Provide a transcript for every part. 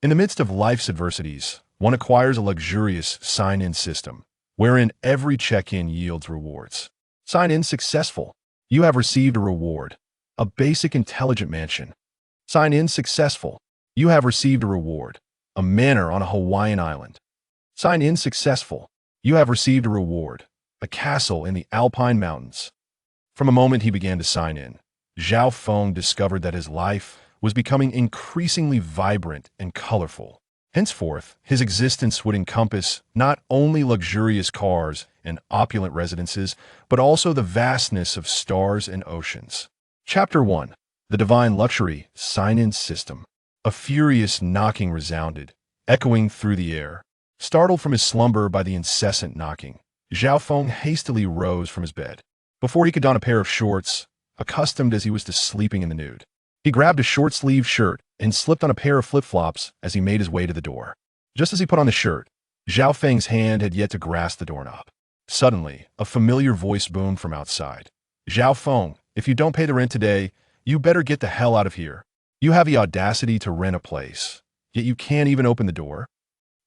In the midst of life's adversities, one acquires a luxurious sign-in system, wherein every check-in yields rewards. Sign in successful. You have received a reward. A basic intelligent mansion. Sign in successful. You have received a reward. A manor on a Hawaiian island. Sign in successful. You have received a reward. A castle in the Alpine mountains. From the moment he began to sign in, Zhao Feng discovered that his life was becoming increasingly vibrant and colorful. Henceforth, his existence would encompass not only luxurious cars and opulent residences, but also the vastness of stars and oceans. Chapter 1. The Divine Luxury Sign-In System. A furious knocking resounded, echoing through the air. Startled from his slumber by the incessant knocking, Zhao Feng hastily rose from his bed. Before he could don a pair of shorts, accustomed as he was to sleeping in the nude, he grabbed a short-sleeved shirt and slipped on a pair of flip-flops as he made his way to the door. Just as he put on the shirt, Zhao Feng's hand had yet to grasp the doorknob. Suddenly, a familiar voice boomed from outside. "Zhao Feng, if you don't pay the rent today, you better get the hell out of here. You have the audacity to rent a place, yet you can't even open the door?"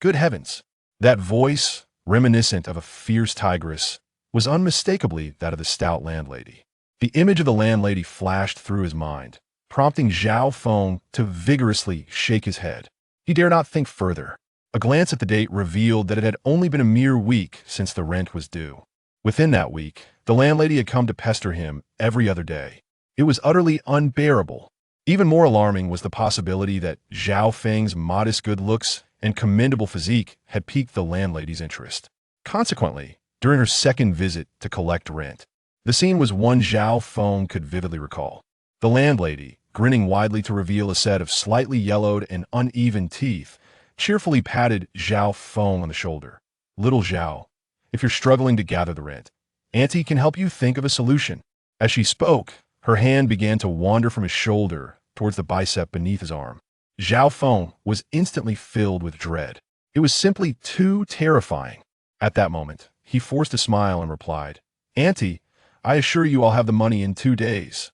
Good heavens! That voice, reminiscent of a fierce tigress, was unmistakably that of the stout landlady. The image of the landlady flashed through his mind, prompting Zhao Feng to vigorously shake his head. He dare not think further. A glance at the date revealed that it had only been a mere week since the rent was due. Within that week, the landlady had come to pester him every other day. It was utterly unbearable. Even more alarming was the possibility that Zhao Feng's modest good looks and commendable physique had piqued the landlady's interest. Consequently, during her second visit to collect rent, the scene was one Zhao Feng could vividly recall. The landlady, grinning widely to reveal a set of slightly yellowed and uneven teeth, cheerfully patted Zhao Feng on the shoulder. "Little Zhao, if you're struggling to gather the rent, Auntie can help you think of a solution." As she spoke, her hand began to wander from his shoulder towards the bicep beneath his arm. Zhao Feng was instantly filled with dread. It was simply too terrifying. At that moment, he forced a smile and replied, "Auntie, I assure you I'll have the money in 2 days."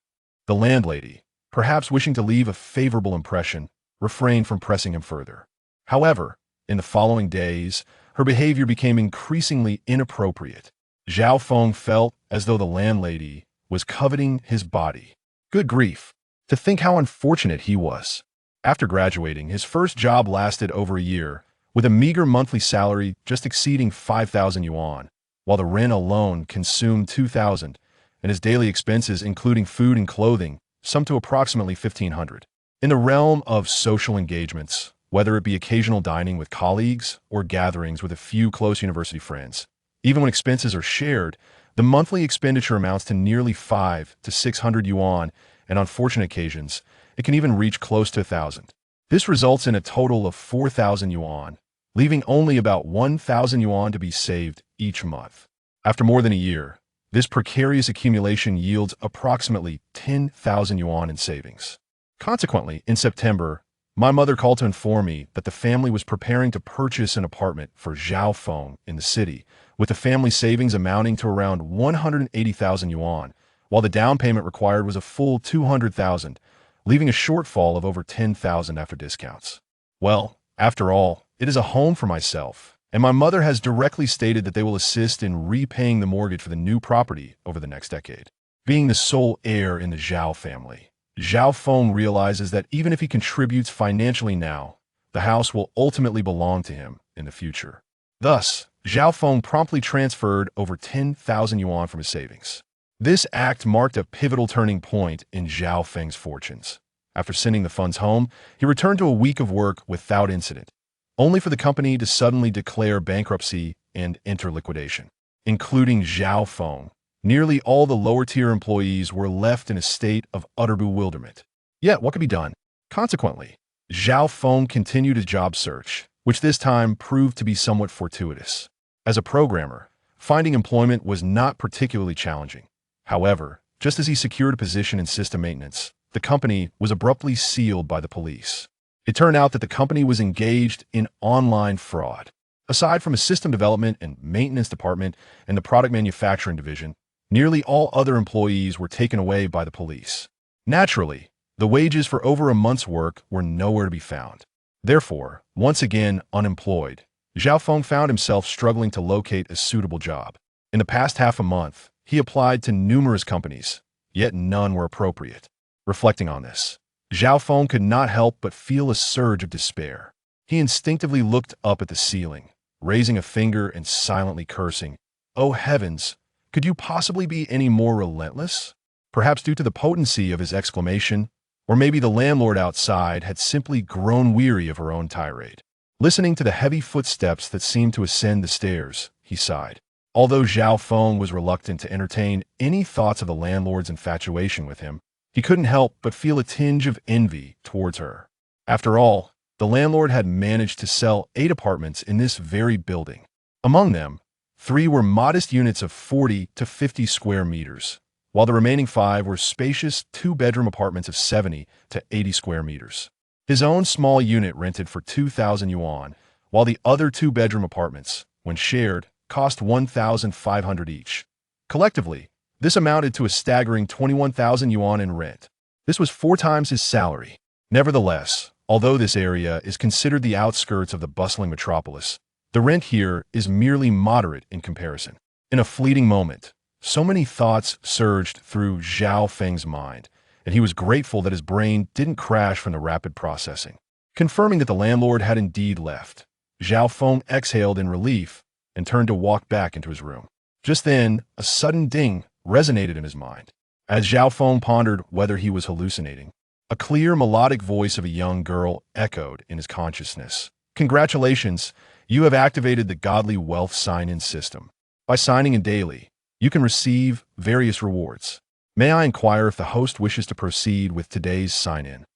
The landlady, perhaps wishing to leave a favorable impression, refrained from pressing him further. However, in the following days, her behavior became increasingly inappropriate. Zhao Feng felt as though the landlady was coveting his body. Good grief! To think how unfortunate he was. After graduating, his first job lasted over a year, with a meager monthly salary just exceeding 5,000 yuan, while the rent alone consumed 2,000, and his daily expenses, including food and clothing, summed to approximately 1,500. In the realm of social engagements, whether it be occasional dining with colleagues or gatherings with a few close university friends, even when expenses are shared, the monthly expenditure amounts to nearly 500 to 600 yuan, and on fortunate occasions, it can even reach close to 1,000. This results in a total of 4,000 yuan, leaving only about 1,000 yuan to be saved each month. After more than a year, this precarious accumulation yields approximately 10,000 yuan in savings. Consequently, in September, my mother called to inform me that the family was preparing to purchase an apartment for Zhao Feng in the city, with the family savings amounting to around 180,000 yuan, while the down payment required was a full 200,000, leaving a shortfall of over 10,000 after discounts. Well, after all, it is a home for myself, and my mother has directly stated that they will assist in repaying the mortgage for the new property over the next decade. Being the sole heir in the Zhao family, Zhao Feng realizes that even if he contributes financially now, the house will ultimately belong to him in the future. Thus, Zhao Feng promptly transferred over 10,000 yuan from his savings. This act marked a pivotal turning point in Zhao Feng's fortunes. After sending the funds home, he returned to a week of work without incident, only for the company to suddenly declare bankruptcy and enter liquidation. Including Zhao Feng, nearly all the lower-tier employees were left in a state of utter bewilderment. Yet, what could be done? Consequently, Zhao Feng continued his job search, which this time proved to be somewhat fortuitous. As a programmer, finding employment was not particularly challenging. However, just as he secured a position in system maintenance, the company was abruptly sealed by the police. It turned out that the company was engaged in online fraud. Aside from a system development and maintenance department and the product manufacturing division, nearly all other employees were taken away by the police. Naturally, the wages for over a month's work were nowhere to be found. Therefore, once again unemployed, Zhao Feng found himself struggling to locate a suitable job. In the past half a month, he applied to numerous companies, yet none were appropriate. Reflecting on this, Zhao Feng could not help but feel a surge of despair. He instinctively looked up at the ceiling, raising a finger and silently cursing, "Oh heavens, could you possibly be any more relentless?" Perhaps due to the potency of his exclamation, or maybe the landlord outside had simply grown weary of her own tirade. Listening to the heavy footsteps that seemed to ascend the stairs, he sighed. Although Zhao Feng was reluctant to entertain any thoughts of the landlord's infatuation with him, he couldn't help but feel a tinge of envy towards her. After all, the landlord had managed to sell 8 apartments in this very building. Among them, 3 were modest units of 40 to 50 square meters, while the remaining 5 were spacious 2-bedroom apartments of 70 to 80 square meters. His own small unit rented for 2,000 yuan, while the other 2-bedroom apartments, when shared, cost 1,500 each. Collectively, this amounted to a staggering 21,000 yuan in rent. This was 4 times his salary. Nevertheless, although this area is considered the outskirts of the bustling metropolis, the rent here is merely moderate in comparison. In a fleeting moment, so many thoughts surged through Zhao Feng's mind, and he was grateful that his brain didn't crash from the rapid processing. Confirming that the landlord had indeed left, Zhao Feng exhaled in relief and turned to walk back into his room. Just then, a sudden ding resonated in his mind. As Zhao Feng pondered whether he was hallucinating, a clear, melodic voice of a young girl echoed in his consciousness. "Congratulations, you have activated the Godly Wealth Sign-In system. By signing in daily, you can receive various rewards. May I inquire if the host wishes to proceed with today's sign-in?"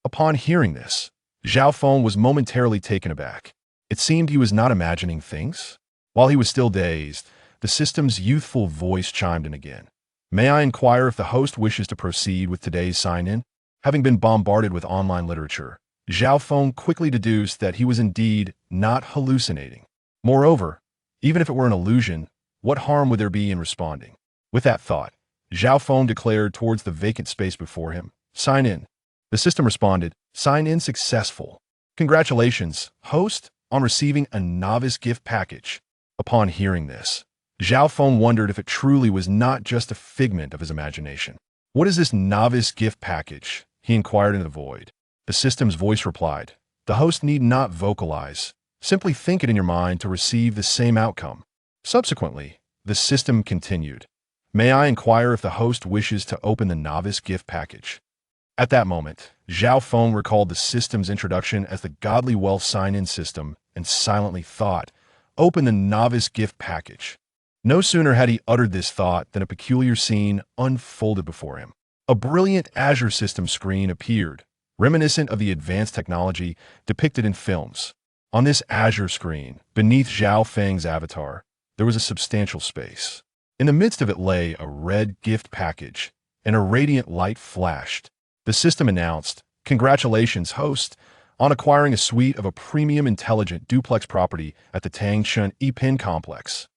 Upon hearing this, Zhao Feng was momentarily taken aback. It seemed he was not imagining things. While he was still dazed, the system's youthful voice chimed in again. "May I inquire if the host wishes to proceed with today's sign-in?" Having been bombarded with online literature, Zhao Feng quickly deduced that he was indeed not hallucinating. Moreover, even if it were an illusion, what harm would there be in responding? With that thought, Zhao Feng declared towards the vacant space before him, "Sign in." The system responded, "Sign in successful. Congratulations, host, on receiving a novice gift package." Upon hearing this, Zhao Feng wondered if it truly was not just a figment of his imagination. "What is this novice gift package?" he inquired into the void. The system's voice replied, "The host need not vocalize. Simply think it in your mind to receive the same outcome." Subsequently, the system continued, "May I inquire if the host wishes to open the novice gift package?" At that moment, Zhao Feng recalled the system's introduction as the Godly Wealth Sign-In system and silently thought, "Open the novice gift package." No sooner had he uttered this thought than a peculiar scene unfolded before him. A brilliant Azure system screen appeared, reminiscent of the advanced technology depicted in films. On this Azure screen, beneath Zhao Feng's avatar, there was a substantial space. In the midst of it lay a red gift package, and a radiant light flashed. The system announced, "Congratulations, host, on acquiring a suite of a premium intelligent duplex property at the Tangchun Epin complex."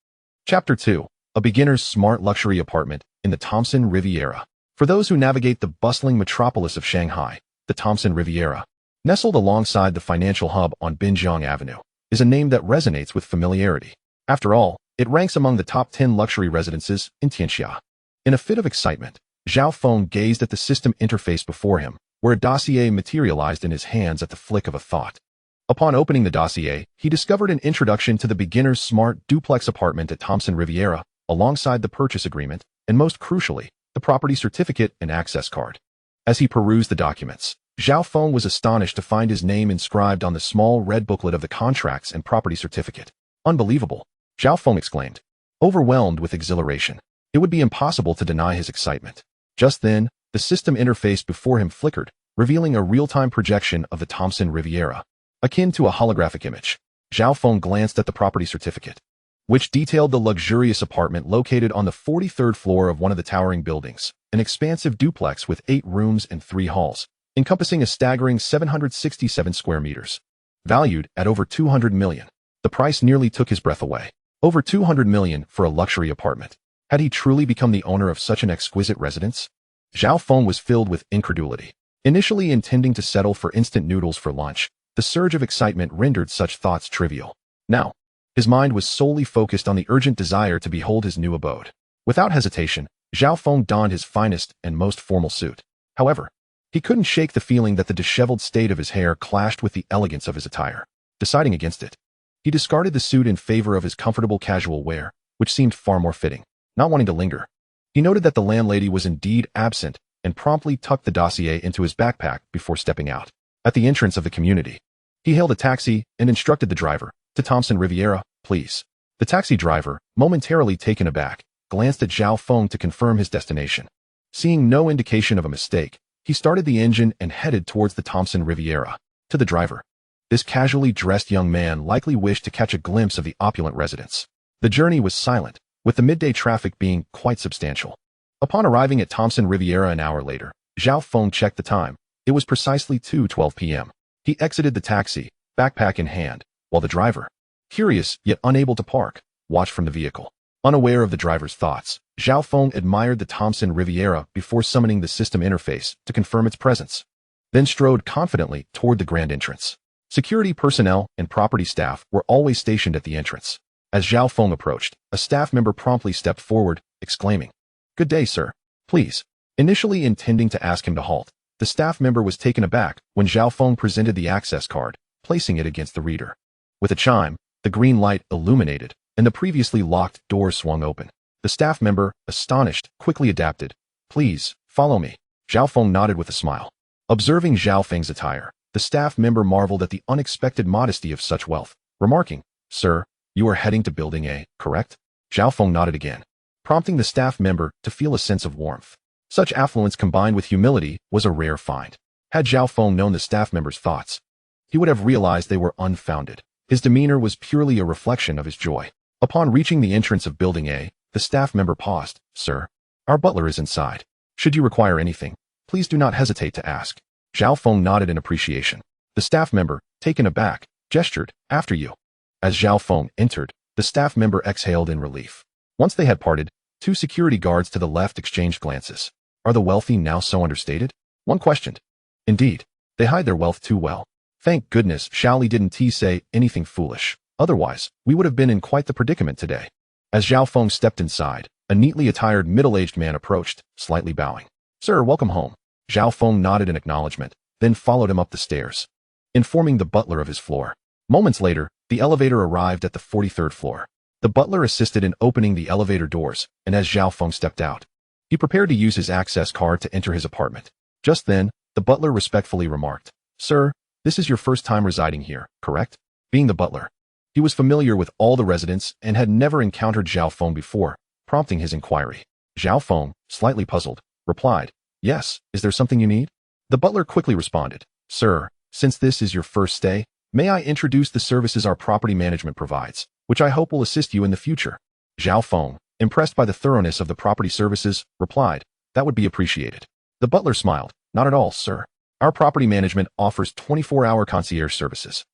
Chapter 2. A beginner's smart luxury apartment in the Thompson Riviera. For those who navigate the bustling metropolis of Shanghai, the Thompson Riviera, nestled alongside the financial hub on Binjiang Avenue, is a name that resonates with familiarity. After all, it ranks among the top 10 luxury residences in Tianxia. In a fit of excitement, Zhao Feng gazed at the system interface before him, where a dossier materialized in his hands at the flick of a thought. Upon opening the dossier, he discovered an introduction to the beginner's smart duplex apartment at Thompson Riviera, alongside the purchase agreement, and most crucially, the property certificate and access card. As he perused the documents, Zhao Feng was astonished to find his name inscribed on the small red booklet of the contracts and property certificate. "Unbelievable!" Zhao Feng exclaimed. Overwhelmed with exhilaration, it would be impossible to deny his excitement. Just then, the system interface before him flickered, revealing a real-time projection of the Thompson Riviera. Akin to a holographic image, Zhao Feng glanced at the property certificate, which detailed the luxurious apartment located on the 43rd floor of one of the towering buildings, an expansive duplex with 8 rooms and 3 halls, encompassing a staggering 767 square meters. Valued at over 200 million. The price nearly took his breath away. Over 200 million for a luxury apartment. Had he truly become the owner of such an exquisite residence? Zhao Feng was filled with incredulity. Initially intending to settle for instant noodles for lunch, The surge of excitement rendered such thoughts trivial. Now, his mind was solely focused on the urgent desire to behold his new abode. Without hesitation, Zhao Feng donned his finest and most formal suit. However, he couldn't shake the feeling that the disheveled state of his hair clashed with the elegance of his attire. Deciding against it, he discarded the suit in favor of his comfortable casual wear, which seemed far more fitting. Not wanting to linger, he noted that the landlady was indeed absent and promptly tucked the dossier into his backpack before stepping out. At the entrance of the community, he hailed a taxi and instructed the driver, "To Thompson Riviera, please." The taxi driver, momentarily taken aback, glanced at Zhao Feng to confirm his destination. Seeing no indication of a mistake, he started the engine and headed towards the Thompson Riviera. To the driver, this casually dressed young man likely wished to catch a glimpse of the opulent residence. The journey was silent, with the midday traffic being quite substantial. Upon arriving at Thompson Riviera an hour later, Zhao Feng checked the time. It was precisely 2:12 p.m. He exited the taxi, backpack in hand, while the driver, curious yet unable to park, watched from the vehicle. Unaware of the driver's thoughts, Zhao Feng admired the Thompson Riviera before summoning the system interface to confirm its presence, then strode confidently toward the grand entrance. Security personnel and property staff were always stationed at the entrance. As Zhao Feng approached, a staff member promptly stepped forward, exclaiming, "Good day, sir. Please." Initially intending to ask him to halt, the staff member was taken aback when Zhao Feng presented the access card, placing it against the reader. With a chime, the green light illuminated, and the previously locked door swung open. The staff member, astonished, quickly adapted. "Please, follow me." Zhao Feng nodded with a smile. Observing Zhao Feng's attire, the staff member marveled at the unexpected modesty of such wealth, remarking, "Sir, you are heading to Building A, correct?" Zhao Feng nodded again, prompting the staff member to feel a sense of warmth. Such affluence combined with humility was a rare find. Had Zhao Feng known the staff member's thoughts, he would have realized they were unfounded. His demeanor was purely a reflection of his joy. Upon reaching the entrance of Building A, the staff member paused. "Sir, our butler is inside. Should you require anything, please do not hesitate to ask." Zhao Feng nodded in appreciation. The staff member, taken aback, gestured, "After you." As Zhao Feng entered, the staff member exhaled in relief. Once they had parted, two security guards to the left exchanged glances. Are the wealthy now so understated? One questioned. Indeed, they hide their wealth too well. Thank goodness Shaoli didn't say anything foolish. Otherwise, we would have been in quite the predicament today. As Zhao Feng stepped inside, a neatly attired middle-aged man approached, slightly bowing. "Sir, welcome home." Zhao Feng nodded in acknowledgement, then followed him up the stairs, informing the butler of his floor. Moments later, the elevator arrived at the 43rd floor. The butler assisted in opening the elevator doors, and as Zhao Feng stepped out, he prepared to use his access card to enter his apartment. Just then, the butler respectfully remarked, "Sir, this is your first time residing here, correct?" Being the butler, he was familiar with all the residents and had never encountered Zhao Feng before, prompting his inquiry. Zhao Feng, slightly puzzled, replied, "Yes, is there something you need?" The butler quickly responded, "Sir, since this is your first stay, may I introduce the services our property management provides, which I hope will assist you in the future." Zhao Feng, impressed by the thoroughness of the property services, replied, "That would be appreciated." The butler smiled, "Not at all, sir. Our property management offers 24-hour concierge services,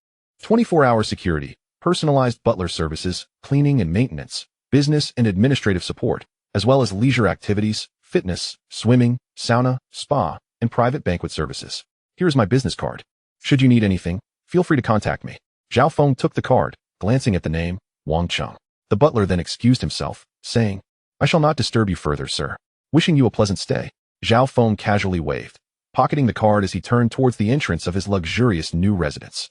24-hour security, personalized butler services, cleaning and maintenance, business and administrative support, as well as leisure activities, fitness, swimming, sauna, spa, and private banquet services. Here is my business card. Should you need anything, feel free to contact me." Zhao Feng took the card, glancing at the name, Wang Cheng. The butler then excused himself, saying, "I shall not disturb you further, sir. Wishing you a pleasant stay." Zhao Feng casually waved, pocketing the card as he turned towards the entrance of his luxurious new residence.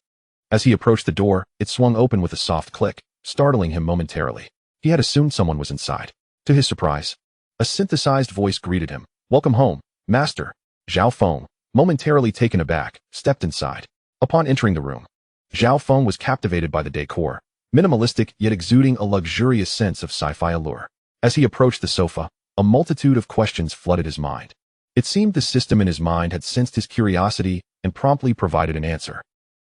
As he approached the door, it swung open with a soft click, startling him momentarily. He had assumed someone was inside. To his surprise, a synthesized voice greeted him. "Welcome home, master." Zhao Feng, momentarily taken aback, stepped inside. Upon entering the room, Zhao Feng was captivated by the decor, minimalistic yet exuding a luxurious sense of sci-fi allure. As he approached the sofa, a multitude of questions flooded his mind. It seemed the system in his mind had sensed his curiosity and promptly provided an answer.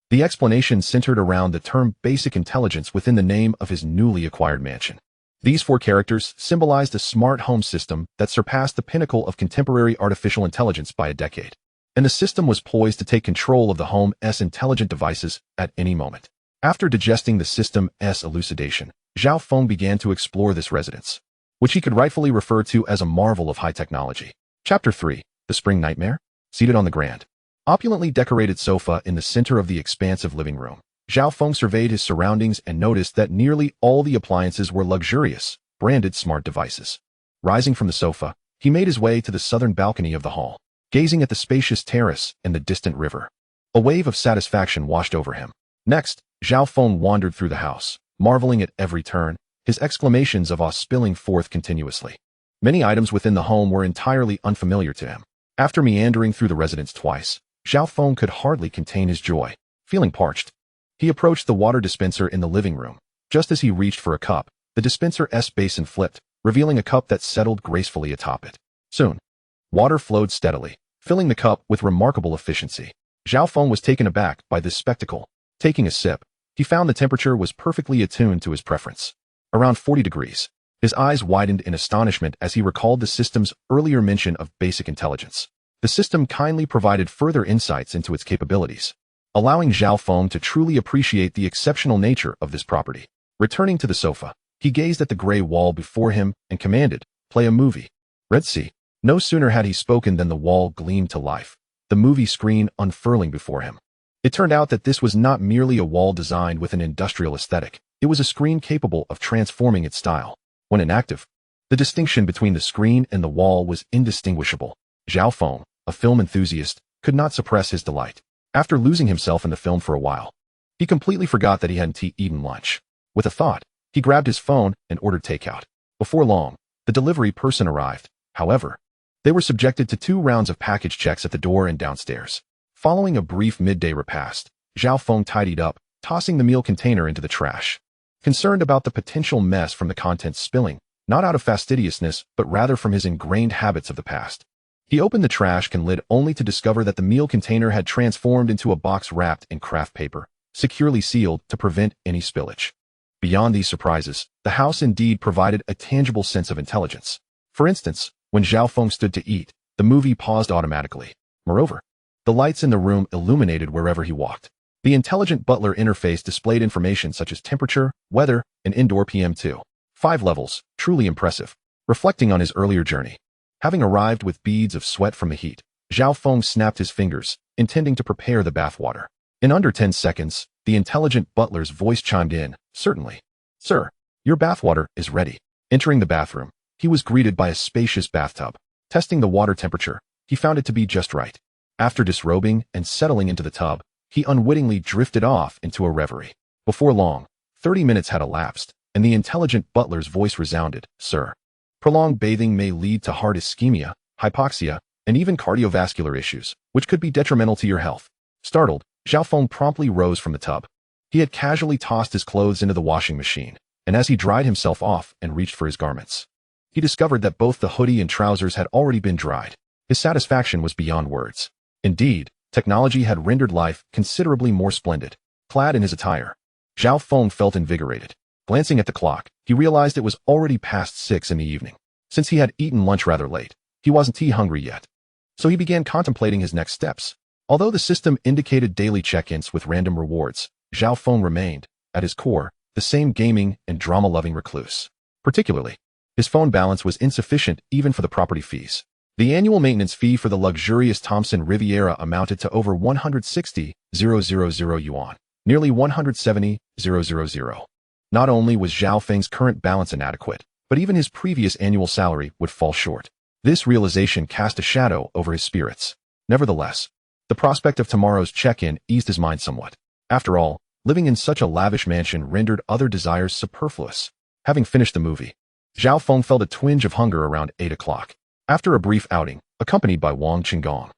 The explanation centered around the term basic intelligence within the name of his newly acquired mansion. These four characters symbolized a smart home system that surpassed the pinnacle of contemporary artificial intelligence by a decade. And the system was poised to take control of the home's intelligent devices at any moment. After digesting the system's elucidation, Zhao Feng began to explore this residence, which he could rightfully refer to as a marvel of high technology. Chapter 3. The Spring Nightmare? Seated on the grand opulently decorated sofa in the center of the expansive living room. Zhao Feng surveyed his surroundings and noticed that nearly all the appliances were luxurious, branded smart devices. Rising from the sofa, he made his way to the southern balcony of the hall, gazing at the spacious terrace and the distant river. A wave of satisfaction washed over him. Next, Zhao Feng wandered through the house, marveling at every turn, his exclamations of awe spilling forth continuously. Many items within the home were entirely unfamiliar to him. After meandering through the residence twice, Zhao Feng could hardly contain his joy. Feeling parched, he approached the water dispenser in the living room. Just as he reached for a cup, the dispenser's basin flipped, revealing a cup that settled gracefully atop it. Soon, water flowed steadily, filling the cup with remarkable efficiency. Zhao Feng was taken aback by this spectacle. Taking a sip, he found the temperature was perfectly attuned to his preference. Around 40 degrees. His eyes widened in astonishment as he recalled the system's earlier mention of basic intelligence. The system kindly provided further insights into its capabilities, allowing Zhao Feng to truly appreciate the exceptional nature of this property. Returning to the sofa, he gazed at the gray wall before him and commanded, "Play a movie." Red Sea. No sooner had he spoken than the wall gleamed to life, the movie screen unfurling before him. It turned out that this was not merely a wall designed with an industrial aesthetic. It was a screen capable of transforming its style. When inactive, the distinction between the screen and the wall was indistinguishable. Zhao Feng, a film enthusiast, could not suppress his delight. After losing himself in the film for a while, he completely forgot that he hadn't eaten lunch. With a thought, he grabbed his phone and ordered takeout. Before long, the delivery person arrived. However, they were subjected to 2 rounds of package checks at the door and downstairs. Following a brief midday repast, Zhao Feng tidied up, tossing the meal container into the trash. Concerned about the potential mess from the contents spilling, not out of fastidiousness but rather from his ingrained habits of the past. He opened the trash can lid only to discover that the meal container had transformed into a box wrapped in craft paper, securely sealed to prevent any spillage. Beyond these surprises, the house indeed provided a tangible sense of intelligence. For instance, when Zhao Feng stood to eat, the movie paused automatically. Moreover, the lights in the room illuminated wherever he walked. The intelligent butler interface displayed information such as temperature, weather, and indoor PM2. 5 levels, truly impressive. Reflecting on his earlier journey, having arrived with beads of sweat from the heat, Zhao Feng snapped his fingers, intending to prepare the bathwater. In under 10 seconds, the intelligent butler's voice chimed in, "Certainly. Sir, your bathwater is ready." Entering the bathroom, he was greeted by a spacious bathtub. Testing the water temperature, he found it to be just right. After disrobing and settling into the tub, he unwittingly drifted off into a reverie. Before long, 30 minutes had elapsed, and the intelligent butler's voice resounded, "Sir, prolonged bathing may lead to heart ischemia, hypoxia, and even cardiovascular issues, which could be detrimental to your health." Startled, Zhao Feng promptly rose from the tub. He had casually tossed his clothes into the washing machine, and as he dried himself off and reached for his garments, he discovered that both the hoodie and trousers had already been dried. His satisfaction was beyond words. Indeed, technology had rendered life considerably more splendid. Clad in his attire, Zhao Feng felt invigorated. Glancing at the clock, he realized it was already past 6 in the evening. Since he had eaten lunch rather late, he wasn't hungry yet. So he began contemplating his next steps. Although the system indicated daily check-ins with random rewards, Zhao Feng remained, at his core, the same gaming and drama-loving recluse. Particularly, his phone balance was insufficient even for the property fees. The annual maintenance fee for the luxurious Thompson Riviera amounted to over 160,000 yuan, nearly 170,000. Not only was Zhao Feng's current balance inadequate, but even his previous annual salary would fall short. This realization cast a shadow over his spirits. Nevertheless, the prospect of tomorrow's check-in eased his mind somewhat. After all, living in such a lavish mansion rendered other desires superfluous. Having finished the movie, Zhao Feng felt a twinge of hunger around 8 o'clock. After a brief outing, accompanied by Wang Qinggong,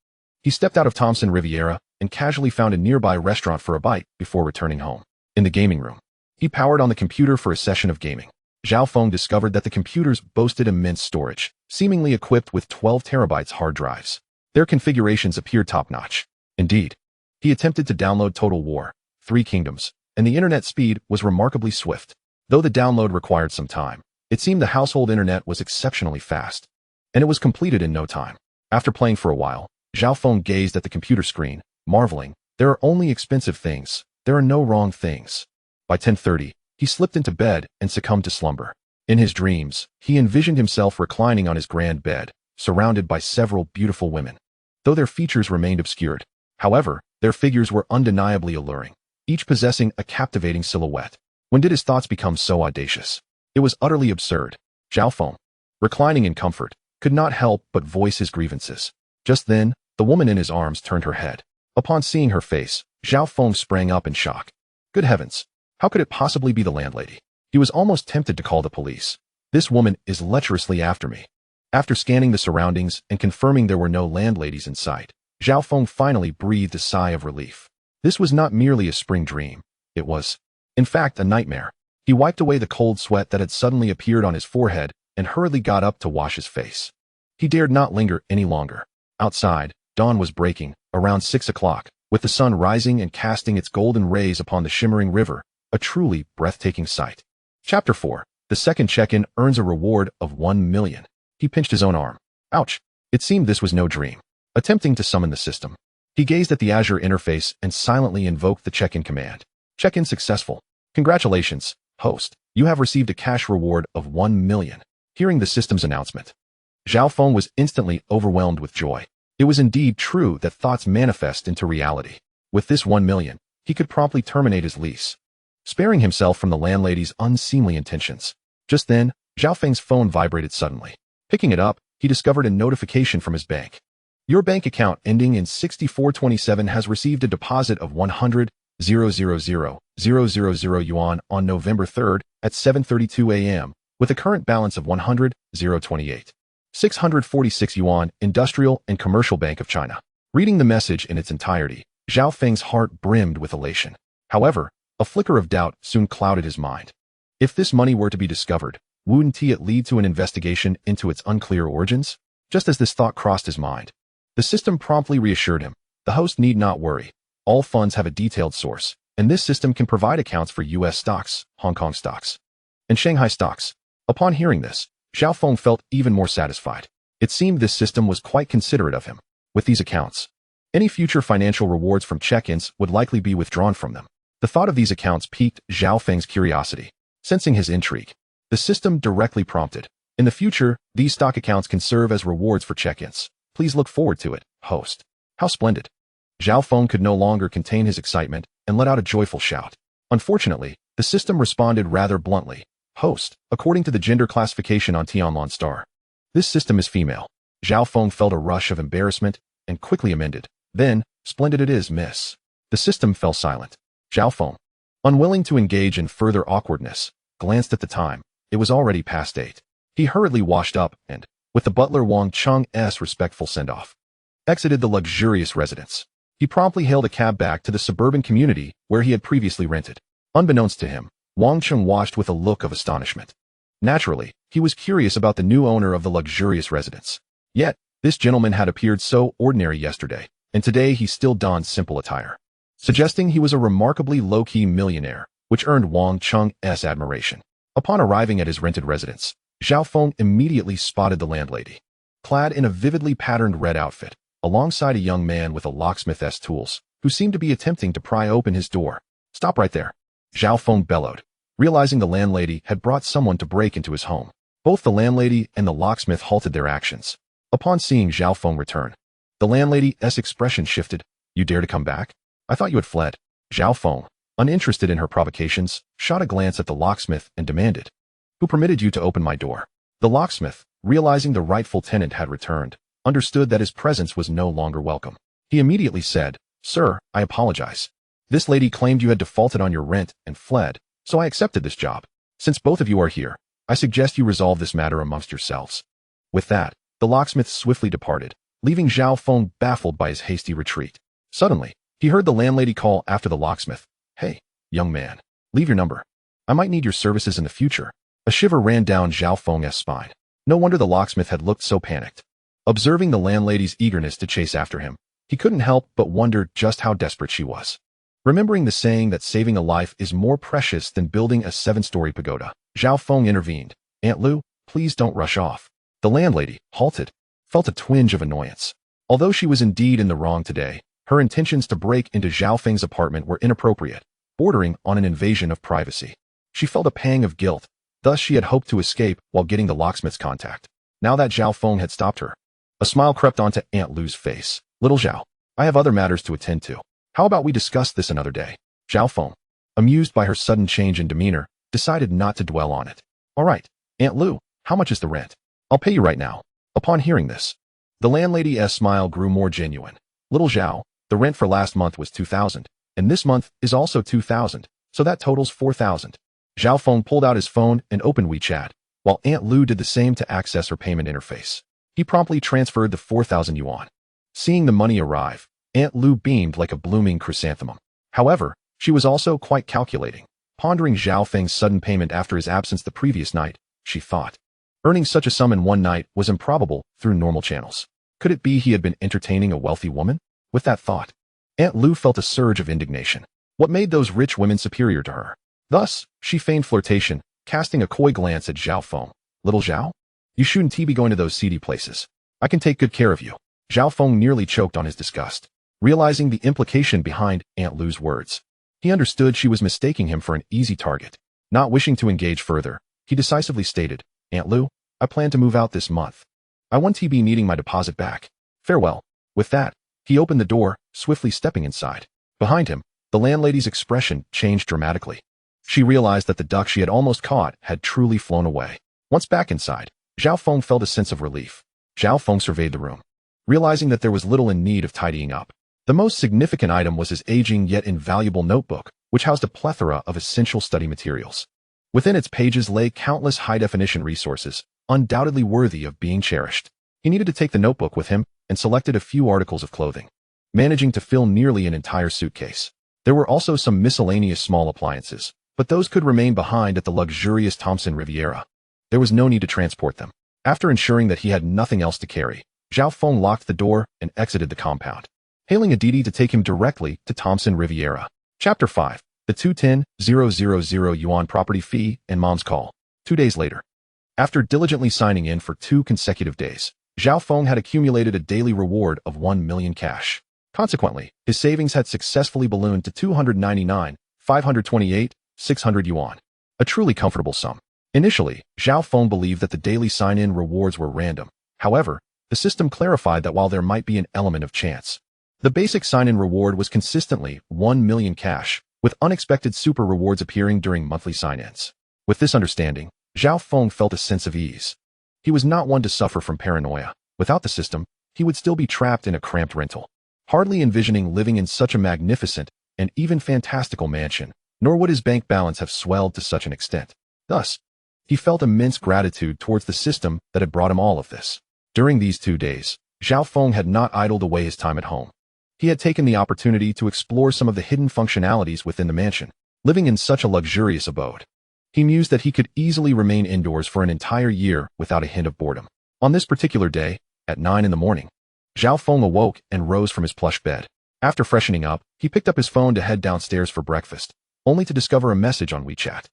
he stepped out of Thompson Riviera and casually found a nearby restaurant for a bite before returning home. In the gaming room, he powered on the computer for a session of gaming. Zhao Feng discovered that the computers boasted immense storage, seemingly equipped with 12 terabytes hard drives. Their configurations appeared top-notch. Indeed, he attempted to download Total War, 3 Kingdoms, and the internet speed was remarkably swift. Though the download required some time, it seemed the household internet was exceptionally fast, and it was completed in no time. After playing for a while, Zhao Feng gazed at the computer screen, marveling, "There are only expensive things. There are no wrong things." By 10:30, he slipped into bed and succumbed to slumber. In his dreams, he envisioned himself reclining on his grand bed, surrounded by several beautiful women. Though their features remained obscured, However, their figures were undeniably alluring, each possessing a captivating silhouette. When did his thoughts become so audacious? It was utterly absurd. Zhao Feng, reclining in comfort, could not help but voice his grievances. Just then, the woman in his arms turned her head. Upon seeing her face, Zhao Feng sprang up in shock. Good heavens! How could it possibly be the landlady? He was almost tempted to call the police. This woman is lecherously after me. After scanning the surroundings and confirming there were no landladies in sight, Zhao Feng finally breathed a sigh of relief. This was not merely a spring dream. It was, in fact, a nightmare. He wiped away the cold sweat that had suddenly appeared on his forehead and hurriedly got up to wash his face. He dared not linger any longer. Outside, dawn was breaking, around 6 o'clock, with the sun rising and casting its golden rays upon the shimmering river, a truly breathtaking sight. Chapter 4. The second check-in earns a reward of 1 million. He pinched his own arm. Ouch! It seemed this was no dream. Attempting to summon the system, he gazed at the Azure interface and silently invoked the check-in command. Check-in successful. Congratulations, host. You have received a cash reward of 1 million. Hearing the system's announcement, Zhao Feng was instantly overwhelmed with joy. It was indeed true that thoughts manifest into reality. With this 1 million, he could promptly terminate his lease, sparing himself from the landlady's unseemly intentions. Just then, Zhao Feng's phone vibrated suddenly. Picking it up, he discovered a notification from his bank. Your bank account ending in 6427 has received a deposit of 100,000,000 yuan on November 3rd at 7:32 a.m., with a current balance of 100,028. 646 yuan, Industrial and Commercial Bank of China. Reading the message in its entirety, Zhao Feng's heart brimmed with elation. However, a flicker of doubt soon clouded his mind. If this money were to be discovered, wouldn't it lead to an investigation into its unclear origins? Just as this thought crossed his mind, the system promptly reassured him. The host need not worry. All funds have a detailed source, and this system can provide accounts for U.S. stocks, Hong Kong stocks, and Shanghai stocks. Upon hearing this, Zhao Feng felt even more satisfied. It seemed this system was quite considerate of him. With these accounts, any future financial rewards from check-ins would likely be withdrawn from them. The thought of these accounts piqued Zhao Feng's curiosity. Sensing his intrigue, the system directly prompted, in the future, these stock accounts can serve as rewards for check-ins. Please look forward to it, host. How splendid. Zhao Feng could no longer contain his excitement and let out a joyful shout. Unfortunately, the system responded rather bluntly. Host, according to the gender classification on Tianlon Star, this system is female. Zhao Feng felt a rush of embarrassment and quickly amended. Then, splendid it is, miss. The system fell silent. Zhao Feng, unwilling to engage in further awkwardness, glanced at the time. It was already past 8. He hurriedly washed up and, with the butler Wang Cheng's respectful send-off, exited the luxurious residence. He promptly hailed a cab back to the suburban community where he had previously rented. Unbeknownst to him, Wang Cheng watched with a look of astonishment. Naturally, he was curious about the new owner of the luxurious residence. Yet, this gentleman had appeared so ordinary yesterday, and today he still donned simple attire, suggesting he was a remarkably low-key millionaire, which earned Wang Cheng's admiration. Upon arriving at his rented residence, Zhao Feng immediately spotted the landlady, clad in a vividly patterned red outfit, alongside a young man with a locksmith's tools, who seemed to be attempting to pry open his door. Stop right there, Zhao Feng bellowed, realizing the landlady had brought someone to break into his home. Both the landlady and the locksmith halted their actions. Upon seeing Zhao Feng return, the landlady's expression shifted. You dare to come back? I thought you had fled. Zhao Feng, uninterested in her provocations, shot a glance at the locksmith and demanded, who permitted you to open my door? The locksmith, realizing the rightful tenant had returned, understood that his presence was no longer welcome. He immediately said, Sir, I apologize. This lady claimed you had defaulted on your rent and fled, so I accepted this job. Since both of you are here, I suggest you resolve this matter amongst yourselves. With that, the locksmith swiftly departed, leaving Zhao Feng baffled by his hasty retreat. Suddenly, he heard the landlady call after the locksmith, Hey, young man, leave your number. I might need your services in the future. A shiver ran down Zhao Feng's spine. No wonder the locksmith had looked so panicked. Observing the landlady's eagerness to chase after him, he couldn't help but wonder just how desperate she was. Remembering the saying that saving a life is more precious than building a 7-story pagoda, Zhao Feng intervened. Aunt Lu, please don't rush off. The landlady, halted, felt a twinge of annoyance. Although she was indeed in the wrong today, her intentions to break into Zhao Feng's apartment were inappropriate, bordering on an invasion of privacy. She felt a pang of guilt. Thus she had hoped to escape while getting the locksmith's contact. Now that Zhao Feng had stopped her, a smile crept onto Aunt Lu's face. Little Zhao, I have other matters to attend to. How about we discuss this another day? Zhao Feng, amused by her sudden change in demeanor, decided not to dwell on it. All right, Aunt Lu, how much is the rent? I'll pay you right now. Upon hearing this, the landlady's smile grew more genuine. Little Zhao, the rent for last month was 2,000, and this month is also 2,000, so that totals 4,000. Zhao Feng pulled out his phone and opened WeChat, while Aunt Lu did the same to access her payment interface. He promptly transferred the 4,000 yuan. Seeing the money arrive, Aunt Lu beamed like a blooming chrysanthemum. However, she was also quite calculating. Pondering Zhao Feng's sudden payment after his absence the previous night, she thought. Earning such a sum in one night was improbable through normal channels. Could it be he had been entertaining a wealthy woman? With that thought, Aunt Lu felt a surge of indignation. What made those rich women superior to her? Thus, she feigned flirtation, casting a coy glance at Zhao Feng. Little Zhao? You shouldn't be going to those seedy places. I can take good care of you. Zhao Feng nearly choked on his disgust, realizing the implication behind Aunt Lu's words. He understood she was mistaking him for an easy target. Not wishing to engage further, he decisively stated, Aunt Lu, I plan to move out this month. I won't be needing my deposit back. Farewell. With that, he opened the door, swiftly stepping inside. Behind him, the landlady's expression changed dramatically. She realized that the duck she had almost caught had truly flown away. Once back inside, Zhao Feng felt a sense of relief. Zhao Feng surveyed the room, realizing that there was little in need of tidying up. The most significant item was his aging yet invaluable notebook, which housed a plethora of essential study materials. Within its pages lay countless high-definition resources, undoubtedly worthy of being cherished. He needed to take the notebook with him and selected a few articles of clothing, managing to fill nearly an entire suitcase. There were also some miscellaneous small appliances, but those could remain behind at the luxurious Thompson Riviera. There was no need to transport them. After ensuring that he had nothing else to carry, Zhao Feng locked the door and exited the compound, hailing a Didi to take him directly to Thompson Riviera. Chapter 5. The 210,000 yuan property fee and mom's call. 2 days later. After diligently signing in for 2 consecutive days, Zhao Feng had accumulated a daily reward of 1 million cash. Consequently, his savings had successfully ballooned to 299,528,600 yuan. A truly comfortable sum. Initially, Zhao Feng believed that the daily sign-in rewards were random. However, the system clarified that while there might be an element of chance, the basic sign-in reward was consistently 1 million cash, with unexpected super rewards appearing during monthly sign-ins. With this understanding, Zhao Feng felt a sense of ease. He was not one to suffer from paranoia. Without the system, he would still be trapped in a cramped rental, hardly envisioning living in such a magnificent and even fantastical mansion, nor would his bank balance have swelled to such an extent. Thus, he felt immense gratitude towards the system that had brought him all of this. During these 2 days, Zhao Feng had not idled away his time at home. He had taken the opportunity to explore some of the hidden functionalities within the mansion. Living in such a luxurious abode, he mused that he could easily remain indoors for an entire year without a hint of boredom. On this particular day, at 9 in the morning, Zhao Feng awoke and rose from his plush bed. After freshening up, he picked up his phone to head downstairs for breakfast, only to discover a message on WeChat.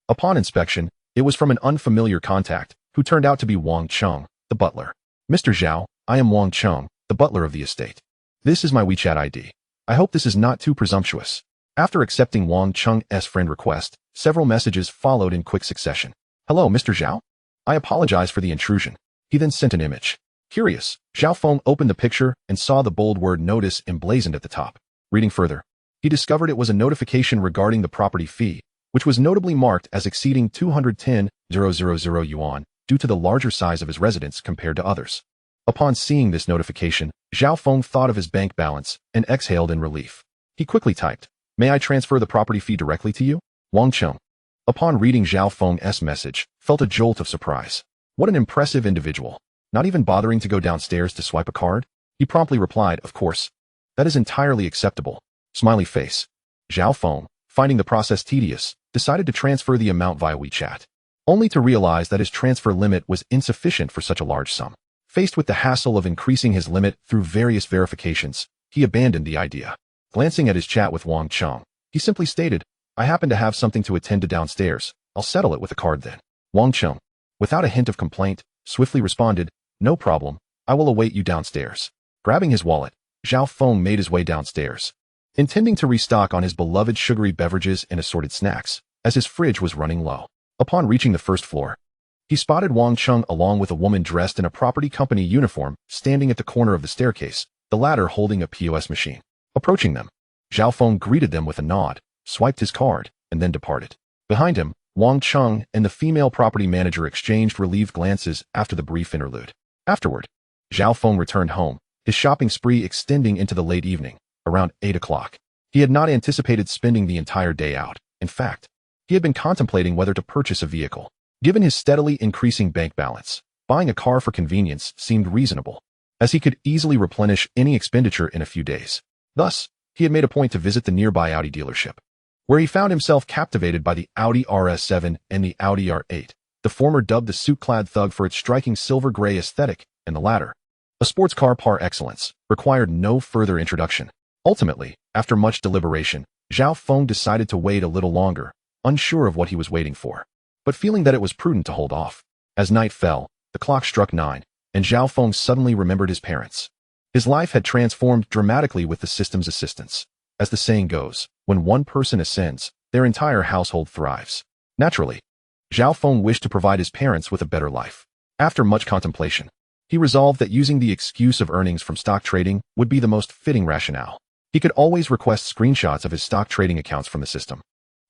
Upon inspection, it was from an unfamiliar contact, who turned out to be Wang Cheng, the butler. Mr. Zhao, I am Wang Cheng, the butler of the estate. This is my WeChat ID. I hope this is not too presumptuous. After accepting Wang Cheng's friend request, several messages followed in quick succession. Hello, Mr. Zhao? I apologize for the intrusion. He then sent an image. Curious, Zhao Feng opened the picture and saw the bold word notice emblazoned at the top. Reading further, he discovered it was a notification regarding the property fee, which was notably marked as exceeding 210,000 yuan due to the larger size of his residence compared to others. Upon seeing this notification, Zhao Feng thought of his bank balance and exhaled in relief. He quickly typed, May I transfer the property fee directly to you? Wang Cheng. Upon reading Zhao Feng's message, felt a jolt of surprise. What an impressive individual. Not even bothering to go downstairs to swipe a card? He promptly replied, Of course. That is entirely acceptable. Smiley face. Zhao Feng, finding the process tedious, decided to transfer the amount via WeChat, only to realize that his transfer limit was insufficient for such a large sum. Faced with the hassle of increasing his limit through various verifications, he abandoned the idea. Glancing at his chat with Wang Cheng, he simply stated, I happen to have something to attend to downstairs. I'll settle it with a card then. Wang Cheng, without a hint of complaint, swiftly responded, No problem, I will await you downstairs. Grabbing his wallet, Zhao Feng made his way downstairs, intending to restock on his beloved sugary beverages and assorted snacks, as his fridge was running low. Upon reaching the first floor, he spotted Wang Cheng along with a woman dressed in a property company uniform standing at the corner of the staircase, the latter holding a POS machine. Approaching them, Zhao Feng greeted them with a nod, swiped his card, and then departed. Behind him, Wang Cheng and the female property manager exchanged relieved glances after the brief interlude. Afterward, Zhao Feng returned home, his shopping spree extending into the late evening, around 8 o'clock. He had not anticipated spending the entire day out. In fact, he had been contemplating whether to purchase a vehicle. Given his steadily increasing bank balance, buying a car for convenience seemed reasonable, as he could easily replenish any expenditure in a few days. Thus, he had made a point to visit the nearby Audi dealership, where he found himself captivated by the Audi RS7 and the Audi R8, the former dubbed the suit-clad thug for its striking silver-gray aesthetic, and the latter, a sports car par excellence, required no further introduction. Ultimately, after much deliberation, Zhao Feng decided to wait a little longer, unsure of what he was waiting for, but feeling that it was prudent to hold off. As night fell, the clock struck 9, and Zhao Feng suddenly remembered his parents. His life had transformed dramatically with the system's assistance. As the saying goes, when one person ascends, their entire household thrives. Naturally, Zhao Feng wished to provide his parents with a better life. After much contemplation, he resolved that using the excuse of earnings from stock trading would be the most fitting rationale. He could always request screenshots of his stock trading accounts from the system.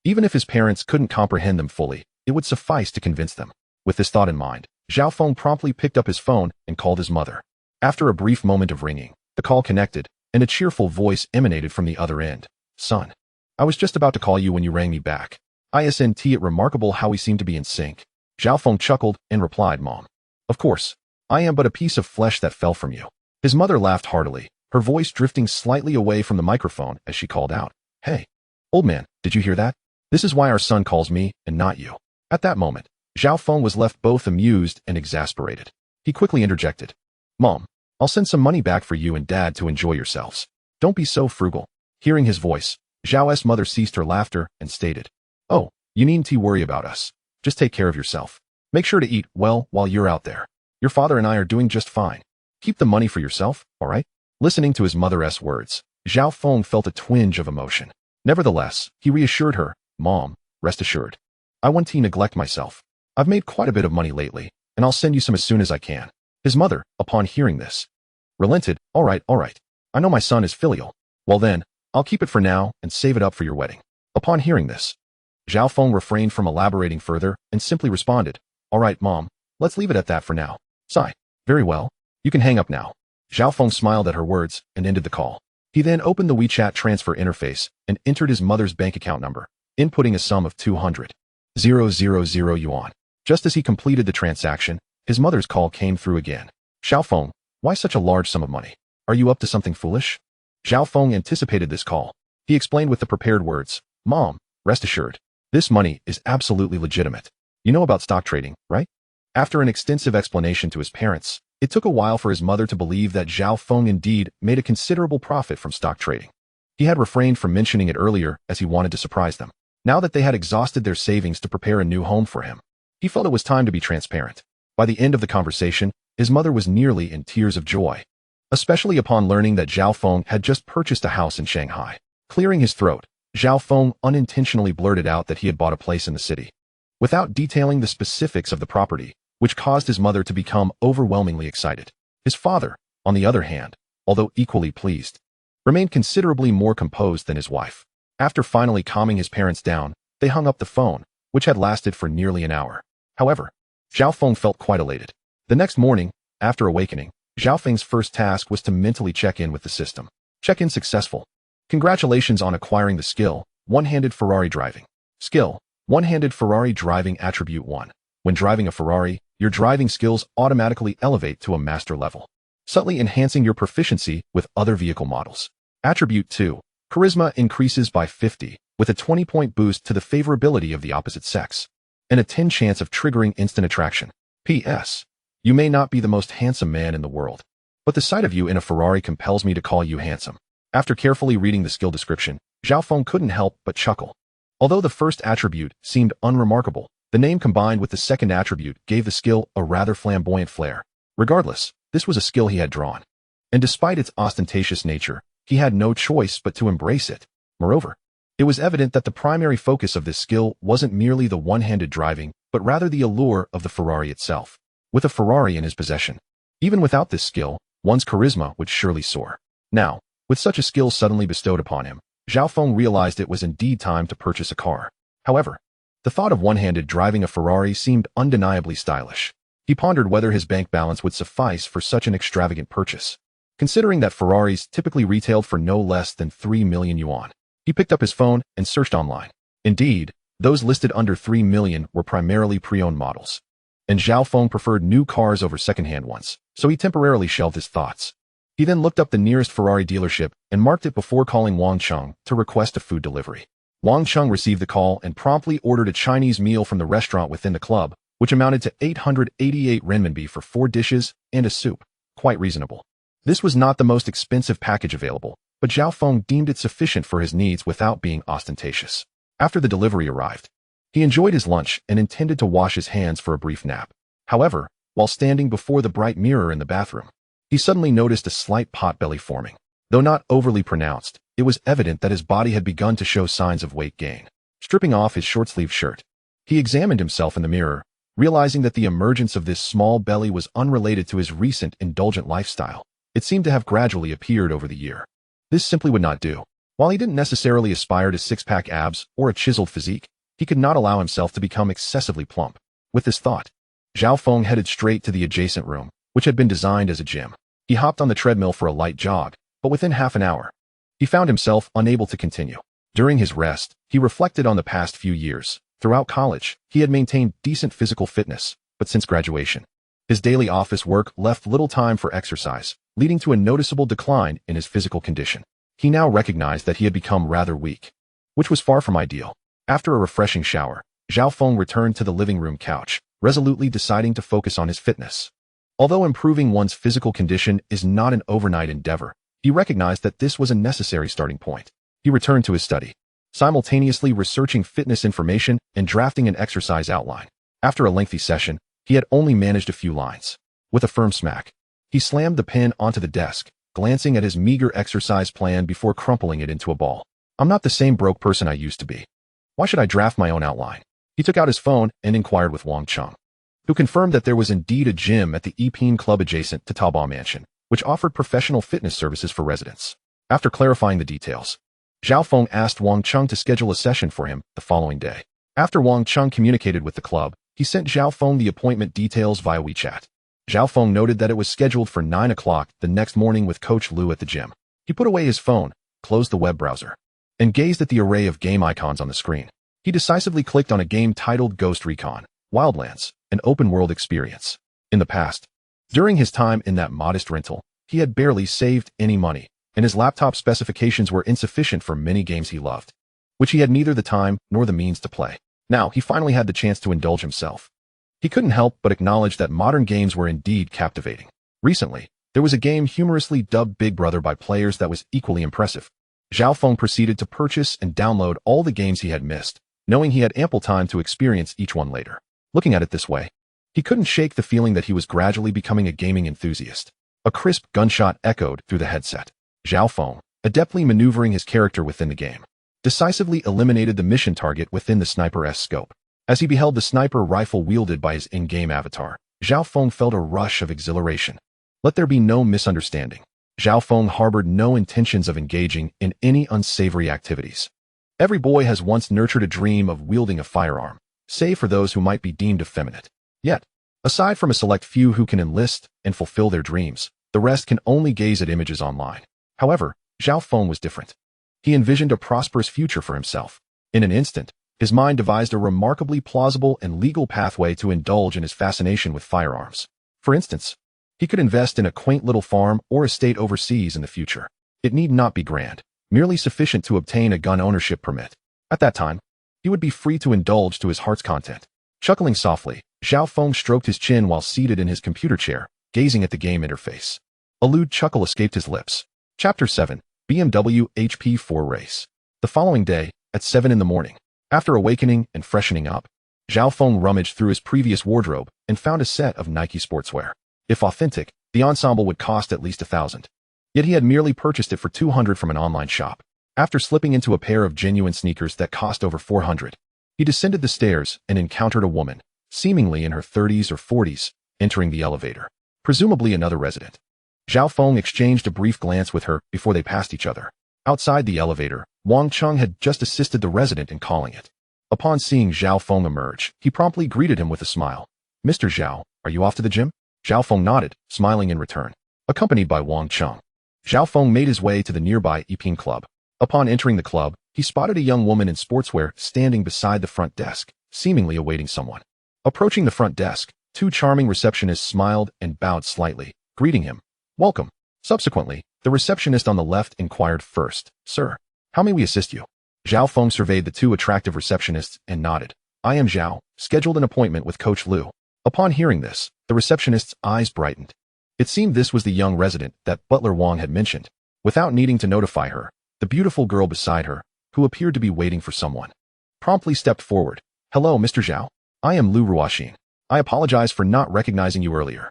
Even if his parents couldn't comprehend them fully, it would suffice to convince them. With this thought in mind, Zhao Feng promptly picked up his phone and called his mother. After a brief moment of ringing, the call connected, and a cheerful voice emanated from the other end. "Son, I was just about to call you when you rang me back. Isn't it remarkable how we seem to be in sync?" Zhao Feng chuckled and replied, "Mom, of course, I am but a piece of flesh that fell from you." His mother laughed heartily, her voice drifting slightly away from the microphone as she called out, "Hey, old man, did you hear that? This is why our son calls me and not you." At that moment, Zhao Feng was left both amused and exasperated. He quickly interjected, "Mom, I'll send some money back for you and Dad to enjoy yourselves. Don't be so frugal." Hearing his voice, Zhao's mother ceased her laughter and stated, "Oh, you needn't worry about us. Just take care of yourself. Make sure to eat well while you're out there. Your father and I are doing just fine. Keep the money for yourself, all right?" Listening to his mother's words, Zhao Feng felt a twinge of emotion. Nevertheless, he reassured her, "Mom, rest assured. I won't neglect myself. I've made quite a bit of money lately, and I'll send you some as soon as I can." His mother, upon hearing this, relented, all right. I know my son is filial. Well then, I'll keep it for now and save it up for your wedding." Upon hearing this, Zhao Feng refrained from elaborating further and simply responded, "All right, Mom, let's leave it at that for now." Sigh. "Very well. You can hang up now." Zhao Feng smiled at her words and ended the call. He then opened the WeChat transfer interface and entered his mother's bank account number, inputting a sum of 200,000 yuan. Just as he completed the transaction, his mother's call came through again. "Zhao Feng, why such a large sum of money? Are you up to something foolish?" Zhao Feng anticipated this call. He explained with the prepared words, "Mom, rest assured, this money is absolutely legitimate. You know about stock trading, right?" After an extensive explanation to his parents, it took a while for his mother to believe that Zhao Feng indeed made a considerable profit from stock trading. He had refrained from mentioning it earlier as he wanted to surprise them. Now that they had exhausted their savings to prepare a new home for him, he felt it was time to be transparent. By the end of the conversation, his mother was nearly in tears of joy, especially upon learning that Zhao Feng had just purchased a house in Shanghai. Clearing his throat, Zhao Feng unintentionally blurted out that he had bought a place in the city, without detailing the specifics of the property, which caused his mother to become overwhelmingly excited. His father, on the other hand, although equally pleased, remained considerably more composed than his wife. After finally calming his parents down, they hung up the phone, which had lasted for nearly an hour. However, Zhao Feng felt quite elated. The next morning, after awakening, Zhao Feng's first task was to mentally check in with the system. Check-in successful. Congratulations on acquiring the skill, one-handed Ferrari driving. Skill, one-handed Ferrari driving attribute 1. When driving a Ferrari, your driving skills automatically elevate to a master level, subtly enhancing your proficiency with other vehicle models. Attribute 2. Charisma increases by 50, with a 20-point boost to the favorability of the opposite sex, and a 10 chance of triggering instant attraction. P.S. You may not be the most handsome man in the world, but the sight of you in a Ferrari compels me to call you handsome. After carefully reading the skill description, Zhao Feng couldn't help but chuckle. Although the first attribute seemed unremarkable, the name combined with the second attribute gave the skill a rather flamboyant flair. Regardless, this was a skill he had drawn, and despite its ostentatious nature, he had no choice but to embrace it. Moreover, it was evident that the primary focus of this skill wasn't merely the one-handed driving, but rather the allure of the Ferrari itself. With a Ferrari in his possession, even without this skill, one's charisma would surely soar. Now, with such a skill suddenly bestowed upon him, Zhao Feng realized it was indeed time to purchase a car. However, the thought of one-handed driving a Ferrari seemed undeniably stylish. He pondered whether his bank balance would suffice for such an extravagant purchase. Considering that Ferraris typically retailed for no less than 3 million yuan, he picked up his phone and searched online. Indeed, those listed under 3 million were primarily pre-owned models. And Zhao Feng preferred new cars over second-hand ones, so he temporarily shelved his thoughts. He then looked up the nearest Ferrari dealership and marked it before calling Wang Cheng to request a food delivery. Wang Cheng received the call and promptly ordered a Chinese meal from the restaurant within the club, which amounted to 888 renminbi for 4 dishes and a soup. Quite reasonable. This was not the most expensive package available, but Zhao Feng deemed it sufficient for his needs without being ostentatious. After the delivery arrived, he enjoyed his lunch and intended to wash his hands for a brief nap. However, while standing before the bright mirror in the bathroom, he suddenly noticed a slight potbelly forming. Though not overly pronounced, it was evident that his body had begun to show signs of weight gain. Stripping off his short-sleeved shirt, he examined himself in the mirror, realizing that the emergence of this small belly was unrelated to his recent indulgent lifestyle. It seemed to have gradually appeared over the year. This simply would not do. While he didn't necessarily aspire to six-pack abs or a chiseled physique, he could not allow himself to become excessively plump. With this thought, Zhao Feng headed straight to the adjacent room, which had been designed as a gym. He hopped on the treadmill for a light jog, but within half an hour, he found himself unable to continue. During his rest, he reflected on the past few years. Throughout college, he had maintained decent physical fitness, but since graduation, his daily office work left little time for exercise, leading to a noticeable decline in his physical condition. He now recognized that he had become rather weak, which was far from ideal. After a refreshing shower, Zhao Feng returned to the living room couch, resolutely deciding to focus on his fitness. Although improving one's physical condition is not an overnight endeavor, he recognized that this was a necessary starting point. He returned to his study, simultaneously researching fitness information and drafting an exercise outline. After a lengthy session, he had only managed a few lines. With a firm smack, he slammed the pen onto the desk, glancing at his meager exercise plan before crumpling it into a ball. I'm not the same broke person I used to be. Why should I draft my own outline? He took out his phone and inquired with Wang Cheng, who confirmed that there was indeed a gym at the Alpine club adjacent to Taobao Mansion, which offered professional fitness services for residents. After clarifying the details, Zhao Feng asked Wang Cheng to schedule a session for him the following day. After Wang Cheng communicated with the club, he sent Zhao Feng the appointment details via WeChat. Zhao Feng noted that it was scheduled for 9 o'clock the next morning with Coach Liu at the gym. He put away his phone, closed the web browser, and gazed at the array of game icons on the screen. He decisively clicked on a game titled Ghost Recon Wildlands, an open-world experience. In the past, during his time in that modest rental, he had barely saved any money, and his laptop specifications were insufficient for many games he loved, which he had neither the time nor the means to play. Now, he finally had the chance to indulge himself. He couldn't help but acknowledge that modern games were indeed captivating. Recently, there was a game humorously dubbed Big Brother by players that was equally impressive. Zhao Feng proceeded to purchase and download all the games he had missed, knowing he had ample time to experience each one later. Looking at it this way, he couldn't shake the feeling that he was gradually becoming a gaming enthusiast. A crisp gunshot echoed through the headset. Zhao Feng, adeptly maneuvering his character within the game, decisively eliminated the mission target within the sniper's scope. As he beheld the sniper rifle wielded by his in-game avatar, Zhao Feng felt a rush of exhilaration. Let there be no misunderstanding. Zhao Feng harbored no intentions of engaging in any unsavory activities. Every boy has once nurtured a dream of wielding a firearm, save for those who might be deemed effeminate. Yet, aside from a select few who can enlist and fulfill their dreams, the rest can only gaze at images online. However, Zhao Feng was different. He envisioned a prosperous future for himself. In an instant, his mind devised a remarkably plausible and legal pathway to indulge in his fascination with firearms. For instance, he could invest in a quaint little farm or estate overseas in the future. It need not be grand, merely sufficient to obtain a gun ownership permit. At that time, he would be free to indulge to his heart's content. Chuckling softly, Zhao Feng stroked his chin while seated in his computer chair, gazing at the game interface. A lewd chuckle escaped his lips. Chapter 7, BMW HP4 Race. The following day, at 7 in the morning, after awakening and freshening up, Zhao Feng rummaged through his previous wardrobe and found a set of Nike sportswear. If authentic, the ensemble would cost at least 1,000. Yet he had merely purchased it for 200 from an online shop. After slipping into a pair of genuine sneakers that cost over 400, he descended the stairs and encountered a woman, seemingly in her 30s or 40s, entering the elevator. Presumably another resident. Zhao Feng exchanged a brief glance with her before they passed each other. Outside the elevator, Wang Chung had just assisted the resident in calling it. Upon seeing Zhao Feng emerge, he promptly greeted him with a smile. "Mr. Zhao, are you off to the gym?" Zhao Feng nodded, smiling in return. Accompanied by Wang Chung, Zhao Feng made his way to the nearby Alpine club. Upon entering the club, he spotted a young woman in sportswear standing beside the front desk, seemingly awaiting someone. Approaching the front desk, two charming receptionists smiled and bowed slightly, greeting him. "Welcome." Subsequently, the receptionist on the left inquired first, "Sir, how may we assist you?" Zhao Feng surveyed the two attractive receptionists and nodded. "I am Zhao, scheduled an appointment with Coach Liu." Upon hearing this, the receptionist's eyes brightened. It seemed this was the young resident that Butler Wang had mentioned. Without needing to notify her, the beautiful girl beside her, who appeared to be waiting for someone, promptly stepped forward. "Hello, Mr. Zhao. I am Liu Ruoxin. I apologize for not recognizing you earlier."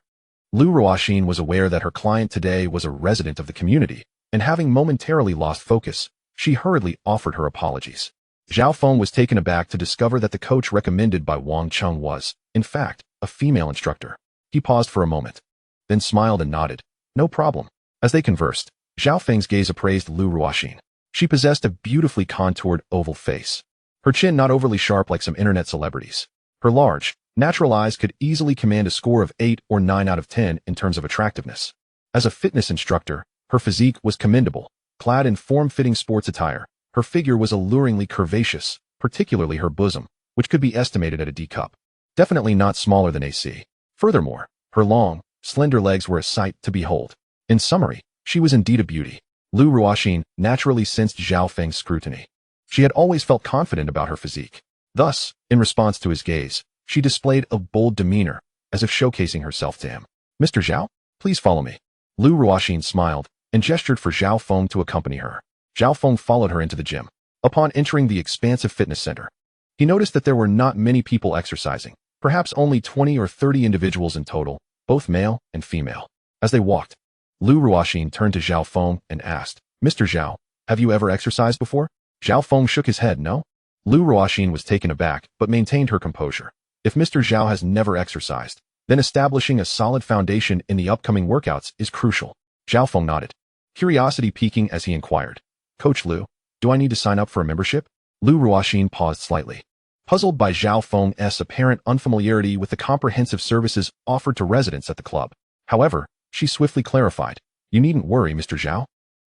Liu Ruoxin was aware that her client today was a resident of the community, and having momentarily lost focus, she hurriedly offered her apologies. Zhao Feng was taken aback to discover that the coach recommended by Wang Chung was, in fact, a female instructor. He paused for a moment, then smiled and nodded. "No problem." As they conversed, Zhao Feng's gaze appraised Liu Ruoxin. She possessed a beautifully contoured oval face, her chin not overly sharp like some internet celebrities. Her large, natural eyes could easily command a score of 8 or 9 out of 10 in terms of attractiveness. As a fitness instructor, her physique was commendable. Clad in form-fitting sports attire, her figure was alluringly curvaceous, particularly her bosom, which could be estimated at a D cup. Definitely not smaller than AC. Furthermore, her long, slender legs were a sight to behold. In summary, she was indeed a beauty. Liu Ruoxin naturally sensed Zhao Feng's scrutiny. She had always felt confident about her physique. Thus, in response to his gaze, she displayed a bold demeanor, as if showcasing herself to him. "Mr. Zhao, please follow me." Liu Ruoxin smiled and gestured for Zhao Feng to accompany her. Zhao Feng followed her into the gym. Upon entering the expansive fitness center, he noticed that there were not many people exercising, perhaps only 20 or 30 individuals in total, both male and female. As they walked, Liu Ruoxin turned to Zhao Feng and asked, "Mr. Zhao, have you ever exercised before?" Zhao Feng shook his head no. Liu Ruoxin was taken aback but maintained her composure. If Mr. Zhao has never exercised, then establishing a solid foundation in the upcoming workouts is crucial. Zhao Feng nodded, curiosity piquing as he inquired, "Coach Liu, do I need to sign up for a membership?" Liu Ruoxin paused slightly, puzzled by Zhao Feng's apparent unfamiliarity with the comprehensive services offered to residents at the club. However, she swiftly clarified, "You needn't worry, Mr. Zhao.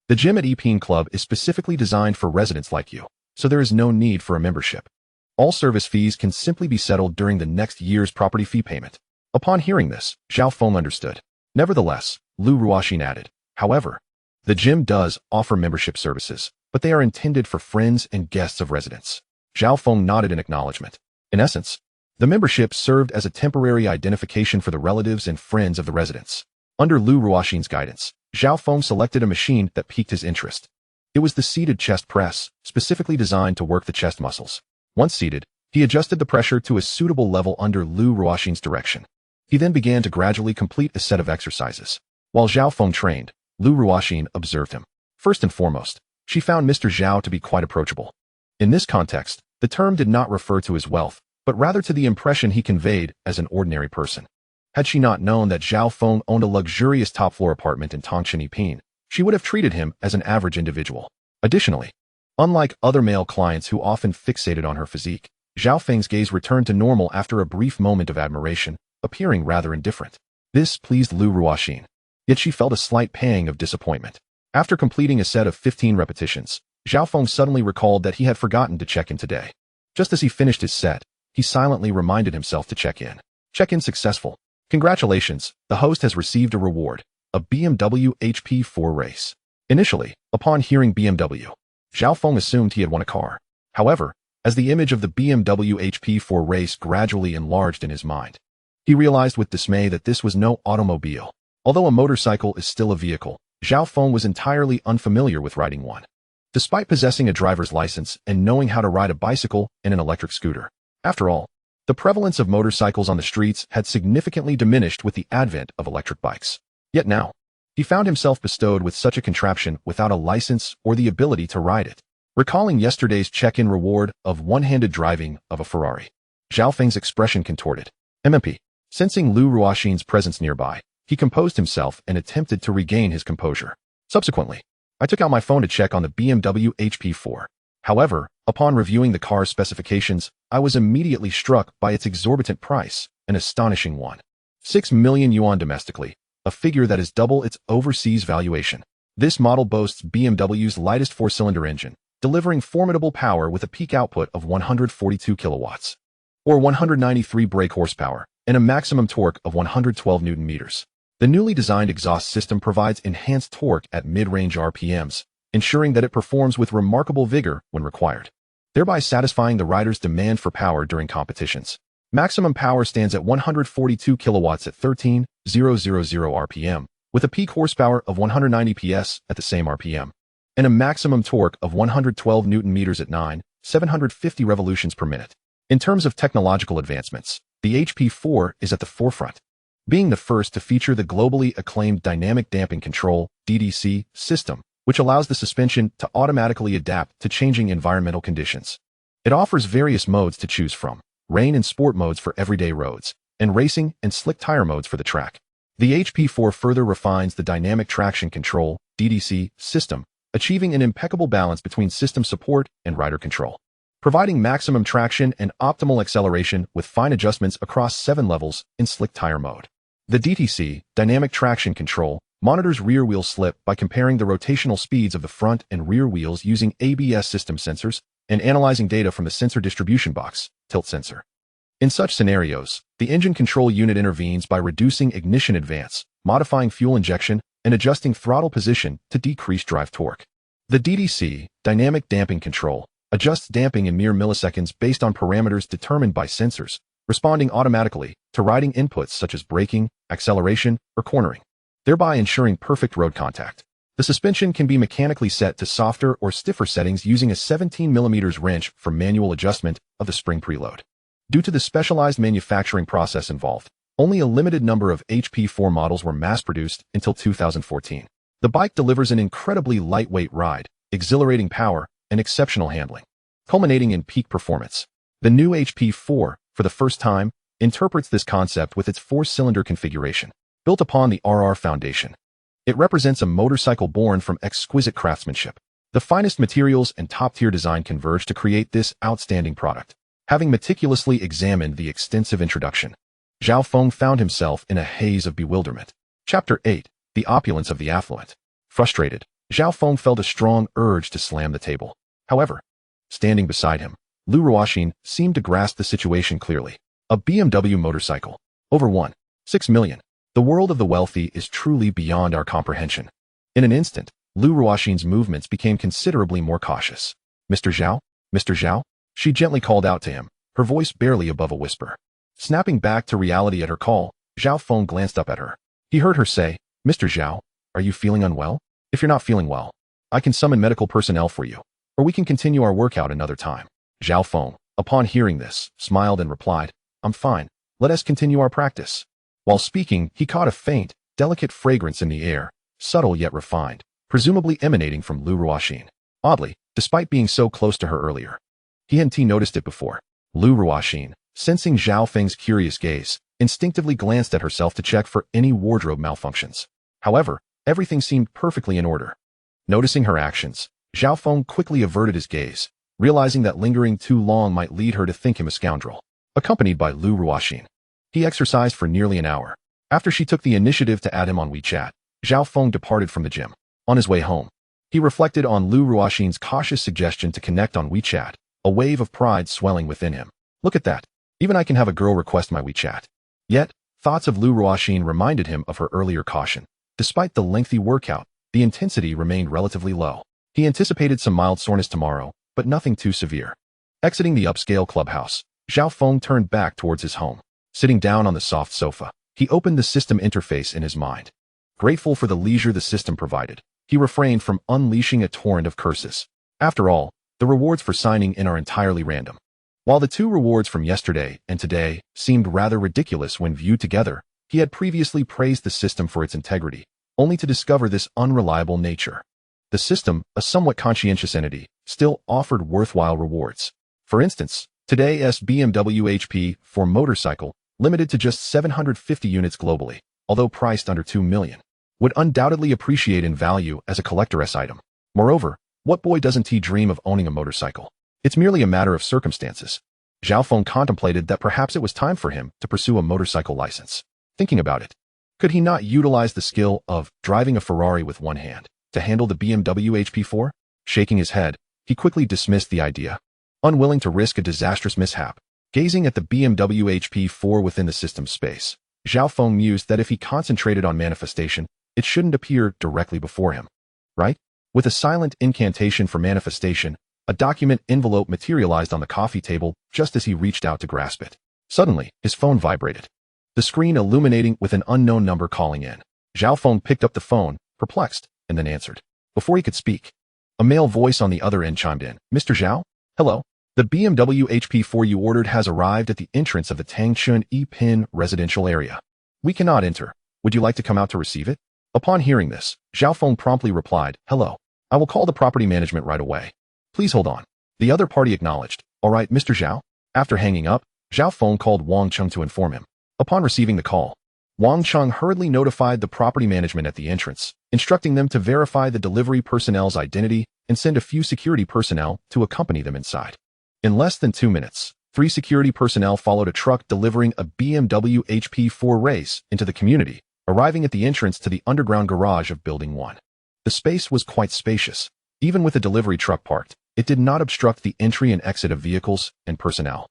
The gym at Alpine Club is specifically designed for residents like you, so there is no need for a membership. All service fees can simply be settled during the next year's property fee payment." Upon hearing this, Zhao Feng understood. Nevertheless, Liu Ruoxin added, "However, the gym does offer membership services, but they are intended for friends and guests of residents." Zhao Feng nodded in acknowledgement. In essence, the membership served as a temporary identification for the relatives and friends of the residents. Under Liu Ruoxin's guidance, Zhao Feng selected a machine that piqued his interest. It was the seated chest press, specifically designed to work the chest muscles. Once seated, he adjusted the pressure to a suitable level under Liu Ruoxin's direction. He then began to gradually complete a set of exercises. While Zhao Feng trained, Liu Ruoxin observed him. First and foremost, she found Mr. Zhao to be quite approachable. In this context, the term did not refer to his wealth, but rather to the impression he conveyed as an ordinary person. Had she not known that Zhao Feng owned a luxurious top-floor apartment in Tongchen Alpine, she would have treated him as an average individual. Additionally, unlike other male clients who often fixated on her physique, Zhao Feng's gaze returned to normal after a brief moment of admiration, appearing rather indifferent. This pleased Liu Ruoxin, yet she felt a slight pang of disappointment. After completing a set of 15 repetitions, Zhao Feng suddenly recalled that he had forgotten to check in today. Just as he finished his set, he silently reminded himself to check in. Check-in successful. Congratulations, the host has received a reward, a BMW HP4 race. Initially, upon hearing BMW, Zhao Feng assumed he had won a car. However, as the image of the BMW HP4 race gradually enlarged in his mind, he realized with dismay that this was no automobile. Although a motorcycle is still a vehicle, Zhao Feng was entirely unfamiliar with riding one. Despite possessing a driver's license and knowing how to ride a bicycle and an electric scooter. After all, the prevalence of motorcycles on the streets had significantly diminished with the advent of electric bikes. Yet now, he found himself bestowed with such a contraption without a license or the ability to ride it. Recalling yesterday's check-in reward of one-handed driving of a Ferrari, Zhao Feng's expression contorted. MMP. Sensing Liu Ruoxin's presence nearby, He composed himself and attempted to regain his composure. Subsequently, I took out my phone to check on the BMW HP4. However, upon reviewing the car's specifications, I was immediately struck by its exorbitant price, an astonishing one. 6 million yuan domestically, a figure that is double its overseas valuation. This model boasts BMW's lightest four-cylinder engine, delivering formidable power with a peak output of 142 kilowatts, or 193 brake horsepower, and a maximum torque of 112 Newton meters. The newly designed exhaust system provides enhanced torque at mid-range RPMs, ensuring that it performs with remarkable vigor when required, thereby satisfying the rider's demand for power during competitions. Maximum power stands at 142 kilowatts at 13,000 RPM, with a peak horsepower of 190 PS at the same RPM, and a maximum torque of 112 Newton meters at 9,750 revolutions per minute. In terms of technological advancements, the HP4 is at the forefront, being the first to feature the globally acclaimed dynamic damping control (DDC) system, which allows the suspension to automatically adapt to changing environmental conditions. It offers various modes to choose from: rain and sport modes for everyday roads, and racing and slick tire modes for the track. The HP4 further refines the dynamic traction control (DDC) system, achieving an impeccable balance between system support and rider control, providing maximum traction and optimal acceleration with fine adjustments across 7 levels in slick tire mode. The DTC, dynamic traction control, monitors rear wheel slip by comparing the rotational speeds of the front and rear wheels using ABS system sensors and analyzing data from the sensor distribution box, tilt sensor. In such scenarios, the engine control unit intervenes by reducing ignition advance, modifying fuel injection, and adjusting throttle position to decrease drive torque. The DDC, dynamic damping control, adjusts damping in mere milliseconds based on parameters determined by sensors, responding automatically to riding inputs such as braking, acceleration, or cornering, thereby ensuring perfect road contact. The suspension can be mechanically set to softer or stiffer settings using a 17mm wrench for manual adjustment of the spring preload. Due to the specialized manufacturing process involved, only a limited number of HP4 models were mass-produced until 2014. The bike delivers an incredibly lightweight ride, exhilarating power, and exceptional handling, culminating in peak performance. The new HP4, for the first time, interprets this concept with its 4-cylinder configuration, built upon the RR foundation. It represents a motorcycle born from exquisite craftsmanship. The finest materials and top-tier design converge to create this outstanding product. Having meticulously examined the extensive introduction, Zhao Feng found himself in a haze of bewilderment. Chapter 8. The Opulence of the Affluent. Frustrated, Zhao Feng felt a strong urge to slam the table. However, standing beside him, Lu Ruoxin seemed to grasp the situation clearly. A BMW motorcycle. Over 1.6 million. The world of the wealthy is truly beyond our comprehension. In an instant, Lu Ruoxin's movements became considerably more cautious. Mr. Zhao? Mr. Zhao? She gently called out to him, her voice barely above a whisper. Snapping back to reality at her call, Zhao Feng glanced up at her. He heard her say, "Mr. Zhao, are you feeling unwell? If you're not feeling well, I can summon medical personnel for you, or we can continue our workout another time." Zhao Feng, upon hearing this, smiled and replied, "I'm fine. Let us continue our practice." While speaking, he caught a faint, delicate fragrance in the air, subtle yet refined, presumably emanating from Lu Ruoxin. Oddly, despite being so close to her earlier, he hadn't noticed it before. Lu Ruoxin, sensing Zhao Feng's curious gaze, instinctively glanced at herself to check for any wardrobe malfunctions. However, everything seemed perfectly in order. Noticing her actions, Zhao Feng quickly averted his gaze, realizing that lingering too long might lead her to think him a scoundrel. Accompanied by Lu Ruoxin, he exercised for nearly an hour. After she took the initiative to add him on WeChat, Zhao Feng departed from the gym. On his way home, he reflected on Lu Ruoxin's cautious suggestion to connect on WeChat, a wave of pride swelling within him. Look at that. Even I can have a girl request my WeChat. Yet, thoughts of Lu Ruoxin reminded him of her earlier caution. Despite the lengthy workout, the intensity remained relatively low. He anticipated some mild soreness tomorrow, but nothing too severe. Exiting the upscale clubhouse, Zhao Feng turned back towards his home. Sitting down on the soft sofa, he opened the system interface in his mind. Grateful for the leisure the system provided, he refrained from unleashing a torrent of curses. After all, the rewards for signing in are entirely random. While the two rewards from yesterday and today seemed rather ridiculous when viewed together, he had previously praised the system for its integrity, only to discover this unreliable nature. The system, a somewhat conscientious entity, still offered worthwhile rewards. For instance, today's BMW HP4 motorcycle, limited to just 750 units globally, although priced under 2 million, would undoubtedly appreciate in value as a collector's item. Moreover, what boy doesn't dream of owning a motorcycle? It's merely a matter of circumstances. Zhao Feng contemplated that perhaps it was time for him to pursue a motorcycle license. Thinking about it, could he not utilize the skill of driving a Ferrari with one hand to handle the BMW HP4? Shaking his head, he quickly dismissed the idea. Unwilling to risk a disastrous mishap, gazing at the BMW HP4 within the system's space, Zhao Feng mused that if he concentrated on manifestation, it shouldn't appear directly before him. Right? With a silent incantation for manifestation, a document envelope materialized on the coffee table just as he reached out to grasp it. Suddenly, his phone vibrated, the screen illuminating with an unknown number calling in. Zhao Feng picked up the phone, perplexed, and then answered. Before he could speak, a male voice on the other end chimed in. Mr. Zhao? Hello. The BMW HP4 you ordered has arrived at the entrance of the Tangchun Yipin residential area. We cannot enter. Would you like to come out to receive it? Upon hearing this, Zhao Feng promptly replied, Hello. I will call the property management right away. Please hold on. The other party acknowledged. All right, Mr. Zhao. After hanging up, Zhao Feng called Wang Cheng to inform him. Upon receiving the call, Wang Cheng hurriedly notified the property management at the entrance, instructing them to verify the delivery personnel's identity and send a few security personnel to accompany them inside. In less than 2 minutes, 3 security personnel followed a truck delivering a BMW HP4 race into the community, arriving at the entrance to the underground garage of Building 1. The space was quite spacious. Even with a delivery truck parked, it did not obstruct the entry and exit of vehicles and personnel.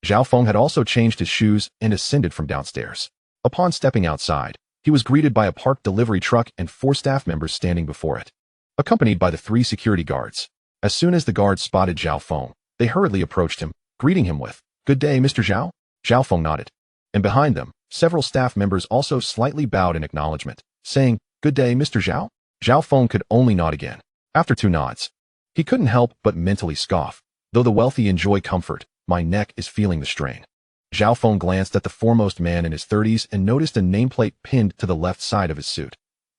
Zhao Feng had also changed his shoes and ascended from downstairs. Upon stepping outside, he was greeted by a parked delivery truck and 4 staff members standing before it, accompanied by the 3 security guards. As soon as the guards spotted Zhao Feng, they hurriedly approached him, greeting him with, Good day, Mr. Zhao? Zhao Feng nodded. And behind them, several staff members also slightly bowed in acknowledgement, saying, Good day, Mr. Zhao? Zhao Feng could only nod again. After 2 nods, he couldn't help but mentally scoff. Though the wealthy enjoy comfort, my neck is feeling the strain. Zhao Feng glanced at the foremost man in his 30s and noticed a nameplate pinned to the left side of his suit.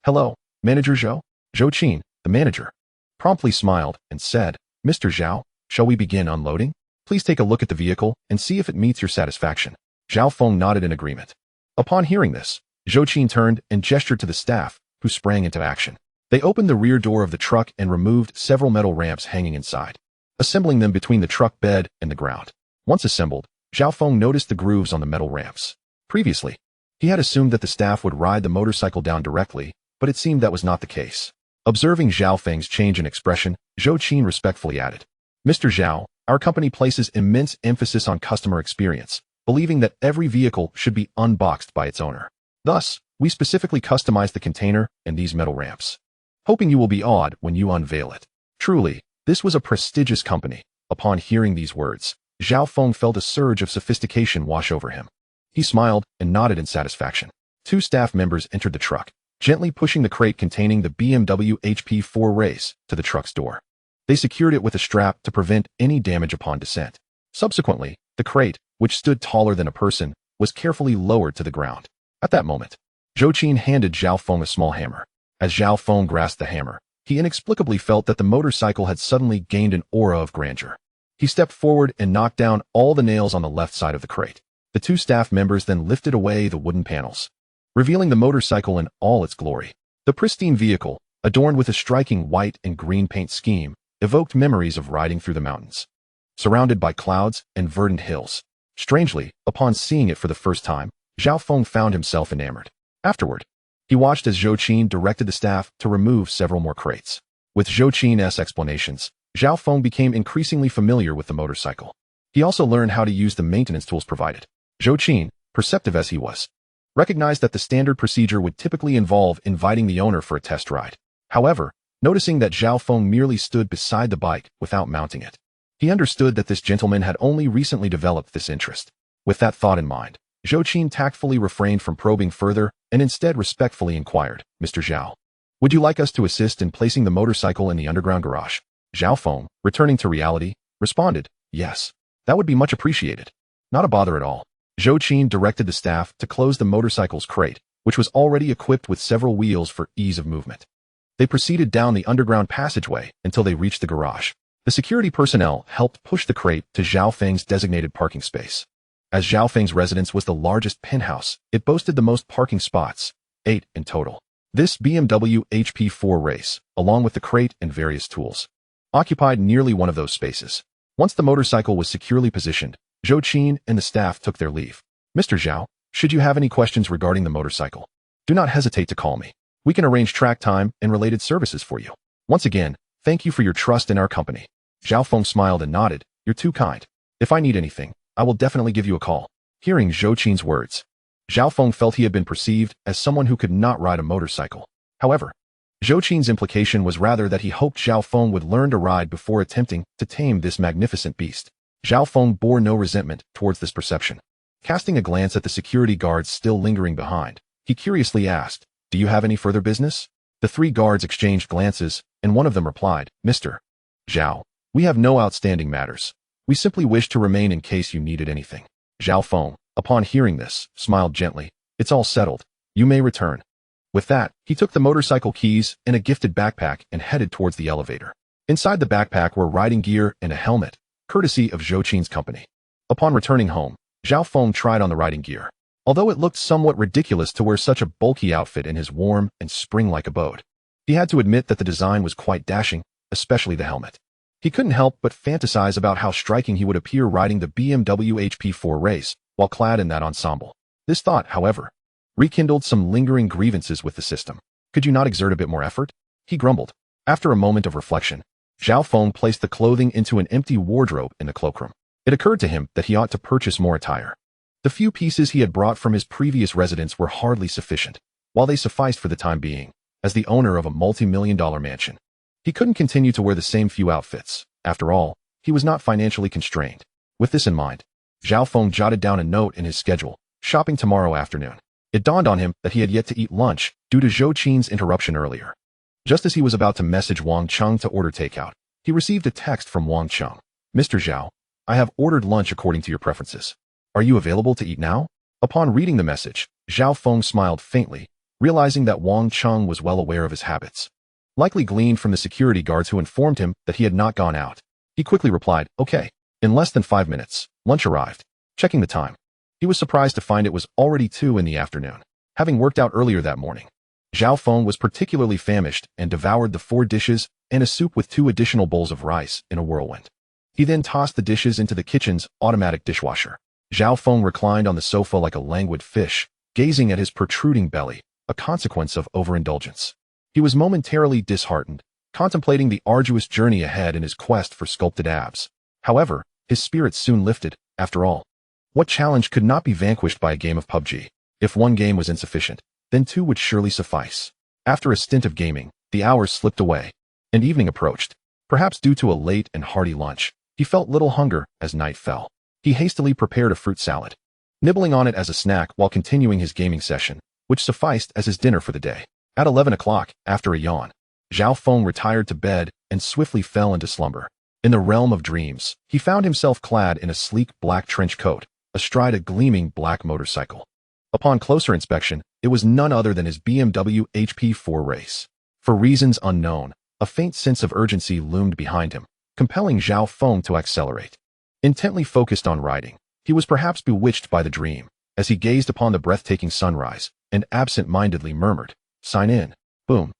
Hello, Manager Zhou? Zhou Qin, the manager, promptly smiled and said, Mr. Zhao, shall we begin unloading? Please take a look at the vehicle and see if it meets your satisfaction. Zhao Feng nodded in agreement. Upon hearing this, Zhou Qin turned and gestured to the staff, who sprang into action. They opened the rear door of the truck and removed several metal ramps hanging inside, assembling them between the truck bed and the ground. Once assembled, Zhao Feng noticed the grooves on the metal ramps. Previously, he had assumed that the staff would ride the motorcycle down directly, but it seemed that was not the case. Observing Zhao Feng's change in expression, Zhou Qin respectfully added, Mr. Zhao, our company places immense emphasis on customer experience, believing that every vehicle should be unboxed by its owner. Thus, we specifically customize the container and these metal ramps, hoping you will be awed when you unveil it. Truly, this was a prestigious company. Upon hearing these words, Zhao Feng felt a surge of sophistication wash over him. He smiled and nodded in satisfaction. 2 staff members entered the truck, gently pushing the crate containing the BMW HP4 race to the truck's door. They secured it with a strap to prevent any damage upon descent. Subsequently, the crate, which stood taller than a person, was carefully lowered to the ground. At that moment, Zhou Qin handed Zhao Feng a small hammer. As Zhao Feng grasped the hammer, he inexplicably felt that the motorcycle had suddenly gained an aura of grandeur. He stepped forward and knocked down all the nails on the left side of the crate. The 2 staff members then lifted away the wooden panels, revealing the motorcycle in all its glory. The pristine vehicle, adorned with a striking white and green paint scheme, evoked memories of riding through the mountains, surrounded by clouds and verdant hills. Strangely, upon seeing it for the first time, Zhao Feng found himself enamored. Afterward, he watched as Zhou Qin directed the staff to remove several more crates. With Zhou Qin's explanations, Zhao Feng became increasingly familiar with the motorcycle. He also learned how to use the maintenance tools provided. Zhou Qin, perceptive as he was, recognized that the standard procedure would typically involve inviting the owner for a test ride. However, noticing that Zhao Feng merely stood beside the bike without mounting it, he understood that this gentleman had only recently developed this interest. With that thought in mind, Zhou Qin tactfully refrained from probing further and instead respectfully inquired, Mr. Zhao, would you like us to assist in placing the motorcycle in the underground garage? Zhao Feng, returning to reality, responded, Yes, that would be much appreciated. Not a bother at all. Zhou Qin directed the staff to close the motorcycle's crate, which was already equipped with several wheels for ease of movement. They proceeded down the underground passageway until they reached the garage. The security personnel helped push the crate to Zhao Feng's designated parking space. As Zhao Feng's residence was the largest penthouse, it boasted the most parking spots, 8 in total. This BMW HP4 race, along with the crate and various tools, occupied nearly one of those spaces. Once the motorcycle was securely positioned, Zhou Qin and the staff took their leave. Mr. Zhao, should you have any questions regarding the motorcycle, do not hesitate to call me. We can arrange track time and related services for you. Once again, thank you for your trust in our company. Zhao Feng smiled and nodded. You're too kind. If I need anything, I will definitely give you a call. Hearing Zhou Qin's words, Zhao Feng felt he had been perceived as someone who could not ride a motorcycle. However, Zhou Qin's implication was rather that he hoped Zhao Feng would learn to ride before attempting to tame this magnificent beast. Zhao Feng bore no resentment towards this perception. Casting a glance at the security guards still lingering behind, he curiously asked, "Do you have any further business?" The three guards exchanged glances, and one of them replied, "Mr. Zhao, we have no outstanding matters. We simply wish to remain in case you needed anything." Zhao Feng, upon hearing this, smiled gently. "It's all settled. You may return." With that, he took the motorcycle keys and a gifted backpack and headed towards the elevator. Inside the backpack were riding gear and a helmet, courtesy of Zhou Qin's company. Upon returning home, Zhao Feng tried on the riding gear. Although it looked somewhat ridiculous to wear such a bulky outfit in his warm and spring-like abode, he had to admit that the design was quite dashing, especially the helmet. He couldn't help but fantasize about how striking he would appear riding the BMW HP4 race while clad in that ensemble. This thought, however, rekindled some lingering grievances with the system. "Could you not exert a bit more effort?" he grumbled. After a moment of reflection, Zhao Feng placed the clothing into an empty wardrobe in the cloakroom. It occurred to him that he ought to purchase more attire. The few pieces he had brought from his previous residence were hardly sufficient, while they sufficed for the time being. As the owner of a multi-million-dollar mansion, he couldn't continue to wear the same few outfits. After all, he was not financially constrained. With this in mind, Zhao Feng jotted down a note in his schedule, shopping tomorrow afternoon. It dawned on him that he had yet to eat lunch due to Zhou Qin's interruption earlier. Just as he was about to message Wang Cheng to order takeout, he received a text from Wang Cheng. "Mr. Zhao, I have ordered lunch according to your preferences. Are you available to eat now?" Upon reading the message, Zhao Feng smiled faintly, realizing that Wang Cheng was well aware of his habits, likely gleaned from the security guards who informed him that he had not gone out. He quickly replied, "Okay." In less than 5 minutes, lunch arrived. Checking the time, he was surprised to find it was already 2 in the afternoon. Having worked out earlier that morning, Zhao Feng was particularly famished and devoured the 4 dishes and a soup with 2 additional bowls of rice in a whirlwind. He then tossed the dishes into the kitchen's automatic dishwasher. Zhao Feng reclined on the sofa like a languid fish, gazing at his protruding belly, a consequence of overindulgence. He was momentarily disheartened, contemplating the arduous journey ahead in his quest for sculpted abs. However, his spirits soon lifted. After all, what challenge could not be vanquished by a game of PUBG? If 1 game was insufficient, then 2 would surely suffice. After a stint of gaming, the hours slipped away, and evening approached. Perhaps due to a late and hearty lunch, he felt little hunger as night fell. He hastily prepared a fruit salad, nibbling on it as a snack while continuing his gaming session, which sufficed as his dinner for the day. At 11 o'clock, after a yawn, Zhao Feng retired to bed and swiftly fell into slumber. In the realm of dreams, he found himself clad in a sleek black trench coat, astride a gleaming black motorcycle. Upon closer inspection, it was none other than his BMW HP4 race. For reasons unknown, a faint sense of urgency loomed behind him, compelling Zhao Feng to accelerate. Intently focused on riding, he was perhaps bewitched by the dream, as he gazed upon the breathtaking sunrise, and absent-mindedly murmured, "Sign in." Boom.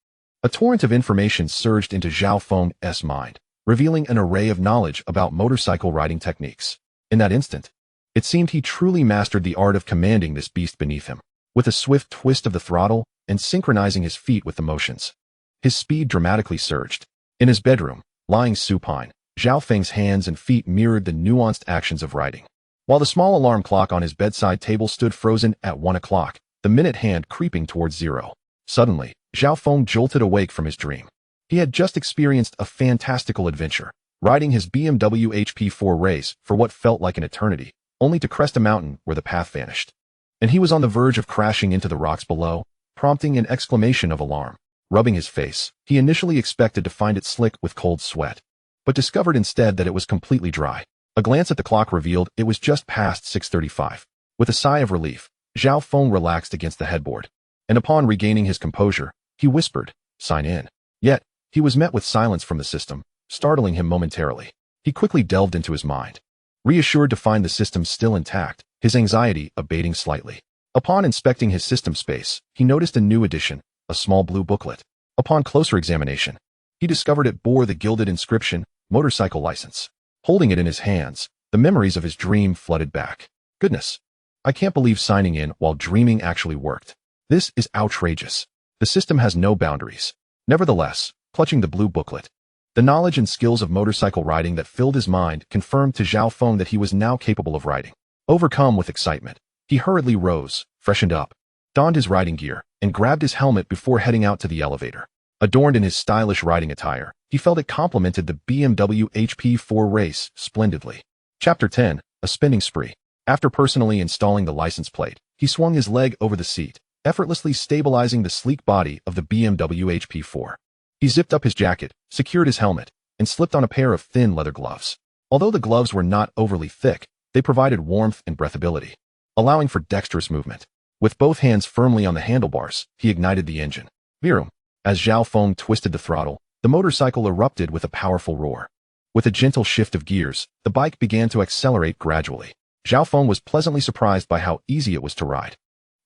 A torrent of information surged into Zhao Feng's mind, revealing an array of knowledge about motorcycle riding techniques. In that instant, it seemed he truly mastered the art of commanding this beast beneath him. With a swift twist of the throttle and synchronizing his feet with the motions, his speed dramatically surged. In his bedroom, lying supine, Zhao Feng's hands and feet mirrored the nuanced actions of riding. While the small alarm clock on his bedside table stood frozen at 1 o'clock, the minute hand creeping towards 0. Suddenly, Zhao Feng jolted awake from his dream. He had just experienced a fantastical adventure, riding his BMW HP4 race for what felt like an eternity, only to crest a mountain where the path vanished. And he was on the verge of crashing into the rocks below, prompting an exclamation of alarm. Rubbing his face, he initially expected to find it slick with cold sweat, but discovered instead that it was completely dry. A glance at the clock revealed it was just past 6:35. With a sigh of relief, Zhao Feng relaxed against the headboard, and upon regaining his composure, he whispered, "Sign in." Yet, he was met with silence from the system, startling him momentarily. He quickly delved into his mind. Reassured to find the system still intact, his anxiety abating slightly. Upon inspecting his system space, he noticed a new addition, a small blue booklet. Upon closer examination, he discovered it bore the gilded inscription, motorcycle license. Holding it in his hands, the memories of his dream flooded back. Goodness, I can't believe signing in while dreaming actually worked. This is outrageous. The system has no boundaries. Nevertheless, clutching the blue booklet, the knowledge and skills of motorcycle riding that filled his mind confirmed to Zhao Feng that he was now capable of riding. Overcome with excitement, he hurriedly rose, freshened up, donned his riding gear, and grabbed his helmet before heading out to the elevator. Adorned in his stylish riding attire, he felt it complemented the BMW HP4 race splendidly. Chapter 10, A Spending Spree. After personally installing the license plate, he swung his leg over the seat, effortlessly stabilizing the sleek body of the BMW HP4. He zipped up his jacket, secured his helmet, and slipped on a pair of thin leather gloves. Although the gloves were not overly thick, they provided warmth and breathability, allowing for dexterous movement. With both hands firmly on the handlebars, he ignited the engine. Vroom! As Zhao Feng twisted the throttle, the motorcycle erupted with a powerful roar. With a gentle shift of gears, the bike began to accelerate gradually. Zhao Feng was pleasantly surprised by how easy it was to ride.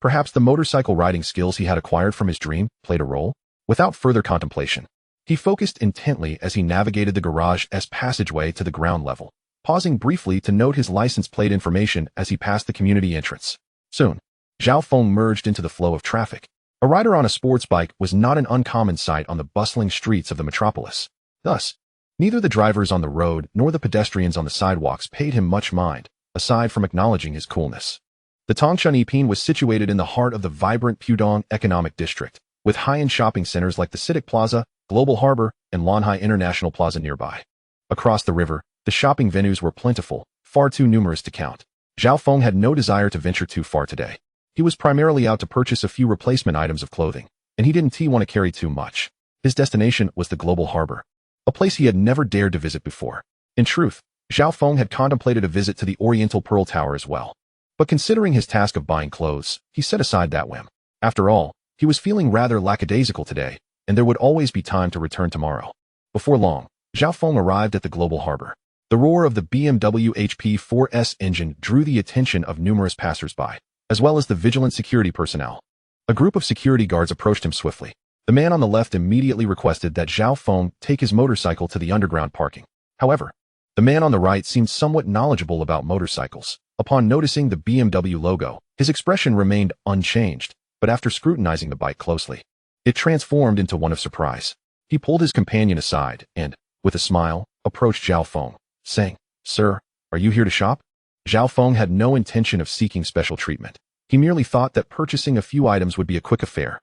Perhaps the motorcycle riding skills he had acquired from his dream played a role? Without further contemplation, he focused intently as he navigated the garage's passageway to the ground level, pausing briefly to note his license plate information as he passed the community entrance. Soon, Zhao Feng merged into the flow of traffic. A rider on a sports bike was not an uncommon sight on the bustling streets of the metropolis. Thus, neither the drivers on the road nor the pedestrians on the sidewalks paid him much mind, aside from acknowledging his coolness. The Tangshan Alpine was situated in the heart of the vibrant Pudong economic district, with high-end shopping centers like the CITIC Plaza, Global Harbor, and Lanhai International Plaza nearby. Across the river, the shopping venues were plentiful, far too numerous to count. Zhao Feng had no desire to venture too far today. He was primarily out to purchase a few replacement items of clothing, and he didn't want to carry too much. His destination was the Global Harbor, a place he had never dared to visit before. In truth, Zhao Feng had contemplated a visit to the Oriental Pearl Tower as well. But considering his task of buying clothes, he set aside that whim. After all, he was feeling rather lackadaisical today, and there would always be time to return tomorrow. Before long, Zhao Feng arrived at the Global Harbor. The roar of the BMW HP4's engine drew the attention of numerous passers-by, as well as the vigilant security personnel. A group of security guards approached him swiftly. The man on the left immediately requested that Zhao Feng take his motorcycle to the underground parking. However, the man on the right seemed somewhat knowledgeable about motorcycles. Upon noticing the BMW logo, his expression remained unchanged, but after scrutinizing the bike closely, it transformed into one of surprise. He pulled his companion aside and, with a smile, approached Zhao Feng, saying, "Sir, are you here to shop?" Zhao Feng had no intention of seeking special treatment. He merely thought that purchasing a few items would be a quick affair,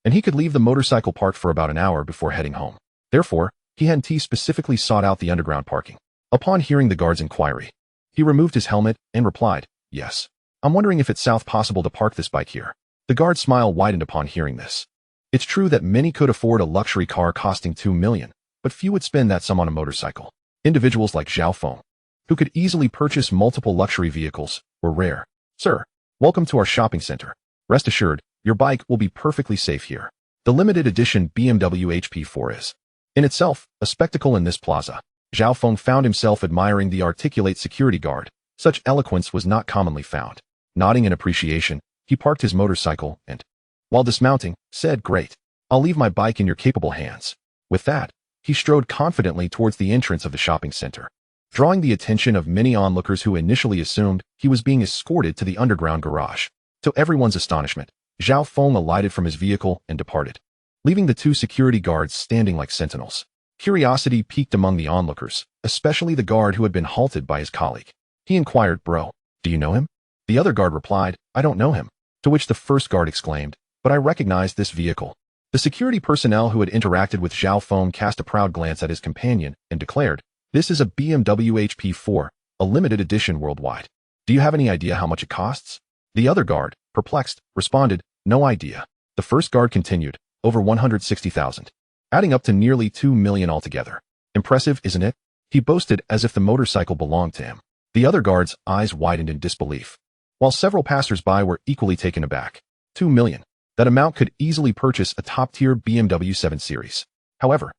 and he could leave the motorcycle parked for about an hour before heading home. Therefore, he hadn't specifically sought out the underground parking. Upon hearing the guard's inquiry, he removed his helmet and replied, "Yes. I'm wondering if it's possible to park this bike here." The guard's smile widened upon hearing this. It's true that many could afford a luxury car costing $2 million, but few would spend that sum on a motorcycle. Individuals like Zhao Feng, who could easily purchase multiple luxury vehicles, were rare. "Sir, welcome to our shopping center. Rest assured, your bike will be perfectly safe here." The limited edition BMW HP4 is, in itself, a spectacle in this plaza. Zhao Feng found himself admiring the articulate security guard. Such eloquence was not commonly found. Nodding in appreciation, he parked his motorcycle and, while dismounting, said, "Great. I'll leave my bike in your capable hands." With that, he strode confidently towards the entrance of the shopping center, drawing the attention of many onlookers who initially assumed he was being escorted to the underground garage. To everyone's astonishment, Zhao Feng alighted from his vehicle and departed, leaving the two security guards standing like sentinels. Curiosity piqued among the onlookers, especially the guard who had been halted by his colleague. He inquired, "Bro, do you know him?" The other guard replied, "I don't know him." To which the first guard exclaimed, "But I recognize this vehicle." The security personnel who had interacted with Zhao Feng cast a proud glance at his companion and declared, "This is a BMW HP4, a limited edition worldwide. Do you have any idea how much it costs?" The other guard, perplexed, responded, "No idea." The first guard continued, "Over 160,000. Adding up to nearly 2 million altogether. Impressive, isn't it?" He boasted as if the motorcycle belonged to him. The other guard's eyes widened in disbelief, while several passers-by were equally taken aback. 2 million. That amount could easily purchase a top-tier BMW 7 Series. However,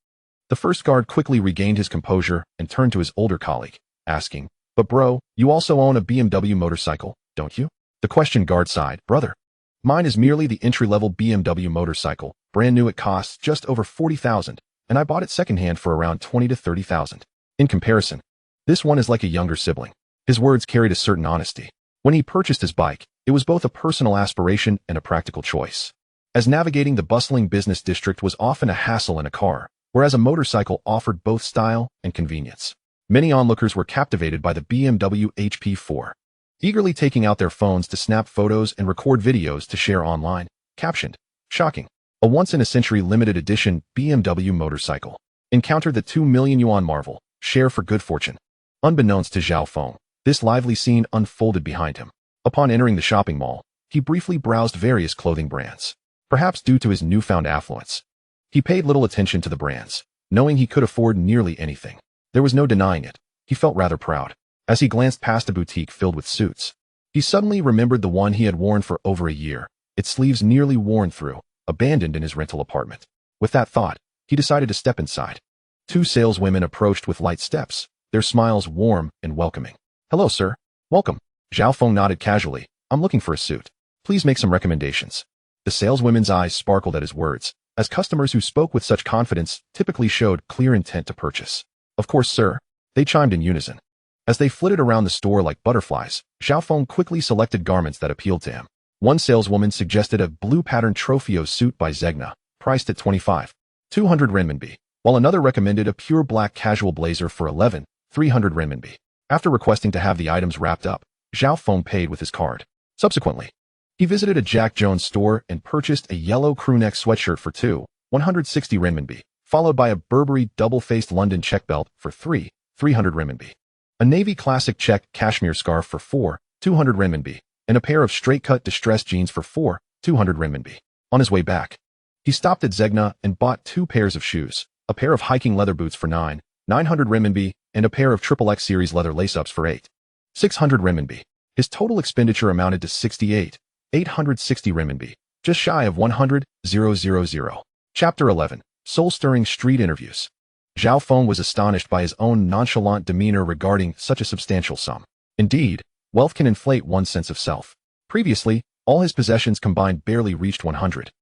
the first guard quickly regained his composure and turned to his older colleague, asking, "But bro, you also own a BMW motorcycle, don't you?" The question guard sighed, "Brother, Mine is merely the entry-level BMW motorcycle. Brand new, it costs just over 40,000, and I bought it secondhand for around 20 to 30,000. In comparison, this one is like a younger sibling. His words carried a certain honesty. When he purchased his bike, it was both a personal aspiration and a practical choice. As navigating the bustling business district was often a hassle in a car, whereas a motorcycle offered both style and convenience. Many onlookers were captivated by the BMW HP4, eagerly taking out their phones to snap photos and record videos to share online, captioned, "Shocking. A once-in-a-century limited edition BMW motorcycle. Encounter the 2 million yuan marvel. Share for good fortune." Unbeknownst to Zhao Feng, this lively scene unfolded behind him. Upon entering the shopping mall, he briefly browsed various clothing brands. Perhaps due to his newfound affluence, he paid little attention to the brands, knowing he could afford nearly anything. There was no denying it. He felt rather proud. As he glanced past a boutique filled with suits, he suddenly remembered the one he had worn for over a year, its sleeves nearly worn through, abandoned in his rental apartment. With that thought, he decided to step inside. Two saleswomen approached with light steps, their smiles warm and welcoming. "Hello, sir. Welcome." Zhao Feng nodded casually. "I'm looking for a suit. Please make some recommendations." The saleswomen's eyes sparkled at his words, as customers who spoke with such confidence typically showed clear intent to purchase. "Of course, sir," they chimed in unison. As they flitted around the store like butterflies, Zhao Feng quickly selected garments that appealed to him. One saleswoman suggested a blue-patterned Trofeo suit by Zegna, priced at 25,200 renminbi, while another recommended a pure black casual blazer for 11,300 renminbi. After requesting to have the items wrapped up, Zhao Feng paid with his card. Subsequently, he visited a Jack Jones store and purchased a yellow crewneck sweatshirt for 2,160 renminbi, followed by a Burberry double-faced London check belt for 3,300 renminbi, a navy classic check cashmere scarf for 4,200 renminbi, and a pair of straight-cut distressed jeans for 4,200 renminbi. On his way back, he stopped at Zegna and bought 2 pairs of shoes, a pair of hiking leather boots for 9,900 renminbi, and a pair of XXX series leather lace-ups for 8,600 renminbi. His total expenditure amounted to 68,860 renminbi, just shy of 100,000. Chapter 11. Soul-stirring street interviews. Zhao Feng was astonished by his own nonchalant demeanor regarding such a substantial sum. Indeed, wealth can inflate one's sense of self. Previously, all his possessions combined barely reached 100,000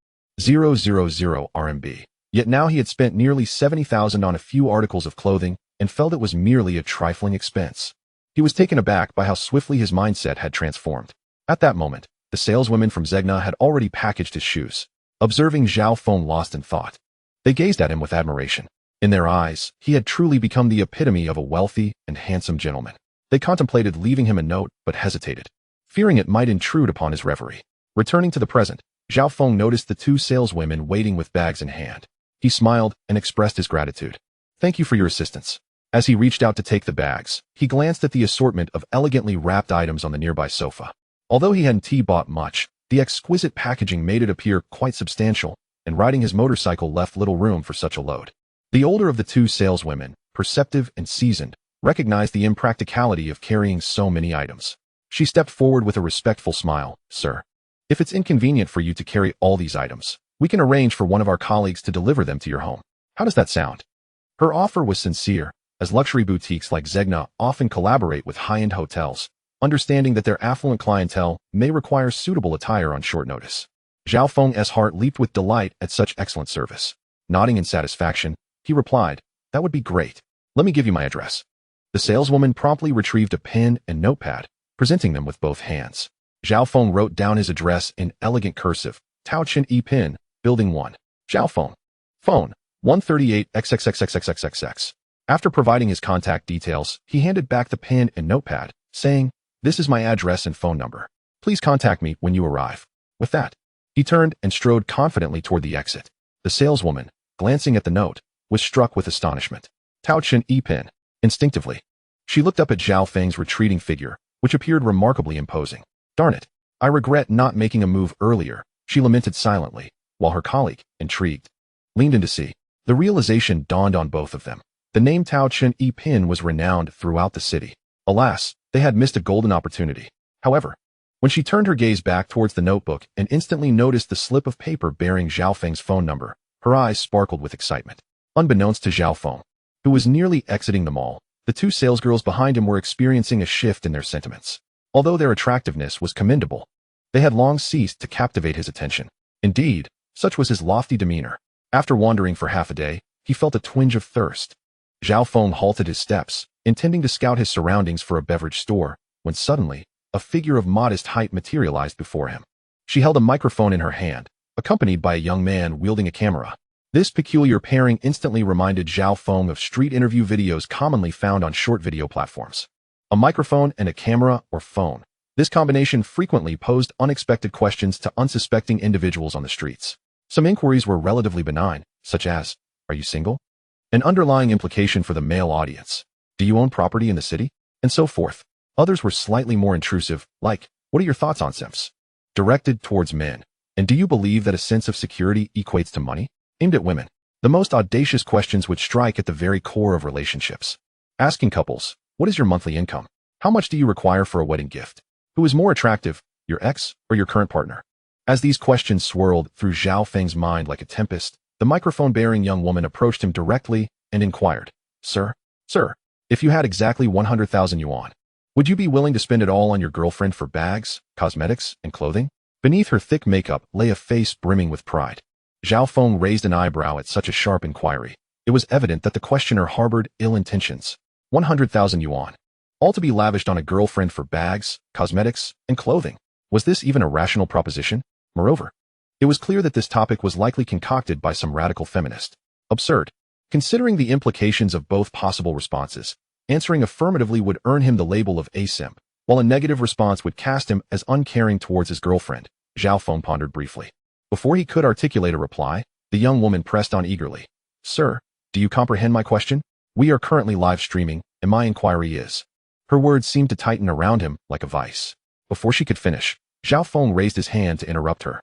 RMB. Yet now he had spent nearly 70,000 on a few articles of clothing and felt it was merely a trifling expense. He was taken aback by how swiftly his mindset had transformed. At that moment, the saleswomen from Zegna had already packaged his shoes. Observing Zhao Feng lost in thought, they gazed at him with admiration. In their eyes, he had truly become the epitome of a wealthy and handsome gentleman. They contemplated leaving him a note, but hesitated, fearing it might intrude upon his reverie. Returning to the present, Zhao Feng noticed the 2 saleswomen waiting with bags in hand. He smiled and expressed his gratitude. "Thank you for your assistance." As he reached out to take the bags, he glanced at the assortment of elegantly wrapped items on the nearby sofa. Although he hadn't bought much, the exquisite packaging made it appear quite substantial, and riding his motorcycle left little room for such a load. The older of the 2 saleswomen, perceptive and seasoned, recognized the impracticality of carrying so many items. She stepped forward with a respectful smile. "Sir, if it's inconvenient for you to carry all these items, we can arrange for one of our colleagues to deliver them to your home. How does that sound?" Her offer was sincere, as luxury boutiques like Zegna often collaborate with high-end hotels, understanding that their affluent clientele may require suitable attire on short notice. Zhao Feng's heart leaped with delight at such excellent service. Nodding in satisfaction, he replied, "That would be great. Let me give you my address." The saleswoman promptly retrieved a pen and notepad, presenting them with both hands. Zhao Feng wrote down his address in elegant cursive, Tao Chen Pin, Building 1. Zhao Feng. Phone, 138 XXXXXXXX. After providing his contact details, he handed back the pen and notepad, saying, "This is my address and phone number. Please contact me when you arrive." With that, he turned and strode confidently toward the exit. The saleswoman, glancing at the note, was struck with astonishment. Tao Chen Pin. Instinctively, she looked up at Zhao Feng's retreating figure, which appeared remarkably imposing. "Darn it, I regret not making a move earlier," she lamented silently, while her colleague, intrigued, leaned in to see. The realization dawned on both of them. The name Tao Chen Pin was renowned throughout the city. Alas, they had missed a golden opportunity. However, when she turned her gaze back towards the notebook and instantly noticed the slip of paper bearing Zhao Feng's phone number, her eyes sparkled with excitement. Unbeknownst to Zhao Feng, who was nearly exiting the mall, the 2 salesgirls behind him were experiencing a shift in their sentiments. Although their attractiveness was commendable, They had long ceased to captivate his attention. Indeed, such was his lofty demeanor. After wandering for half a day, he felt a twinge of thirst. Zhao Feng halted his steps, intending to scout his surroundings for a beverage store, when suddenly, a figure of modest height materialized before him. She held a microphone in her hand, accompanied by a young man wielding a camera. This peculiar pairing instantly reminded Zhao Feng of street interview videos commonly found on short video platforms. A microphone and a camera or phone. This combination frequently posed unexpected questions to unsuspecting individuals on the streets. Some inquiries were relatively benign, such as, "Are you single?" An underlying implication for the male audience. "Do you own property in the city?" And so forth. Others were slightly more intrusive, like, "What are your thoughts on SIMs?" Directed towards men. "And do you believe that a sense of security equates to money?" Aimed at women. The most audacious questions would strike at the very core of relationships. Asking couples, "What is your monthly income? How much do you require for a wedding gift? Who is more attractive, your ex or your current partner?" As these questions swirled through Zhao Feng's mind like a tempest, the microphone-bearing young woman approached him directly and inquired, Sir, if you had exactly 100,000 yuan, would you be willing to spend it all on your girlfriend for bags, cosmetics, and clothing?" Beneath her thick makeup lay a face brimming with pride. Zhao Feng raised an eyebrow at such a sharp inquiry. It was evident that the questioner harbored ill intentions. 100,000 yuan. All to be lavished on a girlfriend for bags, cosmetics, and clothing. Was this even a rational proposition? Moreover, it was clear that this topic was likely concocted by some radical feminist. Absurd. Considering the implications of both possible responses, answering affirmatively would earn him the label of simp, while a negative response would cast him as uncaring towards his girlfriend. Zhao Feng pondered briefly. Before he could articulate a reply, the young woman pressed on eagerly. "Sir, do you comprehend my question? We are currently live streaming, and my inquiry is..." Her words seemed to tighten around him like a vice. Before she could finish, Zhao Feng raised his hand to interrupt her.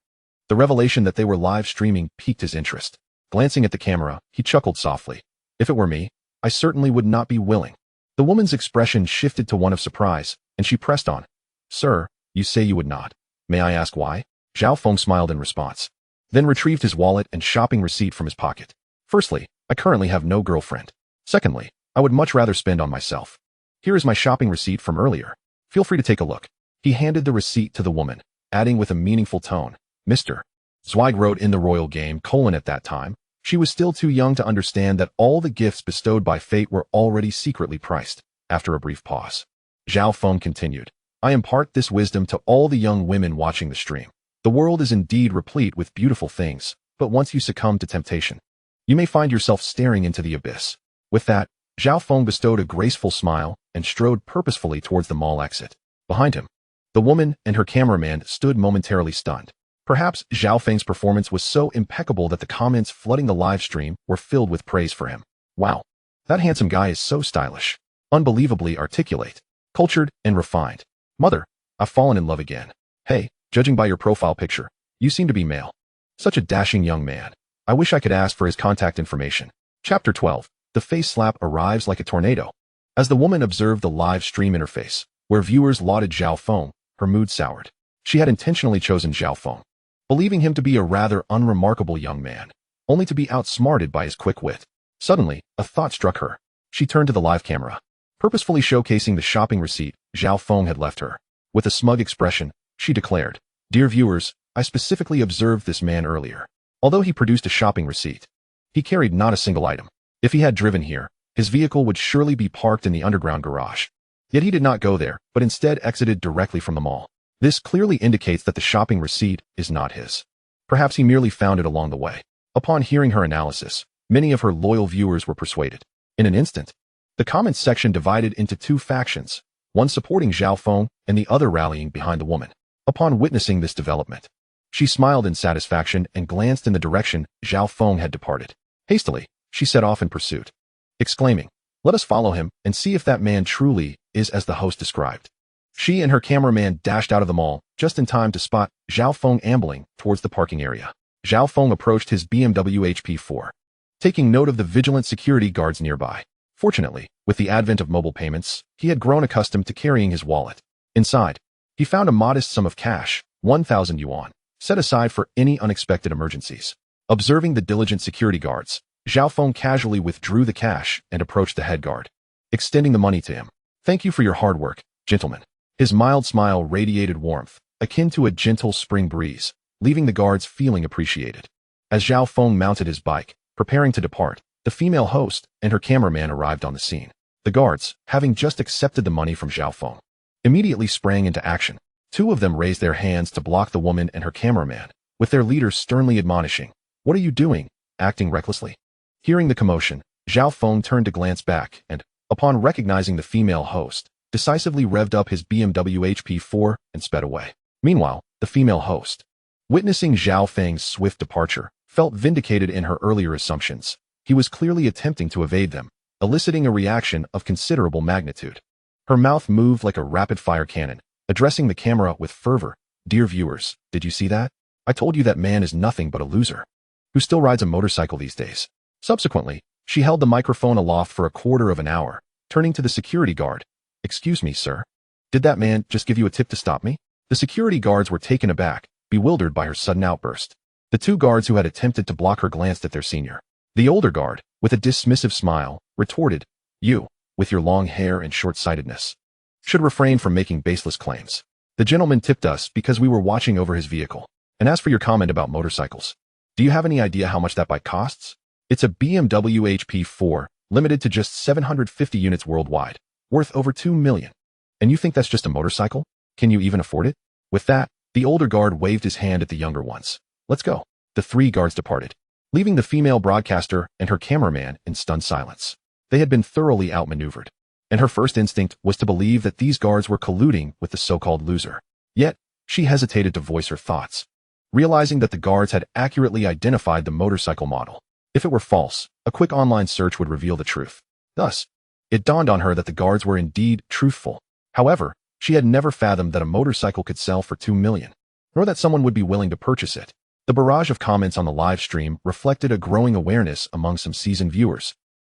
The revelation that they were live streaming piqued his interest. Glancing at the camera, he chuckled softly. "If it were me, I certainly would not be willing." The woman's expression shifted to one of surprise, and she pressed on. "Sir, you say you would not. May I ask why?" Zhao Feng smiled in response, then retrieved his wallet and shopping receipt from his pocket. "Firstly, I currently have no girlfriend. Secondly, I would much rather spend on myself. Here is my shopping receipt from earlier. Feel free to take a look." He handed the receipt to the woman, adding with a meaningful tone, "Mr. Zweig wrote in the royal game, at that time, she was still too young to understand that all the gifts bestowed by fate were already secretly priced." After a brief pause, Zhao Feng continued, "I impart this wisdom to all the young women watching the stream. The world is indeed replete with beautiful things, but once you succumb to temptation, you may find yourself staring into the abyss." With that, Zhao Feng bestowed a graceful smile and strode purposefully towards the mall exit. Behind him, the woman and her cameraman stood momentarily stunned. Perhaps Zhao Feng's performance was so impeccable that the comments flooding the live stream were filled with praise for him. "Wow, that handsome guy is so stylish, unbelievably articulate, cultured, and refined. Mother, I've fallen in love again. Hey, judging by your profile picture, you seem to be male. Such a dashing young man. I wish I could ask for his contact information." Chapter 12. The face slap arrives like a tornado. As the woman observed the live stream interface, where viewers lauded Zhao Feng, her mood soured. She had intentionally chosen Zhao Feng, believing him to be a rather unremarkable young man, only to be outsmarted by his quick wit. Suddenly, a thought struck her. She turned to the live camera, purposefully showcasing the shopping receipt Zhao Feng had left her. With a smug expression, she declared, "Dear viewers, I specifically observed this man earlier. Although he produced a shopping receipt, he carried not a single item. If he had driven here, his vehicle would surely be parked in the underground garage. Yet he did not go there, but instead exited directly from the mall. This clearly indicates that the shopping receipt is not his. Perhaps he merely found it along the way." Upon hearing her analysis, many of her loyal viewers were persuaded. In an instant, the comments section divided into two factions, one supporting Zhao Feng and the other rallying behind the woman. Upon witnessing this development, she smiled in satisfaction and glanced in the direction Zhao Feng had departed. Hastily, she set off in pursuit, exclaiming, "Let us follow him and see if that man truly is as the host described." She and her cameraman dashed out of the mall just in time to spot Zhao Feng ambling towards the parking area. Zhao Feng approached his BMW HP4, taking note of the vigilant security guards nearby. Fortunately, with the advent of mobile payments, he had grown accustomed to carrying his wallet. Inside, he found a modest sum of cash, 1,000 yuan, set aside for any unexpected emergencies. Observing the diligent security guards, Zhao Feng casually withdrew the cash and approached the head guard, extending the money to him. "Thank you for your hard work, gentlemen." His mild smile radiated warmth, akin to a gentle spring breeze, leaving the guards feeling appreciated. As Zhao Feng mounted his bike, preparing to depart, the female host and her cameraman arrived on the scene. The guards, having just accepted the money from Zhao Feng, immediately sprang into action. Two of them raised their hands to block the woman and her cameraman, with their leader sternly admonishing, "What are you doing, acting recklessly?" Hearing the commotion, Zhao Feng turned to glance back and, upon recognizing the female host, decisively revved up his BMW HP4 and sped away. Meanwhile, the female host, witnessing Zhao Feng's swift departure, felt vindicated in her earlier assumptions. He was clearly attempting to evade them, eliciting a reaction of considerable magnitude. Her mouth moved like a rapid-fire cannon, addressing the camera with fervor. "Dear viewers, did you see that? I told you that man is nothing but a loser who still rides a motorcycle these days." Subsequently, she held the microphone aloft for a quarter of an hour, turning to the security guard. "Excuse me, sir. Did that man just give you a tip to stop me?" The security guards were taken aback, bewildered by her sudden outburst. The two guards who had attempted to block her glanced at their senior. The older guard, with a dismissive smile, retorted, "You, with your long hair and short-sightedness, should refrain from making baseless claims. The gentleman tipped us because we were watching over his vehicle. And as for your comment about motorcycles, do you have any idea how much that bike costs? It's a BMW HP4, limited to just 750 units worldwide, worth over $2 million. And you think that's just a motorcycle? Can you even afford it?" With that, the older guard waved his hand at the younger ones. "Let's go." The three guards departed, leaving the female broadcaster and her cameraman in stunned silence. They had been thoroughly outmaneuvered, and her first instinct was to believe that these guards were colluding with the so-called loser. Yet, she hesitated to voice her thoughts, realizing that the guards had accurately identified the motorcycle model. If it were false, a quick online search would reveal the truth. Thus, it dawned on her that the guards were indeed truthful. However, she had never fathomed that a motorcycle could sell for $2 million, nor that someone would be willing to purchase it. The barrage of comments on the live stream reflected a growing awareness among some seasoned viewers,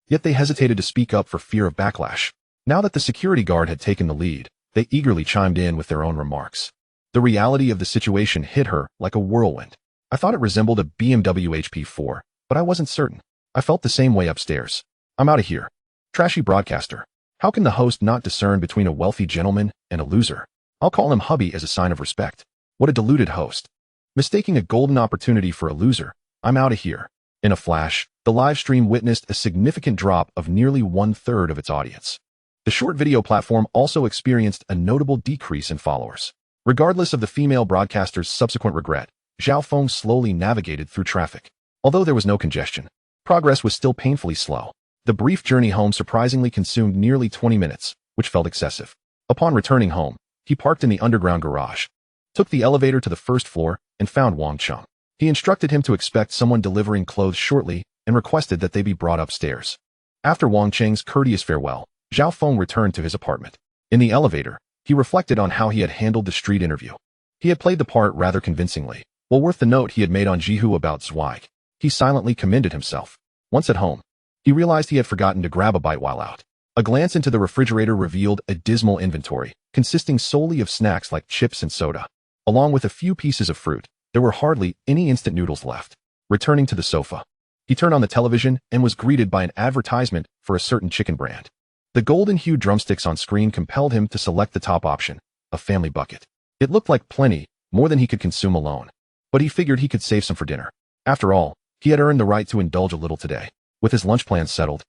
yet they hesitated to speak up for fear of backlash. Now that the security guard had taken the lead, they eagerly chimed in with their own remarks. The reality of the situation hit her like a whirlwind. "I thought it resembled a BMW HP4, but I wasn't certain. I felt the same way upstairs. I'm out of here." Trashy broadcaster. How can the host not discern between a wealthy gentleman and a loser? I'll call him hubby as a sign of respect. What a deluded host. Mistaking a golden opportunity for a loser. I'm out of here. In a flash, the live stream witnessed a significant drop of nearly 1/3 of its audience. The short video platform also experienced a notable decrease in followers. Regardless of the female broadcaster's subsequent regret, Zhao Feng slowly navigated through traffic. Although there was no congestion, progress was still painfully slow. The brief journey home surprisingly consumed nearly 20 minutes, which felt excessive. Upon returning home, he parked in the underground garage, took the elevator to the first floor, and found Wang Cheng. He instructed him to expect someone delivering clothes shortly and requested that they be brought upstairs. After Wang Cheng's courteous farewell, Zhao Feng returned to his apartment. In the elevator, he reflected on how he had handled the street interview. He had played the part rather convincingly. Well worth the note he had made on Jihu about Zweig, he silently commended himself. Once at home, he realized he had forgotten to grab a bite while out. A glance into the refrigerator revealed a dismal inventory, consisting solely of snacks like chips and soda. Along with a few pieces of fruit, there were hardly any instant noodles left. Returning to the sofa, he turned on the television and was greeted by an advertisement for a certain chicken brand. The golden-hued drumsticks on screen compelled him to select the top option, a family bucket. It looked like plenty, more than he could consume alone. But he figured he could save some for dinner. After all, he had earned the right to indulge a little today. With his lunch plans settled,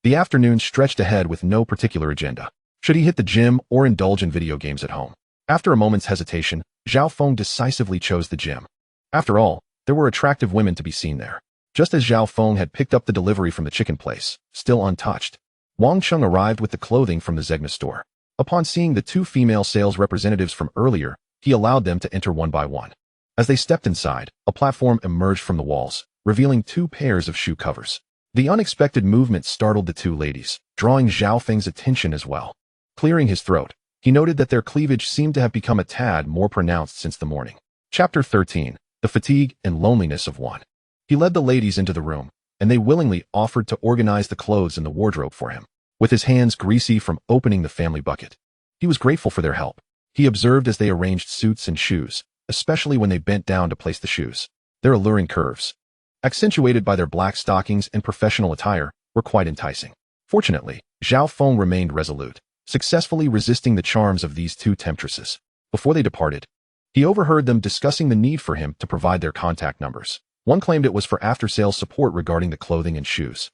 the afternoon stretched ahead with no particular agenda. Should he hit the gym or indulge in video games at home? After a moment's hesitation, Zhao Feng decisively chose the gym. After all, there were attractive women to be seen there. Just as Zhao Feng had picked up the delivery from the chicken place, still untouched, Wang Cheng arrived with the clothing from the Zegna store. Upon seeing the two female sales representatives from earlier, he allowed them to enter one by one. As they stepped inside, a platform emerged from the walls, revealing 2 pairs of shoe covers. The unexpected movement startled the two ladies, drawing Zhao Feng's attention as well. Clearing his throat, he noted that their cleavage seemed to have become a tad more pronounced since the morning. Chapter 13. The Fatigue and Loneliness of One. He led the ladies into the room, and they willingly offered to organize the clothes in the wardrobe for him. With his hands greasy from opening the family bucket, he was grateful for their help. He observed as they arranged suits and shoes, especially when they bent down to place the shoes. Their alluring curves, accentuated by their black stockings and professional attire, were quite enticing. Fortunately, Zhao Feng remained resolute, successfully resisting the charms of these two temptresses. Before they departed, He overheard them discussing the need for him to provide their contact numbers. One claimed it was for after-sales support regarding the clothing and shoes,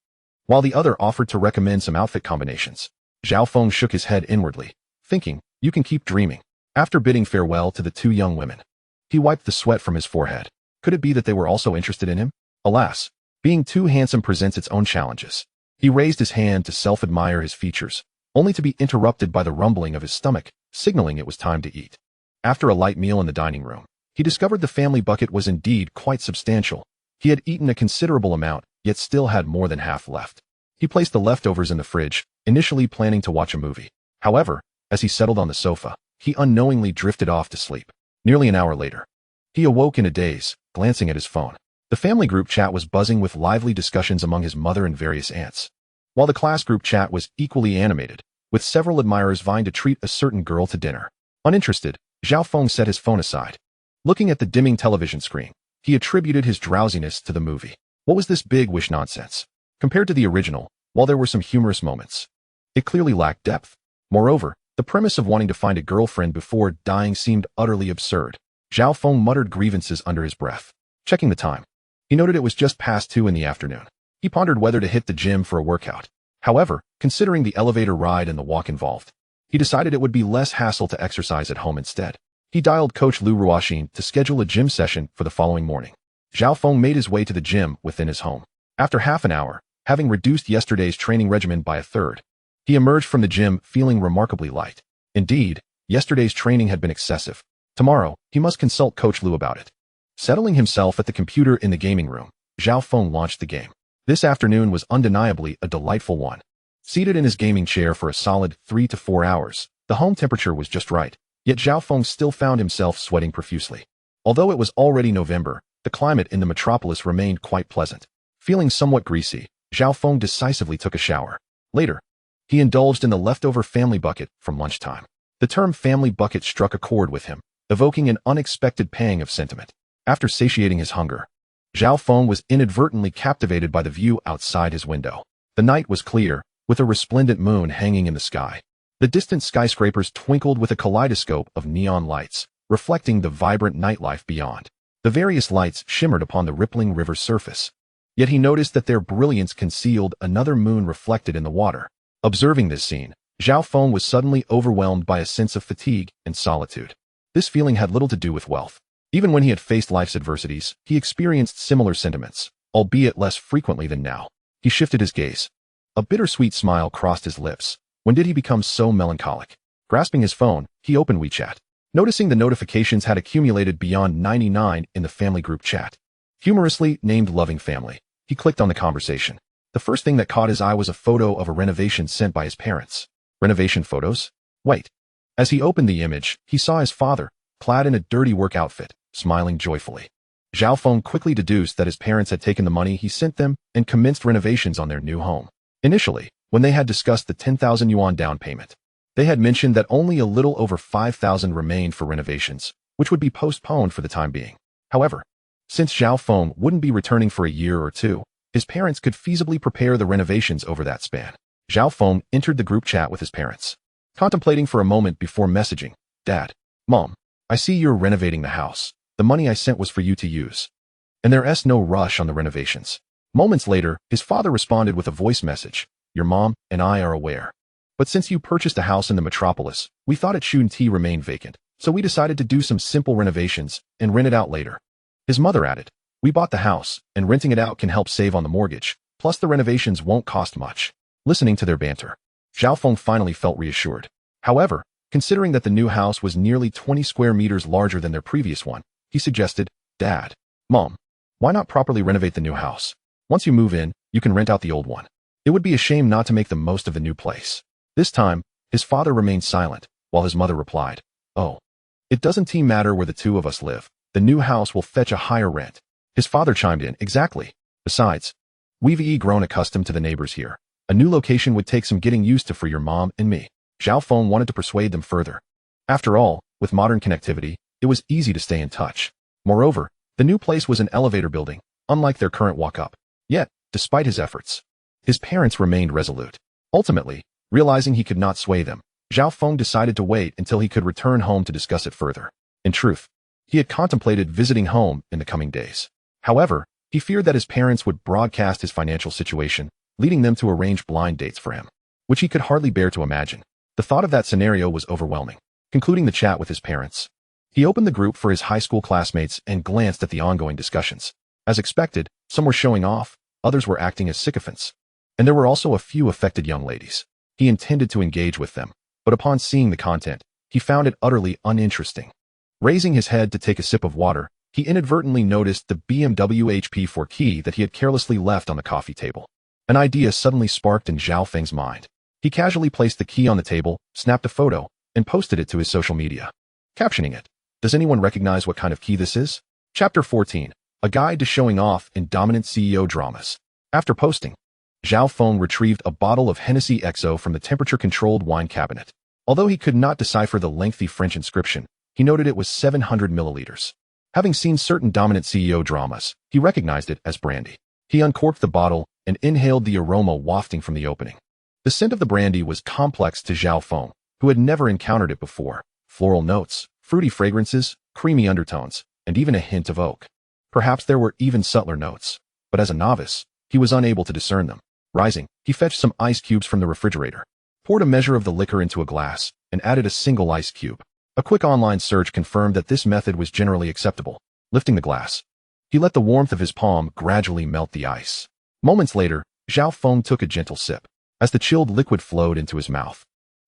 while the other offered to recommend some outfit combinations. Zhao Feng shook his head inwardly, thinking, you can keep dreaming. After bidding farewell to the two young women, he wiped the sweat from his forehead. Could it be that they were also interested in him? Alas, being too handsome presents its own challenges. He raised his hand to self-admire his features, only to be interrupted by the rumbling of his stomach, signaling it was time to eat. After a light meal in the dining room, he discovered the family bucket was indeed quite substantial. He had eaten a considerable amount, yet still had more than half left. He placed the leftovers in the fridge, initially planning to watch a movie. However, as he settled on the sofa, he unknowingly drifted off to sleep. Nearly an hour later, he awoke in a daze, glancing at his phone. The family group chat was buzzing with lively discussions among his mother and various aunts, while the class group chat was equally animated, with several admirers vying to treat a certain girl to dinner. Uninterested, Zhao Feng set his phone aside. Looking at the dimming television screen, he attributed his drowsiness to the movie. What was this big wish nonsense? Compared to the original, while there were some humorous moments, it clearly lacked depth. Moreover, the premise of wanting to find a girlfriend before dying seemed utterly absurd. Zhao Feng muttered grievances under his breath. Checking the time, he noted it was just past 2 in the afternoon. He pondered whether to hit the gym for a workout. However, considering the elevator ride and the walk involved, he decided it would be less hassle to exercise at home instead. He dialed Coach Lu Ruoxin to schedule a gym session for the following morning. Zhao Feng made his way to the gym within his home. After half an hour, having reduced yesterday's training regimen by a third, he emerged from the gym feeling remarkably light. Indeed, yesterday's training had been excessive. Tomorrow, he must consult Coach Lu about it. Settling himself at the computer in the gaming room, Zhao Feng launched the game. This afternoon was undeniably a delightful one. Seated in his gaming chair for a solid 3 to 4 hours, the home temperature was just right, yet Zhao Feng still found himself sweating profusely. Although it was already November, the climate in the metropolis remained quite pleasant. Feeling somewhat greasy, Zhao Feng decisively took a shower. Later, he indulged in the leftover family bucket from lunchtime. The term family bucket struck a chord with him, evoking an unexpected pang of sentiment. After satiating his hunger, Zhao Feng was inadvertently captivated by the view outside his window. The night was clear, with a resplendent moon hanging in the sky. The distant skyscrapers twinkled with a kaleidoscope of neon lights, reflecting the vibrant nightlife beyond. The various lights shimmered upon the rippling river's surface. Yet he noticed that their brilliance concealed another moon reflected in the water. Observing this scene, Zhao Feng was suddenly overwhelmed by a sense of fatigue and solitude. This feeling had little to do with wealth. Even when he had faced life's adversities, he experienced similar sentiments, albeit less frequently than now. He shifted his gaze. A bittersweet smile crossed his lips. When did he become so melancholic? Grasping his phone, he opened WeChat. Noticing the notifications had accumulated beyond 99 in the family group chat, humorously named Loving Family, he clicked on the conversation. The first thing that caught his eye was a photo of a renovation sent by his parents. Renovation photos? Wait. As he opened the image, he saw his father, clad in a dirty work outfit, smiling joyfully. Zhao Feng quickly deduced that his parents had taken the money he sent them and commenced renovations on their new home. Initially, when they had discussed the 10,000 yuan down payment, they had mentioned that only a little over 5,000 remained for renovations, which would be postponed for the time being. However, since Zhao Feng wouldn't be returning for a year or two, his parents could feasibly prepare the renovations over that span. Zhao Feng entered the group chat with his parents, contemplating for a moment before messaging, "Dad, Mom, I see you're renovating the house. The money I sent was for you to use. And there's no rush on the renovations." Moments later, his father responded with a voice message, "Your mom and I are aware. But since you purchased a house in the metropolis, we thought it shouldn't remain vacant, so we decided to do some simple renovations and rent it out later." His mother added, "We bought the house, and renting it out can help save on the mortgage, plus the renovations won't cost much." Listening to their banter, Zhao Feng finally felt reassured. However, considering that the new house was nearly 20 square meters larger than their previous one, he suggested, "Dad, Mom, why not properly renovate the new house? Once you move in, you can rent out the old one. It would be a shame not to make the most of the new place." This time, his father remained silent, while his mother replied, "Oh, it doesn't matter where the two of us live. The new house will fetch a higher rent." His father chimed in, "Exactly. Besides, we've grown accustomed to the neighbors here. A new location would take some getting used to for your mom and me." Zhao Feng wanted to persuade them further. After all, with modern connectivity, it was easy to stay in touch. Moreover, the new place was an elevator building, unlike their current walk-up. Yet, despite his efforts, his parents remained resolute. Ultimately, realizing he could not sway them, Zhao Feng decided to wait until he could return home to discuss it further. In truth, He had contemplated visiting home in the coming days. However, he feared that his parents would broadcast his financial situation, leading them to arrange blind dates for him, which he could hardly bear to imagine. The thought of that scenario was overwhelming. Concluding the chat with his parents, he opened the group for his high school classmates and glanced at the ongoing discussions. As expected, some were showing off, others were acting as sycophants, and there were also a few affected young ladies. He intended to engage with them, but upon seeing the content, he found it utterly uninteresting. Raising his head to take a sip of water, he inadvertently noticed the BMW HP4 key that he had carelessly left on the coffee table. An idea suddenly sparked in Zhao Feng's mind. He casually placed the key on the table, snapped a photo, and posted it to his social media, captioning it, "Does anyone recognize what kind of key this is?" Chapter 14. A Guide to Showing Off in Dominant CEO Dramas. After posting, Zhao Feng retrieved a bottle of Hennessy XO from the temperature-controlled wine cabinet. Although he could not decipher the lengthy French inscription, he noted it was 700 milliliters. Having seen certain dominant CEO dramas, he recognized it as brandy. He uncorked the bottle and inhaled the aroma wafting from the opening. The scent of the brandy was complex to Zhao Feng, who had never encountered it before. Floral notes, fruity fragrances, creamy undertones, and even a hint of oak. Perhaps there were even subtler notes, but as a novice, he was unable to discern them. Rising, he fetched some ice cubes from the refrigerator, poured a measure of the liquor into a glass, and added a single ice cube. A quick online search confirmed that this method was generally acceptable. Lifting the glass, he let the warmth of his palm gradually melt the ice. Moments later, Zhao Feng took a gentle sip. As the chilled liquid flowed into his mouth,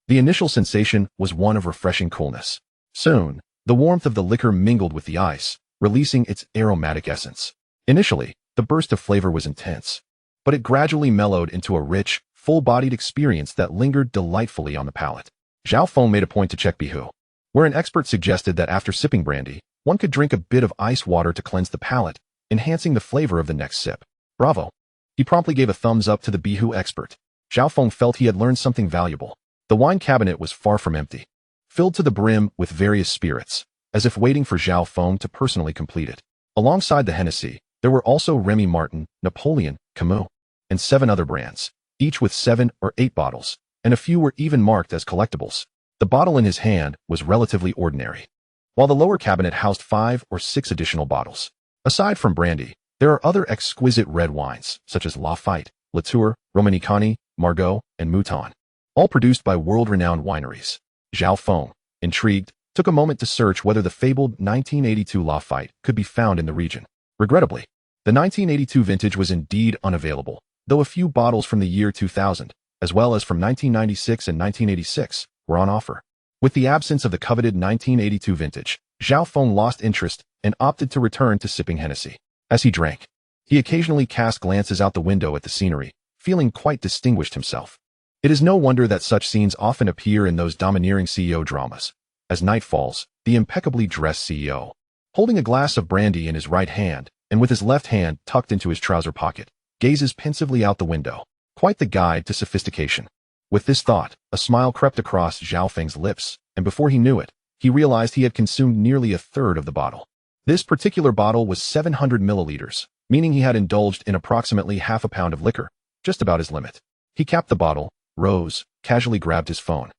the initial sensation was one of refreshing coolness. Soon, the warmth of the liquor mingled with the ice, releasing its aromatic essence. Initially, the burst of flavor was intense, but it gradually mellowed into a rich, full-bodied experience that lingered delightfully on the palate. Zhao Feng made a point to check Bihu, where an expert suggested that after sipping brandy, one could drink a bit of ice water to cleanse the palate, enhancing the flavor of the next sip. Bravo! He promptly gave a thumbs up to the Bihu expert. Zhao Feng felt he had learned something valuable. The wine cabinet was far from empty, filled to the brim with various spirits, as if waiting for Zhao Feng to personally complete it. Alongside the Hennessy, there were also Remy Martin, Napoleon, Camus, and 7 other brands, each with 7 or 8 bottles, and a few were even marked as collectibles. The bottle in his hand was relatively ordinary, while the lower cabinet housed 5 or 6 additional bottles. Aside from brandy, there are other exquisite red wines, such as Lafite, Latour, Romanée-Conti, Margaux, and Mouton, all produced by world-renowned wineries. Zhao Feng, intrigued, took a moment to search whether the fabled 1982 Lafite could be found in the region. Regrettably, the 1982 vintage was indeed unavailable, though a few bottles from the year 2000, as well as from 1996 and 1986, were on offer. With the absence of the coveted 1982 vintage, Zhao Feng lost interest and opted to return to sipping Hennessy. As he drank, he occasionally cast glances out the window at the scenery, feeling quite distinguished himself. It is no wonder that such scenes often appear in those domineering CEO dramas. As night falls, the impeccably dressed CEO, holding a glass of brandy in his right hand and with his left hand tucked into his trouser pocket, gazes pensively out the window. Quite the guide to sophistication. With this thought, a smile crept across Zhao Feng's lips, and before he knew it, he realized he had consumed nearly a third of the bottle. This particular bottle was 700 milliliters, meaning he had indulged in approximately half a pound of liquor, just about his limit. He capped the bottle, rose, casually grabbed his phone,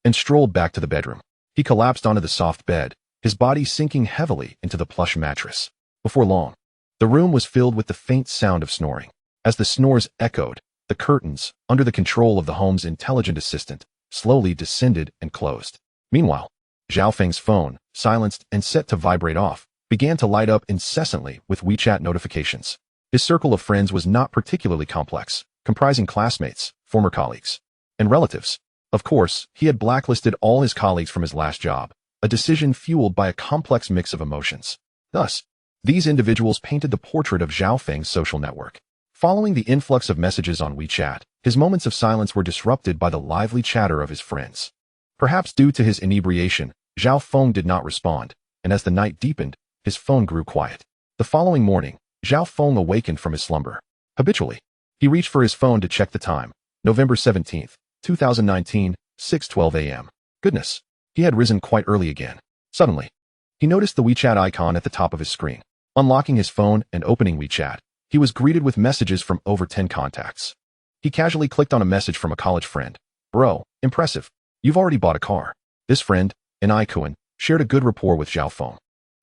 and strolled back to the bedroom. He collapsed onto the soft bed, his body sinking heavily into the plush mattress. Before long, the room was filled with the faint sound of snoring. As the snores echoed, the curtains, under the control of the home's intelligent assistant, slowly descended and closed. Meanwhile, Zhao Feng's phone, silenced and set to vibrate off, began to light up incessantly with WeChat notifications. His circle of friends was not particularly complex, comprising classmates, former colleagues, and relatives. Of course, he had blacklisted all his colleagues from his last job, a decision fueled by a complex mix of emotions. Thus, these individuals painted the portrait of Zhao Feng's social network. Following the influx of messages on WeChat, his moments of silence were disrupted by the lively chatter of his friends. Perhaps due to his inebriation, Zhao Feng did not respond, and as the night deepened, his phone grew quiet. The following morning, Zhao Feng awakened from his slumber. Habitually, he reached for his phone to check the time. November 17th, 2019, 6:12 a.m. Goodness, he had risen quite early again. Suddenly, he noticed the WeChat icon at the top of his screen. Unlocking his phone and opening WeChat, he was greeted with messages from over 10 contacts. He casually clicked on a message from a college friend. "Bro, impressive. You've already bought a car." This friend, an Tycoon, shared a good rapport with Zhao Feng.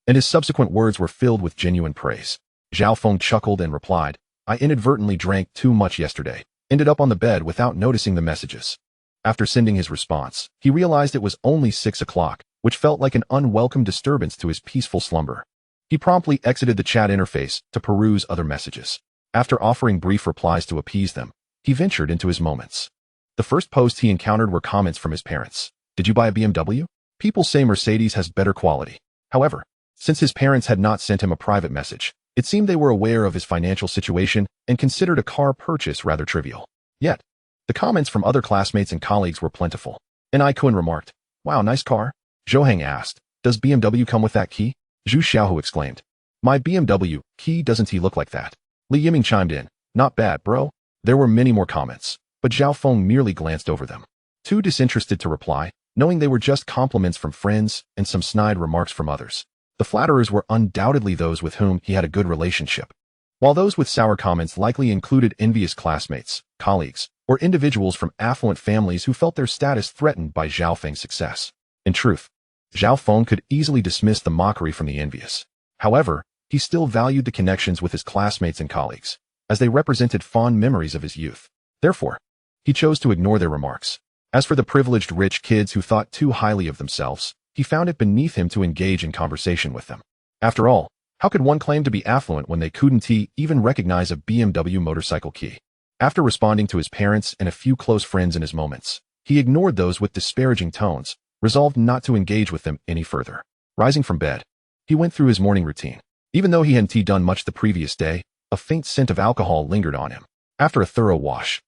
and his subsequent words were filled with genuine praise. Zhao Feng chuckled and replied, I inadvertently drank too much yesterday, ended up on the bed without noticing the messages. After sending his response, he realized it was only 6 o'clock, which felt like an unwelcome disturbance to his peaceful slumber. He promptly exited the chat interface to peruse other messages. After offering brief replies to appease them, he ventured into his moments. The first post he encountered were comments from his parents. Did you buy a BMW? People say Mercedes has better quality. However, since his parents had not sent him a private message, it seemed they were aware of his financial situation and considered a car purchase rather trivial. Yet, the comments from other classmates and colleagues were plentiful. Tycoon remarked, Wow, nice car. Zhao Feng asked, Does BMW come with that key? Zhu Xiaohu exclaimed, My BMW key doesn't he look like that? Li Yiming chimed in, Not bad, bro. There were many more comments, but Zhao Feng merely glanced over them. Too disinterested to reply, knowing they were just compliments from friends and some snide remarks from others. The flatterers were undoubtedly those with whom he had a good relationship, while those with sour comments likely included envious classmates, colleagues, or individuals from affluent families who felt their status threatened by Zhao Feng's success. In truth, Zhao Feng could easily dismiss the mockery from the envious. However, he still valued the connections with his classmates and colleagues, as they represented fond memories of his youth. Therefore, he chose to ignore their remarks. As for the privileged rich kids who thought too highly of themselves, he found it beneath him to engage in conversation with them. After all, how could one claim to be affluent when they couldn't even recognize a BMW motorcycle key? After responding to his parents and a few close friends in his moments, he ignored those with disparaging tones, resolved not to engage with them any further. Rising from bed, he went through his morning routine. Even though he hadn't done much the previous day, a faint scent of alcohol lingered on him. After a thorough wash,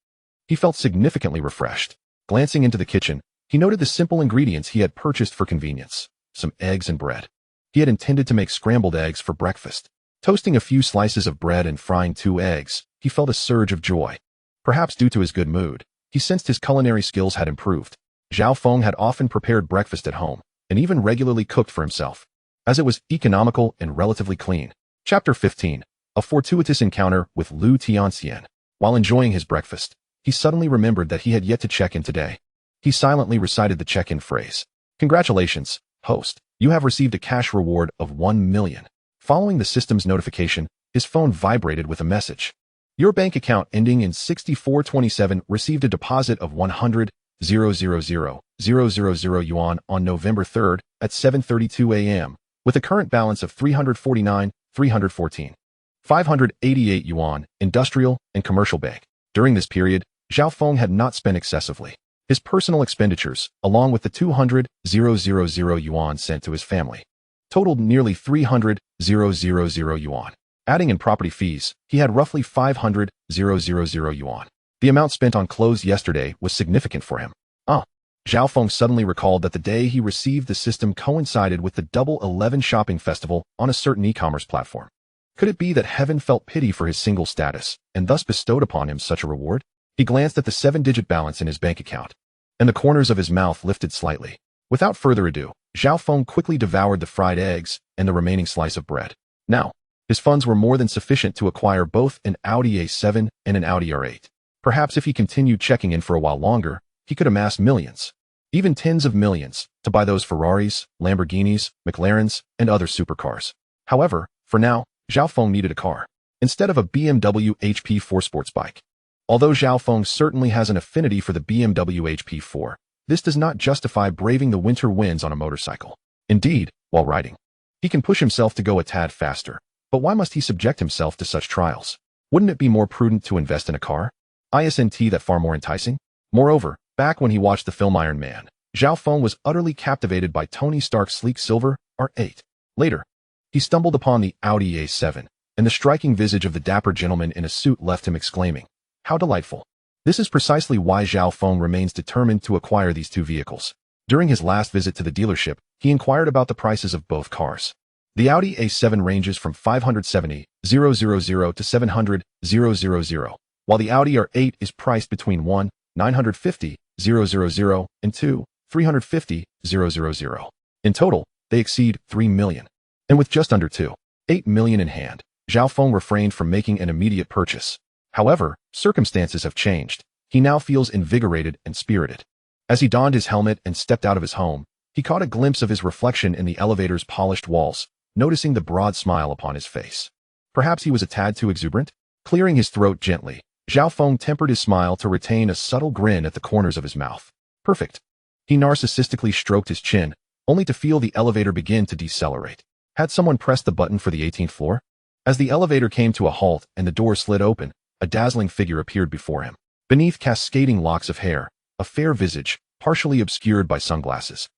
he felt significantly refreshed. Glancing into the kitchen, he noted the simple ingredients he had purchased for convenience: some eggs and bread. He had intended to make scrambled eggs for breakfast. Toasting a few slices of bread and frying 2 eggs, he felt a surge of joy. Perhaps due to his good mood, he sensed his culinary skills had improved. Zhao Feng had often prepared breakfast at home, and even regularly cooked for himself, as it was economical and relatively clean. Chapter 15. A fortuitous encounter with Lu Tianxian. While enjoying his breakfast, he suddenly remembered that he had yet to check in today. He silently recited the check-in phrase. Congratulations, host. You have received a cash reward of 1 million. Following the system's notification, his phone vibrated with a message. Your bank account ending in 6427 received a deposit of 100,000 yuan on November 3rd at 7:32 a.m., with a current balance of 349,314. 588 yuan, industrial and commercial bank. During this period, Zhao Feng had not spent excessively. His personal expenditures, along with the 200,000 yuan sent to his family, totaled nearly 300,000 yuan. Adding in property fees, he had roughly 500,000 yuan. The amount spent on clothes yesterday was significant for him. Zhao Feng suddenly recalled that the day he received the system coincided with the Double 11 shopping festival on a certain e-commerce platform. Could it be that heaven felt pity for his single status, and thus bestowed upon him such a reward? He glanced at the 7-digit balance in his bank account, and the corners of his mouth lifted slightly. Without further ado, Zhao Feng quickly devoured the fried eggs and the remaining slice of bread. Now, his funds were more than sufficient to acquire both an Audi A7 and an Audi R8. Perhaps if he continued checking in for a while longer, he could amass millions, even tens of millions, to buy those Ferraris, Lamborghinis, McLarens, and other supercars. However, for now, Zhao Feng needed a car, instead of a BMW HP4 sports bike. Although Zhao Feng certainly has an affinity for the BMW HP4, this does not justify braving the winter winds on a motorcycle. Indeed, while riding, he can push himself to go a tad faster. But why must he subject himself to such trials? Wouldn't it be more prudent to invest in a car? Isn't that far more enticing? Moreover, back when he watched the film Iron Man, Zhao Feng was utterly captivated by Tony Stark's sleek silver R8. Later, he stumbled upon the Audi A7, and the striking visage of the dapper gentleman in a suit left him exclaiming, "How delightful." This is precisely why Zhao Feng remains determined to acquire these 2 vehicles. During his last visit to the dealership, he inquired about the prices of both cars. The Audi A7 ranges from 570,000 to 700,000, while the Audi R8 is priced between 1,950,000 and 2,350,000. In total, they exceed 3 million. And with just under 2.8 million in hand, Zhao Feng refrained from making an immediate purchase. However, circumstances have changed. He now feels invigorated and spirited. As he donned his helmet and stepped out of his home, he caught a glimpse of his reflection in the elevator's polished walls, noticing the broad smile upon his face. Perhaps he was a tad too exuberant? Clearing his throat gently, Zhao Feng tempered his smile to retain a subtle grin at the corners of his mouth. Perfect. He narcissistically stroked his chin, only to feel the elevator begin to decelerate. Had someone pressed the button for the 18th floor? As the elevator came to a halt and the door slid open, a dazzling figure appeared before him. Beneath cascading locks of hair, a fair visage, partially obscured by sunglasses,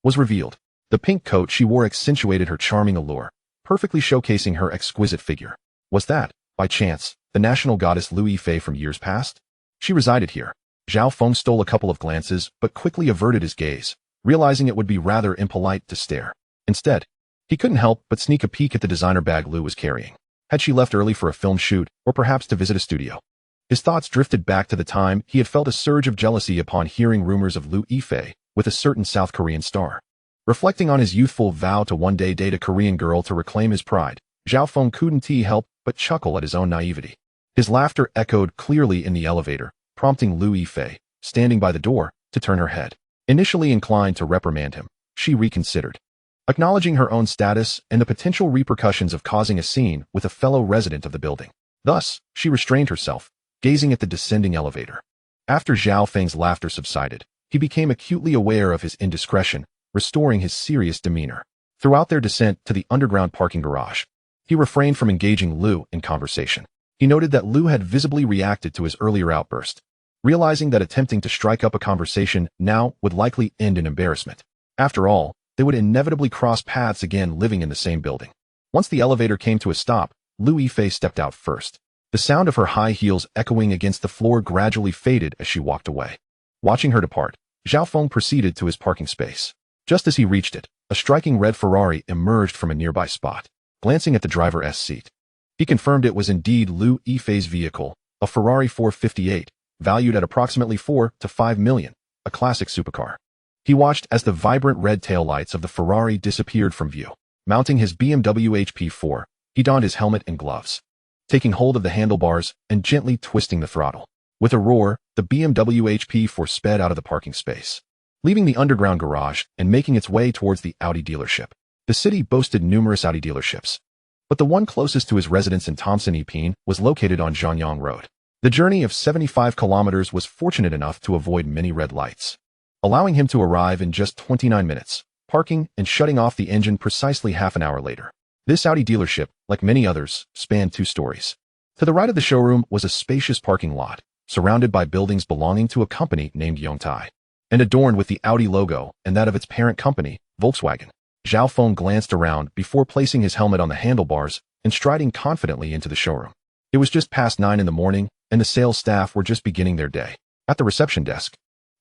was revealed. The pink coat she wore accentuated her charming allure, perfectly showcasing her exquisite figure. Was that, by chance, the national goddess Lu Yifei from years past? She resided here. Zhao Feng stole a couple of glances but quickly averted his gaze, realizing it would be rather impolite to stare. Instead, he couldn't help but sneak a peek at the designer bag Lu was carrying. Had she left early for a film shoot, or perhaps to visit a studio? His thoughts drifted back to the time he had felt a surge of jealousy upon hearing rumors of Lu Yifei with a certain South Korean star. Reflecting on his youthful vow to one day date a Korean girl to reclaim his pride, Zhao Feng couldn't help but chuckle at his own naivety. His laughter echoed clearly in the elevator, prompting Lu Yifei, standing by the door, to turn her head. Initially inclined to reprimand him, she reconsidered. Acknowledging her own status and the potential repercussions of causing a scene with a fellow resident of the building. Thus, she restrained herself, gazing at the descending elevator. After Zhao Feng's laughter subsided, he became acutely aware of his indiscretion, restoring his serious demeanor. Throughout their descent to the underground parking garage, he refrained from engaging Lu in conversation. He noted that Lu had visibly reacted to his earlier outburst, realizing that attempting to strike up a conversation now would likely end in embarrassment. After all, they would inevitably cross paths again living in the same building. Once the elevator came to a stop, Lu Yifei stepped out first. The sound of her high heels echoing against the floor gradually faded as she walked away. Watching her depart, Zhao Feng proceeded to his parking space. Just as he reached it, a striking red Ferrari emerged from a nearby spot. Glancing at the driver's seat, he confirmed it was indeed Lu Yifei's vehicle, a Ferrari 458, valued at approximately 4 to 5 million, a classic supercar. He watched as the vibrant red taillights of the Ferrari disappeared from view. Mounting his BMW HP4, he donned his helmet and gloves, taking hold of the handlebars and gently twisting the throttle. With a roar, the BMW HP4 sped out of the parking space, leaving the underground garage and making its way towards the Audi dealership. The city boasted numerous Audi dealerships, but the one closest to his residence in Alpine was located on Zhanyang Road. The journey of 75 kilometers was fortunate enough to avoid many red lights, allowing him to arrive in just 29 minutes, parking and shutting off the engine precisely half an hour later. This Audi dealership, like many others, spanned 2 stories. To the right of the showroom was a spacious parking lot, surrounded by buildings belonging to a company named Yongtai, and adorned with the Audi logo and that of its parent company, Volkswagen. Zhao Feng glanced around before placing his helmet on the handlebars and striding confidently into the showroom. It was just past 9 in the morning, and the sales staff were just beginning their day. At the reception desk,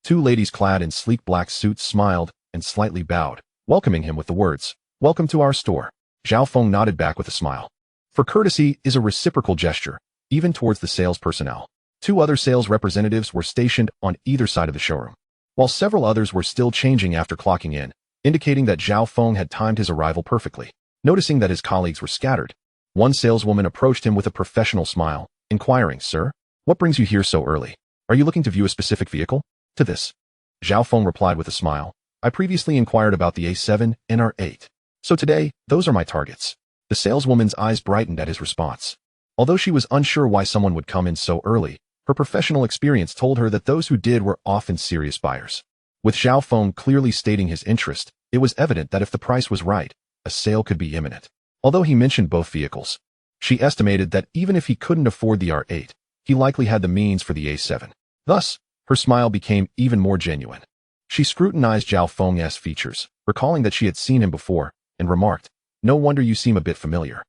2 ladies clad in sleek black suits smiled and slightly bowed, welcoming him with the words, "Welcome to our store." Zhao Feng nodded back with a smile. For courtesy is a reciprocal gesture, even towards the sales personnel. 2 other sales representatives were stationed on either side of the showroom, while several others were still changing after clocking in, indicating that Zhao Feng had timed his arrival perfectly. Noticing that his colleagues were scattered, one saleswoman approached him with a professional smile, inquiring, "Sir, what brings you here so early? Are you looking to view a specific vehicle?" To this, Zhao Feng replied with a smile, "I previously inquired about the A7 and R8. So today, those are my targets." The saleswoman's eyes brightened at his response. Although she was unsure why someone would come in so early, her professional experience told her that those who did were often serious buyers. With Zhao Feng clearly stating his interest, it was evident that if the price was right, a sale could be imminent. Although he mentioned both vehicles, she estimated that even if he couldn't afford the R8, he likely had the means for the A7. Thus, her smile became even more genuine. She scrutinized Zhao Feng's features, recalling that she had seen him before, and remarked, "No wonder you seem a bit familiar.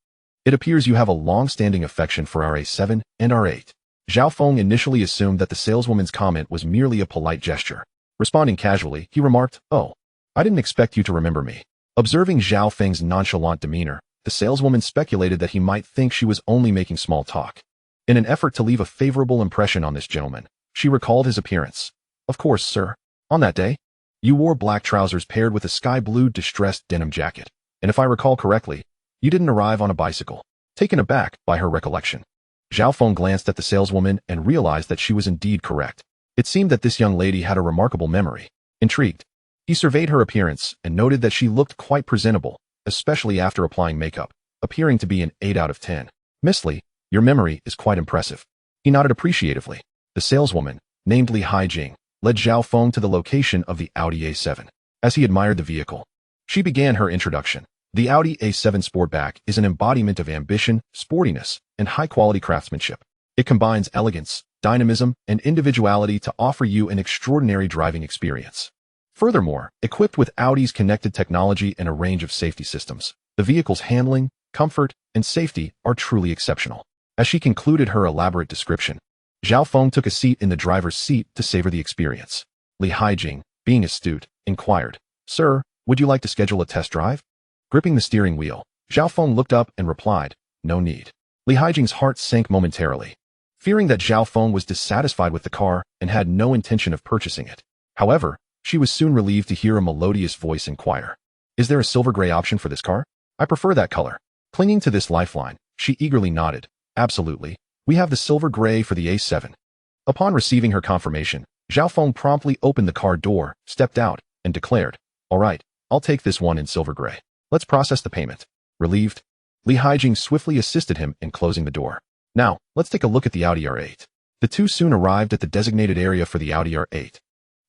It appears you have a long-standing affection for our A7 and R8. Zhao Feng initially assumed that the saleswoman's comment was merely a polite gesture. Responding casually, he remarked, "Oh, I didn't expect you to remember me." Observing Zhao Feng's nonchalant demeanor, the saleswoman speculated that he might think she was only making small talk. In an effort to leave a favorable impression on this gentleman, she recalled his appearance. "Of course, sir. On that day, you wore black trousers paired with a sky blue distressed denim jacket. And if I recall correctly, you didn't arrive on a bicycle." Taken aback by her recollection, Zhao Feng glanced at the saleswoman and realized that she was indeed correct. It seemed that this young lady had a remarkable memory. Intrigued, he surveyed her appearance and noted that she looked quite presentable, especially after applying makeup, appearing to be an 8 out of 10. Miss Li, your memory is quite impressive. He nodded appreciatively. The saleswoman, named Li Haijing, led Zhao Feng to the location of the Audi A7. As he admired the vehicle, she began her introduction. The Audi A7 Sportback is an embodiment of ambition, sportiness, and high-quality craftsmanship. It combines elegance, dynamism, and individuality to offer you an extraordinary driving experience. Furthermore, equipped with Audi's connected technology and a range of safety systems, the vehicle's handling, comfort, and safety are truly exceptional. As she concluded her elaborate description, Zhao Feng took a seat in the driver's seat to savor the experience. Li Haijing, being astute, inquired, "Sir, would you like to schedule a test drive?" Gripping the steering wheel, Zhao Feng looked up and replied, "No need." Li Haijing's heart sank momentarily, fearing that Zhao Feng was dissatisfied with the car and had no intention of purchasing it. However, she was soon relieved to hear a melodious voice inquire, "Is there a silver gray option for this car? I prefer that color." Clinging to this lifeline, she eagerly nodded, "Absolutely. We have the silver gray for the A7. Upon receiving her confirmation, Zhao Feng promptly opened the car door, stepped out, and declared, "All right, I'll take this one in silver gray. Let's process the payment." Relieved, Li Haijing swiftly assisted him in closing the door. "Now, let's take a look at the Audi R8. The two soon arrived at the designated area for the Audi R8,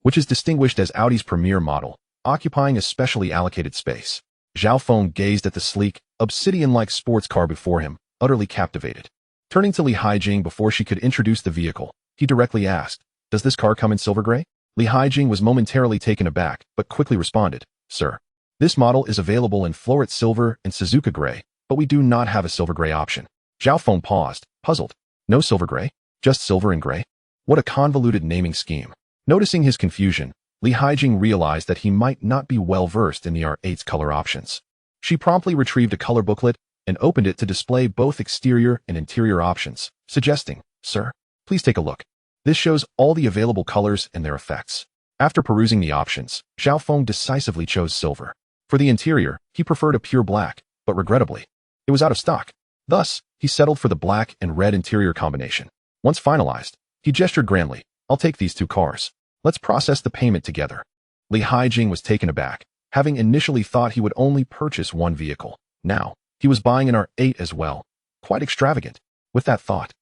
which is distinguished as Audi's premier model, occupying a specially allocated space. Zhao Feng gazed at the sleek, obsidian-like sports car before him, utterly captivated. Turning to Li Haijing before she could introduce the vehicle, he directly asked, "Does this car come in silver gray?" Li Haijing was momentarily taken aback, but quickly responded, "Sir, this model is available in Floret Silver and Suzuka Gray, but we do not have a silver gray option." Zhao Feng paused, puzzled. "No silver gray? Just silver and gray? What a convoluted naming scheme." Noticing his confusion, Li Haijing realized that he might not be well-versed in the R8's color options. She promptly retrieved a color booklet and opened it to display both exterior and interior options, suggesting, "Sir, please take a look. This shows all the available colors and their effects." After perusing the options, Zhao Feng decisively chose silver. For the interior, he preferred a pure black, but regrettably, it was out of stock. Thus, he settled for the black and red interior combination. Once finalized, he gestured grandly, "I'll take these two cars. Let's process the payment together." Li Haijing was taken aback, having initially thought he would only purchase one vehicle. Now, he was buying an R8 as well. Quite extravagant. With that thought,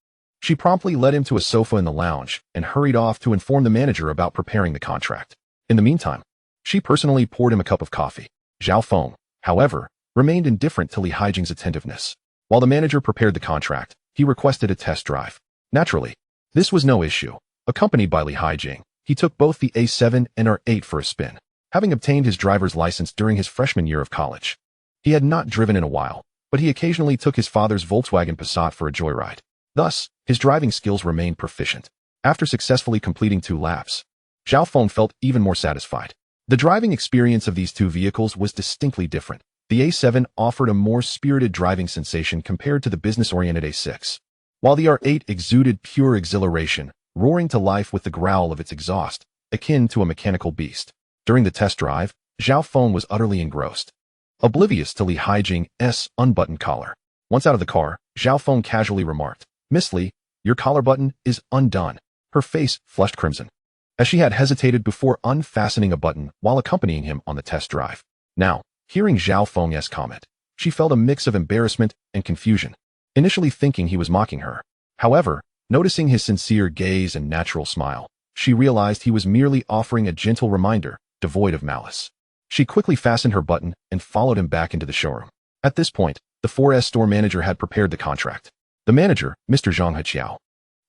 she promptly led him to a sofa in the lounge and hurried off to inform the manager about preparing the contract. In the meantime, she personally poured him a cup of coffee. Zhao Feng, however, remained indifferent to Li Haijing's attentiveness. While the manager prepared the contract, he requested a test drive. Naturally, this was no issue. Accompanied by Li Haijing, he took both the A7 and R8 for a spin. Having obtained his driver's license during his freshman year of college, he had not driven in a while, but he occasionally took his father's Volkswagen Passat for a joyride. Thus, his driving skills remained proficient. After successfully completing 2 laps, Zhao Feng felt even more satisfied. The driving experience of these two vehicles was distinctly different. The A7 offered a more spirited driving sensation compared to the business-oriented A6, while the R8 exuded pure exhilaration, roaring to life with the growl of its exhaust, akin to a mechanical beast. During the test drive, Zhao Feng was utterly engrossed, oblivious to Li Haijing's unbuttoned collar. Once out of the car, Zhao Feng casually remarked, "Miss Li, your collar button is undone." Her face flushed crimson, as she had hesitated before unfastening a button while accompanying him on the test drive. Now, hearing Zhao Feng's comment, she felt a mix of embarrassment and confusion, initially thinking he was mocking her. However, noticing his sincere gaze and natural smile, she realized he was merely offering a gentle reminder, devoid of malice. She quickly fastened her button and followed him back into the showroom. At this point, the 4S store manager had prepared the contract. The manager, Mr. Zhang Heqiao,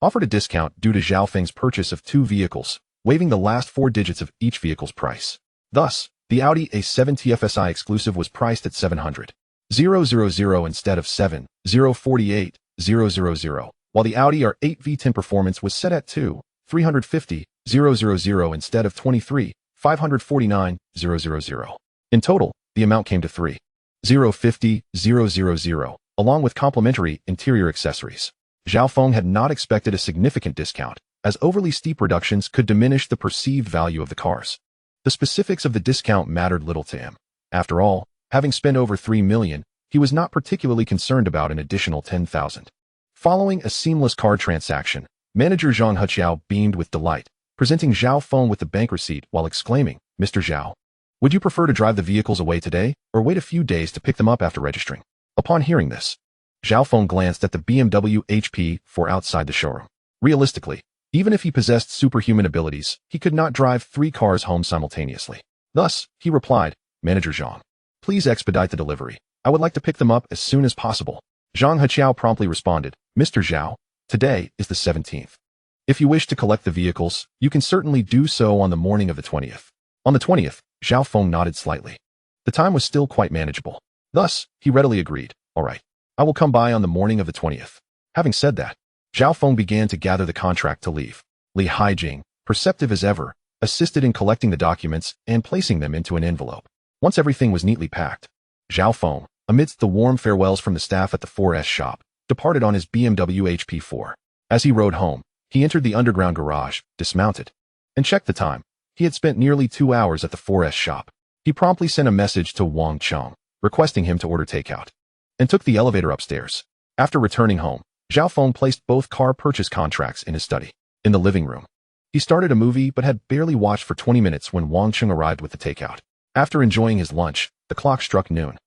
offered a discount due to Zhao Feng's purchase of 2 vehicles, waiving the last 4 digits of each vehicle's price. Thus, the Audi A7 TFSI exclusive was priced at 700,000 instead of 7,048,000, while the Audi R8 V10 Performance was set at 2,350,000 instead of 23,549,000. In total, the amount came to 3,050,000, along with complimentary interior accessories. Zhao Feng had not expected a significant discount, as overly steep reductions could diminish the perceived value of the cars. The specifics of the discount mattered little to him. After all, having spent over 3 million, he was not particularly concerned about an additional 10,000. Following a seamless card transaction, manager Zhang Heqiao beamed with delight, presenting Zhao Feng with the bank receipt while exclaiming, "Mr. Zhao, Would you prefer to drive the vehicles away today, or wait a few days to pick them up after registering? Upon hearing this, Zhao Feng glanced at the BMW HP4 outside the showroom. Realistically, even if he possessed superhuman abilities, he could not drive 3 cars home simultaneously. Thus, he replied, "Manager Zhang, please expedite the delivery. I would like to pick them up as soon as possible." Zhang Heqiao promptly responded, "Mr. Zhao, today is the 17th. If you wish to collect the vehicles, you can certainly do so on the morning of the 20th. On the 20th, Zhao Feng nodded slightly. The time was still quite manageable. Thus, he readily agreed, "All right, I will come by on the morning of the 20th. Having said that, Zhao Feng began to gather the contract to leave. Li Haijing, perceptive as ever, assisted in collecting the documents and placing them into an envelope. Once everything was neatly packed, Zhao Feng, amidst the warm farewells from the staff at the 4S shop, departed on his BMW HP4. As he rode home, he entered the underground garage, dismounted, and checked the time. He had spent nearly 2 hours at the 4S shop. He promptly sent a message to Wang Cheng, requesting him to order takeout, and took the elevator upstairs. After returning home, Zhao Feng placed both car purchase contracts in his study. In the living room, he started a movie but had barely watched for 20 minutes when Wang Cheng arrived with the takeout. After enjoying his lunch, the clock struck noon.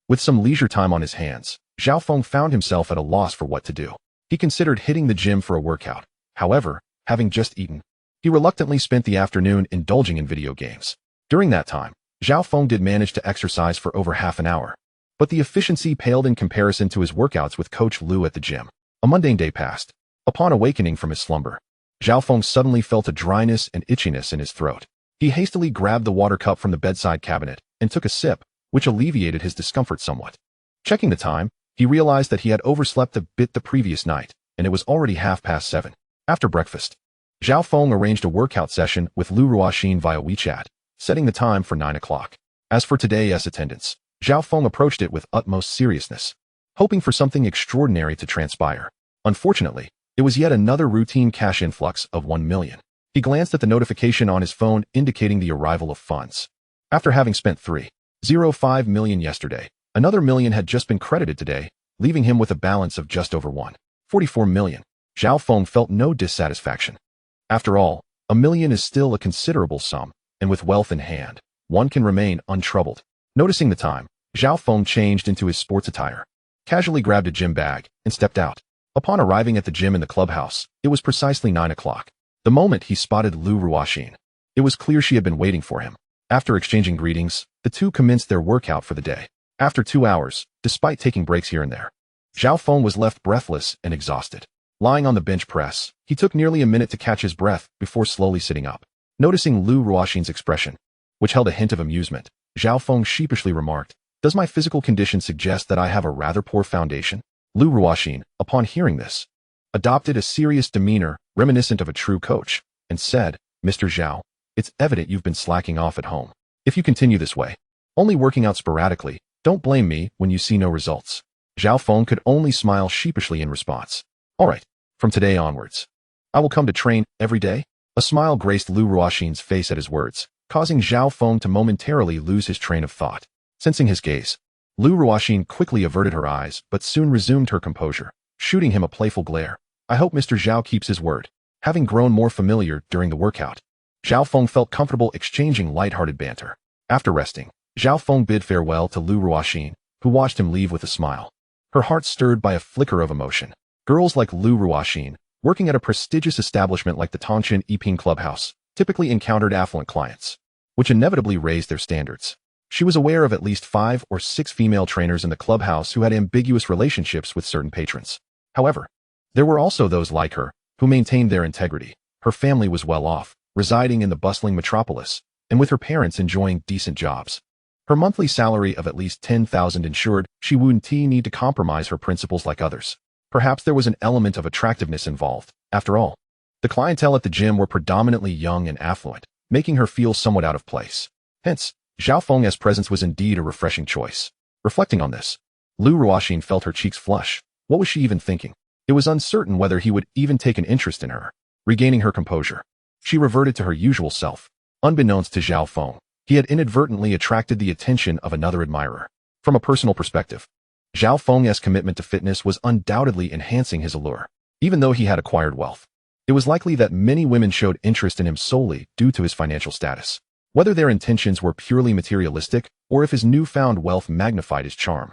With some leisure time on his hands, Zhao Feng found himself at a loss for what to do. He considered hitting the gym for a workout. However, having just eaten, he reluctantly spent the afternoon indulging in video games. During that time, Zhao Feng did manage to exercise for over half an hour, but the efficiency paled in comparison to his workouts with Coach Liu at the gym. A mundane day passed. Upon awakening from his slumber, Zhao Feng suddenly felt a dryness and itchiness in his throat. He hastily grabbed the water cup from the bedside cabinet and took a sip, which alleviated his discomfort somewhat. Checking the time, he realized that he had overslept a bit the previous night, and it was already 7:30. After breakfast, Zhao Feng arranged a workout session with Lu Ruoxin via WeChat, setting the time for 9 o'clock. As for today's attendance, Zhao Feng approached it with utmost seriousness, hoping for something extraordinary to transpire. Unfortunately, it was yet another routine cash influx of 1 million. He glanced at the notification on his phone indicating the arrival of funds. After having spent 3.05 million yesterday, another million had just been credited today, leaving him with a balance of just over 1.44 million. Zhao Feng felt no dissatisfaction. After all, a million is still a considerable sum, and with wealth in hand, one can remain untroubled. Noticing the time, Zhao Feng changed into his sports attire, casually grabbed a gym bag, and stepped out. Upon arriving at the gym in the clubhouse, it was precisely 9 o'clock. The moment he spotted Lu Ruoxin, it was clear she had been waiting for him. After exchanging greetings, the two commenced their workout for the day. After 2 hours, despite taking breaks here and there, Zhao Feng was left breathless and exhausted. Lying on the bench press, he took nearly a minute to catch his breath before slowly sitting up. Noticing Lu Ruoxin's expression, which held a hint of amusement, Zhao Feng sheepishly remarked, "Does my physical condition suggest that I have a rather poor foundation?" Lu Ruoxin, upon hearing this, adopted a serious demeanor reminiscent of a true coach, and said, "Mr. Zhao, it's evident you've been slacking off at home. If you continue this way, only working out sporadically, don't blame me when you see no results." Zhao Feng could only smile sheepishly in response. "All right, from today onwards, I will come to train every day." A smile graced Lu Ruoxin's face at his words, causing Zhao Feng to momentarily lose his train of thought. Sensing his gaze, Lu Ruoxin quickly averted her eyes but soon resumed her composure, shooting him a playful glare. "I hope Mr. Zhao keeps his word." Having grown more familiar during the workout, Zhao Feng felt comfortable exchanging light-hearted banter. After resting, Zhao Feng bid farewell to Lu Ruoxin, who watched him leave with a smile. Her heart stirred by a flicker of emotion. Girls like Lu Ruoxin, working at a prestigious establishment like the Tongshan Alpine clubhouse, typically encountered affluent clients, which inevitably raised their standards. She was aware of at least 5 or 6 female trainers in the clubhouse who had ambiguous relationships with certain patrons. However, there were also those like her, who maintained their integrity. Her family was well off, residing in the bustling metropolis, and with her parents enjoying decent jobs. Her monthly salary of at least 10,000 ensured she wouldn't need to compromise her principles like others. Perhaps there was an element of attractiveness involved. After all, the clientele at the gym were predominantly young and affluent, making her feel somewhat out of place. Hence, Zhao Feng's presence was indeed a refreshing choice. Reflecting on this, Lu Ruoxin felt her cheeks flush. What was she even thinking? It was uncertain whether he would even take an interest in her. Regaining her composure, she reverted to her usual self. Unbeknownst to Zhao Feng, he had inadvertently attracted the attention of another admirer. From a personal perspective, Zhao Feng's commitment to fitness was undoubtedly enhancing his allure. Even though he had acquired wealth, it was likely that many women showed interest in him solely due to his financial status. whether their intentions were purely materialistic or if his newfound wealth magnified his charm.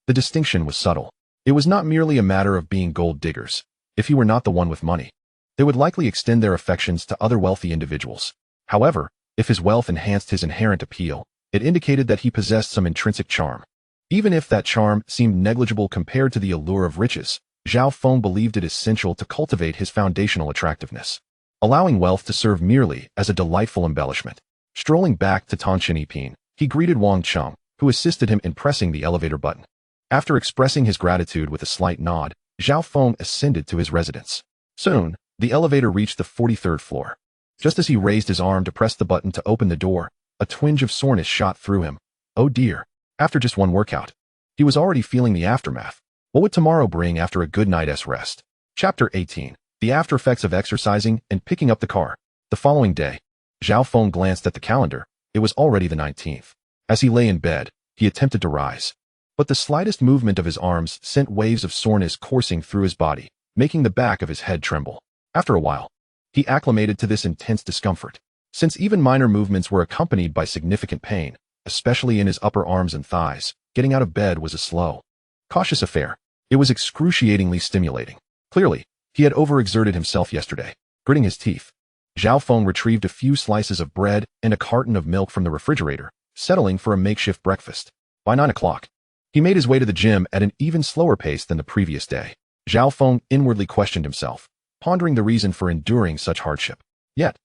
The distinction was subtle. It was not merely a matter of being gold diggers. If he were not the one with money, they would likely extend their affections to other wealthy individuals. However, if his wealth enhanced his inherent appeal, it indicated that he possessed some intrinsic charm. Even if that charm seemed negligible compared to the allure of riches, Zhao Feng believed it essential to cultivate his foundational attractiveness, allowing wealth to serve merely as a delightful embellishment. Strolling back to Alpine, he greeted Wang Cheng, who assisted him in pressing the elevator button. After expressing his gratitude with a slight nod, Zhao Feng ascended to his residence. Soon, the elevator reached the 43rd floor. Just as he raised his arm to press the button to open the door, a twinge of soreness shot through him. Oh dear. After just one workout, he was already feeling the aftermath. What would tomorrow bring after a good night's rest? Chapter 18. The after effects of exercising and picking up the car. The following day, Zhao Feng glanced at the calendar. It was already the 19th. As he lay in bed, he attempted to rise, but the slightest movement of his arms sent waves of soreness coursing through his body, making the back of his head tremble. After a while, he acclimated to this intense discomfort. Since even minor movements were accompanied by significant pain, especially in his upper arms and thighs, getting out of bed was a slow, cautious affair. It was excruciatingly stimulating. Clearly, he had overexerted himself yesterday. Gritting his teeth, Zhao Feng retrieved a few slices of bread and a carton of milk from the refrigerator, settling for a makeshift breakfast. By 9 o'clock, he made his way to the gym at an even slower pace than the previous day. Zhao Feng inwardly questioned himself, pondering the reason for enduring such hardship. Yet,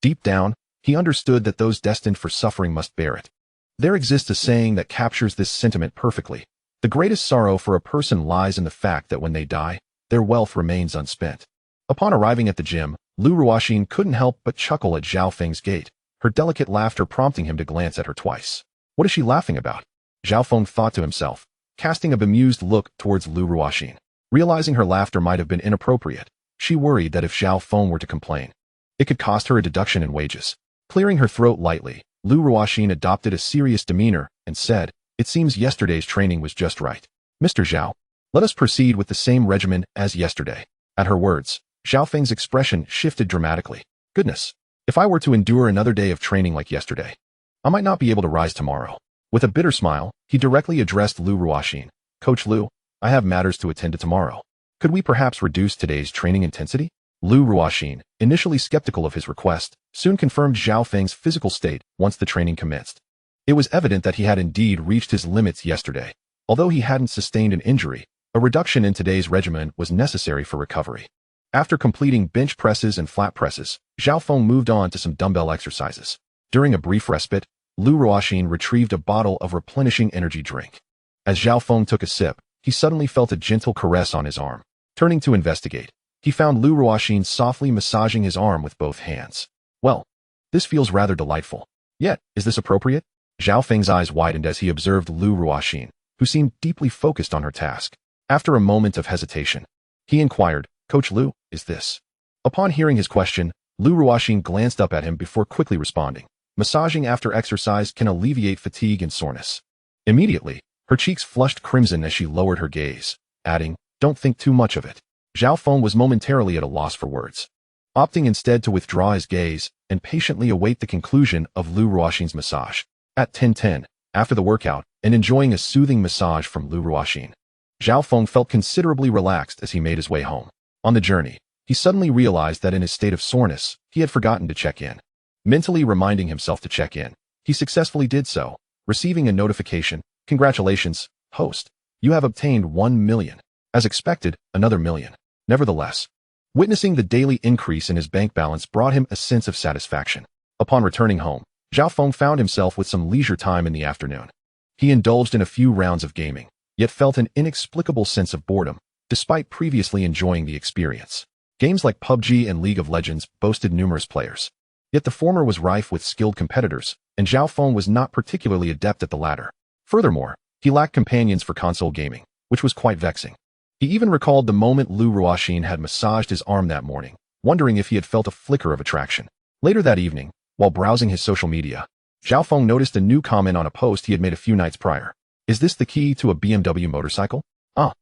deep down, he understood that those destined for suffering must bear it. There exists a saying that captures this sentiment perfectly. The greatest sorrow for a person lies in the fact that when they die, their wealth remains unspent. Upon arriving at the gym, Lu Ruoxin couldn't help but chuckle at Zhao Feng's gait, her delicate laughter prompting him to glance at her twice. What is she laughing about? Zhao Feng thought to himself, casting a bemused look towards Lu Ruoxin. Realizing her laughter might have been inappropriate, she worried that if Zhao Feng were to complain, it could cost her a deduction in wages. Clearing her throat lightly, Lu Ruoxin adopted a serious demeanor and said, "It seems yesterday's training was just right. Mr. Zhao, let us proceed with the same regimen as yesterday." At her words, Zhao Feng's expression shifted dramatically. Goodness, if I were to endure another day of training like yesterday, I might not be able to rise tomorrow. With a bitter smile, he directly addressed Lu Ruoxin. "Coach Lu, I have matters to attend to tomorrow. Could we perhaps reduce today's training intensity?" Lu Ruoxin, initially skeptical of his request, soon confirmed Zhao Feng's physical state once the training commenced. It was evident that he had indeed reached his limits yesterday. Although he hadn't sustained an injury, a reduction in today's regimen was necessary for recovery. After completing bench presses and flat presses, Zhao Feng moved on to some dumbbell exercises. During a brief respite, Lu Ruoxin retrieved a bottle of replenishing energy drink. As Zhao Feng took a sip, he suddenly felt a gentle caress on his arm. Turning to investigate, he found Lu Ruoxin softly massaging his arm with both hands. Well, this feels rather delightful. Yet, is this appropriate? Zhao Feng's eyes widened as he observed Lu Ruoxin, who seemed deeply focused on her task. After a moment of hesitation, he inquired, "Coach Lu, is this?" Upon hearing his question, Lu Ruoxin glanced up at him before quickly responding. "Massaging after exercise can alleviate fatigue and soreness." Immediately, her cheeks flushed crimson as she lowered her gaze, adding, "Don't think too much of it." Zhao Feng was momentarily at a loss for words, opting instead to withdraw his gaze and patiently await the conclusion of Lu Ruoxin's massage. At 10:10, after the workout, and enjoying a soothing massage from Lu Ruoxin, Zhao Feng felt considerably relaxed as he made his way home. On the journey, he suddenly realized that in his state of soreness, he had forgotten to check in. Mentally reminding himself to check in, he successfully did so, receiving a notification, "Congratulations, host. You have obtained 1 million. As expected, another million. Nevertheless, witnessing the daily increase in his bank balance brought him a sense of satisfaction. Upon returning home, Zhao Feng found himself with some leisure time in the afternoon. He indulged in a few rounds of gaming, yet felt an inexplicable sense of boredom, despite previously enjoying the experience. Games like PUBG and League of Legends boasted numerous players, yet the former was rife with skilled competitors, and Zhao Feng was not particularly adept at the latter. Furthermore, he lacked companions for console gaming, which was quite vexing. He even recalled the moment Lu Ruoxin had massaged his arm that morning, wondering if he had felt a flicker of attraction. Later that evening, while browsing his social media, Zhao Feng noticed a new comment on a post he had made a few nights prior. "Is this the key to a BMW motorcycle? Ah,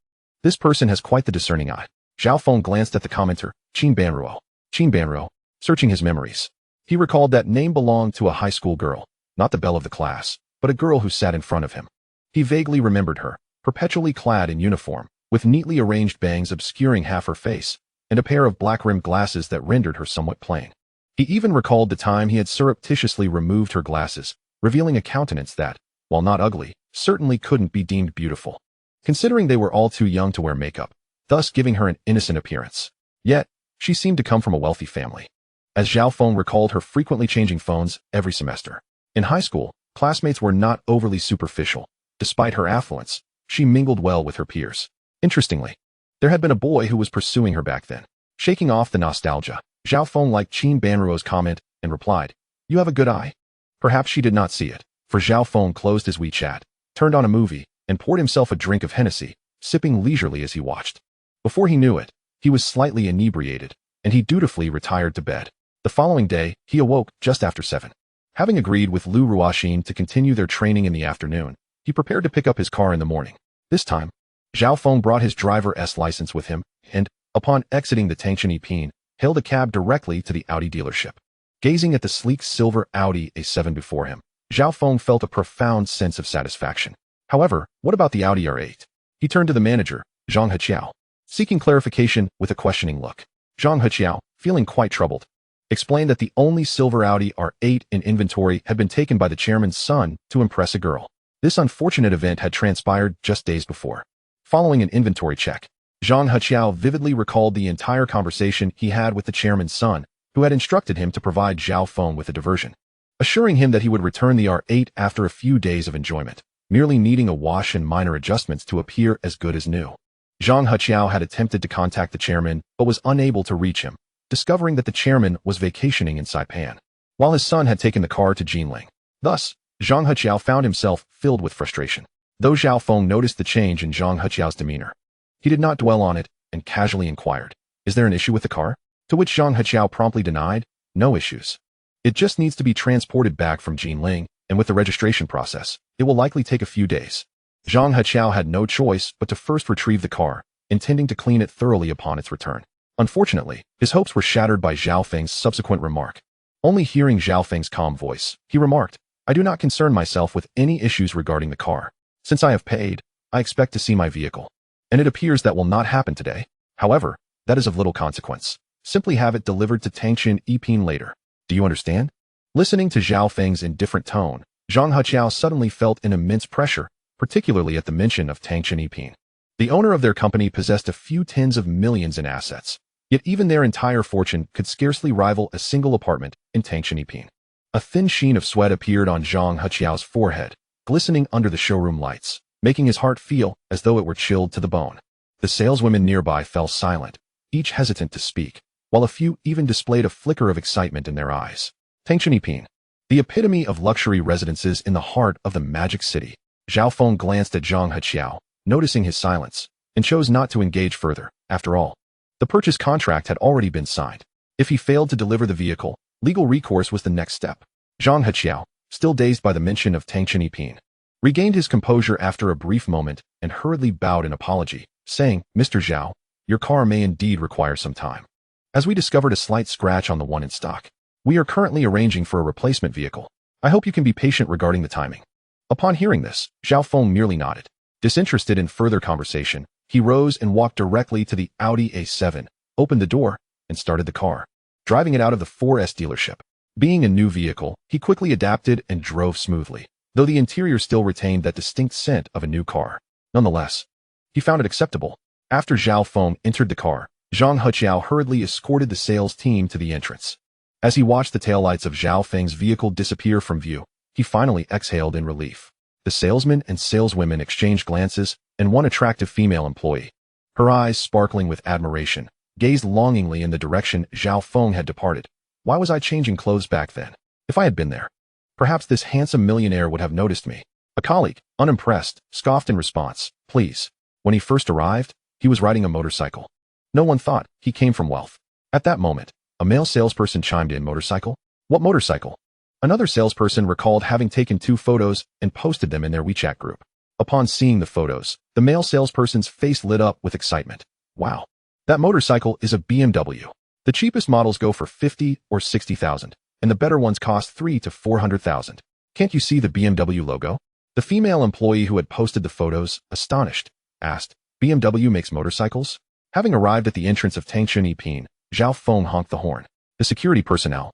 this person has quite the discerning eye." Zhao Feng glanced at the commenter, Qin Banruo. Searching his memories, He recalled that name belonged to a high school girl, not the belle of the class, but a girl who sat in front of him. He vaguely remembered her, perpetually clad in uniform, with neatly arranged bangs obscuring half her face, and a pair of black-rimmed glasses that rendered her somewhat plain. He even recalled the time he had surreptitiously removed her glasses, revealing a countenance that, while not ugly, certainly couldn't be deemed beautiful, considering they were all too young to wear makeup, thus giving her an innocent appearance. Yet, she seemed to come from a wealthy family, as Zhao Feng recalled her frequently changing phones every semester. In high school, classmates were not overly superficial. Despite her affluence, she mingled well with her peers. Interestingly, there had been a boy who was pursuing her back then. Shaking off the nostalgia, Zhao Feng liked Qin Banruo's comment and replied, "You have a good eye." Perhaps she did not see it, for Zhao Feng closed his WeChat, turned on a movie, and poured himself a drink of Hennessy, sipping leisurely as he watched. Before he knew it, he was slightly inebriated, and he dutifully retired to bed. The following day, he awoke just after 7. Having agreed with Lu Ruoxin to continue their training in the afternoon, he prepared to pick up his car in the morning. This time, Zhao Feng brought his driver's license with him and, upon exiting the Tycoon Alpine, hailed a cab directly to the Audi dealership. Gazing at the sleek silver Audi A7 before him, Zhao Feng felt a profound sense of satisfaction. However, what about the Audi R8? He turned to the manager, Zhang Heqiao, seeking clarification with a questioning look. Zhang Heqiao, feeling quite troubled, explained that the only silver Audi R8 in inventory had been taken by the chairman's son to impress a girl. This unfortunate event had transpired just days before. Following an inventory check, Zhang Heqiao vividly recalled the entire conversation he had with the chairman's son, who had instructed him to provide Zhao Feng with a diversion, assuring him that he would return the R8 after a few days of enjoyment, merely needing a wash and minor adjustments to appear as good as new. Zhang Heqiao had attempted to contact the chairman but was unable to reach him, discovering that the chairman was vacationing in Saipan, while his son had taken the car to Jinling. Thus, Zhang Heqiao found himself filled with frustration. Though Zhao Feng noticed the change in Zhang Heqiao's demeanor, he did not dwell on it and casually inquired, "Is there an issue with the car?" To which Zhang Heqiao promptly denied, "No issues. It just needs to be transported back from Jinling, and with the registration process, it will likely take a few days." Zhang Heqiao had no choice but to first retrieve the car, intending to clean it thoroughly upon its return. Unfortunately, his hopes were shattered by Zhao Feng's subsequent remark. Only hearing Zhao Feng's calm voice, he remarked, "I do not concern myself with any issues regarding the car. Since I have paid, I expect to see my vehicle. And it appears that will not happen today. However, that is of little consequence. Simply have it delivered to Tycoon Alpine later. Do you understand?" Listening to Zhao Feng's indifferent tone, Zhang Heqiao suddenly felt an immense pressure, particularly at the mention of Tycoon Alpine. The owner of their company possessed a few tens of millions in assets, yet even their entire fortune could scarcely rival a single apartment in Tycoon Alpine. A thin sheen of sweat appeared on Zhang Heqiao's forehead, glistening under the showroom lights, making his heart feel as though it were chilled to the bone. The saleswomen nearby fell silent, each hesitant to speak, while a few even displayed a flicker of excitement in their eyes. Tycoon Alpine, the epitome of luxury residences in the heart of the Magic City. Zhao Feng glanced at Zhang Heqiao, noticing his silence, and chose not to engage further. After all, the purchase contract had already been signed. If he failed to deliver the vehicle, legal recourse was the next step. Zhang Heqiao, still dazed by the mention of Tycoon Alpine, regained his composure after a brief moment and hurriedly bowed in apology, saying, "Mr. Zhao, your car may indeed require some time, as we discovered a slight scratch on the one in stock. We are currently arranging for a replacement vehicle. I hope you can be patient regarding the timing." Upon hearing this, Zhao Feng merely nodded. Disinterested in further conversation, he rose and walked directly to the Audi A7, opened the door, and started the car, driving it out of the 4S dealership. Being a new vehicle, he quickly adapted and drove smoothly, though the interior still retained that distinct scent of a new car. Nonetheless, he found it acceptable. After Zhao Feng entered the car, Zhang Heqiao hurriedly escorted the sales team to the entrance. As he watched the taillights of Zhao Feng's vehicle disappear from view, he finally exhaled in relief. The salesmen and saleswomen exchanged glances, and one attractive female employee, her eyes sparkling with admiration, gazed longingly in the direction Zhao Feng had departed. Why was I changing clothes back then? If I had been there, perhaps this handsome millionaire would have noticed me. A colleague, unimpressed, scoffed in response, "Please." When he first arrived, he was riding a motorcycle. No one thought he came from wealth. At that moment, a male salesperson chimed in, "Motorcycle? What motorcycle?" Another salesperson recalled having taken 2 photos and posted them in their WeChat group. Upon seeing the photos, the male salesperson's face lit up with excitement. "Wow, that motorcycle is a BMW. The cheapest models go for 50 or 60,000. and the better ones cost 3 to 400,000. Can't you see the BMW logo? The female employee who had posted the photos, astonished, asked, BMW makes motorcycles? Having arrived at the entrance of Tycoon, Zhao Feng honked the horn. The security personnel,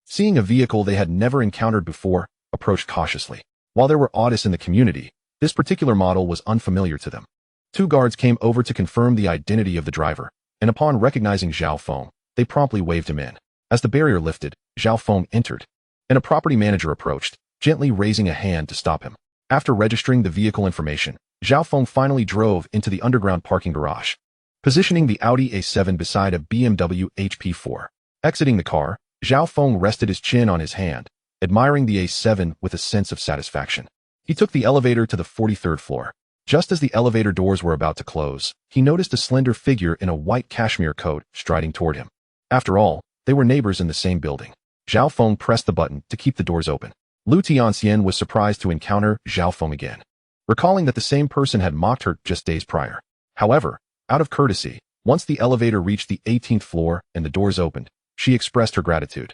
seeing a vehicle they had never encountered before, approached cautiously. While there were audits in the community, this particular model was unfamiliar to them. 2 guards came over to confirm the identity of the driver, and upon recognizing Zhao Feng, they promptly waved him in. As the barrier lifted, Zhao Feng entered, and a property manager approached, gently raising a hand to stop him. After registering the vehicle information, Zhao Feng finally drove into the underground parking garage, positioning the Audi A7 beside a BMW HP4. Exiting the car, Zhao Feng rested his chin on his hand, admiring the A7 with a sense of satisfaction. He took the elevator to the 43rd floor. Just as the elevator doors were about to close, he noticed a slender figure in a white cashmere coat striding toward him. After all, they were neighbors in the same building. Zhao Feng pressed the button to keep the doors open. Lu Tianxian was surprised to encounter Zhao Feng again, recalling that the same person had mocked her just days prior. However, out of courtesy, once the elevator reached the 18th floor and the doors opened, she expressed her gratitude,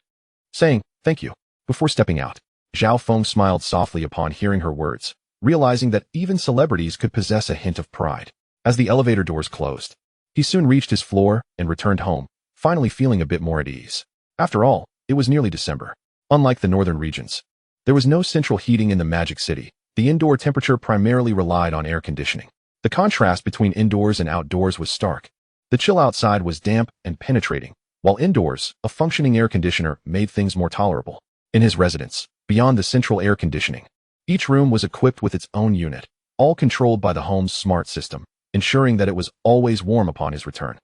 saying, "Thank you," before stepping out. Zhao Feng smiled softly upon hearing her words, realizing that even celebrities could possess a hint of pride. As the elevator doors closed, he soon reached his floor and returned home, finally feeling a bit more at ease. After all, it was nearly December. Unlike the northern regions, there was no central heating in the Magic City. The indoor temperature primarily relied on air conditioning. The contrast between indoors and outdoors was stark. The chill outside was damp and penetrating, while indoors, a functioning air conditioner made things more tolerable. In his residence, beyond the central air conditioning, each room was equipped with its own unit, all controlled by the home's smart system, ensuring that it was always warm upon his return.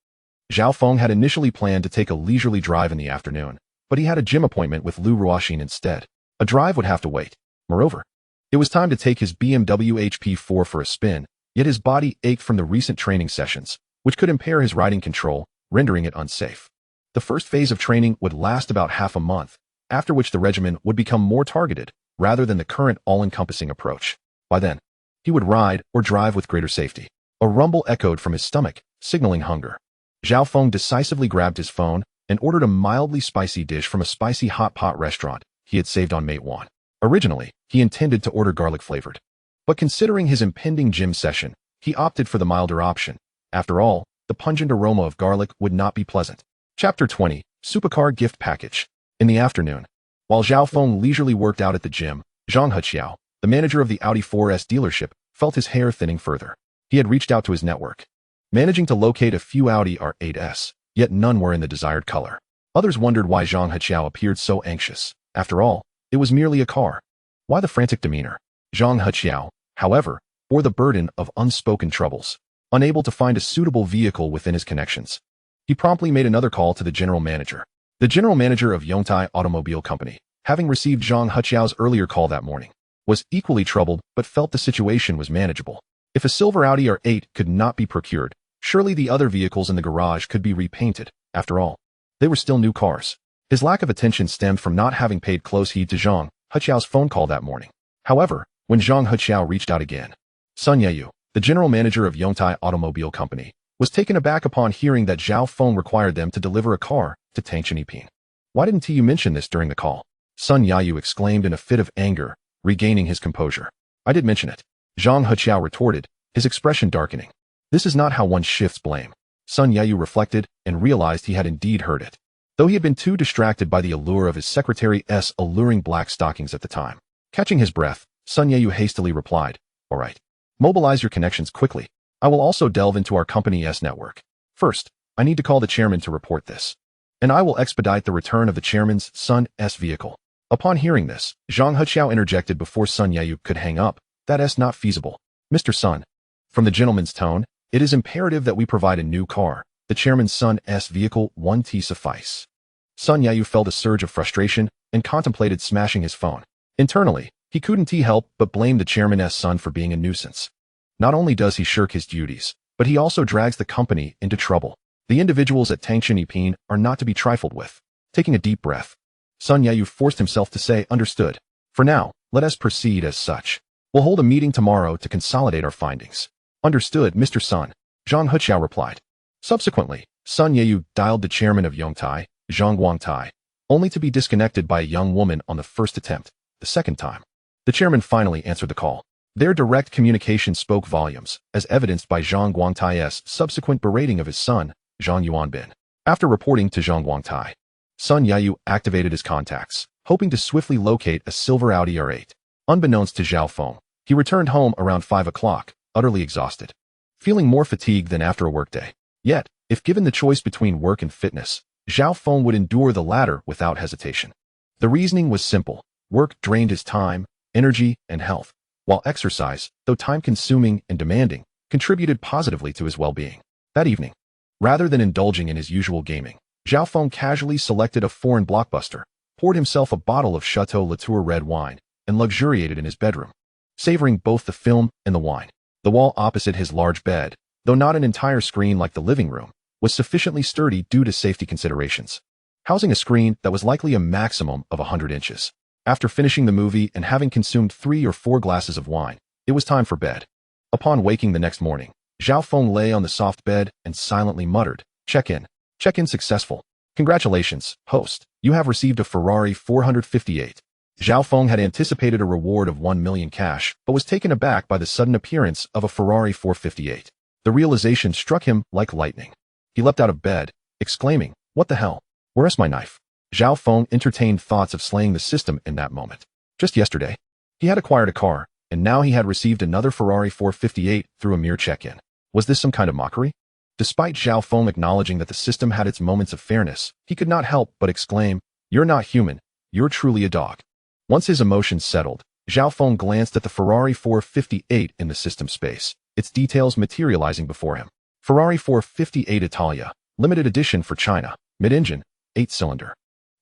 Zhao Feng had initially planned to take a leisurely drive in the afternoon, but he had a gym appointment with Lu Ruoxin instead. A drive would have to wait. Moreover, it was time to take his BMW HP4 for a spin, yet his body ached from the recent training sessions, which could impair his riding control, rendering it unsafe. The first phase of training would last about half a month, after which the regimen would become more targeted, rather than the current all-encompassing approach. By then, he would ride or drive with greater safety. A rumble echoed from his stomach, signaling hunger. Zhao Feng decisively grabbed his phone and ordered a mildly spicy dish from a spicy hot pot restaurant he had saved on Meituan. Originally, he intended to order garlic-flavored, but considering his impending gym session, he opted for the milder option. After all, the pungent aroma of garlic would not be pleasant. Chapter 20, Supercar Gift Package. In the afternoon, while Zhao Feng leisurely worked out at the gym, Zhang Heqiao, the manager of the Audi 4S dealership, felt his hair thinning further. He had reached out to his network, managing to locate a few Audi R8s, yet none were in the desired color. Others wondered why Zhang Heqiao appeared so anxious. After all, it was merely a car. Why the frantic demeanor? Zhang Heqiao, however, bore the burden of unspoken troubles, unable to find a suitable vehicle within his connections. He promptly made another call to the general manager. The general manager of Yongtai Automobile Company, having received Zhang Heqiao's earlier call that morning, was equally troubled but felt the situation was manageable. If a silver Audi R8 could not be procured, surely the other vehicles in the garage could be repainted. After all, they were still new cars. His lack of attention stemmed from not having paid close heed to Zhang Heqiao's phone call that morning. However, when Zhang Heqiao reached out again, Sun Yeyu, the general manager of Yongtai Automobile Company, was taken aback upon hearing that Zhao Feng required them to deliver a car to Tycoon. Why didn't you mention this during the call? Sun Yayu exclaimed in a fit of anger, regaining his composure. I did mention it, Zhang Heqiao retorted, his expression darkening. This is not how one shifts blame. Sun Yayu reflected and realized he had indeed heard it, though he had been too distracted by the allure of his secretary's alluring black stockings at the time. Catching his breath, Sun Yayu hastily replied, all right. Mobilize your connections quickly. I will also delve into our company's network. First, I need to call the chairman to report this, and I will expedite the return of the chairman's son's vehicle. Upon hearing this, Zhang Heqiao interjected before Sun Yayu could hang up. That's not feasible. Mr. Sun. From the gentleman's tone, it is imperative that we provide a new car. The chairman's son's vehicle won't suffice. Sun Yayu felt a surge of frustration and contemplated smashing his phone. Internally, he couldn't help but blame the chairman's son for being a nuisance. Not only does he shirk his duties, but he also drags the company into trouble. The individuals at Tycoon are not to be trifled with. Taking a deep breath, Sun Yayu forced himself to say, understood. For now, let us proceed as such. We'll hold a meeting tomorrow to consolidate our findings. Understood, Mr. Sun, Zhang Heqiao replied. Subsequently, Sun Yayu dialed the chairman of Yongtai, Zhang Guangtai, only to be disconnected by a young woman on the first attempt. The second time, the chairman finally answered the call. Their direct communication spoke volumes, as evidenced by Zhang Guangtai's subsequent berating of his son, Zhang Yuanbin. After reporting to Zhang Guangtai, Sun Yayu activated his contacts, hoping to swiftly locate a silver Audi R8. Unbeknownst to Zhao Feng, he returned home around 5 o'clock, utterly exhausted, feeling more fatigued than after a workday. Yet, if given the choice between work and fitness, Zhao Feng would endure the latter without hesitation. The reasoning was simple. Work drained his time, energy, and health, while exercise, though time-consuming and demanding, contributed positively to his well-being. That evening, rather than indulging in his usual gaming, Zhao Feng casually selected a foreign blockbuster, poured himself a bottle of Chateau Latour red wine, and luxuriated in his bedroom, savoring both the film and the wine. The wall opposite his large bed, though not an entire screen like the living room, was sufficiently sturdy due to safety considerations, housing a screen that was likely a maximum of 100 inches. After finishing the movie and having consumed 3 or 4 glasses of wine, it was time for bed. Upon waking the next morning, Zhao Feng lay on the soft bed and silently muttered, "Check-in. Check-in successful. Congratulations, host. You have received a Ferrari 458. Zhao Feng had anticipated a reward of 1 million cash, but was taken aback by the sudden appearance of a Ferrari 458. The realization struck him like lightning. He leapt out of bed, exclaiming, "What the hell? Where's my knife?" Zhao Feng entertained thoughts of slaying the system in that moment. Just yesterday, he had acquired a car, and now he had received another Ferrari 458 through a mere check-in. Was this some kind of mockery? Despite Zhao Feng acknowledging that the system had its moments of fairness, he could not help but exclaim, "You're not human, you're truly a dog." Once his emotions settled, Zhao Feng glanced at the Ferrari 458 in the system space, its details materializing before him. Ferrari 458 Italia, limited edition for China, mid-engine, 8-cylinder.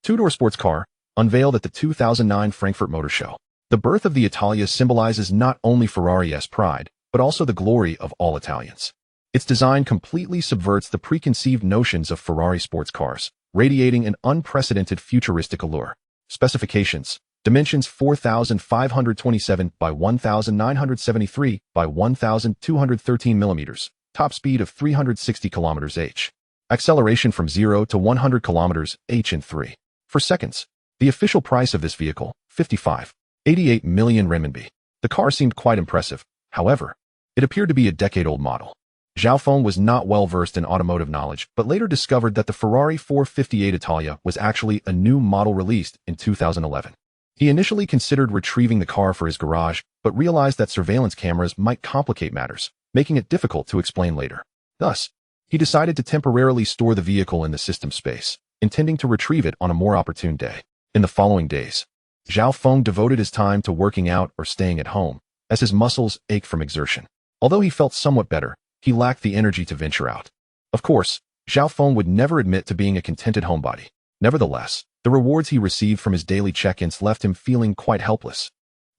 Two-door sports car, unveiled at the 2009 Frankfurt Motor Show. The birth of the Italia symbolizes not only Ferrari's pride, but also the glory of all Italians. Its design completely subverts the preconceived notions of Ferrari sports cars, radiating an unprecedented futuristic allure. Specifications: dimensions 4,527 by 1,973 by 1,213 millimeters. Top speed of 360 km/h. Acceleration from 0 to 100 km/h in 3.4 seconds. The official price of this vehicle, 55.88 million renminbi. The car seemed quite impressive. However, it appeared to be a decade-old model. Zhao Feng was not well versed in automotive knowledge, but later discovered that the Ferrari 458 Italia was actually a new model released in 2011. He initially considered retrieving the car for his garage, but realized that surveillance cameras might complicate matters, making it difficult to explain later. Thus, he decided to temporarily store the vehicle in the system space, intending to retrieve it on a more opportune day. In the following days, Zhao Feng devoted his time to working out or staying at home, as his muscles ached from exertion. Although he felt somewhat better, he lacked the energy to venture out. Of course, Zhao Feng would never admit to being a contented homebody. Nevertheless, the rewards he received from his daily check-ins left him feeling quite helpless.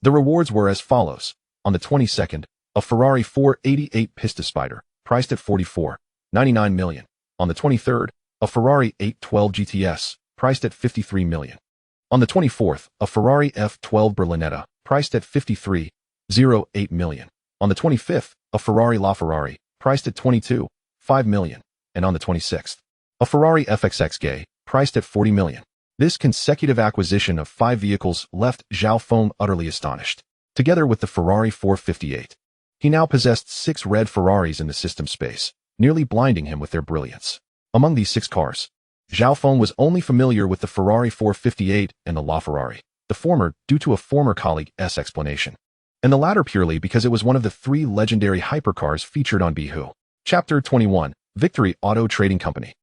The rewards were as follows. On the 22nd, a Ferrari 488 Pista Spider, priced at 44.99 million. On the 23rd, a Ferrari 812 GTS, priced at 53 million. On the 24th, a Ferrari F12 Berlinetta, priced at 53.08 million. On the 25th, a Ferrari LaFerrari, priced at 22.5 million. And on the 26th, a Ferrari FXX Gay, priced at 40 million. This consecutive acquisition of 5 vehicles left Zhao Feng utterly astonished. Together with the Ferrari 458, he now possessed 6 red Ferraris in the system space, nearly blinding him with their brilliance. Among these 6 cars, Zhao Feng was only familiar with the Ferrari 458 and the LaFerrari, the former due to a former colleague's explanation, and the latter purely because it was one of the 3 legendary hypercars featured on Bihou. Chapter 21, Victory Auto Trading Company.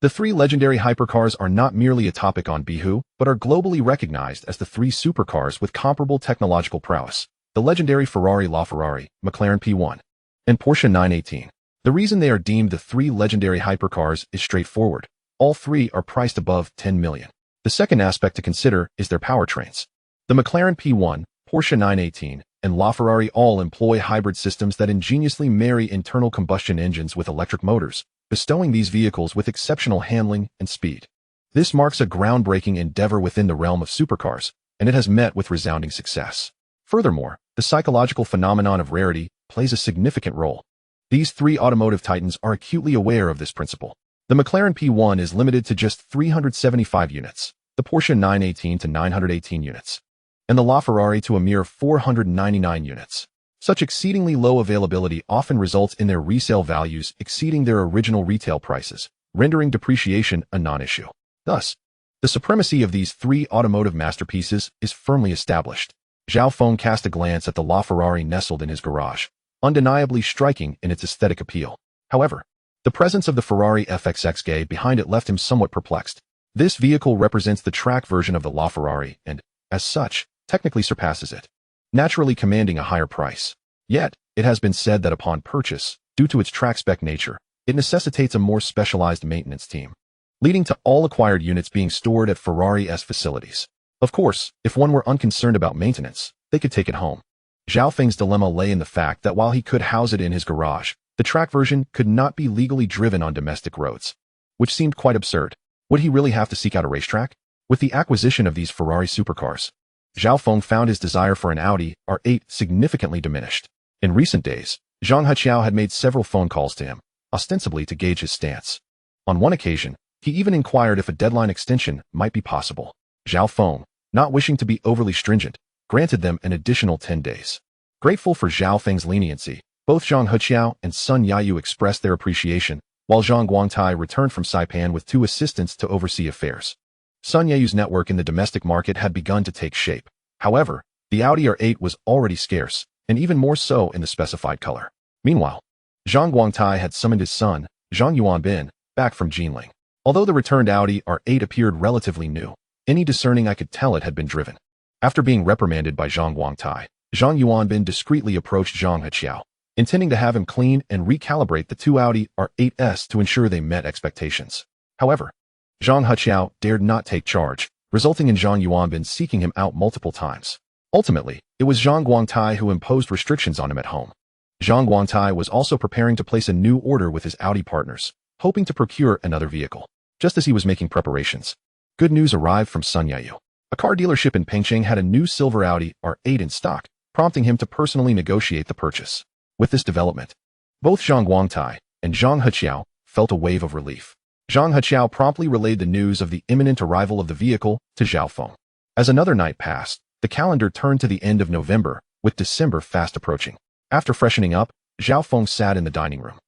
The 3 legendary hypercars are not merely a topic on Bihou, but are globally recognized as the 3 supercars with comparable technological prowess: the legendary Ferrari LaFerrari, McLaren P1, and Porsche 918. The reason they are deemed the 3 legendary hypercars is straightforward. All 3 are priced above 10 million. The second aspect to consider is their powertrains. The McLaren P1, Porsche 918, and LaFerrari all employ hybrid systems that ingeniously marry internal combustion engines with electric motors, bestowing these vehicles with exceptional handling and speed. This marks a groundbreaking endeavor within the realm of supercars, and it has met with resounding success. Furthermore, the psychological phenomenon of rarity plays a significant role. These 3 automotive titans are acutely aware of this principle. The McLaren P1 is limited to just 375 units, the Porsche 918 to 918 units, and the LaFerrari to a mere 499 units. Such exceedingly low availability often results in their resale values exceeding their original retail prices, rendering depreciation a non-issue. Thus, the supremacy of these three automotive masterpieces is firmly established. Zhao Feng cast a glance at the LaFerrari nestled in his garage, undeniably striking in its aesthetic appeal. However, the presence of the Ferrari FXXG behind it left him somewhat perplexed. This vehicle represents the track version of the LaFerrari and, as such, technically surpasses it, naturally commanding a higher price. Yet, it has been said that upon purchase, due to its track-spec nature, it necessitates a more specialized maintenance team, leading to all acquired units being stored at Ferrari's facilities. Of course, if one were unconcerned about maintenance, they could take it home. Zhao Feng's dilemma lay in the fact that while he could house it in his garage, the track version could not be legally driven on domestic roads, which seemed quite absurd. Would he really have to seek out a racetrack? With the acquisition of these Ferrari supercars, Zhao Feng found his desire for an Audi R8 significantly diminished. In recent days, Zhang Heqiao had made several phone calls to him, ostensibly to gauge his stance. On one occasion, he even inquired if a deadline extension might be possible. Zhao Feng, not wishing to be overly stringent, granted them an additional 10 days. Grateful for Zhao Feng's leniency, both Zhang Heqiao and Sun Yayu expressed their appreciation, while Zhang Guangtai returned from Saipan with 2 assistants to oversee affairs. Sun Yayu's network in the domestic market had begun to take shape. However, the Audi R8 was already scarce, and even more so in the specified color. Meanwhile, Zhang Guangtai had summoned his son, Zhang Yuanbin, back from Jinling. Although the returned Audi R8 appeared relatively new, any discerning eye could tell it had been driven. After being reprimanded by Zhang Guangtai, Zhang Yuanbin discreetly approached Zhang Heqiao, intending to have him clean and recalibrate the 2 Audi R8s to ensure they met expectations. However, Zhang Heqiao dared not take charge, resulting in Zhang Yuanbin seeking him out multiple times. Ultimately, it was Zhang Guangtai who imposed restrictions on him at home. Zhang Guangtai was also preparing to place a new order with his Audi partners, hoping to procure another vehicle. Just as he was making preparations, good news arrived from Sun Yayu. A car dealership in Pengcheng had a new silver Audi R8 in stock, prompting him to personally negotiate the purchase. With this development, both Zhang Guangtai and Zhang Heqiao felt a wave of relief. Zhang Heqiao promptly relayed the news of the imminent arrival of the vehicle to Zhao Feng. As another night passed, the calendar turned to the end of November, with December fast approaching. After freshening up, Zhao Feng sat in the dining room.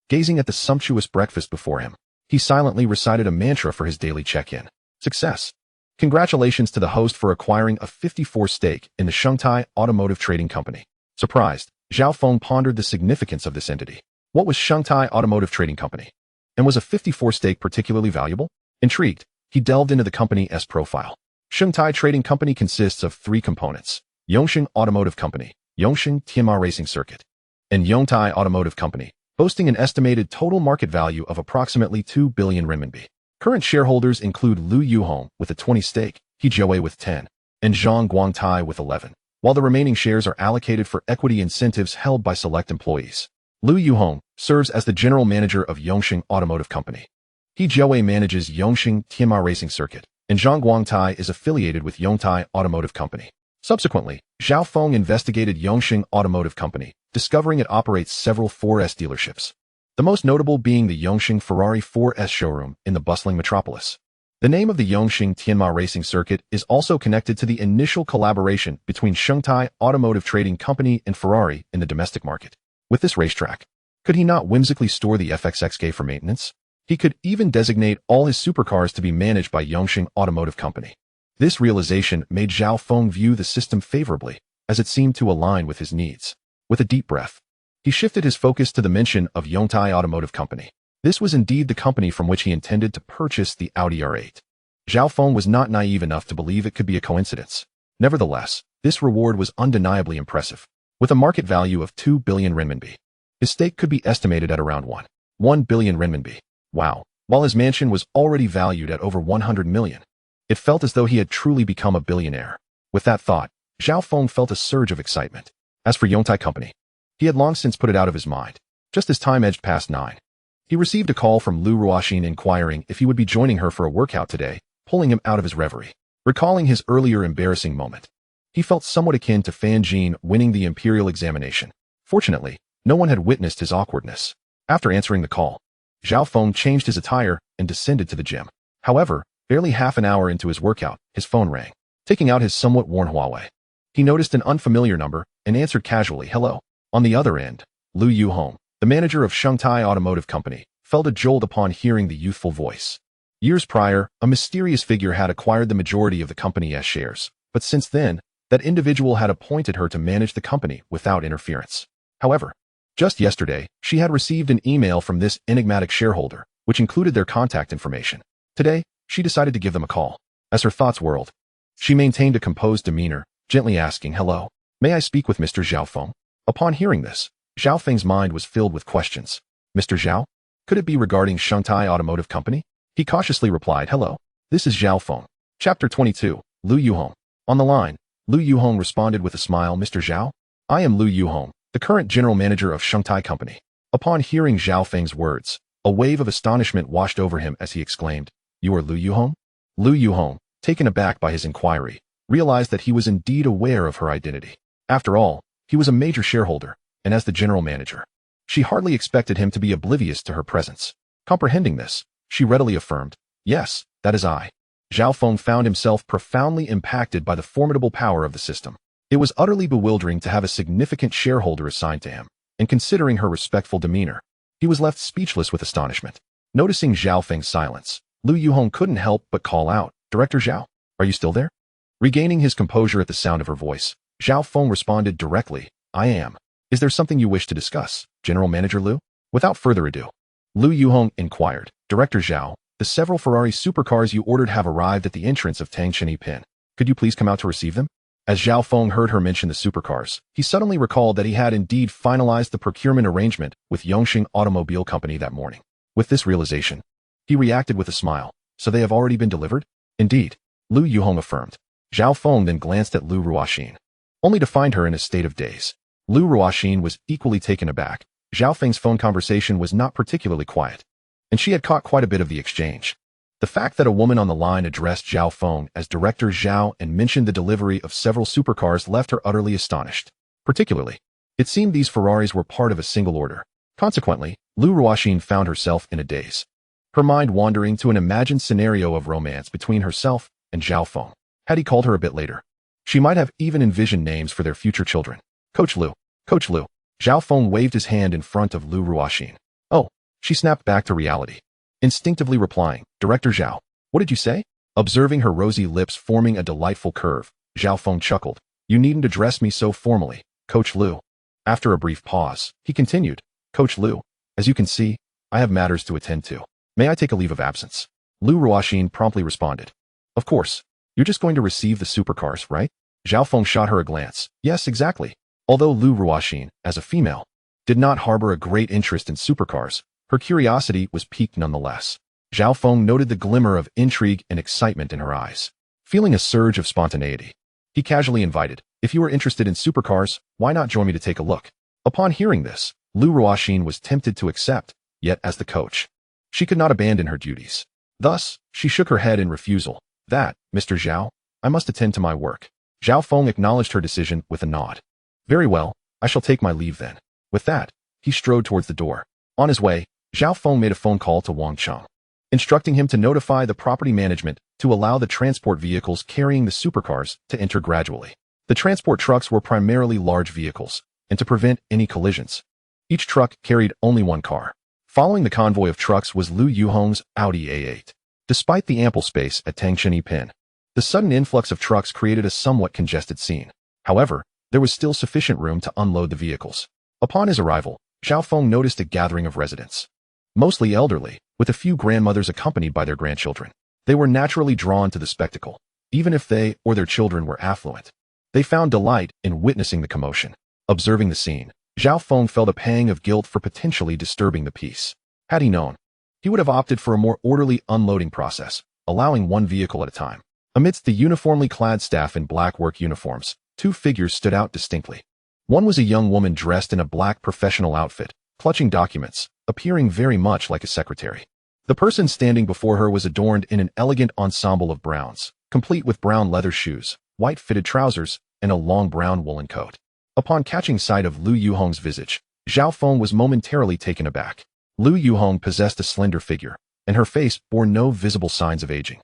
Gazing at the sumptuous breakfast before him, he silently recited a mantra for his daily check-in. Success. Congratulations to the host for acquiring a 54% stake in the Shengtai Automotive Trading Company. Surprised, Zhao Feng pondered the significance of this entity. What was Shengtai Automotive Trading Company? And was a 54% stake particularly valuable? Intrigued, he delved into the company's profile. Shengtai Trading Company consists of 3 components: Yongsheng Automotive Company, Yongsheng Tianma Racing Circuit, and Yongtai Automotive Company, boasting an estimated total market value of approximately 2 billion renminbi. Current shareholders include Lu Yuhong with a 20% stake, He Jiawei with 10%, and Zhang Guangtai with 11%, while the remaining shares are allocated for equity incentives held by select employees. Lu Yuhong serves as the general manager of Yongsheng Automotive Company. He Jiawei manages Yongsheng Tianma Racing Circuit, and Zhang Guangtai is affiliated with Yongtai Automotive Company. Subsequently, Zhao Feng investigated Yongsheng Automotive Company, discovering it operates several 4S dealerships, the most notable being the Yongsheng Ferrari 4S showroom in the bustling metropolis. The name of the Yongsheng Tianma Racing Circuit is also connected to the initial collaboration between Shengtai Automotive Trading Company and Ferrari in the domestic market. With this racetrack, could he not whimsically store the FXXK for maintenance? He could even designate all his supercars to be managed by Yongsheng Automotive Company. This realization made Zhao Feng view the system favorably, as it seemed to align with his needs. With a deep breath, he shifted his focus to the mention of Yongtai Automotive Company. This was indeed the company from which he intended to purchase the Audi R8. Zhao Feng was not naive enough to believe it could be a coincidence. Nevertheless, this reward was undeniably impressive. With a market value of 2 billion renminbi, his stake could be estimated at around 1 billion renminbi. Wow. While his mansion was already valued at over 100 million, it felt as though he had truly become a billionaire. With that thought, Zhao Feng felt a surge of excitement. As for Yongtai Company, he had long since put it out of his mind. Just as time edged past 9, he received a call from Lu Ruoxin inquiring if he would be joining her for a workout today, pulling him out of his reverie. Recalling his earlier embarrassing moment, he felt somewhat akin to Fan Jin winning the imperial examination. Fortunately, no one had witnessed his awkwardness. After answering the call, Zhao Feng changed his attire and descended to the gym. However, Barely half an hour into his workout, his phone rang. Taking out his somewhat worn Huawei, he noticed an unfamiliar number and answered casually, "Hello." On the other end, Lu Yuhong, the manager of Shanghai Automotive Company, felt a jolt upon hearing the youthful voice. Years prior, a mysterious figure had acquired the majority of the company's shares, but since then, that individual had appointed her to manage the company without interference. However, just yesterday, she had received an email from this enigmatic shareholder, which included their contact information. Today, she decided to give them a call. As her thoughts whirled, she maintained a composed demeanor, gently asking, "Hello, may I speak with Mr. Zhao Feng?" Upon hearing this, Zhao Feng's mind was filled with questions. "Mr. Zhao? Could it be regarding Shanghai Automotive Company?" He cautiously replied, "Hello, this is Zhao Feng." Chapter 22, Lu Yuhong. On the line, Lu Yuhong responded with a smile, "Mr. Zhao? I am Lu Yuhong, the current general manager of Shanghai Company." Upon hearing Zhao Feng's words, a wave of astonishment washed over him as he exclaimed, "You are Lu Yuhong?" Lu Yuhong, taken aback by his inquiry, realized that he was indeed aware of her identity. After all, he was a major shareholder, and as the general manager, she hardly expected him to be oblivious to her presence. Comprehending this, she readily affirmed, "Yes, that is I." Zhao Feng found himself profoundly impacted by the formidable power of the system. It was utterly bewildering to have a significant shareholder assigned to him, and considering her respectful demeanor, he was left speechless with astonishment. Noticing Zhao Feng's silence, Lu Yuhong couldn't help but call out, "Director Zhao, are you still there?" Regaining his composure at the sound of her voice, Zhao Feng responded directly, "I am. Is there something you wish to discuss, General Manager Lu?" Without further ado, Lu Yuhong inquired, "Director Zhao, the several Ferrari supercars you ordered have arrived at the entrance of Tangcheng Pin. Could you please come out to receive them?" As Zhao Feng heard her mention the supercars, he suddenly recalled that he had indeed finalized the procurement arrangement with Yongxing Automobile Company that morning. With this realization, he reacted with a smile. "So they have already been delivered?" "Indeed," Lu Yuhong affirmed. Zhao Feng then glanced at Lu Ruoxin, only to find her in a state of daze. Lu Ruoxin was equally taken aback. Zhao Feng's phone conversation was not particularly quiet, and she had caught quite a bit of the exchange. The fact that a woman on the line addressed Zhao Feng as Director Zhao and mentioned the delivery of several supercars left her utterly astonished. Particularly, it seemed these Ferraris were part of a single order. Consequently, Lu Ruoxin found herself in a daze, her mind wandering to an imagined scenario of romance between herself and Zhao Feng. Had he called her a bit later, she might have even envisioned names for their future children. Coach Lu, Coach Lu." Zhao Feng waved his hand in front of Lu Ruoxin. "Oh," she snapped back to reality, instinctively replying, "Director Zhao, what did you say?" Observing her rosy lips forming a delightful curve, Zhao Feng chuckled, "You needn't address me so formally, Coach Lu." After a brief pause, he continued, "Coach Lu, as you can see, I have matters to attend to. May I take a leave of absence?" Lu Ruoxin promptly responded, "Of course. You're just going to receive the supercars, right?" Zhao Feng shot her a glance. "Yes, exactly." Although Lu Ruoxin, as a female, did not harbor a great interest in supercars, her curiosity was piqued nonetheless. Zhao Feng noted the glimmer of intrigue and excitement in her eyes. Feeling a surge of spontaneity, he casually invited, "If you are interested in supercars, why not join me to take a look?" Upon hearing this, Lu Ruoxin was tempted to accept, yet as the coach, she could not abandon her duties. Thus, she shook her head in refusal. "That, Mr. Zhao, I must attend to my work." Zhao Feng acknowledged her decision with a nod. "Very well, I shall take my leave then." With that, he strode towards the door. On his way, Zhao Feng made a phone call to Wang Cheng, instructing him to notify the property management to allow the transport vehicles carrying the supercars to enter gradually. The transport trucks were primarily large vehicles, and to prevent any collisions, each truck carried only one car. Following the convoy of trucks was Lu Yuhong's Audi A8. Despite the ample space at Tangcheng Pin, the sudden influx of trucks created a somewhat congested scene. However, there was still sufficient room to unload the vehicles. Upon his arrival, Zhao Feng noticed a gathering of residents, mostly elderly, with a few grandmothers accompanied by their grandchildren. They were naturally drawn to the spectacle, even if they or their children were affluent. They found delight in witnessing the commotion. Observing the scene, Zhao Feng felt a pang of guilt for potentially disturbing the peace. Had he known, he would have opted for a more orderly unloading process, allowing one vehicle at a time. Amidst the uniformly clad staff in black work uniforms, two figures stood out distinctly. One was a young woman dressed in a black professional outfit, clutching documents, appearing very much like a secretary. The person standing before her was adorned in an elegant ensemble of browns, complete with brown leather shoes, white fitted trousers, and a long brown woolen coat. Upon catching sight of Lu Yuhong's visage, Zhao Feng was momentarily taken aback. Lu Yuhong possessed a slender figure, and her face bore no visible signs of aging.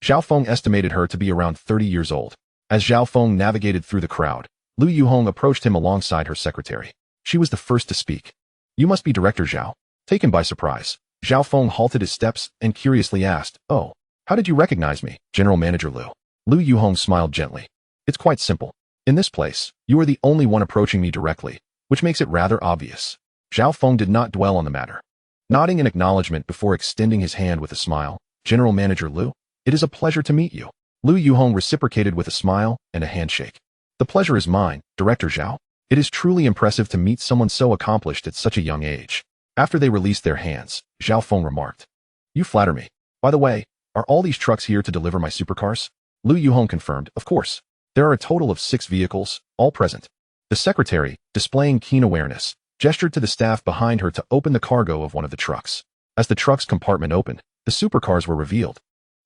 Zhao Feng estimated her to be around 30 years old. As Zhao Feng navigated through the crowd, Lu Yuhong approached him alongside her secretary. She was the first to speak. "You must be Director Zhao." Taken by surprise, Zhao Feng halted his steps and curiously asked, "Oh, how did you recognize me, General Manager Lu?" Lu Yuhong smiled gently. "It's quite simple. In this place, you are the only one approaching me directly, which makes it rather obvious." Zhao Feng did not dwell on the matter. Nodding in acknowledgement before extending his hand with a smile, "General Manager Lu, it is a pleasure to meet you." Lu Yuhong reciprocated with a smile and a handshake. "The pleasure is mine, Director Zhao. It is truly impressive to meet someone so accomplished at such a young age." After they released their hands, Zhao Feng remarked, "You flatter me. By the way, are all these trucks here to deliver my supercars?" Lu Yuhong confirmed, "Of course. There are a total of 6 vehicles, all present." The secretary, displaying keen awareness, gestured to the staff behind her to open the cargo of one of the trucks. As the truck's compartment opened, the supercars were revealed,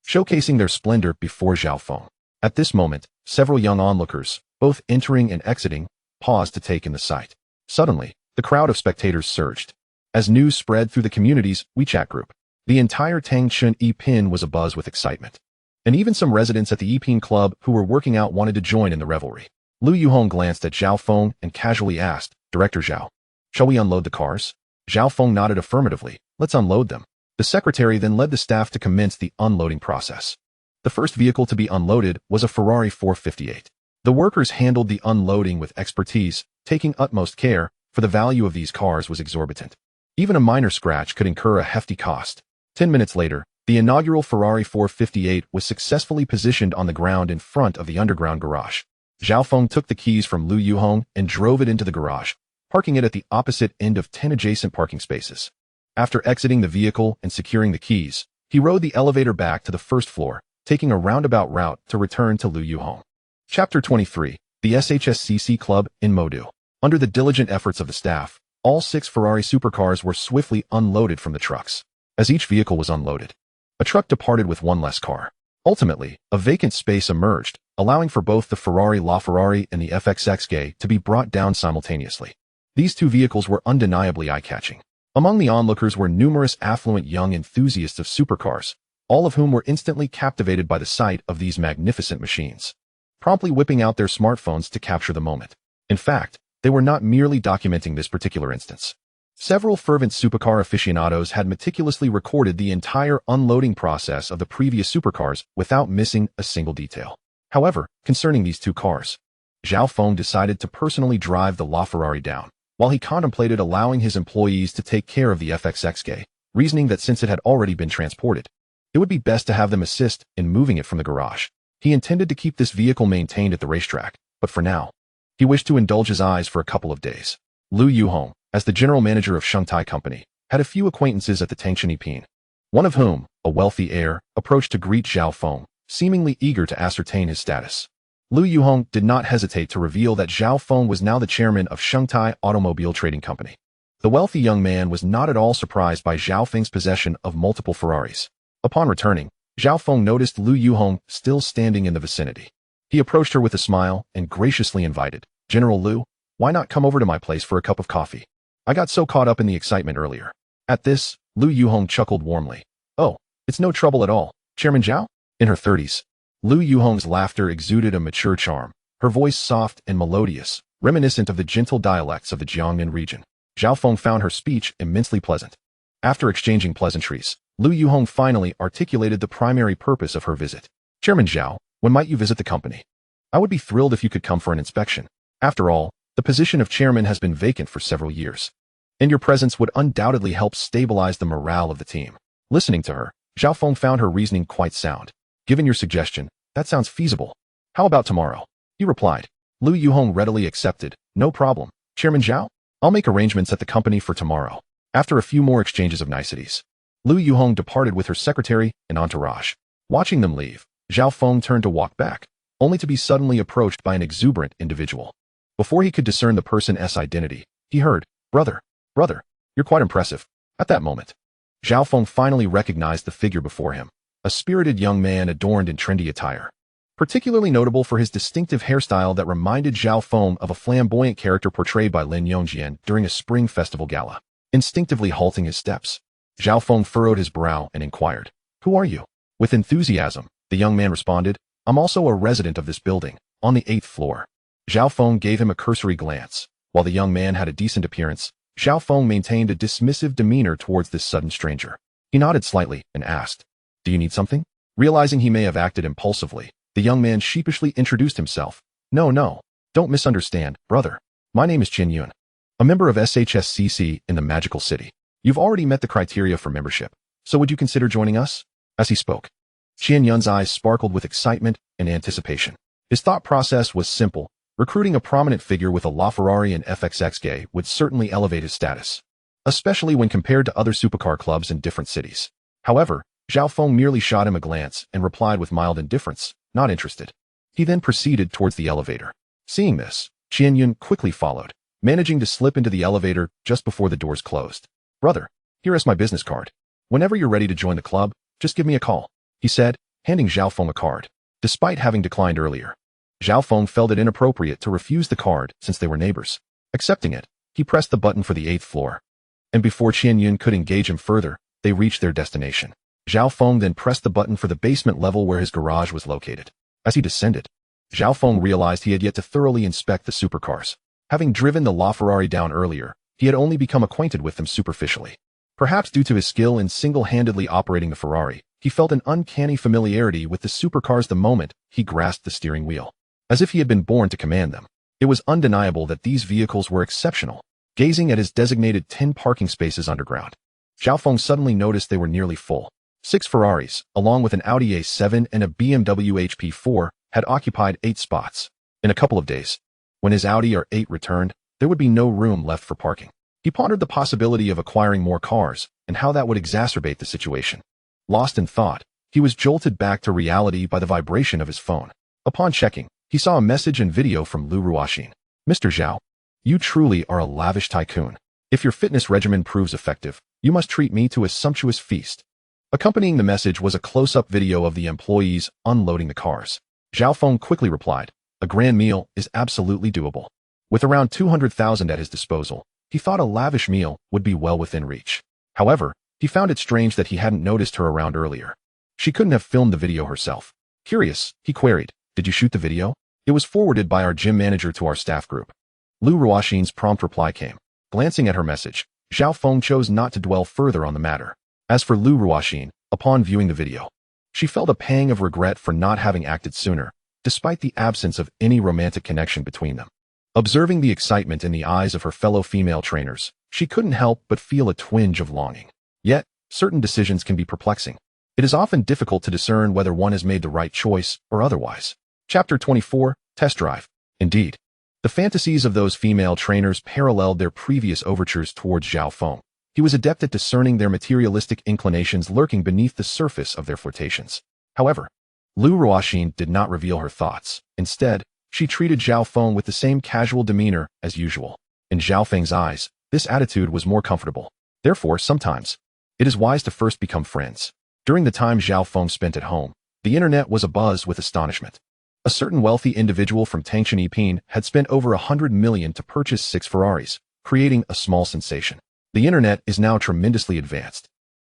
showcasing their splendor before Zhao Feng. At this moment, several young onlookers, both entering and exiting, paused to take in the sight. Suddenly, the crowd of spectators surged. As news spread through the community's WeChat group, the entire Tangchun Epin was abuzz with excitement. And even some residents at the Epin club who were working out wanted to join in the revelry. Lu Yuhong glanced at Zhao Feng and casually asked, "Director Zhao, shall we unload the cars?" Zhao Feng nodded affirmatively. "Let's unload them." The secretary then led the staff to commence the unloading process. The first vehicle to be unloaded was a Ferrari 458. The workers handled the unloading with expertise, taking utmost care, for the value of these cars was exorbitant. Even a minor scratch could incur a hefty cost. 10 minutes later, the inaugural Ferrari 458 was successfully positioned on the ground in front of the underground garage. Zhao Feng took the keys from Lu Yuhong and drove it into the garage, parking it at the opposite end of 10 adjacent parking spaces. After exiting the vehicle and securing the keys, he rode the elevator back to the first floor, taking a roundabout route to return to Lu Yuhong. Chapter 23. The SHSCC Club in Modu. Under the diligent efforts of the staff, all 6 Ferrari supercars were swiftly unloaded from the trucks. As each vehicle was unloaded, a truck departed with one less car. Ultimately, a vacant space emerged, allowing for both the Ferrari LaFerrari and the FXXG to be brought down simultaneously. These 2 vehicles were undeniably eye-catching. Among the onlookers were numerous affluent young enthusiasts of supercars, all of whom were instantly captivated by the sight of these magnificent machines, promptly whipping out their smartphones to capture the moment. In fact, they were not merely documenting this particular instance. Several fervent supercar aficionados had meticulously recorded the entire unloading process of the previous supercars without missing a single detail. However, concerning these 2 cars, Zhao Feng decided to personally drive the LaFerrari down, while he contemplated allowing his employees to take care of the FXXG, reasoning that since it had already been transported, it would be best to have them assist in moving it from the garage. He intended to keep this vehicle maintained at the racetrack, but for now, he wished to indulge his eyes for a couple of days. Lu Yuhong, as the general manager of Shengtai Company, had a few acquaintances at the Tangchun Epin, one of whom, a wealthy heir, approached to greet Zhao Feng, seemingly eager to ascertain his status. Lu Yuhong did not hesitate to reveal that Zhao Feng was now the chairman of Shengtai Automobile Trading Company. The wealthy young man was not at all surprised by Zhao Feng's possession of multiple Ferraris. Upon returning, Zhao Feng noticed Lu Yuhong still standing in the vicinity. He approached her with a smile and graciously invited, "General Lu, why not come over to my place for a cup of coffee? I got so caught up in the excitement earlier." At this, Lu Yuhong chuckled warmly. "Oh, it's no trouble at all, Chairman Zhao?" In her 30s, Lu Yuhong's laughter exuded a mature charm, her voice soft and melodious, reminiscent of the gentle dialects of the Jiangnan region. Zhao Feng found her speech immensely pleasant. After exchanging pleasantries, Lu Yuhong finally articulated the primary purpose of her visit. "Chairman Zhao, when might you visit the company? I would be thrilled if you could come for an inspection. After all, the position of chairman has been vacant for several years, and your presence would undoubtedly help stabilize the morale of the team." Listening to her, Zhao Feng found her reasoning quite sound. "Given your suggestion, that sounds feasible. How about tomorrow?" he replied. Lu Yuhong readily accepted. "No problem, Chairman Zhao. I'll make arrangements at the company for tomorrow." After a few more exchanges of niceties, Lu Yuhong departed with her secretary and entourage. Watching them leave, Zhao Feng turned to walk back, only to be suddenly approached by an exuberant individual. Before he could discern the person's identity, he heard, Brother, you're quite impressive." At that moment, Zhao Feng finally recognized the figure before him, a spirited young man adorned in trendy attire, particularly notable for his distinctive hairstyle that reminded Zhao Feng of a flamboyant character portrayed by Lin Yongjian during a spring festival gala. Instinctively halting his steps, Zhao Feng furrowed his brow and inquired, "Who are you?" With enthusiasm, The young man responded, I'm also a resident of this building, on the 8th floor. Zhao Feng gave him a cursory glance. While the young man had a decent appearance, Zhao Feng maintained a dismissive demeanor towards this sudden stranger. He nodded slightly and asked, Do you need something? Realizing he may have acted impulsively, the young man sheepishly introduced himself. No, don't misunderstand, brother. My name is Qian Yun, a member of SHSCC in the Magical City. You've already met the criteria for membership, so would you consider joining us? As he spoke, Qian Yun's eyes sparkled with excitement and anticipation. His thought process was simple. Recruiting a prominent figure with a LaFerrari and FXX gay would certainly elevate his status, especially when compared to other supercar clubs in different cities. However, Zhao Feng merely shot him a glance and replied with mild indifference, not interested. He then proceeded towards the elevator. Seeing this, Qian Yun quickly followed, managing to slip into the elevator just before the doors closed. Brother, here is my business card. Whenever you're ready to join the club, just give me a call, he said, handing Zhao Feng a card. Despite having declined earlier, Zhao Feng felt it inappropriate to refuse the card since they were neighbors. Accepting it, he pressed the button for the 8th floor. And before Qian Yun could engage him further, they reached their destination. Zhao Feng then pressed the button for the basement level where his garage was located. As he descended, Zhao Feng realized he had yet to thoroughly inspect the supercars. Having driven the LaFerrari down earlier, he had only become acquainted with them superficially. Perhaps due to his skill in single-handedly operating the Ferrari, he felt an uncanny familiarity with the supercars the moment he grasped the steering wheel. As if he had been born to command them. It was undeniable that these vehicles were exceptional. Gazing at his designated 10 parking spaces underground, Zhao Feng suddenly noticed they were nearly full. 6 Ferraris, along with an Audi A7 and a BMW HP4, had occupied 8 spots. In a couple of days, when his Audi R8 returned, there would be no room left for parking. He pondered the possibility of acquiring more cars and how that would exacerbate the situation. Lost in thought, he was jolted back to reality by the vibration of his phone. Upon checking, he saw a message and video from Lu Ruoxin. Mr. Zhao, you truly are a lavish tycoon. If your fitness regimen proves effective, you must treat me to a sumptuous feast. Accompanying the message was a close-up video of the employees unloading the cars. Zhao Feng quickly replied, a grand meal is absolutely doable. With around 200,000 at his disposal, he thought a lavish meal would be well within reach. However, he found it strange that he hadn't noticed her around earlier. She couldn't have filmed the video herself. Curious, he queried, did you shoot the video? It was forwarded by our gym manager to our staff group. Lu Ruoxin's prompt reply came. Glancing at her message, Zhao Feng chose not to dwell further on the matter. As for Lu Ruoxin, upon viewing the video, she felt a pang of regret for not having acted sooner, despite the absence of any romantic connection between them. Observing the excitement in the eyes of her fellow female trainers, she couldn't help but feel a twinge of longing. Yet, certain decisions can be perplexing. It is often difficult to discern whether one has made the right choice or otherwise. Chapter 24, Test Drive. Indeed, the fantasies of those female trainers paralleled their previous overtures towards Zhao Feng. He was adept at discerning their materialistic inclinations lurking beneath the surface of their flirtations. However, Lu Ruoxin did not reveal her thoughts. Instead, she treated Zhao Feng with the same casual demeanor as usual. In Zhao Feng's eyes, this attitude was more comfortable. Therefore, sometimes, it is wise to first become friends. During the time Zhao Feng spent at home, the internet was abuzz with astonishment. A certain wealthy individual from Alpine had spent over 100 million to purchase 6 Ferraris, creating a small sensation. The internet is now tremendously advanced,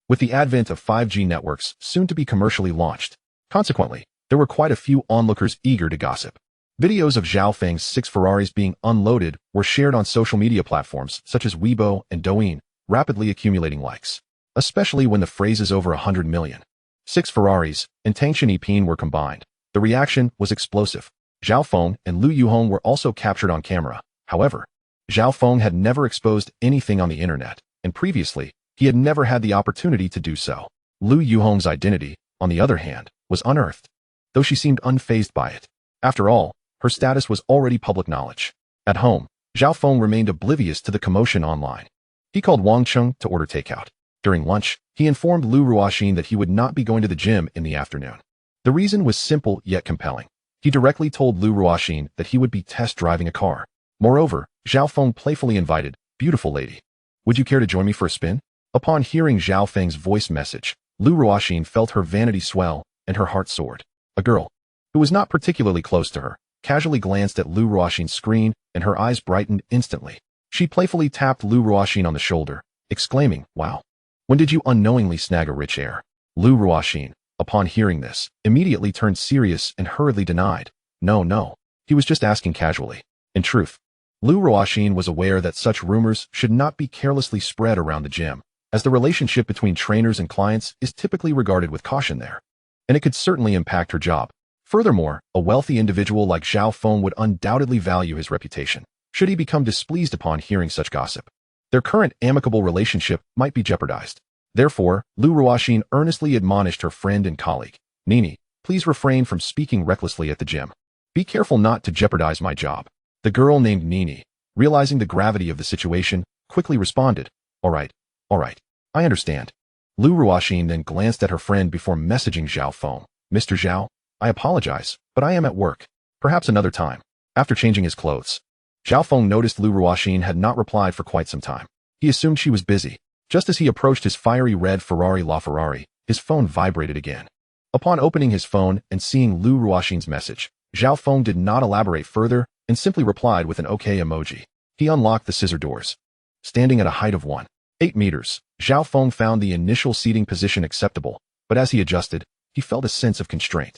with the advent of 5G networks soon to be commercially launched. Consequently, there were quite a few onlookers eager to gossip. Videos of Zhao Feng's 6 Ferraris being unloaded were shared on social media platforms such as Weibo and Douyin, rapidly accumulating likes, especially when the phrases over 100 million. 6 Ferraris and Alpine were combined. The reaction was explosive. Zhao Feng and Lu Yuhong were also captured on camera. However, Zhao Feng had never exposed anything on the internet, and previously, he had never had the opportunity to do so. Lu Yuhong's identity, on the other hand, was unearthed, though she seemed unfazed by it. After all, her status was already public knowledge. At home, Zhao Feng remained oblivious to the commotion online. He called Wang Cheng to order takeout. During lunch, he informed Lu Ruoxin that he would not be going to the gym in the afternoon. The reason was simple yet compelling. He directly told Lu Ruoxin that he would be test driving a car. Moreover, Zhao Feng playfully invited, beautiful lady, would you care to join me for a spin? Upon hearing Zhao Feng's voice message, Lu Ruoxin felt her vanity swell and her heart soared. A girl, who was not particularly close to her, casually glanced at Lu Ruoxin's screen and her eyes brightened instantly. She playfully tapped Lu Ruoxin on the shoulder, exclaiming, wow, when did you unknowingly snag a rich heir? Lu Ruoxin, upon hearing this, immediately turned serious and hurriedly denied. No, no. He was just asking casually. In truth, Lu Ruoxin was aware that such rumors should not be carelessly spread around the gym, as the relationship between trainers and clients is typically regarded with caution there, and it could certainly impact her job. Furthermore, a wealthy individual like Zhao Feng would undoubtedly value his reputation, should he become displeased upon hearing such gossip. Their current amicable relationship might be jeopardized. Therefore, Lu Ruoxin earnestly admonished her friend and colleague, Nini, please refrain from speaking recklessly at the gym. Be careful not to jeopardize my job. The girl named Nini, realizing the gravity of the situation, quickly responded, all right, I understand. Lu Ruoxin then glanced at her friend before messaging Zhao Feng. Mr. Zhao, I apologize, but I am at work. Perhaps another time. After changing his clothes, Zhao Feng noticed Lu Ruoxin had not replied for quite some time. He assumed she was busy. Just as he approached his fiery red Ferrari LaFerrari, his phone vibrated again. Upon opening his phone and seeing Lu Ruoxin's message, Zhao Feng did not elaborate further and simply replied with an OK emoji. He unlocked the scissor doors. Standing at a height of 1.8 meters, Zhao Feng found the initial seating position acceptable, but as he adjusted, he felt a sense of constraint.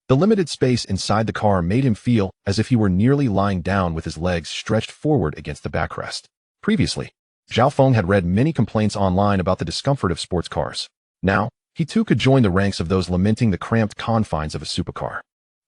The limited space inside the car made him feel as if he were nearly lying down with his legs stretched forward against the backrest. Previously, Zhao Feng had read many complaints online about the discomfort of sports cars. Now, he too could join the ranks of those lamenting the cramped confines of a supercar.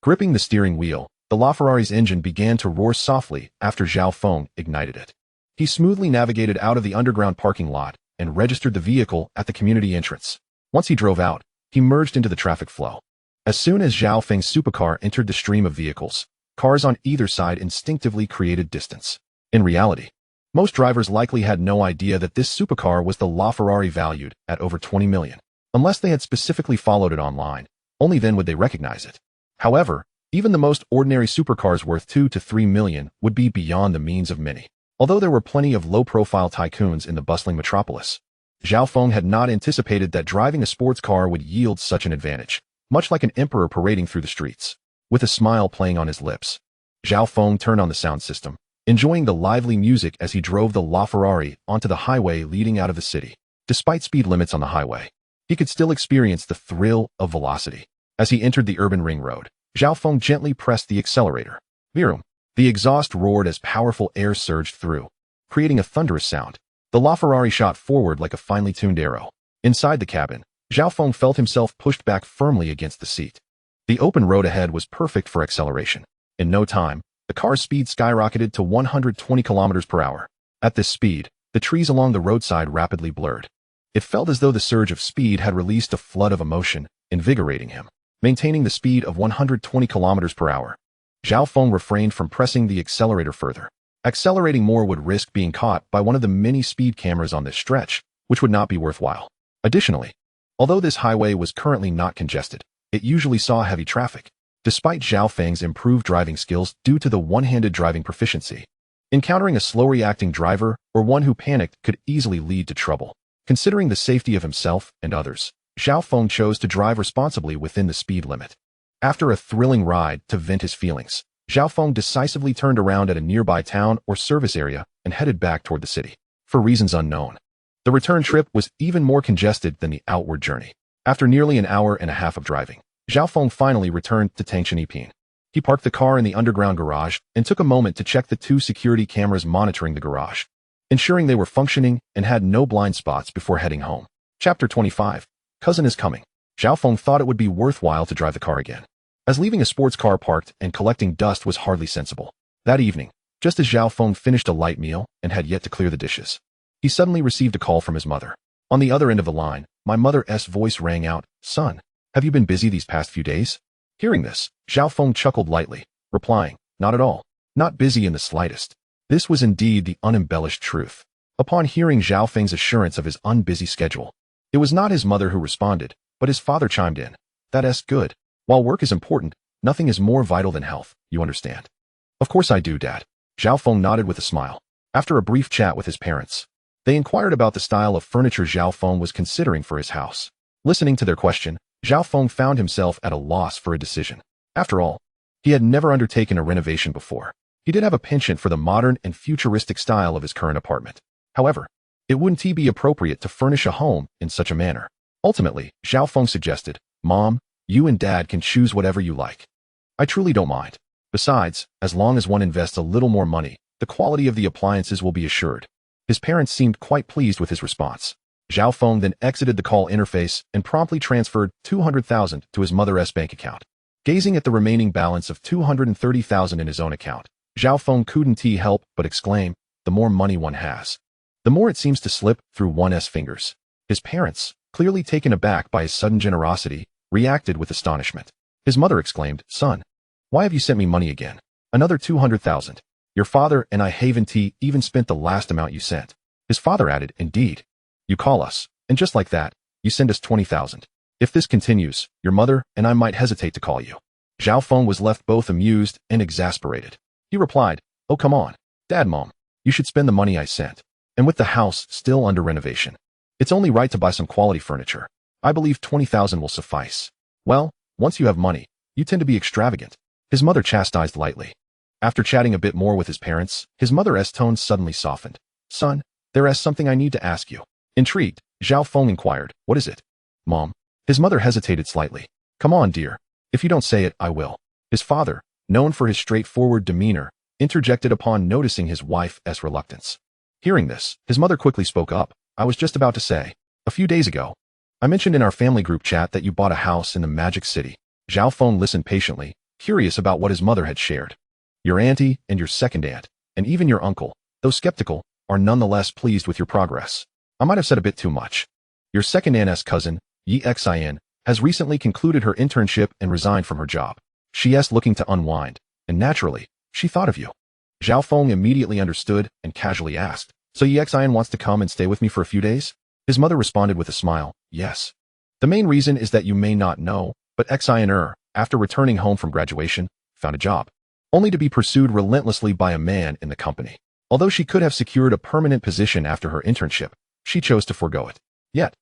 Gripping the steering wheel, the LaFerrari's engine began to roar softly after Zhao Feng ignited it. He smoothly navigated out of the underground parking lot and registered the vehicle at the community entrance. Once he drove out, he merged into the traffic flow. As soon as Zhao Feng's supercar entered the stream of vehicles, cars on either side instinctively created distance. In reality, most drivers likely had no idea that this supercar was the LaFerrari valued at over 20 million. Unless they had specifically followed it online, only then would they recognize it. However, even the most ordinary supercars worth 2 to 3 million would be beyond the means of many. Although there were plenty of low-profile tycoons in the bustling metropolis, Zhao Feng had not anticipated that driving a sports car would yield such an advantage, much like an emperor parading through the streets. With a smile playing on his lips, Zhao Feng turned on the sound system, enjoying the lively music as he drove the LaFerrari onto the highway leading out of the city. Despite speed limits on the highway, he could still experience the thrill of velocity. As he entered the urban ring road, Zhao Feng gently pressed the accelerator. Vroom. The exhaust roared as powerful air surged through, creating a thunderous sound. The LaFerrari shot forward like a finely tuned arrow. Inside the cabin, Zhao Feng felt himself pushed back firmly against the seat. The open road ahead was perfect for acceleration. In no time, the car's speed skyrocketed to 120 kilometers per hour. At this speed, the trees along the roadside rapidly blurred. It felt as though the surge of speed had released a flood of emotion, invigorating him. Maintaining the speed of 120 kilometers per hour, Zhao Feng refrained from pressing the accelerator further. Accelerating more would risk being caught by one of the many speed cameras on this stretch, which would not be worthwhile. Additionally, although this highway was currently not congested, it usually saw heavy traffic. Despite Zhao Feng's improved driving skills due to the one-handed driving proficiency, encountering a slow-reacting driver or one who panicked could easily lead to trouble. Considering the safety of himself and others, Zhao Feng chose to drive responsibly within the speed limit. After a thrilling ride to vent his feelings, Zhao Feng decisively turned around at a nearby town or service area and headed back toward the city. For reasons unknown, the return trip was even more congested than the outward journey. After nearly an hour and a half of driving, Zhao Feng finally returned to Alpine. He parked the car in the underground garage and took a moment to check the 2 security cameras monitoring the garage, ensuring they were functioning and had no blind spots before heading home. Chapter 25. Cousin is coming. Zhao Feng thought it would be worthwhile to drive the car again, as leaving a sports car parked and collecting dust was hardly sensible. That evening, just as Zhao Feng finished a light meal and had yet to clear the dishes, he suddenly received a call from his mother. On the other end of the line, my mother's voice rang out, "Son, have you been busy these past few days?" Hearing this, Zhao Feng chuckled lightly, replying, "Not at all. Not busy in the slightest." This was indeed the unembellished truth. Upon hearing Zhao Feng's assurance of his unbusy schedule, it was not his mother who responded, but his father chimed in. "That's good. While work is important, nothing is more vital than health, you understand?" "Of course I do, Dad." Zhao Feng nodded with a smile. After a brief chat with his parents, they inquired about the style of furniture Zhao Feng was considering for his house. Listening to their question, Zhao Feng found himself at a loss for a decision. After all, he had never undertaken a renovation before. He did have a penchant for the modern and futuristic style of his current apartment. However, it wouldn't be appropriate to furnish a home in such a manner. Ultimately, Zhao Feng suggested, Mom, you and Dad can choose whatever you like. I truly don't mind. Besides, as long as one invests a little more money, the quality of the appliances will be assured. His parents seemed quite pleased with his response. Zhao Feng then exited the call interface and promptly transferred 200,000 to his mother's bank account. Gazing at the remaining balance of 230,000 in his own account, Zhao Feng couldn't help but exclaim, the more money one has, the more it seems to slip through one's fingers. His parents, clearly taken aback by his sudden generosity, reacted with astonishment. His mother exclaimed, Son, why have you sent me money again? Another 200,000. Your father and I haven't even spent the last amount you sent. His father added, Indeed. You call us, and just like that, you send us 20,000. If this continues, your mother and I might hesitate to call you. Zhao Feng was left both amused and exasperated. He replied, Oh come on, Dad, Mom, you should spend the money I sent. And with the house still under renovation, it's only right to buy some quality furniture. I believe 20,000 will suffice. Well, once you have money, you tend to be extravagant. His mother chastised lightly. After chatting a bit more with his parents, his mother's tone suddenly softened. Son, there is something I need to ask you. Intrigued, Zhao Feng inquired, What is it? Mom. His mother hesitated slightly. Come on, dear. If you don't say it, I will. His father, known for his straightforward demeanor, interjected upon noticing his wife's reluctance. Hearing this, his mother quickly spoke up. I was just about to say, a few days ago, I mentioned in our family group chat that you bought a house in the Magic City. Zhao Feng listened patiently, curious about what his mother had shared. Your auntie and your second aunt, and even your uncle, though skeptical, are nonetheless pleased with your progress. I might have said a bit too much. Your second aunt's cousin, Yi Xin, has recently concluded her internship and resigned from her job. She is looking to unwind, and naturally, she thought of you. Zhao Feng immediately understood and casually asked, So Yi Xin wants to come and stay with me for a few days? His mother responded with a smile, Yes. The main reason is that you may not know, but Xin, after returning home from graduation, found a job, only to be pursued relentlessly by a man in the company. Although she could have secured a permanent position after her internship, she chose to forego it. Yet,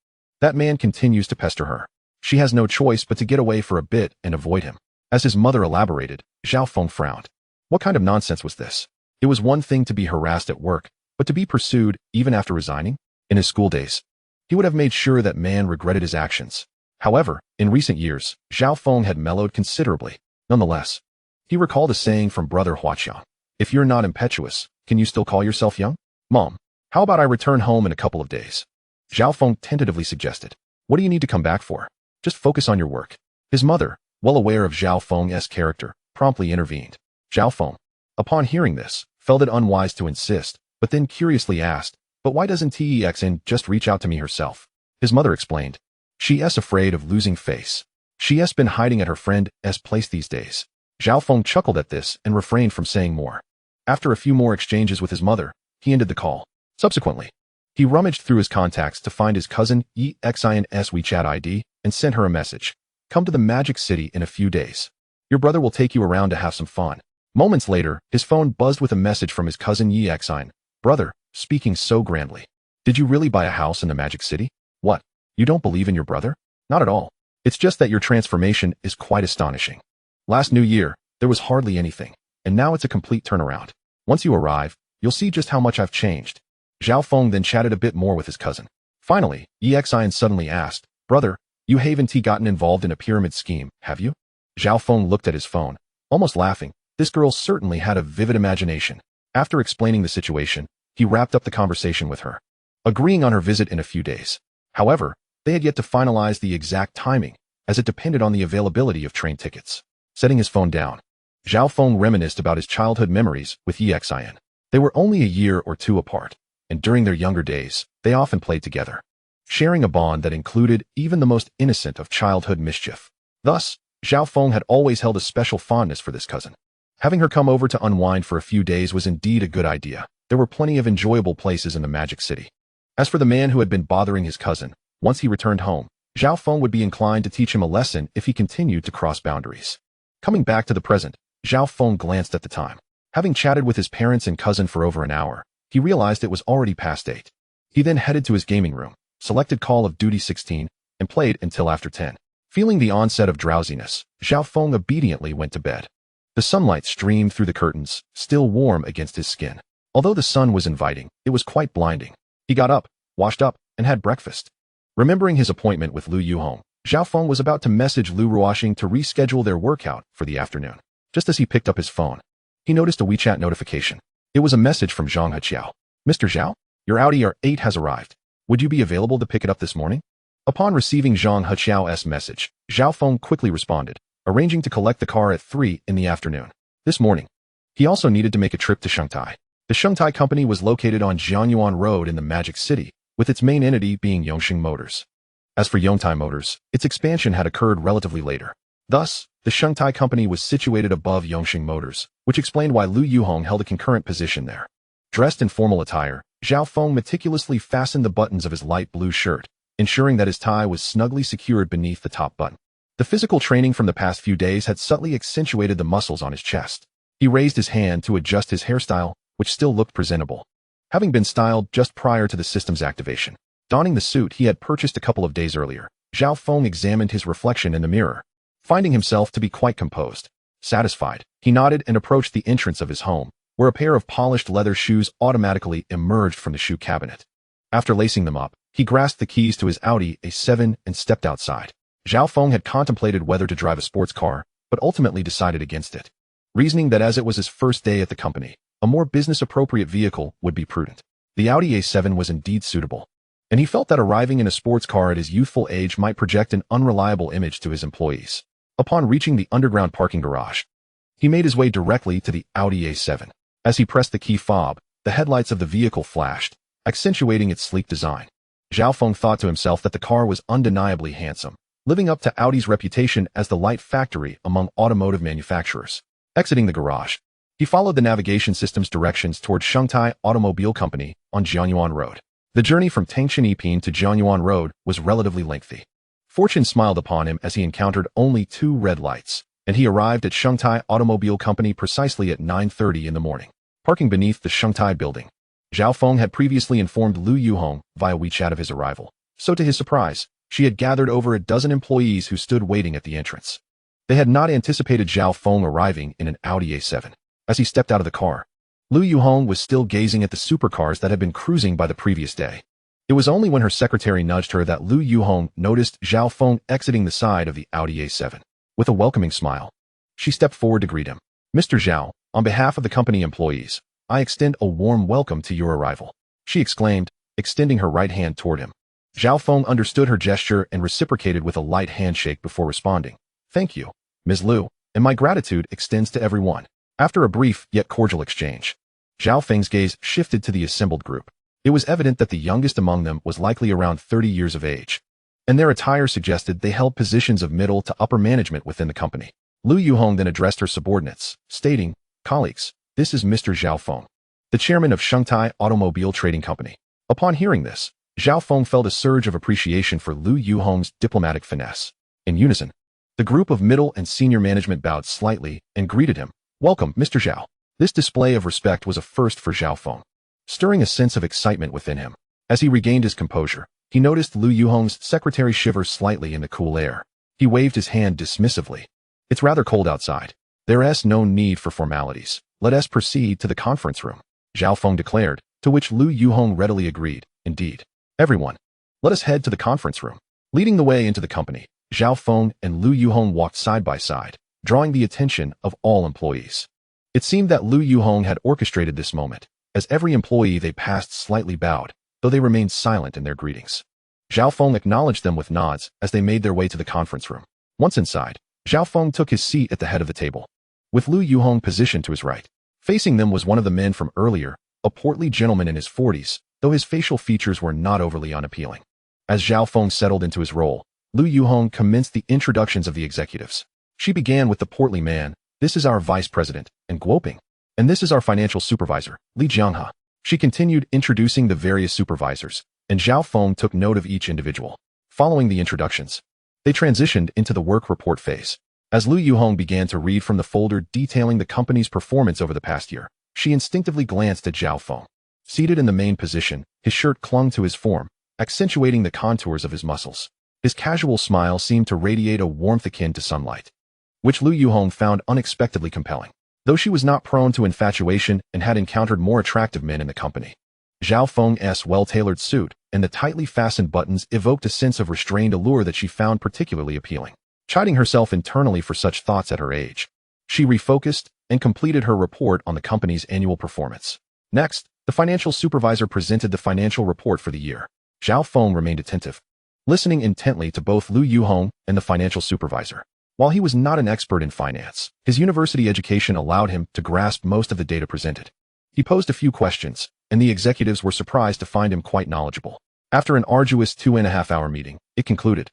that man continues to pester her. She has no choice but to get away for a bit and avoid him. As his mother elaborated, Zhao Feng frowned. What kind of nonsense was this? It was one thing to be harassed at work, but to be pursued even after resigning? In his school days, he would have made sure that man regretted his actions. However, in recent years, Zhao Feng had mellowed considerably. Nonetheless, he recalled a saying from brother Huaqiang. If you're not impetuous, can you still call yourself young? Mom, how about I return home in a couple of days? Zhao Feng tentatively suggested. What do you need to come back for? Just focus on your work. His mother, well aware of Zhao Feng's character, promptly intervened. Zhao Feng, upon hearing this, felt it unwise to insist, but then curiously asked, But why doesn't Xin just reach out to me herself? His mother explained. She is afraid of losing face. She has been hiding at her friend's place these days. Zhao Feng chuckled at this and refrained from saying more. After a few more exchanges with his mother, he ended the call. Subsequently, he rummaged through his contacts to find his cousin Xin's WeChat ID and sent her a message. Come to the Magic City in a few days. Your brother will take you around to have some fun. Moments later, his phone buzzed with a message from his cousin Xin. Brother, speaking so grandly. Did you really buy a house in the Magic City? What? You don't believe in your brother? Not at all. It's just that your transformation is quite astonishing. Last New Year, there was hardly anything, and now it's a complete turnaround. Once you arrive, you'll see just how much I've changed. Zhao Feng then chatted a bit more with his cousin. Finally, Xin suddenly asked, Brother, you haven't gotten involved in a pyramid scheme, have you? Zhao Feng looked at his phone, almost laughing. This girl certainly had a vivid imagination. After explaining the situation, he wrapped up the conversation with her, agreeing on her visit in a few days. However, they had yet to finalize the exact timing, as it depended on the availability of train tickets. Setting his phone down, Zhao Feng reminisced about his childhood memories with Xin. They were only a year or two apart, and during their younger days, they often played together, sharing a bond that included even the most innocent of childhood mischief. Thus, Zhao Feng had always held a special fondness for this cousin. Having her come over to unwind for a few days was indeed a good idea. There were plenty of enjoyable places in the Magic City. As for the man who had been bothering his cousin, once he returned home, Zhao Feng would be inclined to teach him a lesson if he continued to cross boundaries. Coming back to the present, Zhao Feng glanced at the time. Having chatted with his parents and cousin for over an hour, he realized it was already past 8. He then headed to his gaming room, selected Call of Duty 16, and played until after 10. Feeling the onset of drowsiness, Zhao Feng obediently went to bed. The sunlight streamed through the curtains, still warm against his skin. Although the sun was inviting, it was quite blinding. He got up, washed up, and had breakfast. Remembering his appointment with Lu Yuhong, Zhao Feng was about to message Lu Ruoxing to reschedule their workout for the afternoon. Just as he picked up his phone, he noticed a WeChat notification. It was a message from Zhang Heqiao. Mr. Zhao, your Audi R8 has arrived. Would you be available to pick it up this morning? Upon receiving Zhang Heqiao's message, Zhao Feng quickly responded, arranging to collect the car at 3 in the afternoon. This morning, he also needed to make a trip to Shanghai. The Shanghai company was located on Jianyuan Road in the Magic City, with its main entity being Yongxing Motors. As for Yongtai Motors, its expansion had occurred relatively later. Thus, the Shanghai company was situated above Yongxing Motors, which explained why Lu Yuhong held a concurrent position there. Dressed in formal attire, Zhao Feng meticulously fastened the buttons of his light blue shirt, ensuring that his tie was snugly secured beneath the top button. The physical training from the past few days had subtly accentuated the muscles on his chest. He raised his hand to adjust his hairstyle, which still looked presentable, having been styled just prior to the system's activation. Donning the suit he had purchased a couple of days earlier, Zhao Feng examined his reflection in the mirror, finding himself to be quite composed. Satisfied, he nodded and approached the entrance of his home, where a pair of polished leather shoes automatically emerged from the shoe cabinet. After lacing them up, he grasped the keys to his Audi A7 and stepped outside. Zhao Feng had contemplated whether to drive a sports car, but ultimately decided against it, reasoning that as it was his first day at the company, a more business-appropriate vehicle would be prudent. The Audi A7 was indeed suitable, and he felt that arriving in a sports car at his youthful age might project an unreliable image to his employees. Upon reaching the underground parking garage, he made his way directly to the Audi A7. As he pressed the key fob, the headlights of the vehicle flashed, accentuating its sleek design. Zhao Feng thought to himself that the car was undeniably handsome, living up to Audi's reputation as the light factory among automotive manufacturers. Exiting the garage, he followed the navigation system's directions toward Shanghai Automobile Company on Jianyuan Road. The journey from Tangshan Alpine to Jianyuan Road was relatively lengthy. Fortune smiled upon him as he encountered only 2 red lights, and he arrived at Shanghai Automobile Company precisely at 9:30 in the morning. Parking beneath the Shanghai building, Zhao Feng had previously informed Lu Yuhong via WeChat of his arrival, so to his surprise, she had gathered over a dozen employees who stood waiting at the entrance. They had not anticipated Zhao Feng arriving in an Audi A7. As he stepped out of the car, Lu Yuhong was still gazing at the supercars that had been cruising by the previous day. It was only when her secretary nudged her that Lu Yuhong noticed Zhao Feng exiting the side of the Audi A7. With a welcoming smile, she stepped forward to greet him. Mr. Zhao, on behalf of the company employees, I extend a warm welcome to your arrival, she exclaimed, extending her right hand toward him. Zhao Feng understood her gesture and reciprocated with a light handshake before responding. Thank you, Ms. Lu, and my gratitude extends to everyone. After a brief yet cordial exchange, Zhao Feng's gaze shifted to the assembled group. It was evident that the youngest among them was likely around 30 years of age, and their attire suggested they held positions of middle to upper management within the company. Lu Yuhong then addressed her subordinates, stating, Colleagues, this is Mr. Zhao Feng, the chairman of Shanghai Automobile Trading Company. Upon hearing this, Zhao Feng felt a surge of appreciation for Lu Yuhong's diplomatic finesse. In unison, the group of middle and senior management bowed slightly and greeted him. Welcome, Mr. Zhao. This display of respect was a first for Zhao Feng, stirring a sense of excitement within him. As he regained his composure, he noticed Lu Yuhong's secretary shiver slightly in the cool air. He waved his hand dismissively. It's rather cold outside. There's no need for formalities. Let us proceed to the conference room, Zhao Feng declared, to which Lu Yuhong readily agreed. Indeed. Everyone, let us head to the conference room. Leading the way into the company, Zhao Feng and Lu Yuhong walked side by side, drawing the attention of all employees. It seemed that Lu Yuhong had orchestrated this moment, as every employee they passed slightly bowed, though they remained silent in their greetings. Zhao Feng acknowledged them with nods as they made their way to the conference room. Once inside, Zhao Feng took his seat at the head of the table, with Lu Yuhong positioned to his right. Facing them was one of the men from earlier, a portly gentleman in his 40s, though his facial features were not overly unappealing. As Zhao Feng settled into his role, Lu Yuhong commenced the introductions of the executives. She began with the portly man. This is our vice president, and Guoping. And this is our financial supervisor, Li Jianghe. She continued introducing the various supervisors, and Zhao Feng took note of each individual. Following the introductions, they transitioned into the work report phase. As Lu Yuhong began to read from the folder detailing the company's performance over the past year, she instinctively glanced at Zhao Feng. Seated in the main position, his shirt clung to his form, accentuating the contours of his muscles. His casual smile seemed to radiate a warmth akin to sunlight, which Lu Yuhong found unexpectedly compelling. Though she was not prone to infatuation and had encountered more attractive men in the company, Zhao Feng's well-tailored suit and the tightly fastened buttons evoked a sense of restrained allure that she found particularly appealing. Chiding herself internally for such thoughts at her age, she refocused and completed her report on the company's annual performance. Next, the financial supervisor presented the financial report for the year. Zhao Feng remained attentive, listening intently to both Lu Yuhong and the financial supervisor. While he was not an expert in finance, his university education allowed him to grasp most of the data presented. He posed a few questions, and the executives were surprised to find him quite knowledgeable. After an arduous 2.5-hour meeting, it concluded,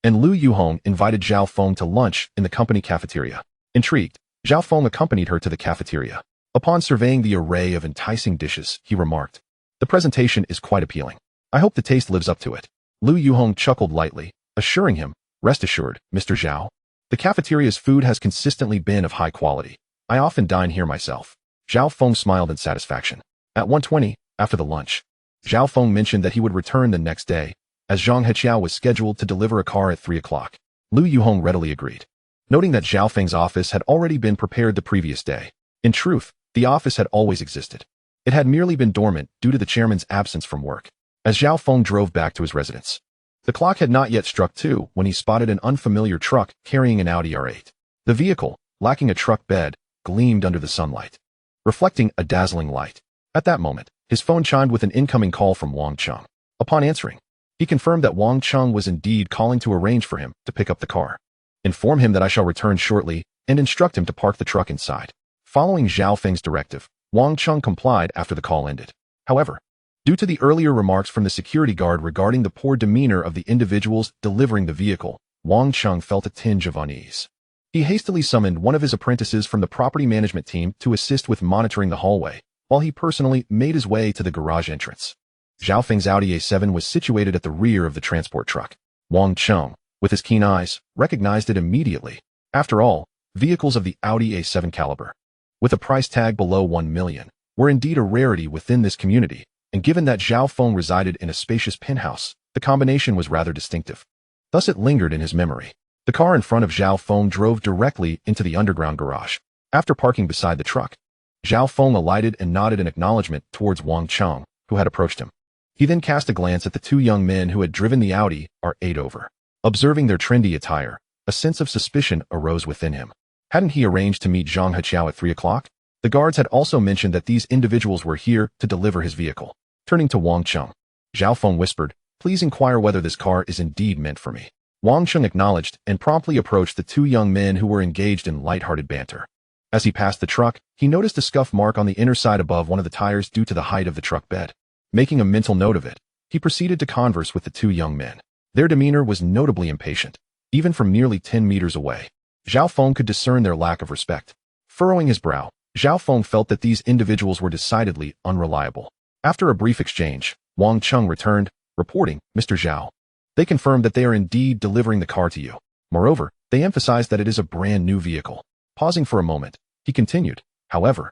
and Lu Yuhong invited Zhao Feng to lunch in the company cafeteria. Intrigued, Zhao Feng accompanied her to the cafeteria. Upon surveying the array of enticing dishes, he remarked, "The presentation is quite appealing. I hope the taste lives up to it." Lu Yuhong chuckled lightly, assuring him, "Rest assured, Mr. Zhao. The cafeteria's food has consistently been of high quality. I often dine here myself." Zhao Feng smiled in satisfaction. At 1:20, after the lunch, Zhao Feng mentioned that he would return the next day, as Zhang Heqiao was scheduled to deliver a car at 3 o'clock. Lu Yuhong readily agreed, noting that Zhao Feng's office had already been prepared the previous day. In truth, the office had always existed. It had merely been dormant due to the chairman's absence from work. As Zhao Feng drove back to his residence, the clock had not yet struck 2 when he spotted an unfamiliar truck carrying an Audi R8. The vehicle, lacking a truck bed, gleamed under the sunlight, reflecting a dazzling light. At that moment, his phone chimed with an incoming call from Wang Cheng. Upon answering, he confirmed that Wang Cheng was indeed calling to arrange for him to pick up the car. "Inform him that I shall return shortly and instruct him to park the truck inside." Following Zhao Feng's directive, Wang Cheng complied after the call ended. However, due to the earlier remarks from the security guard regarding the poor demeanor of the individuals delivering the vehicle, Wang Cheng felt a tinge of unease. He hastily summoned one of his apprentices from the property management team to assist with monitoring the hallway, while he personally made his way to the garage entrance. Zhao Feng's Audi A7 was situated at the rear of the transport truck. Wang Cheng, with his keen eyes, recognized it immediately. After all, vehicles of the Audi A7 caliber, with a price tag below 1 million, were indeed a rarity within this community, and given that Zhao Feng resided in a spacious penthouse, the combination was rather distinctive. Thus it lingered in his memory. The car in front of Zhao Feng drove directly into the underground garage. After parking beside the truck, Zhao Feng alighted and nodded in acknowledgement towards Wang Cheng, who had approached him. He then cast a glance at the 2 young men who had driven the Audi R8 over. Observing their trendy attire, a sense of suspicion arose within him. Hadn't he arranged to meet Zhang Heqiao at 3 o'clock? The guards had also mentioned that these individuals were here to deliver his vehicle. Turning to Wang Cheng, Zhao Feng whispered, "Please inquire whether this car is indeed meant for me." Wang Cheng acknowledged and promptly approached the 2 young men who were engaged in light-hearted banter. As he passed the truck, he noticed a scuff mark on the inner side above one of the tires due to the height of the truck bed. Making a mental note of it, he proceeded to converse with the 2 young men. Their demeanor was notably impatient, even from nearly 10 meters away. Zhao Feng could discern their lack of respect. Furrowing his brow, Zhao Feng felt that these individuals were decidedly unreliable. After a brief exchange, Wang Cheng returned, reporting, "Mr. Zhao. They confirmed that they are indeed delivering the car to you. Moreover, they emphasized that it is a brand new vehicle." Pausing for a moment, he continued, "However,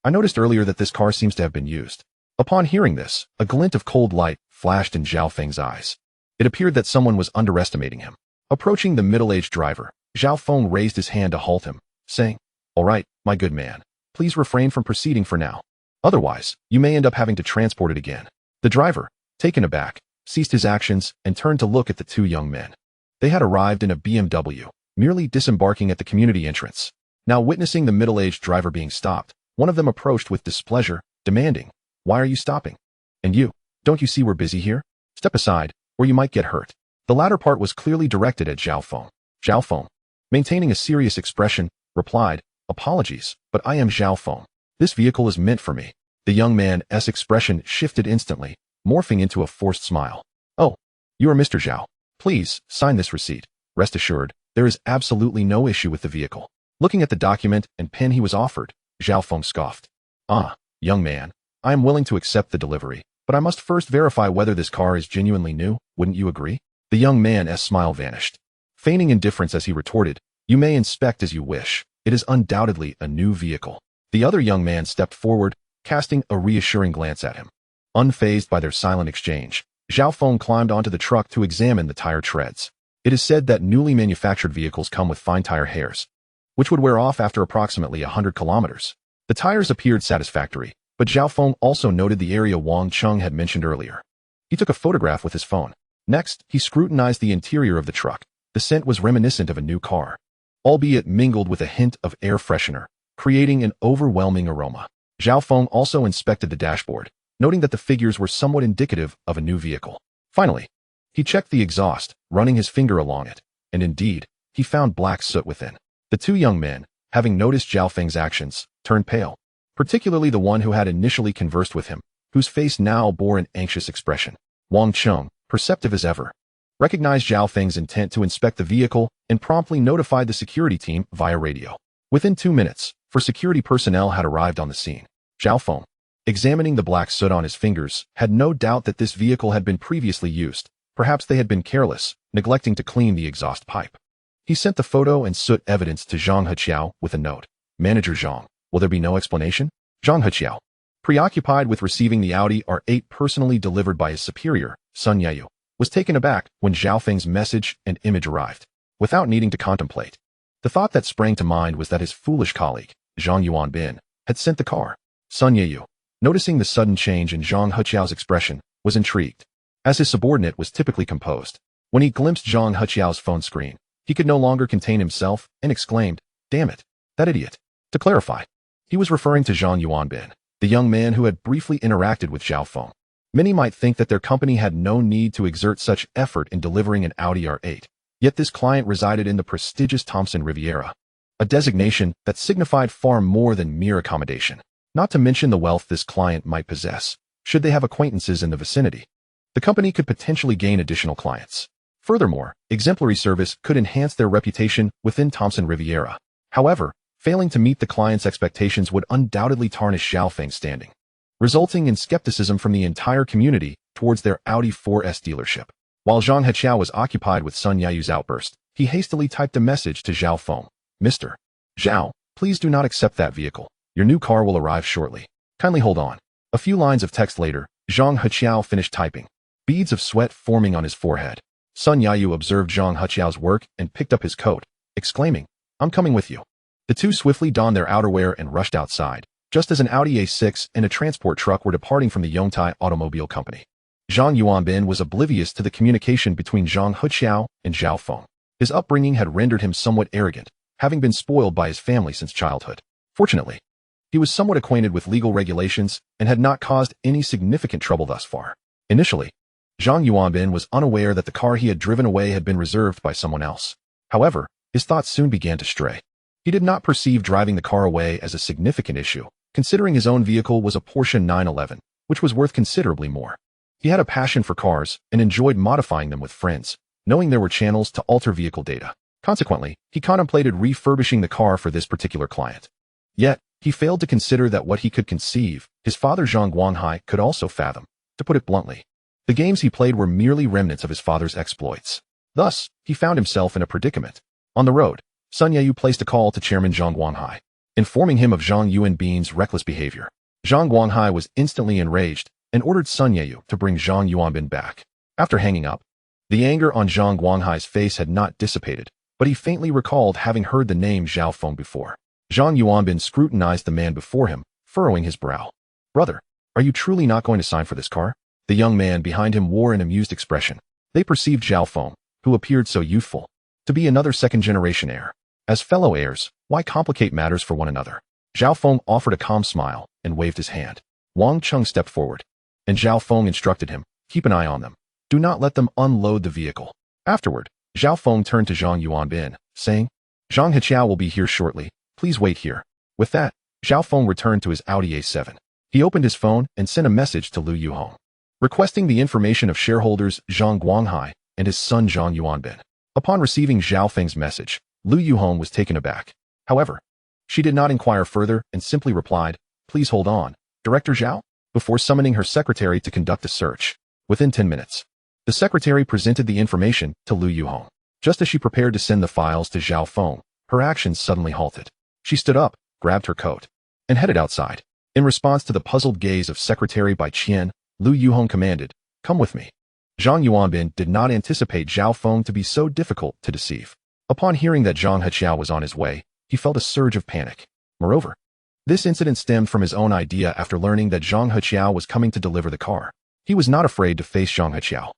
I noticed earlier that this car seems to have been used." Upon hearing this, a glint of cold light flashed in Zhao Feng's eyes. It appeared that someone was underestimating him. Approaching the middle-aged driver, Zhao Feng raised his hand to halt him, saying, "All right, my good man, please refrain from proceeding for now. Otherwise, you may end up having to transport it again." The driver, taken aback, ceased his actions and turned to look at the 2 young men. They had arrived in a BMW, merely disembarking at the community entrance. Now witnessing the middle-aged driver being stopped, one of them approached with displeasure, demanding, "Why are you stopping? And you, don't you see we're busy here? Step aside, or you might get hurt." The latter part was clearly directed at Zhao Feng. Zhao Feng, maintaining a serious expression, replied, "Apologies, but I am Zhao Feng. This vehicle is meant for me." The young man's expression shifted instantly, morphing into a forced smile. "Oh, you are Mr. Zhao. Please, sign this receipt. Rest assured, there is absolutely no issue with the vehicle." Looking at the document and pen he was offered, Zhao Feng scoffed. "Ah, young man, I am willing to accept the delivery, but I must first verify whether this car is genuinely new, wouldn't you agree?" The young man's smile vanished. Feigning indifference as he retorted, "You may inspect as you wish. It is undoubtedly a new vehicle." The other young man stepped forward, casting a reassuring glance at him. Unfazed by their silent exchange, Zhao Feng climbed onto the truck to examine the tire treads. It is said that newly manufactured vehicles come with fine tire hairs, which would wear off after approximately 100 kilometers. The tires appeared satisfactory, But Zhao Feng also noted the area Wang Chung had mentioned earlier. He took a photograph with his phone. Next, he scrutinized the interior of the truck. The scent was reminiscent of a new car, albeit mingled with a hint of air freshener, creating an overwhelming aroma. Zhao Feng also inspected the dashboard, noting that the figures were somewhat indicative of a new vehicle. Finally, he checked the exhaust, running his finger along it, and indeed, he found black soot within. The two young men, having noticed Zhao Feng's actions, turned pale, particularly the one who had initially conversed with him, whose face now bore an anxious expression. Wang Chung, perceptive as ever, recognized Zhao Feng's intent to inspect the vehicle and promptly notified the security team via radio. Within 2 minutes, security personnel had arrived on the scene. Zhao Feng, examining the black soot on his fingers, had no doubt that this vehicle had been previously used. Perhaps they had been careless, neglecting to clean the exhaust pipe. He sent the photo and soot evidence to Zhang Heqiao with a note. Manager Zhang, will there be no explanation? Zhang Heqiao, preoccupied with receiving the Audi R8 personally delivered by his superior, Sun Yayu, was taken aback when Zhao Feng's message and image arrived. Without needing to contemplate, the thought that sprang to mind was that his foolish colleague, Zhang Yuanbin, had sent the car. Sun Yayu, noticing the sudden change in Zhang Heqiao's expression, was intrigued. As his subordinate was typically composed, when he glimpsed Zhang Heqiao's phone screen, he could no longer contain himself and exclaimed, "Damn it, that idiot." To clarify, he was referring to Zhang Yuanbin, the young man who had briefly interacted with Zhao Feng. Many might think that their company had no need to exert such effort in delivering an Audi R8, yet this client resided in the prestigious Thompson Riviera, a designation that signified far more than mere accommodation, not to mention the wealth this client might possess. Should they have acquaintances in the vicinity, the company could potentially gain additional clients. Furthermore, exemplary service could enhance their reputation within Thompson Riviera. However, failing to meet the client's expectations would undoubtedly tarnish Zhao Feng's standing, resulting in skepticism from the entire community towards their Audi 4S dealership. While Zhang Heqiao was occupied with Sun Yayu's outburst, he hastily typed a message to Zhao Feng. Mr. Zhao, please do not accept that vehicle. Your new car will arrive shortly. Kindly hold on. A few lines of text later, Zhang Heqiao finished typing, beads of sweat forming on his forehead. Sun Yayu observed Zhang Heqiao's work and picked up his coat, exclaiming, "I'm coming with you." The two swiftly donned their outerwear and rushed outside, just as an Audi A6 and a transport truck were departing from the Yongtai Automobile Company. Zhang Yuanbin was oblivious to the communication between Zhang Heqiao and Zhao Feng. His upbringing had rendered him somewhat arrogant, having been spoiled by his family since childhood. Fortunately, he was somewhat acquainted with legal regulations and had not caused any significant trouble thus far. Initially, Zhang Yuanbin was unaware that the car he had driven away had been reserved by someone else. However, his thoughts soon began to stray. He did not perceive driving the car away as a significant issue, considering his own vehicle was a Porsche 911, which was worth considerably more. He had a passion for cars and enjoyed modifying them with friends, knowing there were channels to alter vehicle data. Consequently, he contemplated refurbishing the car for this particular client. Yet, he failed to consider that what he could conceive, his father Zhang Guanghai could also fathom. To put it bluntly, the games he played were merely remnants of his father's exploits. Thus, he found himself in a predicament. On the road, Sun Yayu placed a call to Chairman Zhang Guanghai, informing him of Zhang Yuanbin's reckless behavior. Zhang Guanghai was instantly enraged and ordered Sun Yayu to bring Zhang Yuanbin back. After hanging up, the anger on Zhang Guanghai's face had not dissipated, but he faintly recalled having heard the name Zhao Feng before. Zhang Yuanbin scrutinized the man before him, furrowing his brow. "Brother, are you truly not going to sign for this car?" The young man behind him wore an amused expression. They perceived Zhao Feng, who appeared so youthful, to be another second-generation heir. As fellow heirs, why complicate matters for one another? Zhao Feng offered a calm smile and waved his hand. Wang Chung stepped forward, and Zhao Feng instructed him, "Keep an eye on them. Do not let them unload the vehicle." Afterward, Zhao Feng turned to Zhang Yuanbin, saying, "Zhang Heqiao will be here shortly. Please wait here." With that, Zhao Feng returned to his Audi A7. He opened his phone and sent a message to Lu Yuhong, requesting the information of shareholders Zhang Guanghai and his son Zhang Yuanbin. Upon receiving Zhao Feng's message, Lu Yuhong was taken aback. However, she did not inquire further and simply replied, "Please hold on, Director Zhao," before summoning her secretary to conduct a search. Within 10 minutes, the secretary presented the information to Lu Yuhong. Just as she prepared to send the files to Zhao Feng, her actions suddenly halted. She stood up, grabbed her coat, and headed outside. In response to the puzzled gaze of Secretary Bai Qian, Lu Yuhong commanded, "Come with me." Zhang Yuanbin did not anticipate Zhao Feng to be so difficult to deceive. Upon hearing that Zhang Heqiao was on his way, he felt a surge of panic. Moreover, This incident stemmed from his own idea after learning that Zhang Heqiao was coming to deliver the car. He was not afraid to face Zhang Heqiao.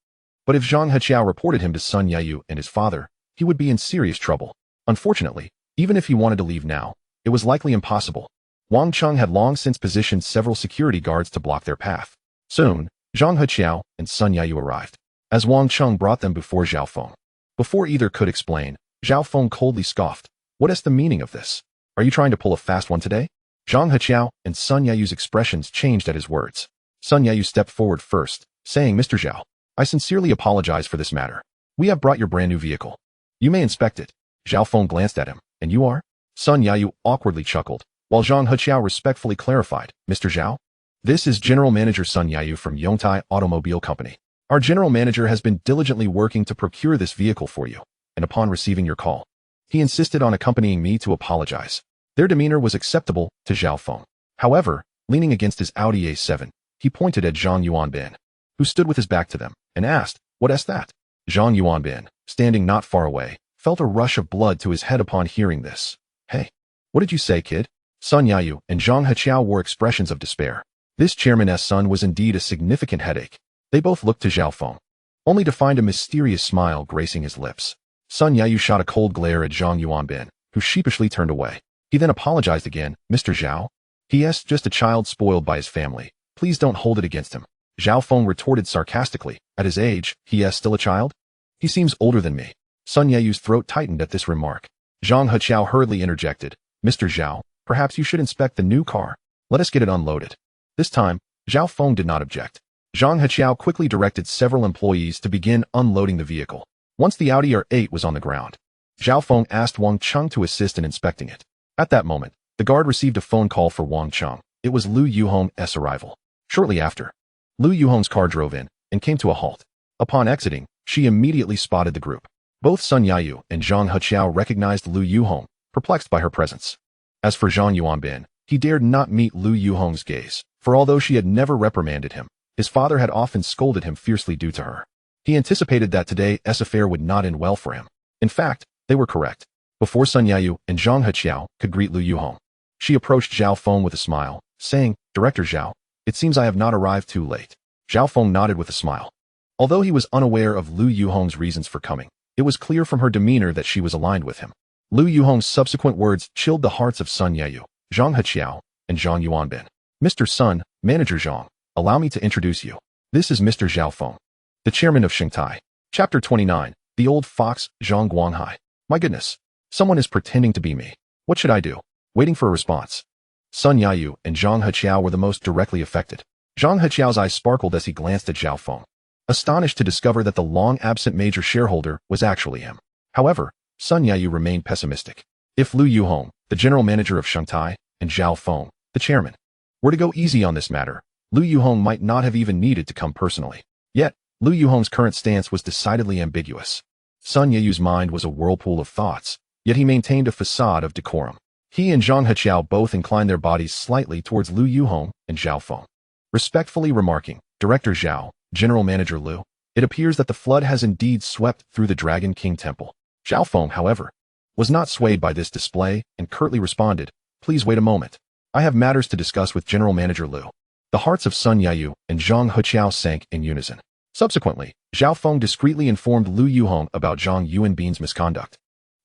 But if Zhang Heqiao reported him to Sun Yayu and his father, he would be in serious trouble. Unfortunately, even if he wanted to leave now, it was likely impossible. Wang Cheng had long since positioned several security guards to block their path. Soon, Zhang Heqiao and Sun Yayu arrived, as Wang Cheng brought them before Zhao Feng. Before either could explain, Zhao Feng coldly scoffed. What is the meaning of this? Are you trying to pull a fast one today? Zhang Heqiao and Sun Yayu's expressions changed at his words. Sun Yayu stepped forward first, saying, Mr. Zhao, I sincerely apologize for this matter. We have brought your brand new vehicle. You may inspect it. Zhao Feng glanced at him. And you are? Sun Yayu awkwardly chuckled, while Zhang Heqiao respectfully clarified, Mr. Zhao? This is General Manager Sun Yayu from Yongtai Automobile Company. Our General Manager has been diligently working to procure this vehicle for you, and upon receiving your call, he insisted on accompanying me to apologize. Their demeanor was acceptable to Zhao Feng. However, leaning against his Audi A7, he pointed at Zhang Yuanbin, who stood with his back to them, and asked, What is that? Zhang Yuanbin, standing not far away, felt a rush of blood to his head upon hearing this. Hey, what did you say, kid? Sun Yayu and Zhang Heqiao wore expressions of despair. This chairman's son was indeed a significant headache. They both looked to Zhao Feng, only to find a mysterious smile gracing his lips. Sun Yayu shot a cold glare at Zhang Yuanbin, who sheepishly turned away. He then apologized again. Mr. Zhao? He.S. just a child spoiled by his family. Please don't hold it against him. Zhao Feng retorted sarcastically. At his age, he.S. still a child? He seems older than me. Sun Yayu's throat tightened at this remark. Zhang Heqiao hurriedly interjected. Mr. Zhao, perhaps you should inspect the new car. Let us get it unloaded. This time, Zhao Feng did not object. Zhang Heqiao quickly directed several employees to begin unloading the vehicle. Once the Audi R8 was on the ground, Zhao Feng asked Wang Cheng to assist in inspecting it. At that moment, the guard received a phone call for Wang Cheng. It was Lu Yuhong's arrival. Shortly after, Lu Yuhong's car drove in and came to a halt. Upon exiting, she immediately spotted the group. Both Sun Yayu and Zhang Heqiao recognized Lu Yuhong, perplexed by her presence. As for Zhang Yuanbin, he dared not meet Lu Yuhong's gaze, for although she had never reprimanded him, his father had often scolded him fiercely due to her. He anticipated that today's affair would not end well for him. In fact, they were correct. Before Sun Yayu and Zhang Heqiao could greet Lu Yuhong, she approached Zhao Feng with a smile, saying, Director Zhao, it seems I have not arrived too late. Zhao Feng nodded with a smile. Although he was unaware of Lu Yuhong's reasons for coming, it was clear from her demeanor that she was aligned with him. Lu Yuhong's subsequent words chilled the hearts of Sun Yayu, Zhang Heqiao, and Zhang Yuanbin. Mr. Sun, Manager Zhang, allow me to introduce you. This is Mr. Zhao Feng, the chairman of Shengtai. Chapter 29, The Old Fox, Zhang Guanghai. My goodness, someone is pretending to be me. What should I do? Waiting for a response. Sun Yayu and Zhang Heqiao were the most directly affected. Zhang Heqiao's eyes sparkled as he glanced at Zhao Feng, astonished to discover that the long-absent major shareholder was actually him. However, Sun Yayu remained pessimistic. If Lu Yuhong, the general manager of Shengtai, and Zhao Feng, the chairman, were to go easy on this matter, Lu Yuhong might not have even needed to come personally. Yet, Lu Yuhong's current stance was decidedly ambiguous. Sun Yayu's mind was a whirlpool of thoughts, yet he maintained a facade of decorum. He and Zhang Heqiao both inclined their bodies slightly towards Lu Yuhong and Zhao Feng, respectfully remarking, Director Zhao, General Manager Lu, it appears that the flood has indeed swept through the Dragon King Temple. Zhao Feng, however, was not swayed by this display and curtly responded, Please wait a moment. I have matters to discuss with General Manager Lu. The hearts of Sun Yayu and Zhang Heqiao sank in unison. Subsequently, Zhao Feng discreetly informed Lu Yuhong about Zhang Yuanbin's misconduct,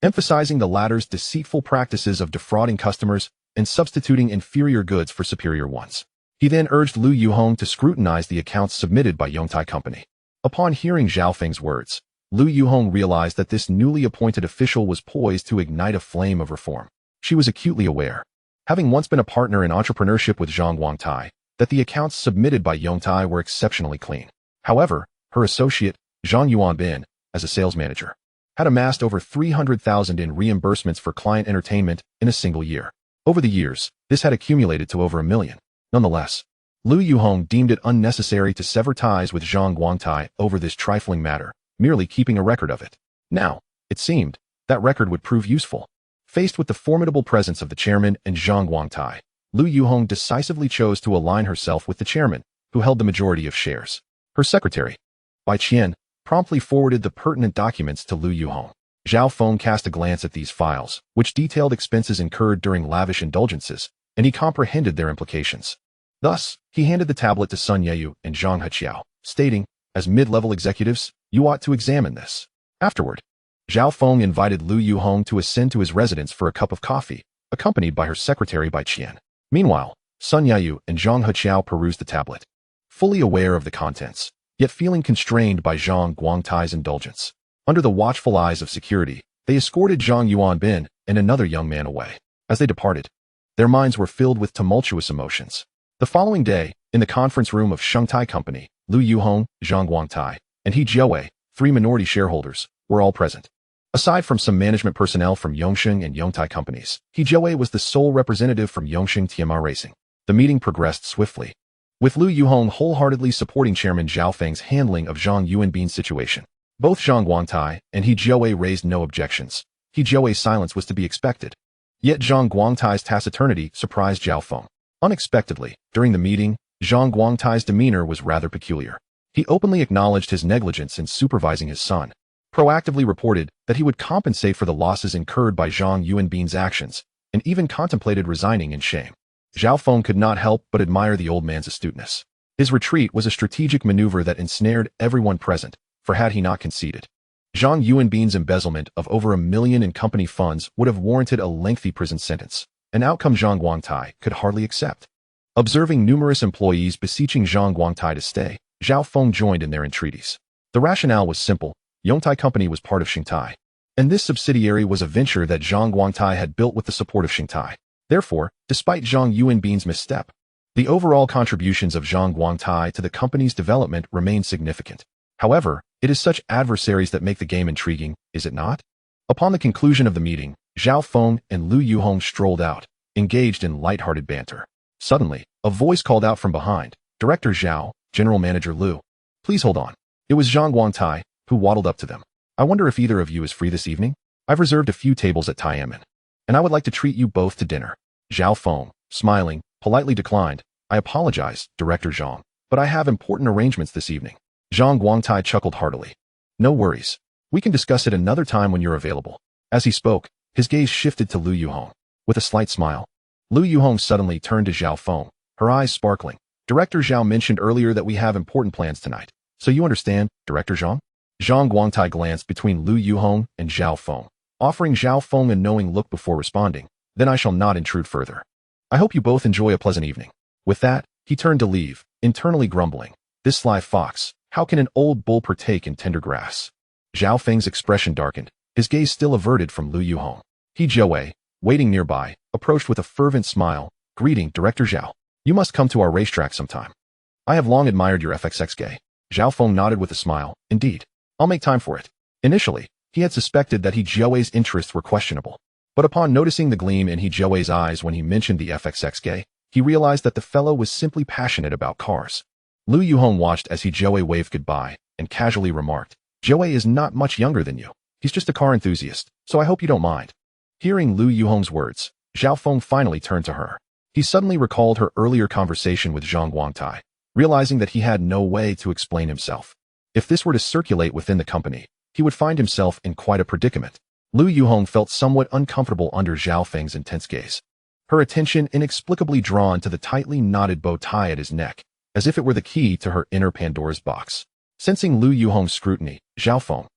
emphasizing the latter's deceitful practices of defrauding customers and substituting inferior goods for superior ones. He then urged Lu Yuhong to scrutinize the accounts submitted by Yongtai Company. Upon hearing Zhao Feng's words, Lu Yuhong realized that this newly appointed official was poised to ignite a flame of reform. She was acutely aware, having once been a partner in entrepreneurship with Zhang Guangtai, that the accounts submitted by Yongtai were exceptionally clean. However, her associate, Zhang Yuanbin, as a sales manager, had amassed over 300,000 in reimbursements for client entertainment in a single year. Over the years, this had accumulated to over 1 million. Nonetheless, Lu Yuhong deemed it unnecessary to sever ties with Zhang Guangtai over this trifling matter, merely keeping a record of it. Now, it seemed, that record would prove useful. Faced with the formidable presence of the chairman and Zhang Guangtai, Lu Yuhong decisively chose to align herself with the chairman, who held the majority of shares. Her secretary, Bai Qian, promptly forwarded the pertinent documents to Lu Yuhong. Zhao Feng cast a glance at these files, which detailed expenses incurred during lavish indulgences, and he comprehended their implications. Thus, he handed the tablet to Sun Yeyu and Zhang Heqiao, stating, "As mid-level executives, you ought to examine this." Afterward, Zhao Feng invited Lu Yuhong to ascend to his residence for a cup of coffee, accompanied by her secretary Bai Qian. Meanwhile, Sun Yeyu and Zhang Heqiao perused the tablet, fully aware of the contents, yet feeling constrained by Zhang Guangtai's indulgence. Under the watchful eyes of security, they escorted Zhang Yuanbin and another young man away. As they departed, their minds were filled with tumultuous emotions. The following day, in the conference room of Shengtai Company, Lu Yuhong, Zhang Guangtai, and He Jiawei, 3 minority shareholders, were all present. Aside from some management personnel from Yongsheng and Yongtai companies, He Jiawei was the sole representative from Yongsheng Tianma Racing. The meeting progressed swiftly, with Lu Yuhong wholeheartedly supporting Chairman Zhao Feng's handling of Zhang Yuanbin's situation. Both Zhang Guangtai and He Jiawei raised no objections. He Jiawei's silence was to be expected. Yet Zhang Guangtai's taciturnity surprised Zhao Feng. Unexpectedly, during the meeting, Zhang Guangtai's demeanor was rather peculiar. He openly acknowledged his negligence in supervising his son, proactively reported that he would compensate for the losses incurred by Zhang Yuanbin's actions, and even contemplated resigning in shame. Zhao Feng could not help but admire the old man's astuteness. His retreat was a strategic maneuver that ensnared everyone present, for had he not conceded, Zhang Yuanbin's embezzlement of over $1 million in company funds would have warranted a lengthy prison sentence, an outcome Zhang Guangtai could hardly accept. Observing numerous employees beseeching Zhang Guangtai to stay, Zhao Feng joined in their entreaties. The rationale was simple. Yongtai Company was part of Shengtai, and this subsidiary was a venture that Zhang Guangtai had built with the support of Shengtai. Therefore, despite Zhang Yuanbin's misstep, the overall contributions of Zhang Guangtai to the company's development remained significant. However, it is such adversaries that make the game intriguing, is it not? Upon the conclusion of the meeting, Zhao Feng and Lu Yuhong strolled out, engaged in light-hearted banter. Suddenly, a voice called out from behind, "Director Zhao, General Manager Lu. Please hold on." It was Zhang Guangtai, who waddled up to them. "I wonder if either of you is free this evening? I've reserved a few tables at Tianmen, and I would like to treat you both to dinner." Zhao Feng, smiling, politely declined. "I apologize, Director Zhang, but I have important arrangements this evening." Zhang Guangtai chuckled heartily. "No worries. We can discuss it another time when you're available." As he spoke, his gaze shifted to Lu Yuhong. With a slight smile, Lu Yuhong suddenly turned to Zhao Feng, her eyes sparkling. "Director Zhao mentioned earlier that we have important plans tonight. So you understand, Director Zhang?" Zhang Guangtai glanced between Lu Yuhong and Zhao Feng, offering Zhao Feng a knowing look before responding. "Then I shall not intrude further. I hope you both enjoy a pleasant evening." With that, he turned to leave, internally grumbling, "This sly fox, how can an old bull partake in tender grass?" Zhao Feng's expression darkened, his gaze still averted from Lu Yuhong. He Jiawei, waiting nearby, approached with a fervent smile. "Greeting, Director Zhao. You must come to our racetrack sometime. I have long admired your FXXK." Zhao Feng nodded with a smile. "Indeed. I'll make time for it." Initially, he had suspected that He Jiawei's interests were questionable, but upon noticing the gleam in He Jiawei's eyes when he mentioned the FXXK, he realized that the fellow was simply passionate about cars. Lu Yuhong watched as He Jiawei waved goodbye, and casually remarked, "Jiawei is not much younger than you. He's just a car enthusiast, so I hope you don't mind." Hearing Lu Yuhong's words, Zhao Feng finally turned to her. He suddenly recalled her earlier conversation with Zhang Guangtai, realizing that he had no way to explain himself. If this were to circulate within the company, he would find himself in quite a predicament. Lu Yuhong felt somewhat uncomfortable under Zhao Feng's intense gaze, her attention inexplicably drawn to the tightly knotted bow tie at his neck, as if it were the key to her inner Pandora's box. Sensing Lu Yuhong's scrutiny, Zhao Feng,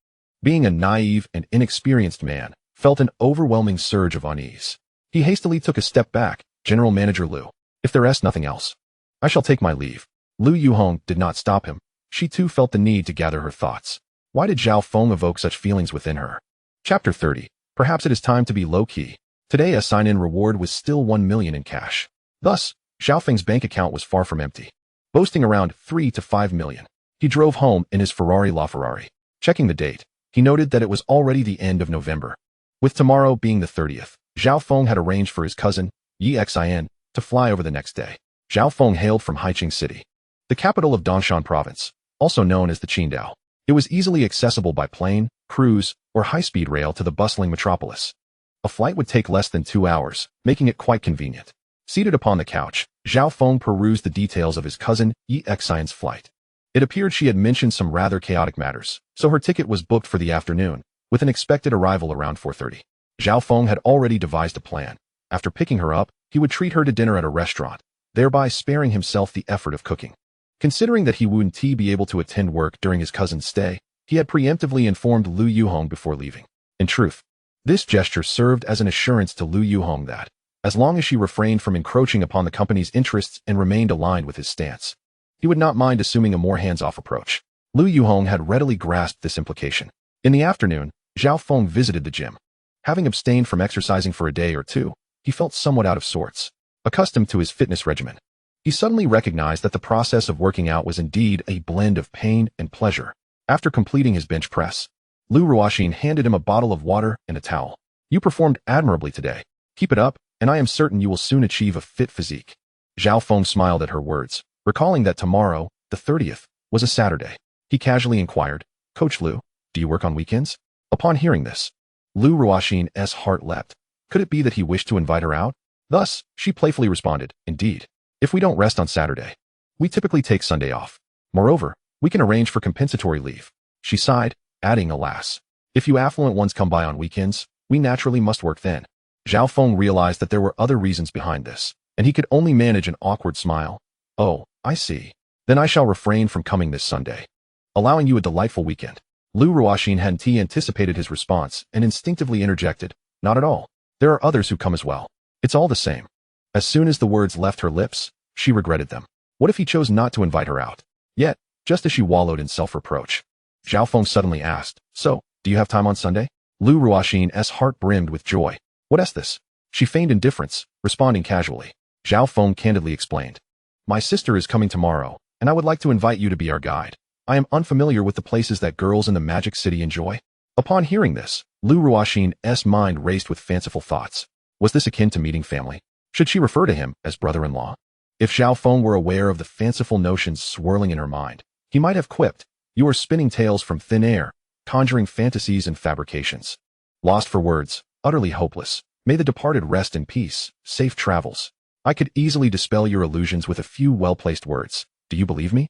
being a naive and inexperienced man, felt an overwhelming surge of unease. He hastily took a step back. "General Manager Lu, if there is nothing else, I shall take my leave." Lu Yuhong did not stop him. She too felt the need to gather her thoughts. Why did Zhao Feng evoke such feelings within her? Chapter 30. Perhaps it is time to be low-key. Today a sign-in reward was still 1 million in cash. Thus, Zhao Feng's bank account was far from empty, boasting around 3 to 5 million. He drove home in his Ferrari LaFerrari. Checking the date, he noted that it was already the end of November. With tomorrow being the 30th, Zhao Feng had arranged for his cousin, Yi Xin, to fly over the next day. Zhao Feng hailed from Haiqing City, the capital of Dongshan Province, also known as the Qingdao. It was easily accessible by plane, cruise, or high-speed rail to the bustling metropolis. A flight would take less than 2 hours, making it quite convenient. Seated upon the couch, Zhao Feng perused the details of his cousin Yi Xin's flight. It appeared she had mentioned some rather chaotic matters, so her ticket was booked for the afternoon, with an expected arrival around 4:30. Zhao Feng had already devised a plan. After picking her up, he would treat her to dinner at a restaurant, thereby sparing himself the effort of cooking. Considering that he wouldn't be able to attend work during his cousin's stay, he had preemptively informed Lu Yuhong before leaving. In truth, this gesture served as an assurance to Lu Yuhong that, as long as she refrained from encroaching upon the company's interests and remained aligned with his stance, he would not mind assuming a more hands-off approach. Lu Yuhong had readily grasped this implication. In the afternoon, Zhao Feng visited the gym. Having abstained from exercising for a day or two, he felt somewhat out of sorts. Accustomed to his fitness regimen, he suddenly recognized that the process of working out was indeed a blend of pain and pleasure. After completing his bench press, Lu Ruoxin handed him a bottle of water and a towel. "You performed admirably today. Keep it up, and I am certain you will soon achieve a fit physique." Zhao Feng smiled at her words, recalling that tomorrow, the 30th, was a Saturday. He casually inquired, "Coach Lu, do you work on weekends?" Upon hearing this, Lu Ruoxin's heart leapt. Could it be that he wished to invite her out? Thus, she playfully responded, "Indeed. If we don't rest on Saturday, we typically take Sunday off. Moreover, we can arrange for compensatory leave." She sighed, adding, "Alas, if you affluent ones come by on weekends, we naturally must work then." Zhao Feng realized that there were other reasons behind this, and he could only manage an awkward smile. "Oh, I see. Then I shall refrain from coming this Sunday, allowing you a delightful weekend." Lu Ruoxin hadn't anticipated his response and instinctively interjected, "Not at all. There are others who come as well. It's all the same." As soon as the words left her lips, she regretted them. What if he chose not to invite her out? Yet, just as she wallowed in self-reproach, Zhao Feng suddenly asked, "So, do you have time on Sunday?" Lu Ruoxin's heart brimmed with joy. "What's this?" She feigned indifference, responding casually. Zhao Feng candidly explained, "My sister is coming tomorrow, and I would like to invite you to be our guide. I am unfamiliar with the places that girls in the Magic City enjoy." Upon hearing this, Lu Ruoxin's mind raced with fanciful thoughts. Was this akin to meeting family? Should she refer to him as brother-in-law? If Zhao Feng were aware of the fanciful notions swirling in her mind, he might have quipped, "You are spinning tales from thin air, conjuring fantasies and fabrications." Lost for words, utterly hopeless. May the departed rest in peace. Safe travels. I could easily dispel your illusions with a few well-placed words. Do you believe me?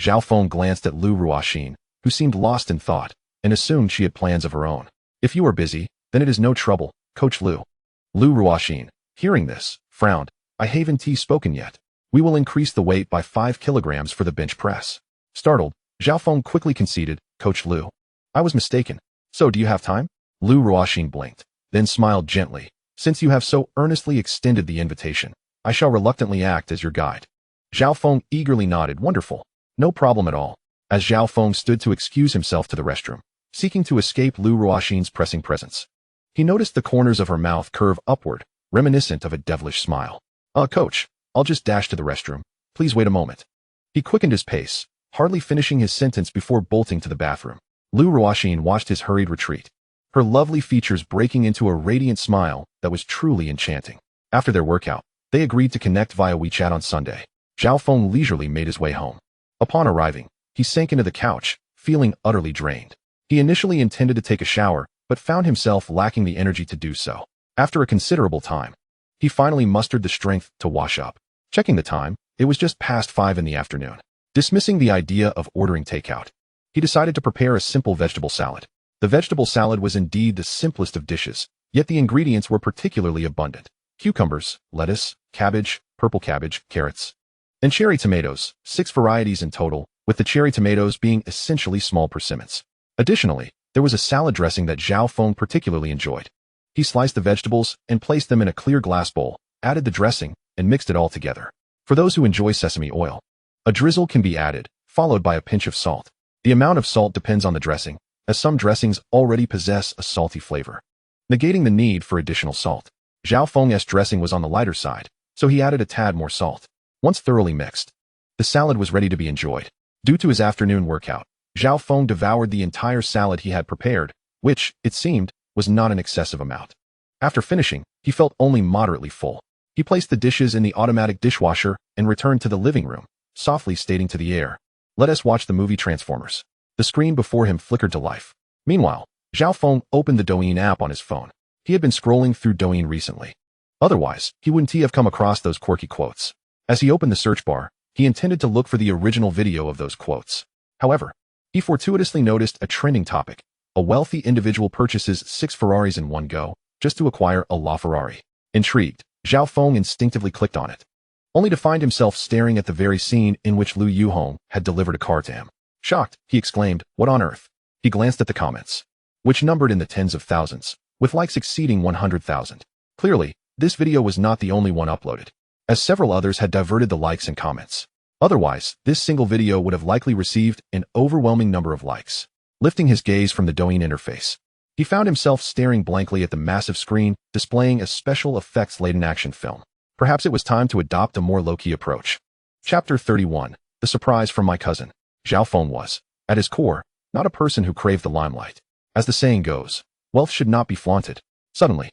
Zhao Feng glanced at Lu Ruoxin, who seemed lost in thought, and assumed she had plans of her own. "If you are busy, then it is no trouble, Coach Lu." Lu Ruoxin, hearing this, frowned. "I haven't spoken yet. We will increase the weight by 5 kilograms for the bench press." Startled, Zhao Feng quickly conceded, "Coach Lu, I was mistaken. So do you have time?" Lu Ruoxin blinked, then smiled gently. "Since you have so earnestly extended the invitation, I shall reluctantly act as your guide." Zhao Feng eagerly nodded, "Wonderful. No problem at all." As Zhao Feng stood to excuse himself to the restroom, seeking to escape Lu Ruoxin's pressing presence, he noticed the corners of her mouth curve upward, reminiscent of a devilish smile. Coach, I'll just dash to the restroom. Please wait a moment." He quickened his pace, hardly finishing his sentence before bolting to the bathroom. Lu Ruoxin watched his hurried retreat, her lovely features breaking into a radiant smile that was truly enchanting. After their workout, they agreed to connect via WeChat on Sunday. Zhao Feng leisurely made his way home. Upon arriving, he sank into the couch, feeling utterly drained. He initially intended to take a shower, but found himself lacking the energy to do so. After a considerable time, he finally mustered the strength to wash up. Checking the time, it was just past 5 in the afternoon. Dismissing the idea of ordering takeout, he decided to prepare a simple vegetable salad. The vegetable salad was indeed the simplest of dishes, yet the ingredients were particularly abundant. Cucumbers, lettuce, cabbage, purple cabbage, carrots, and cherry tomatoes, 6 varieties in total, with the cherry tomatoes being essentially small persimmons. Additionally, there was a salad dressing that Zhao Feng particularly enjoyed. He sliced the vegetables and placed them in a clear glass bowl, added the dressing, and mixed it all together. For those who enjoy sesame oil, a drizzle can be added, followed by a pinch of salt. The amount of salt depends on the dressing, as some dressings already possess a salty flavor, negating the need for additional salt. Zhao Feng's dressing was on the lighter side, so he added a tad more salt. Once thoroughly mixed, the salad was ready to be enjoyed. Due to his afternoon workout, Zhao Feng devoured the entire salad he had prepared, which, it seemed, was not an excessive amount. After finishing, he felt only moderately full. He placed the dishes in the automatic dishwasher and returned to the living room, softly stating to the air, "Let us watch the movie Transformers." The screen before him flickered to life. Meanwhile, Zhao Feng opened the Douyin app on his phone. He had been scrolling through Douyin recently. Otherwise, he wouldn't have come across those quirky quotes. As he opened the search bar, he intended to look for the original video of those quotes. However, he fortuitously noticed a trending topic. A wealthy individual purchases 6 Ferraris in one go, just to acquire a LaFerrari. Intrigued, Zhao Feng instinctively clicked on it, only to find himself staring at the very scene in which Lu Yuhong had delivered a car to him. Shocked, he exclaimed, "What on earth?" He glanced at the comments, which numbered in the tens of thousands, with likes exceeding 100,000. Clearly, this video was not the only one uploaded, as several others had diverted the likes and comments. Otherwise, this single video would have likely received an overwhelming number of likes. Lifting his gaze from the Douyin interface, he found himself staring blankly at the massive screen displaying a special effects-laden action film. Perhaps it was time to adopt a more low-key approach. Chapter 31. The Surprise from My Cousin. Zhao Feng was, at his core, not a person who craved the limelight. As the saying goes, wealth should not be flaunted. Suddenly,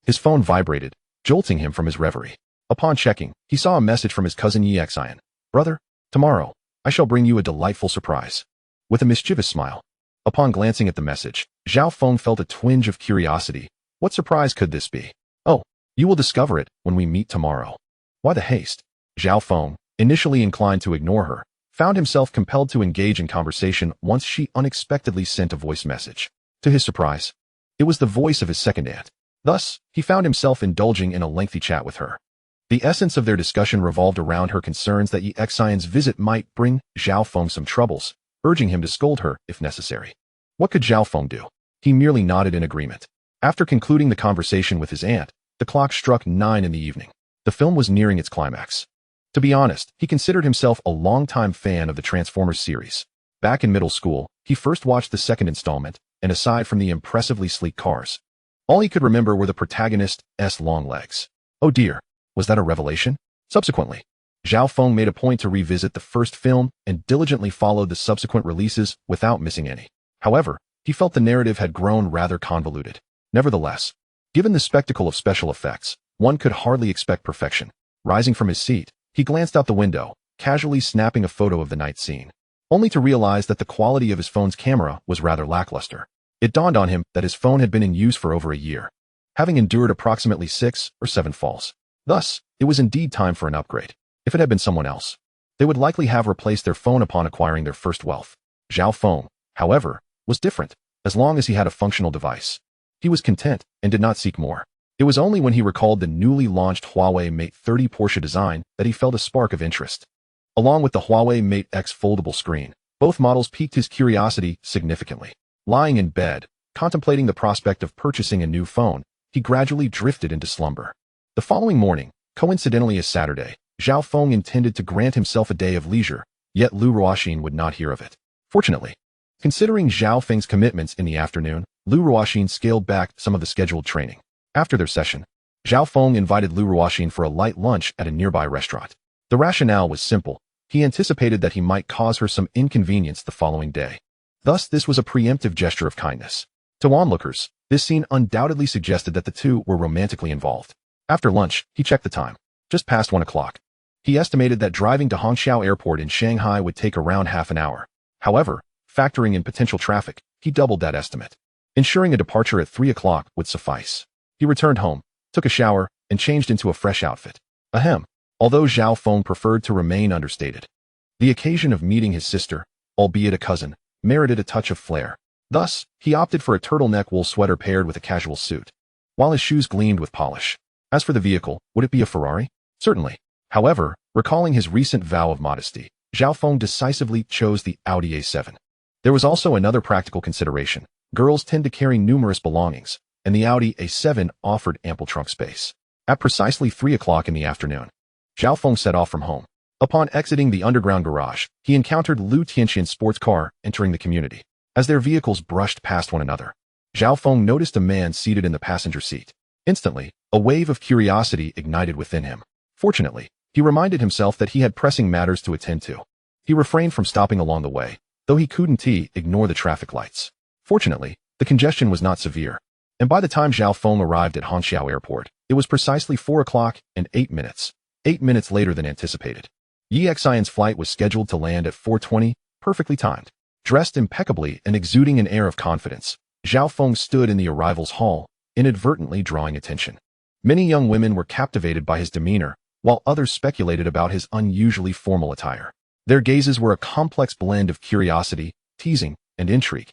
his phone vibrated, jolting him from his reverie. Upon checking, he saw a message from his cousin Yi Xian. "Brother, tomorrow, I shall bring you a delightful surprise." With a mischievous smile. Upon glancing at the message, Zhao Feng felt a twinge of curiosity. What surprise could this be? "Oh, you will discover it when we meet tomorrow." Why the haste? Zhao Feng, initially inclined to ignore her, found himself compelled to engage in conversation once she unexpectedly sent a voice message. To his surprise, it was the voice of his second aunt. Thus, he found himself indulging in a lengthy chat with her. The essence of their discussion revolved around her concerns that Yi Xian's visit might bring Zhao Feng some troubles, urging him to scold her if necessary. What could Zhao Feng do? He merely nodded in agreement. After concluding the conversation with his aunt, the clock struck 9 in the evening. The film was nearing its climax. To be honest, he considered himself a longtime fan of the Transformers series. Back in middle school, he first watched the second installment, and aside from the impressively sleek cars, all he could remember were the protagonist's long legs. Oh dear, was that a revelation? Subsequently, Zhao Feng made a point to revisit the first film and diligently followed the subsequent releases without missing any. However, he felt the narrative had grown rather convoluted. Nevertheless, given the spectacle of special effects, one could hardly expect perfection. Rising from his seat, he glanced out the window, casually snapping a photo of the night scene, only to realize that the quality of his phone's camera was rather lackluster. It dawned on him that his phone had been in use for over a year, having endured approximately 6 or 7 falls. Thus, it was indeed time for an upgrade. If it had been someone else, they would likely have replaced their phone upon acquiring their first wealth. Zhao Feng, however, was different. As long as he had a functional device, he was content and did not seek more. It was only when he recalled the newly launched Huawei Mate 30 Porsche design that he felt a spark of interest. Along with the Huawei Mate X foldable screen, both models piqued his curiosity significantly. Lying in bed, contemplating the prospect of purchasing a new phone, he gradually drifted into slumber. The following morning, coincidentally a Saturday, Zhao Feng intended to grant himself a day of leisure, yet Lu Ruoxin would not hear of it. Fortunately, considering Zhao Feng's commitments in the afternoon, Lu Ruoxin scaled back some of the scheduled training. After their session, Zhao Feng invited Lu Ruoxin for a light lunch at a nearby restaurant. The rationale was simple. He anticipated that he might cause her some inconvenience the following day. Thus, this was a preemptive gesture of kindness. To onlookers, this scene undoubtedly suggested that the two were romantically involved. After lunch, he checked the time. Just past 1 o'clock. He estimated that driving to Hangzhou Airport in Shanghai would take around half an hour. However, factoring in potential traffic, he doubled that estimate. Ensuring a departure at 3 o'clock would suffice. He returned home, took a shower, and changed into a fresh outfit. Ahem. Although Zhao Feng preferred to remain understated, the occasion of meeting his sister, albeit a cousin, merited a touch of flair. Thus, he opted for a turtleneck wool sweater paired with a casual suit, while his shoes gleamed with polish. As for the vehicle, would it be a Ferrari? Certainly. However, recalling his recent vow of modesty, Zhao Feng decisively chose the Audi A7. There was also another practical consideration. Girls tend to carry numerous belongings, and the Audi A7 offered ample trunk space. At precisely 3 o'clock in the afternoon, Zhao Feng set off from home. Upon exiting the underground garage, he encountered Lu Tianxian's sports car entering the community. As their vehicles brushed past one another, Zhao Feng noticed a man seated in the passenger seat. Instantly, a wave of curiosity ignited within him. Fortunately, he reminded himself that he had pressing matters to attend to. He refrained from stopping along the way, though he couldn't ignore the traffic lights. Fortunately, the congestion was not severe, and by the time Zhao Feng arrived at Hangzhou Airport, it was precisely 4 o'clock and 8 minutes. 8 minutes later than anticipated. Yi Xian's flight was scheduled to land at 4:20, perfectly timed. Dressed impeccably and exuding an air of confidence, Zhao Feng stood in the arrivals hall, inadvertently drawing attention. Many young women were captivated by his demeanor, while others speculated about his unusually formal attire. Their gazes were a complex blend of curiosity, teasing, and intrigue.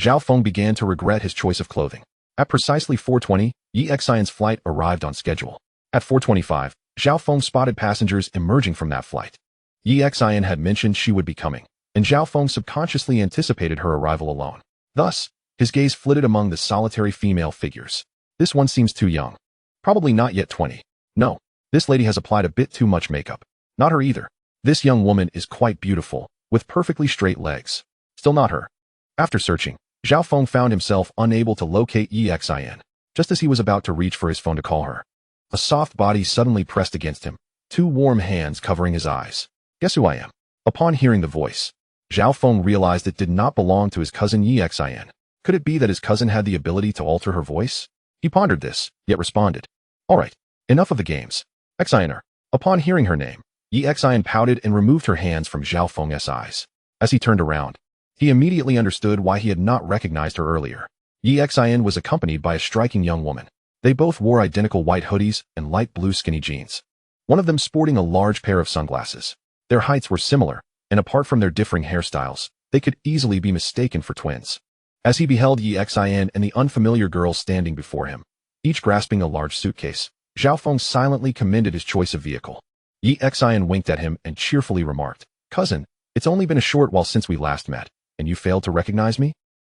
Zhao Feng began to regret his choice of clothing. At precisely 4:20, Yi Xian's flight arrived on schedule. At 4:25, Zhao Feng spotted passengers emerging from that flight. Yi Xian had mentioned she would be coming, and Zhao Feng subconsciously anticipated her arrival alone. Thus, his gaze flitted among the solitary female figures. This one seems too young. Probably not yet 20. No, this lady has applied a bit too much makeup. Not her either. This young woman is quite beautiful, with perfectly straight legs. Still not her. After searching, Zhao Feng found himself unable to locate Yi Xian, just as he was about to reach for his phone to call her. A soft body suddenly pressed against him, two warm hands covering his eyes. Guess who I am? Upon hearing the voice, Zhao Feng realized it did not belong to his cousin Yi Xian. Could it be that his cousin had the ability to alter her voice? He pondered this, yet responded. All right, enough of the games. Xianer. Upon hearing her name, Yi Xian pouted and removed her hands from Zhao Feng's eyes. As he turned around, he immediately understood why he had not recognized her earlier. Yi Xian was accompanied by a striking young woman. They both wore identical white hoodies and light blue skinny jeans, one of them sporting a large pair of sunglasses. Their heights were similar, and apart from their differing hairstyles, they could easily be mistaken for twins. As he beheld Yi Xian and the unfamiliar girl standing before him, each grasping a large suitcase, Zhao Feng silently commended his choice of vehicle. Yi Xian winked at him and cheerfully remarked, "Cousin, it's only been a short while since we last met, and you failed to recognize me?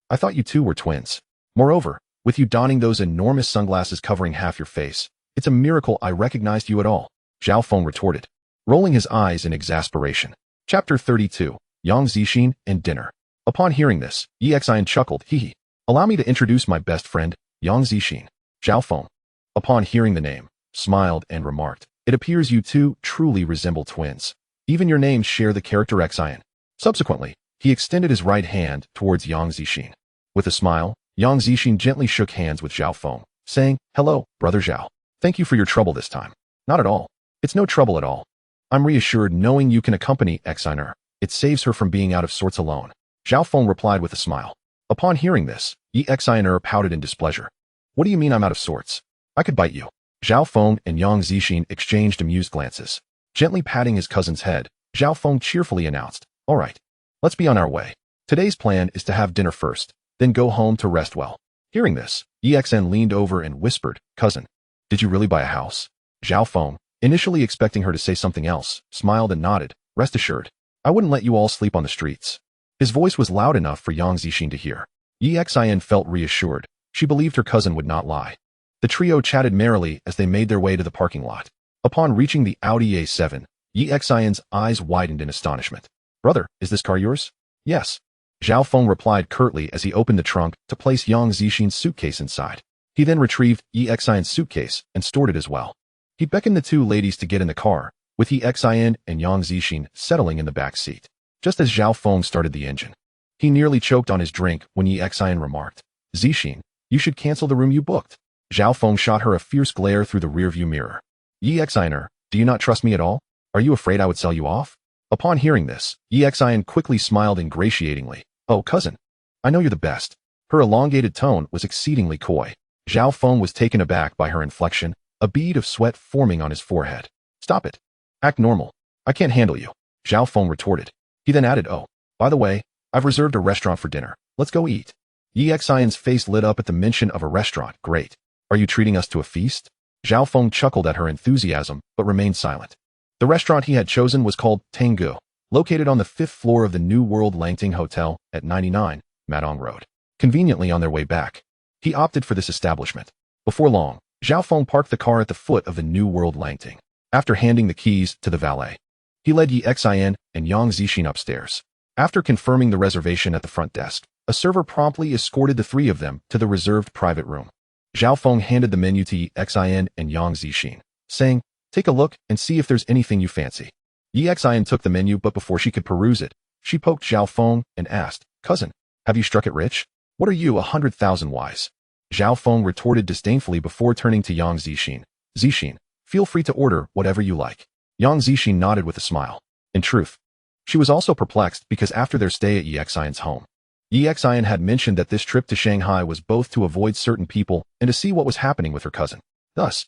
I thought you two were twins. Moreover, with you donning those enormous sunglasses covering half your face, it's a miracle I recognized you at all," Zhao Feng retorted, rolling his eyes in exasperation. Chapter 32, Yang Zixin and Dinner. Upon hearing this, Yi Xian chuckled, "Hee. Allow me to introduce my best friend, Yang Zixin." Zhao Feng, upon hearing the name, smiled and remarked, "It appears you two truly resemble twins. Even your names share the character Xian." Subsequently, he extended his right hand towards Yang Zixin. With a smile, Yang Zixin gently shook hands with Zhao Feng, saying, "Hello, brother Zhao. Thank you for your trouble this time." "Not at all. It's no trouble at all. I'm reassured knowing you can accompany Xianer. It saves her from being out of sorts alone," Zhao Feng replied with a smile. Upon hearing this, Yi Xianer pouted in displeasure. "What do you mean I'm out of sorts? I could bite you." Zhao Feng and Yang Zixin exchanged amused glances. Gently patting his cousin's head, Zhao Feng cheerfully announced, "All right, let's be on our way. Today's plan is to have dinner first, then go home to rest well." Hearing this, Yi Xian leaned over and whispered, "Cousin, did you really buy a house?" Zhao Feng, initially expecting her to say something else, smiled and nodded. "Rest assured, I wouldn't let you all sleep on the streets." His voice was loud enough for Yang Zixin to hear. Yi Xian felt reassured. She believed her cousin would not lie. The trio chatted merrily as they made their way to the parking lot. Upon reaching the Audi A7, Yi Xian's eyes widened in astonishment. "Brother, is this car yours?" "Yes." Zhao Feng replied curtly as he opened the trunk to place Yang Zixin's suitcase inside. He then retrieved Yi Xian's suitcase and stored it as well. He beckoned the two ladies to get in the car, with Yi Xian and Yang Zixin settling in the back seat. Just as Zhao Feng started the engine, he nearly choked on his drink when Yi Xian remarked, "Zixin, you should cancel the room you booked." Zhao Feng shot her a fierce glare through the rearview mirror. "Yi Xianer, do you not trust me at all? Are you afraid I would sell you off?" Upon hearing this, Yi Xian quickly smiled ingratiatingly. "Oh, cousin, I know you're the best." Her elongated tone was exceedingly coy. Zhao Feng was taken aback by her inflection, a bead of sweat forming on his forehead. "Stop it. Act normal. I can't handle you," Zhao Feng retorted. He then added, "Oh, by the way, I've reserved a restaurant for dinner. Let's go eat." Yi Xian's face lit up at the mention of a restaurant. "Great. Are you treating us to a feast?" Zhao Feng chuckled at her enthusiasm, but remained silent. The restaurant he had chosen was called Tengu, located on the 5th floor of the New World Langting Hotel at 99 Madong Road. Conveniently on their way back, he opted for this establishment. Before long, Zhao Feng parked the car at the foot of the New World Langting. After handing the keys to the valet, he led Yi Xian and Yang Zixin upstairs. After confirming the reservation at the front desk, a server promptly escorted the three of them to the reserved private room. Zhao Feng handed the menu to Yi Xian and Yang Zixin, saying, "Take a look and see if there's anything you fancy." Yi Xian took the menu, but before she could peruse it, she poked Zhao Feng and asked, "Cousin, have you struck it rich? What are you 100,000 wise?" Zhao Feng retorted disdainfully before turning to Yang Zixin. "Zixin, feel free to order whatever you like." Yang Zixin nodded with a smile. In truth, she was also perplexed because after their stay at Yi Xian's home, Yi Xian had mentioned that this trip to Shanghai was both to avoid certain people and to see what was happening with her cousin. Thus,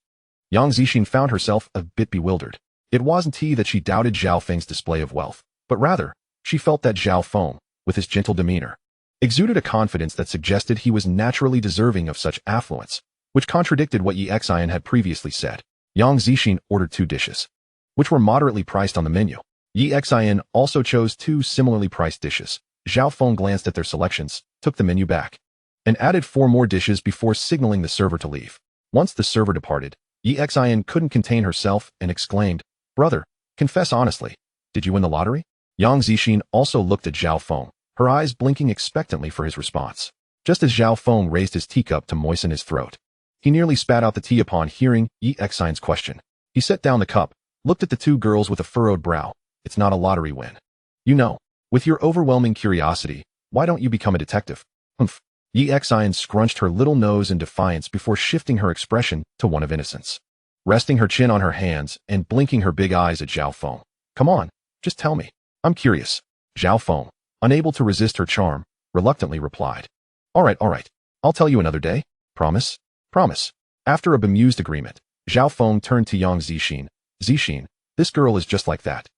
Yang Zixin found herself a bit bewildered. It wasn't he that she doubted Zhao Feng's display of wealth, but rather, she felt that Zhao Feng, with his gentle demeanor, exuded a confidence that suggested he was naturally deserving of such affluence, which contradicted what Yi Xian had previously said. Yang Zixin ordered 2 dishes, which were moderately priced on the menu. Yi Xian also chose 2 similarly priced dishes. Zhao Feng glanced at their selections, took the menu back, and added 4 more dishes before signaling the server to leave. Once the server departed, Yi Xian couldn't contain herself and exclaimed, "Brother, confess honestly, did you win the lottery?" Yang Zixin also looked at Zhao Feng, her eyes blinking expectantly for his response. Just as Zhao Feng raised his teacup to moisten his throat, he nearly spat out the tea upon hearing Yi Xian's question. He set down the cup, looked at the 2 girls with a furrowed brow. "It's not a lottery win. You know, with your overwhelming curiosity, why don't you become a detective?" "Humph." Yi Xian scrunched her little nose in defiance before shifting her expression to one of innocence, resting her chin on her hands and blinking her big eyes at Zhao Feng. "Come on, just tell me. I'm curious." Zhao Feng, unable to resist her charm, reluctantly replied, All right. I'll tell you another day. Promise? Promise." After a bemused agreement, Zhao Feng turned to Yang Zixin. "Zixin, this girl is just like that.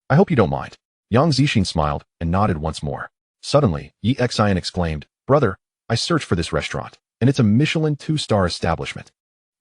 I hope you don't mind." Yang Zixin smiled and nodded once more. Suddenly, Yi Xian exclaimed, "Brother, I searched for this restaurant, and it's a Michelin 2-star establishment.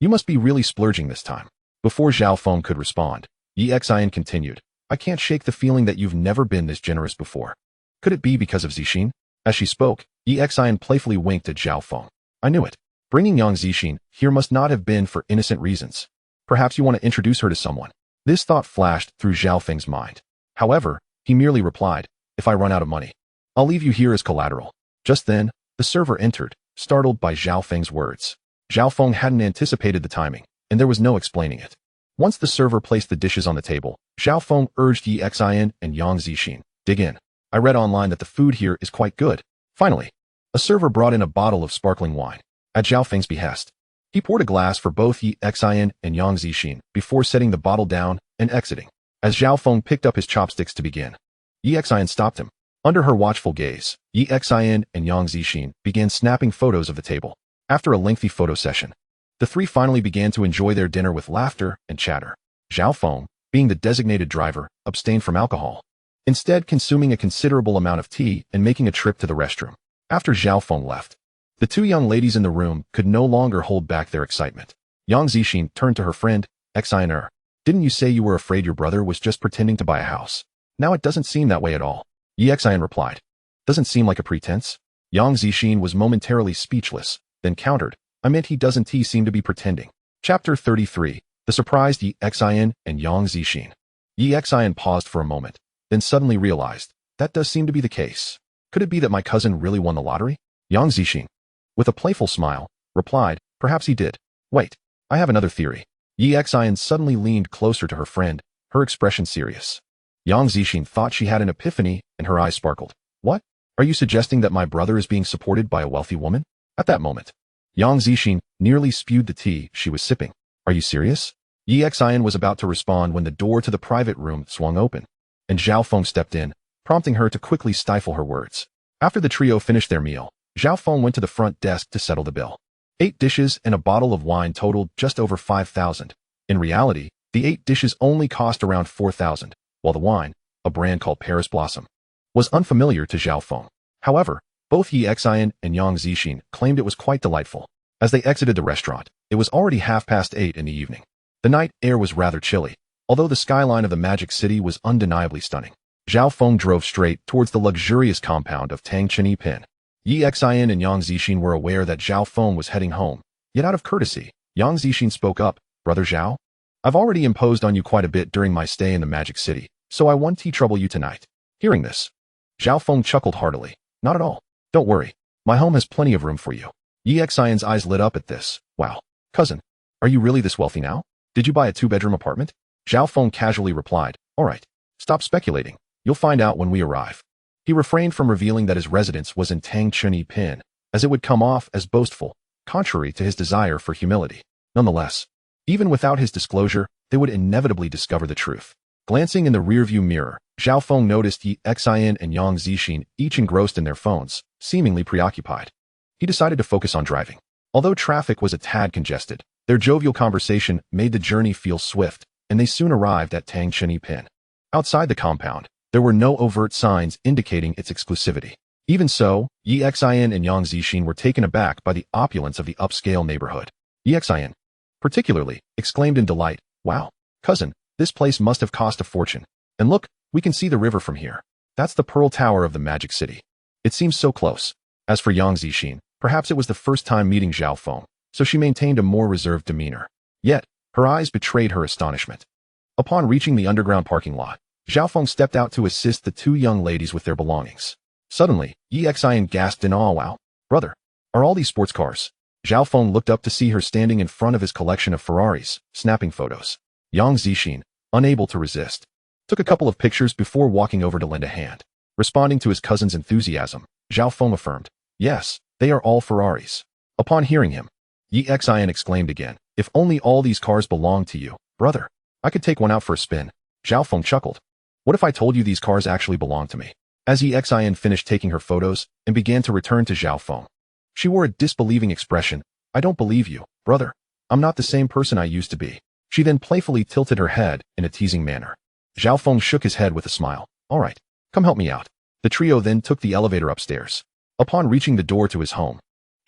You must be really splurging this time." Before Zhao Feng could respond, Yi Xian continued, "I can't shake the feeling that you've never been this generous before. Could it be because of Zixin?" As she spoke, Yi Xian playfully winked at Zhao Feng. "I knew it. Bringing Yang Zixin here must not have been for innocent reasons. Perhaps you want to introduce her to someone." This thought flashed through Zhao Feng's mind. However, he merely replied, "If I run out of money, I'll leave you here as collateral." Just then, the server entered, startled by Zhao Feng's words. Zhao Feng hadn't anticipated the timing, and there was no explaining it. Once the server placed the dishes on the table, Zhao Feng urged Yi Xian and Yang Zixin, "Dig in. I read online that the food here is quite good." Finally, a server brought in a bottle of sparkling wine. At Zhao Feng's behest, he poured a glass for both Yi Xian and Yang Zixin before setting the bottle down and exiting. As Zhao Feng picked up his chopsticks to begin, Yi Xian stopped him. Under her watchful gaze, Yi Xian and Yang Zixin began snapping photos of the table. After a lengthy photo session, the 3 finally began to enjoy their dinner with laughter and chatter. Zhao Feng, being the designated driver, abstained from alcohol, instead consuming a considerable amount of tea and making a trip to the restroom. After Zhao Feng left, the 2 young ladies in the room could no longer hold back their excitement. Yang Zixin turned to her friend, Xian, "Didn't you say you were afraid your brother was just pretending to buy a house? Now it doesn't seem that way at all." Yi Xian replied, "Doesn't seem like a pretense?" Yang Zixin was momentarily speechless, then countered, "I meant he doesn't seem to be pretending." Chapter 33, The Surprised Yi Xian and Yang Zixin. Yi Xian paused for a moment, then suddenly realized, that does seem to be the case. Could it be that my cousin really won the lottery? Yang Zixin, with a playful smile, replied, "Perhaps he did. Wait, I have another theory." Yi Xian suddenly leaned closer to her friend, her expression serious. Yang Zixin thought she had an epiphany, and her eyes sparkled. "What? Are you suggesting that my brother is being supported by a wealthy woman?" At that moment, Yang Zixin nearly spewed the tea she was sipping. "Are you serious?" Yi Xian was about to respond when the door to the private room swung open, and Zhao Feng stepped in, prompting her to quickly stifle her words. After the trio finished their meal, Zhao Feng went to the front desk to settle the bill. 8 dishes and a bottle of wine totaled just over 5,000. In reality, the 8 dishes only cost around 4,000, while the wine, a brand called Paris Blossom, was unfamiliar to Zhao Feng. However, both Yi Xian and Yang Zixin claimed it was quite delightful. As they exited the restaurant, it was already 8:30 in the evening. The night air was rather chilly, although the skyline of the Magic City was undeniably stunning. Zhao Feng drove straight towards the luxurious compound of Tang Chini Pin. Yi Xian and Yang Zixin were aware that Zhao Feng was heading home, yet out of courtesy, Yang Zixin spoke up, "Brother Zhao, I've already imposed on you quite a bit during my stay in the Magic City, so I won't trouble you tonight." Hearing this, Zhao Feng chuckled heartily. "Not at all. Don't worry. My home has plenty of room for you." Yi Xian's eyes lit up at this. "Wow, cousin, are you really this wealthy now? Did you buy a 2-bedroom apartment?" Zhao Feng casually replied, "All right, stop speculating. You'll find out when we arrive." He refrained from revealing that his residence was in Tang Chini Pin, as it would come off as boastful, contrary to his desire for humility. Nonetheless, even without his disclosure, they would inevitably discover the truth. Glancing in the rearview mirror, Zhao Feng noticed Yi Xian and Yang Zixin each engrossed in their phones, seemingly preoccupied. He decided to focus on driving. Although traffic was a tad congested, their jovial conversation made the journey feel swift, and they soon arrived at Tang Chini Pin. Outside the compound, there were no overt signs indicating its exclusivity. Even so, Yi Xian and Yang Zixin were taken aback by the opulence of the upscale neighborhood. Yi Xian, particularly, exclaimed in delight, Wow, cousin, this place must have cost a fortune. And look, we can see the river from here. That's the Pearl Tower of the Magic City. It seems so close. As for Yang Zixin, perhaps it was the first time meeting Zhao Feng, so she maintained a more reserved demeanor. Yet, her eyes betrayed her astonishment. Upon reaching the underground parking lot, Zhao Feng stepped out to assist the two young ladies with their belongings. Suddenly, Yi Xian gasped in awe. Wow, brother, are all these sports cars? Zhao Feng looked up to see her standing in front of his collection of Ferraris, snapping photos. Yang Zixin, unable to resist, took a couple of pictures before walking over to lend a hand. Responding to his cousin's enthusiasm, Zhao Feng affirmed, yes, they are all Ferraris. Upon hearing him, Yi Xian exclaimed again, if only all these cars belonged to you, brother. I could take one out for a spin. Zhao Feng chuckled. What if I told you these cars actually belong to me? As Yi Xian finished taking her photos and began to return to Zhao Feng, she wore a disbelieving expression. I don't believe you, brother. I'm not the same person I used to be. She then playfully tilted her head in a teasing manner. Zhao Feng shook his head with a smile. All right, come help me out. The trio then took the elevator upstairs. Upon reaching the door to his home,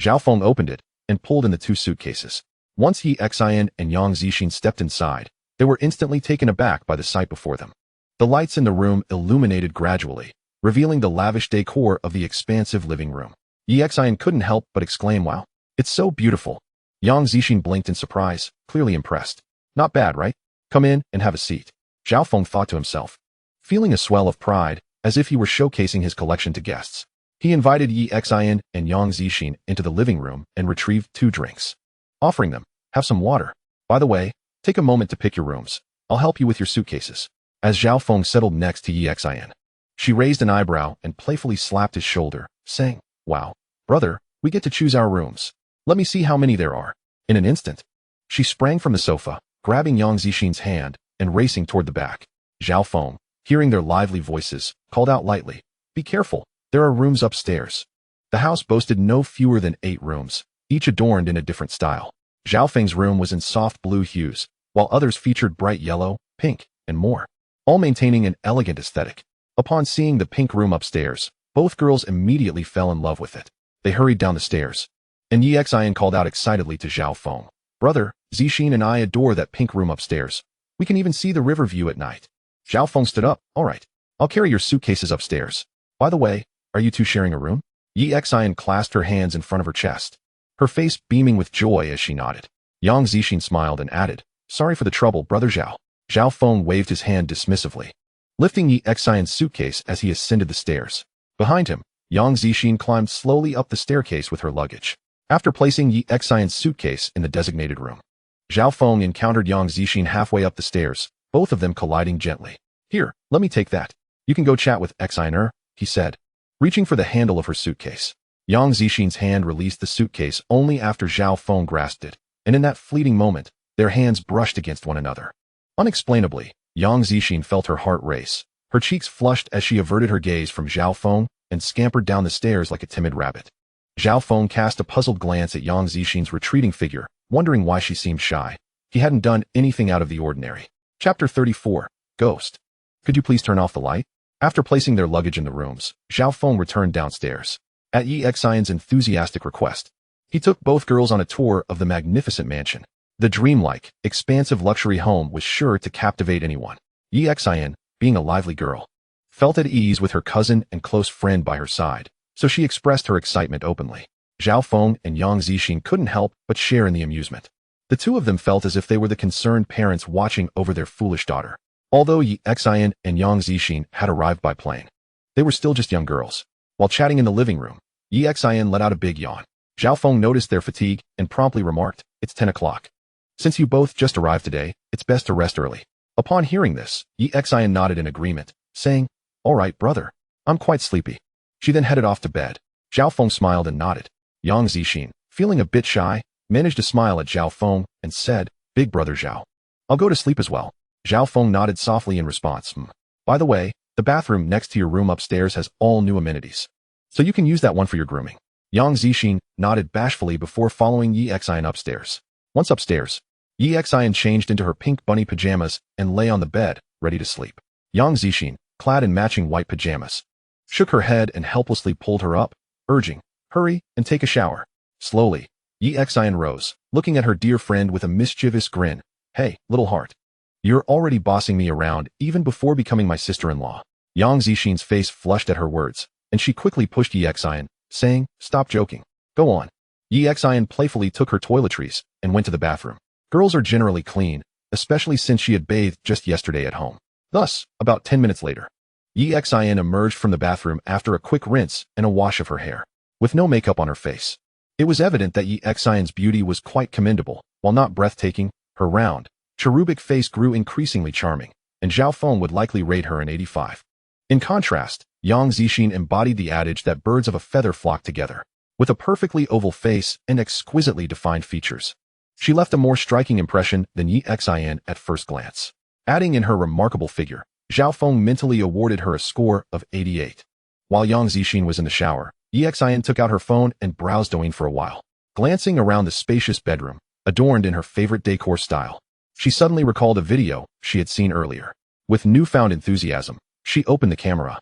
Zhao Feng opened it and pulled in the two suitcases. Once Yi Xian and Yang Zixin stepped inside, they were instantly taken aback by the sight before them. The lights in the room illuminated gradually, revealing the lavish decor of the expansive living room. Yi Xian couldn't help but exclaim, wow, it's so beautiful. Yang Zixin blinked in surprise, clearly impressed. Not bad, right? Come in and have a seat. Zhao Feng thought to himself. Feeling a swell of pride, as if he were showcasing his collection to guests, he invited Yi Xian and Yang Zixin into the living room and retrieved 2 drinks, offering them, have some water. By the way, take a moment to pick your rooms. I'll help you with your suitcases. As Zhao Feng settled next to Yi Xian, she raised an eyebrow and playfully slapped his shoulder, saying, wow, brother, we get to choose our rooms. Let me see how many there are. In an instant, she sprang from the sofa, grabbing Yang Zixin's hand and racing toward the back. Zhao Feng, hearing their lively voices, called out lightly, be careful, there are rooms upstairs. The house boasted no fewer than 8 rooms, each adorned in a different style. Zhao Feng's room was in soft blue hues, while others featured bright yellow, pink, and more, all maintaining an elegant aesthetic. Upon seeing the pink room upstairs, both girls immediately fell in love with it. They hurried down the stairs, and Yi Xian called out excitedly to Zhao Feng, brother, Zixin and I adore that pink room upstairs. We can even see the river view at night. Zhao Feng stood up. All right, I'll carry your suitcases upstairs. By the way, are you two sharing a room? Yi Xian clasped her hands in front of her chest, her face beaming with joy as she nodded. Yang Zixin smiled and added, sorry for the trouble, brother Zhao. Zhao Feng waved his hand dismissively, lifting Yi Xian's suitcase as he ascended the stairs. Behind him, Yang Zixin climbed slowly up the staircase with her luggage. After placing Yi Xian's suitcase in the designated room, Zhao Feng encountered Yang Zixin halfway up the stairs, both of them colliding gently. Here, let me take that. You can go chat with Xian, he said, reaching for the handle of her suitcase. Yang Zixin's hand released the suitcase only after Zhao Feng grasped it, and in that fleeting moment, their hands brushed against one another. Unexplainably, Yang Zixin felt her heart race. Her cheeks flushed as she averted her gaze from Zhao Feng and scampered down the stairs like a timid rabbit. Zhao Feng cast a puzzled glance at Yang Zixin's retreating figure, wondering why she seemed shy. He hadn't done anything out of the ordinary. Chapter 34, Ghost. Could you please turn off the light? After placing their luggage in the rooms, Zhao Feng returned downstairs. At Yi Xian's enthusiastic request, he took both girls on a tour of the magnificent mansion. The dreamlike, expansive luxury home was sure to captivate anyone. Yi Xian, being a lively girl, felt at ease with her cousin and close friend by her side, so she expressed her excitement openly. Zhao Feng and Yang Zixin couldn't help but share in the amusement. The two of them felt as if they were the concerned parents watching over their foolish daughter. Although Yi Xian and Yang Zixin had arrived by plane, they were still just young girls. While chatting in the living room, Yi Xian let out a big yawn. Zhao Feng noticed their fatigue and promptly remarked, it's 10 o'clock. Since you both just arrived today, it's best to rest early. Upon hearing this, Yi Xian nodded in agreement, saying, all right, brother. I'm quite sleepy. She then headed off to bed. Zhao Feng smiled and nodded. Yang Zixin, feeling a bit shy, managed to smile at Zhao Feng and said, big brother Zhao, I'll go to sleep as well. Zhao Feng nodded softly in response. By the way, the bathroom next to your room upstairs has all new amenities, so you can use that one for your grooming. Yang Zixin nodded bashfully before following Yi Xian upstairs. Once upstairs, Yi Xian changed into her pink bunny pajamas and lay on the bed, ready to sleep. Yang Zixin, clad in matching white pajamas, shook her head and helplessly pulled her up, urging, hurry and take a shower. Slowly, Yi Xian rose, looking at her dear friend with a mischievous grin. Hey, little heart, You're already bossing me around even before becoming my sister-in-law. Yang Zixin's face flushed at her words, and she quickly pushed Yi Xian, saying, "Stop joking. Go on." Yi Xian playfully took her toiletries and went to the bathroom. Girls are generally clean, especially since she had bathed just yesterday at home. Thus, about 10 minutes later, Yi Xian emerged from the bathroom after a quick rinse and a wash of her hair, with no makeup on her face. It was evident that Yi Xian's beauty was quite commendable. While not breathtaking, her round, cherubic face grew increasingly charming, and Zhao Feng would likely rate her an 85. In contrast, Yang Zixin embodied the adage that birds of a feather flock together. With a perfectly oval face and exquisitely defined features, she left a more striking impression than Yi Xian at first glance. Adding in her remarkable figure, Zhao Feng mentally awarded her a score of 88. While Yang Zixin was in the shower, Yi Xian took out her phone and browsed Douyin for a while. Glancing around the spacious bedroom, adorned in her favorite decor style, she suddenly recalled a video she had seen earlier. With newfound enthusiasm, she opened the camera,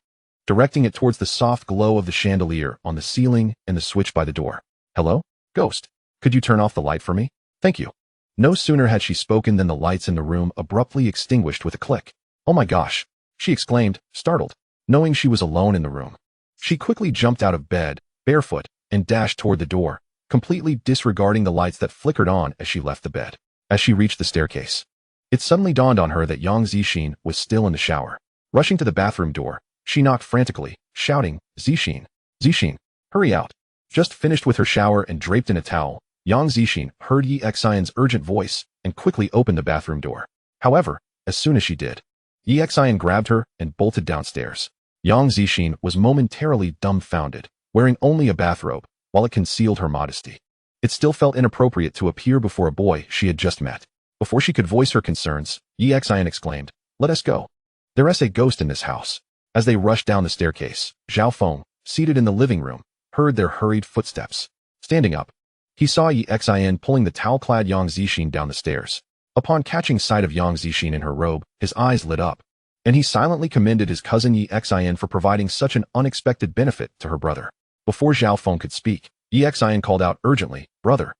directing it towards the soft glow of the chandelier on the ceiling and the switch by the door. "Hello, ghost. Could you turn off the light for me? Thank you." No sooner had she spoken than the lights in the room abruptly extinguished with a click. "Oh my gosh," she exclaimed, startled, knowing she was alone in the room. She quickly jumped out of bed, barefoot, and dashed toward the door, completely disregarding the lights that flickered on as she left the bed. As she reached the staircase, it suddenly dawned on her that Yang Zixin was still in the shower. Rushing to the bathroom door, she knocked frantically, shouting, "Zixin! Zixin! Hurry out!" Just finished with her shower and draped in a towel, Yang Zixin heard Yi Xian's urgent voice and quickly opened the bathroom door. However, as soon as she did, Yi Xian grabbed her and bolted downstairs. Yang Zixin was momentarily dumbfounded, wearing only a bathrobe, while it concealed her modesty. It still felt inappropriate to appear before a boy she had just met. Before she could voice her concerns, Yi Xian exclaimed, "Let us go. There's a ghost in this house." As they rushed down the staircase, Zhao Feng, seated in the living room, heard their hurried footsteps. Standing up, he saw Yi Xian pulling the towel-clad Yang Zixin down the stairs. Upon catching sight of Yang Zixin in her robe, his eyes lit up, and he silently commended his cousin Yi Xian for providing such an unexpected benefit to her brother. Before Zhao Feng could speak, Yi Xian called out urgently, "Brother,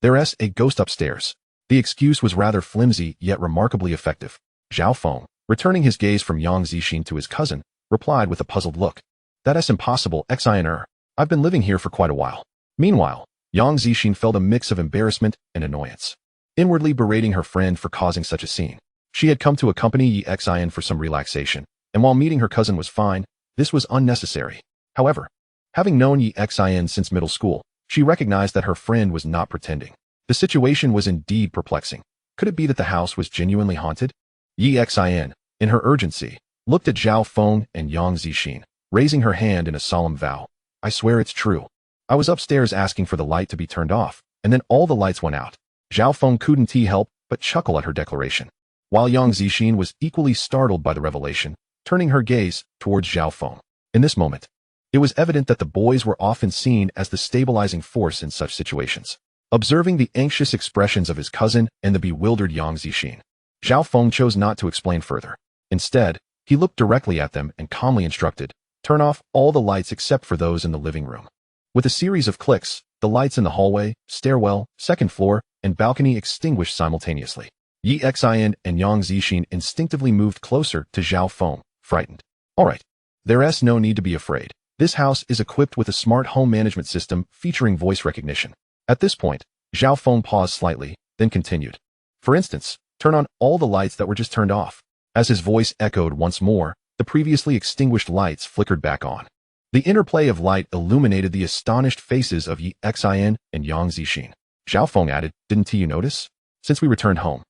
there's a ghost upstairs." The excuse was rather flimsy yet remarkably effective. Zhao Feng, returning his gaze from Yang Zixin to his cousin, replied with a puzzled look, "That's impossible, Xian. I've been living here for quite a while." Meanwhile, Yang Zixin felt a mix of embarrassment and annoyance, inwardly berating her friend for causing such a scene. She had come to accompany Yi Xian for some relaxation, and while meeting her cousin was fine, this was unnecessary. However, having known Yi Xian since middle school, she recognized that her friend was not pretending. The situation was indeed perplexing. Could it be that the house was genuinely haunted? Yi Xian, in her urgency, looked at Zhao Feng and Yang Zixin, raising her hand in a solemn vow. "I swear it's true. I was upstairs asking for the light to be turned off, and then all the lights went out." Zhao Feng couldn't help but chuckle at her declaration, while Yang Zixin was equally startled by the revelation, turning her gaze towards Zhao Feng. In this moment, it was evident that the boys were often seen as the stabilizing force in such situations. Observing the anxious expressions of his cousin and the bewildered Yang Zixin, Zhao Feng chose not to explain further. Instead, he looked directly at them and calmly instructed, "Turn off all the lights except for those in the living room." With a series of clicks, the lights in the hallway, stairwell, second floor, and balcony extinguished simultaneously. Yi Xian and Yang Zixin instinctively moved closer to Zhao Feng, frightened. "All right. There's no need to be afraid. This house is equipped with a smart home management system featuring voice recognition." At this point, Zhao Feng paused slightly, then continued. "For instance, turn on all the lights that were just turned off." As his voice echoed once more, the previously extinguished lights flickered back on. The interplay of light illuminated the astonished faces of Yi Xian and Yang Zixin. Zhao Feng added, "Didn't you notice? Since we returned home,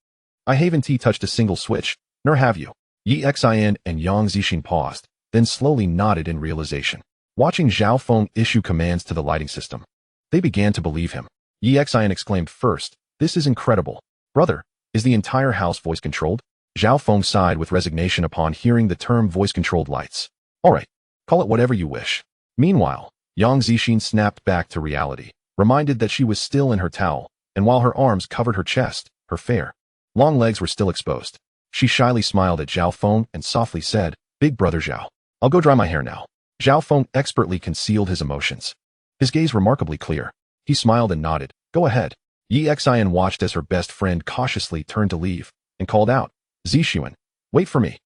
I haven't touched a single switch, nor have you." Yi Xian and Yang Zixin paused, then slowly nodded in realization. Watching Zhao Feng issue commands to the lighting system, they began to believe him. Yi Xian exclaimed first, "This is incredible. Brother, is the entire house voice-controlled?" Zhao Feng sighed with resignation upon hearing the term voice-controlled lights. "All right, call it whatever you wish." Meanwhile, Yang Zixin snapped back to reality, reminded that she was still in her towel, and while her arms covered her chest, her fair, long legs were still exposed. She shyly smiled at Zhao Feng and softly said, "Big brother Zhao, I'll go dry my hair now." Zhao Feng expertly concealed his emotions, his gaze remarkably clear. He smiled and nodded, "Go ahead." Yi Xian watched as her best friend cautiously turned to leave, and called out, Zixuan, wait for me.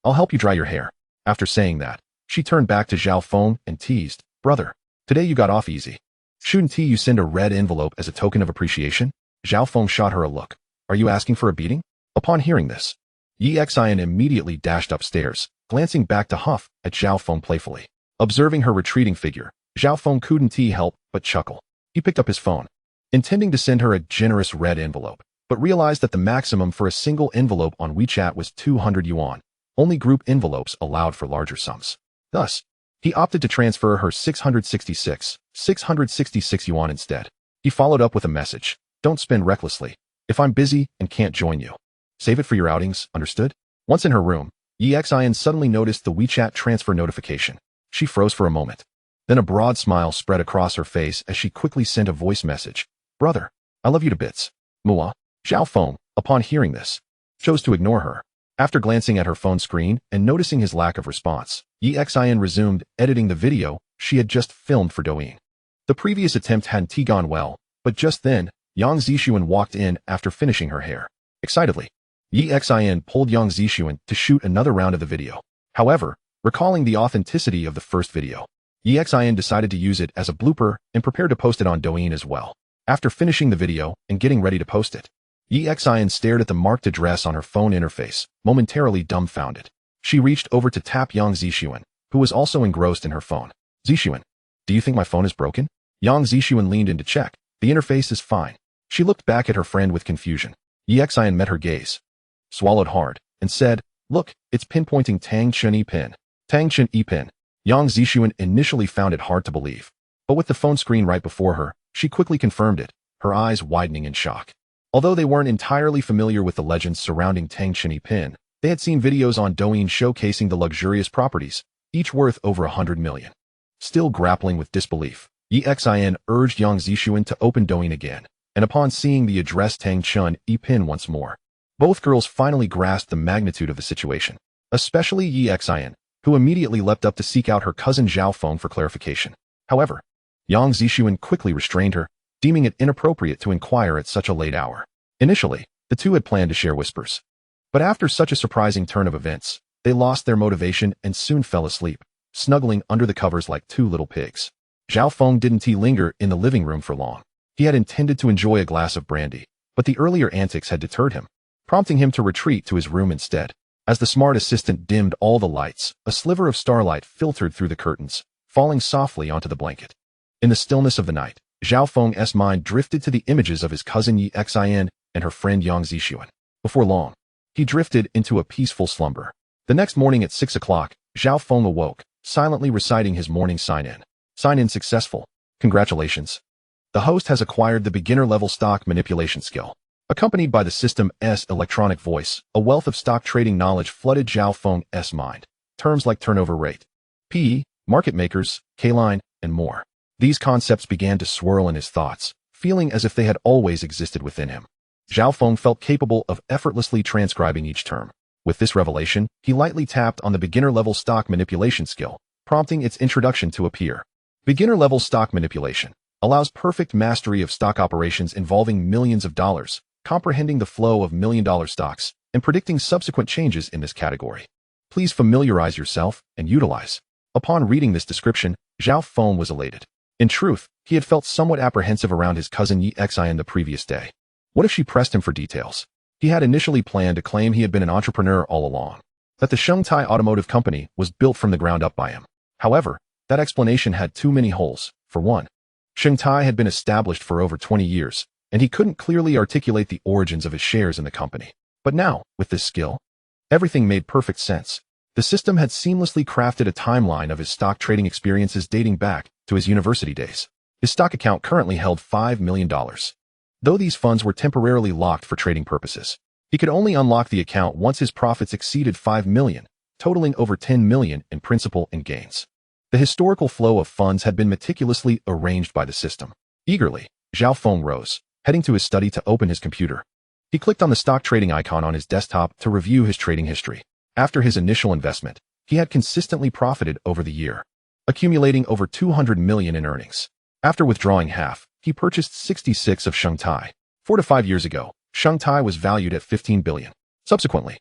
I'll help you dry your hair. After saying that, she turned back to Zhao Feng and teased, brother, today you got off easy. Shouldn't you send a red envelope as a token of appreciation? Zhao Feng shot her a look. Are you asking for a beating? Upon hearing this, Yi Xian immediately dashed upstairs, glancing back to huff at Zhao Feng playfully. Observing her retreating figure, Zhao Feng couldn't help but chuckle. He picked up his phone, intending to send her a generous red envelope, but realized that the maximum for a single envelope on WeChat was 200 yuan. Only group envelopes allowed for larger sums. Thus, he opted to transfer her 666 yuan instead. He followed up with a message. Don't spend recklessly. If I'm busy and can't join you, save it for your outings, understood? Once in her room, Yi Xian suddenly noticed the WeChat transfer notification. She froze for a moment. Then a broad smile spread across her face as she quickly sent a voice message. Brother, I love you to bits. Mua. Zhao Feng, upon hearing this, chose to ignore her. After glancing at her phone screen and noticing his lack of response, Yi Xian resumed editing the video she had just filmed for Douyin. The previous attempt hadn't gone well, but just then, Yang Zixuan walked in after finishing her hair. Excitedly, Yi Xian pulled Yang Zixuan to shoot another round of the video. However, recalling the authenticity of the first video, Yi Xian decided to use it as a blooper and prepared to post it on Douyin as well. After finishing the video and getting ready to post it, Yi Xian stared at the marked address on her phone interface, momentarily dumbfounded. She reached over to tap Yang Zixuan, who was also engrossed in her phone. Zixuan, do you think my phone is broken? Yang Zixuan leaned in to check. The interface is fine. She looked back at her friend with confusion. Yi Xian met her gaze, swallowed hard, and said, look, it's pinpointing Tang Chun E pin. Tang Chun E pin. Yang Zixuan initially found it hard to believe, but with the phone screen right before her, she quickly confirmed it, her eyes widening in shock. Although they weren't entirely familiar with the legends surrounding Tang Chun E pin, they had seen videos on Douyin showcasing the luxurious properties, each worth over 100 million. Still grappling with disbelief, Yi Xian urged Yang Zixuan to open Douyin again, and upon seeing the address Tang Chun E pin once more, both girls finally grasped the magnitude of the situation, especially Yi Xian, who immediately leapt up to seek out her cousin Zhao Feng for clarification. However, Yang Zixuan quickly restrained her, deeming it inappropriate to inquire at such a late hour. Initially, the two had planned to share whispers. But after such a surprising turn of events, they lost their motivation and soon fell asleep, snuggling under the covers like two little pigs. Zhao Feng didn't linger in the living room for long. He had intended to enjoy a glass of brandy, but the earlier antics had deterred him, prompting him to retreat to his room instead. As the smart assistant dimmed all the lights, a sliver of starlight filtered through the curtains, falling softly onto the blanket. In the stillness of the night, Zhao Feng's mind drifted to the images of his cousin Yi Xian and her friend Yang Zixuan. Before long, he drifted into a peaceful slumber. The next morning at 6 o'clock, Zhao Feng awoke, silently reciting his morning sign-in. Sign-in successful. Congratulations. The host has acquired the beginner-level stock manipulation skill. Accompanied by the system's electronic voice, a wealth of stock trading knowledge flooded Zhao Feng's mind. Terms like turnover rate, PE, market makers, K-line, and more. These concepts began to swirl in his thoughts, feeling as if they had always existed within him. Zhao Feng felt capable of effortlessly transcribing each term. With this revelation, he lightly tapped on the beginner-level stock manipulation skill, prompting its introduction to appear. Beginner-level stock manipulation allows perfect mastery of stock operations involving millions of dollars, comprehending the flow of million-dollar stocks, and predicting subsequent changes in this category. Please familiarize yourself and utilize. Upon reading this description, Zhao Feng was elated. In truth, he had felt somewhat apprehensive around his cousin Yi Xian the previous day. What if she pressed him for details? He had initially planned to claim he had been an entrepreneur all along, that the Shengtai Automotive Company was built from the ground up by him. However, that explanation had too many holes. For one, Shengtai had been established for over 20 years, and he couldn't clearly articulate the origins of his shares in the company. But now, with this skill, everything made perfect sense. The system had seamlessly crafted a timeline of his stock trading experiences dating back to his university days. His stock account currently held $5 million. Though these funds were temporarily locked for trading purposes, he could only unlock the account once his profits exceeded 5 million, totaling over 10 million in principal and gains. The historical flow of funds had been meticulously arranged by the system. Eagerly, Zhao Feng rose, heading to his study to open his computer. He clicked on the stock trading icon on his desktop to review his trading history. After his initial investment, he had consistently profited over the year, accumulating over 200 million in earnings. After withdrawing half, he purchased 66 of Shengtai. 4 to 5 years ago, Shengtai was valued at 15 billion. Subsequently,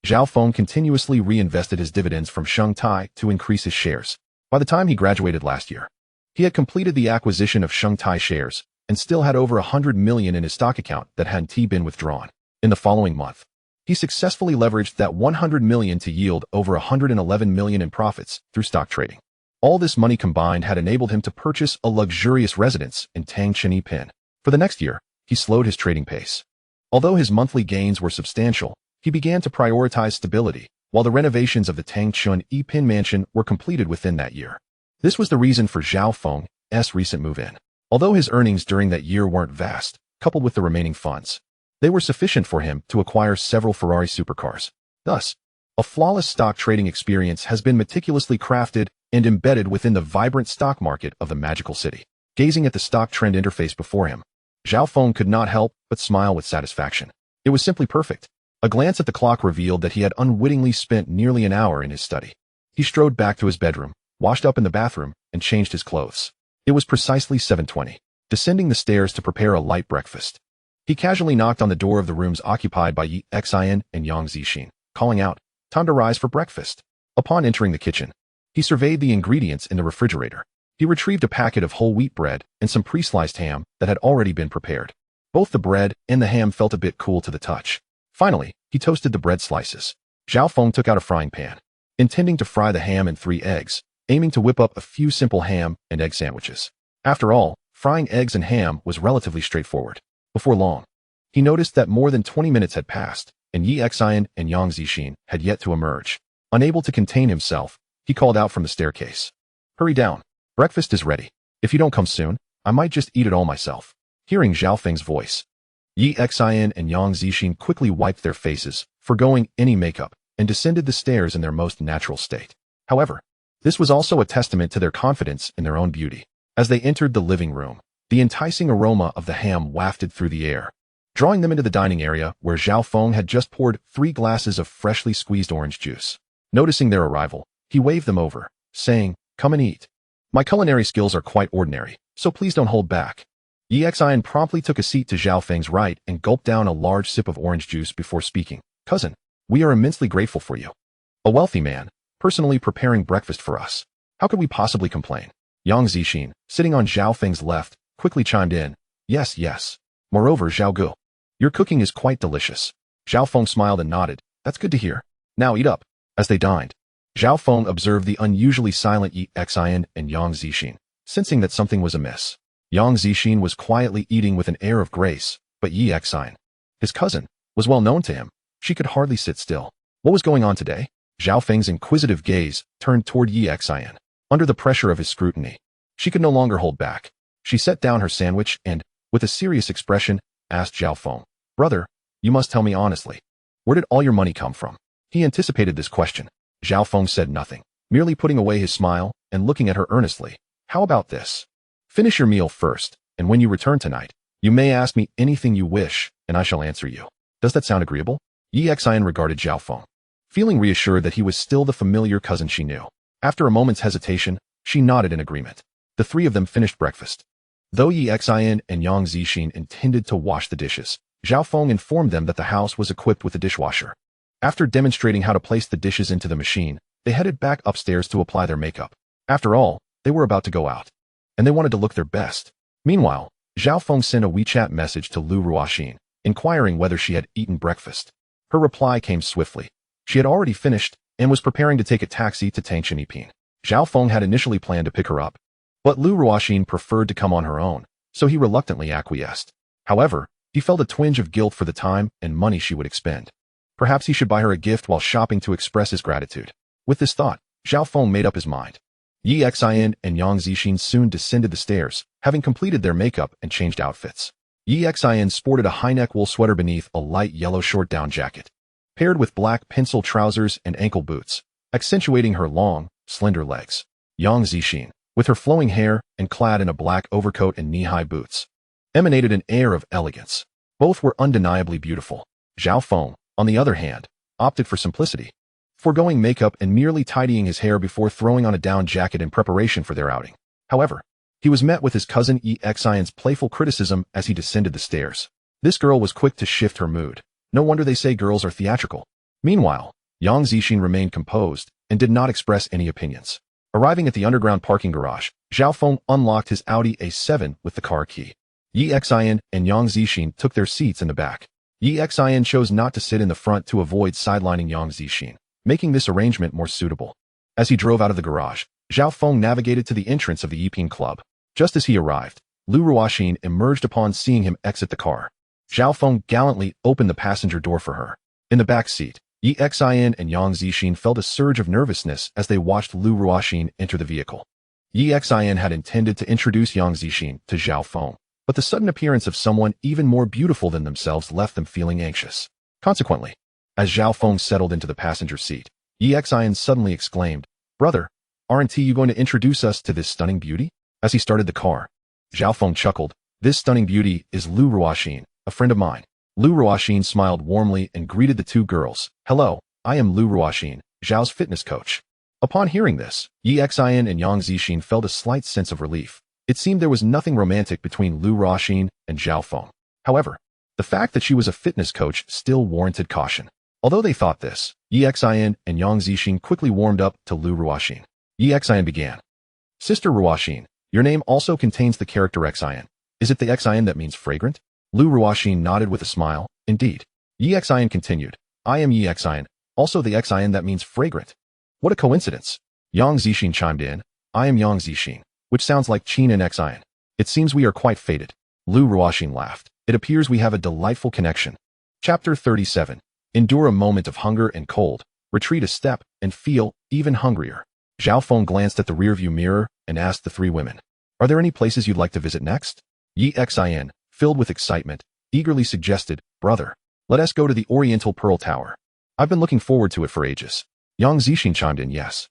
Zhao Feng continuously reinvested his dividends from Sheng Tai to increase his shares. By the time he graduated last year, he had completed the acquisition of Sheng Tai shares and still had over 100 million in his stock account that hadn't been withdrawn. In the following month, he successfully leveraged that 100 million to yield over 111 million in profits through stock trading. All this money combined had enabled him to purchase a luxurious residence in Tangcheng. For the next year, he slowed his trading pace. Although his monthly gains were substantial, he began to prioritize stability, while the renovations of the Tangcheng mansion were completed within that year. This was the reason for Zhao Feng's recent move-in. Although his earnings during that year weren't vast, coupled with the remaining funds, they were sufficient for him to acquire several Ferrari supercars. Thus, a flawless stock trading experience has been meticulously crafted and embedded within the vibrant stock market of the magical city. Gazing at the stock trend interface before him, Zhao Feng could not help but smile with satisfaction. It was simply perfect. A glance at the clock revealed that he had unwittingly spent nearly an hour in his study. He strode back to his bedroom, washed up in the bathroom, and changed his clothes. It was precisely 7:20. Descending the stairs to prepare a light breakfast, he casually knocked on the door of the rooms occupied by Yi Xian and Yang Zixin, calling out, "Time to rise for breakfast." Upon entering the kitchen, he surveyed the ingredients in the refrigerator. He retrieved a packet of whole wheat bread and some pre-sliced ham that had already been prepared. Both the bread and the ham felt a bit cool to the touch. Finally, he toasted the bread slices. Zhao Feng took out a frying pan, intending to fry the ham and 3 eggs, aiming to whip up a few simple ham and egg sandwiches. After all, frying eggs and ham was relatively straightforward. Before long, he noticed that more than 20 minutes had passed, and Yi Xian and Yang Zixin had yet to emerge. Unable to contain himself, he called out from the staircase, "Hurry down. Breakfast is ready. If you don't come soon, I might just eat it all myself." Hearing Zhao Feng's voice, Yi Xian and Yang Zixin quickly wiped their faces, forgoing any makeup, and descended the stairs in their most natural state. However, this was also a testament to their confidence in their own beauty. As they entered the living room, the enticing aroma of the ham wafted through the air, drawing them into the dining area where Zhao Feng had just poured 3 glasses of freshly squeezed orange juice. Noticing their arrival, he waved them over, saying, "Come and eat. My culinary skills are quite ordinary, so please don't hold back." Yi Xian promptly took a seat to Zhao Feng's right and gulped down a large sip of orange juice before speaking. "Cousin, we are immensely grateful for you. A wealthy man, personally preparing breakfast for us. How could we possibly complain?" Yang Zixin, sitting on Zhao Feng's left, quickly chimed in, "Yes, yes. Moreover, Zhao Gu, your cooking is quite delicious." Zhao Feng smiled and nodded. "That's good to hear. Now eat up." As they dined, Zhao Feng observed the unusually silent Yi Xian and Yang Zixin, sensing that something was amiss. Yang Zixin was quietly eating with an air of grace, but Yi Xian, his cousin, was well known to him. She could hardly sit still. What was going on today? Zhao Feng's inquisitive gaze turned toward Yi Xian. Under the pressure of his scrutiny, she could no longer hold back. She set down her sandwich and, with a serious expression, asked Zhao Feng, "Brother, you must tell me honestly. Where did all your money come from?" He anticipated this question. Zhao Feng said nothing, merely putting away his smile and looking at her earnestly. "How about this? Finish your meal first, and when you return tonight, you may ask me anything you wish, and I shall answer you. Does that sound agreeable?" Yi Xian regarded Zhao Feng, feeling reassured that he was still the familiar cousin she knew. After a moment's hesitation, she nodded in agreement. The 3 of them finished breakfast. Though Yi Xian and Yang Zixin intended to wash the dishes, Zhao Feng informed them that the house was equipped with a dishwasher. After demonstrating how to place the dishes into the machine, they headed back upstairs to apply their makeup. After all, they were about to go out, and they wanted to look their best. Meanwhile, Zhao Feng sent a WeChat message to Lu Ruoxin, inquiring whether she had eaten breakfast. Her reply came swiftly. She had already finished and was preparing to take a taxi to Tangcheng. Zhao Feng had initially planned to pick her up, but Lu Ruoxin preferred to come on her own, so he reluctantly acquiesced. However, he felt a twinge of guilt for the time and money she would expend. Perhaps he should buy her a gift while shopping to express his gratitude. With this thought, Zhao Feng made up his mind. Yi Xian and Yang Zixin soon descended the stairs, having completed their makeup and changed outfits. Yi Xian sported a high-neck wool sweater beneath a light yellow short down jacket, paired with black pencil trousers and ankle boots, accentuating her long, slender legs. Yang Zixin, with her flowing hair and clad in a black overcoat and knee-high boots, emanated an air of elegance. Both were undeniably beautiful. Zhao Feng, on the other hand, opted for simplicity, foregoing makeup and merely tidying his hair before throwing on a down jacket in preparation for their outing. However, he was met with his cousin Yi Xian's playful criticism as he descended the stairs. This girl was quick to shift her mood. No wonder they say girls are theatrical. Meanwhile, Yang Zixin remained composed and did not express any opinions. Arriving at the underground parking garage, Zhao Feng unlocked his Audi A7 with the car key. Yi Xian and Yang Zixin took their seats in the back. Yi Xian chose not to sit in the front to avoid sidelining Yang Zixin, making this arrangement more suitable. As he drove out of the garage, Zhao Feng navigated to the entrance of the Alpine club. Just as he arrived, Lu Ruoxin emerged upon seeing him exit the car. Zhao Feng gallantly opened the passenger door for her. In the back seat, Yi Xian and Yang Zixin felt a surge of nervousness as they watched Lu Ruoxin enter the vehicle. Yi Xian had intended to introduce Yang Zixin to Zhao Feng, but the sudden appearance of someone even more beautiful than themselves left them feeling anxious. Consequently, as Zhao Feng settled into the passenger seat, Yi Xian suddenly exclaimed, "Brother, aren't you going to introduce us to this stunning beauty?" As he started the car, Zhao Feng chuckled, "This stunning beauty is Lu Ruoxin, a friend of mine." Lu Ruoxin smiled warmly and greeted the two girls. "Hello, I am Lu Ruoxin, Zhao's fitness coach." Upon hearing this, Yi Xian and Yang Zixin felt a slight sense of relief. It seemed there was nothing romantic between Lu Ruoxin and Zhao Feng. However, the fact that she was a fitness coach still warranted caution. Although they thought this, Yi Xian and Yang Zixin quickly warmed up to Lu Ruoxin. Yi Xian began, "Sister Ruoxin, your name also contains the character Xian. Is it the Xian that means fragrant?" Lu Ruoxin nodded with a smile. "Indeed." Yi Xian continued, "I am Yi Xian, also the Xian that means fragrant." "What a coincidence." Yang Zixin chimed in, "I am Yang Zixin, which sounds like Qin and Xian. It seems we are quite fated." Lu Ruoxin laughed. "It appears we have a delightful connection." Chapter 37. Endure a moment of hunger and cold, retreat a step, and feel even hungrier. Zhao Feng glanced at the rearview mirror and asked the three women, "Are there any places you'd like to visit next?" Yi Xian, filled with excitement, eagerly suggested, "Brother, let us go to the Oriental Pearl Tower. I've been looking forward to it for ages." Yang Zixin chimed in, "Yes.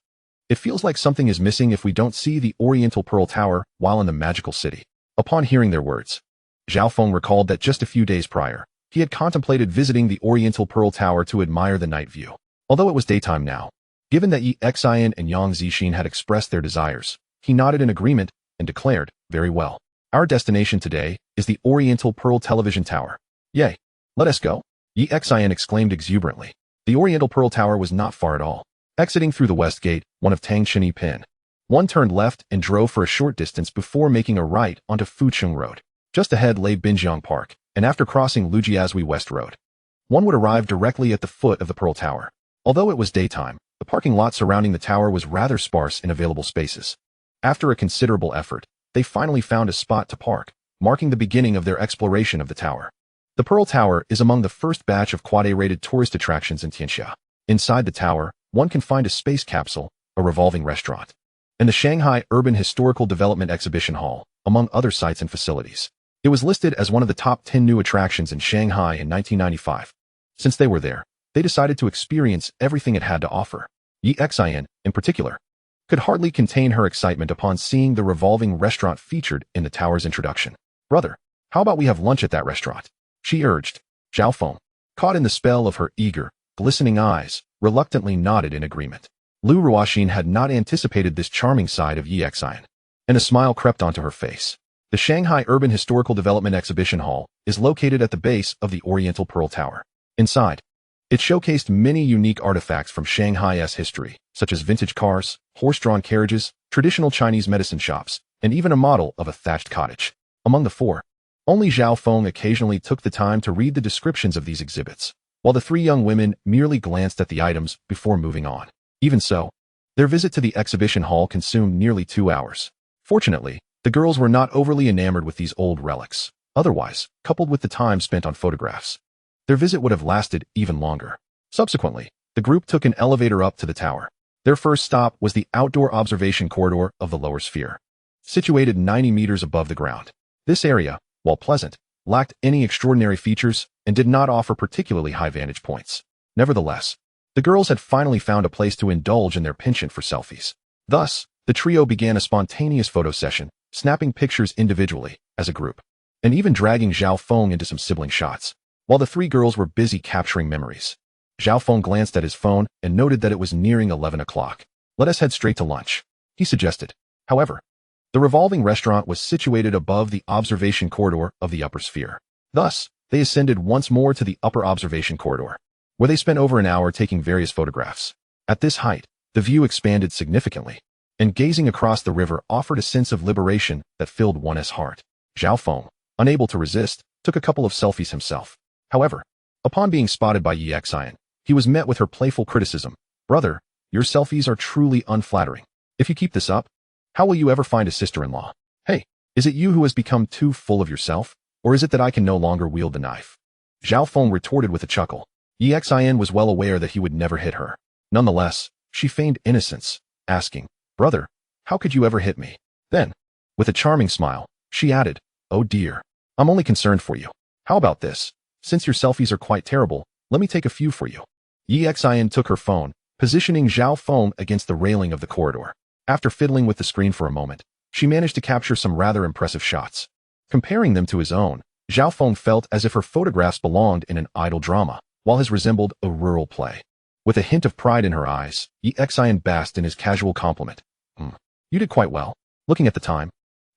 It feels like something is missing if we don't see the Oriental Pearl Tower while in the magical city." Upon hearing their words, Zhao Feng recalled that just a few days prior, he had contemplated visiting the Oriental Pearl Tower to admire the night view. Although it was daytime now, given that Yi Xian and Yang Zixin had expressed their desires, he nodded in agreement and declared, "Very well. Our destination today is the Oriental Pearl Television Tower. Yay! Let us go." Yi Xian exclaimed exuberantly. The Oriental Pearl Tower was not far at all. Exiting through the west gate, one of Tangchini Pin, one turned left and drove for a short distance before making a right onto Fucheng Road. Just ahead lay Binjiang Park, and after crossing Lujiazui West Road, one would arrive directly at the foot of the Pearl Tower. Although it was daytime, the parking lot surrounding the tower was rather sparse in available spaces. After a considerable effort, they finally found a spot to park, marking the beginning of their exploration of the tower. The Pearl Tower is among the first batch of Quad A-rated tourist attractions in Tianxia. Inside the tower, one can find a space capsule, a revolving restaurant, and the Shanghai Urban Historical Development Exhibition Hall, among other sites and facilities. It was listed as one of the top 10 new attractions in Shanghai in 1995. Since they were there, they decided to experience everything it had to offer. Yi Xian, in particular, could hardly contain her excitement upon seeing the revolving restaurant featured in the tower's introduction. "Brother, how about we have lunch at that restaurant?" she urged. Zhao Feng, caught in the spell of her eager, glistening eyes, reluctantly nodded in agreement. Lu Ruoxin had not anticipated this charming side of Yi Xian, and a smile crept onto her face. The Shanghai Urban Historical Development Exhibition Hall is located at the base of the Oriental Pearl Tower. Inside, it showcased many unique artifacts from Shanghai's history, such as vintage cars, horse-drawn carriages, traditional Chinese medicine shops, and even a model of a thatched cottage. Among the four, only Zhao Feng occasionally took the time to read the descriptions of these exhibits, while the three young women merely glanced at the items before moving on. Even so, their visit to the exhibition hall consumed nearly 2 hours. Fortunately, the girls were not overly enamored with these old relics. Otherwise, coupled with the time spent on photographs, their visit would have lasted even longer. Subsequently, the group took an elevator up to the tower. Their first stop was the outdoor observation corridor of the lower sphere, situated 90 meters above the ground. This area, while pleasant, lacked any extraordinary features and did not offer particularly high vantage points. Nevertheless, the girls had finally found a place to indulge in their penchant for selfies. Thus, the trio began a spontaneous photo session, snapping pictures individually, as a group, and even dragging Zhao Feng into some sibling shots. While the three girls were busy capturing memories, Zhao Feng glanced at his phone and noted that it was nearing 11 o'clock. "Let us head straight to lunch," he suggested. However, the revolving restaurant was situated above the observation corridor of the upper sphere. Thus, they ascended once more to the upper observation corridor. where they spent over an hour taking various photographs. At this height, the view expanded significantly, and gazing across the river offered a sense of liberation that filled one's heart. Zhao Feng, unable to resist, took a couple of selfies himself. However, upon being spotted by Yi Xian, he was met with her playful criticism. Brother, your selfies are truly unflattering. If you keep this up, how will you ever find a sister-in-law? Hey, is it you who has become too full of yourself, or is it that I can no longer wield the knife? Zhao Feng retorted with a chuckle. Yi Xian was well aware that he would never hit her. Nonetheless, she feigned innocence, asking, Brother, how could you ever hit me? Then, with a charming smile, she added, Oh dear, I'm only concerned for you. How about this? Since your selfies are quite terrible, let me take a few for you. Yi Xian took her phone, positioning Zhao Feng against the railing of the corridor. After fiddling with the screen for a moment, she managed to capture some rather impressive shots. Comparing them to his own, Zhao Feng felt as if her photographs belonged in an idle drama, while his resembled a rural play. With a hint of pride in her eyes, Yi Xian basked in his casual compliment. You did quite well. Looking at the time,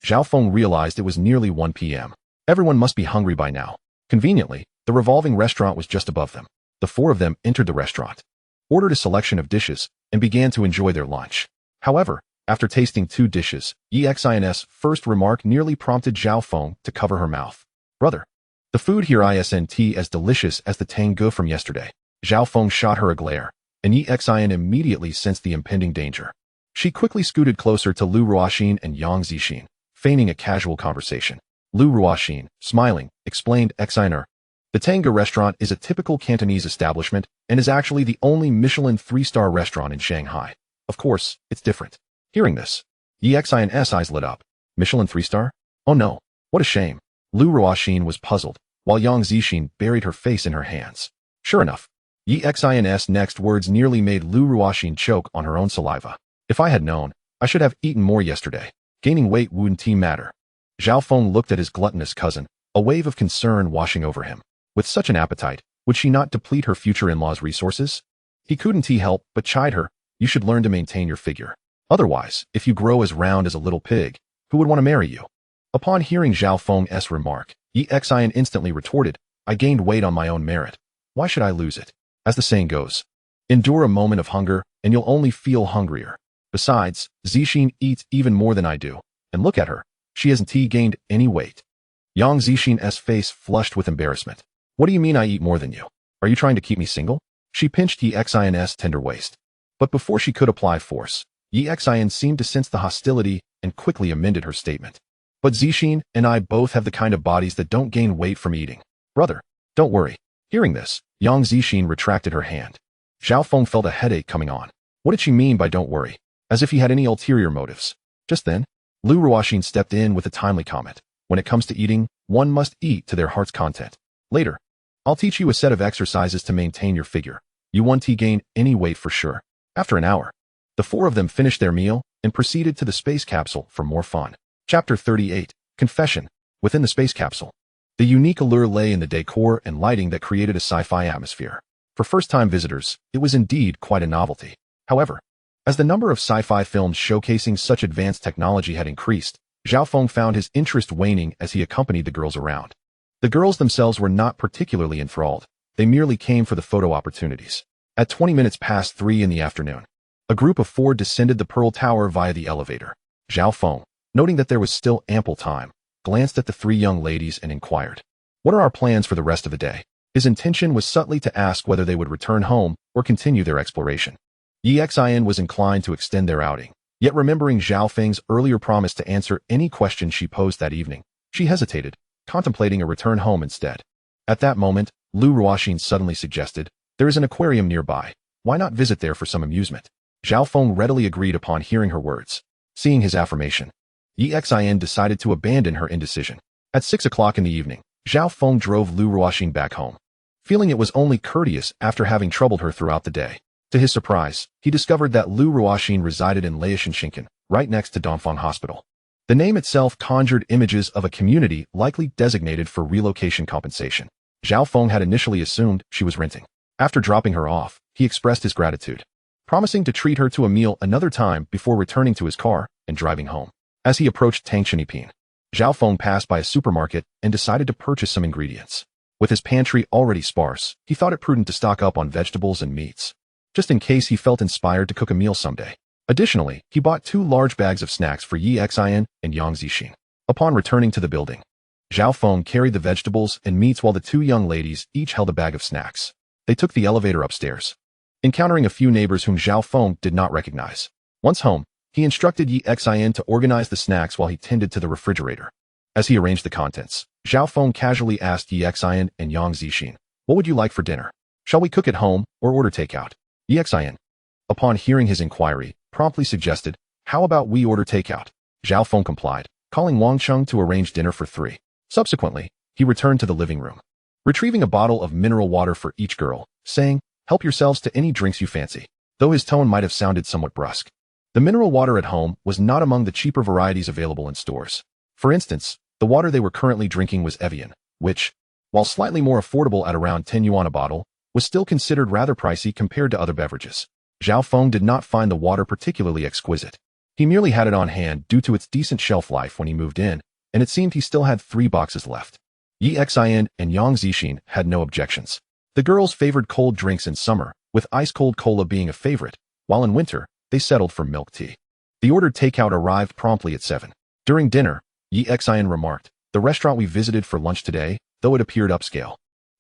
Zhao Feng realized it was nearly 1 p.m. Everyone must be hungry by now. Conveniently, the revolving restaurant was just above them. The four of them entered the restaurant, ordered a selection of dishes, and began to enjoy their lunch. However, after tasting 2 dishes, Yi Xian's first remark nearly prompted Zhao Feng to cover her mouth. Brother, the food here isn't as delicious as the tango from yesterday. Zhao Feng shot her a glare, and Yi Xian immediately sensed the impending danger. She quickly scooted closer to Lu Ruoxin and Yang Zixin, feigning a casual conversation. Lu Ruoxin, smiling, explained Xianer. The Tango restaurant is a typical Cantonese establishment and is actually the only Michelin 3-star restaurant in Shanghai. Of course, it's different. Hearing this, Yi Xian's eyes lit up. Michelin 3-star? Oh no, what a shame. Lu Ruoxin was puzzled, while Yang Zixin buried her face in her hands. Sure enough, Yi Xian's next words nearly made Lu Ruoxin choke on her own saliva. If I had known, I should have eaten more yesterday. Gaining weight wouldn't matter. Zhao Feng looked at his gluttonous cousin, a wave of concern washing over him. With such an appetite, would she not deplete her future in-law's resources? He couldn't help but chide her. You should learn to maintain your figure. Otherwise, if you grow as round as a little pig, who would want to marry you? Upon hearing Zhao Feng's remark, Yi Xian instantly retorted, I gained weight on my own merit. Why should I lose it? As the saying goes, endure a moment of hunger, and you'll only feel hungrier. Besides, Zixin eats even more than I do, and look at her. She hasn't gained any weight. Yang Zixin's face flushed with embarrassment. What do you mean I eat more than you? Are you trying to keep me single? She pinched Yi Xian's tender waist. But before she could apply force, Yi Xian seemed to sense the hostility and quickly amended her statement. But Zixin and I both have the kind of bodies that don't gain weight from eating. Brother, don't worry. Hearing this, Yang Zixin retracted her hand. Zhao Feng felt a headache coming on. What did she mean by don't worry? As if he had any ulterior motives. Just then, Lu Ruoxin stepped in with a timely comment. When it comes to eating, one must eat to their heart's content. Later, I'll teach you a set of exercises to maintain your figure. You won't gain any weight for sure. After an hour, the four of them finished their meal and proceeded to the space capsule for more fun. Chapter 38, Confession. Within the space capsule, the unique allure lay in the decor and lighting that created a sci-fi atmosphere. For first-time visitors, it was indeed quite a novelty. However, as the number of sci-fi films showcasing such advanced technology had increased, Zhao Feng found his interest waning as he accompanied the girls around. The girls themselves were not particularly enthralled. They merely came for the photo opportunities. At 20 minutes past 3 in the afternoon, a group of 4 descended the Pearl Tower via the elevator. Zhao Feng, noting that there was still ample time, glanced at the 3 young ladies and inquired, What are our plans for the rest of the day? His intention was subtly to ask whether they would return home or continue their exploration. Yi Xian was inclined to extend their outing, yet remembering Zhao Feng's earlier promise to answer any question she posed that evening, she hesitated, contemplating a return home instead. At that moment, Lu Ruoxin suddenly suggested, There is an aquarium nearby. Why not visit there for some amusement? Zhao Feng readily agreed upon hearing her words. Seeing his affirmation, Yi Xian decided to abandon her indecision. At 6 o'clock in the evening, Zhao Feng drove Lu Ruoxin back home, feeling it was only courteous after having troubled her throughout the day. To his surprise, he discovered that Lu Ruoxin resided in Laishan, right next to Dongfang Hospital. The name itself conjured images of a community likely designated for relocation compensation. Zhao Feng had initially assumed she was renting. After dropping her off, he expressed his gratitude, promising to treat her to a meal another time before returning to his car and driving home. As he approached Tangshanipin, Zhao Feng passed by a supermarket and decided to purchase some ingredients. With his pantry already sparse, he thought it prudent to stock up on vegetables and meats, just in case he felt inspired to cook a meal someday. Additionally, he bought 2 large bags of snacks for Yi Xian and Yang Zixin. Upon returning to the building, Zhao Feng carried the vegetables and meats while the 2 young ladies each held a bag of snacks. They took the elevator upstairs, encountering a few neighbors whom Zhao Feng did not recognize. Once home, he instructed Yi Xian to organize the snacks while he tended to the refrigerator. As he arranged the contents, Zhao Feng casually asked Yi Xian and Yang Zixin, "What would you like for dinner? Shall we cook at home or order takeout?" Yi Xian, upon hearing his inquiry, promptly suggested, "How about we order takeout?" Zhao Feng complied, calling Wang Cheng to arrange dinner for 3. Subsequently, he returned to the living room, retrieving a bottle of mineral water for each girl, saying, "Help yourselves to any drinks you fancy," though his tone might have sounded somewhat brusque. The mineral water at home was not among the cheaper varieties available in stores. For instance, the water they were currently drinking was Evian, which, while slightly more affordable at around 10 yuan a bottle, was still considered rather pricey compared to other beverages. Zhao Feng did not find the water particularly exquisite. He merely had it on hand due to its decent shelf life when he moved in, and it seemed he still had 3 boxes left. Yi Xian and Yang Zixin had no objections. The girls favored cold drinks in summer, with ice-cold cola being a favorite, while in winter, they settled for milk tea. The ordered takeout arrived promptly at 7. During dinner, Yi Xian remarked, "The restaurant we visited for lunch today, though it appeared upscale,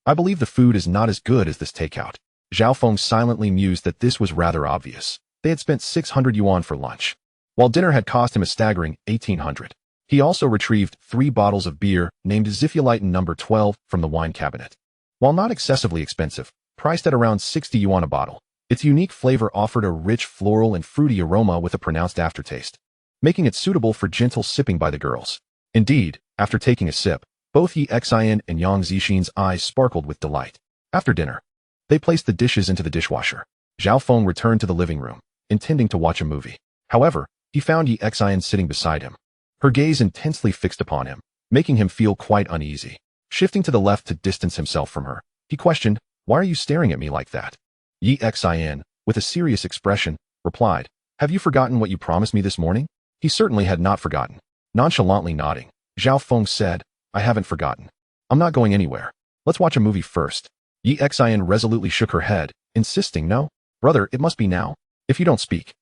I believe the food is not as good as this takeout." Zhao Feng silently mused that this was rather obvious. They had spent 600 yuan for lunch, while dinner had cost him a staggering 1,800. He also retrieved 3 bottles of beer named Ziphiolite No. 12 from the wine cabinet. While not excessively expensive, priced at around 60 yuan a bottle, its unique flavor offered a rich floral and fruity aroma with a pronounced aftertaste, making it suitable for gentle sipping by the girls. Indeed, after taking a sip, both Yi Xian and Yang Zixin's eyes sparkled with delight. After dinner, they placed the dishes into the dishwasher. Zhao Feng returned to the living room, intending to watch a movie. However, he found Yi Xian sitting beside him, her gaze intensely fixed upon him, making him feel quite uneasy. Shifting to the left to distance himself from her, he questioned, "Why are you staring at me like that?" Yi Xian, with a serious expression, replied, "Have you forgotten what you promised me this morning?" He certainly had not forgotten. Nonchalantly nodding, Zhao Feng said, "I haven't forgotten. I'm not going anywhere. Let's watch a movie first." Yi Xian resolutely shook her head, insisting, "No, brother, it must be now. If you don't speak,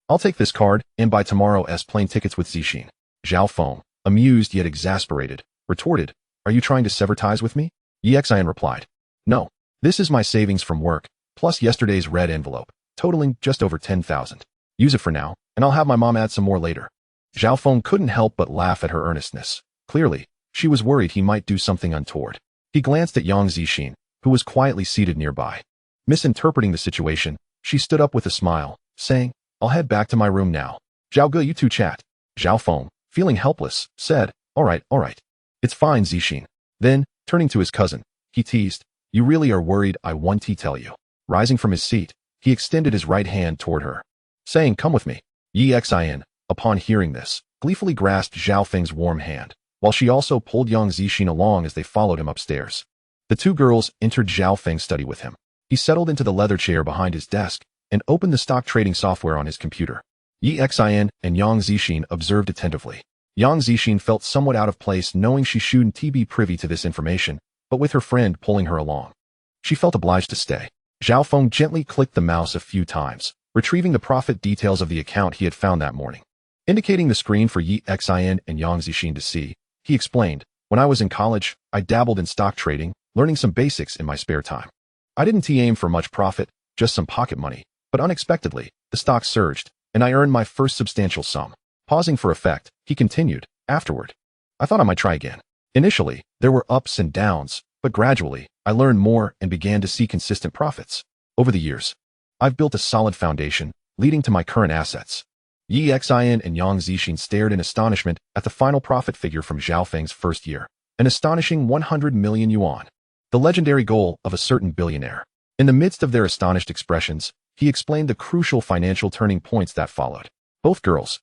I'll take this card and buy tomorrow's plane tickets with Zixin." Zhao Feng, amused yet exasperated, retorted, "Are you trying to sever ties with me?" Yi Xian replied, "No, this is my savings from work, plus yesterday's red envelope, totaling just over 10,000. Use it for now, and I'll have my mom add some more later." Zhao Feng couldn't help but laugh at her earnestness. Clearly, she was worried he might do something untoward. He glanced at Yang Zixin, who was quietly seated nearby. Misinterpreting the situation, she stood up with a smile, saying, "I'll head back to my room now. Zhao Ge, you two chat." Zhao Feng, feeling helpless, said, all right. "It's fine, Zixin." Then, turning to his cousin, he teased, "You really are worried, I want to tell you." Rising from his seat, he extended his right hand toward her, saying, "Come with me." Yi Xian, upon hearing this, gleefully grasped Zhao Feng's warm hand, while she also pulled Yang Zixin along as they followed him upstairs. The 2 girls entered Zhao Feng's study with him. He settled into the leather chair behind his desk and opened the stock trading software on his computer. Yi Xian and Yang Zixin observed attentively. Yang Zixin felt somewhat out of place knowing she shouldn't be privy to this information, but with her friend pulling her along, she felt obliged to stay. Zhao Feng gently clicked the mouse a few times, retrieving the profit details of the account he had found that morning. Indicating the screen for Yi Xian and Yang Zixin to see, he explained, "When I was in college, I dabbled in stock trading, learning some basics in my spare time. I didn't aim for much profit, just some pocket money, but unexpectedly, the stock surged, and I earned my first substantial sum." Pausing for effect, he continued, "Afterward, I thought I might try again. Initially, there were ups and downs, but gradually, I learned more and began to see consistent profits. Over the years, I've built a solid foundation, leading to my current assets." Yi Xian and Yang Zixin stared in astonishment at the final profit figure from Zhao Feng's first year, an astonishing 100 million yuan, the legendary goal of a certain billionaire. In the midst of their astonished expressions, he explained the crucial financial turning points that followed. Both girls,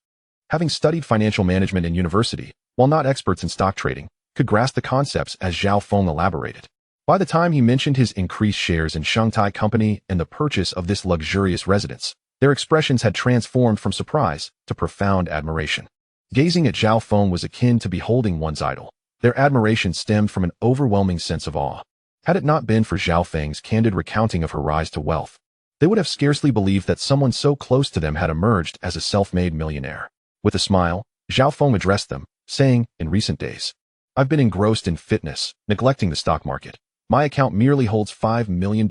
having studied financial management in university, while not experts in stock trading, could grasp the concepts as Zhao Feng elaborated. By the time he mentioned his increased shares in Shengtai Company and the purchase of this luxurious residence, their expressions had transformed from surprise to profound admiration. Gazing at Zhao Feng was akin to beholding one's idol. Their admiration stemmed from an overwhelming sense of awe. Had it not been for Zhao Feng's candid recounting of her rise to wealth, they would have scarcely believed that someone so close to them had emerged as a self-made millionaire. With a smile, Zhao Feng addressed them, saying, in recent days, I've been engrossed in fitness, neglecting the stock market. My account merely holds $5 million.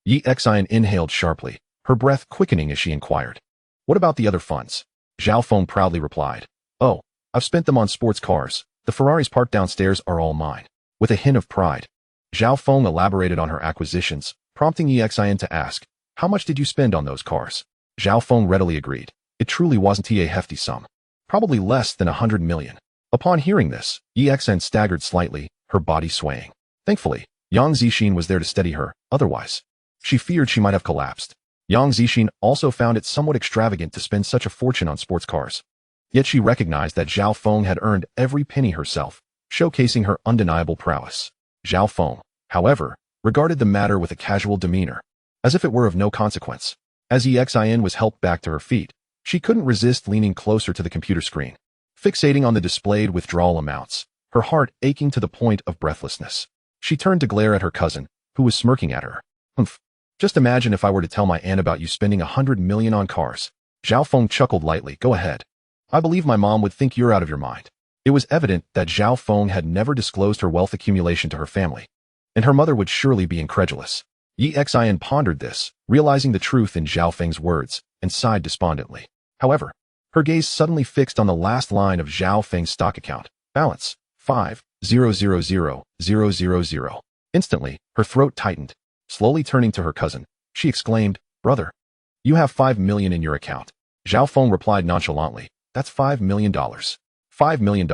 Yi Xian inhaled sharply, her breath quickening as she inquired. What about the other funds? Zhao Feng proudly replied. Oh, I've spent them on sports cars. The Ferraris parked downstairs are all mine. With a hint of pride, Zhao Feng elaborated on her acquisitions, prompting Yi Xian to ask, how much did you spend on those cars? Zhao Feng readily agreed. It truly wasn't a hefty sum. Probably less than 100 million. Upon hearing this, Yi Xian staggered slightly, her body swaying. Thankfully, Yang Zixin was there to steady her, otherwise, she feared she might have collapsed. Yang Zixin also found it somewhat extravagant to spend such a fortune on sports cars. Yet she recognized that Zhao Feng had earned every penny herself, showcasing her undeniable prowess. Zhao Feng, however, regarded the matter with a casual demeanor, as if it were of no consequence. As Yi Xian was helped back to her feet, she couldn't resist leaning closer to the computer screen, fixating on the displayed withdrawal amounts, her heart aching to the point of breathlessness. She turned to glare at her cousin, who was smirking at her. Humph. Just imagine if I were to tell my aunt about you spending 100 million on cars. Zhao Feng chuckled lightly. Go ahead. I believe my mom would think you're out of your mind. It was evident that Zhao Feng had never disclosed her wealth accumulation to her family, and her mother would surely be incredulous. Yi Xian pondered this, realizing the truth in Zhao Feng's words, and sighed despondently. However, her gaze suddenly fixed on the last line of Zhao Feng's stock account. Balance, 5,000,000. Instantly, her throat tightened. Slowly turning to her cousin, she exclaimed, Brother, you have 5 million in your account. Zhao Feng replied nonchalantly, That's $5 million. $5 million.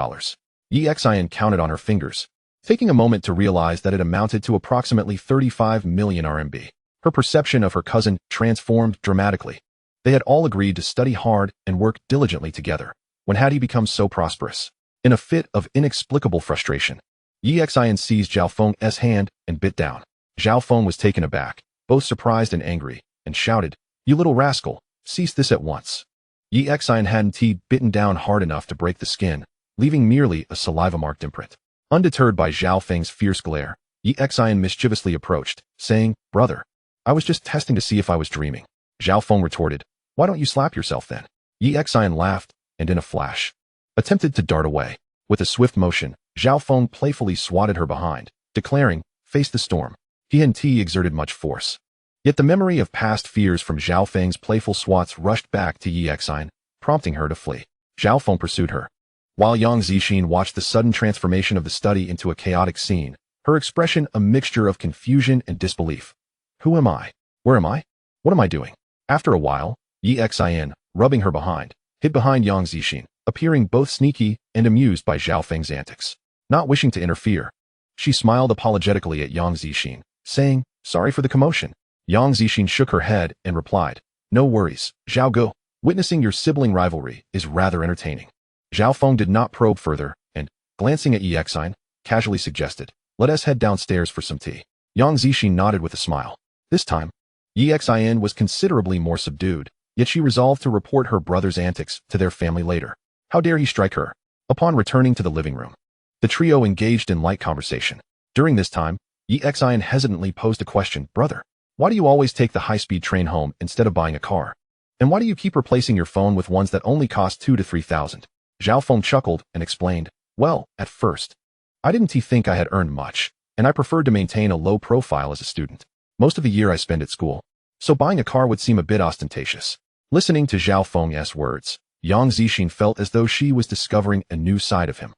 Yi Xian counted on her fingers, taking a moment to realize that it amounted to approximately 35 million RMB. Her perception of her cousin transformed dramatically. They had all agreed to study hard and work diligently together. When had he become so prosperous? In a fit of inexplicable frustration, Yi Xian seized Zhao Feng's hand and bit down. Zhao Feng was taken aback, both surprised and angry, and shouted, You little rascal, cease this at once. Yi Xian hadn't bitten down hard enough to break the skin, leaving merely a saliva-marked imprint. Undeterred by Zhao Feng's fierce glare, Yi Xian mischievously approached, saying, Brother, I was just testing to see if I was dreaming. Zhao Feng retorted, Why don't you slap yourself then? Yi Xian laughed, and in a flash, attempted to dart away. With a swift motion, Zhao Feng playfully swatted her behind, declaring, Face the storm. He hadn't exerted much force. Yet the memory of past fears from Zhao Feng's playful swats rushed back to Yi Xian, prompting her to flee. Zhao Feng pursued her. While Yang Zixin watched the sudden transformation of the study into a chaotic scene, her expression a mixture of confusion and disbelief. Who am I? Where am I? What am I doing? After a while, Yi Xian, rubbing her behind, hid behind Yang Zixin, appearing both sneaky and amused by Zhao Feng's antics. Not wishing to interfere, she smiled apologetically at Yang Zixin, saying, Sorry for the commotion. Yang Zixin shook her head and replied, No worries, Zhao Go. Witnessing your sibling rivalry is rather entertaining. Zhao Feng did not probe further, and, glancing at Yi Xian, casually suggested, Let us head downstairs for some tea. Yang Zixin nodded with a smile. This time, Yi Xian was considerably more subdued, yet she resolved to report her brother's antics to their family later. How dare he strike her? Upon returning to the living room, the trio engaged in light conversation. During this time, Yi Xian hesitantly posed a question. Brother, why do you always take the high-speed train home instead of buying a car? And why do you keep replacing your phone with ones that only cost 2,000 to 3,000? Zhao Feng chuckled and explained, Well, at first, I didn't think I had earned much, and I preferred to maintain a low profile as a student. Most of the year I spend at school, so buying a car would seem a bit ostentatious. Listening to Zhao Feng's words, Yang Zixin felt as though she was discovering a new side of him.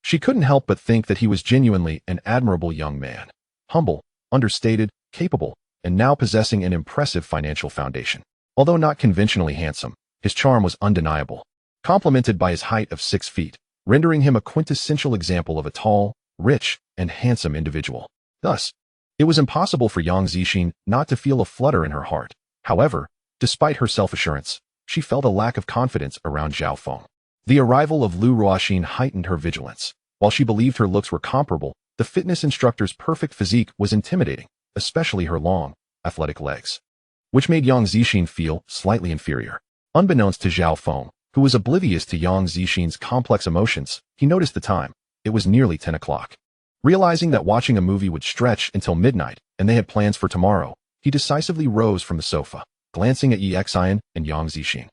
She couldn't help but think that he was genuinely an admirable young man. Humble, understated, capable, and now possessing an impressive financial foundation. Although not conventionally handsome, his charm was undeniable, complemented by his height of 6 feet, rendering him a quintessential example of a tall, rich, and handsome individual. Thus, it was impossible for Yang Zixin not to feel a flutter in her heart. However, despite her self-assurance, she felt a lack of confidence around Zhao Feng. The arrival of Lu Ruoxin heightened her vigilance. While she believed her looks were comparable, the fitness instructor's perfect physique was intimidating, especially her long, athletic legs, which made Yang Zixin feel slightly inferior. Unbeknownst to Zhao Feng, who was oblivious to Yang Zixin's complex emotions, he noticed the time. It was nearly 10 o'clock. Realizing that watching a movie would stretch until midnight and they had plans for tomorrow, he decisively rose from the sofa, glancing at Yi Xian and Yang Zixin.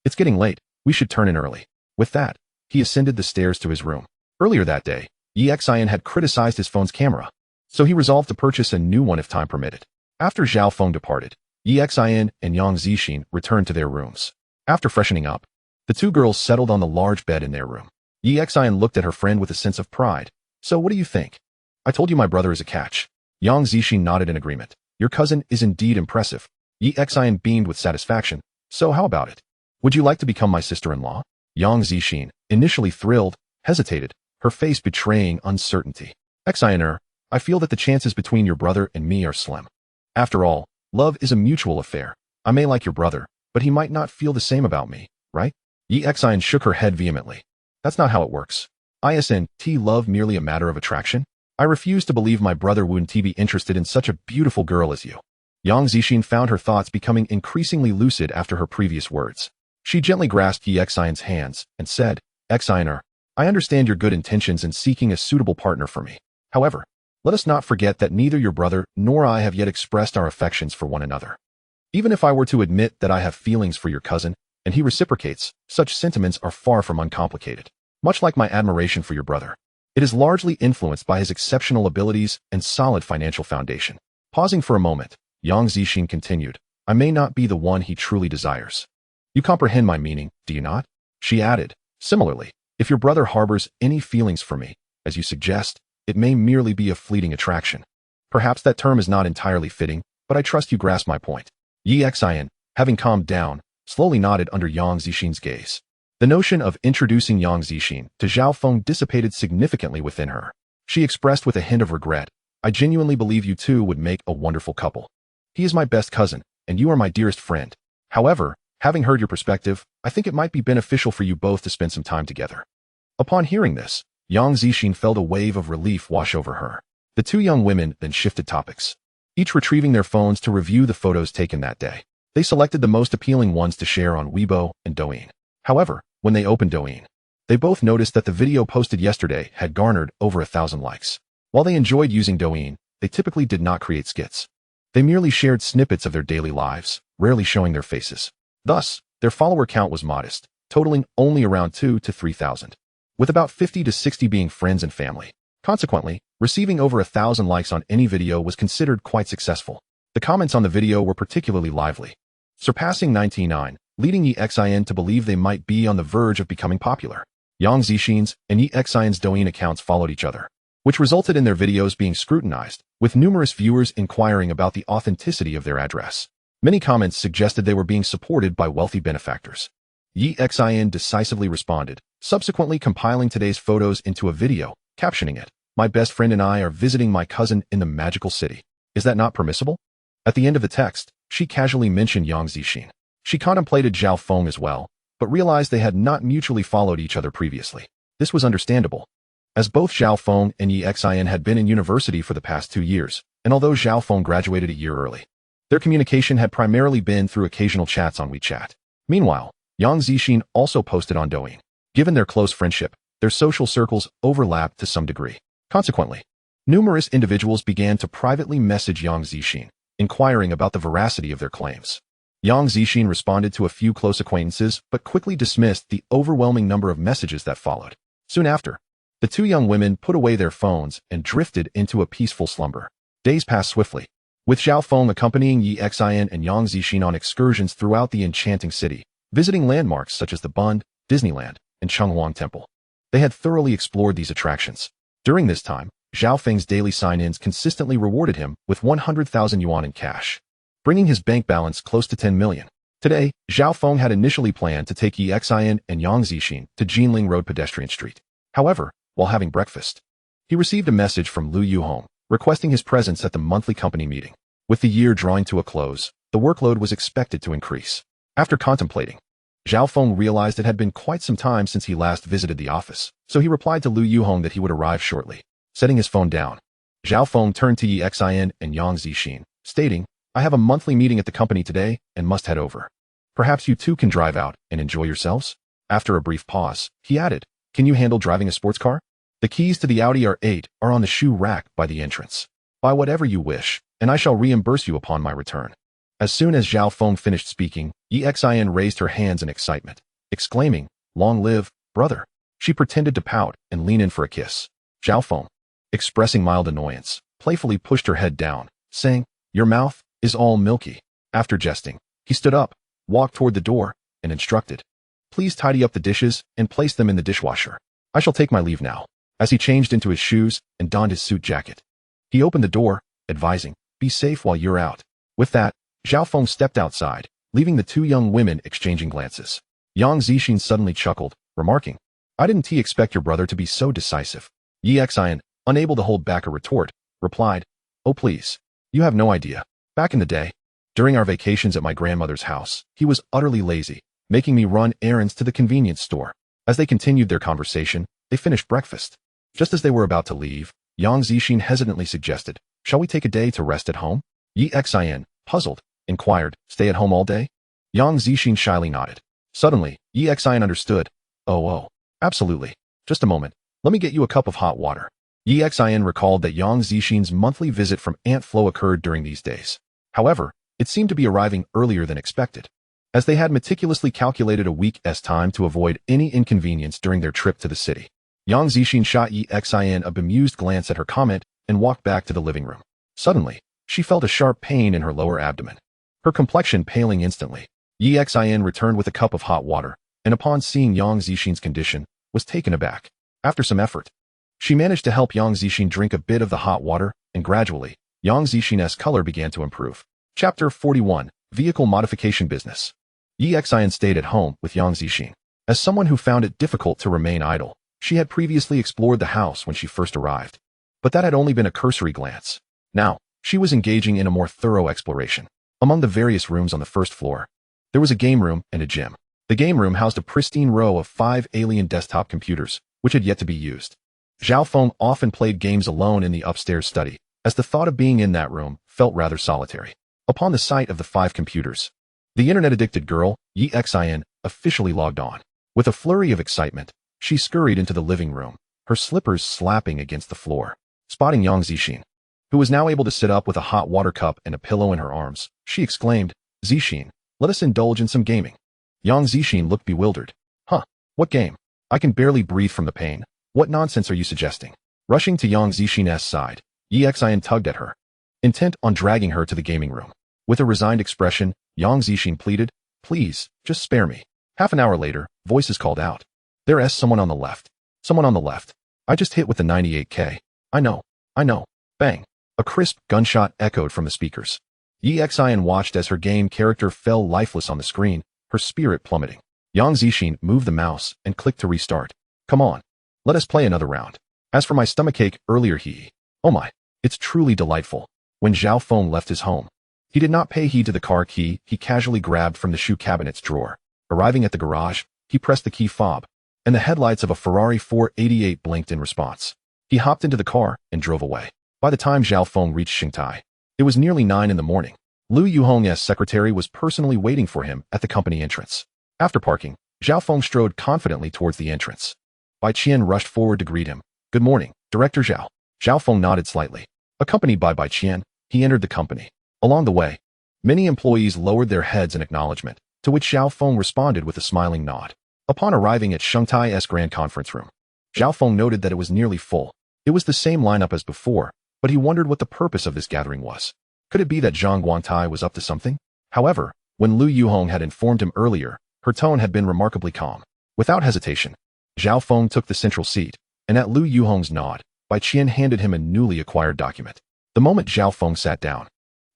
It's getting late. We should turn in early. With that, he ascended the stairs to his room. Earlier that day, Yi Xian had criticized his phone's camera, so he resolved to purchase a new one if time permitted. After Zhao Feng departed, Yi Xian and Yang Zixin returned to their rooms. After freshening up, the two girls settled on the large bed in their room. Yi Xian looked at her friend with a sense of pride. So what do you think? I told you my brother is a catch. Yang Zixin nodded in agreement. Your cousin is indeed impressive. Yi Xian beamed with satisfaction. So how about it? Would you like to become my sister-in-law? Yang Zixin, initially thrilled, hesitated, her face betraying uncertainty. Xianer, I feel that the chances between your brother and me are slim. After all, love is a mutual affair. I may like your brother, but he might not feel the same about me, right? Yi Xian shook her head vehemently. That's not how it works. Isn't love merely a matter of attraction? I refuse to believe my brother wouldn't be interested in such a beautiful girl as you. Yang Zixin found her thoughts becoming increasingly lucid after her previous words. She gently grasped Yi Xian's hands and said, Xianer, I understand your good intentions in seeking a suitable partner for me. However, let us not forget that neither your brother nor I have yet expressed our affections for one another. Even if I were to admit that I have feelings for your cousin, and he reciprocates, such sentiments are far from uncomplicated. Much like my admiration for your brother, it is largely influenced by his exceptional abilities and solid financial foundation. Pausing for a moment, Yang Zixin continued, I may not be the one he truly desires. You comprehend my meaning, do you not? She added, similarly, if your brother harbors any feelings for me, as you suggest, it may merely be a fleeting attraction. Perhaps that term is not entirely fitting, but I trust you grasp my point. Yi Xian, having calmed down, slowly nodded under Yang Zixin's gaze. The notion of introducing Yang Zixin to Zhao Feng dissipated significantly within her. She expressed with a hint of regret, I genuinely believe you two would make a wonderful couple. He is my best cousin, and you are my dearest friend. However, having heard your perspective, I think it might be beneficial for you both to spend some time together. Upon hearing this, Yang Zixin felt a wave of relief wash over her. The two young women then shifted topics, each retrieving their phones to review the photos taken that day. They selected the most appealing ones to share on Weibo and Douyin. However, when they opened Douyin, they both noticed that the video posted yesterday had garnered over 1,000 likes. While they enjoyed using Douyin, they typically did not create skits. They merely shared snippets of their daily lives, rarely showing their faces. Thus, their follower count was modest, totaling only around 2,000 to 3,000, with about 50 to 60 being friends and family. Consequently, receiving over 1,000 likes on any video was considered quite successful. The comments on the video were particularly lively, surpassing 99, leading Yi Xian to believe they might be on the verge of becoming popular. Yang Zixin's and Yi Xian's Douyin accounts followed each other, which resulted in their videos being scrutinized, with numerous viewers inquiring about the authenticity of their address. Many comments suggested they were being supported by wealthy benefactors. Yi Xian decisively responded, subsequently compiling today's photos into a video, captioning it, My best friend and I are visiting my cousin in the magical city. Is that not permissible? At the end of the text, she casually mentioned Yang Zixin. She contemplated Zhao Feng as well, but realized they had not mutually followed each other previously. This was understandable, as both Zhao Feng and Yi Xian had been in university for the past 2 years, and although Zhao Feng graduated a year early, their communication had primarily been through occasional chats on WeChat. Meanwhile, Yang Zixin also posted on Douyin. Given their close friendship, their social circles overlapped to some degree. Consequently, numerous individuals began to privately message Yang Zixin, inquiring about the veracity of their claims. Yang Zixin responded to a few close acquaintances but quickly dismissed the overwhelming number of messages that followed. Soon after, the two young women put away their phones and drifted into a peaceful slumber. Days passed swiftly, with Zhao Feng accompanying Yi Xian and Yang Zixin on excursions throughout the enchanting city, visiting landmarks such as the Bund, Disneyland, and Chenghuang Temple. They had thoroughly explored these attractions. During this time, Zhao Feng's daily sign-ins consistently rewarded him with 100,000 yuan in cash, bringing his bank balance close to 10 million. Today, Zhao Feng had initially planned to take Yi Xian and Yang Zixin to Jinling Road Pedestrian Street. However, while having breakfast, he received a message from Lu Yuhong, requesting his presence at the monthly company meeting. With the year drawing to a close, the workload was expected to increase. After contemplating, Zhao Feng realized it had been quite some time since he last visited the office, so he replied to Lu Yuhong that he would arrive shortly. Setting his phone down, Zhao Feng turned to Yi Xian and Yang Zixin, stating, I have a monthly meeting at the company today and must head over. Perhaps you two can drive out and enjoy yourselves? After a brief pause, he added, Can you handle driving a sports car? The keys to the Audi R8 are on the shoe rack by the entrance. Buy whatever you wish, and I shall reimburse you upon my return." As soon as Zhao Feng finished speaking, Xin raised her hands in excitement, exclaiming, "Long live, brother." She pretended to pout and lean in for a kiss. Zhao Feng, expressing mild annoyance, playfully pushed her head down, saying, "Your mouth is all milky." After jesting, he stood up, walked toward the door, and instructed, "Please tidy up the dishes and place them in the dishwasher. I shall take my leave now." As he changed into his shoes and donned his suit jacket, he opened the door, advising, "Be safe while you're out." With that, Zhao Feng stepped outside, leaving the two young women exchanging glances. Yang Zixin suddenly chuckled, remarking, "I didn't expect your brother to be so decisive." Xin, unable to hold back a retort, replied, "Oh please, you have no idea. Back in the day, during our vacations at my grandmother's house, he was utterly lazy, making me run errands to the convenience store." As they continued their conversation, they finished breakfast. Just as they were about to leave, Yang Zixin hesitantly suggested, "Shall we take a day to rest at home?" Xin, puzzled, inquired, "Stay at home all day?" Yang Zixin shyly nodded. Suddenly, Xin understood. Oh, absolutely. Just a moment. Let me get you a cup of hot water." Xin recalled that Yang Zixin's monthly visit from Aunt Flo occurred during these days. However, it seemed to be arriving earlier than expected, as they had meticulously calculated a week's time to avoid any inconvenience during their trip to the city. Yang Zixin shot Xin a bemused glance at her comment and walked back to the living room. Suddenly, she felt a sharp pain in her lower abdomen, her complexion paling instantly. Xin returned with a cup of hot water, and upon seeing Yang Zixin's condition, was taken aback. After some effort, she managed to help Yang Zixin drink a bit of the hot water, and gradually, Yang Zixin's color began to improve. Chapter 41, Vehicle Modification Business. Xin stayed at home with Yang Zixin. As someone who found it difficult to remain idle, she had previously explored the house when she first arrived. But that had only been a cursory glance. Now, she was engaging in a more thorough exploration. Among the various rooms on the first floor, there was a game room and a gym. The game room housed a pristine row of 5 alien desktop computers, which had yet to be used. Zhao Feng often played games alone in the upstairs study, as the thought of being in that room felt rather solitary. Upon the sight of the 5 computers, the internet-addicted girl, Xin, officially logged on. With a flurry of excitement, she scurried into the living room, her slippers slapping against the floor. Spotting Yang Zixin, who was now able to sit up with a hot water cup and a pillow in her arms, she exclaimed, "Zixin, let us indulge in some gaming." Yang Zixin looked bewildered. "Huh, what game? I can barely breathe from the pain. What nonsense are you suggesting?" Rushing to Yang Zixin's side, Xin tugged at her, intent on dragging her to the gaming room. With a resigned expression, Yang Zixin pleaded, "Please, just spare me." Half an hour later, voices called out, "There's someone on the left. Someone on the left. I just hit with the 98K. I know. Bang. A crisp gunshot echoed from the speakers. Xin watched as her game character fell lifeless on the screen, her spirit plummeting. Yang Zixin moved the mouse and clicked to restart. "Come on. Let us play another round. As for my stomachache earlier oh my, it's truly delightful." When Zhao Feng left his home, he did not pay heed to the car key he casually grabbed from the shoe cabinet's drawer. Arriving at the garage, he pressed the key fob, and the headlights of a Ferrari 488 blinked in response. He hopped into the car and drove away. By the time Zhao Feng reached Xingtai, it was nearly 9 in the morning. Lu Yuhong's secretary was personally waiting for him at the company entrance. After parking, Zhao Feng strode confidently towards the entrance. Bai Qian rushed forward to greet him. "Good morning, Director Zhao." Zhao Feng nodded slightly. Accompanied by Bai Qian, he entered the company. Along the way, many employees lowered their heads in acknowledgement, to which Zhao Feng responded with a smiling nod. Upon arriving at Shengtai's grand conference room, Zhao Feng noted that it was nearly full. It was the same lineup as before, but he wondered what the purpose of this gathering was. Could it be that Zhang Guangtai was up to something? However, when Lu Yuhong had informed him earlier, her tone had been remarkably calm. Without hesitation, Zhao Feng took the central seat, and at Lu Yuhong's nod, Bai Qian handed him a newly acquired document. The moment Zhao Feng sat down,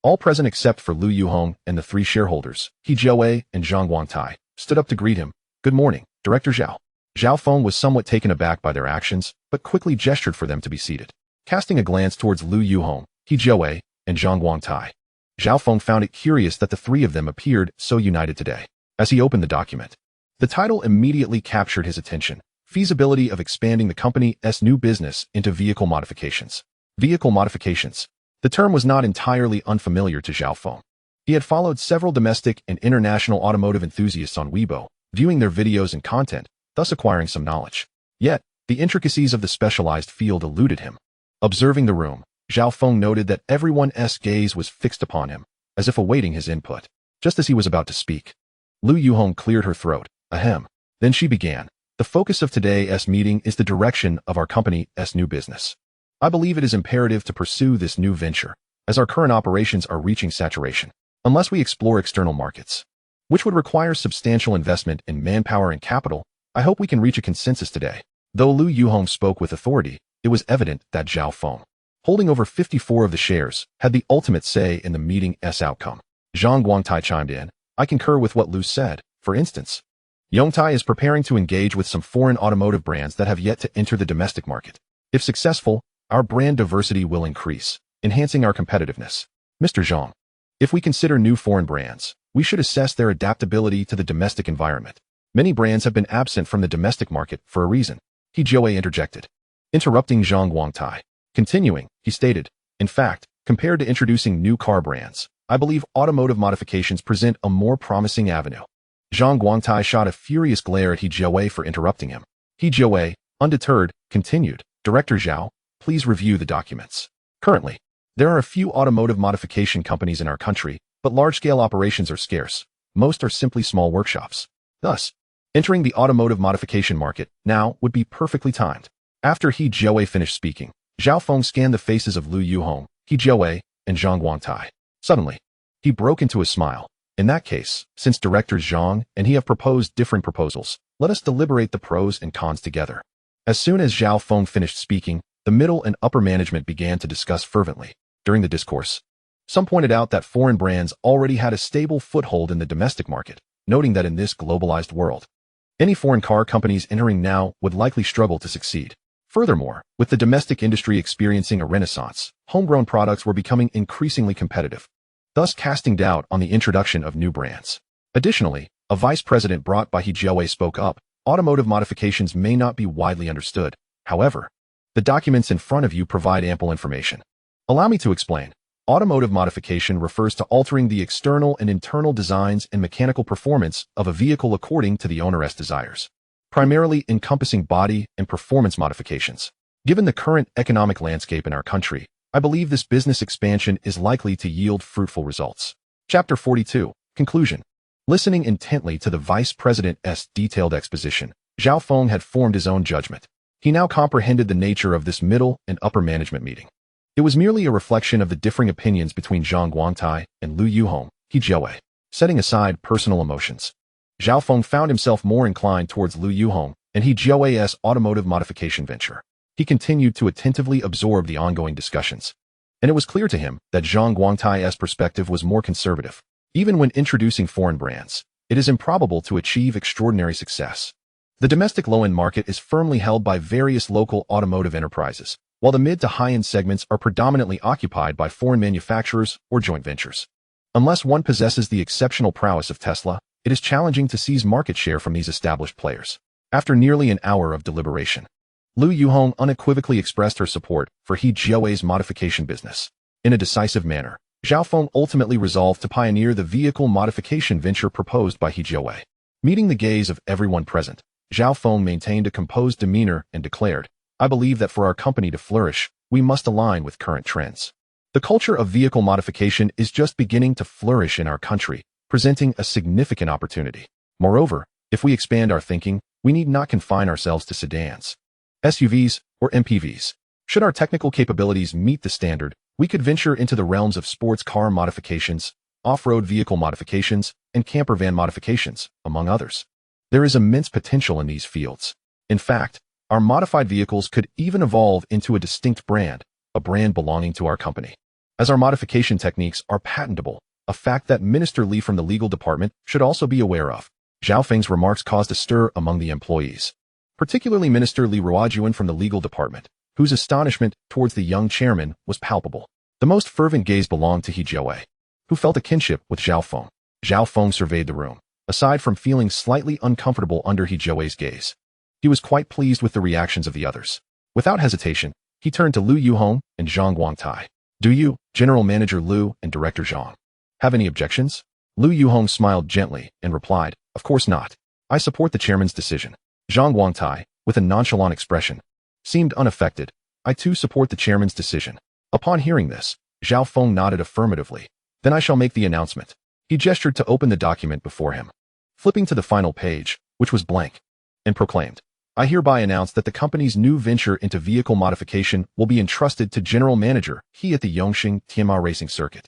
all present except for Lu Yuhong and the 3 shareholders, He Jiawei and Zhang Guangtai, stood up to greet him. "Good morning, Director Zhao." Zhao Feng was somewhat taken aback by their actions, but quickly gestured for them to be seated. Casting a glance towards Lu Yuhong, He Jiawei, and Zhang Guangtai, Zhao Feng found it curious that the 3 of them appeared so united today. As he opened the document, the title immediately captured his attention: Feasibility of Expanding the Company's New Business into Vehicle Modifications. Vehicle modifications. The term was not entirely unfamiliar to Zhao Feng. He had followed several domestic and international automotive enthusiasts on Weibo, viewing their videos and content, thus acquiring some knowledge. Yet, The intricacies of the specialized field eluded him. Observing the room, Zhao Feng noted that everyone's gaze was fixed upon him, as if awaiting his input. Just as he was about to speak, Lu Yuhong cleared her throat. Ahem. Then she began. The focus of today's meeting is the direction of our company's new business. I believe it is imperative to pursue this new venture, as our current operations are reaching saturation, unless we explore external markets, which would require substantial investment in manpower and capital. I hope we can reach a consensus today. Though Lu Yuhong spoke with authority, it was evident that Zhao Feng, holding over 54 of the shares, had the ultimate say in the meeting's outcome. Zhang Guangtai chimed in. I concur with what Lu said. For instance, Yongtai is preparing to engage with some foreign automotive brands that have yet to enter the domestic market. If successful, our brand diversity will increase, enhancing our competitiveness. Mr. Zhang, if we consider new foreign brands, we should assess their adaptability to the domestic environment. Many brands have been absent from the domestic market for a reason. He Jiawei interjected, interrupting Zhang Guangtai. Continuing, he stated, in fact, compared to introducing new car brands, I believe automotive modifications present a more promising avenue. Zhang Guangtai shot a furious glare at He Jiawei for interrupting him. He Jiawei, undeterred, continued, Director Zhao, please review the documents. Currently, there are a few automotive modification companies in our country, but large-scale operations are scarce. Most are simply small workshops. Thus, entering the automotive modification market now would be perfectly timed. After He Jiawei finished speaking, Zhao Feng scanned the faces of Lu Yuhong, He Jiawei, and Zhang Guangtai. Suddenly, he broke into a smile. In that case, since Directors Zhang and he have proposed different proposals, let us deliberate the pros and cons together. As soon as Zhao Feng finished speaking, the middle and upper management began to discuss fervently. During the discourse, some pointed out that foreign brands already had a stable foothold in the domestic market, noting that in this globalized world, any foreign car companies entering now would likely struggle to succeed. Furthermore, with the domestic industry experiencing a renaissance, homegrown products were becoming increasingly competitive, thus casting doubt on the introduction of new brands. Additionally, a vice president brought by He Jiawei spoke up. Automotive modifications may not be widely understood. However, the documents in front of you provide ample information. Allow me to explain. Automotive modification refers to altering the external and internal designs and mechanical performance of a vehicle according to the owner's desires, primarily encompassing body and performance modifications. Given the current economic landscape in our country, I believe this business expansion is likely to yield fruitful results. Chapter 42. Conclusion. Listening intently to the vice president's detailed exposition, Zhao Feng had formed his own judgment. He now comprehended the nature of this middle and upper management meeting. It was merely a reflection of the differing opinions between Zhang Guangtai and Lu Yuhong, He Jiawei. Setting aside personal emotions, Zhao Feng found himself more inclined towards Lu Yuhong and He Jiawei's automotive modification venture. He continued to attentively absorb the ongoing discussions, and it was clear to him that Zhang Guangtai's perspective was more conservative. Even when introducing foreign brands, it is improbable to achieve extraordinary success. The domestic low-end market is firmly held by various local automotive enterprises, while the mid to high-end segments are predominantly occupied by foreign manufacturers or joint ventures. Unless one possesses the exceptional prowess of Tesla, it is challenging to seize market share from these established players. After nearly an hour of deliberation, Lu Yuhong unequivocally expressed her support for He Jiawei's modification business. In a decisive manner, Zhao Feng ultimately resolved to pioneer the vehicle modification venture proposed by He Jiawei. Meeting the gaze of everyone present, Zhao Feng maintained a composed demeanor and declared, I believe that for our company to flourish, we must align with current trends. The culture of vehicle modification is just beginning to flourish in our country, presenting a significant opportunity. Moreover, if we expand our thinking, we need not confine ourselves to sedans, SUVs, or MPVs. Should our technical capabilities meet the standard, we could venture into the realms of sports car modifications, off-road vehicle modifications, and camper van modifications, among others. There is immense potential in these fields. In fact, our modified vehicles could even evolve into a distinct brand, a brand belonging to our company. As our modification techniques are patentable, a fact that Minister Li from the legal department should also be aware of. Zhao Feng's remarks caused a stir among the employees, particularly Minister Li Ruojuan from the legal department, whose astonishment towards the young chairman was palpable. The most fervent gaze belonged to He Jiawei, who felt a kinship with Zhao Feng. Zhao Feng surveyed the room. Aside from feeling slightly uncomfortable under He Jiawei's gaze, he was quite pleased with the reactions of the others. Without hesitation, he turned to Lu Yuhong and Zhang Guangtai. Do you, General Manager Lu and Director Zhang, have any objections? Lu Yuhong smiled gently and replied, Of course not. I support the chairman's decision. Zhang Guangtai, with a nonchalant expression, seemed unaffected. I too support the chairman's decision. Upon hearing this, Zhao Feng nodded affirmatively. Then I shall make the announcement. He gestured to open the document before him, flipping to the final page, which was blank, and proclaimed, I hereby announce that the company's new venture into vehicle modification will be entrusted to General Manager He at the Yongqing Tianma Racing Circuit,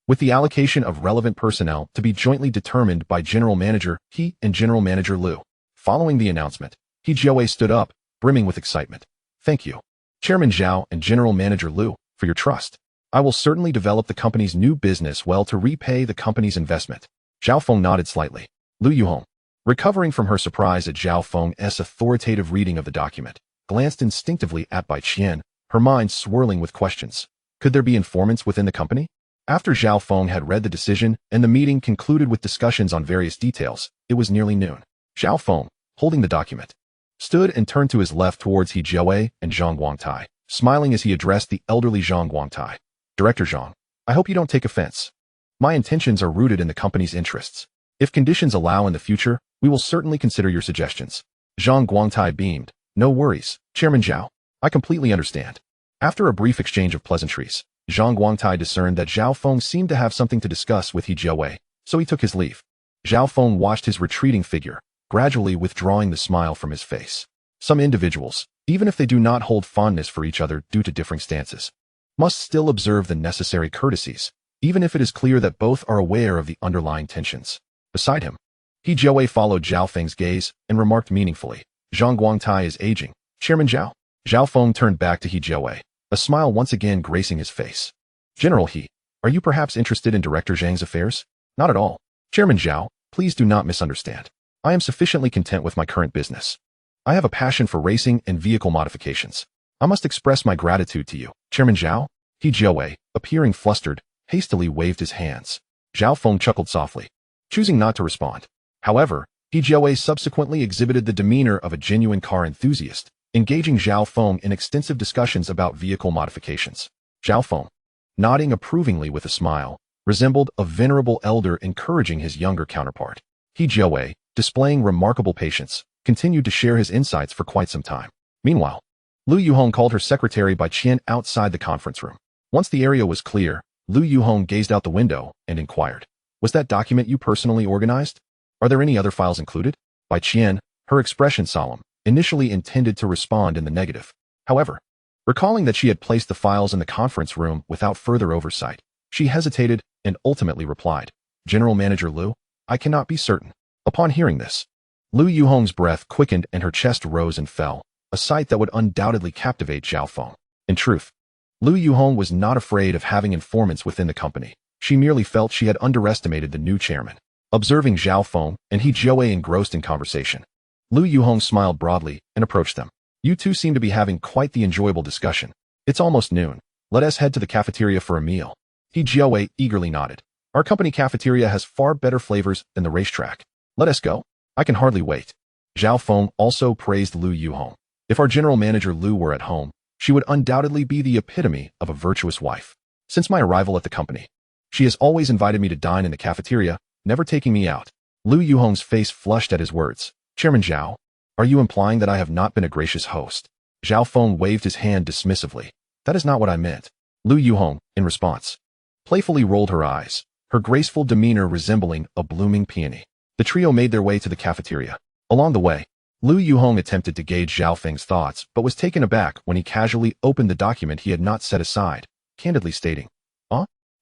with the allocation of relevant personnel to be jointly determined by General Manager He and General Manager Liu. Following the announcement, He Jiawei stood up, brimming with excitement. Thank you, Chairman Zhao and General Manager Liu, for your trust. I will certainly develop the company's new business well to repay the company's investment. Zhao Feng nodded slightly. Lu Yuhong, recovering from her surprise at Zhao Feng's authoritative reading of the document, glanced instinctively at Bai Qian, her mind swirling with questions. Could there be informants within the company? After Zhao Feng had read the decision and the meeting concluded with discussions on various details, it was nearly noon. Zhao Feng, holding the document, stood and turned to his left towards He Jiawei and Zhang Guangtai, smiling as he addressed the elderly Zhang Guangtai. Director Zhang, I hope you don't take offense. My intentions are rooted in the company's interests. If conditions allow in the future, we will certainly consider your suggestions. Zhang Guangtai beamed. No worries, Chairman Zhao. I completely understand. After a brief exchange of pleasantries, Zhang Guangtai discerned that Zhao Feng seemed to have something to discuss with He Jiawei, so he took his leave. Zhao Feng watched his retreating figure, gradually withdrawing the smile from his face. Some individuals, even if they do not hold fondness for each other due to differing stances, must still observe the necessary courtesies, even if it is clear that both are aware of the underlying tensions. Beside him, He Jiawei followed Zhao Feng's gaze and remarked meaningfully, Zhang Guangtai is aging. Chairman Zhao. Zhao Feng turned back to He Jiawei, a smile once again gracing his face. General He, are you perhaps interested in Director Zhang's affairs? Not at all. Chairman Zhao, please do not misunderstand. I am sufficiently content with my current business. I have a passion for racing and vehicle modifications. I must express my gratitude to you, Chairman Zhao. He Jiawei, appearing flustered, hastily waved his hands. Zhao Feng chuckled softly, choosing not to respond. However, He Jiawei subsequently exhibited the demeanor of a genuine car enthusiast, engaging Zhao Feng in extensive discussions about vehicle modifications. Zhao Feng, nodding approvingly with a smile, resembled a venerable elder encouraging his younger counterpart. He Jiawei, displaying remarkable patience, continued to share his insights for quite some time. Meanwhile, Lu Yuhong called her secretary Bai Qian outside the conference room. Once the area was clear, Lu Yuhong gazed out the window and inquired, was that document you personally organized? Are there any other files included? Bai Qian, her expression solemn, initially intended to respond in the negative. However, recalling that she had placed the files in the conference room without further oversight, she hesitated and ultimately replied, General Manager Liu, I cannot be certain. Upon hearing this, Lu Yuhong's breath quickened and her chest rose and fell, a sight that would undoubtedly captivate Zhao Feng. In truth, Lu Yuhong was not afraid of having informants within the company. She merely felt she had underestimated the new chairman. Observing Zhao Feng and He Jiawei engrossed in conversation, Lu Yuhong smiled broadly and approached them. You two seem to be having quite the enjoyable discussion. It's almost noon. Let us head to the cafeteria for a meal. He Jiawei eagerly nodded. Our company cafeteria has far better flavors than the racetrack. Let us go. I can hardly wait. Zhao Feng also praised Lu Yuhong. If our general manager Lu were at home, she would undoubtedly be the epitome of a virtuous wife. Since my arrival at the company, she has always invited me to dine in the cafeteria, never taking me out. Lu Yuhong's face flushed at his words. Chairman Zhao, are you implying that I have not been a gracious host? Zhao Feng waved his hand dismissively. That is not what I meant. Lu Yuhong, in response, playfully rolled her eyes, her graceful demeanor resembling a blooming peony. The trio made their way to the cafeteria. Along the way, Lu Yuhong attempted to gauge Zhao Feng's thoughts but was taken aback when he casually opened the document he had not set aside, candidly stating,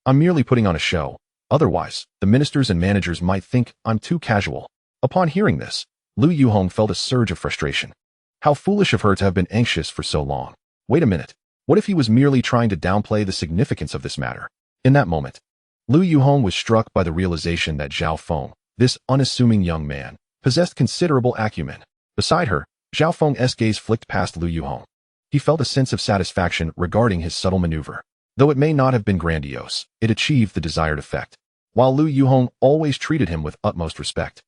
I'm merely putting on a show. Otherwise, the ministers and managers might think I'm too casual. Upon hearing this, Lu Yuhong felt a surge of frustration. How foolish of her to have been anxious for so long. Wait a minute. What if he was merely trying to downplay the significance of this matter? In that moment, Lu Yuhong was struck by the realization that Zhao Feng, this unassuming young man, possessed considerable acumen. Beside her, Zhao Feng's gaze flicked past Lu Yuhong. He felt a sense of satisfaction regarding his subtle maneuver. Though it may not have been grandiose, it achieved the desired effect. While Lu Yuhong always treated him with utmost respect,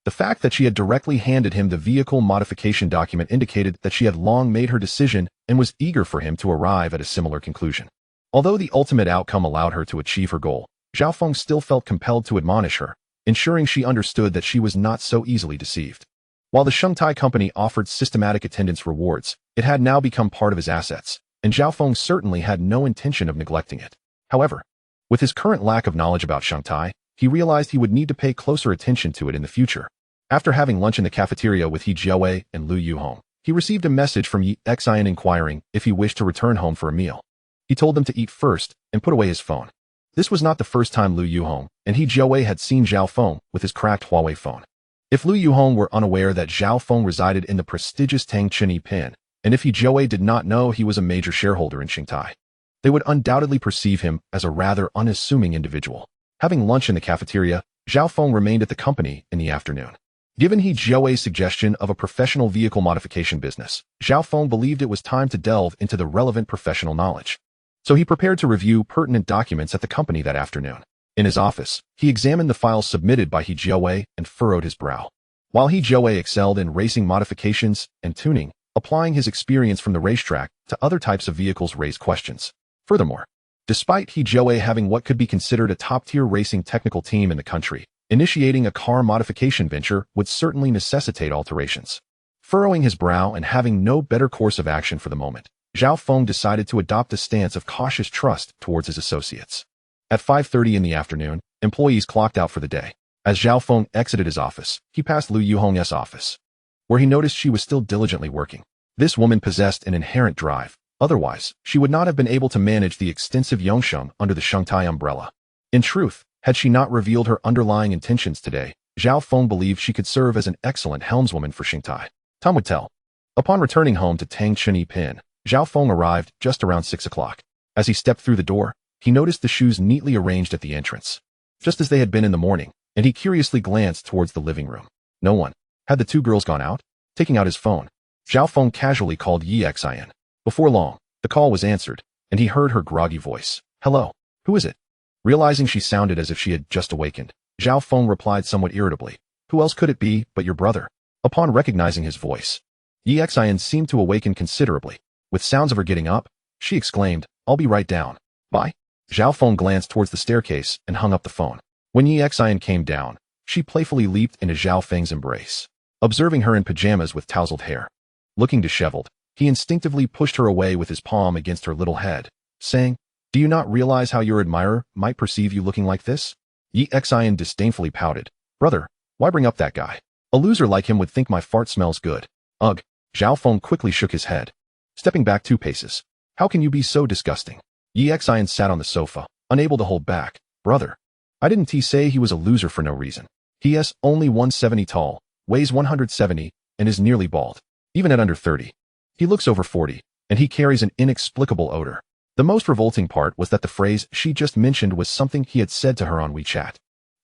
the fact that she had directly handed him the vehicle modification document indicated that she had long made her decision and was eager for him to arrive at a similar conclusion. Although the ultimate outcome allowed her to achieve her goal, Zhao Feng still felt compelled to admonish her, ensuring she understood that she was not so easily deceived. While the Shengtai company offered systematic attendance rewards, it had now become part of his assets, and Zhao Feng certainly had no intention of neglecting it. However, with his current lack of knowledge about Shengtai, he realized he would need to pay closer attention to it in the future. After having lunch in the cafeteria with He Jiawei and Lu Yuhong, he received a message from Yi Xian inquiring if he wished to return home for a meal. He told them to eat first and put away his phone. This was not the first time Lu Yuhong and He Jiawei had seen Zhao Feng with his cracked Huawei phone. If Lu Yuhong were unaware that Zhao Feng resided in the prestigious Tangchini Pin, and if He Jiawei did not know he was a major shareholder in Shengtai, they would undoubtedly perceive him as a rather unassuming individual. Having lunch in the cafeteria, Zhao Feng remained at the company in the afternoon. Given He Jiawei's suggestion of a professional vehicle modification business, Zhao Feng believed it was time to delve into the relevant professional knowledge. So he prepared to review pertinent documents at the company that afternoon. In his office, he examined the files submitted by He Jiawei and furrowed his brow. While He Jiawei excelled in racing modifications and tuning, applying his experience from the racetrack to other types of vehicles raised questions. Furthermore, despite He Jiawei having what could be considered a top-tier racing technical team in the country, initiating a car modification venture would certainly necessitate alterations. Furrowing his brow and having no better course of action for the moment, Zhao Feng decided to adopt a stance of cautious trust towards his associates. At 5:30 in the afternoon, employees clocked out for the day. As Zhao Feng exited his office, he passed Lu Yuhong's office, where he noticed she was still diligently working. This woman possessed an inherent drive. Otherwise, she would not have been able to manage the extensive Yongsheng under the Shengtai umbrella. In truth, had she not revealed her underlying intentions today, Zhao Feng believed she could serve as an excellent helmswoman for Shengtai. Time would tell. Upon returning home to Tangchini Pin, Zhao Feng arrived just around 6 o'clock. As he stepped through the door, he noticed the shoes neatly arranged at the entrance, just as they had been in the morning, and he curiously glanced towards the living room. No one. Had the two girls gone out? Taking out his phone, Zhao Feng casually called Yi Xian. Before long, the call was answered, and he heard her groggy voice. Hello. Who is it? Realizing she sounded as if she had just awakened, Zhao Feng replied somewhat irritably. Who else could it be but your brother? Upon recognizing his voice, Yi Xian seemed to awaken considerably. With sounds of her getting up, she exclaimed, I'll be right down. Bye. Zhao Feng glanced towards the staircase and hung up the phone. When Yi Xian came down, she playfully leaped into Zhao Feng's embrace. Observing her in pajamas with tousled hair, looking disheveled, he instinctively pushed her away with his palm against her little head, saying, Do you not realize how your admirer might perceive you looking like this? Yi Xian disdainfully pouted. Brother, why bring up that guy? A loser like him would think my fart smells good. Ugh. Zhao Feng quickly shook his head, stepping back 2 paces. How can you be so disgusting? Yi Xian sat on the sofa, unable to hold back. Brother, I didn't say he was a loser for no reason. He is only 170 tall, weighs 170, and is nearly bald. Even at under 30. He looks over 40, and he carries an inexplicable odor. The most revolting part was that the phrase she just mentioned was something he had said to her on WeChat.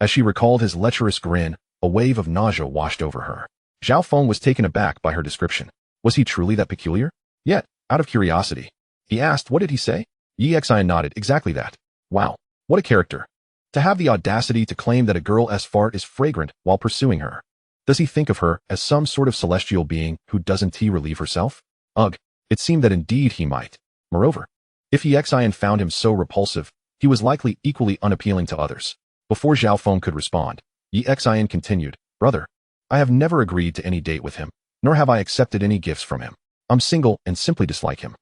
As she recalled his lecherous grin, a wave of nausea washed over her. Zhao Feng was taken aback by her description. Was he truly that peculiar? Yet, out of curiosity, he asked, what did he say? Yi Xian nodded. Exactly that. Wow, what a character. To have the audacity to claim that a girl's fart is fragrant while pursuing her. Does he think of her as some sort of celestial being who doesn't relieve herself? Ugh, it seemed that indeed he might. Moreover, if Yi Xian found him so repulsive, he was likely equally unappealing to others. Before Zhao Feng could respond, Yi Xian continued, Brother, I have never agreed to any date with him, nor have I accepted any gifts from him. I'm single and simply dislike him.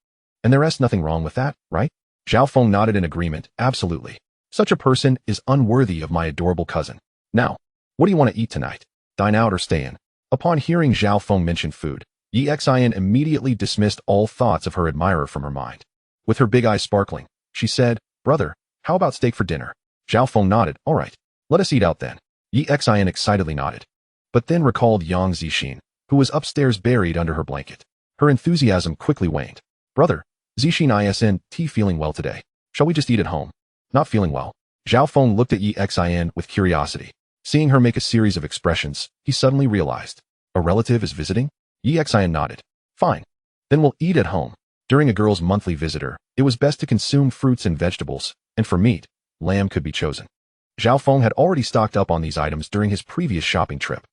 And there is nothing wrong with that, right? Zhao Feng nodded in agreement. Absolutely. Such a person is unworthy of my adorable cousin. Now, what do you want to eat tonight? Dine out or stay in? Upon hearing Zhao Feng mention food, Yi Xian immediately dismissed all thoughts of her admirer from her mind. With her big eyes sparkling, she said, Brother, how about steak for dinner? Zhao Feng nodded. All right, let us eat out then. Yi Xian excitedly nodded, but then recalled Yang Zixin, who was upstairs buried under her blanket. Her enthusiasm quickly waned. Brother, Zixin isn't feeling well today. Shall we just eat at home? Not feeling well. Zhao Feng looked at Yi Xian with curiosity. Seeing her make a series of expressions, he suddenly realized. A relative is visiting? Yi Xian nodded. Fine. Then we'll eat at home. During a girl's monthly visitor, it was best to consume fruits and vegetables, and for meat, lamb could be chosen. Zhao Feng had already stocked up on these items during his previous shopping trip.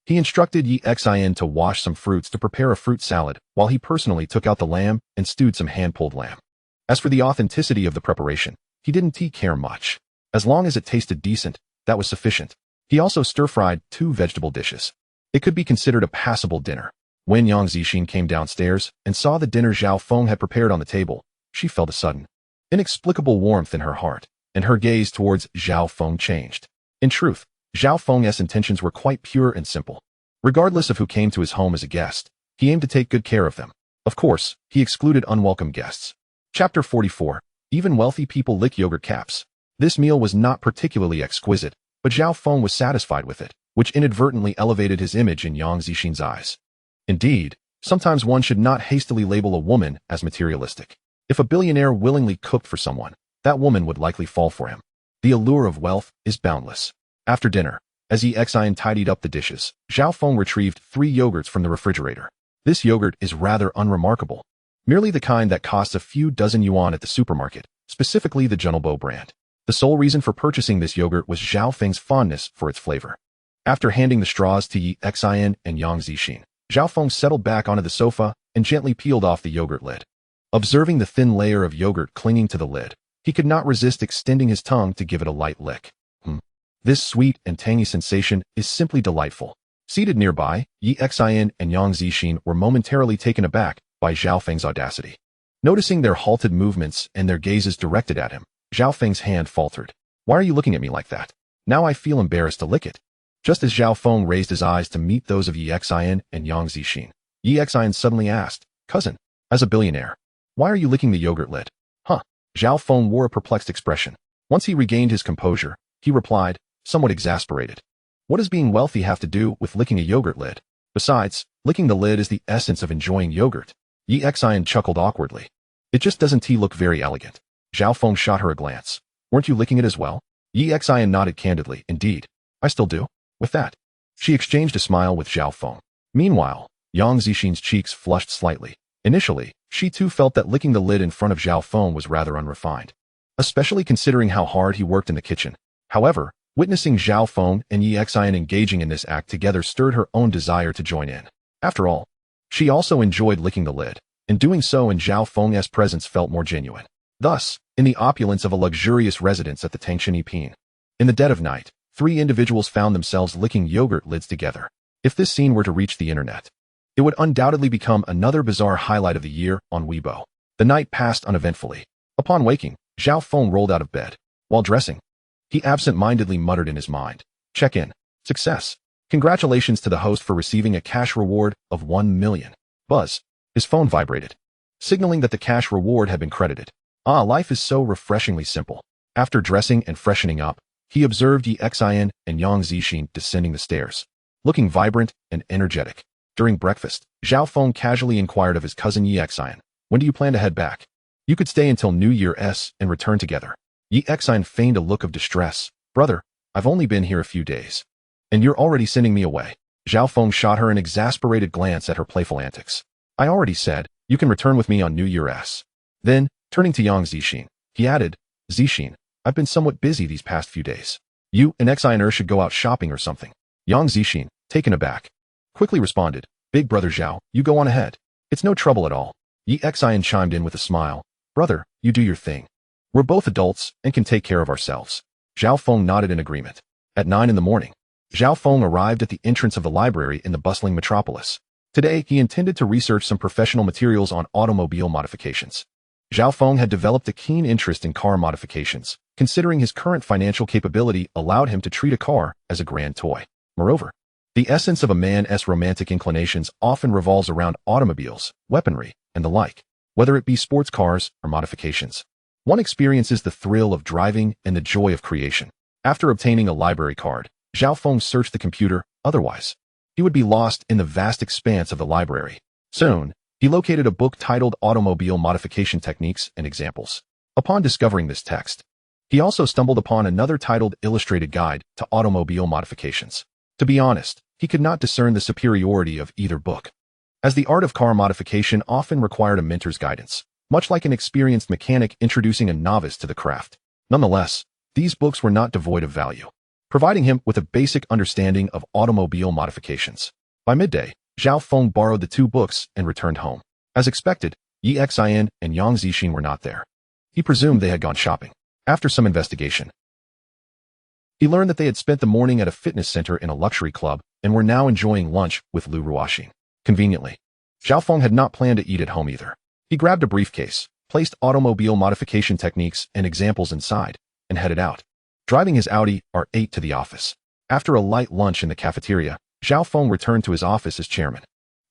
He instructed Yi Xian to wash some fruits to prepare a fruit salad, while he personally took out the lamb and stewed some hand-pulled lamb. As for the authenticity of the preparation, he didn't care much. As long as it tasted decent, that was sufficient. He also stir-fried 2 vegetable dishes. It could be considered a passable dinner. When Yang Zixin came downstairs and saw the dinner Zhao Feng had prepared on the table, she felt a sudden, inexplicable warmth in her heart, and her gaze towards Zhao Feng changed. In truth, Zhao Feng's intentions were quite pure and simple. Regardless of who came to his home as a guest, he aimed to take good care of them. Of course, he excluded unwelcome guests. Chapter 44. Even wealthy people lick yogurt caps. This meal was not particularly exquisite, but Zhao Feng was satisfied with it, which inadvertently elevated his image in Yang Zixin's eyes. Indeed, sometimes one should not hastily label a woman as materialistic. If a billionaire willingly cooked for someone, that woman would likely fall for him. The allure of wealth is boundless. After dinner, as Exine tidied up the dishes, Zhao Feng retrieved 3 yogurts from the refrigerator. This yogurt is rather unremarkable. Merely the kind that costs a few dozen yuan at the supermarket, specifically the Junlebo brand. The sole reason for purchasing this yogurt was Zhao Feng's fondness for its flavor. After handing the straws to Exine and Yang Zixin, Zhao Feng settled back onto the sofa and gently peeled off the yogurt lid. Observing the thin layer of yogurt clinging to the lid, he could not resist extending his tongue to give it a light lick. This sweet and tangy sensation is simply delightful. Seated nearby, Exine and Yang Zixin were momentarily taken aback by Zhao Feng's audacity. Noticing their halted movements and their gazes directed at him, Zhao Feng's hand faltered. "Why are you looking at me like that? Now I feel embarrassed to lick it." Just as Zhao Feng raised his eyes to meet those of Exine and Yang Zixin, Exine suddenly asked, "Cousin, as a billionaire, why are you licking the yogurt lid?" "Huh." Zhao Feng wore a perplexed expression. Once he regained his composure, he replied, somewhat exasperated, "What does being wealthy have to do with licking a yogurt lid? Besides, licking the lid is the essence of enjoying yogurt." Exine chuckled awkwardly. "It just doesn't look very elegant." Zhao Feng shot her a glance. "Weren't you licking it as well?" Exine nodded candidly. "Indeed, I still do." With that, she exchanged a smile with Zhao Feng. Meanwhile, Yang Zixin's cheeks flushed slightly. Initially, she too felt that licking the lid in front of Zhao Feng was rather unrefined, especially considering how hard he worked in the kitchen. However, witnessing Zhao Feng and Exine engaging in this act together stirred her own desire to join in. After all, she also enjoyed licking the lid, and doing so in Zhao Feng's presence felt more genuine. Thus, in the opulence of a luxurious residence at the Tangshan Alpine, in the dead of night, 3 individuals found themselves licking yogurt lids together. If this scene were to reach the internet, it would undoubtedly become another bizarre highlight of the year on Weibo. The night passed uneventfully. Upon waking, Zhao Feng rolled out of bed. While dressing, he absent-mindedly muttered in his mind, "Check-in. Success. Congratulations to the host for receiving a cash reward of 1 million. Buzz. His phone vibrated, signaling that the cash reward had been credited. Life is so refreshingly simple. After dressing and freshening up, he observed Exine and Yang Zixin descending the stairs, looking vibrant and energetic. During breakfast, Zhao Feng casually inquired of his cousin Exine, "When do you plan to head back? You could stay until New Year's and return together." Exine feigned a look of distress. "Brother, I've only been here a few days, and you're already sending me away." Zhao Feng shot her an exasperated glance at her playful antics. "I already said, you can return with me on New Year's." Then, turning to Yang Zixin, he added, "Zixin, I've been somewhat busy these past few days. You and Exine should go out shopping or something." Yang Zixin, taken aback, quickly responded, "Big brother Zhao, you go on ahead. It's no trouble at all." Exine chimed in with a smile, "Brother, you do your thing. We're both adults and can take care of ourselves." Zhao Feng nodded in agreement. At 9 in the morning, Zhao Feng arrived at the entrance of the library in the bustling metropolis. Today, he intended to research some professional materials on automobile modifications. Zhao Feng had developed a keen interest in car modifications, considering his current financial capability allowed him to treat a car as a grand toy. Moreover, the essence of a man's romantic inclinations often revolves around automobiles, weaponry, and the like, whether it be sports cars or modifications. One experiences the thrill of driving and the joy of creation. After obtaining a library card, Zhao Feng searched the computer, otherwise, he would be lost in the vast expanse of the library. Soon, he located a book titled Automobile Modification Techniques and Examples. Upon discovering this text, he also stumbled upon another titled Illustrated Guide to Automobile Modifications. To be honest, he could not discern the superiority of either book, as the art of car modification often required a mentor's guidance, much like an experienced mechanic introducing a novice to the craft. Nonetheless, these books were not devoid of value, providing him with a basic understanding of automobile modifications. By midday, Zhao Feng borrowed the 2 books and returned home. As expected, Exine and Yang Zixin were not there. He presumed they had gone shopping. After some investigation, he learned that they had spent the morning at a fitness center in a luxury club, and were now enjoying lunch with Lu Ruoxin. Conveniently, Zhao Feng had not planned to eat at home either. He grabbed a briefcase, placed automobile modification techniques and examples inside, and headed out, driving his Audi R8 to the office. After a light lunch in the cafeteria, Zhao Feng returned to his office as chairman.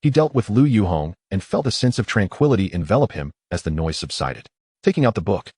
He dealt with Lu Yuhong and felt a sense of tranquility envelop him as the noise subsided. Taking out the book,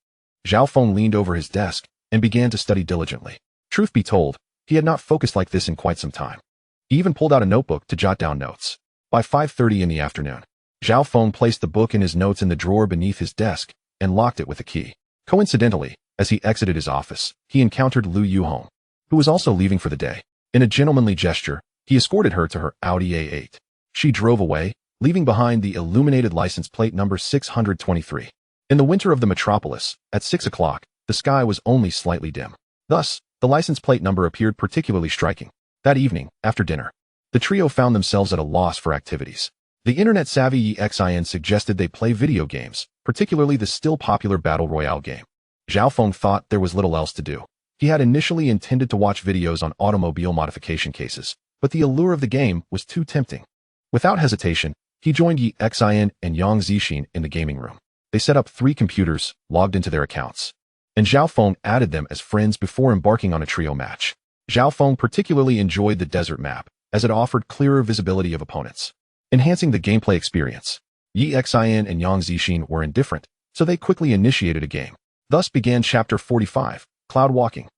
Zhao Feng leaned over his desk and began to study diligently. Truth be told, he had not focused like this in quite some time. He even pulled out a notebook to jot down notes. By 5:30 in the afternoon, Zhao Feng placed the book and his notes in the drawer beneath his desk and locked it with a key. Coincidentally, as he exited his office, he encountered Lu Yuhong, who was also leaving for the day. In a gentlemanly gesture, he escorted her to her Audi A8. She drove away, leaving behind the illuminated license plate number 623. In the winter of the metropolis, at 6 o'clock, the sky was only slightly dim. Thus, the license plate number appeared particularly striking. That evening, after dinner, the trio found themselves at a loss for activities. The internet-savvy Xin suggested they play video games, particularly the still popular Battle Royale game. Zhao Feng thought there was little else to do. He had initially intended to watch videos on automobile modification cases, but the allure of the game was too tempting. Without hesitation, he joined Xin and Yang Zixin in the gaming room. They set up 3 computers, logged into their accounts, and Zhao Feng added them as friends before embarking on a trio match. Zhao Feng particularly enjoyed the desert map, as it offered clearer visibility of opponents, enhancing the gameplay experience. Xin and Yang Zixin were indifferent, so they quickly initiated a game. Thus began Chapter 45, Cloud Walking.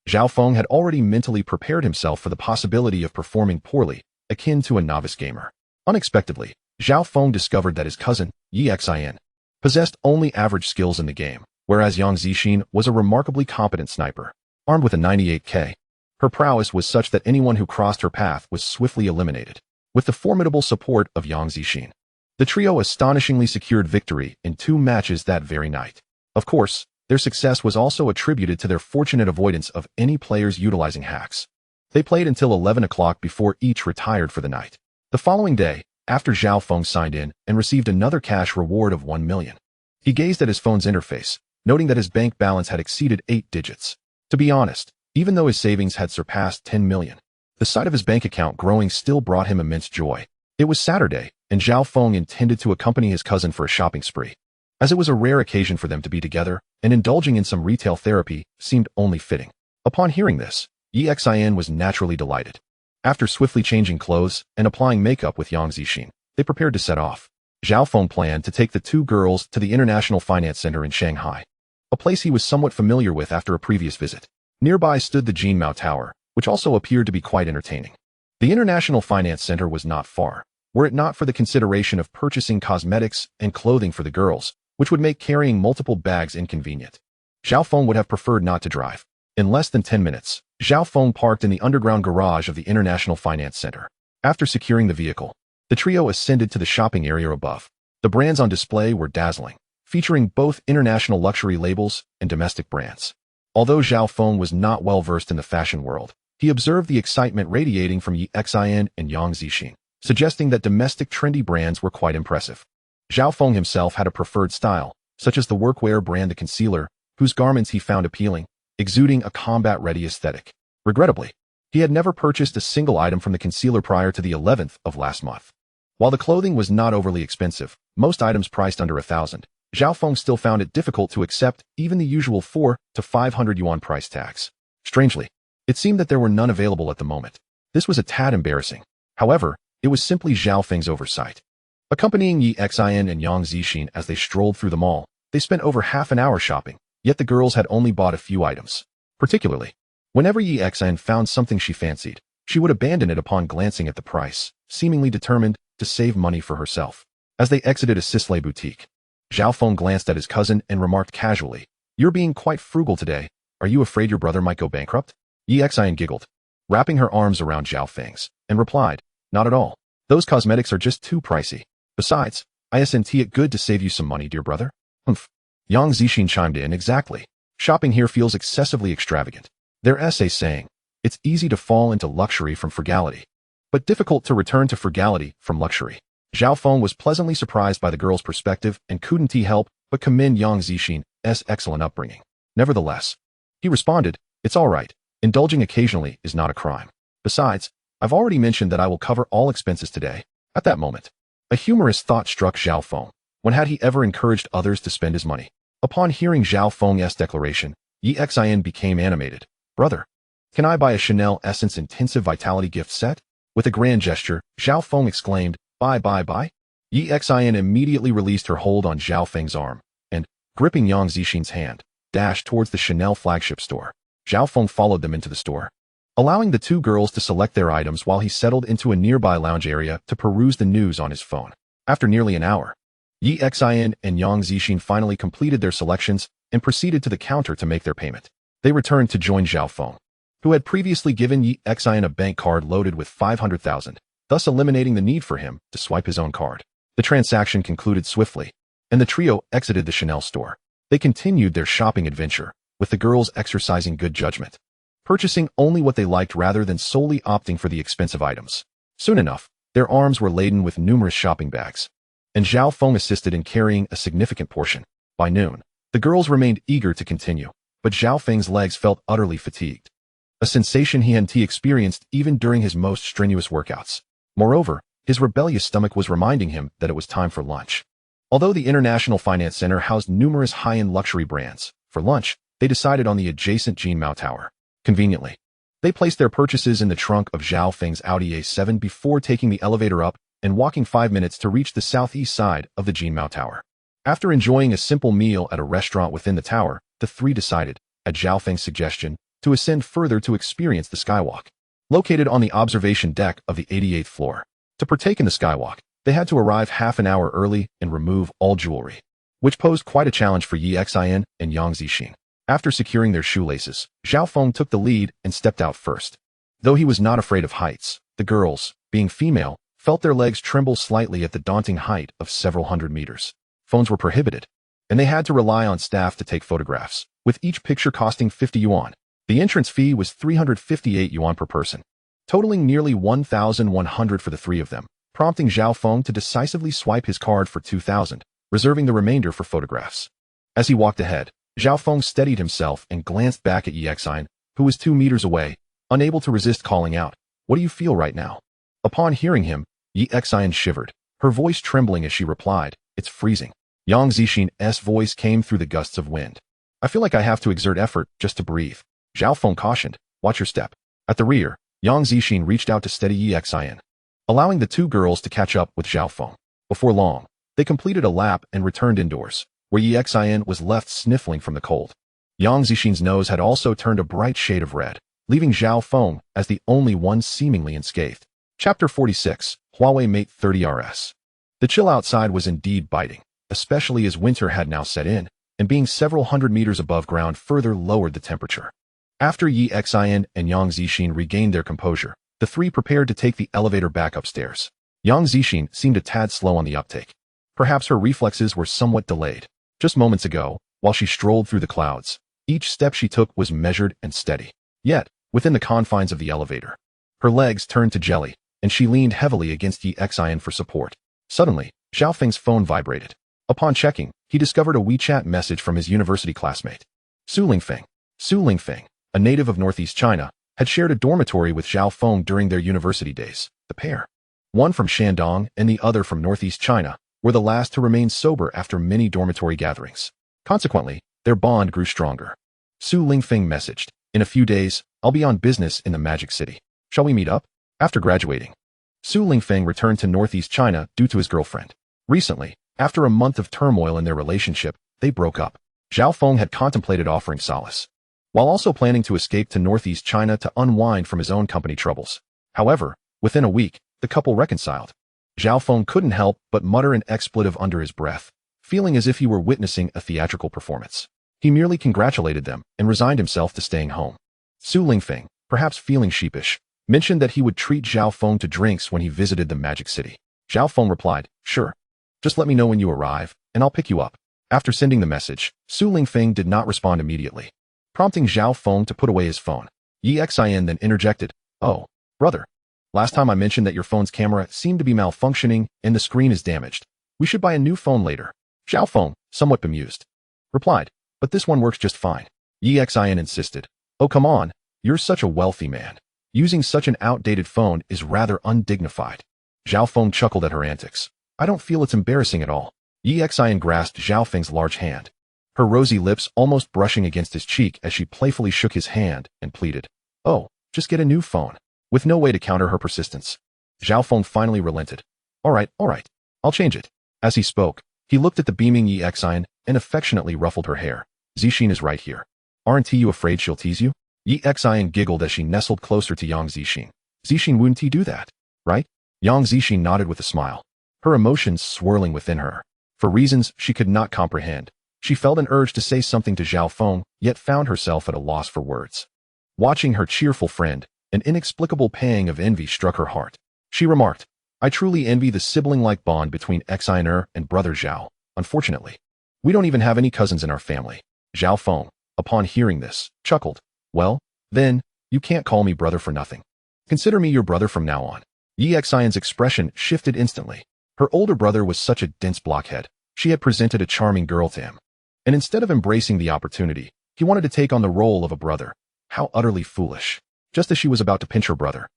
Zhao Feng had already mentally prepared himself for the possibility of performing poorly, akin to a novice gamer. Unexpectedly, Zhao Feng discovered that his cousin, Xin, possessed only average skills in the game, whereas Yang Zixin was a remarkably competent sniper. Armed with a 98K, her prowess was such that anyone who crossed her path was swiftly eliminated. With the formidable support of Yang Zixin, the trio astonishingly secured victory in 2 matches that very night. Of course, their success was also attributed to their fortunate avoidance of any players utilizing hacks. They played until 11 o'clock before each retired for the night. The following day, after Zhao Feng signed in and received another cash reward of 1 million, he gazed at his phone's interface, noting that his bank balance had exceeded 8 digits. To be honest, even though his savings had surpassed 10 million, the sight of his bank account growing still brought him immense joy. It was Saturday, and Zhao Feng intended to accompany his cousin for a shopping spree. As it was a rare occasion for them to be together, and indulging in some retail therapy seemed only fitting. Upon hearing this, Xin was naturally delighted. After swiftly changing clothes and applying makeup with Yang Zixin, they prepared to set off. Zhao Feng planned to take the 2 girls to the International Finance Center in Shanghai, a place he was somewhat familiar with after a previous visit. Nearby stood the Jinmao Tower, which also appeared to be quite entertaining. The International Finance Center was not far, were it not for the consideration of purchasing cosmetics and clothing for the girls, which would make carrying multiple bags inconvenient. Zhao Feng would have preferred not to drive. In less than 10 minutes, Zhao Feng parked in the underground garage of the International Finance Center. After securing the vehicle, the trio ascended to the shopping area above. The brands on display were dazzling, featuring both international luxury labels and domestic brands. Although Zhao Feng was not well versed in the fashion world, he observed the excitement radiating from Xin and Yang Zixin, suggesting that domestic trendy brands were quite impressive. Zhao Feng himself had a preferred style, such as the workwear brand The Concealer, whose garments he found appealing, exuding a combat-ready aesthetic. Regrettably, he had never purchased a single item from The Concealer prior to the 11th of last month. While the clothing was not overly expensive, most items priced under 1,000, Zhao Feng still found it difficult to accept even the usual 400 to 500 yuan price tags. Strangely, it seemed that there were none available at the moment. This was a tad embarrassing. However, it was simply Zhao Feng's oversight. Accompanying Xin and Yang Zixin as they strolled through the mall, they spent over half an hour shopping, yet the girls had only bought a few items. Particularly, whenever Xin found something she fancied, she would abandon it upon glancing at the price, seemingly determined to save money for herself. As they exited a Sisley boutique, Zhao Feng glanced at his cousin and remarked casually, "You're being quite frugal today. Are you afraid your brother might go bankrupt?" Xin giggled, wrapping her arms around Zhao Feng's, and replied, "Not at all. Those cosmetics are just too pricey. Besides, isn't it good to save you some money, dear brother?" "Humph." Yang Zixin chimed in, "Exactly. Shopping here feels excessively extravagant. Their essay saying, it's easy to fall into luxury from frugality, but difficult to return to frugality from luxury." Zhao Feng was pleasantly surprised by the girl's perspective and couldn't he help but commend Yang Zixin's excellent upbringing. Nevertheless, he responded, "It's all right. Indulging occasionally is not a crime. Besides, I've already mentioned that I will cover all expenses today. At that moment, a humorous thought struck Zhao Feng. When had he ever encouraged others to spend his money? Upon hearing Zhao Feng's declaration, Yi Xian became animated. Brother, can I buy a Chanel Essence Intensive Vitality gift set? With a grand gesture, Zhao Feng exclaimed, buy. Yi Xian immediately released her hold on Zhao Feng's arm, and, gripping Yang Zixin's hand, dashed towards the Chanel flagship store. Zhao Feng followed them into the store, allowing the two girls to select their items while he settled into a nearby lounge area to peruse the news on his phone. After nearly an hour, Yi Xian and Yang Zixin finally completed their selections and proceeded to the counter to make their payment. They returned to join Zhao Feng, who had previously given Yi Xian a bank card loaded with 500,000, thus eliminating the need for him to swipe his own card. The transaction concluded swiftly, and the trio exited the Chanel store. They continued their shopping adventure, with the girls exercising good judgment, purchasing only what they liked rather than solely opting for the expensive items. Soon enough, their arms were laden with numerous shopping bags, and Zhao Feng assisted in carrying a significant portion. By noon, the girls remained eager to continue, but Zhao Feng's legs felt utterly fatigued, a sensation he hadn't experienced even during his most strenuous workouts. Moreover, his rebellious stomach was reminding him that it was time for lunch. Although the International Finance Center housed numerous high-end luxury brands, for lunch, they decided on the adjacent Jinmao Tower. Conveniently, they placed their purchases in the trunk of Zhao Feng's Audi A7 before taking the elevator up and walking 5 minutes to reach the southeast side of the Jinmao Tower. After enjoying a simple meal at a restaurant within the tower, the three decided, at Zhao Feng's suggestion, to ascend further to experience the skywalk, located on the observation deck of the 88th floor. To partake in the skywalk, they had to arrive half an hour early and remove all jewelry, which posed quite a challenge for Yi Xian and Yang Zixin. After securing their shoelaces, Zhao Feng took the lead and stepped out first. Though he was not afraid of heights, the girls, being female, felt their legs tremble slightly at the daunting height of several hundred meters. Phones were prohibited, and they had to rely on staff to take photographs, with each picture costing 50 yuan. The entrance fee was 358 yuan per person, totaling nearly 1,100 for the three of them, prompting Zhao Feng to decisively swipe his card for 2,000, reserving the remainder for photographs. As he walked ahead, Zhao Feng steadied himself and glanced back at Yi Xian, who was 2 meters away, unable to resist calling out, "What do you feel right now?" Upon hearing him, Yi Xian shivered, her voice trembling as she replied, "It's freezing." Yang Zixin's voice came through the gusts of wind. "I feel like I have to exert effort just to breathe." Zhao Feng cautioned, "Watch your step." At the rear, Yang Zixin reached out to steady Yi Xian, allowing the two girls to catch up with Zhao Feng. Before long, they completed a lap and returned indoors, where Yi Xian was left sniffling from the cold. Yang Zixin's nose had also turned a bright shade of red, leaving Zhao Feng as the only one seemingly unscathed. Chapter 46, Huawei Mate 30 RS. The chill outside was indeed biting, especially as winter had now set in, and being several hundred meters above ground further lowered the temperature. After Yi Xian and Yang Zixin regained their composure, the three prepared to take the elevator back upstairs. Yang Zixin seemed a tad slow on the uptake. Perhaps her reflexes were somewhat delayed. Just moments ago, while she strolled through the clouds, each step she took was measured and steady. Yet, within the confines of the elevator, her legs turned to jelly, and she leaned heavily against Yi Xian for support. Suddenly, Zhao Feng's phone vibrated. Upon checking, he discovered a WeChat message from his university classmate. Su Lingfeng, a native of Northeast China, had shared a dormitory with Zhao Feng during their university days. The pair, one from Shandong and the other from Northeast China, were the last to remain sober after many dormitory gatherings. Consequently, their bond grew stronger. Su Lingfeng messaged, "In a few days, I'll be on business in the Magic City. Shall we meet up?" After graduating, Su Lingfeng returned to Northeast China due to his girlfriend. Recently, after a month of turmoil in their relationship, they broke up. Zhao Feng had contemplated offering solace, while also planning to escape to Northeast China to unwind from his own company troubles. However, within a week, the couple reconciled. Zhao Feng couldn't help but mutter an expletive under his breath, feeling as if he were witnessing a theatrical performance. He merely congratulated them and resigned himself to staying home. Su Lingfeng, perhaps feeling sheepish, mentioned that he would treat Zhao Feng to drinks when he visited the Magic City. Zhao Feng replied, "Sure. Just let me know when you arrive, and I'll pick you up." After sending the message, Su Lingfeng did not respond immediately, prompting Zhao Feng to put away his phone. Yi Xian then interjected, "Oh, brother. Last time I mentioned that your phone's camera seemed to be malfunctioning and the screen is damaged. We should buy a new phone later." Zhao Feng, somewhat bemused, replied, "But this one works just fine." Yi Xian insisted, "Oh come on, you're such a wealthy man. Using such an outdated phone is rather undignified. Zhao Feng chuckled at her antics. I don't feel it's embarrassing at all. Yi Xian grasped Zhao Feng's large hand, her rosy lips almost brushing against his cheek as she playfully shook his hand and pleaded. Oh, just get a new phone. With no way to counter her persistence, Zhao Feng finally relented. All right, I'll change it. As he spoke, he looked at the beaming Yi Xian and affectionately ruffled her hair. Zixin is right here. Aren't you afraid she'll tease you? Yi Xian giggled as she nestled closer to Yang Zixin. Zixin, wouldn't he do that, right? Yang Zixin nodded with a smile, her emotions swirling within her. For reasons she could not comprehend, she felt an urge to say something to Zhao Feng, yet found herself at a loss for words. Watching her cheerful friend, an inexplicable pang of envy struck her heart. She remarked, I truly envy the sibling-like bond between Xian and brother Zhao. Unfortunately, we don't even have any cousins in our family. Zhao Feng, upon hearing this, chuckled. Well, then, you can't call me brother for nothing. Consider me your brother from now on. Yi Xian's expression shifted instantly. Her older brother was such a dense blockhead. She had presented a charming girl to him. And instead of embracing the opportunity, he wanted to take on the role of a brother. How utterly foolish. Just as she was about to pinch her brother,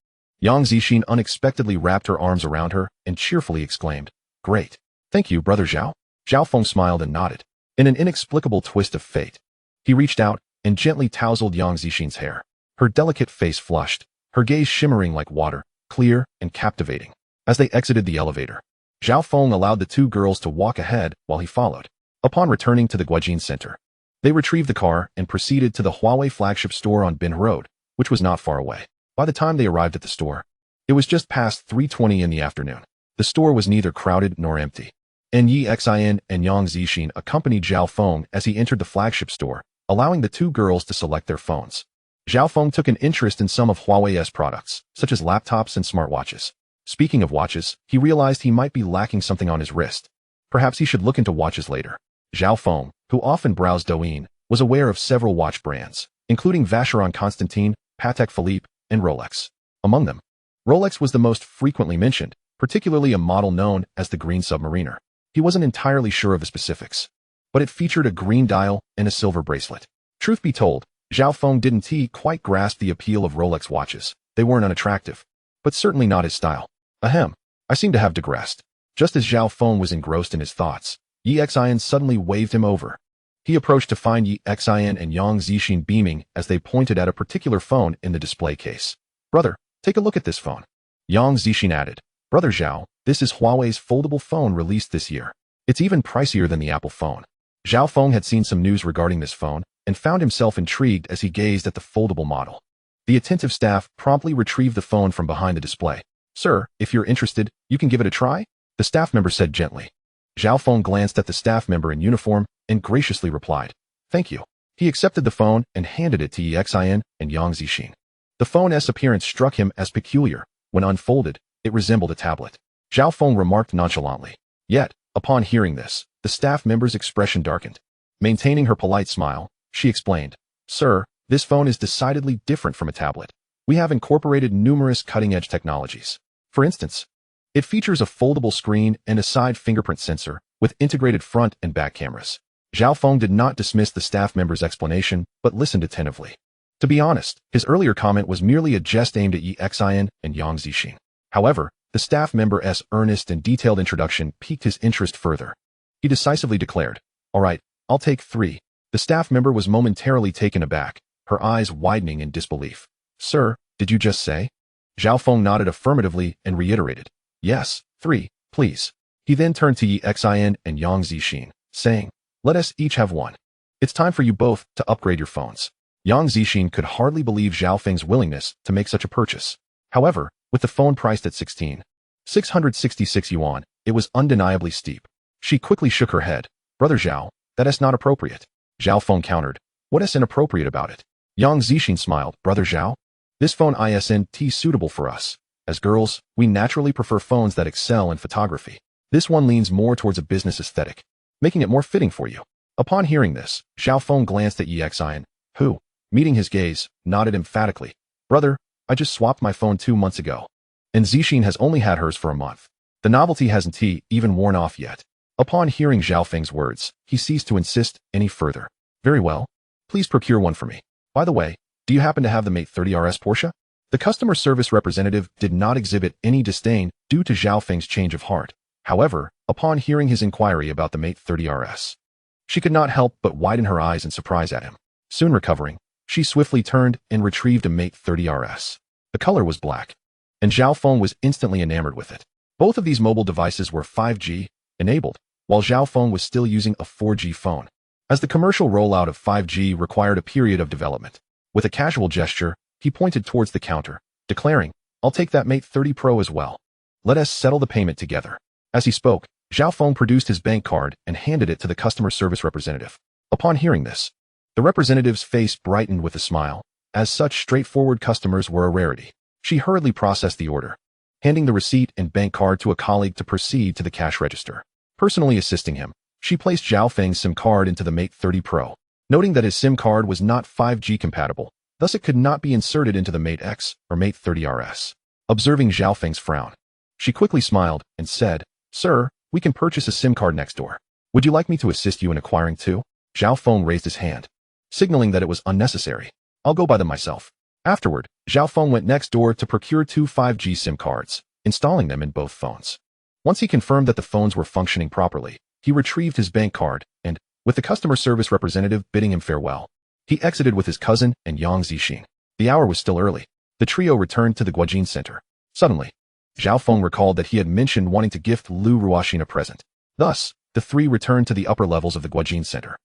Yang Zixin unexpectedly wrapped her arms around her and cheerfully exclaimed, Great. Thank you, brother Zhao. Zhao Feng smiled and nodded. In an inexplicable twist of fate, he reached out and gently tousled Yang Zixin's hair. Her delicate face flushed, her gaze shimmering like water, clear and captivating. As they exited the elevator, Zhao Feng allowed the two girls to walk ahead while he followed. Upon returning to the Guojin Center, they retrieved the car and proceeded to the Huawei flagship store on Bin Road, which was not far away. By the time they arrived at the store, it was just past 3:20 in the afternoon. The store was neither crowded nor empty. And Yi Xian and Yang Zixin accompanied Zhao Feng as he entered the flagship store, allowing the two girls to select their phones. Zhao Feng took an interest in some of Huawei's products, such as laptops and smartwatches. Speaking of watches, he realized he might be lacking something on his wrist. Perhaps he should look into watches later. Zhao Feng, who often browsed Douyin, was aware of several watch brands, including Vacheron Constantin, Patek Philippe, and Rolex. Among them, Rolex was the most frequently mentioned, particularly a model known as the Green Submariner. He wasn't entirely sure of the specifics, but it featured a green dial and a silver bracelet. Truth be told, Zhao Feng didn't quite grasp the appeal of Rolex watches. They weren't unattractive, but certainly not his style. Ahem, I seem to have digressed. Just as Zhao Feng was engrossed in his thoughts, Yi Xian suddenly waved him over. He approached to find Yi Xian and Yang Zixin beaming as they pointed at a particular phone in the display case. Brother, take a look at this phone. Yang Zixin added, Brother Zhao, this is Huawei's foldable phone released this year. It's even pricier than the Apple phone. Zhao Feng had seen some news regarding this phone and found himself intrigued as he gazed at the foldable model. The attentive staff promptly retrieved the phone from behind the display. Sir, if you're interested, you can give it a try, the staff member said gently. Zhao Feng glanced at the staff member in uniform and graciously replied, Thank you. He accepted the phone and handed it to Yi Xian and Yang Zixin. The phone's appearance struck him as peculiar. When unfolded, it resembled a tablet. Zhao Feng remarked nonchalantly. Yet, upon hearing this, the staff member's expression darkened. Maintaining her polite smile, she explained, Sir, this phone is decidedly different from a tablet. We have incorporated numerous cutting-edge technologies. For instance, it features a foldable screen and a side fingerprint sensor with integrated front and back cameras. Zhao Feng did not dismiss the staff member's explanation, but listened attentively. To be honest, his earlier comment was merely a jest aimed at Yi Xian and Yang Zixin. However, the staff member's earnest and detailed introduction piqued his interest further. He decisively declared, All right, I'll take 3. The staff member was momentarily taken aback, her eyes widening in disbelief. Sir, did you just say? Zhao Feng nodded affirmatively and reiterated, Yes, 3, please. He then turned to Yi Xian and Yang Zixin, saying, Let us each have 1. It's time for you both to upgrade your phones. Yang Zixin could hardly believe Zhao Feng's willingness to make such a purchase. However, with the phone priced at 16,666 yuan, it was undeniably steep. She quickly shook her head. Brother Zhao, that is not appropriate. Zhao Feng countered, What is inappropriate about it? Yang Zixin smiled. Brother Zhao, this phone isn't suitable for us. As girls, we naturally prefer phones that excel in photography. This one leans more towards a business aesthetic, making it more fitting for you. Upon hearing this, Zhao Feng glanced at Yi Xian, who, meeting his gaze, nodded emphatically. Brother, I just swapped my phone 2 months ago, and Zixin has only had hers for a month. The novelty hasn't even worn off yet. Upon hearing Zhao Feng's words, he ceased to insist any further. Very well. Please procure one for me. By the way, do you happen to have the Mate 30 RS Porsche? The customer service representative did not exhibit any disdain due to Zhao Feng's change of heart. However, upon hearing his inquiry about the Mate 30 RS, she could not help but widen her eyes in surprise at him. Soon recovering, she swiftly turned and retrieved a Mate 30 RS. The color was black, and Zhao Feng was instantly enamored with it. Both of these mobile devices were 5G enabled, while Zhao Feng was still using a 4G phone, as the commercial rollout of 5G required a period of development. With a casual gesture, he pointed towards the counter, declaring, "I'll take that Mate 30 Pro as well. Let us settle the payment together." As he spoke, Zhao Feng produced his bank card and handed it to the customer service representative. Upon hearing this, the representative's face brightened with a smile, as such straightforward customers were a rarity. She hurriedly processed the order, handing the receipt and bank card to a colleague to proceed to the cash register. Personally assisting him, she placed Zhao Feng's SIM card into the Mate 30 Pro, noting that his SIM card was not 5G compatible, thus it could not be inserted into the Mate X or Mate 30 RS. Observing Zhao Feng's frown, she quickly smiled and said, "Sir, we can purchase a SIM card next door. Would you like me to assist you in acquiring two?" Zhao Feng raised his hand, signaling that it was unnecessary. "I'll go buy them myself." Afterward, Zhao Feng went next door to procure two 5G SIM cards, installing them in both phones. Once he confirmed that the phones were functioning properly, he retrieved his bank card and, with the customer service representative bidding him farewell, he exited with his cousin and Yang Zixin. The hour was still early. The trio returned to the Guojin Center. Suddenly, Zhao Feng recalled that he had mentioned wanting to gift Lu Ruoxin a present. Thus, the three returned to the upper levels of the Guojin Center.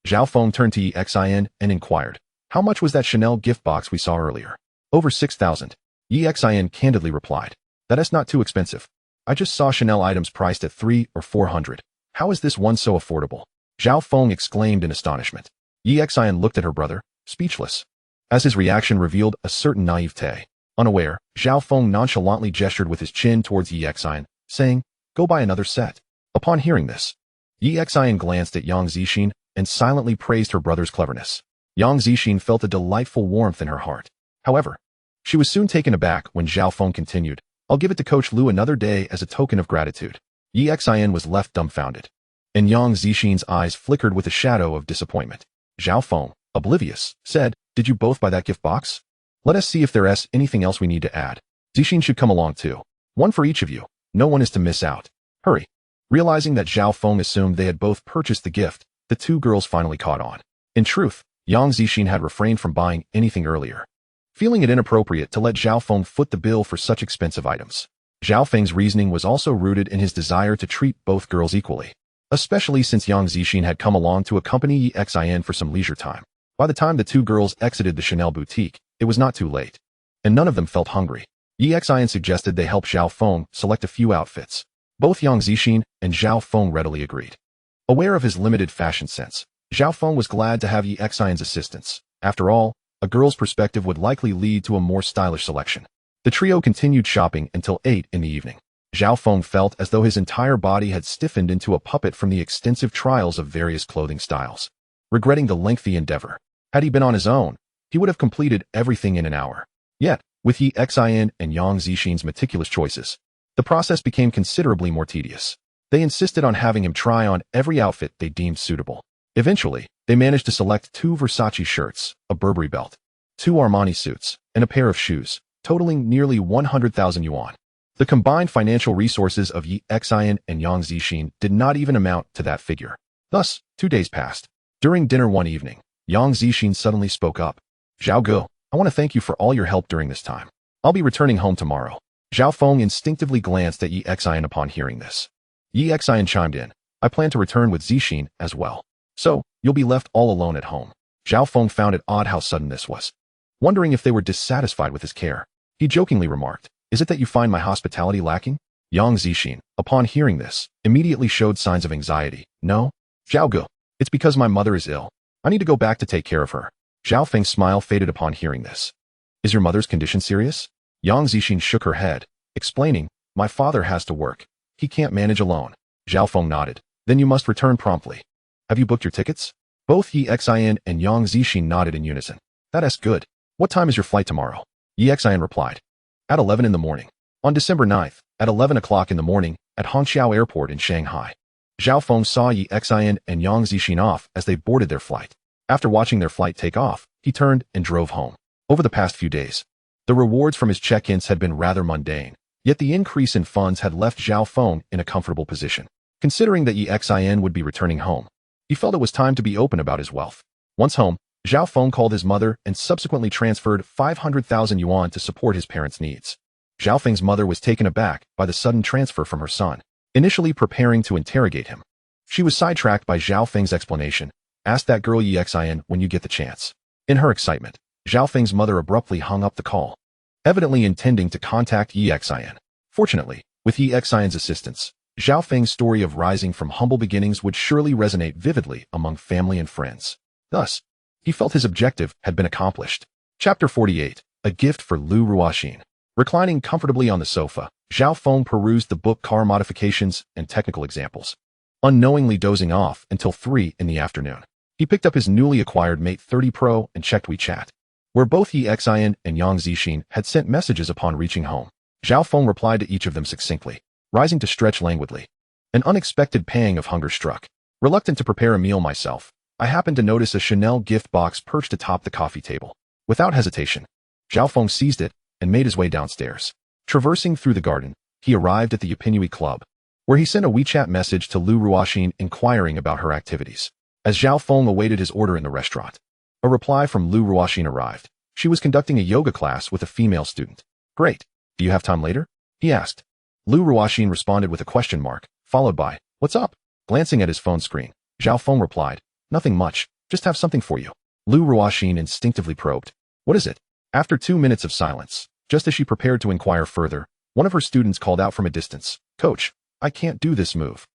Zhao Feng turned to Yi Xin and inquired, "How much was that Chanel gift box we saw earlier?" "Over 6,000. Yi Xin candidly replied, "That's not too expensive. I just saw Chanel items priced at 300 or 400. How is this one so affordable?" Zhao Feng exclaimed in astonishment. Yi Xin looked at her brother, speechless, as his reaction revealed a certain naivete. Unaware, Zhao Feng nonchalantly gestured with his chin towards Yi Xin, saying, "Go buy another set." Upon hearing this, Yi Xin glanced at Yang Zixin and silently praised her brother's cleverness. Yang Zixin felt a delightful warmth in her heart. However, she was soon taken aback when Zhao Feng continued, "I'll give it to Coach Lu another day as a token of gratitude." Yi Xin was left dumbfounded, and Yang Zixin's eyes flickered with a shadow of disappointment. Zhao Feng, oblivious, said, "Did you both buy that gift box? Let us see if there's anything else we need to add. Zixin should come along too. One for each of you. No one is to miss out. Hurry." Realizing that Zhao Feng assumed they had both purchased the gift, the two girls finally caught on. In truth, Yang Zixin had refrained from buying anything earlier, feeling it inappropriate to let Zhao Feng foot the bill for such expensive items. Zhao Feng's reasoning was also rooted in his desire to treat both girls equally, especially since Yang Zixin had come along to accompany Yi Xin for some leisure time. By the time the two girls exited the Chanel boutique, it was not too late, and none of them felt hungry. Yi Xin suggested they help Zhao Feng select a few outfits. Both Yang Zixin and Zhao Feng readily agreed. Aware of his limited fashion sense, Zhao Feng was glad to have Yi Xin's assistance. After all, a girl's perspective would likely lead to a more stylish selection. The trio continued shopping until 8 in the evening. Zhao Feng felt as though his entire body had stiffened into a puppet from the extensive trials of various clothing styles. Regretting the lengthy endeavor, had he been on his own, he would have completed everything in an hour. Yet, with Yi Xin and Yang Zixin's meticulous choices, the process became considerably more tedious. They insisted on having him try on every outfit they deemed suitable. Eventually, they managed to select 2 Versace shirts, a Burberry belt, 2 Armani suits, and a pair of shoes, totaling nearly 100,000 yuan. The combined financial resources of Yi Xin and Yang Zixin did not even amount to that figure. Thus, 2 days passed. During dinner one evening, Yang Zixin suddenly spoke up. "Zhao Ge, I want to thank you for all your help during this time. I'll be returning home tomorrow." Zhao Feng instinctively glanced at Yi Xin upon hearing this. Yi Xin chimed in, "I plan to return with Zixin as well. So, you'll be left all alone at home." Zhao Feng found it odd how sudden this was. Wondering if they were dissatisfied with his care, he jokingly remarked, "Is it that you find my hospitality lacking?" Yang Zixin, upon hearing this, immediately showed signs of anxiety. "No, Zhao Ge, it's because my mother is ill. I need to go back to take care of her." Zhao Feng's smile faded upon hearing this. "Is your mother's condition serious?" Yang Zixin shook her head, explaining, "My father has to work. He can't manage alone." Zhao Feng nodded. "Then you must return promptly. Have you booked your tickets?" Both Yi Xin and Yang Zixin nodded in unison. "That's good. What time is your flight tomorrow?" Yi Xin replied, "At 11 in the morning. On December 9th, at 11 o'clock in the morning, at Hangzhou Airport in Shanghai." Zhao Feng saw Yi Xin and Yang Zixin off as they boarded their flight. After watching their flight take off, he turned and drove home. Over the past few days, the The rewards from his check-ins had been rather mundane, yet the increase in funds had left Zhao Feng in a comfortable position. Considering that EXIN would be returning home, he felt it was time to be open about his wealth. Once home, Zhao Feng called his mother and subsequently transferred 500,000 yuan to support his parents' needs. Zhao Feng's mother was taken aback by the sudden transfer from her son, initially preparing to interrogate him. She was sidetracked by Zhao Feng's explanation. Ask that girl EXIN when you get the chance. In her excitement, Zhao Feng's mother abruptly hung up the call, evidently intending to contact EXIN. Fortunately, with EXIN's assistance, Zhao Feng's story of rising from humble beginnings would surely resonate vividly among family and friends. Thus, he felt his objective had been accomplished. Chapter 48. A Gift for Lu Ruoxin. Reclining comfortably on the sofa, Zhao Feng perused the book Car Modifications and Technical Examples, unknowingly dozing off until 3 in the afternoon. He picked up his newly acquired Mate 30 Pro and checked WeChat, where both EXIN and Yang Zixin had sent messages upon reaching home. Zhao Feng replied to each of them succinctly, rising to stretch languidly. An unexpected pang of hunger struck. Reluctant to prepare a meal myself, I happened to notice a Chanel gift box perched atop the coffee table. Without hesitation, Zhao Feng seized it and made his way downstairs. Traversing through the garden, he arrived at the Yapinui Club, where he sent a WeChat message to Lu Ruoxin inquiring about her activities. As Zhao Feng awaited his order in the restaurant, a reply from Lu Ruoxin arrived. She was conducting a yoga class with a female student. Great. Do you have time later? He asked. Lu Ruoxin responded with a question mark, followed by, what's up? Glancing at his phone screen, Zhao Feng replied, nothing much, just have something for you. Lu Ruoxin instinctively probed. What is it? After 2 minutes of silence, just as she prepared to inquire further, one of her students called out from a distance, Coach, I can't do this move.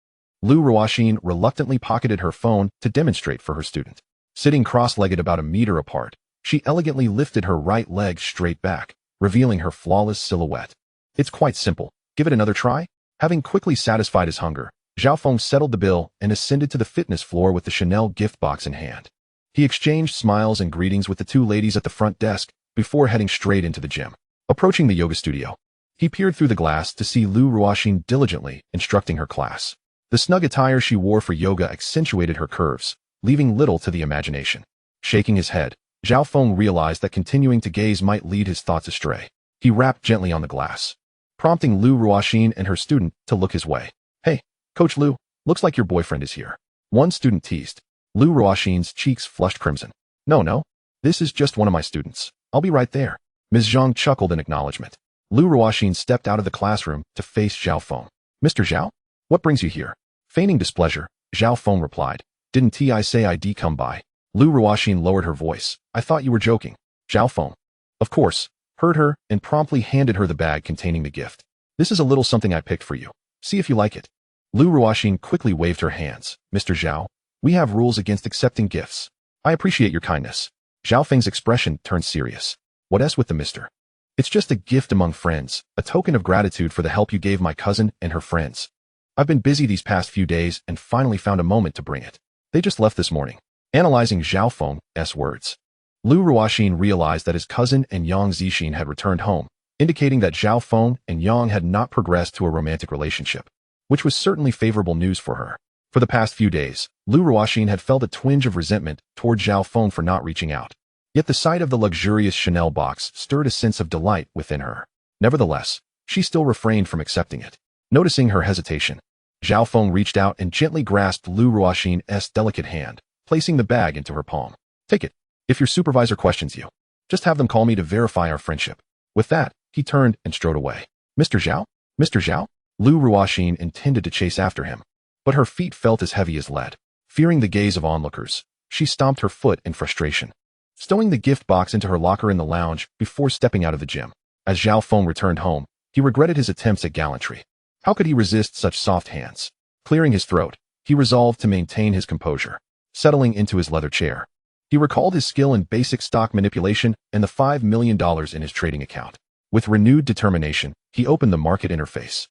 Lu Ruoxin reluctantly pocketed her phone to demonstrate for her student. Sitting cross-legged about a meter apart, she elegantly lifted her right leg straight back, revealing her flawless silhouette. It's quite simple. Give it another try? Having quickly satisfied his hunger, Zhao Feng settled the bill and ascended to the fitness floor with the Chanel gift box in hand. He exchanged smiles and greetings with the 2 ladies at the front desk before heading straight into the gym. Approaching the yoga studio, he peered through the glass to see Lu Ruoxin diligently instructing her class. The snug attire she wore for yoga accentuated her curves, leaving little to the imagination. Shaking his head, Zhao Feng realized that continuing to gaze might lead his thoughts astray. He rapped gently on the glass, prompting Lu Ruoxin and her student to look his way. Hey, Coach Lu, looks like your boyfriend is here. One student teased. Lu Ruoxin's cheeks flushed crimson. No, this is just one of my students. I'll be right there. Ms. Zhang chuckled in acknowledgement. Lu Ruoxin stepped out of the classroom to face Zhao Feng. Mr. Zhao? What brings you here? Feigning displeasure, Zhao Feng replied. Didn't I say I'd come by? Lu Ruoxin lowered her voice. I thought you were joking. Zhao Feng, of course, heard her and promptly handed her the bag containing the gift. This is a little something I picked for you. See if you like it. Lu Ruoxin quickly waved her hands. Mr. Zhao, we have rules against accepting gifts. I appreciate your kindness. Zhao Feng's expression turned serious. What else with the mister? It's just a gift among friends, a token of gratitude for the help you gave my cousin and her friends. I've been busy these past few days and finally found a moment to bring it. They just left this morning. Analyzing Zhao Feng's words, Lu Ruoxin realized that his cousin and Yang Zixin had returned home, indicating that Zhao Feng and Yang had not progressed to a romantic relationship, which was certainly favorable news for her. For the past few days, Lu Ruoxin had felt a twinge of resentment toward Zhao Feng for not reaching out. Yet the sight of the luxurious Chanel box stirred a sense of delight within her. Nevertheless, she still refrained from accepting it. Noticing her hesitation, Zhao Feng reached out and gently grasped Lu Ruoxin's delicate hand, placing the bag into her palm. Take it. If your supervisor questions you, just have them call me to verify our friendship. With that, he turned and strode away. Mr. Zhao? Mr. Zhao? Lu Ruoxin intended to chase after him, but her feet felt as heavy as lead. Fearing the gaze of onlookers, she stomped her foot in frustration, stowing the gift box into her locker in the lounge before stepping out of the gym. As Zhao Feng returned home, he regretted his attempts at gallantry. How could he resist such soft hands? Clearing his throat, he resolved to maintain his composure. Settling into his leather chair, he recalled his skill in basic stock manipulation and the $5 million in his trading account. With renewed determination, he opened the market interface,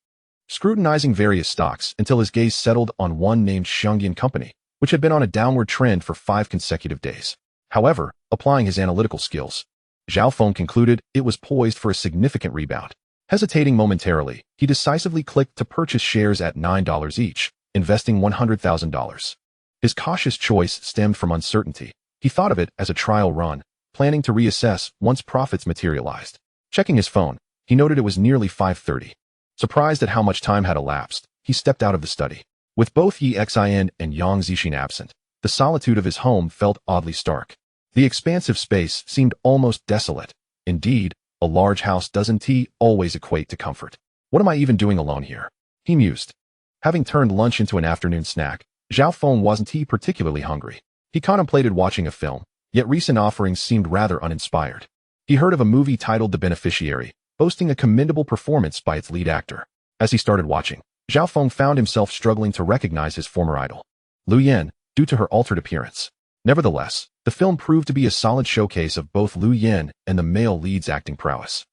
scrutinizing various stocks until his gaze settled on one named Shangyan Company, which had been on a downward trend for 5 consecutive days. However, applying his analytical skills, Zhao Feng concluded it was poised for a significant rebound. Hesitating momentarily, he decisively clicked to purchase shares at $9 each, investing $100,000. His cautious choice stemmed from uncertainty. He thought of it as a trial run, planning to reassess once profits materialized. Checking his phone, he noted it was nearly 5:30. Surprised at how much time had elapsed, he stepped out of the study. With both Yi Xin and Yang Zixin absent, the solitude of his home felt oddly stark. The expansive space seemed almost desolate. Indeed, a large house doesn't always equate to comfort. What am I even doing alone here? He mused. Having turned lunch into an afternoon snack, Zhao Feng wasn't particularly hungry. He contemplated watching a film, yet recent offerings seemed rather uninspired. He heard of a movie titled The Beneficiary, boasting a commendable performance by its lead actor. As he started watching, Zhao Feng found himself struggling to recognize his former idol, Lu Yan, due to her altered appearance. Nevertheless, the film proved to be a solid showcase of both Lu Yan and the male lead's acting prowess.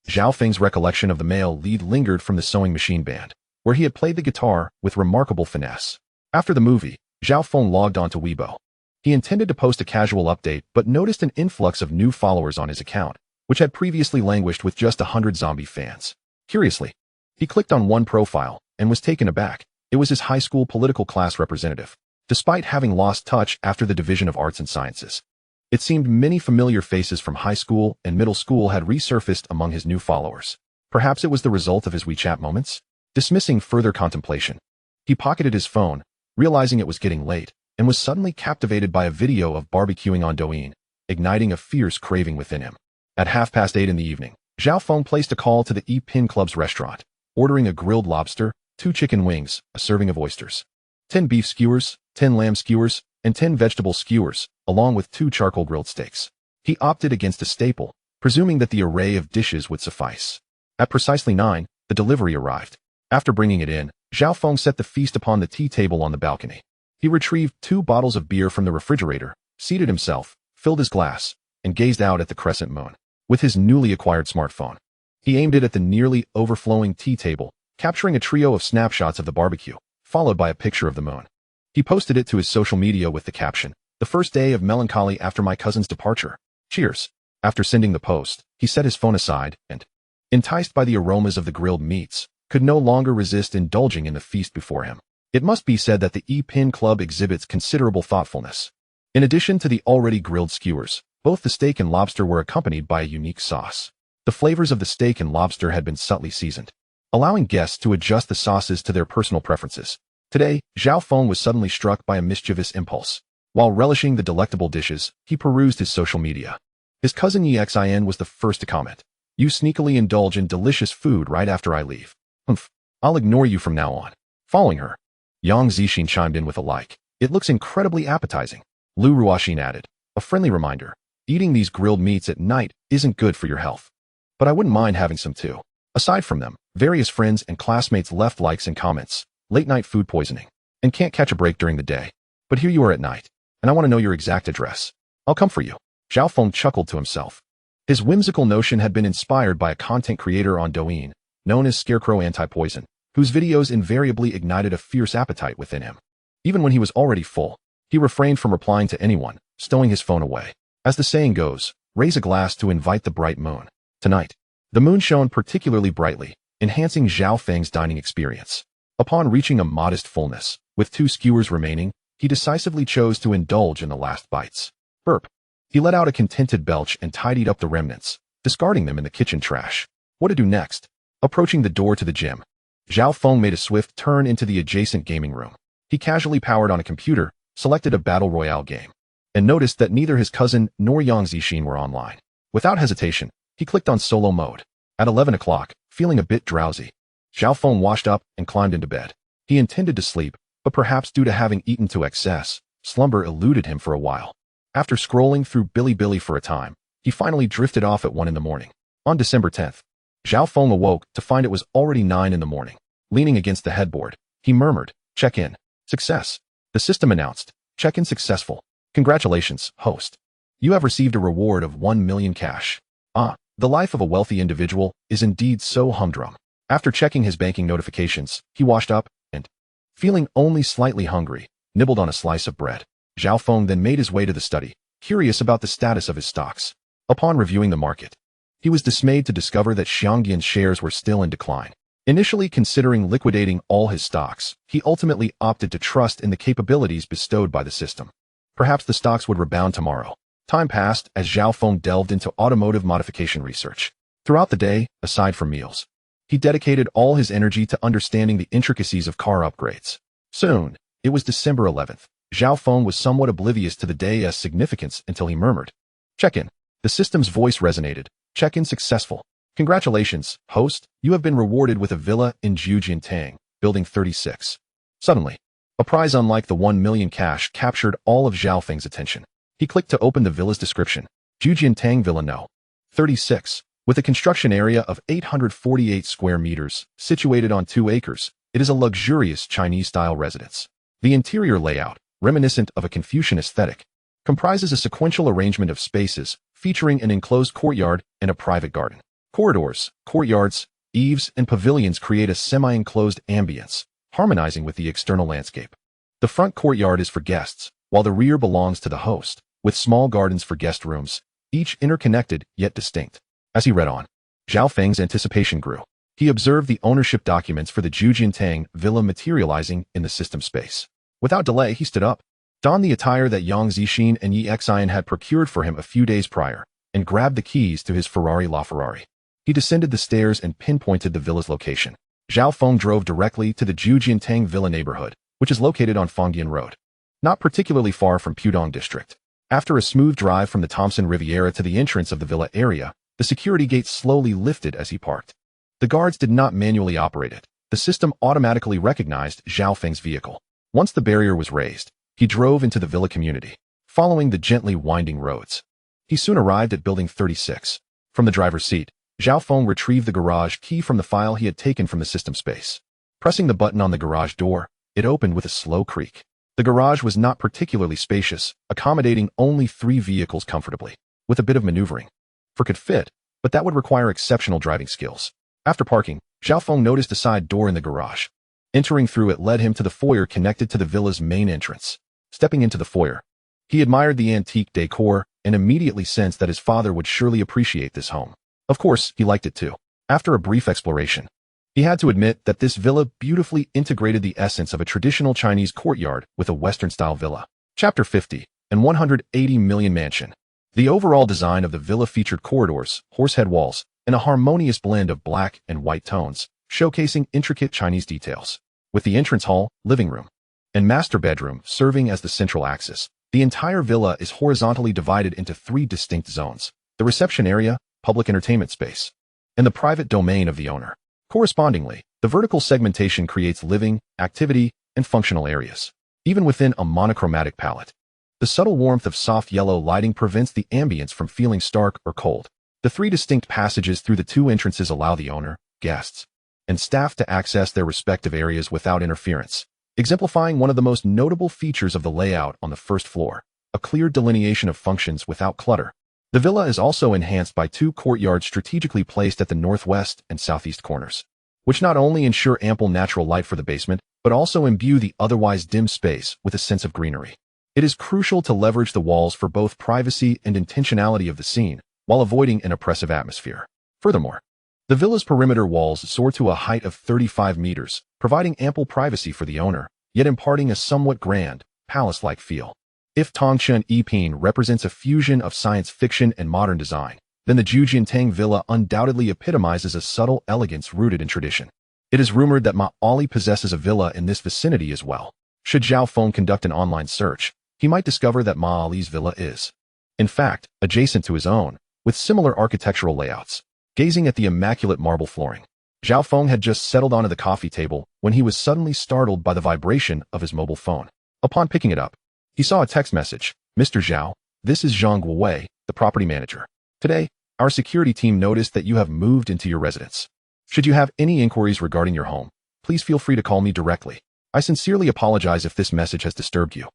Zhao Feng's recollection of the male lead lingered from the sewing machine band, where he had played the guitar with remarkable finesse. After the movie, Zhao Feng logged onto Weibo. He intended to post a casual update but noticed an influx of new followers on his account, which had previously languished with just 100 zombie fans. Curiously, he clicked on one profile and was taken aback. It was his high school political class representative, despite having lost touch after the Division of Arts and Sciences. It seemed many familiar faces from high school and middle school had resurfaced among his new followers. Perhaps it was the result of his WeChat moments? Dismissing further contemplation, he pocketed his phone, realizing it was getting late, and was suddenly captivated by a video of barbecuing on Douyin, igniting a fierce craving within him. At 8:30 in the evening, Zhao Feng placed a call to the Alpine Club's restaurant, ordering a grilled lobster, 2 chicken wings, a serving of oysters, 10 beef skewers, 10 lamb skewers, and 10 vegetable skewers, along with 2 charcoal grilled steaks. He opted against a staple, presuming that the array of dishes would suffice. At precisely 9, the delivery arrived. After bringing it in, Zhao Feng set the feast upon the tea table on the balcony. He retrieved 2 bottles of beer from the refrigerator, seated himself, filled his glass, and gazed out at the crescent moon. With his newly acquired smartphone, he aimed it at the nearly overflowing tea table, capturing a trio of snapshots of the barbecue, followed by a picture of the moon. He posted it to his social media with the caption, "The first day of melancholy after my cousin's departure. Cheers." After sending the post, he set his phone aside and, enticed by the aromas of the grilled meats, could no longer resist indulging in the feast before him. It must be said that the Alpine Club exhibits considerable thoughtfulness. In addition to the already grilled skewers, both the steak and lobster were accompanied by a unique sauce. The flavors of the steak and lobster had been subtly seasoned, allowing guests to adjust the sauces to their personal preferences. Today, Zhao Feng was suddenly struck by a mischievous impulse. While relishing the delectable dishes, he perused his social media. His cousin Yi Xin was the first to comment. "You sneakily indulge in delicious food right after I leave. Humph, I'll ignore you from now on." Following her, Yang Zixin chimed in with a like. "It looks incredibly appetizing." Lu Ruoxin added, "A friendly reminder, eating these grilled meats at night isn't good for your health. But I wouldn't mind having some too." Aside from them, various friends and classmates left likes and comments. "Late night food poisoning. And can't catch a break during the day. But here you are at night. And I want to know your exact address. I'll come for you." Zhao Feng chuckled to himself. His whimsical notion had been inspired by a content creator on Douyin, known as Scarecrow Anti-Poison, whose videos invariably ignited a fierce appetite within him. Even when he was already full, he refrained from replying to anyone, stowing his phone away. As the saying goes, raise a glass to invite the bright moon. Tonight, the moon shone particularly brightly, enhancing Zhao Feng's dining experience. Upon reaching a modest fullness, with 2 skewers remaining, he decisively chose to indulge in the last bites. Burp. He let out a contented belch and tidied up the remnants, discarding them in the kitchen trash. What to do next? Approaching the door to the gym, Zhao Feng made a swift turn into the adjacent gaming room. He casually powered on a computer, selected a battle royale game, and noticed that neither his cousin nor Yang Zixin were online. Without hesitation, he clicked on solo mode. At 11 o'clock, feeling a bit drowsy, Zhao Feng washed up and climbed into bed. He intended to sleep, but perhaps due to having eaten to excess, slumber eluded him for a while. After scrolling through Bilibili for a time, he finally drifted off at 1 in the morning. On December 10th, Zhao Feng awoke to find it was already 9 in the morning. Leaning against the headboard, he murmured, "Check-in. Success." The system announced, "Check-in successful. Congratulations, host. You have received a reward of 1 million cash." Ah, the life of a wealthy individual is indeed so humdrum. After checking his banking notifications, he washed up and, feeling only slightly hungry, nibbled on a slice of bread. Zhao Feng then made his way to the study, curious about the status of his stocks. Upon reviewing the market, he was dismayed to discover that Xiangyan's shares were still in decline. Initially considering liquidating all his stocks, he ultimately opted to trust in the capabilities bestowed by the system. Perhaps the stocks would rebound tomorrow. Time passed as Zhao Feng delved into automotive modification research. Throughout the day, aside from meals, he dedicated all his energy to understanding the intricacies of car upgrades. Soon, it was December 11th. Zhao Feng was somewhat oblivious to the day's significance until he murmured, "Check-in." The system's voice resonated. "Check-in successful. Congratulations, host. You have been rewarded with a villa in Jiujiantang, Building 36. Suddenly, a prize unlike the 1 million cash captured all of Zhao Feng's attention. He clicked to open the villa's description. Jiujiantang Villa No. 36. With a construction area of 848 square meters, situated on 2 acres, it is a luxurious Chinese-style residence. The interior layout, reminiscent of a Confucian aesthetic, comprises a sequential arrangement of spaces, featuring an enclosed courtyard and a private garden. Corridors, courtyards, eaves, and pavilions create a semi-enclosed ambience, harmonizing with the external landscape. The front courtyard is for guests, while the rear belongs to the host, with small gardens for guest rooms, each interconnected yet distinct. As he read on, Zhao Feng's anticipation grew. He observed the ownership documents for the Jiujiantang villa materializing in the system space. Without delay, he stood up, donned the attire that Yang Zixin and Yi Xian had procured for him a few days prior, and grabbed the keys to his Ferrari LaFerrari. He descended the stairs and pinpointed the villa's location. Zhao Feng drove directly to the Jiujiantang villa neighborhood, which is located on Fengdian Road, not particularly far from Pudong District. After a smooth drive from the Thompson Riviera to the entrance of the villa area, the security gate slowly lifted as he parked. The guards did not manually operate it. The system automatically recognized Zhao Feng's vehicle. Once the barrier was raised, he drove into the villa community, following the gently winding roads. He soon arrived at Building 36. From the driver's seat, Zhao Feng retrieved the garage key from the file he had taken from the system space. Pressing the button on the garage door, it opened with a slow creak. The garage was not particularly spacious, accommodating only 3 vehicles comfortably, with a bit of maneuvering. For could fit, but that would require exceptional driving skills. After parking, Zhao Feng noticed a side door in the garage. Entering through it led him to the foyer connected to the villa's main entrance. Stepping into the foyer, he admired the antique decor and immediately sensed that his father would surely appreciate this home. Of course, he liked it too. After a brief exploration, he had to admit that this villa beautifully integrated the essence of a traditional Chinese courtyard with a Western-style villa. Chapter 50, and 180 million mansion. The overall design of the villa featured corridors, horsehead walls, and a harmonious blend of black and white tones, showcasing intricate Chinese details. With the entrance hall, living room, and master bedroom serving as the central axis, the entire villa is horizontally divided into 3 distinct zones: the reception area, public entertainment space, and the private domain of the owner. Correspondingly, the vertical segmentation creates living, activity, and functional areas, even within a monochromatic palette. The subtle warmth of soft yellow lighting prevents the ambience from feeling stark or cold. The 3 distinct passages through the 2 entrances allow the owner, guests, and staff to access their respective areas without interference, exemplifying one of the most notable features of the layout on the first floor, a clear delineation of functions without clutter. The villa is also enhanced by 2 courtyards strategically placed at the northwest and southeast corners, which not only ensure ample natural light for the basement, but also imbue the otherwise dim space with a sense of greenery. It is crucial to leverage the walls for both privacy and intentionality of the scene, while avoiding an oppressive atmosphere. Furthermore, the villa's perimeter walls soar to a height of 35 meters, providing ample privacy for the owner, yet imparting a somewhat grand, palace-like feel. If Tongchun Alpine represents a fusion of science fiction and modern design, then the Jiujiantang villa undoubtedly epitomizes a subtle elegance rooted in tradition. It is rumored that Ma Ali possesses a villa in this vicinity as well. Should Zhao Feng conduct an online search, he might discover that Ma Ali's villa is, in fact, adjacent to his own, with similar architectural layouts. Gazing at the immaculate marble flooring, Zhao Feng had just settled onto the coffee table when he was suddenly startled by the vibration of his mobile phone. Upon picking it up, he saw a text message. "Mr. Zhao, this is Zhang Guowei, the property manager. Today, our security team noticed that you have moved into your residence. Should you have any inquiries regarding your home, please feel free to call me directly. I sincerely apologize if this message has disturbed you."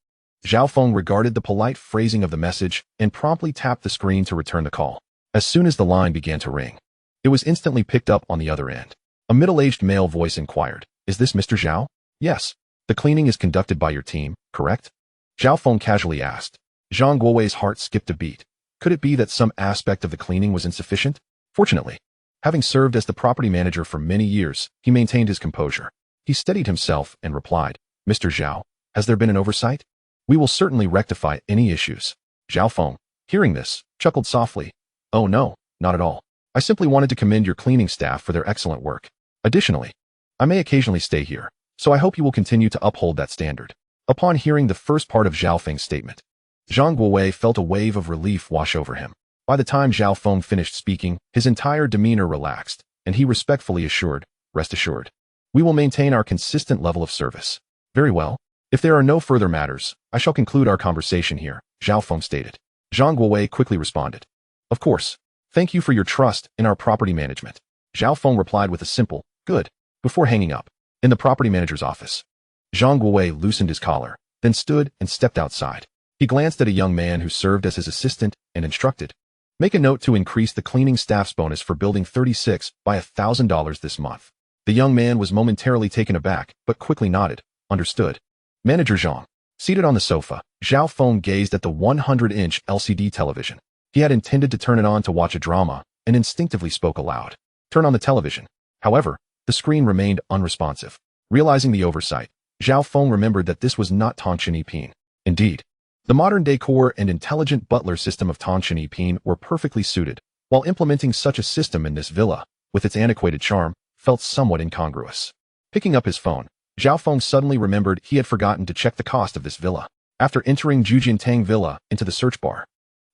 Zhao Feng regarded the polite phrasing of the message and promptly tapped the screen to return the call. As soon as the line began to ring, it was instantly picked up on the other end. A middle-aged male voice inquired, "Is this Mr. Zhao?" "Yes. The cleaning is conducted by your team, correct?" Zhao Feng casually asked. Zhang Guowei's heart skipped a beat. Could it be that some aspect of the cleaning was insufficient? Fortunately, having served as the property manager for many years, he maintained his composure. He steadied himself and replied, "Mr. Zhao, has there been an oversight? We will certainly rectify any issues." Zhao Feng, hearing this, chuckled softly. "Oh no, not at all. I simply wanted to commend your cleaning staff for their excellent work. Additionally, I may occasionally stay here, so I hope you will continue to uphold that standard." Upon hearing the first part of Zhao Feng's statement, Zhang Guowei felt a wave of relief wash over him. By the time Zhao Feng finished speaking, his entire demeanor relaxed, and he respectfully assured, "Rest assured, we will maintain our consistent level of service." "Very well. If there are no further matters, I shall conclude our conversation here," Zhao Feng stated. Zhang Guowei quickly responded, "Of course. Thank you for your trust in our property management." Zhao Feng replied with a simple, "Good," before hanging up. In the property manager's office, Zhang Guowei loosened his collar, then stood and stepped outside. He glanced at a young man who served as his assistant and instructed, "Make a note to increase the cleaning staff's bonus for Building 36 by $1,000 this month." The young man was momentarily taken aback, but quickly nodded, "Understood." Manager Zhang. Seated on the sofa, Zhao Feng gazed at the 100-inch LCD television. He had intended to turn it on to watch a drama, and instinctively spoke aloud. "Turn on the television." However, the screen remained unresponsive. Realizing the oversight, Zhao Feng remembered that this was not Tycoon Alpine. Indeed, the modern decor and intelligent butler system of Tycoon Alpine were perfectly suited, while implementing such a system in this villa, with its antiquated charm, felt somewhat incongruous. Picking up his phone, Zhao Feng suddenly remembered he had forgotten to check the cost of this villa. After entering Jujiantang Villa into the search bar,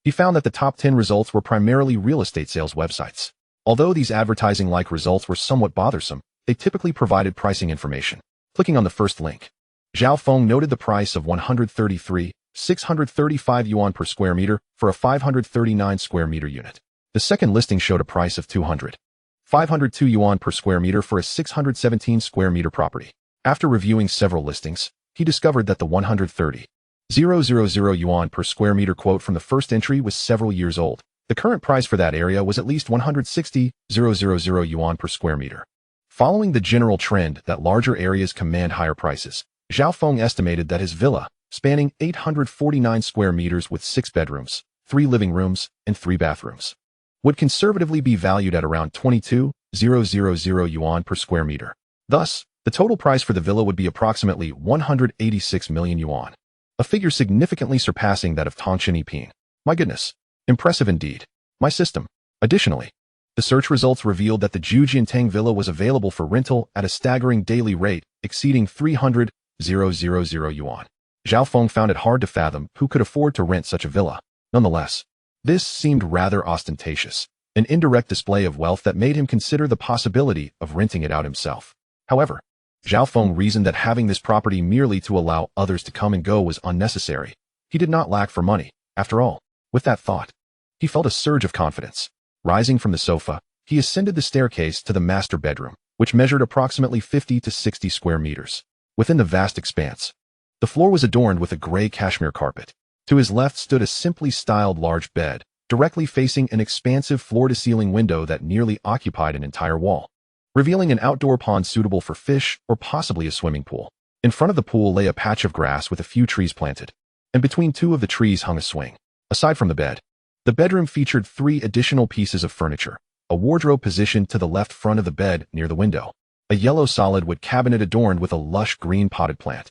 he found that the top 10 results were primarily real estate sales websites. Although these advertising-like results were somewhat bothersome, they typically provided pricing information. Clicking on the first link, Zhao Feng noted the price of 133,635 yuan per square meter for a 539 square meter unit. The second listing showed a price of 200,502 yuan per square meter for a 617 square meter property. After reviewing several listings, he discovered that the 130,000 yuan per square meter quote from the first entry was several years old. The current price for that area was at least 160,000 yuan per square meter. Following the general trend that larger areas command higher prices, Zhao Feng estimated that his villa, spanning 849 square meters with 6 bedrooms, 3 living rooms, and 3 bathrooms, would conservatively be valued at around 22,000 yuan per square meter. Thus, the total price for the villa would be approximately 186 million yuan, a figure significantly surpassing that of Tycoon Alpine. My goodness, impressive indeed. My system. Additionally, the search results revealed that the Jujiantang Villa was available for rental at a staggering daily rate exceeding 300,000 yuan. Zhao Feng found it hard to fathom who could afford to rent such a villa. Nonetheless, this seemed rather ostentatious, an indirect display of wealth that made him consider the possibility of renting it out himself. However, Zhao Feng reasoned that having this property merely to allow others to come and go was unnecessary. He did not lack for money, after all. With that thought, he felt a surge of confidence. Rising from the sofa, he ascended the staircase to the master bedroom, which measured approximately 50 to 60 square meters. Within the vast expanse, the floor was adorned with a gray cashmere carpet. To his left stood a simply styled large bed, directly facing an expansive floor-to-ceiling window that nearly occupied an entire wall, revealing an outdoor pond suitable for fish or possibly a swimming pool. In front of the pool lay a patch of grass with a few trees planted, and between 2 of the trees hung a swing. Aside from the bed, the bedroom featured 3 additional pieces of furniture: a wardrobe positioned to the left front of the bed near the window, a yellow solid wood cabinet adorned with a lush green potted plant,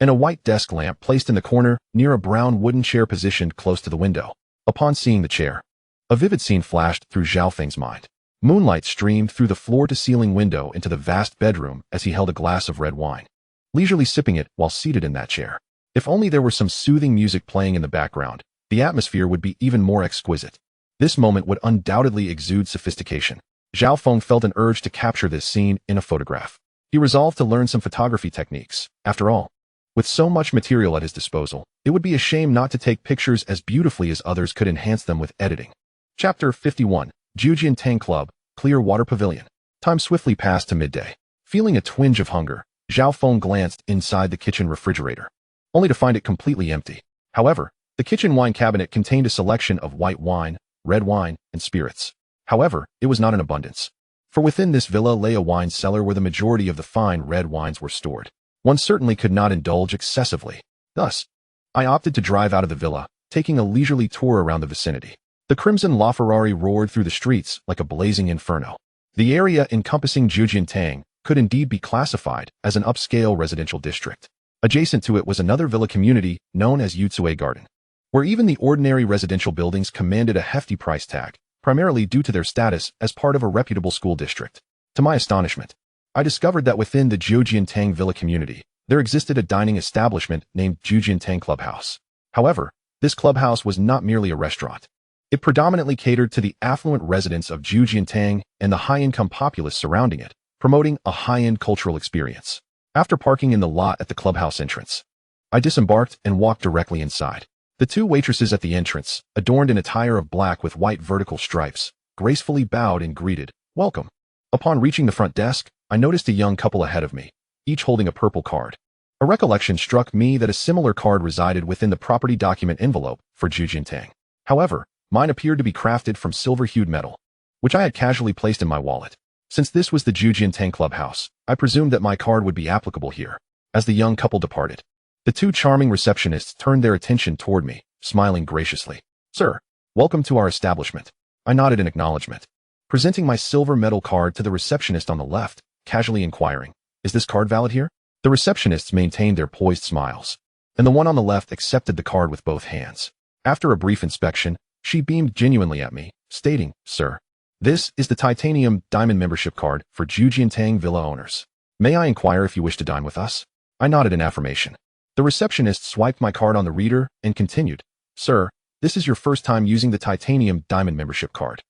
and a white desk lamp placed in the corner near a brown wooden chair positioned close to the window. Upon seeing the chair, a vivid scene flashed through Zhao Feng's mind. Moonlight streamed through the floor-to-ceiling window into the vast bedroom as he held a glass of red wine, leisurely sipping it while seated in that chair. If only there were some soothing music playing in the background, the atmosphere would be even more exquisite. This moment would undoubtedly exude sophistication. Zhao Feng felt an urge to capture this scene in a photograph. He resolved to learn some photography techniques. After all, with so much material at his disposal, it would be a shame not to take pictures as beautifully as others could enhance them with editing. Chapter 51. Jujiantang Club, Clear Water Pavilion. Time swiftly passed to midday. Feeling a twinge of hunger, Zhao Feng glanced inside the kitchen refrigerator, only to find it completely empty. However, the kitchen wine cabinet contained a selection of white wine, red wine, and spirits. However, it was not in abundance, for within this villa lay a wine cellar where the majority of the fine red wines were stored. One certainly could not indulge excessively. Thus, I opted to drive out of the villa, taking a leisurely tour around the vicinity. The crimson LaFerrari roared through the streets like a blazing inferno. The area encompassing Jujiantang could indeed be classified as an upscale residential district. Adjacent to it was another villa community known as Yutsue Garden, where even the ordinary residential buildings commanded a hefty price tag, primarily due to their status as part of a reputable school district. To my astonishment, I discovered that within the Zhujiantang Villa community, there existed a dining establishment named Zhujiantang Clubhouse. However, this clubhouse was not merely a restaurant. It predominantly catered to the affluent residents of Zhujiantang and the high-income populace surrounding it, promoting a high-end cultural experience. After parking in the lot at the clubhouse entrance, I disembarked and walked directly inside. The two waitresses at the entrance, adorned in attire of black with white vertical stripes, gracefully bowed and greeted, "Welcome." Upon reaching the front desk, I noticed a young couple ahead of me, each holding a purple card. A recollection struck me that a similar card resided within the property document envelope for Zhujiantang. However, mine appeared to be crafted from silver-hued metal, which I had casually placed in my wallet. Since this was the Zhujiantang Clubhouse, I presumed that my card would be applicable here. As the young couple departed, the two charming receptionists turned their attention toward me, smiling graciously. "Sir, welcome to our establishment." I nodded in acknowledgement, presenting my silver metal card to the receptionist on the left, casually inquiring, "Is this card valid here?" The receptionists maintained their poised smiles, and the one on the left accepted the card with both hands. After a brief inspection, she beamed genuinely at me, stating, "Sir, this is the titanium diamond membership card for Zhujiantang Villa owners. May I inquire if you wish to dine with us?" I nodded in affirmation. The receptionist swiped my card on the reader and continued, "Sir, this is your first time using the titanium diamond membership card,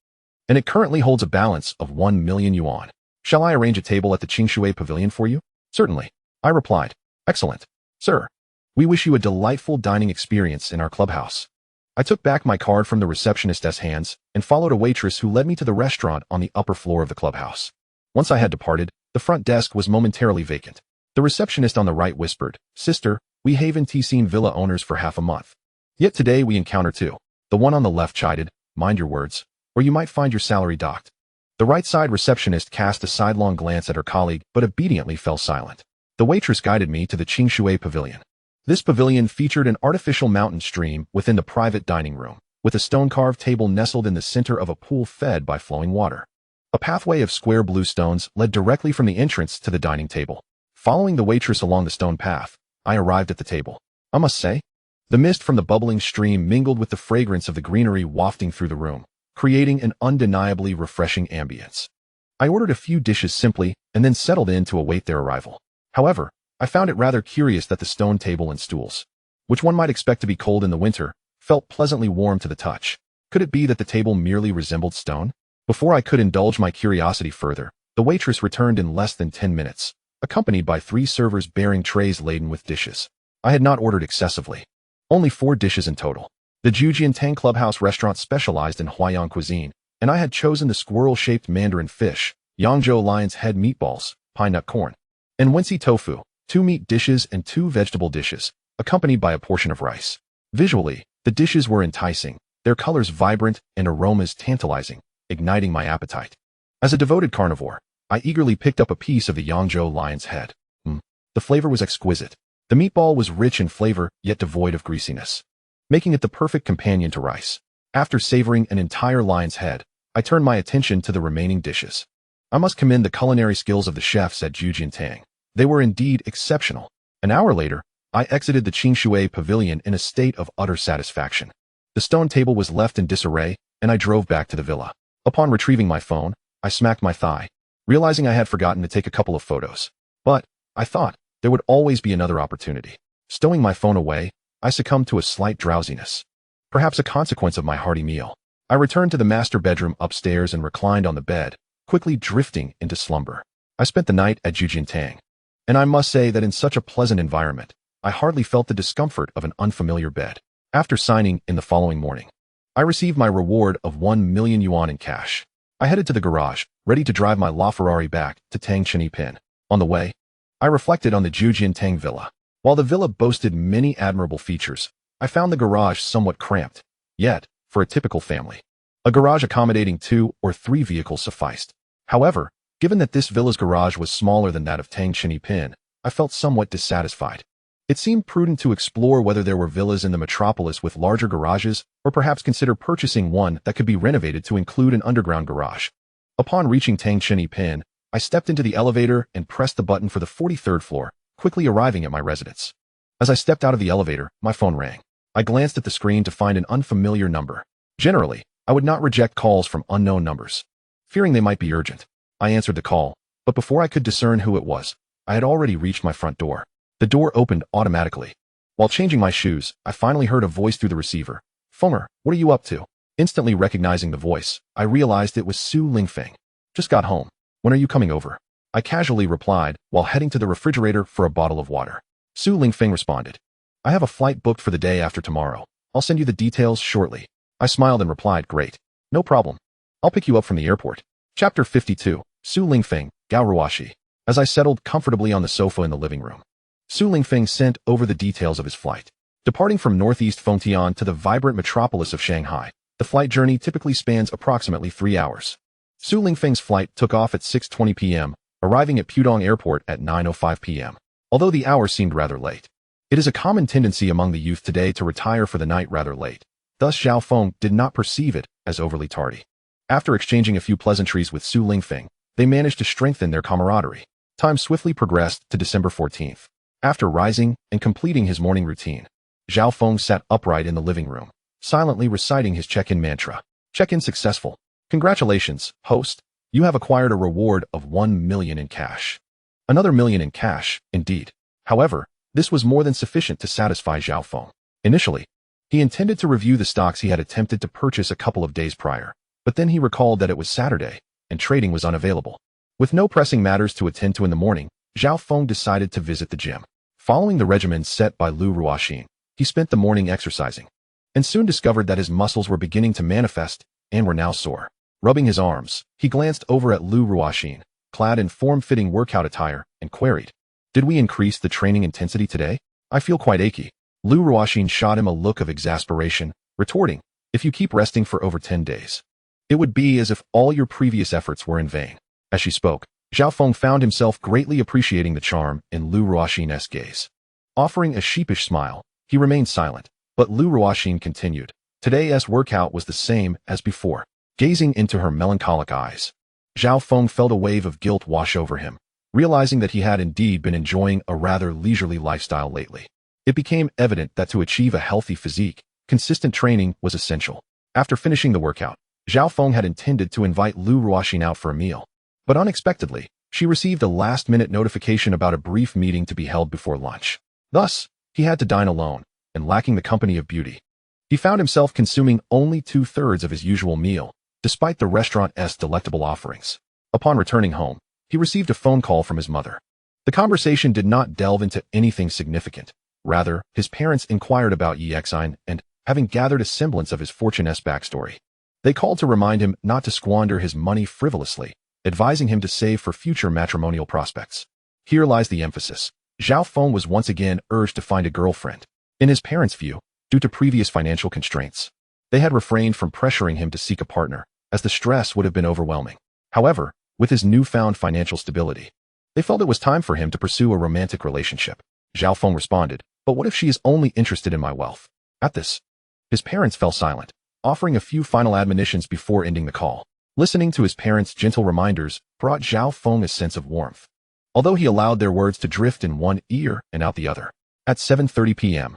and it currently holds a balance of 1 million yuan. Shall I arrange a table at the Qingshui Pavilion for you?" "Certainly," I replied. "Excellent. Sir, we wish you a delightful dining experience in our clubhouse." I took back my card from the receptionist's hands and followed a waitress who led me to the restaurant on the upper floor of the clubhouse. Once I had departed, the front desk was momentarily vacant. The receptionist on the right whispered, "Sister, we haven't seen Villa owners for half a month. Yet today we encounter two." The one on the left chided, "Mind your words, or you might find your salary docked." The right-side receptionist cast a sidelong glance at her colleague but obediently fell silent. The waitress guided me to the Qingshui Pavilion. This pavilion featured an artificial mountain stream within the private dining room, with a stone-carved table nestled in the center of a pool fed by flowing water. A pathway of square blue stones led directly from the entrance to the dining table. Following the waitress along the stone path, I arrived at the table. I must say, the mist from the bubbling stream mingled with the fragrance of the greenery wafting through the room, creating an undeniably refreshing ambience. I ordered a few dishes simply and then settled in to await their arrival. However, I found it rather curious that the stone table and stools, which one might expect to be cold in the winter, felt pleasantly warm to the touch. Could it be that the table merely resembled stone? Before I could indulge my curiosity further, the waitress returned in less than 10 minutes, accompanied by 3 servers bearing trays laden with dishes. I had not ordered excessively. Only 4 dishes in total. The Zhujiantang Clubhouse restaurant specialized in Hawaiian cuisine, and I had chosen the squirrel-shaped mandarin fish, Yangzhou lion's head meatballs, pine nut corn, and wensi tofu, 2 meat dishes and 2 vegetable dishes, accompanied by a portion of rice. Visually, the dishes were enticing, their colors vibrant and aromas tantalizing, igniting my appetite. As a devoted carnivore, I eagerly picked up a piece of the Yangzhou lion's head. The flavor was exquisite. The meatball was rich in flavor, yet devoid of greasiness, making it the perfect companion to rice. After savoring an entire lion's head, I turned my attention to the remaining dishes. I must commend the culinary skills of the chefs at Zhujiantang. They were indeed exceptional. An hour later, I exited the Qingshui Pavilion in a state of utter satisfaction. The stone table was left in disarray, and I drove back to the villa. Upon retrieving my phone, I smacked my thigh, realizing I had forgotten to take a couple of photos. But, I thought, there would always be another opportunity. Stowing my phone away, I succumbed to a slight drowsiness, perhaps a consequence of my hearty meal. I returned to the master bedroom upstairs and reclined on the bed, quickly drifting into slumber. I spent the night at Zhujiantang, and I must say that in such a pleasant environment, I hardly felt the discomfort of an unfamiliar bed. After signing in the following morning, I received my reward of 1 million yuan in cash. I headed to the garage, ready to drive my LaFerrari back to Tangchini-Pin. On the way, I reflected on the Zhujiantang villa. While the villa boasted many admirable features, I found the garage somewhat cramped. Yet, for a typical family, a garage accommodating 2 or 3 vehicles sufficed. However, given that this villa's garage was smaller than that of Tangchini-Pin, I felt somewhat dissatisfied. It seemed prudent to explore whether there were villas in the metropolis with larger garages, or perhaps consider purchasing one that could be renovated to include an underground garage. Upon reaching Tangchini-Pin, I stepped into the elevator and pressed the button for the 43rd floor, quickly arriving at my residence. As I stepped out of the elevator, my phone rang. I glanced at the screen to find an unfamiliar number. Generally, I would not reject calls from unknown numbers. Fearing they might be urgent, I answered the call, but before I could discern who it was, I had already reached my front door. The door opened automatically. While changing my shoes, I finally heard a voice through the receiver. "Fenger, what are you up to?" Instantly recognizing the voice, I realized it was Su Lingfeng. "Just got home. When are you coming over?" I casually replied while heading to the refrigerator for a bottle of water. Su Lingfeng responded, "I have a flight booked for the day after tomorrow. I'll send you the details shortly." I smiled and replied, "Great. No problem. I'll pick you up from the airport." Chapter 52, Su Lingfeng, Gao Ruashi. As I settled comfortably on the sofa in the living room, Su Lingfeng sent over the details of his flight. Departing from northeast Fengtian to the vibrant metropolis of Shanghai, the flight journey typically spans approximately 3 hours. Su Lingfeng's flight took off at 6:20 p.m., arriving at Pudong Airport at 9:05 p.m. Although the hour seemed rather late, it is a common tendency among the youth today to retire for the night rather late. Thus Zhao Feng did not perceive it as overly tardy. After exchanging a few pleasantries with Su Lingfeng, they managed to strengthen their camaraderie. Time swiftly progressed to December 14th. After rising and completing his morning routine, Zhao Feng sat upright in the living room, silently reciting his check-in mantra. "Check-in successful. Congratulations, host. You have acquired a reward of 1 million in cash." Another million in cash, indeed. However, this was more than sufficient to satisfy Zhao Feng. Initially, he intended to review the stocks he had attempted to purchase a couple of days prior, but then he recalled that it was Saturday, and trading was unavailable. With no pressing matters to attend to in the morning, Zhao Feng decided to visit the gym. Following the regimen set by Lu Ruoxin, he spent the morning exercising, and soon discovered that his muscles were beginning to manifest and were now sore. Rubbing his arms, he glanced over at Lu Ruoxin, clad in form-fitting workout attire, and queried, "Did we increase the training intensity today? I feel quite achy." Lu Ruoxin shot him a look of exasperation, retorting, "If you keep resting for over 10 days, it would be as if all your previous efforts were in vain." As she spoke, Zhao Feng found himself greatly appreciating the charm in Lu Ruoxin's gaze. Offering a sheepish smile, he remained silent, but Lu Ruoxin continued. Today's workout was the same as before. Gazing into her melancholic eyes, Zhao Feng felt a wave of guilt wash over him, realizing that he had indeed been enjoying a rather leisurely lifestyle lately. It became evident that to achieve a healthy physique, consistent training was essential. After finishing the workout, Zhao Feng had intended to invite Lu Ruoxin out for a meal, but unexpectedly, she received a last-minute notification about a brief meeting to be held before lunch. Thus, he had to dine alone, and lacking the company of beauty. He found himself consuming only 2/3 of his usual meal, despite the restaurant's delectable offerings. Upon returning home, he received a phone call from his mother. The conversation did not delve into anything significant. Rather, his parents inquired about Yexine and, having gathered a semblance of his fortune's backstory, they called to remind him not to squander his money frivolously, advising him to save for future matrimonial prospects. Here lies the emphasis. Zhao Feng was once again urged to find a girlfriend. In his parents' view, due to previous financial constraints, they had refrained from pressuring him to seek a partner, as the stress would have been overwhelming. However, with his newfound financial stability, they felt it was time for him to pursue a romantic relationship. Zhao Feng responded, "But what if she is only interested in my wealth?" At this, his parents fell silent, offering a few final admonitions before ending the call. Listening to his parents' gentle reminders brought Zhao Feng a sense of warmth, although he allowed their words to drift in one ear and out the other. At 7:30 p.m.,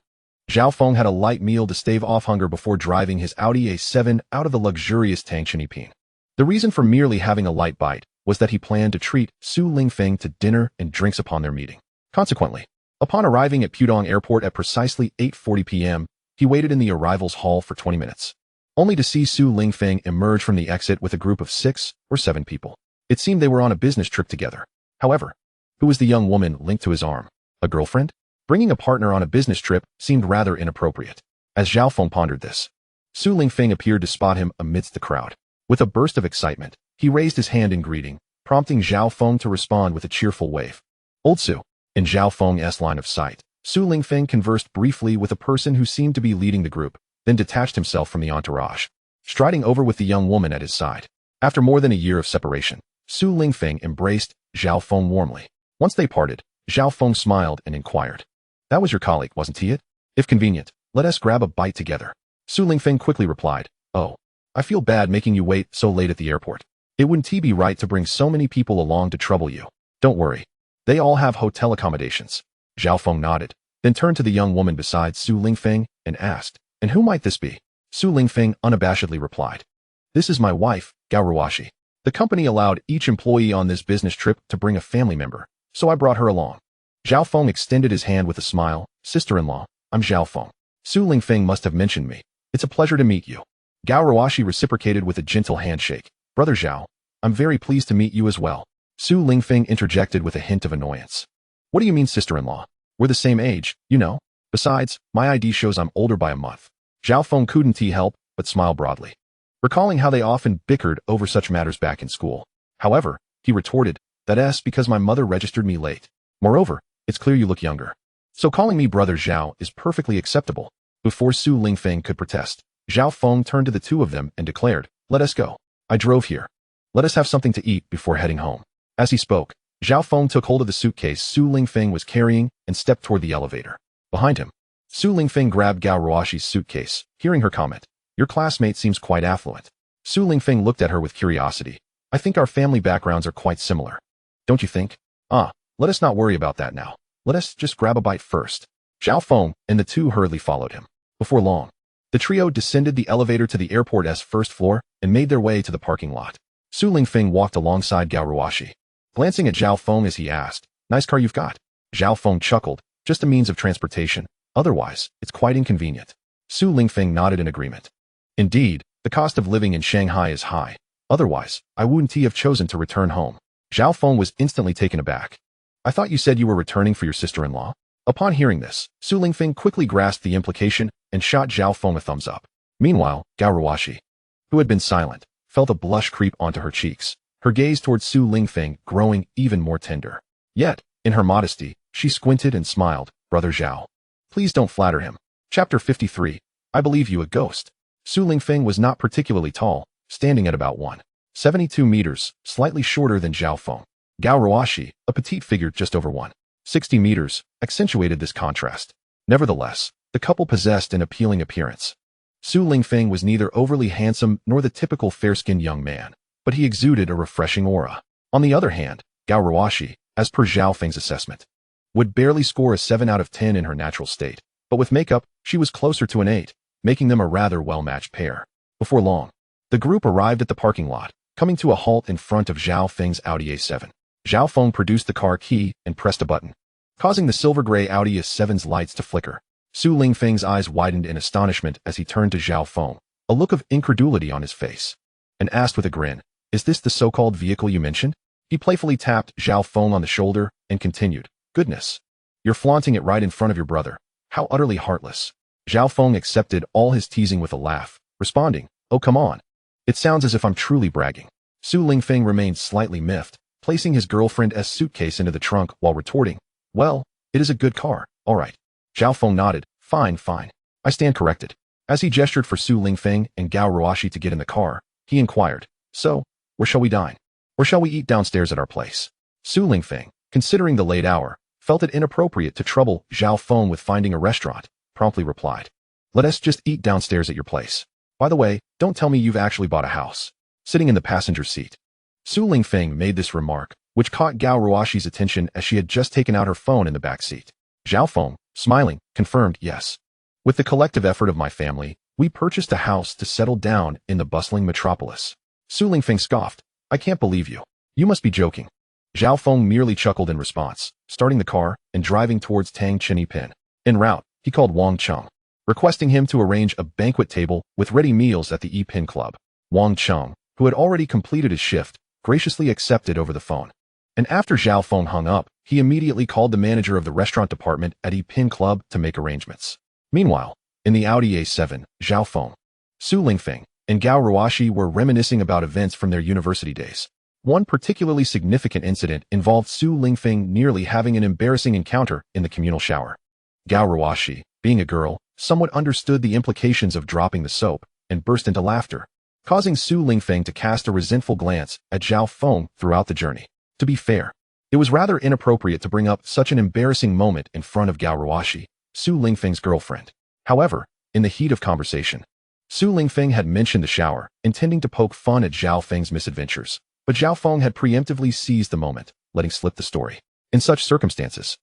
Zhao Feng had a light meal to stave off hunger before driving his Audi A7 out of the luxurious Alpine. The reason for merely having a light bite was that he planned to treat Su Lingfeng to dinner and drinks upon their meeting. Consequently, upon arriving at Pudong Airport at precisely 8:40 p.m., he waited in the arrivals hall for 20 minutes, only to see Su Lingfeng emerge from the exit with a group of 6 or 7 people. It seemed they were on a business trip together. However, who was the young woman linked to his arm? A girlfriend? Bringing a partner on a business trip seemed rather inappropriate. As Zhao Feng pondered this, Su Lingfeng appeared to spot him amidst the crowd. With a burst of excitement, he raised his hand in greeting, prompting Zhao Feng to respond with a cheerful wave. Old Su. In Zhao Feng's line of sight, Su Lingfeng conversed briefly with a person who seemed to be leading the group, then detached himself from the entourage, striding over with the young woman at his side. After more than a year of separation, Su Lingfeng embraced Zhao Feng warmly. Once they parted, Zhao Feng smiled and inquired, "That was your colleague, wasn't he it? If convenient, let us grab a bite together." Su Lingfeng quickly replied, "Oh, I feel bad making you wait so late at the airport. It wouldn't be right to bring so many people along to trouble you. Don't worry. They all have hotel accommodations." Zhao Feng nodded, then turned to the young woman beside Su Lingfeng and asked, "And who might this be?" Su Lingfeng unabashedly replied, This is my wife, Gaurawashi. The company allowed each employee on this business trip to bring a family member, so I brought her along. Zhao Feng extended his hand with a smile. Sister-in-law, I'm Zhao Feng. Su Lingfeng must have mentioned me. It's a pleasure to meet you. Gaurawashi reciprocated with a gentle handshake. Brother Zhao, I'm very pleased to meet you as well. Su Lingfeng interjected with a hint of annoyance. What do you mean, sister-in-law? We're the same age, you know. Besides, my ID shows I'm older by a month. Zhao Feng couldn't help but smile broadly, recalling how they often bickered over such matters back in school. However, he retorted, that's because my mother registered me late. Moreover, it's clear you look younger. So calling me Brother Zhao is perfectly acceptable. Before Su Lingfeng could protest, Zhao Feng turned to the two of them and declared, let us go. I drove here. Let us have something to eat before heading home. As he spoke, Zhao Feng took hold of the suitcase Su Lingfeng was carrying and stepped toward the elevator. Behind him, Su Lingfeng grabbed Gaoruashi's suitcase, hearing her comment, your classmate seems quite affluent. Su Lingfeng looked at her with curiosity. I think our family backgrounds are quite similar. Don't you think? Let us not worry about that now. Let us just grab a bite first. Zhao Feng and the two hurriedly followed him. Before long, the trio descended the elevator to the airport's first floor and made their way to the parking lot. Su Lingfeng walked alongside Gaoruashi, glancing at Zhao Feng as he asked, nice car you've got. Zhao Feng chuckled, just a means of transportation. Otherwise, it's quite inconvenient. Su Lingfeng nodded in agreement. Indeed, the cost of living in Shanghai is high. Otherwise, I wouldn't have chosen to return home. Zhao Feng was instantly taken aback. I thought you said you were returning for your sister-in-law? Upon hearing this, Su Lingfeng quickly grasped the implication and shot Zhao Feng a thumbs up. Meanwhile, Gaoruashi, who had been silent, felt a blush creep onto her cheeks, her gaze towards Su Lingfeng growing even more tender. Yet, in her modesty, she squinted and smiled, Brother Zhao. Please don't flatter him. Chapter 53. I believe you a ghost. Su Lingfeng was not particularly tall, standing at about 1.72 meters, slightly shorter than Zhao Feng. Gaoruashi, a petite figure just over 1.60 meters, accentuated this contrast. Nevertheless, the couple possessed an appealing appearance. Su Lingfeng was neither overly handsome nor the typical fair-skinned young man, but he exuded a refreshing aura. On the other hand, Gaoruashi, as per Zhao Feng's assessment, would barely score a 7 out of 10 in her natural state, but with makeup, she was closer to an 8, making them a rather well-matched pair. Before long, the group arrived at the parking lot, coming to a halt in front of Zhao Feng's Audi A7. Zhao Feng produced the car key and pressed a button, causing the silver-gray Audi A7's lights to flicker. Su Lingfeng's eyes widened in astonishment as he turned to Zhao Feng, a look of incredulity on his face, and asked with a grin, is this the so-called vehicle you mentioned? He playfully tapped Zhao Feng on the shoulder and continued, goodness, you're flaunting it right in front of your brother. How utterly heartless. Zhao Feng accepted all his teasing with a laugh, responding, oh come on. It sounds as if I'm truly bragging. Su Lingfeng remained slightly miffed, placing his girlfriend's suitcase into the trunk while retorting, well, it is a good car, all right. Zhao Feng nodded, fine. I stand corrected. As he gestured for Su Lingfeng and Gaoruashi to get in the car, he inquired, so, where shall we dine? Or shall we eat downstairs at our place? Su Lingfeng, considering the late hour, felt it inappropriate to trouble Zhao Feng with finding a restaurant, promptly replied, let us just eat downstairs at your place. By the way, don't tell me you've actually bought a house. Sitting in the passenger seat. Su Lingfeng made this remark, which caught Gaoruashi's attention as she had just taken out her phone in the back seat. Zhao Feng, smiling, confirmed yes. With the collective effort of my family, we purchased a house to settle down in the bustling metropolis. Su Lingfeng scoffed, I can't believe you. You must be joking. Zhao Feng merely chuckled in response, starting the car and driving towards Tang Chenyi Pin. En route, he called Wang Cheng, requesting him to arrange a banquet table with ready meals at the E-Pin Club. Wang Cheng, who had already completed his shift, graciously accepted over the phone. And after Zhao Feng hung up, he immediately called the manager of the restaurant department at E-Pin Club to make arrangements. Meanwhile, in the Audi A7, Zhao Feng, Su Lingfeng, and Gaoruashi were reminiscing about events from their university days. One particularly significant incident involved Su Lingfeng nearly having an embarrassing encounter in the communal shower. Gaoruashi, being a girl, somewhat understood the implications of dropping the soap and burst into laughter, causing Su Lingfeng to cast a resentful glance at Zhao Feng throughout the journey. To be fair, it was rather inappropriate to bring up such an embarrassing moment in front of Gaoruashi, Su Lingfeng's girlfriend. However, in the heat of conversation, Su Lingfeng had mentioned the shower, intending to poke fun at Zhao Feng's misadventures, but Zhao Feng had preemptively seized the moment, letting slip the story. In such circumstances,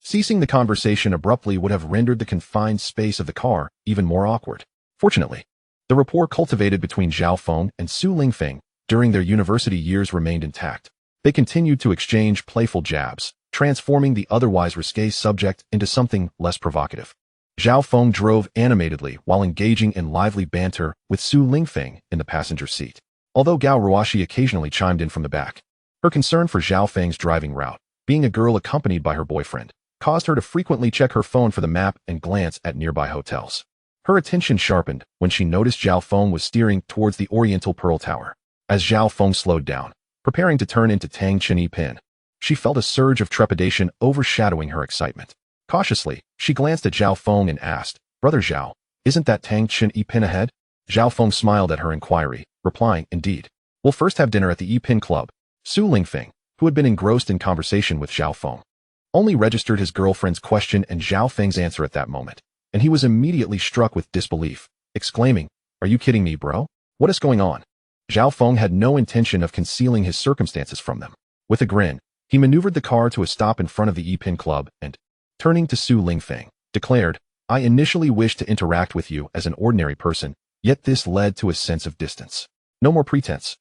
ceasing the conversation abruptly would have rendered the confined space of the car even more awkward. Fortunately, The rapport cultivated between Zhao Feng and Su Lingfeng during their university years remained intact. They continued to exchange playful jabs, transforming the otherwise risque subject into something less provocative. Zhao Feng drove animatedly while engaging in lively banter with Su Lingfeng in the passenger seat, although Gao Ruoxi occasionally chimed in from the back. Her concern for Zhao Feng's driving route, being a girl accompanied by her boyfriend, caused her to frequently check her phone for the map and glance at nearby hotels. Her attention sharpened when she noticed Zhao Feng was steering towards the Oriental Pearl Tower. As Zhao Feng slowed down, preparing to turn into Tang Chenyi Pin, she felt a surge of trepidation overshadowing her excitement. Cautiously, she glanced at Zhao Feng and asked, "Brother Zhao, isn't that Tang Chenyi Pin ahead?" Zhao Feng smiled at her inquiry, replying, "Indeed. We'll first have dinner at the Pin Club." Su Lingfeng, who had been engrossed in conversation with Zhao Feng, only registered his girlfriend's question and Zhao Feng's answer at that moment, and he was immediately struck with disbelief, exclaiming, "Are you kidding me, bro? What is going on?" Zhao Feng had no intention of concealing his circumstances from them. With a grin, he maneuvered the car to a stop in front of the Pin Club and, turning to Su Lingfeng, declared, "I initially wished to interact with you as an ordinary person, yet this led to a sense of distance. No more pretense.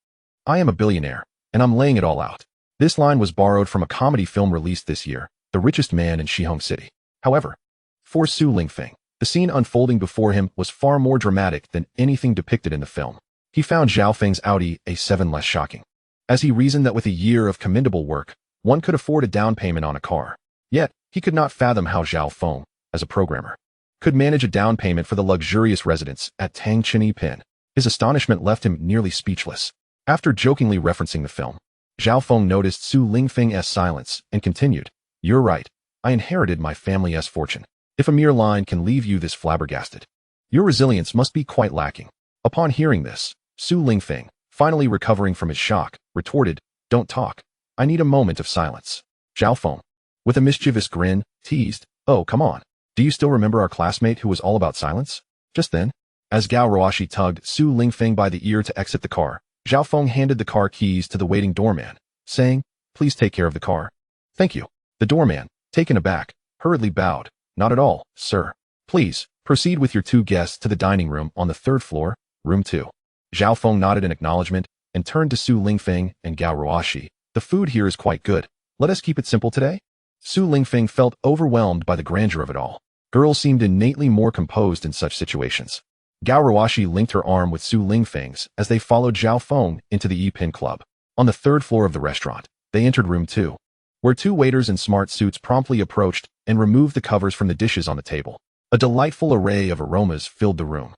I am a billionaire, and I'm laying it all out." This line was borrowed from a comedy film released this year, The Richest Man in Shihong City. However, for Su Lingfeng, the scene unfolding before him was far more dramatic than anything depicted in the film. He found Zhao Feng's Audi A7 less shocking, as he reasoned that with a year of commendable work, one could afford a down payment on a car. Yet, he could not fathom how Zhao Feng, as a programmer, could manage a down payment for the luxurious residence at Tang Chenyi Pin. His astonishment left him nearly speechless. After jokingly referencing the film, Zhao Feng noticed Su Lingfeng's silence and continued, "You're right. I inherited my family's fortune. If a mere line can leave you this flabbergasted, your resilience must be quite lacking." Upon hearing this, Su Lingfeng, finally recovering from his shock, retorted, "Don't talk. I need a moment of silence." Zhao Feng, with a mischievous grin, teased, "Oh, come on. Do you still remember our classmate who was all about silence?" Just then, as Gao Ruoxi tugged Su Lingfeng by the ear to exit the car, Zhao Feng handed the car keys to the waiting doorman, saying, "Please take care of the car." "Thank you." The doorman, taken aback, hurriedly bowed, "Not at all, sir. Please, proceed with your two guests to the dining room on the third floor, room 2. Zhao Feng nodded in acknowledgement and turned to Su Lingfeng and Gao Ruoxi. "The food here is quite good. Let us keep it simple today." Su Lingfeng felt overwhelmed by the grandeur of it all. Girls seemed innately more composed in such situations. Gao Ruoxi linked her arm with Su Lingfeng's as they followed Zhao Feng into the Pin Club. On the third floor of the restaurant, they entered room 2, where two waiters in smart suits promptly approached and removed the covers from the dishes on the table. A delightful array of aromas filled the room.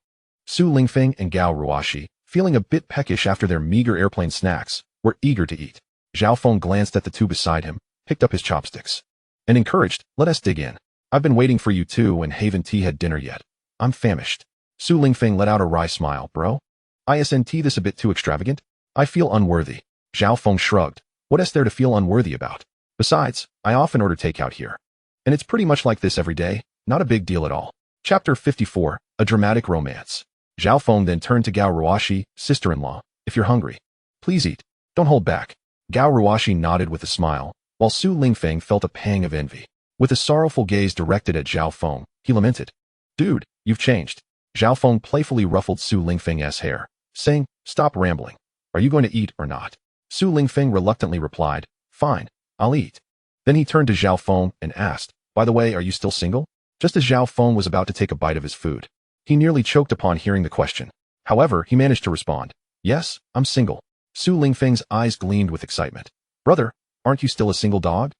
Su Lingfeng and Gao Ruoxi, feeling a bit peckish after their meager airplane snacks, were eager to eat. Zhao Feng glanced at the two beside him, picked up his chopsticks, and encouraged, "Let us dig in. I've been waiting for you two and haven't had dinner yet. I'm famished." Su Lingfeng let out a wry smile. "Bro? Isn't this a bit too extravagant? I feel unworthy." Zhao Feng shrugged. "What is there to feel unworthy about? Besides, I often order takeout here, and it's pretty much like this every day. Not a big deal at all." Chapter 54, A Dramatic Romance. Zhao Feng then turned to Gao Ruoxi, "Sister-in-law, if you're hungry, please eat. Don't hold back." Gao Ruoxi nodded with a smile, while Su Lingfeng felt a pang of envy. With a sorrowful gaze directed at Zhao Feng, he lamented, "Dude, you've changed." Zhao Feng playfully ruffled Su Lingfeng's hair, saying, "Stop rambling. Are you going to eat or not?" Su Lingfeng reluctantly replied, "Fine, I'll eat." Then he turned to Zhao Feng and asked, "By the way, are you still single?" Just as Zhao Feng was about to take a bite of his food, he nearly choked upon hearing the question. However, he managed to respond, "Yes, I'm single." Su Lingfeng's eyes gleamed with excitement. "Brother, aren't you still a single dog?"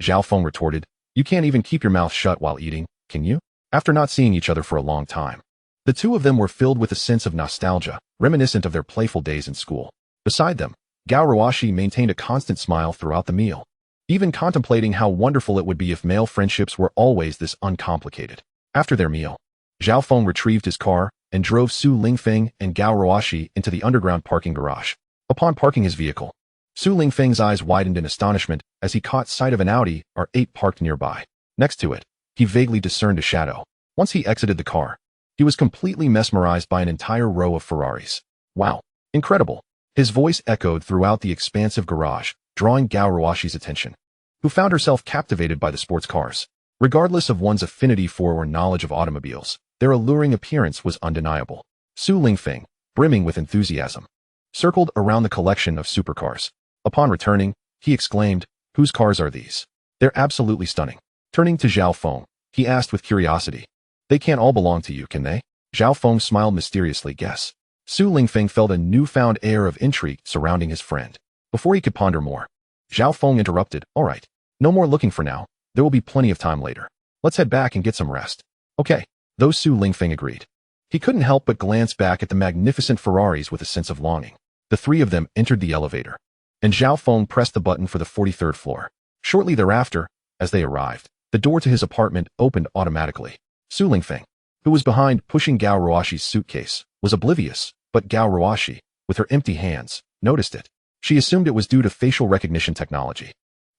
Zhao Feng retorted, "You can't even keep your mouth shut while eating, can you?" After not seeing each other for a long time, the two of them were filled with a sense of nostalgia, reminiscent of their playful days in school. Beside them, Gao Ruoxi maintained a constant smile throughout the meal, even contemplating how wonderful it would be if male friendships were always this uncomplicated. After their meal, Zhao Feng retrieved his car and drove Su Lingfeng and Gao Ruoxi into the underground parking garage. Upon parking his vehicle, Su Lingfeng's eyes widened in astonishment as he caught sight of an Audi R8 parked nearby. Next to it, he vaguely discerned a shadow. Once he exited the car, he was completely mesmerized by an entire row of Ferraris. "Wow, incredible." His voice echoed throughout the expansive garage, drawing Gao Ruoxi's attention, who found herself captivated by the sports cars. Regardless of one's affinity for or knowledge of automobiles, their alluring appearance was undeniable. Su Lingfeng, brimming with enthusiasm, circled around the collection of supercars. Upon returning, he exclaimed, "Whose cars are these? They're absolutely stunning." Turning to Zhao Feng, he asked with curiosity, "They can't all belong to you, can they?" Zhao Feng smiled mysteriously. "Guess." Su Lingfeng felt a newfound air of intrigue surrounding his friend. Before he could ponder more, Zhao Feng interrupted, "All right, no more looking for now. There will be plenty of time later. Let's head back and get some rest." "Okay." Though Su Lingfeng agreed, he couldn't help but glance back at the magnificent Ferraris with a sense of longing. The three of them entered the elevator, and Zhao Feng pressed the button for the 43rd floor. Shortly thereafter, as they arrived, the door to his apartment opened automatically. Su Lingfeng, who was behind pushing Gao Ruashi's suitcase, was oblivious, but Gao Ruashi, with her empty hands, noticed it. She assumed it was due to facial recognition technology.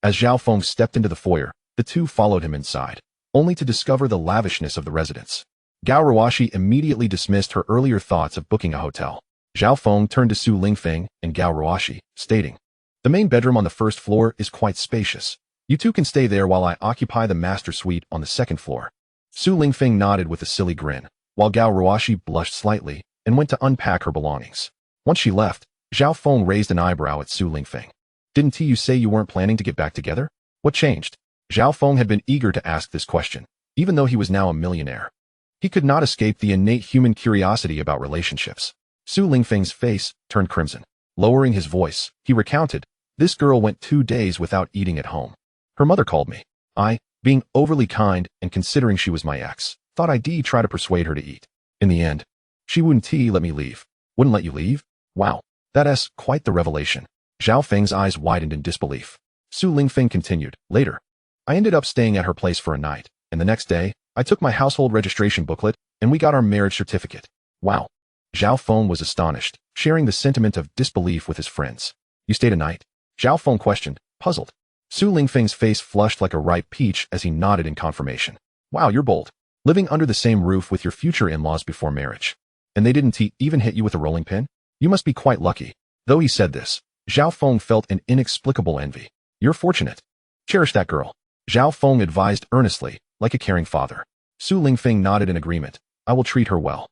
As Zhao Feng stepped into the foyer, the two followed him inside, only to discover the lavishness of the residence. Gao Ruashi immediately dismissed her earlier thoughts of booking a hotel. Zhao Feng turned to Su Lingfeng and Gao Ruashi, stating, "The main bedroom on the first floor is quite spacious. You two can stay there while I occupy the master suite on the second floor." Su Lingfeng nodded with a silly grin, while Gao Ruashi blushed slightly and went to unpack her belongings. Once she left, Zhao Feng raised an eyebrow at Su Lingfeng. "Didn't you say you weren't planning to get back together? What changed?" Zhao Feng had been eager to ask this question, even though he was now a millionaire. He could not escape the innate human curiosity about relationships. Su Lingfeng's face turned crimson. Lowering his voice, he recounted, "This girl went 2 days without eating at home. Her mother called me. I, being overly kind and considering she was my ex, thought I'd try to persuade her to eat. In the end, she wouldn't let me leave." "Wouldn't let you leave? Wow, that's quite the revelation." Zhao Feng's eyes widened in disbelief. Su Lingfeng continued, "Later, I ended up staying at her place for a night, and the next day, I took my household registration booklet, and we got our marriage certificate." "Wow." Zhao Feng was astonished, sharing the sentiment of disbelief with his friends. "You stayed a night?" Zhao Feng questioned, puzzled. Su Lingfeng's face flushed like a ripe peach as he nodded in confirmation. "Wow, you're bold. Living under the same roof with your future in-laws before marriage. And they didn't even hit you with a rolling pin? You must be quite lucky." Though he said this, Zhao Feng felt an inexplicable envy. "You're fortunate. Cherish that girl," Zhao Feng advised earnestly, like a caring father. Su Lingfeng nodded in agreement. "I will treat her well."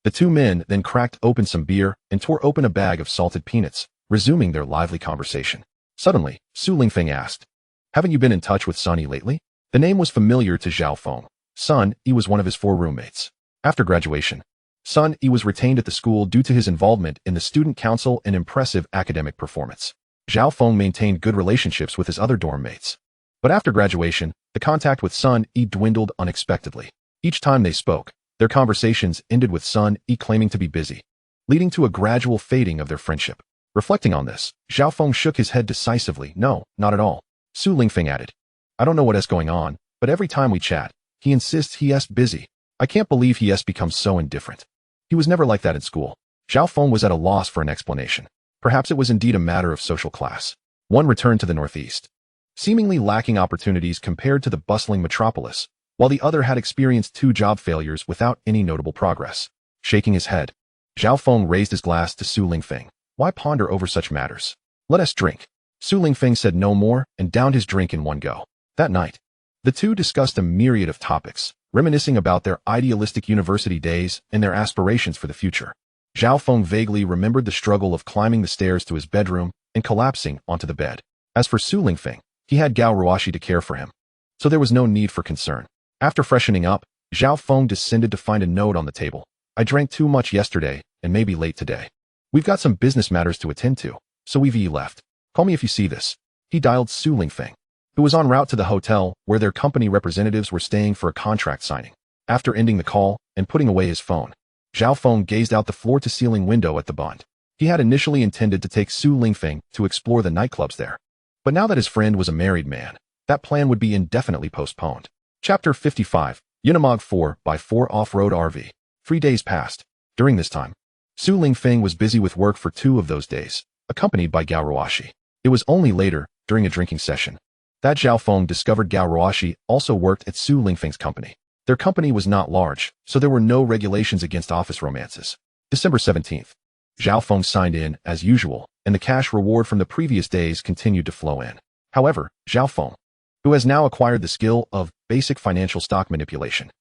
The two men then cracked open some beer and tore open a bag of salted peanuts, resuming their lively conversation. Suddenly, Su Lingfeng asked, "Haven't you been in touch with Sun Yi lately?" The name was familiar to Zhao Feng. Sun Yi was one of his 4 roommates. After graduation, Sun Yi was retained at the school due to his involvement in the student council and impressive academic performance. Zhao Feng maintained good relationships with his other dorm mates. But after graduation, the contact with Sun Yi dwindled unexpectedly. Each time they spoke, their conversations ended with Sun Yi claiming to be busy, leading to a gradual fading of their friendship. Reflecting on this, Zhao Feng shook his head decisively. "No, not at all." Su Lingfeng added, "I don't know what is going on, but every time we chat, he insists he is busy. I can't believe he has become so indifferent. He was never like that in school." Zhao Feng was at a loss for an explanation. Perhaps it was indeed a matter of social class. One returned to the northeast, seemingly lacking opportunities compared to the bustling metropolis, while the other had experienced 2 job failures without any notable progress. Shaking his head, Zhao Feng raised his glass to Su Lingfeng. "Why ponder over such matters? Let us drink." Su Lingfeng said no more and downed his drink in one go. That night, the two discussed a myriad of topics, reminiscing about their idealistic university days and their aspirations for the future. Zhao Feng vaguely remembered the struggle of climbing the stairs to his bedroom and collapsing onto the bed. As for Su Lingfeng, he had Gao Ruashi to care for him, so there was no need for concern. After freshening up, Zhao Feng descended to find a note on the table. "I drank too much yesterday and may be late today. We've got some business matters to attend to, so we've left. Call me if you see this." He dialed Su Lingfeng, who was en route to the hotel where their company representatives were staying for a contract signing. After ending the call and putting away his phone, Zhao Feng gazed out the floor-to-ceiling window at the bund. He had initially intended to take Su Lingfeng to explore the nightclubs there. But now that his friend was a married man, that plan would be indefinitely postponed. Chapter 55, Unimog 4x4 Off-Road RV. 3 days passed. During this time, Su Lingfeng was busy with work for 2 of those days, accompanied by Gao Ruashi. It was only later, during a drinking session, that Zhao Feng discovered Gao Ruashi also worked at Su Lingfeng's company. Their company was not large, so there were no regulations against office romances. December 17th. Zhao Feng signed in, as usual, and the cash reward from the previous days continued to flow in. However, Zhao Feng, who has now acquired the skill of basic financial stock manipulation,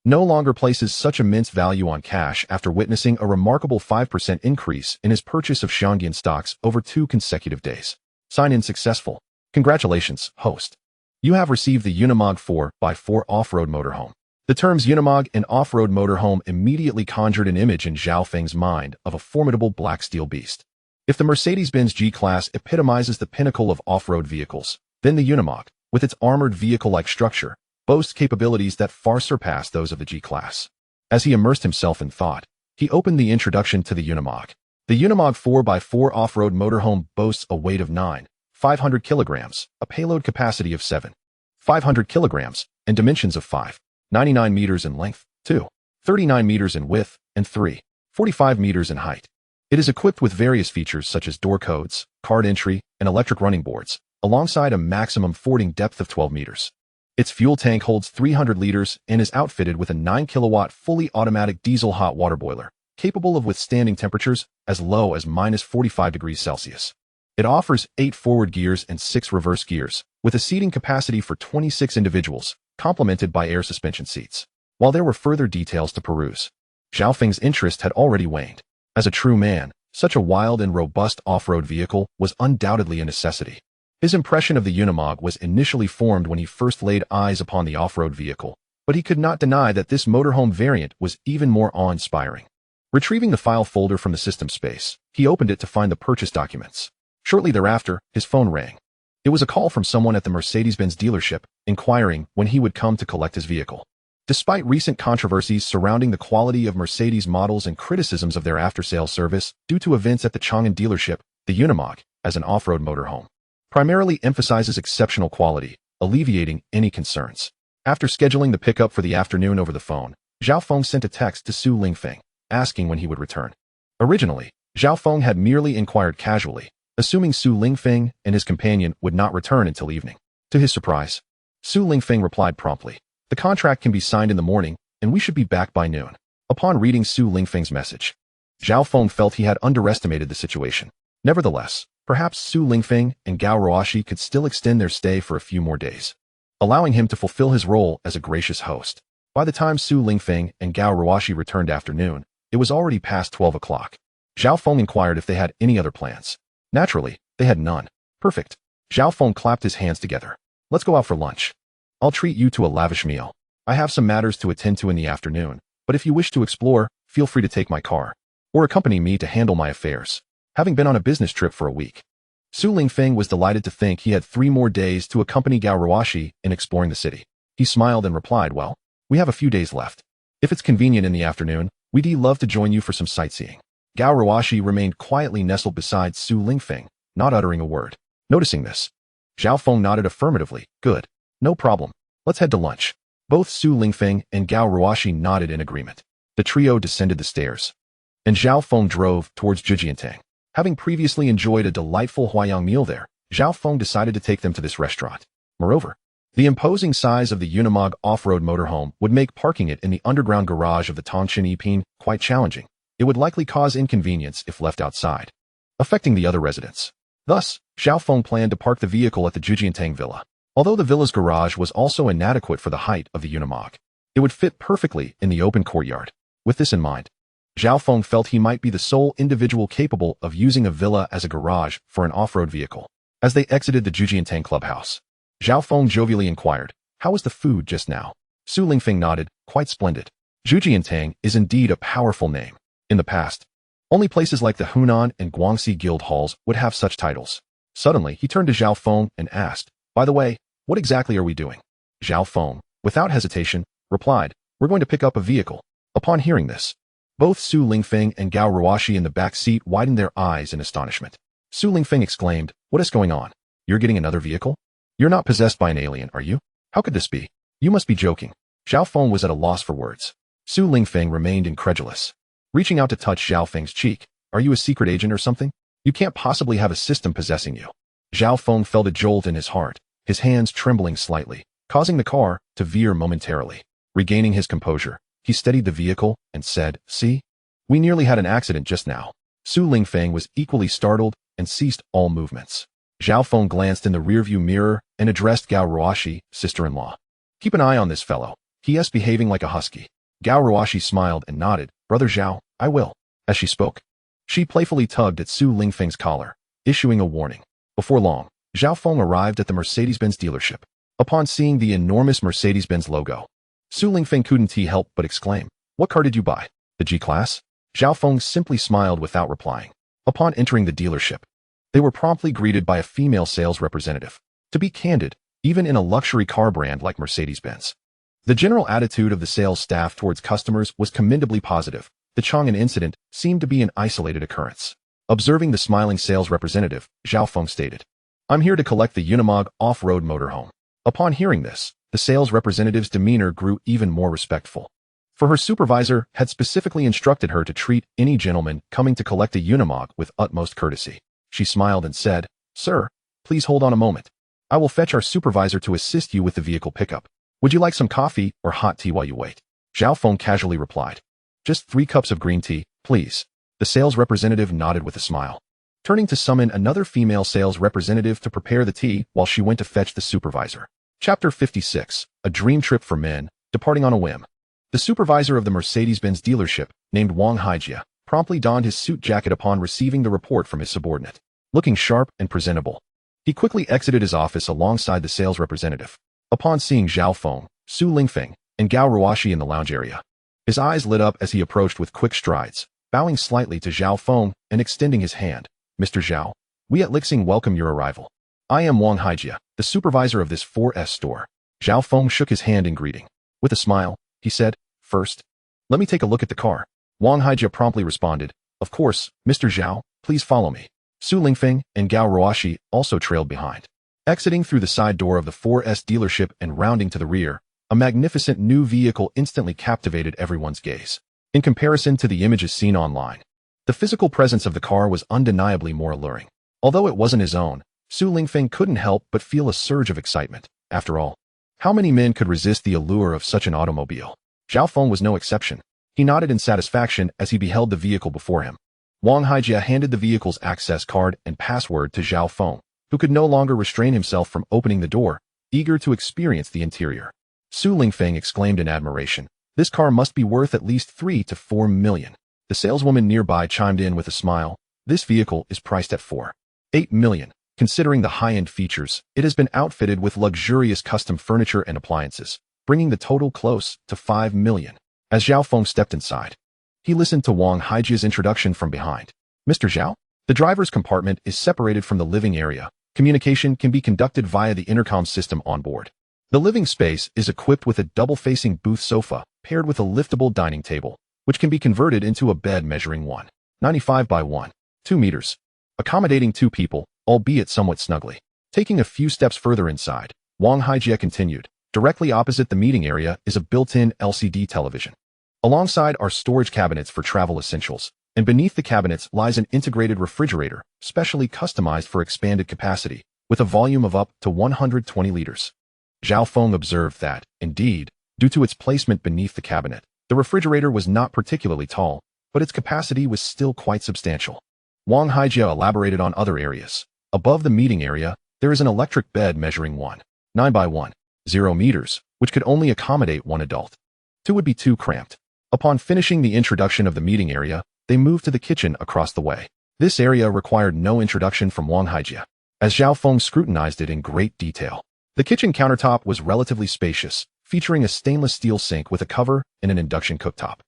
no longer places such immense value on cash after witnessing a remarkable 5% increase in his purchase of Xiangyan stocks over 2 consecutive days. Sign-in successful. Congratulations, host. You have received the Unimog 4x4 off-road motorhome. The terms Unimog and off-road motorhome immediately conjured an image in Zhao Feng's mind of a formidable black steel beast. If the Mercedes-Benz G-Class epitomizes the pinnacle of off-road vehicles, then the Unimog, with its armored vehicle-like structure, boasts capabilities that far surpass those of the G-Class. As he immersed himself in thought, he opened the introduction to the Unimog. The Unimog 4x4 off-road motorhome boasts a weight of 9,500 kilograms, a payload capacity of 7,500 kilograms, and dimensions of 5,99 meters in length, 2,39 meters in width, and 3,45 meters in height. It is equipped with various features such as door codes, card entry, and electric running boards, alongside a maximum fording depth of 12 meters. Its fuel tank holds 300 liters and is outfitted with a 9-kilowatt fully automatic diesel hot water boiler, capable of withstanding temperatures as low as minus 45 degrees Celsius. It offers 8 forward gears and 6 reverse gears, with a seating capacity for 26 individuals, complemented by air suspension seats. While there were further details to peruse, Zhao Feng's interest had already waned. As a true man, such a wild and robust off-road vehicle was undoubtedly a necessity. His impression of the Unimog was initially formed when he first laid eyes upon the off-road vehicle, but he could not deny that this motorhome variant was even more awe-inspiring. Retrieving the file folder from the system space, he opened it to find the purchase documents. Shortly thereafter, his phone rang. It was a call from someone at the Mercedes-Benz dealership, inquiring when he would come to collect his vehicle. Despite recent controversies surrounding the quality of Mercedes models and criticisms of their after-sales service due to events at the Chang'an dealership, the Unimog, as an off-road motorhome, primarily emphasizes exceptional quality, alleviating any concerns. After scheduling the pickup for the afternoon over the phone, Zhao Feng sent a text to Su Lingfeng, asking when he would return. Originally, Zhao Feng had merely inquired casually, assuming Su Lingfeng and his companion would not return until evening. To his surprise, Su Lingfeng replied promptly, "The contract can be signed in the morning, and we should be back by noon." Upon reading Su Lingfeng's message, Zhao Feng felt he had underestimated the situation. Nevertheless, perhaps Su Lingfeng and Gao Ruoshi could still extend their stay for a few more days, allowing him to fulfill his role as a gracious host. By the time Su Lingfeng and Gao Ruoshi returned after noon, it was already past 12 o'clock. Zhao Feng inquired if they had any other plans. Naturally, they had none. Perfect. Zhao Feng clapped his hands together. Let's go out for lunch. I'll treat you to a lavish meal. I have some matters to attend to in the afternoon, but if you wish to explore, feel free to take my car, or accompany me to handle my affairs. Having been on a business trip for a week, Su Lingfeng was delighted to think he had 3 more days to accompany Gao Ruoshi in exploring the city. He smiled and replied, "Well, we have a few days left. If it's convenient in the afternoon, we'd love to join you for some sightseeing." Gao Ruoshi remained quietly nestled beside Su Lingfeng, not uttering a word. Noticing this, Zhao Feng nodded affirmatively. "Good. No problem. Let's head to lunch." Both Su Lingfeng and Gao Ruoshi nodded in agreement. The trio descended the stairs, and Zhao Feng drove towards Zhejiantang. Having previously enjoyed a delightful Hawaiian meal there, Zhao Feng decided to take them to this restaurant. Moreover, the imposing size of the Unimog off-road motorhome would make parking it in the underground garage of the Tongqing Alpine quite challenging. It would likely cause inconvenience if left outside, affecting the other residents. Thus, Zhao Feng planned to park the vehicle at the Zhejiantang villa. Although the villa's garage was also inadequate for the height of the Unimog, it would fit perfectly in the open courtyard. With this in mind, Zhao Feng felt he might be the sole individual capable of using a villa as a garage for an off-road vehicle. As they exited the Zhejiantang clubhouse, Zhao Feng jovially inquired, "How was the food just now?" Su Lingfeng nodded, "Quite splendid." Zhejiantang is indeed a powerful name. In the past, only places like the Hunan and Guangxi guild halls would have such titles. Suddenly, he turned to Zhao Feng and asked, "By the way, what exactly are we doing?" Zhao Feng, without hesitation, replied, "We're going to pick up a vehicle." Upon hearing this, both Su Lingfeng and Gao Ruoshi in the back seat widened their eyes in astonishment. Su Lingfeng exclaimed, "What is going on? You're getting another vehicle? You're not possessed by an alien, are you? How could this be? You must be joking." Zhao Feng was at a loss for words. Su Lingfeng remained incredulous, reaching out to touch Zhao Feng's cheek. "Are you a secret agent or something? You can't possibly have a system possessing you." Zhao Feng felt a jolt in his heart, his hands trembling slightly, causing the car to veer momentarily. Regaining his composure, he steadied the vehicle and said, "See? We nearly had an accident just now." Su Lingfeng was equally startled and ceased all movements. Zhao Feng glanced in the rearview mirror and addressed Gao Ruoshi, sister-in-law. "Keep an eye on this fellow. He is behaving like a husky. Gao Ruoshi smiled and nodded. Brother Zhao, I will. As she spoke, she playfully tugged at Su Lingfeng's collar, issuing a warning. Before long, Zhao Feng arrived at the Mercedes-Benz dealership. Upon seeing the enormous Mercedes-Benz logo, Su Lingfeng couldn't help but exclaim, "What car did you buy? The G-Class?" Zhao Feng simply smiled without replying. Upon entering the dealership, they were promptly greeted by a female sales representative. To be candid, even in a luxury car brand like Mercedes-Benz, the general attitude of the sales staff towards customers was commendably positive. The Chang'an incident seemed to be an isolated occurrence. Observing the smiling sales representative, Zhao Feng stated, "I'm here to collect the Unimog off-road motorhome." Upon hearing this, the sales representative's demeanor grew even more respectful. For her supervisor had specifically instructed her to treat any gentleman coming to collect a Unimog with utmost courtesy. She smiled and said, "Sir, please hold on a moment. I will fetch our supervisor to assist you with the vehicle pickup. Would you like some coffee or hot tea while you wait?" Zhao Feng casually replied, "Just 3 cups of green tea, please." The sales representative nodded with a smile, turning to summon another female sales representative to prepare the tea while she went to fetch the supervisor. Chapter 56, A Dream Trip for Men, Departing on a Whim. The supervisor of the Mercedes-Benz dealership, named Wang Haijia, promptly donned his suit jacket upon receiving the report from his subordinate. Looking sharp and presentable, he quickly exited his office alongside the sales representative. Upon seeing Zhao Feng, Su Lingfeng, and Gao Ruoshi in the lounge area, his eyes lit up as he approached with quick strides, bowing slightly to Zhao Feng and extending his hand. "Mr. Zhao, we at Lixing welcome your arrival. I am Wang Haijia, the supervisor of this 4S store." Zhao Feng shook his hand in greeting. With a smile, he said, "First, let me take a look at the car." Wang Haijia promptly responded, "Of course, Mr. Zhao, please follow me." Su Lingfeng and Gao Ruoshi also trailed behind. Exiting through the side door of the 4S dealership and rounding to the rear, a magnificent new vehicle instantly captivated everyone's gaze. In comparison to the images seen online, the physical presence of the car was undeniably more alluring. Although it wasn't his own, Su Lingfeng couldn't help but feel a surge of excitement. After all, how many men could resist the allure of such an automobile? Zhao Feng was no exception. He nodded in satisfaction as he beheld the vehicle before him. Wang Haijia handed the vehicle's access card and password to Zhao Feng, who could no longer restrain himself from opening the door, eager to experience the interior. Su Lingfeng exclaimed in admiration, "This car must be worth at least 3 to 4 million. The saleswoman nearby chimed in with a smile, "This vehicle is priced at 4.8 million. Considering the high-end features, it has been outfitted with luxurious custom furniture and appliances, bringing the total close to 5 million. As Zhao Feng stepped inside, he listened to Wang Haijia's introduction from behind. "Mr. Zhao, the driver's compartment is separated from the living area. Communication can be conducted via the intercom system on board. The living space is equipped with a double-facing booth sofa paired with a liftable dining table, which can be converted into a bed measuring 1.95 by 1.2 meters, accommodating 2 people, albeit somewhat snugly." Taking a few steps further inside, Wang Haijia continued, "Directly opposite the meeting area is a built-in LCD television. Alongside are storage cabinets for travel essentials, and beneath the cabinets lies an integrated refrigerator, specially customized for expanded capacity, with a volume of up to 120 liters. Zhao Feng observed that, indeed, due to its placement beneath the cabinet, the refrigerator was not particularly tall, but its capacity was still quite substantial. Wang Haijia elaborated on other areas. Above the meeting area, there is an electric bed measuring 1.9 by 1.0 meters, which could only accommodate 1 adult. 2 would be too cramped. Upon finishing the introduction of the meeting area, they moved to the kitchen across the way. This area required no introduction from Wang Haijia, as Zhao Feng scrutinized it in great detail. The kitchen countertop was relatively spacious, featuring a stainless steel sink with a cover and an induction cooktop.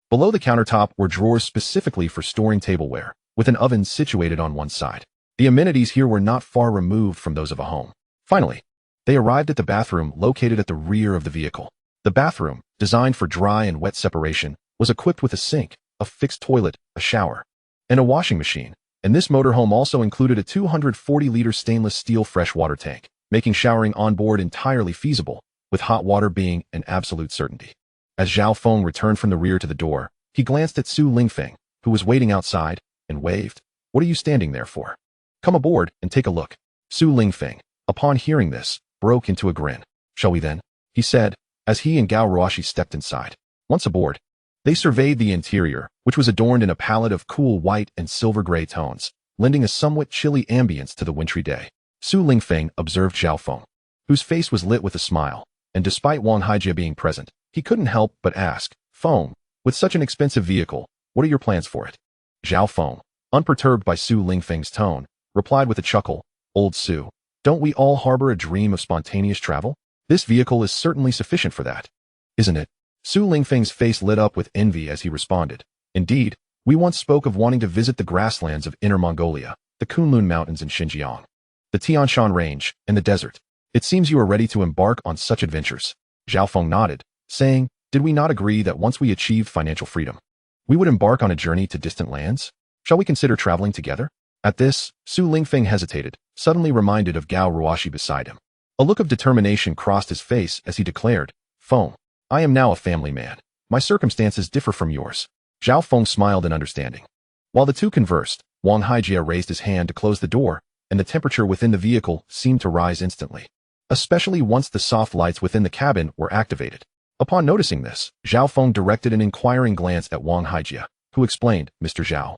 Below the countertop were drawers specifically for storing tableware, with an oven situated on one side. The amenities here were not far removed from those of a home. Finally, they arrived at the bathroom located at the rear of the vehicle. The bathroom, designed for dry and wet separation, was equipped with a sink, a fixed toilet, a shower, and a washing machine, and this motorhome also included a 240-liter stainless steel freshwater tank, making showering on board entirely feasible, with hot water being an absolute certainty. As Zhao Feng returned from the rear to the door, he glanced at Su Lingfeng, who was waiting outside, and waved, "What are you standing there for? Come aboard and take a look." Su Lingfeng, upon hearing this, broke into a grin. "Shall we then?" he said, as he and Gao Ruoshi stepped inside. Once aboard, they surveyed the interior, which was adorned in a palette of cool white and silver gray tones, lending a somewhat chilly ambience to the wintry day. Su Lingfeng observed Zhao Feng, whose face was lit with a smile, and despite Wang Haijia being present, He couldn't help but ask, Feng, with such an expensive vehicle, what are your plans for it? Zhao Feng, unperturbed by Su Lingfeng's tone, replied with a chuckle, Old Su, don't we all harbor a dream of spontaneous travel? This vehicle is certainly sufficient for that. Isn't it? Su Lingfeng's face lit up with envy as he responded. Indeed, we once spoke of wanting to visit the grasslands of Inner Mongolia, the Kunlun Mountains in Xinjiang, the Tian Shan Range, and the desert. It seems you are ready to embark on such adventures. Zhao Feng nodded, saying, did we not agree that once we achieved financial freedom, we would embark on a journey to distant lands? Shall we consider traveling together? At this, Su Lingfeng hesitated, suddenly reminded of Gao Ruashi beside him. A look of determination crossed his face as he declared, Feng, I am now a family man. My circumstances differ from yours. Zhao Feng smiled in understanding. While the two conversed, Wang Haijia raised his hand to close the door, and the temperature within the vehicle seemed to rise instantly, especially once the soft lights within the cabin were activated. Upon noticing this, Zhao Feng directed an inquiring glance at Wang Haijia, who explained, Mr. Zhao,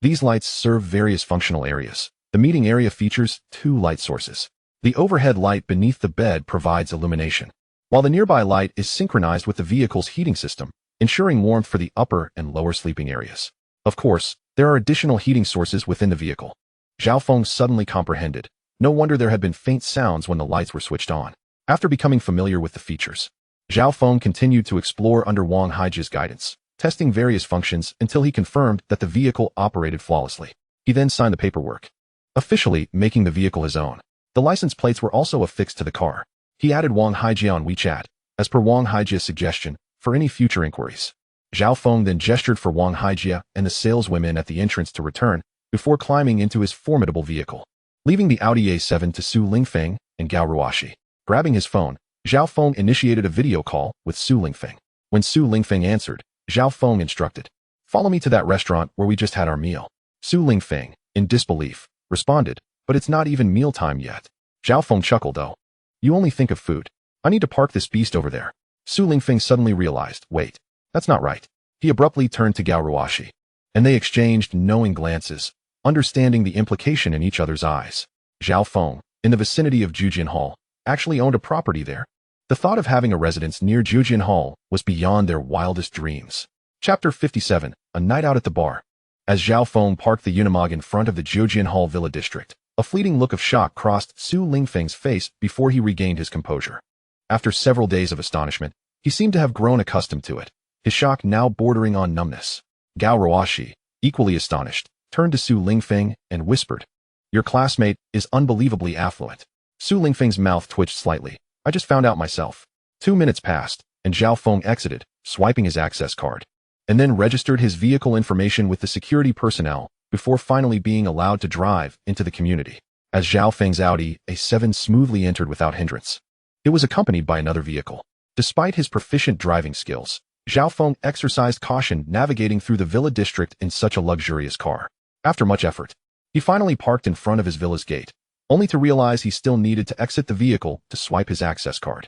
these lights serve various functional areas. The meeting area features 2 light sources. The overhead light beneath the bed provides illumination, while the nearby light is synchronized with the vehicle's heating system, ensuring warmth for the upper and lower sleeping areas. Of course, there are additional heating sources within the vehicle. Zhao Feng suddenly comprehended. No wonder there had been faint sounds when the lights were switched on. After becoming familiar with the features, Zhao Feng continued to explore under Wang Haijia's guidance, testing various functions until he confirmed that the vehicle operated flawlessly. He then signed the paperwork, officially making the vehicle his own. The license plates were also affixed to the car. He added Wang Haijia on WeChat, as per Wang Haijia's suggestion, for any future inquiries. Zhao Feng then gestured for Wang Haijia and the saleswomen at the entrance to return, before climbing into his formidable vehicle, leaving the Audi A7 to Su Lingfeng and Gao Ruashi. Grabbing his phone, Zhao Feng initiated a video call with Su Lingfeng. When Su Lingfeng answered, Zhao Feng instructed, follow me to that restaurant where we just had our meal. Su Lingfeng, in disbelief, responded, but it's not even mealtime yet. Zhao Feng chuckled though. You only think of food. I need to park this beast over there. Su Lingfeng suddenly realized, wait, that's not right. He abruptly turned to Gao Ruashi, and they exchanged knowing glances, understanding the implication in each other's eyes. Zhao Feng, in the vicinity of Jujian Hall, actually owned a property there. The thought of having a residence near Jujian Hall was beyond their wildest dreams. Chapter 57, A Night Out at the Bar. As Zhao Feng parked the Unimog in front of the Jujian Hall Villa District, a fleeting look of shock crossed Su Lingfeng's face before he regained his composure. After several days of astonishment, he seemed to have grown accustomed to it, his shock now bordering on numbness. Gao Ruashi, equally astonished, turned to Su Lingfeng and whispered, your classmate is unbelievably affluent. Su Lingfeng's mouth twitched slightly. I just found out myself. 2 minutes passed, and Zhao Feng exited, swiping his access card, and then registered his vehicle information with the security personnel before finally being allowed to drive into the community. As Zhao Feng's Audi A7 smoothly entered without hindrance, it was accompanied by another vehicle. Despite his proficient driving skills, Zhao Feng exercised caution navigating through the villa district in such a luxurious car. After much effort, he finally parked in front of his villa's gate, only to realize he still needed to exit the vehicle to swipe his access card.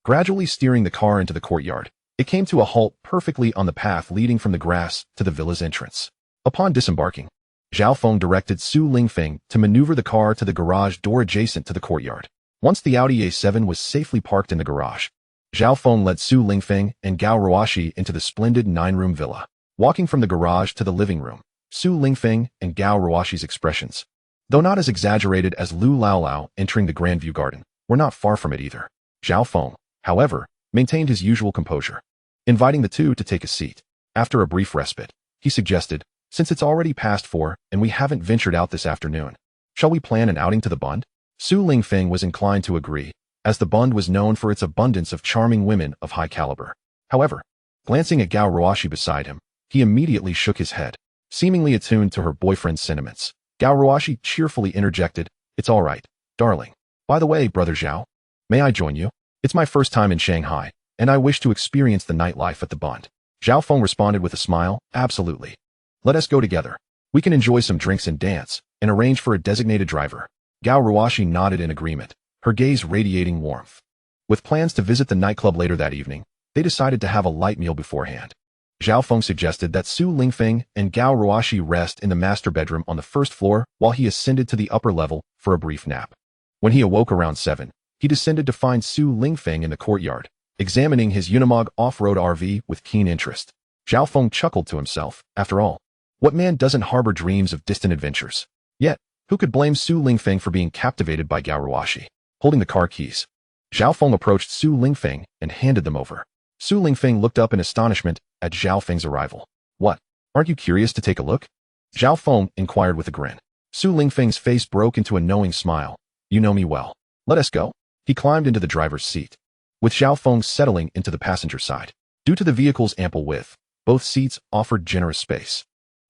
Gradually steering the car into the courtyard, it came to a halt perfectly on the path leading from the grass to the villa's entrance. Upon disembarking, Zhao Feng directed Su Lingfeng to maneuver the car to the garage door adjacent to the courtyard. Once the Audi A7 was safely parked in the garage, Zhao Feng led Su Lingfeng and Gao Ruashi into the splendid 9-room villa. Walking from the garage to the living room, Su Lingfeng and Gao Ruashi's expressions, though not as exaggerated as Lu Laolao entering the Grandview Garden, were not far from it either. Zhao Feng, however, maintained his usual composure, inviting the two to take a seat. After a brief respite, he suggested, since it's already past 4 and we haven't ventured out this afternoon, shall we plan an outing to the Bund? Su Lingfeng was inclined to agree, as the Bund was known for its abundance of charming women of high caliber. However, glancing at Gao Ruashi beside him, he immediately shook his head, seemingly attuned to her boyfriend's sentiments. Gao Ruashi cheerfully interjected, it's all right, darling. By the way, brother Zhao, may I join you? It's my first time in Shanghai, and I wish to experience the nightlife at the Bund. Zhao Feng responded with a smile, absolutely. Let us go together. We can enjoy some drinks and dance, and arrange for a designated driver. Gao Ruashi nodded in agreement, her gaze radiating warmth. With plans to visit the nightclub later that evening, they decided to have a light meal beforehand. Zhao Feng suggested that Su Lingfeng and Gao Ruashi rest in the master bedroom on the first floor while he ascended to the upper level for a brief nap. When he awoke around 7, he descended to find Su Lingfeng in the courtyard, examining his Unimog off-road RV with keen interest. Zhao Feng chuckled to himself. After all, what man doesn't harbor dreams of distant adventures? Yet, who could blame Su Lingfeng for being captivated by Gao Ruashi? Holding the car keys, Zhao Feng approached Su Lingfeng and handed them over. Su Lingfeng looked up in astonishment at Zhao Feng's arrival. What? Aren't you curious to take a look? Zhao Feng inquired with a grin. Su Lingfeng's face broke into a knowing smile. You know me well. Let us go. He climbed into the driver's seat, with Zhao Feng settling into the passenger side. Due to the vehicle's ample width, both seats offered generous space,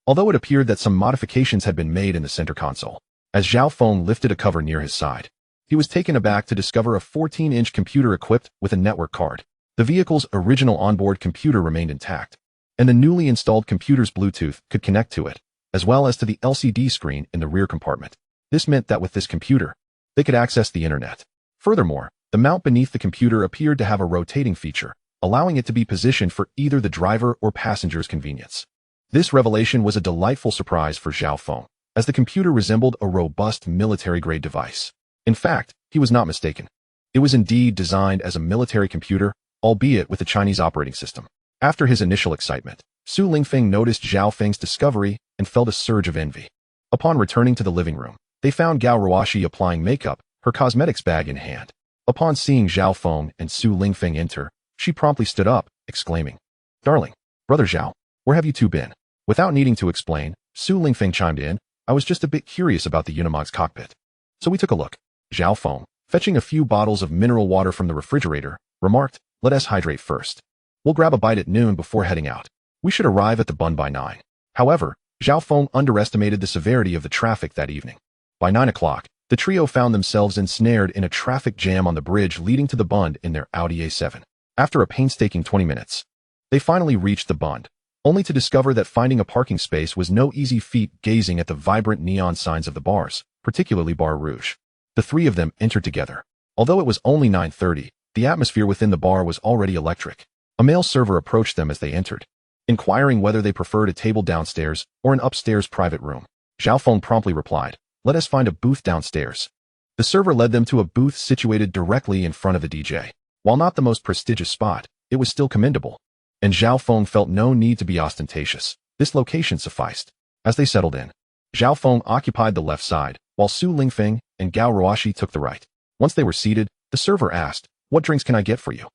although it appeared that some modifications had been made in the center console. As Zhao Feng lifted a cover near his side, he was taken aback to discover a 14-inch computer equipped with a network card. The vehicle's original onboard computer remained intact, and the newly installed computer's Bluetooth could connect to it, as well as to the LCD screen in the rear compartment. This meant that with this computer, they could access the internet. Furthermore, the mount beneath the computer appeared to have a rotating feature, allowing it to be positioned for either the driver or passenger's convenience. This revelation was a delightful surprise for Zhao Feng, as the computer resembled a robust military-grade device. In fact, he was not mistaken. It was indeed designed as a military computer, albeit with a Chinese operating system. After his initial excitement, Su Lingfeng noticed Zhao Feng's discovery and felt a surge of envy. Upon returning to the living room, they found Gao Ruashi applying makeup, her cosmetics bag in hand. Upon seeing Zhao Feng and Su Lingfeng enter, she promptly stood up, exclaiming, "Darling, brother Zhao, where have you two been?" Without needing to explain, Su Lingfeng chimed in, "I was just a bit curious about the Unimog's cockpit. So we took a look." Zhao Feng, fetching a few bottles of mineral water from the refrigerator, remarked, "Let us hydrate first. We'll grab a bite at noon before heading out. We should arrive at the Bund by 9. However, Zhao Feng underestimated the severity of the traffic that evening. By 9 o'clock, the trio found themselves ensnared in a traffic jam on the bridge leading to the Bund in their Audi A7. After a painstaking 20 minutes, they finally reached the Bund, only to discover that finding a parking space was no easy feat gazing at the vibrant neon signs of the bars, particularly Bar Rouge. The three of them entered together. Although it was only 9:30, the atmosphere within the bar was already electric. A male server approached them as they entered, inquiring whether they preferred a table downstairs or an upstairs private room. Zhao Feng promptly replied, "Let us find a booth downstairs." The server led them to a booth situated directly in front of the DJ. While not the most prestigious spot, it was still commendable, and Zhao Feng felt no need to be ostentatious. This location sufficed. As they settled in, Zhao Feng occupied the left side, while Su Lingfeng and Gao Ruashi took the right. Once they were seated, the server asked, "What drinks can I get for you?"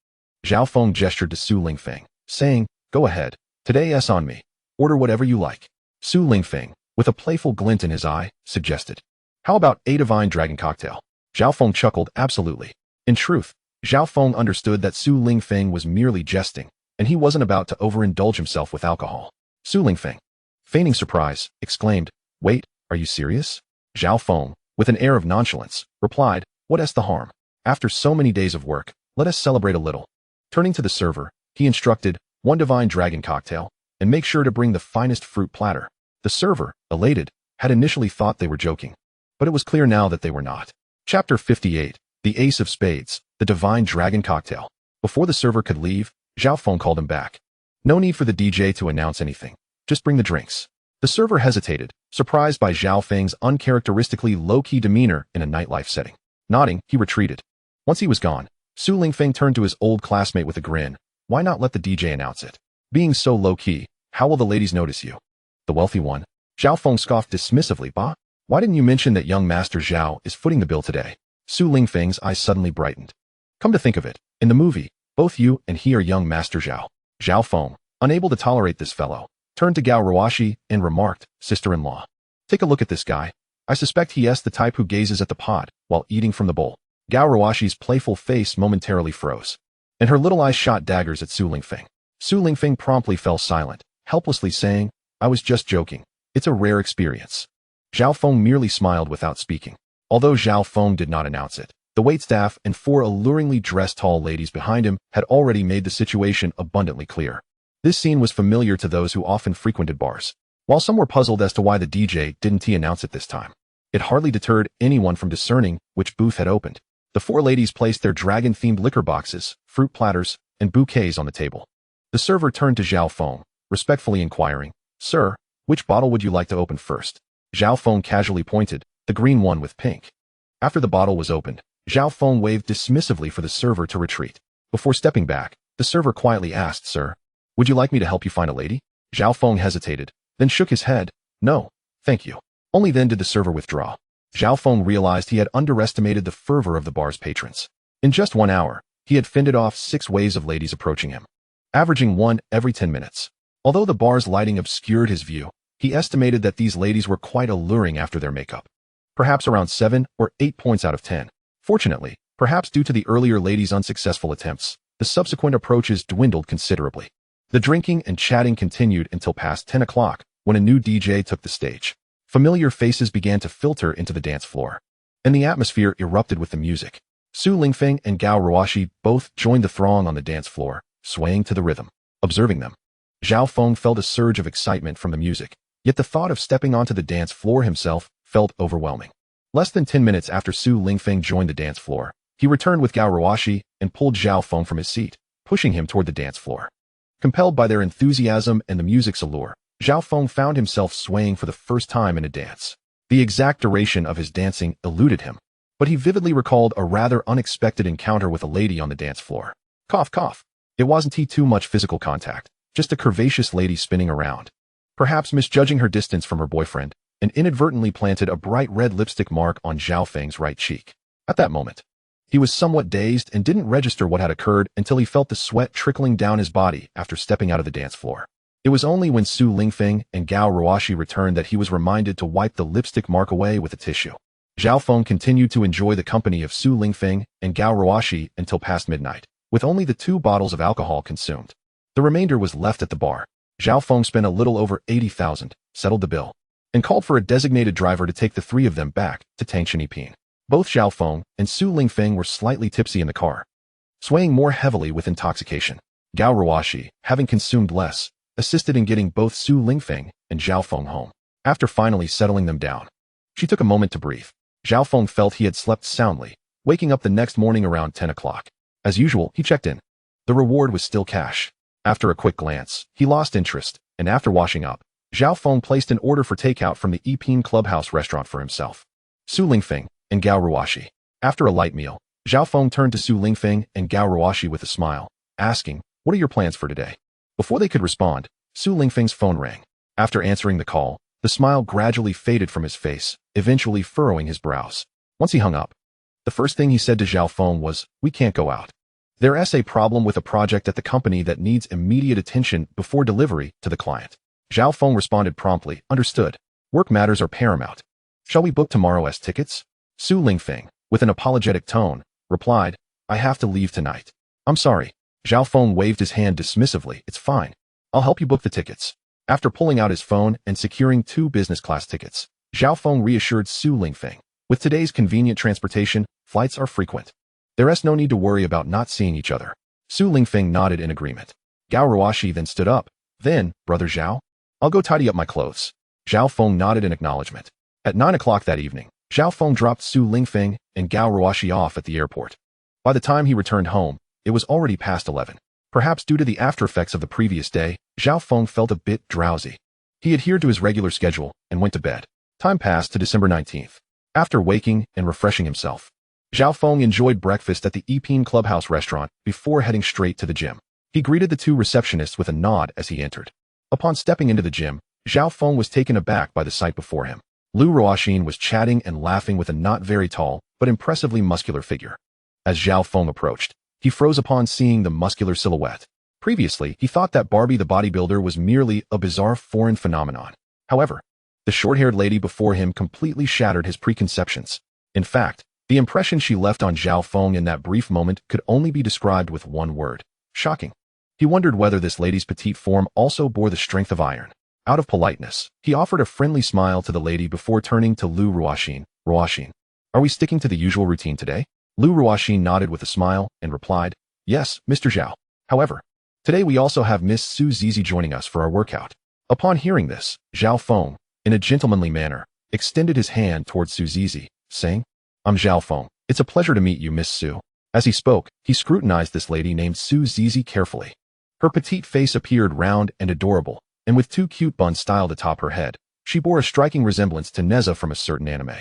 Zhao Feng gestured to Su Lingfeng, saying, "Go ahead. Today's on me. Order whatever you like." Su Lingfeng, with a playful glint in his eye, suggested, "How about a divine dragon cocktail?" Zhao Feng chuckled, "Absolutely." In truth, Zhao Feng understood that Su Lingfeng was merely jesting, and he wasn't about to overindulge himself with alcohol. Su Lingfeng, feigning surprise, exclaimed, "Wait, are you serious?" Zhao Feng, with an air of nonchalance, replied, "What's the harm? After so many days of work, let us celebrate a little." Turning to the server, he instructed, "One divine dragon cocktail, and make sure to bring the finest fruit platter." The server, elated, had initially thought they were joking, but it was clear now that they were not. Chapter 58, The Ace of Spades, the Divine Dragon Cocktail. Before the server could leave, Zhao Feng called him back. "No need for the DJ to announce anything. Just bring the drinks." The server hesitated, surprised by Zhao Feng's uncharacteristically low-key demeanor in a nightlife setting. Nodding, he retreated. Once he was gone, Su Lingfeng turned to his old classmate with a grin. "Why not let the DJ announce it? Being so low-key, how will the ladies notice you?" "The wealthy one." Zhao Feng scoffed dismissively. "Bah? Why didn't you mention that young Master Zhao is footing the bill today?" Su Lingfeng's eyes suddenly brightened. "Come to think of it, in the movie, both you and he are young Master Zhao." Zhao Feng, unable to tolerate this fellow, turned to Gao Ruashi and remarked, "Sister-in-law, take a look at this guy. I suspect he's the type who gazes at the pot while eating from the bowl." Gao Ruashi's playful face momentarily froze, and her little eyes shot daggers at Su Lingfeng. Su Lingfeng promptly fell silent, helplessly saying, "I was just joking. It's a rare experience." Zhao Feng merely smiled without speaking. Although Zhao Feng did not announce it, the waitstaff and four alluringly dressed tall ladies behind him had already made the situation abundantly clear. This scene was familiar to those who often frequented bars. While some were puzzled as to why the DJ didn't announce it this time, it hardly deterred anyone from discerning which booth had opened. The four ladies placed their dragon-themed liquor boxes, fruit platters, and bouquets on the table. The server turned to Zhao Feng, respectfully inquiring, "Sir, which bottle would you like to open first?" Zhao Feng casually pointed, "The green one with pink." After the bottle was opened, Zhao Feng waved dismissively for the server to retreat. Before stepping back, the server quietly asked, "Sir, would you like me to help you find a lady?" Zhao Feng hesitated, then shook his head. "No, thank you." Only then did the server withdraw. Zhao Feng realized he had underestimated the fervor of the bar's patrons. In just 1 hour, he had fended off 6 waves of ladies approaching him, averaging one every 10 minutes. Although the bar's lighting obscured his view, he estimated that these ladies were quite alluring after their makeup. Perhaps around 7 or 8 points out of 10. Fortunately, perhaps due to the earlier ladies' unsuccessful attempts, the subsequent approaches dwindled considerably. The drinking and chatting continued until past 10 o'clock, when a new DJ took the stage. Familiar faces began to filter into the dance floor, and the atmosphere erupted with the music. Su Lingfeng and Gao Ruoshi both joined the throng on the dance floor, swaying to the rhythm. Observing them, Zhao Feng felt a surge of excitement from the music, yet the thought of stepping onto the dance floor himself felt overwhelming. Less than 10 minutes after Su Lingfeng joined the dance floor, he returned with Gao Ruoshi and pulled Zhao Feng from his seat, pushing him toward the dance floor. Compelled by their enthusiasm and the music's allure, Zhao Feng found himself swaying for the first time in a dance. The exact duration of his dancing eluded him, but he vividly recalled a rather unexpected encounter with a lady on the dance floor. Cough, cough. It wasn't too much physical contact, just a curvaceous lady spinning around. Perhaps misjudging her distance from her boyfriend, and inadvertently planted a bright red lipstick mark on Zhao Feng's right cheek. At that moment, he was somewhat dazed and didn't register what had occurred until he felt the sweat trickling down his body after stepping out of the dance floor. It was only when Su Lingfeng and Gao Ruoshi returned that he was reminded to wipe the lipstick mark away with a tissue. Zhao Feng continued to enjoy the company of Su Lingfeng and Gao Ruoshi until past midnight, with only the 2 bottles of alcohol consumed. The remainder was left at the bar. Zhao Feng spent a little over 80,000, settled the bill, and called for a designated driver to take the 3 of them back to Alpine. Both Zhao Feng and Su Lingfeng were slightly tipsy in the car, swaying more heavily with intoxication. Gao Ruoshi, having consumed less, assisted in getting both Su Lingfeng and Zhao Feng home. After finally settling them down, she took a moment to breathe. Zhao Feng felt he had slept soundly, waking up the next morning around 10 o'clock. As usual, he checked in. The reward was still cash. After a quick glance, he lost interest, and after washing up, Zhao Feng placed an order for takeout from the Alpine Clubhouse restaurant for himself, Su Lingfeng, and Gao Ruoshi. After a light meal, Zhao Feng turned to Su Lingfeng and Gao Ruoshi with a smile, asking, "What are your plans for today?" Before they could respond, Su Lingfeng's phone rang. After answering the call, the smile gradually faded from his face, eventually furrowing his brows. Once he hung up, the first thing he said to Zhao Feng was, "We can't go out. There's a problem with a project at the company that needs immediate attention before delivery to the client." Zhao Feng responded promptly, "Understood. Work matters are paramount. Shall we book tomorrow as tickets?" Su Lingfeng, with an apologetic tone, replied, "I have to leave tonight." "I'm sorry." Zhao Feng waved his hand dismissively. "It's fine. I'll help you book the tickets." After pulling out his phone and securing 2 business-class tickets, Zhao Feng reassured Su Lingfeng, "With today's convenient transportation, flights are frequent. There's no need to worry about not seeing each other." Su Lingfeng nodded in agreement. Gao Ruoshi then stood up. "Then, Brother Zhao, I'll go tidy up my clothes." Zhao Feng nodded in acknowledgement. At 9 o'clock that evening, Zhao Feng dropped Su Lingfeng and Gao Ruoshi off at the airport. By the time he returned home, it was already past 11. Perhaps due to the after-effects of the previous day, Zhao Feng felt a bit drowsy. He adhered to his regular schedule and went to bed. Time passed to December 19th. After waking and refreshing himself, Zhao Feng enjoyed breakfast at the Alpine Clubhouse restaurant before heading straight to the gym. He greeted the 2 receptionists with a nod as he entered. Upon stepping into the gym, Zhao Feng was taken aback by the sight before him. Lu Ruoxin was chatting and laughing with a not very tall, but impressively muscular figure. As Zhao Feng approached, he froze upon seeing the muscular silhouette. Previously, he thought that Barbie the bodybuilder was merely a bizarre foreign phenomenon. However, the short-haired lady before him completely shattered his preconceptions. In fact, the impression she left on Zhao Feng in that brief moment could only be described with one word: shocking. He wondered whether this lady's petite form also bore the strength of iron. Out of politeness, he offered a friendly smile to the lady before turning to Lu Ruoxin. "Ruoxin, are we sticking to the usual routine today?" Lu Ruoxin nodded with a smile and replied, "Yes, Mr. Zhao. However, today we also have Miss Su Zizi joining us for our workout." Upon hearing this, Zhao Feng, in a gentlemanly manner, extended his hand towards Su Zizi, saying, "I'm Zhao Feng. It's a pleasure to meet you, Miss Su." As he spoke, he scrutinized this lady named Su Zizi carefully. Her petite face appeared round and adorable, and with 2 cute buns styled atop her head, she bore a striking resemblance to Neza from a certain anime.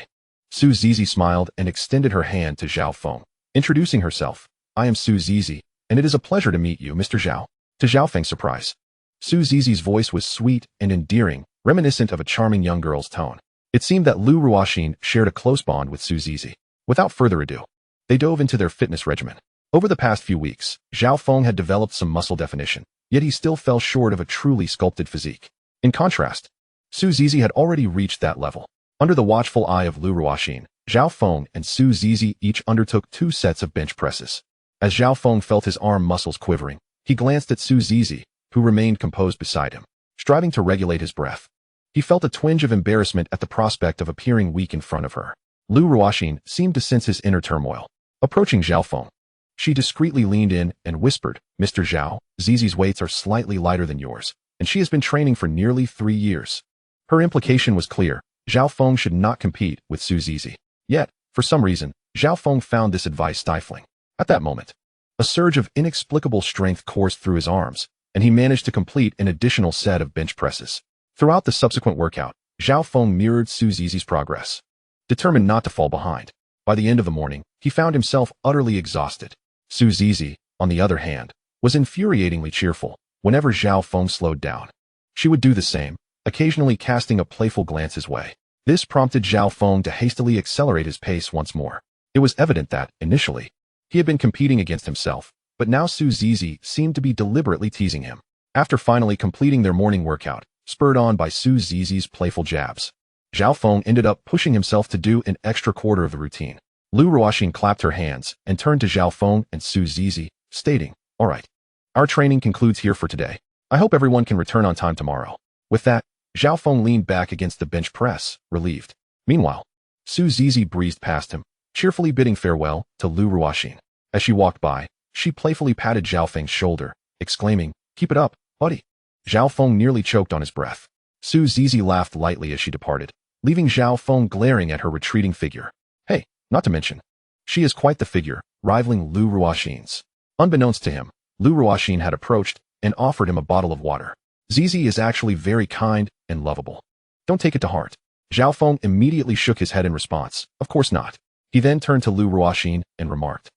Su Zizi smiled and extended her hand to Zhao Feng, introducing herself. "I am Su Zizi, And it is a pleasure to meet you, Mr. Zhao. To Zhao Feng's surprise, Su Zizi's voice was sweet and endearing, reminiscent of a charming young girl's tone. It seemed that Lu Ruoxin shared a close bond with Su Zizi. Without further ado, they dove into their fitness regimen. Over the past few weeks, Zhao Feng had developed some muscle definition, yet he still fell short of a truly sculpted physique. In contrast, Su Zizi had already reached that level. Under the watchful eye of Lu Ruoxin, Zhao Feng and Su Zizi each undertook 2 sets of bench presses. As Zhao Feng felt his arm muscles quivering, he glanced at Su Zizi, who remained composed beside him, striving to regulate his breath. He felt a twinge of embarrassment at the prospect of appearing weak in front of her. Lu Ruoxin seemed to sense his inner turmoil. Approaching Zhao Feng, she discreetly leaned in and whispered, "Mr. Zhao, Zizi's weights are slightly lighter than yours, and she has been training for nearly 3 years." Her implication was clear. Zhao Feng should not compete with Su Zizi. Yet, for some reason, Zhao Feng found this advice stifling. At that moment, a surge of inexplicable strength coursed through his arms, and he managed to complete an additional set of bench presses. Throughout the subsequent workout, Zhao Feng mirrored Su Zizi's progress, determined not to fall behind. By the end of the morning, he found himself utterly exhausted. Su Zizi, on the other hand, was infuriatingly cheerful whenever Zhao Feng slowed down. She would do the same, occasionally casting a playful glance his way. This prompted Zhao Feng to hastily accelerate his pace once more. It was evident that, initially, he had been competing against himself, but now Su Zizi seemed to be deliberately teasing him. After finally completing their morning workout, spurred on by Su Zizi's playful jabs, Zhao Feng ended up pushing himself to do an extra quarter of the routine. Lu Ruoxin clapped her hands and turned to Zhao Feng and Su Zizi, stating, "All right, our training concludes here for today. I hope everyone can return on time tomorrow." With that, Zhao Feng leaned back against the bench press, relieved. Meanwhile, Su Zizi breezed past him, cheerfully bidding farewell to Lu Ruoxin. As she walked by, she playfully patted Zhao Feng's shoulder, exclaiming, "Keep it up, buddy." Zhao Feng nearly choked on his breath. Su Zizi laughed lightly as she departed, leaving Zhao Feng glaring at her retreating figure. Hey, not to mention, she is quite the figure, rivaling Lu Ruoxin's. Unbeknownst to him, Lu Ruoxin had approached and offered him a bottle of water. Zizi is actually very kind and lovable. Don't take it to heart. Zhao Feng immediately shook his head in response. Of course not. He then turned to Lu Ruoxin and remarked,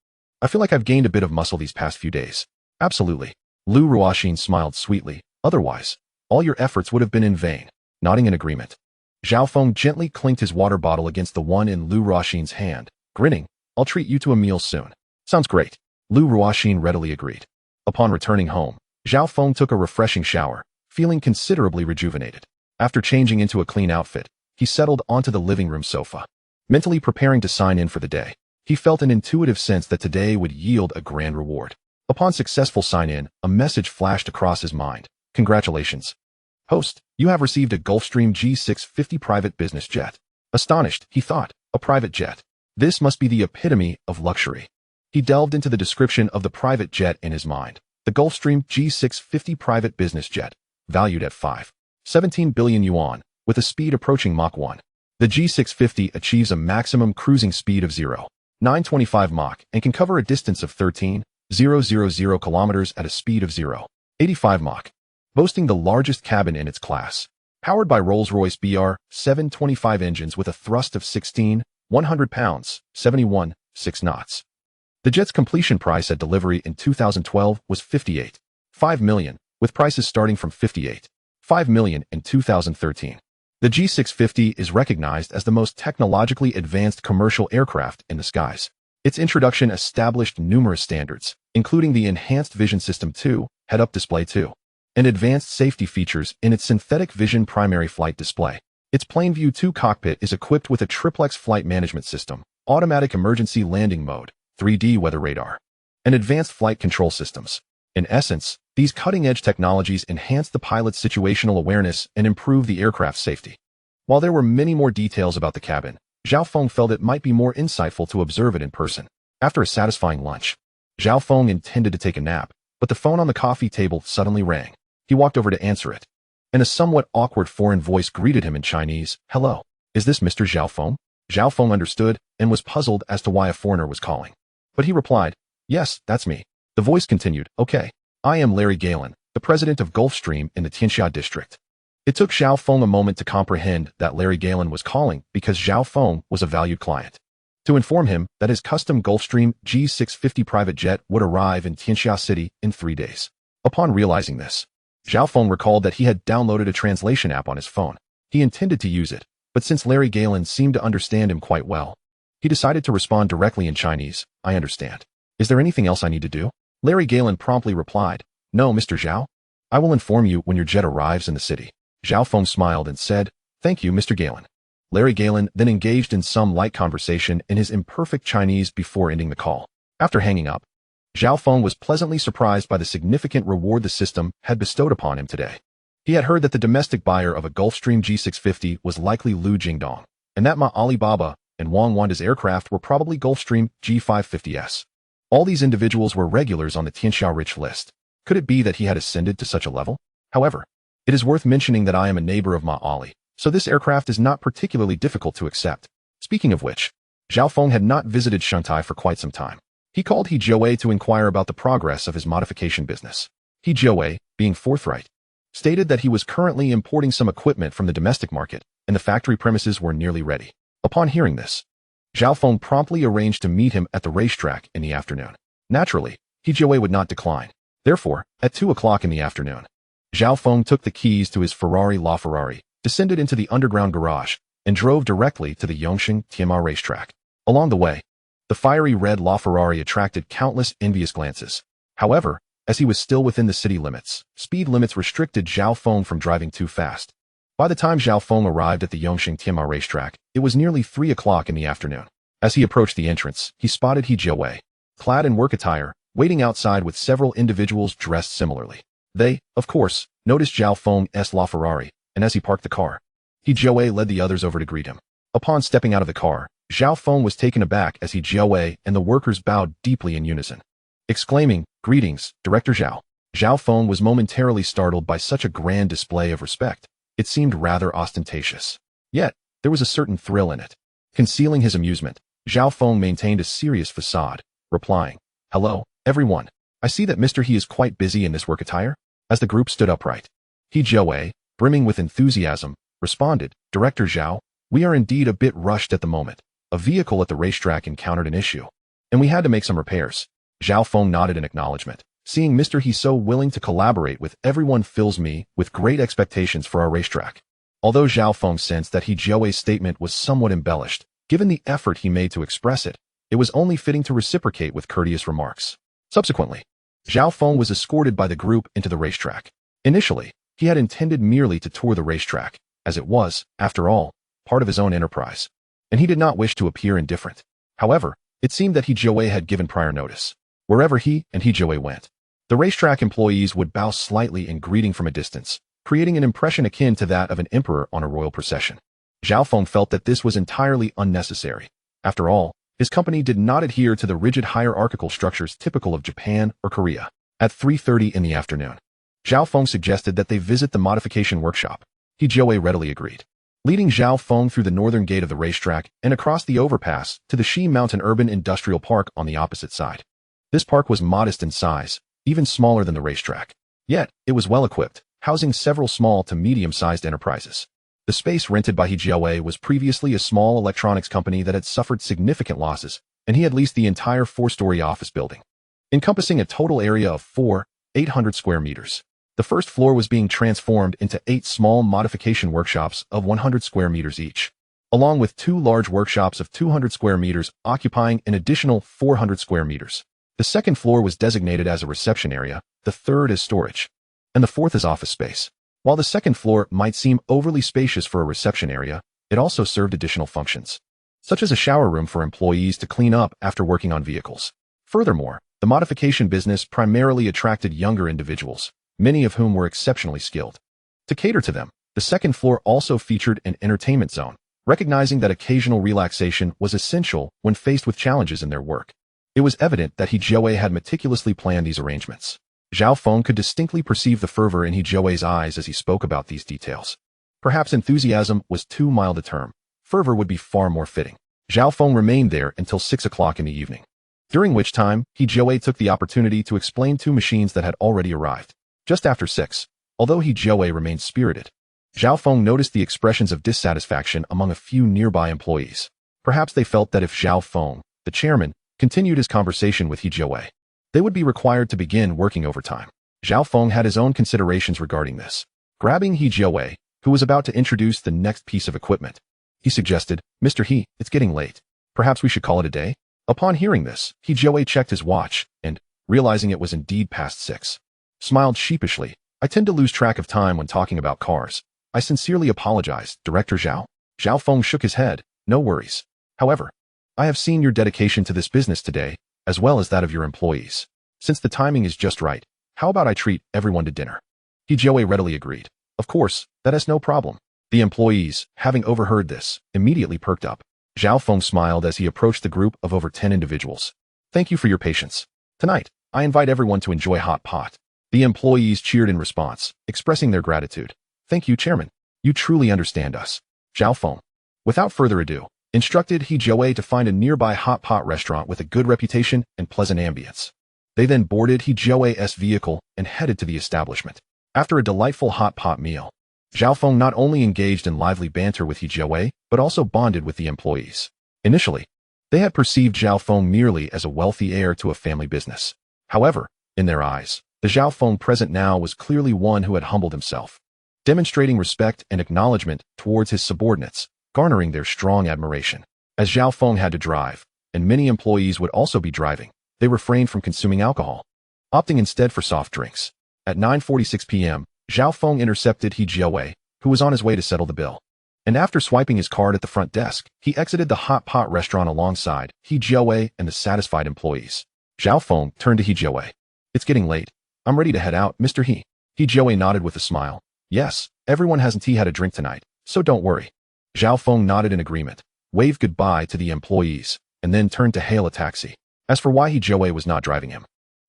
"I feel like I've gained a bit of muscle these past few days." Absolutely. Lu Ruoxin smiled sweetly. Otherwise, all your efforts would have been in vain. Nodding in agreement, Zhao Feng gently clinked his water bottle against the one in Lu Ruoxin's hand, grinning, "I'll treat you to a meal soon." Sounds great. Lu Ruoxin readily agreed. Upon returning home, Zhao Feng took a refreshing shower, feeling considerably rejuvenated. After changing into a clean outfit, he settled onto the living room sofa, mentally preparing to sign in for the day. He felt an intuitive sense that today would yield a grand reward. Upon successful sign-in, a message flashed across his mind. "Congratulations, host, you have received a Gulfstream G650 private business jet." Astonished, he thought, a private jet. This must be the epitome of luxury. He delved into the description of the private jet in his mind. The Gulfstream G650 private business jet, valued at 5.17 billion yuan, with a speed approaching Mach 1. The G650 achieves a maximum cruising speed of 0.925 Mach and can cover a distance of 13,000 kilometers at a speed of 0.85 Mach, boasting the largest cabin in its class. Powered by Rolls-Royce BR-725 engines with a thrust of 16,100 pounds, 71.6 knots. The jet's completion price at delivery in 2012 was 58.5 million, with prices starting from 58.5 million in 2013. The G650 is recognized as the most technologically advanced commercial aircraft in the skies. Its introduction established numerous standards, including the Enhanced Vision System 2, head-up display 2, and advanced safety features in its synthetic vision primary flight display. Its PlaneView 2 cockpit is equipped with a triplex flight management system, automatic emergency landing mode, 3D weather radar, and advanced flight control systems. In essence, these cutting-edge technologies enhance the pilot's situational awareness and improve the aircraft's safety. While there were many more details about the cabin, Zhao Feng felt it might be more insightful to observe it in person. After a satisfying lunch, Zhao Feng intended to take a nap, but the phone on the coffee table suddenly rang. He walked over to answer it, and a somewhat awkward foreign voice greeted him in Chinese. "Hello, is this Mr. Zhao Feng?" Zhao Feng understood and was puzzled as to why a foreigner was calling. But he replied, "Yes, that's me." The voice continued, "Okay, I am Larry Galen, the president of Gulfstream in the Tianxia district." It took Zhao Feng a moment to comprehend that Larry Galen was calling because Zhao Feng was a valued client. to inform him that his custom Gulfstream G650 private jet would arrive in Tianxia City in 3 days. Upon realizing this, Zhao Feng recalled that he had downloaded a translation app on his phone. He intended to use it, but since Larry Galen seemed to understand him quite well, he decided to respond directly in Chinese. I understand. Is there anything else I need to do? Larry Galen promptly replied, No, Mr. Zhao. I will inform you when your jet arrives in the city. Zhao Feng smiled and said, Thank you, Mr. Galen. Larry Galen then engaged in some light conversation in his imperfect Chinese before ending the call. After hanging up, Zhao Feng was pleasantly surprised by the significant reward the system had bestowed upon him today. He had heard that the domestic buyer of a Gulfstream G650 was likely Lu Jingdong, and that Ma Alibaba and Wang Wanda's aircraft were probably Gulfstream G550s. All these individuals were regulars on the Tianxia rich list. Could it be that he had ascended to such a level? However, it is worth mentioning that I am a neighbor of Ma Ali, so this aircraft is not particularly difficult to accept. Speaking of which, Zhao Feng had not visited Shanghai for quite some time. He called He Jiawei to inquire about the progress of his modification business. He Jiawei, being forthright, stated that he was currently importing some equipment from the domestic market, and the factory premises were nearly ready. Upon hearing this, Zhao Feng promptly arranged to meet him at the racetrack in the afternoon. Naturally, He Jiawei would not decline. Therefore, at 2 o'clock in the afternoon, Zhao Feng took the keys to his Ferrari LaFerrari, descended into the underground garage, and drove directly to the Yongxing Tianma racetrack. Along the way, the fiery red LaFerrari attracted countless envious glances. However, as he was still within the city limits, speed limits restricted Zhao Feng from driving too fast. By the time Zhao Feng arrived at the Yongxing Tianma racetrack, it was nearly 3 o'clock in the afternoon. As he approached the entrance, he spotted He Jiawei, clad in work attire, waiting outside with several individuals dressed similarly. They, of course, noticed Zhao Feng's LaFerrari, and as he parked the car, He Jiawei led the others over to greet him. Upon stepping out of the car, Zhao Feng was taken aback as He Jiawei and the workers bowed deeply in unison, exclaiming, Greetings, Director Zhao. Zhao Feng was momentarily startled by such a grand display of respect. It seemed rather ostentatious. Yet, there was a certain thrill in it. Concealing his amusement, Zhao Feng maintained a serious facade, replying, Hello, everyone. I see that Mr. He is quite busy in this work attire. As the group stood upright, He Jiawei, brimming with enthusiasm, responded, Director Zhao, we are indeed a bit rushed at the moment. A vehicle at the racetrack encountered an issue, and we had to make some repairs. Zhao Feng nodded in acknowledgement. Seeing Mr. He so willing to collaborate with everyone fills me with great expectations for our racetrack. Although Zhao Feng sensed that He Jiawei's statement was somewhat embellished, given the effort he made to express it, it was only fitting to reciprocate with courteous remarks. Subsequently, Zhao Feng was escorted by the group into the racetrack. Initially, he had intended merely to tour the racetrack, as it was, after all, part of his own enterprise, and he did not wish to appear indifferent. However, it seemed that He Jiawei had given prior notice. Wherever he and He Jiawei went, the racetrack employees would bow slightly in greeting from a distance, creating an impression akin to that of an emperor on a royal procession. Zhao Feng felt that this was entirely unnecessary. After all, his company did not adhere to the rigid hierarchical structures typical of Japan or Korea. At 3:30 in the afternoon, Zhao Feng suggested that they visit the modification workshop. He Jiawei readily agreed, leading Zhao Feng through the northern gate of the racetrack and across the overpass to the Shi Mountain Urban Industrial Park on the opposite side. This park was modest in size, even smaller than the racetrack. Yet, it was well-equipped, housing several small to medium-sized enterprises. The space rented by He Jiawei was previously a small electronics company that had suffered significant losses, and he had leased the entire 4-story office building, encompassing a total area of 800 square meters. The first floor was being transformed into 8 small modification workshops of 100 square meters each, along with 2 large workshops of 200 square meters occupying an additional 400 square meters. The second floor was designated as a reception area, the third as storage, and the fourth as office space. While the second floor might seem overly spacious for a reception area, it also served additional functions, such as a shower room for employees to clean up after working on vehicles. Furthermore, the modification business primarily attracted younger individuals, many of whom were exceptionally skilled. To cater to them, the second floor also featured an entertainment zone, recognizing that occasional relaxation was essential when faced with challenges in their work. It was evident that He Jiawei had meticulously planned these arrangements. Zhao Feng could distinctly perceive the fervor in He Jiawei's eyes as he spoke about these details. Perhaps enthusiasm was too mild a term. Fervor would be far more fitting. Zhao Feng remained there until 6 o'clock in the evening, during which time He Jiawei took the opportunity to explain 2 machines that had already arrived. Just after 6, although He Jiawei remained spirited, Zhao Feng noticed the expressions of dissatisfaction among a few nearby employees. Perhaps they felt that if Zhao Feng, the chairman, continued his conversation with He Jiawei, they would be required to begin working overtime. Zhao Feng had his own considerations regarding this. Grabbing He Jiawei, who was about to introduce the next piece of equipment, he suggested, "Mr. He, it's getting late. Perhaps we should call it a day?" Upon hearing this, He Jiawei checked his watch and, realizing it was indeed past 6, smiled sheepishly. "I tend to lose track of time when talking about cars. I sincerely apologize, Director Zhao." Zhao Feng shook his head. "No worries. However, I have seen your dedication to this business today, as well as that of your employees. Since the timing is just right, how about I treat everyone to dinner?" He Jiawei readily agreed. "Of course, that is no problem." The employees, having overheard this, immediately perked up. Zhao Feng smiled as he approached the group of over 10 individuals. "Thank you for your patience. Tonight, I invite everyone to enjoy hot pot." The employees cheered in response, expressing their gratitude. "Thank you, Chairman. You truly understand us." Zhao Feng, without further ado, instructed He Jiawei to find a nearby hot pot restaurant with a good reputation and pleasant ambience. They then boarded He Jiawei's vehicle and headed to the establishment. After a delightful hot pot meal, Zhao Feng not only engaged in lively banter with He Jiawei, but also bonded with the employees. Initially, they had perceived Zhao Feng merely as a wealthy heir to a family business. However, in their eyes, the Zhao Feng present now was clearly one who had humbled himself, demonstrating respect and acknowledgement towards his subordinates, garnering their strong admiration. As Zhao Feng had to drive, and many employees would also be driving, they refrained from consuming alcohol, opting instead for soft drinks. At 9:46 p.m., Zhao Feng intercepted He Jiawei, who was on his way to settle the bill. And after swiping his card at the front desk, he exited the hot pot restaurant alongside He Jiawei and the satisfied employees. Zhao Feng turned to He Jiawei. "It's getting late. I'm ready to head out, Mr. He." He Jiawei nodded with a smile. "Yes, everyone hasn't had a drink tonight, so don't worry." Zhao Feng nodded in agreement, waved goodbye to the employees, and then turned to hail a taxi. As for why He Jiawei was not driving him,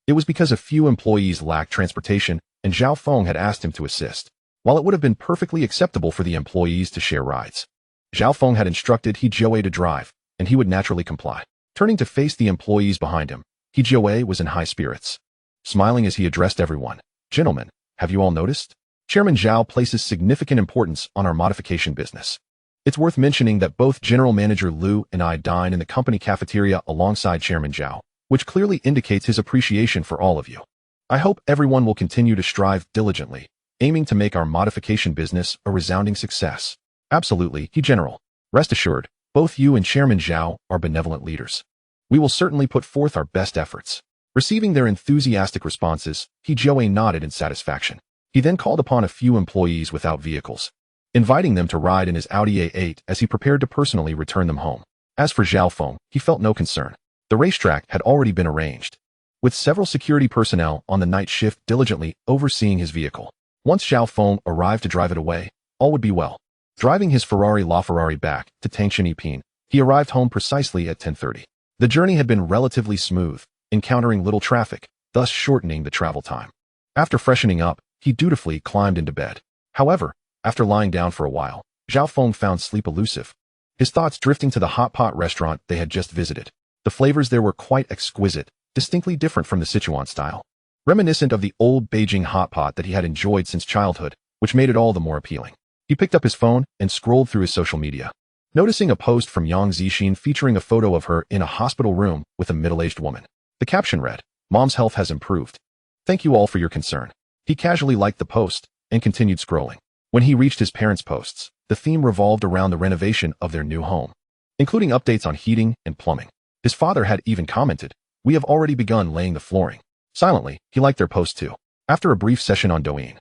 it was because a few employees lacked transportation and Zhao Feng had asked him to assist. While it would have been perfectly acceptable for the employees to share rides, Zhao Feng had instructed He Jiawei to drive, and he would naturally comply. Turning to face the employees behind him, He Jiawei was in high spirits. Smiling as he addressed everyone, "Gentlemen, have you all noticed? Chairman Zhao places significant importance on our modification business. It's worth mentioning that both General Manager Liu and I dine in the company cafeteria alongside Chairman Zhao, which clearly indicates his appreciation for all of you. I hope everyone will continue to strive diligently, aiming to make our modification business a resounding success." "Absolutely, He General. Rest assured, both you and Chairman Zhao are benevolent leaders. We will certainly put forth our best efforts." Receiving their enthusiastic responses, He Jiawei nodded in satisfaction. He then called upon a few employees without vehicles, inviting them to ride in his Audi A8 as he prepared to personally return them home. As for Zhao Feng, he felt no concern. The racetrack had already been arranged, with several security personnel on the night shift diligently overseeing his vehicle. Once Zhao Feng arrived to drive it away, all would be well. Driving his Ferrari LaFerrari back to Tangshan Alpine, he arrived home precisely at 10:30. The journey had been relatively smooth, encountering little traffic, thus shortening the travel time. After freshening up, he dutifully climbed into bed. However, after lying down for a while, Zhao Feng found sleep elusive, his thoughts drifting to the hot pot restaurant they had just visited. The flavors there were quite exquisite, distinctly different from the Sichuan style, reminiscent of the old Beijing hot pot that he had enjoyed since childhood, which made it all the more appealing. He picked up his phone and scrolled through his social media, noticing a post from Yang Zixin featuring a photo of her in a hospital room with a middle-aged woman. The caption read, "Mom's health has improved. Thank you all for your concern." He casually liked the post and continued scrolling. When he reached his parents' posts, the theme revolved around the renovation of their new home, including updates on heating and plumbing. His father had even commented, "We have already begun laying the flooring." Silently, he liked their post too. After a brief session on Douyin,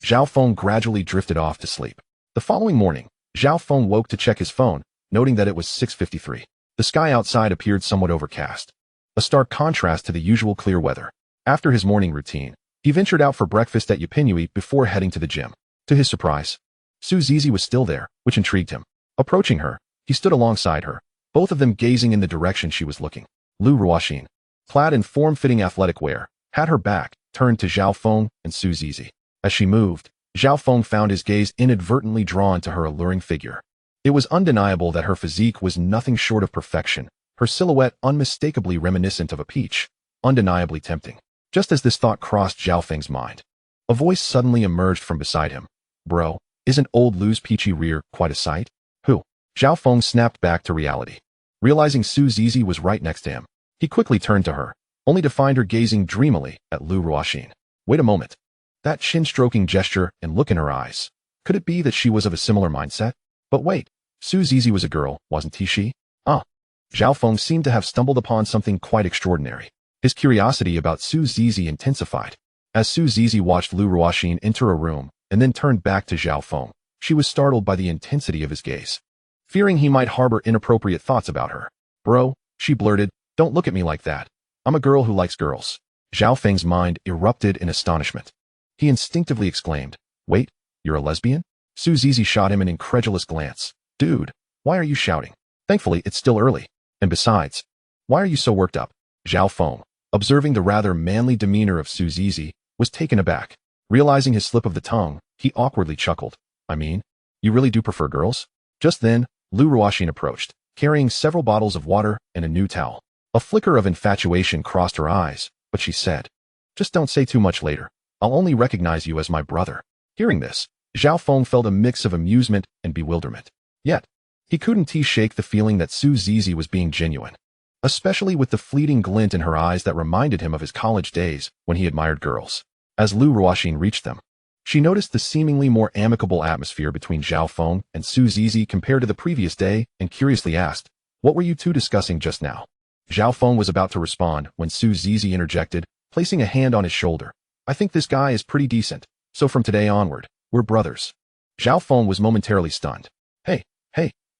Zhao Feng gradually drifted off to sleep. The following morning, Zhao Feng woke to check his phone, noting that it was 6:53. The sky outside appeared somewhat overcast, a stark contrast to the usual clear weather. After his morning routine, he ventured out for breakfast at Yapinui before heading to the gym. To his surprise, Su Zizi was still there, which intrigued him. Approaching her, he stood alongside her, both of them gazing in the direction she was looking. Lu Ruoxin, clad in form-fitting athletic wear, had her back turned to Zhao Feng and Su Zizi. As she moved, Zhao Feng found his gaze inadvertently drawn to her alluring figure. It was undeniable that her physique was nothing short of perfection, her silhouette unmistakably reminiscent of a peach, undeniably tempting. Just as this thought crossed Zhao Feng's mind, a voice suddenly emerged from beside him. "Bro, isn't old Lu's peachy rear quite a sight?" "Who?" Zhao Feng snapped back to reality. Realizing Su Zizi was right next to him, he quickly turned to her, only to find her gazing dreamily at Lu Ruoxin. Wait a moment. That chin-stroking gesture and look in her eyes. Could it be that she was of a similar mindset? But wait, Su Zizi was a girl, wasn't she? Ah. Zhao Feng seemed to have stumbled upon something quite extraordinary. His curiosity about Su Zizi intensified. As Su Zizi watched Lu Ruoxin enter a room and then turned back to Zhao Feng, she was startled by the intensity of his gaze. Fearing he might harbor inappropriate thoughts about her. Bro, she blurted, don't look at me like that. I'm a girl who likes girls. Zhao Feng's mind erupted in astonishment. He instinctively exclaimed, wait, you're a lesbian? Su Zizi shot him an incredulous glance. Dude, why are you shouting? Thankfully, it's still early. And besides, why are you so worked up? Zhao Feng, observing the rather manly demeanor of Su Zizi, was taken aback. Realizing his slip of the tongue, he awkwardly chuckled. I mean, you really do prefer girls? Just then, Lu Ruoxin approached, carrying several bottles of water and a new towel. A flicker of infatuation crossed her eyes, but she said, just don't say too much later. I'll only recognize you as my brother. Hearing this, Zhao Feng felt a mix of amusement and bewilderment. Yet, he couldn't shake the feeling that Su Zizi was being genuine, especially with the fleeting glint in her eyes that reminded him of his college days when he admired girls. As Lu Ruoxin reached them, she noticed the seemingly more amicable atmosphere between Zhao Feng and Su Zizi compared to the previous day and curiously asked, what were you two discussing just now? Zhao Feng was about to respond when Su Zizi interjected, placing a hand on his shoulder. I think this guy is pretty decent, so from today onward, we're brothers. Zhao Feng was momentarily stunned.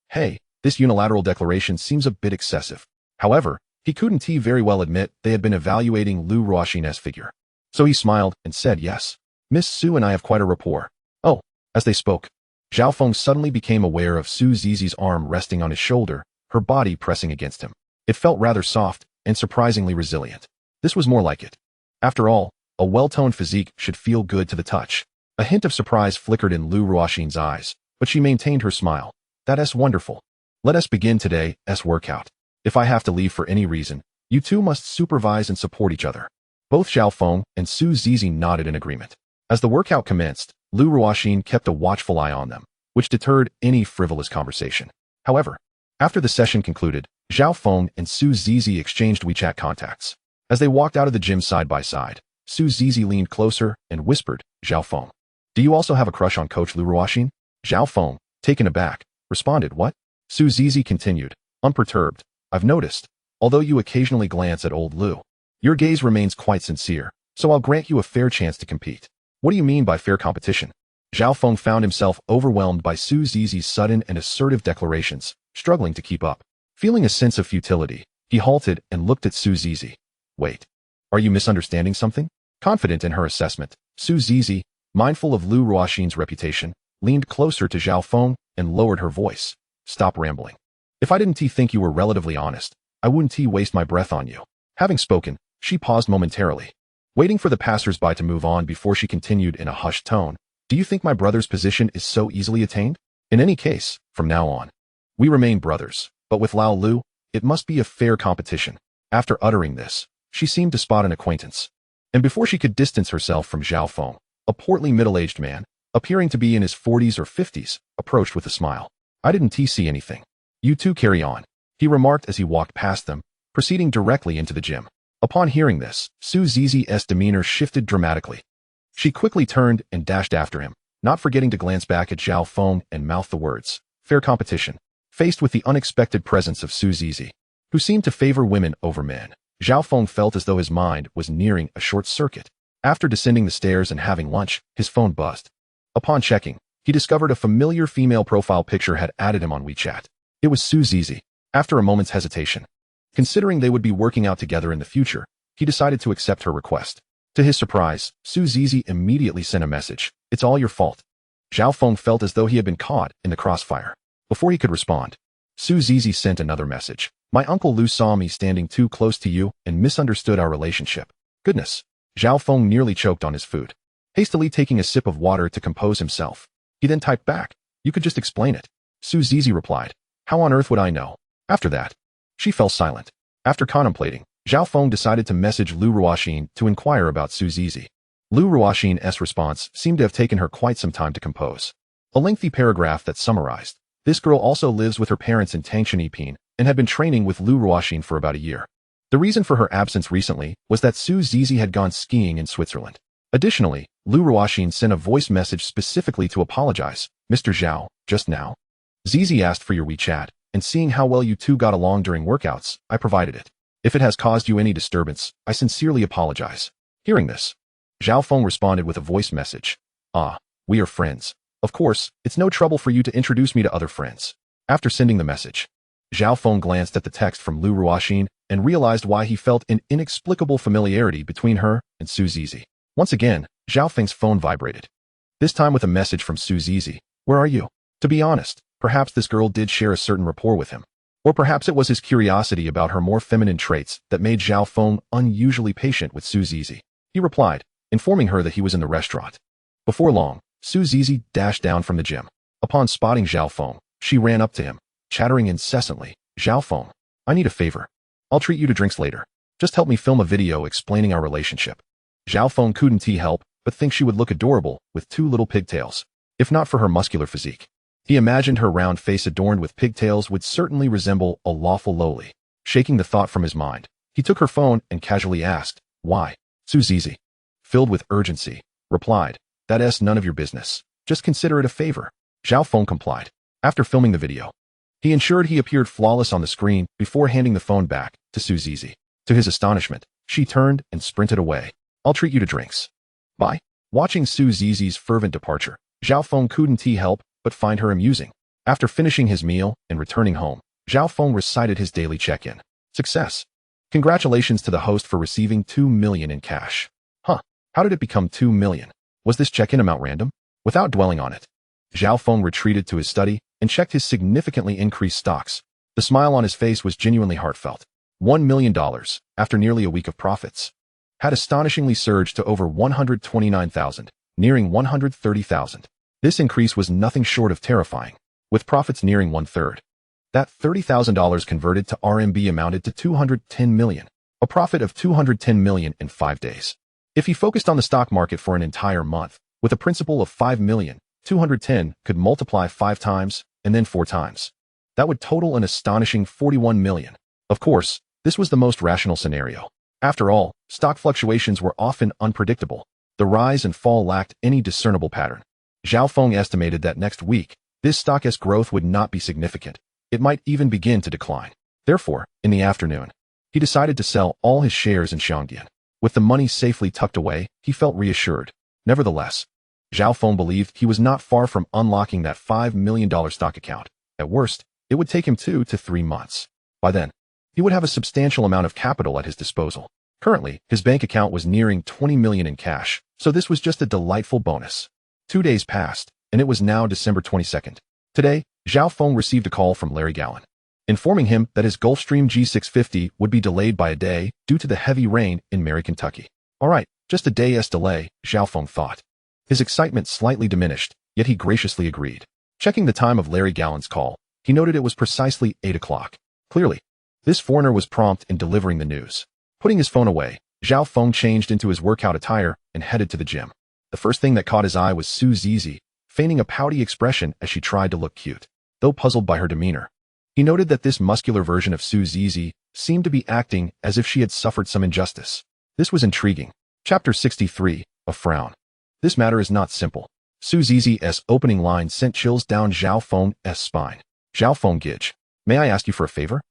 Hey, this unilateral declaration seems a bit excessive. However, he couldn't very well admit they had been evaluating Lu Ruoxin's figure. So he smiled and said yes. Miss Su and I have quite a rapport. Oh, as they spoke, Zhao Feng suddenly became aware of Su Zizi's arm resting on his shoulder, her body pressing against him. It felt rather soft and surprisingly resilient. This was more like it. After all, a well-toned physique should feel good to the touch. A hint of surprise flickered in Lu Ruoxin's eyes, but she maintained her smile. That's wonderful. Let us begin today's workout. If I have to leave for any reason, you two must supervise and support each other. Both Zhao Feng and Su Zizi nodded in agreement. As the workout commenced, Lu Ruoxin kept a watchful eye on them, which deterred any frivolous conversation. However, after the session concluded, Zhao Feng and Su Zizi exchanged WeChat contacts. As they walked out of the gym side by side, Su Zizi leaned closer and whispered, Zhao Feng, do you also have a crush on Coach Lu Ruoxin? Zhao Feng, taken aback, responded, what? Su Zizi continued, unperturbed, I've noticed, although you occasionally glance at old Lu, your gaze remains quite sincere, so I'll grant you a fair chance to compete. What do you mean by fair competition? Zhao Feng found himself overwhelmed by Su Zizi's sudden and assertive declarations, struggling to keep up. Feeling a sense of futility, he halted and looked at Su Zizi. Wait, are you misunderstanding something? Confident in her assessment, Su Zizi, mindful of Lu Ruoxin's reputation, leaned closer to Zhao Feng and lowered her voice. Stop rambling. If I didn't think you were relatively honest, I wouldn't waste my breath on you. Having spoken, she paused momentarily, waiting for the passers-by to move on before she continued in a hushed tone. Do you think my brother's position is so easily attained? In any case, from now on, we remain brothers, but with Lao Lu, it must be a fair competition. After uttering this, she seemed to spot an acquaintance. And before she could distance herself from Zhao Feng, a portly middle-aged man, appearing to be in his 40s or 50s, approached with a smile. I didn't see anything. You two carry on, he remarked as he walked past them, proceeding directly into the gym. Upon hearing this, Su Zizi's demeanor shifted dramatically. She quickly turned and dashed after him, not forgetting to glance back at Zhao Feng and mouth the words, fair competition. Faced with the unexpected presence of Su Zizi, who seemed to favor women over men, Zhao Feng felt as though his mind was nearing a short circuit. After descending the stairs and having lunch, his phone buzzed. Upon checking, he discovered a familiar female profile picture had added him on WeChat. It was Su Zizi. After a moment's hesitation, considering they would be working out together in the future, he decided to accept her request. To his surprise, Su Zizi immediately sent a message. It's all your fault. Zhao Feng felt as though he had been caught in the crossfire. Before he could respond, Su Zizi sent another message. My uncle Lu saw me standing too close to you and misunderstood our relationship. Goodness. Zhao Feng nearly choked on his food. Hastily taking a sip of water to compose himself, he then typed back, you could just explain it. Su Zizi replied, how on earth would I know? After that, she fell silent. After contemplating, Zhao Feng decided to message Lu Ruoxin to inquire about Su Zizi. Lu Ruoxin's response seemed to have taken her quite some time to compose. A lengthy paragraph that summarized, this girl also lives with her parents in Tangshan Alpine, and had been training with Lu Ruoxin for about a year. The reason for her absence recently was that Su Zizi had gone skiing in Switzerland. Additionally, Lu Ruoxin sent a voice message specifically to apologize. Mr. Zhao, just now. Zizi asked for your WeChat, and seeing how well you two got along during workouts, I provided it. If it has caused you any disturbance, I sincerely apologize. Hearing this, Zhao Feng responded with a voice message. Ah, we are friends. Of course, it's no trouble for you to introduce me to other friends. After sending the message, Zhao Feng glanced at the text from Lu Ruoxin and realized why he felt an inexplicable familiarity between her and Su Zizi. Once again, Zhao Feng's phone vibrated. This time with a message from Su Zizi. Where are you? To be honest, perhaps this girl did share a certain rapport with him. Or perhaps it was his curiosity about her more feminine traits that made Zhao Feng unusually patient with Su Zizi. He replied, informing her that he was in the restaurant. Before long, Su Zizi dashed down from the gym. Upon spotting Zhao Feng, she ran up to him, chattering incessantly. Zhao Feng, I need a favor. I'll treat you to drinks later. Just help me film a video explaining our relationship. Zhao Feng couldn't help but think she would look adorable with two little pigtails. If not for her muscular physique, he imagined her round face adorned with pigtails would certainly resemble a lawful loli. Shaking the thought from his mind, he took her phone and casually asked, why? Su Zizi, filled with urgency, replied, that's none of your business. Just consider it a favor. Zhao Feng complied. After filming the video, he ensured he appeared flawless on the screen before handing the phone back to Su Zizi. To his astonishment, she turned and sprinted away. I'll treat you to drinks. Bye. Watching Su Zizi's fervent departure, Zhao Feng couldn't help but find her amusing. After finishing his meal and returning home, Zhao Feng recited his daily check-in. Success. Congratulations to the host for receiving 2 million in cash. Huh, how did it become 2 million? Was this check-in amount random? Without dwelling on it, Zhao Feng retreated to his study and checked his significantly increased stocks. The smile on his face was genuinely heartfelt. $1 million, after nearly a week of profits, had astonishingly surged to over 129,000, nearing 130,000. This increase was nothing short of terrifying, with profits nearing one-third. That $30,000 converted to RMB amounted to 210 million, a profit of 210 million in 5 days. If he focused on the stock market for an entire month, with a principal of 5 million, 210 could multiply 5 times and then 4 times. That would total an astonishing 41 million. Of course, this was the most rational scenario. After all, stock fluctuations were often unpredictable. The rise and fall lacked any discernible pattern. Zhao Feng estimated that next week, this stock's growth would not be significant. It might even begin to decline. Therefore, in the afternoon, he decided to sell all his shares in Shangdian. With the money safely tucked away, he felt reassured. Nevertheless, Zhao Feng believed he was not far from unlocking that $5 million stock account. At worst, it would take him 2 to 3 months. By then, he would have a substantial amount of capital at his disposal. Currently, his bank account was nearing 20 million in cash, so this was just a delightful bonus. 2 days passed, and it was now December 22nd. Today, Zhao Feng received a call from Larry Gallen, informing him that his Gulfstream G650 would be delayed by a day due to the heavy rain in Mary, Kentucky. All right, just a day's delay, Zhao Feng thought. His excitement slightly diminished, yet he graciously agreed. Checking the time of Larry Gallen's call, he noted it was precisely 8 o'clock. Clearly, this foreigner was prompt in delivering the news. Putting his phone away, Zhao Feng changed into his workout attire and headed to the gym. The first thing that caught his eye was Su Zizi, feigning a pouty expression as she tried to look cute. Though puzzled by her demeanor, he noted that this muscular version of Su Zizi seemed to be acting as if she had suffered some injustice. This was intriguing. Chapter 63, A Frown. This matter is not simple. Su Zizi's opening line sent chills down Zhao Feng's spine. Zhao Feng Gij, may I ask you for a favor?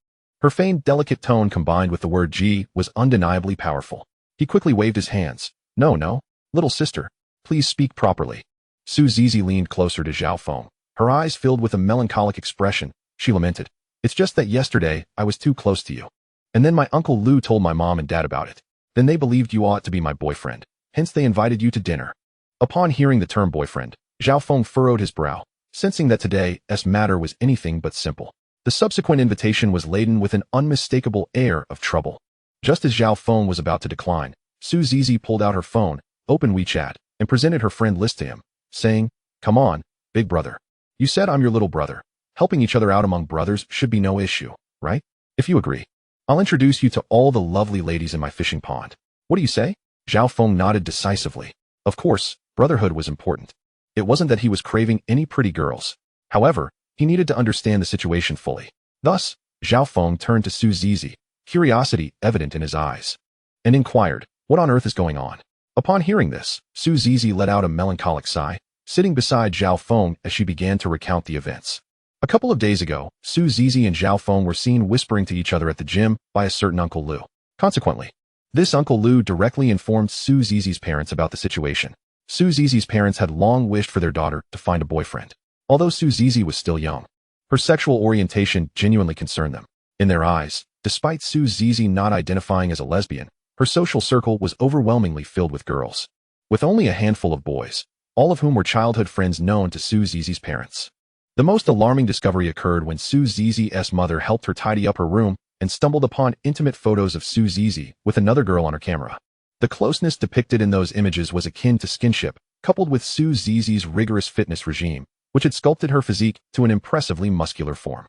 Her feigned delicate tone combined with the word G was undeniably powerful. He quickly waved his hands. No, little sister, please speak properly. Su Zizi leaned closer to Zhao Feng. Her eyes filled with a melancholic expression. She lamented. It's just that yesterday I was too close to you. And then my uncle Lu told my mom and dad about it. Then they believed you ought to be my boyfriend. Hence they invited you to dinner. Upon hearing the term boyfriend, Zhao Feng furrowed his brow, sensing that today's matter was anything but simple. The subsequent invitation was laden with an unmistakable air of trouble. Just as Zhao Feng was about to decline, Su Zizi pulled out her phone, opened WeChat, and presented her friend list to him, saying, "Come on, big brother. You said I'm your little brother. Helping each other out among brothers should be no issue, right? If you agree, I'll introduce you to all the lovely ladies in my fishing pond. What do you say?" Zhao Feng nodded decisively. Of course, brotherhood was important. It wasn't that he was craving any pretty girls. However, he needed to understand the situation fully. Thus, Zhao Feng turned to Su Zizi, curiosity evident in his eyes, and inquired, "What on earth is going on?" Upon hearing this, Su Zizi let out a melancholic sigh, sitting beside Zhao Feng as she began to recount the events. A couple of days ago, Su Zizi and Zhao Feng were seen whispering to each other at the gym by a certain Uncle Lu. Consequently, this Uncle Lu directly informed Su Zizi's parents about the situation. Su Zizi's parents had long wished for their daughter to find a boyfriend. Although Su Zizi was still young, her sexual orientation genuinely concerned them. In their eyes, despite Su Zizi not identifying as a lesbian, her social circle was overwhelmingly filled with girls, with only a handful of boys, all of whom were childhood friends known to Su Zizi's parents. The most alarming discovery occurred when Su Zizi's mother helped her tidy up her room and stumbled upon intimate photos of Su Zizi with another girl on her camera. The closeness depicted in those images was akin to skinship, coupled with Su Zizi's rigorous fitness regime, which had sculpted her physique to an impressively muscular form.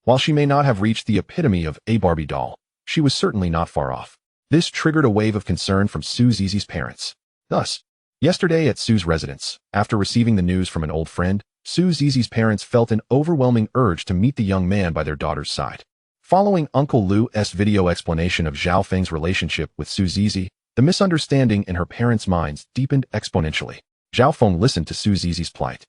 While she may not have reached the epitome of a Barbie doll, she was certainly not far off. This triggered a wave of concern from Su Zizi's parents. Thus, yesterday at Su's residence, after receiving the news from an old friend, Su Zizi's parents felt an overwhelming urge to meet the young man by their daughter's side. Following Uncle Lu's video explanation of Zhao Feng's relationship with Su Zizi, the misunderstanding in her parents' minds deepened exponentially. Zhao Feng listened to Su Zizi's plight,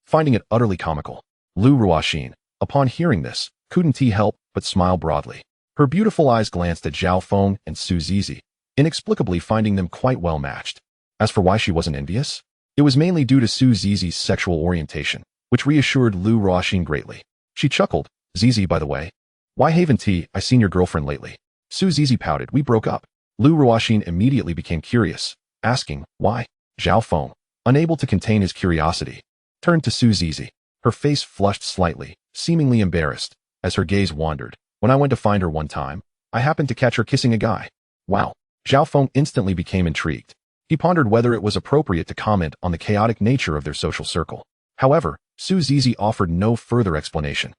finding it utterly comical. Lu Ruoxin, upon hearing this, couldn't help but smile broadly. Her beautiful eyes glanced at Zhao Feng and Su Zizi, inexplicably finding them quite well matched. As for why she wasn't envious, it was mainly due to Su Zizi's sexual orientation, which reassured Lu Ruoxin greatly. She chuckled, "Zizi, by the way, why haven't I seen your girlfriend lately?" Su Zizi pouted, "We broke up." Lu Ruoxin immediately became curious, asking, "Why?" Zhao Feng, unable to contain his curiosity, turned to Su Zizi. Her face flushed slightly, seemingly embarrassed, as her gaze wandered. "When I went to find her one time, I happened to catch her kissing a guy." Wow. Zhao Feng instantly became intrigued. He pondered whether it was appropriate to comment on the chaotic nature of their social circle. However, Su Zizi offered no further explanation.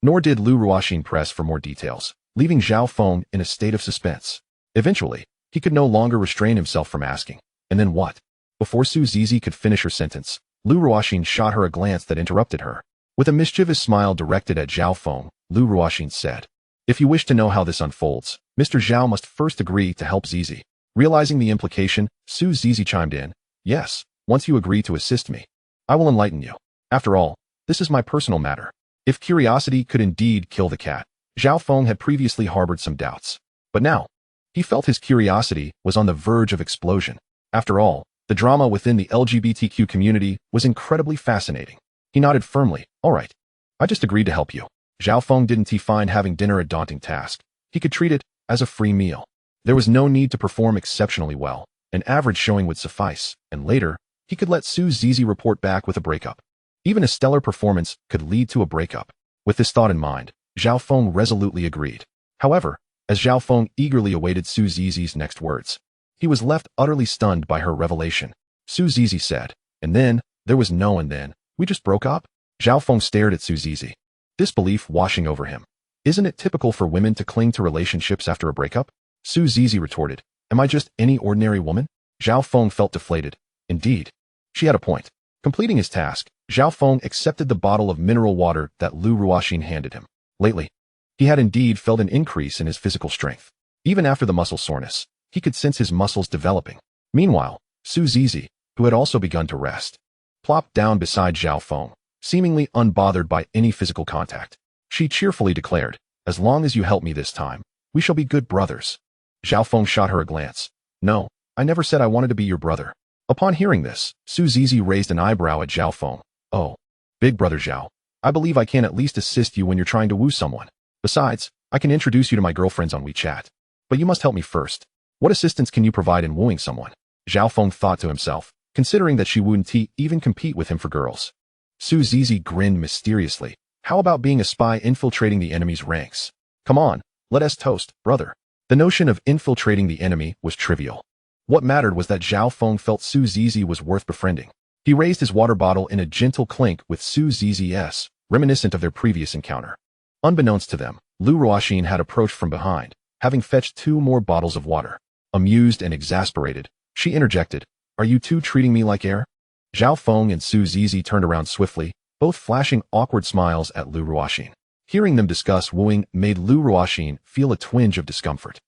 Nor did Lu Ruoxin press for more details, leaving Zhao Feng in a state of suspense. Eventually, he could no longer restrain himself from asking, "And then what?" Before Su Zizi could finish her sentence, Lu Ruoxin shot her a glance that interrupted her. With a mischievous smile directed at Zhao Feng, Lu Ruoxin said, "If you wish to know how this unfolds, Mr. Zhao must first agree to help Zizi." Realizing the implication, Su Zizi chimed in, "Yes, once you agree to assist me, I will enlighten you. After all, this is my personal matter." If curiosity could indeed kill the cat, Zhao Feng had previously harbored some doubts. But now, he felt his curiosity was on the verge of explosion. After all, the drama within the LGBTQ community was incredibly fascinating. He nodded firmly, "All right. I just agreed to help you." Zhao Feng didn't find having dinner a daunting task. He could treat it as a free meal. There was no need to perform exceptionally well. An average showing would suffice, and later, he could let Su Zizi report back with a breakup. Even a stellar performance could lead to a breakup. With this thought in mind, Zhao Feng resolutely agreed. However, as Zhao Feng eagerly awaited Su Zizi's next words, he was left utterly stunned by her revelation. Su Zizi said, "And then, there was no and then, we just broke up?" Zhao Feng stared at Su Zizi, disbelief washing over him. "Isn't it typical for women to cling to relationships after a breakup?" Su Zizi retorted, "Am I just any ordinary woman?" Zhao Feng felt deflated. Indeed, she had a point. Completing his task, Zhao Feng accepted the bottle of mineral water that Lu Ruoxin handed him. Lately, he had indeed felt an increase in his physical strength. Even after the muscle soreness, he could sense his muscles developing. Meanwhile, Su Zizi, who had also begun to rest, plopped down beside Zhao Feng, seemingly unbothered by any physical contact. She cheerfully declared, "As long as you help me this time, we shall be good brothers." Zhao Feng shot her a glance. "No, I never said I wanted to be your brother." Upon hearing this, Su Zizi raised an eyebrow at Zhao Feng. "Oh, big brother Zhao, I believe I can at least assist you when you're trying to woo someone. Besides, I can introduce you to my girlfriends on WeChat. But you must help me first. What assistance can you provide in wooing someone?" Zhao Feng thought to himself, considering that she wouldn't even compete with him for girls. Su Zizi grinned mysteriously. "How about being a spy infiltrating the enemy's ranks? Come on, let us toast, brother." The notion of infiltrating the enemy was trivial. What mattered was that Zhao Feng felt Su Zizi was worth befriending. He raised his water bottle in a gentle clink with Su Zizi's, reminiscent of their previous encounter. Unbeknownst to them, Lu Ruoxin had approached from behind, having fetched 2 more bottles of water. Amused and exasperated, she interjected, "Are you two treating me like air?" Zhao Feng and Su Zizi turned around swiftly, both flashing awkward smiles at Lu Ruoxin. Hearing them discuss wooing made Lu Ruoxin feel a twinge of discomfort.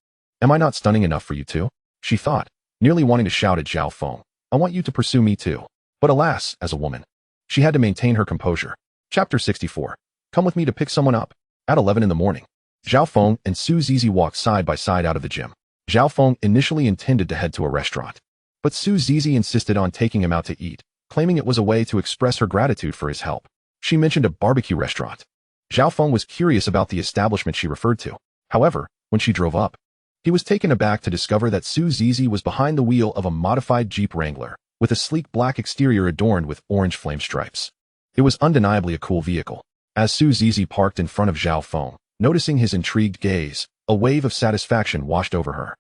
Am I not stunning enough for you too? She thought, nearly wanting to shout at Zhao Feng. I want you to pursue me too. But alas, as a woman, she had to maintain her composure. Chapter 64. Come with me to pick someone up. At 11 in the morning, Zhao Feng and Su Zizi walked side by side out of the gym. Zhao Feng initially intended to head to a restaurant, but Su Zizi insisted on taking him out to eat, claiming it was a way to express her gratitude for his help. She mentioned a barbecue restaurant. Zhao Feng was curious about the establishment she referred to. However, when she drove up, he was taken aback to discover that Su Zizi was behind the wheel of a modified Jeep Wrangler, with a sleek black exterior adorned with orange flame stripes. It was undeniably a cool vehicle. As Su Zizi parked in front of Zhao Feng, noticing his intrigued gaze, a wave of satisfaction washed over her.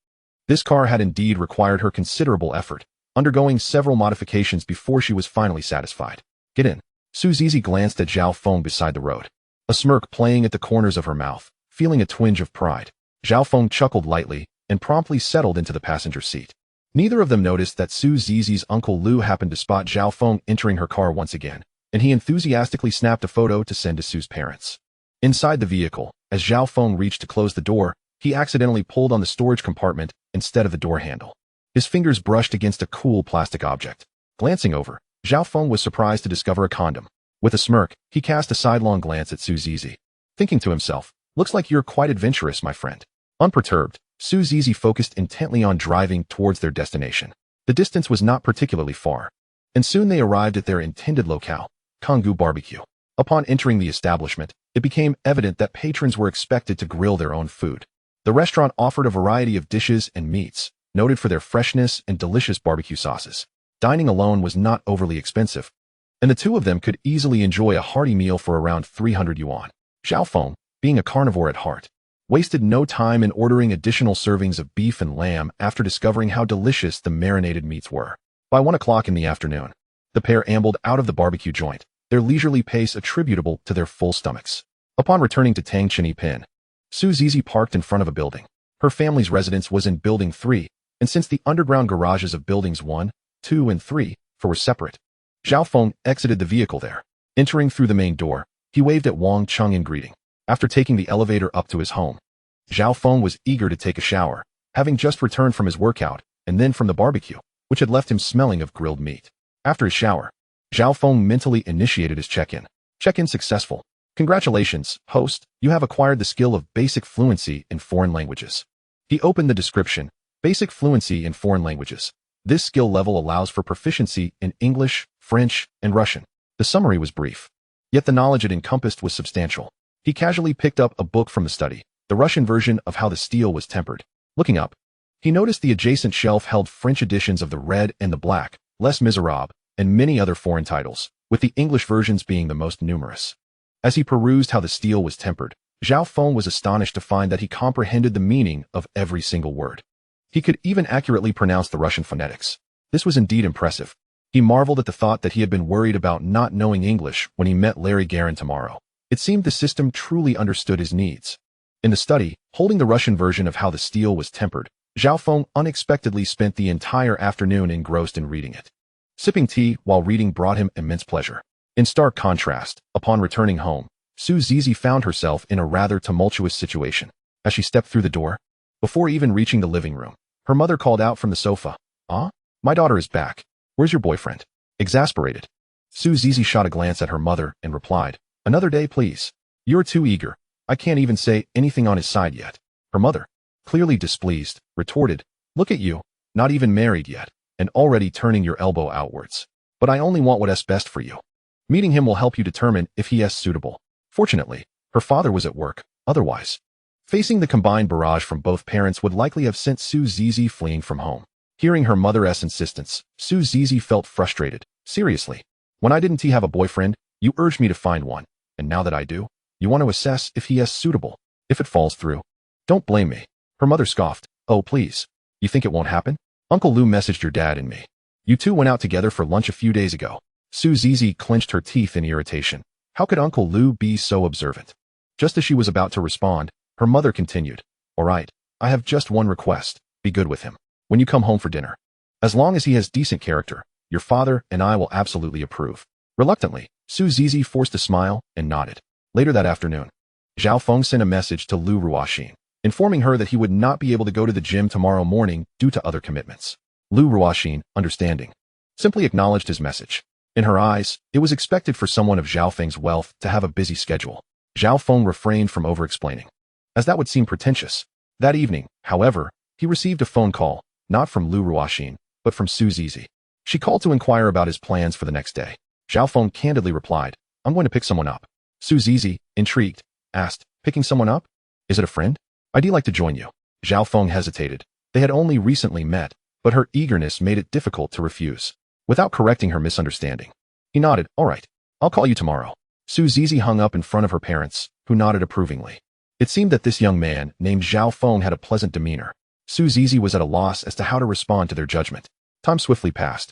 This car had indeed required her considerable effort, undergoing several modifications before she was finally satisfied. Get in. Su Zizi glanced at Zhao Feng beside the road, a smirk playing at the corners of her mouth, feeling a twinge of pride. Zhao Feng chuckled lightly and promptly settled into the passenger seat. Neither of them noticed that Su Zizi's Uncle Lu happened to spot Zhao Feng entering her car once again, and he enthusiastically snapped a photo to send to Su's parents. Inside the vehicle, as Zhao Feng reached to close the door, he accidentally pulled on the storage compartment instead of the door handle. His fingers brushed against a cool plastic object. Glancing over, Zhao Feng was surprised to discover a condom. With a smirk, he cast a sidelong glance at Su Zizi, thinking to himself, looks like you're quite adventurous, my friend. Unperturbed, Su Zizi focused intently on driving towards their destination. The distance was not particularly far, and soon they arrived at their intended locale, Kanggu Barbecue. Upon entering the establishment, it became evident that patrons were expected to grill their own food. The restaurant offered a variety of dishes and meats, noted for their freshness and delicious barbecue sauces. Dining alone was not overly expensive, and the two of them could easily enjoy a hearty meal for around 300 yuan. Zhao Feng, being a carnivore at heart, wasted no time in ordering additional servings of beef and lamb after discovering how delicious the marinated meats were. By 1 o'clock in the afternoon, the pair ambled out of the barbecue joint, their leisurely pace attributable to their full stomachs. Upon returning to Tangchini Pin, Su Zizi parked in front of a building. Her family's residence was in Building 3, and since the underground garages of Buildings 1, 2, and 3 were separate, Zhao Feng exited the vehicle there. Entering through the main door, he waved at Wang Cheng in greeting. After taking the elevator up to his home, Zhao Feng was eager to take a shower, having just returned from his workout and then from the barbecue, which had left him smelling of grilled meat. After his shower, Zhao Feng mentally initiated his check-in. Check-in successful. Congratulations, host, you have acquired the skill of basic fluency in foreign languages. He opened the description, basic fluency in foreign languages. This skill level allows for proficiency in English, French, and Russian. The summary was brief, yet the knowledge it encompassed was substantial. He casually picked up a book from the study, the Russian version of How the Steel Was Tempered. Looking up, he noticed the adjacent shelf held French editions of The Red and the Black, Les Miserables, and many other foreign titles, with the English versions being the most numerous. As he perused How the Steel Was Tempered, Zhao Feng was astonished to find that he comprehended the meaning of every single word. He could even accurately pronounce the Russian phonetics. This was indeed impressive. He marveled at the thought that he had been worried about not knowing English when he met Larry Garin tomorrow. It seemed the system truly understood his needs. In the study, holding the Russian version of How the Steel Was Tempered, Zhao Feng unexpectedly spent the entire afternoon engrossed in reading it. Sipping tea while reading brought him immense pleasure. In stark contrast, upon returning home, Su Zizi found herself in a rather tumultuous situation. As she stepped through the door, before even reaching the living room, her mother called out from the sofa, "Ah? My daughter is back. Where's your boyfriend?" Exasperated, Su Zizi shot a glance at her mother and replied, "Another day, please. You're too eager. I can't even say anything on his side yet." Her mother, clearly displeased, retorted, "Look at you, not even married yet, and already turning your elbow outwards. But I only want what's best for you. Meeting him will help you determine if he is suitable." Fortunately, her father was at work, otherwise, facing the combined barrage from both parents would likely have sent Su Zizi fleeing from home. Hearing her mother's insistence, Su Zizi felt frustrated. "Seriously, when I didn't have a boyfriend, you urged me to find one, and now that I do, you want to assess if he is suitable. If it falls through, don't blame me." Her mother scoffed. "Oh please, you think it won't happen? Uncle Lu messaged your dad and me. You two went out together for lunch a few days ago." Su Zizi clenched her teeth in irritation. How could Uncle Lu be so observant? Just as she was about to respond, her mother continued, "All right, I have just one request. Be good with him when you come home for dinner. As long as he has decent character, your father and I will absolutely approve." Reluctantly, Su Zizi forced a smile and nodded. Later that afternoon, Zhao Feng sent a message to Lu Ruoxin, informing her that he would not be able to go to the gym tomorrow morning due to other commitments. Lu Ruoxin, understanding, simply acknowledged his message. In her eyes, it was expected for someone of Zhao Feng's wealth to have a busy schedule. Zhao Feng refrained from over-explaining, as that would seem pretentious. That evening, however, he received a phone call, not from Lu Ruoxin, but from Su Zizi. She called to inquire about his plans for the next day. Zhao Feng candidly replied, "I'm going to pick someone up." Su Zizi, intrigued, asked, "Picking someone up? Is it a friend? I'd like to join you." Zhao Feng hesitated. They had only recently met, but her eagerness made it difficult to refuse. Without correcting her misunderstanding, he nodded, "All right, I'll call you tomorrow." Su Zizi hung up in front of her parents, who nodded approvingly. It seemed that this young man, named Zhao Feng, had a pleasant demeanor. Su Zizi was at a loss as to how to respond to their judgment. Time swiftly passed,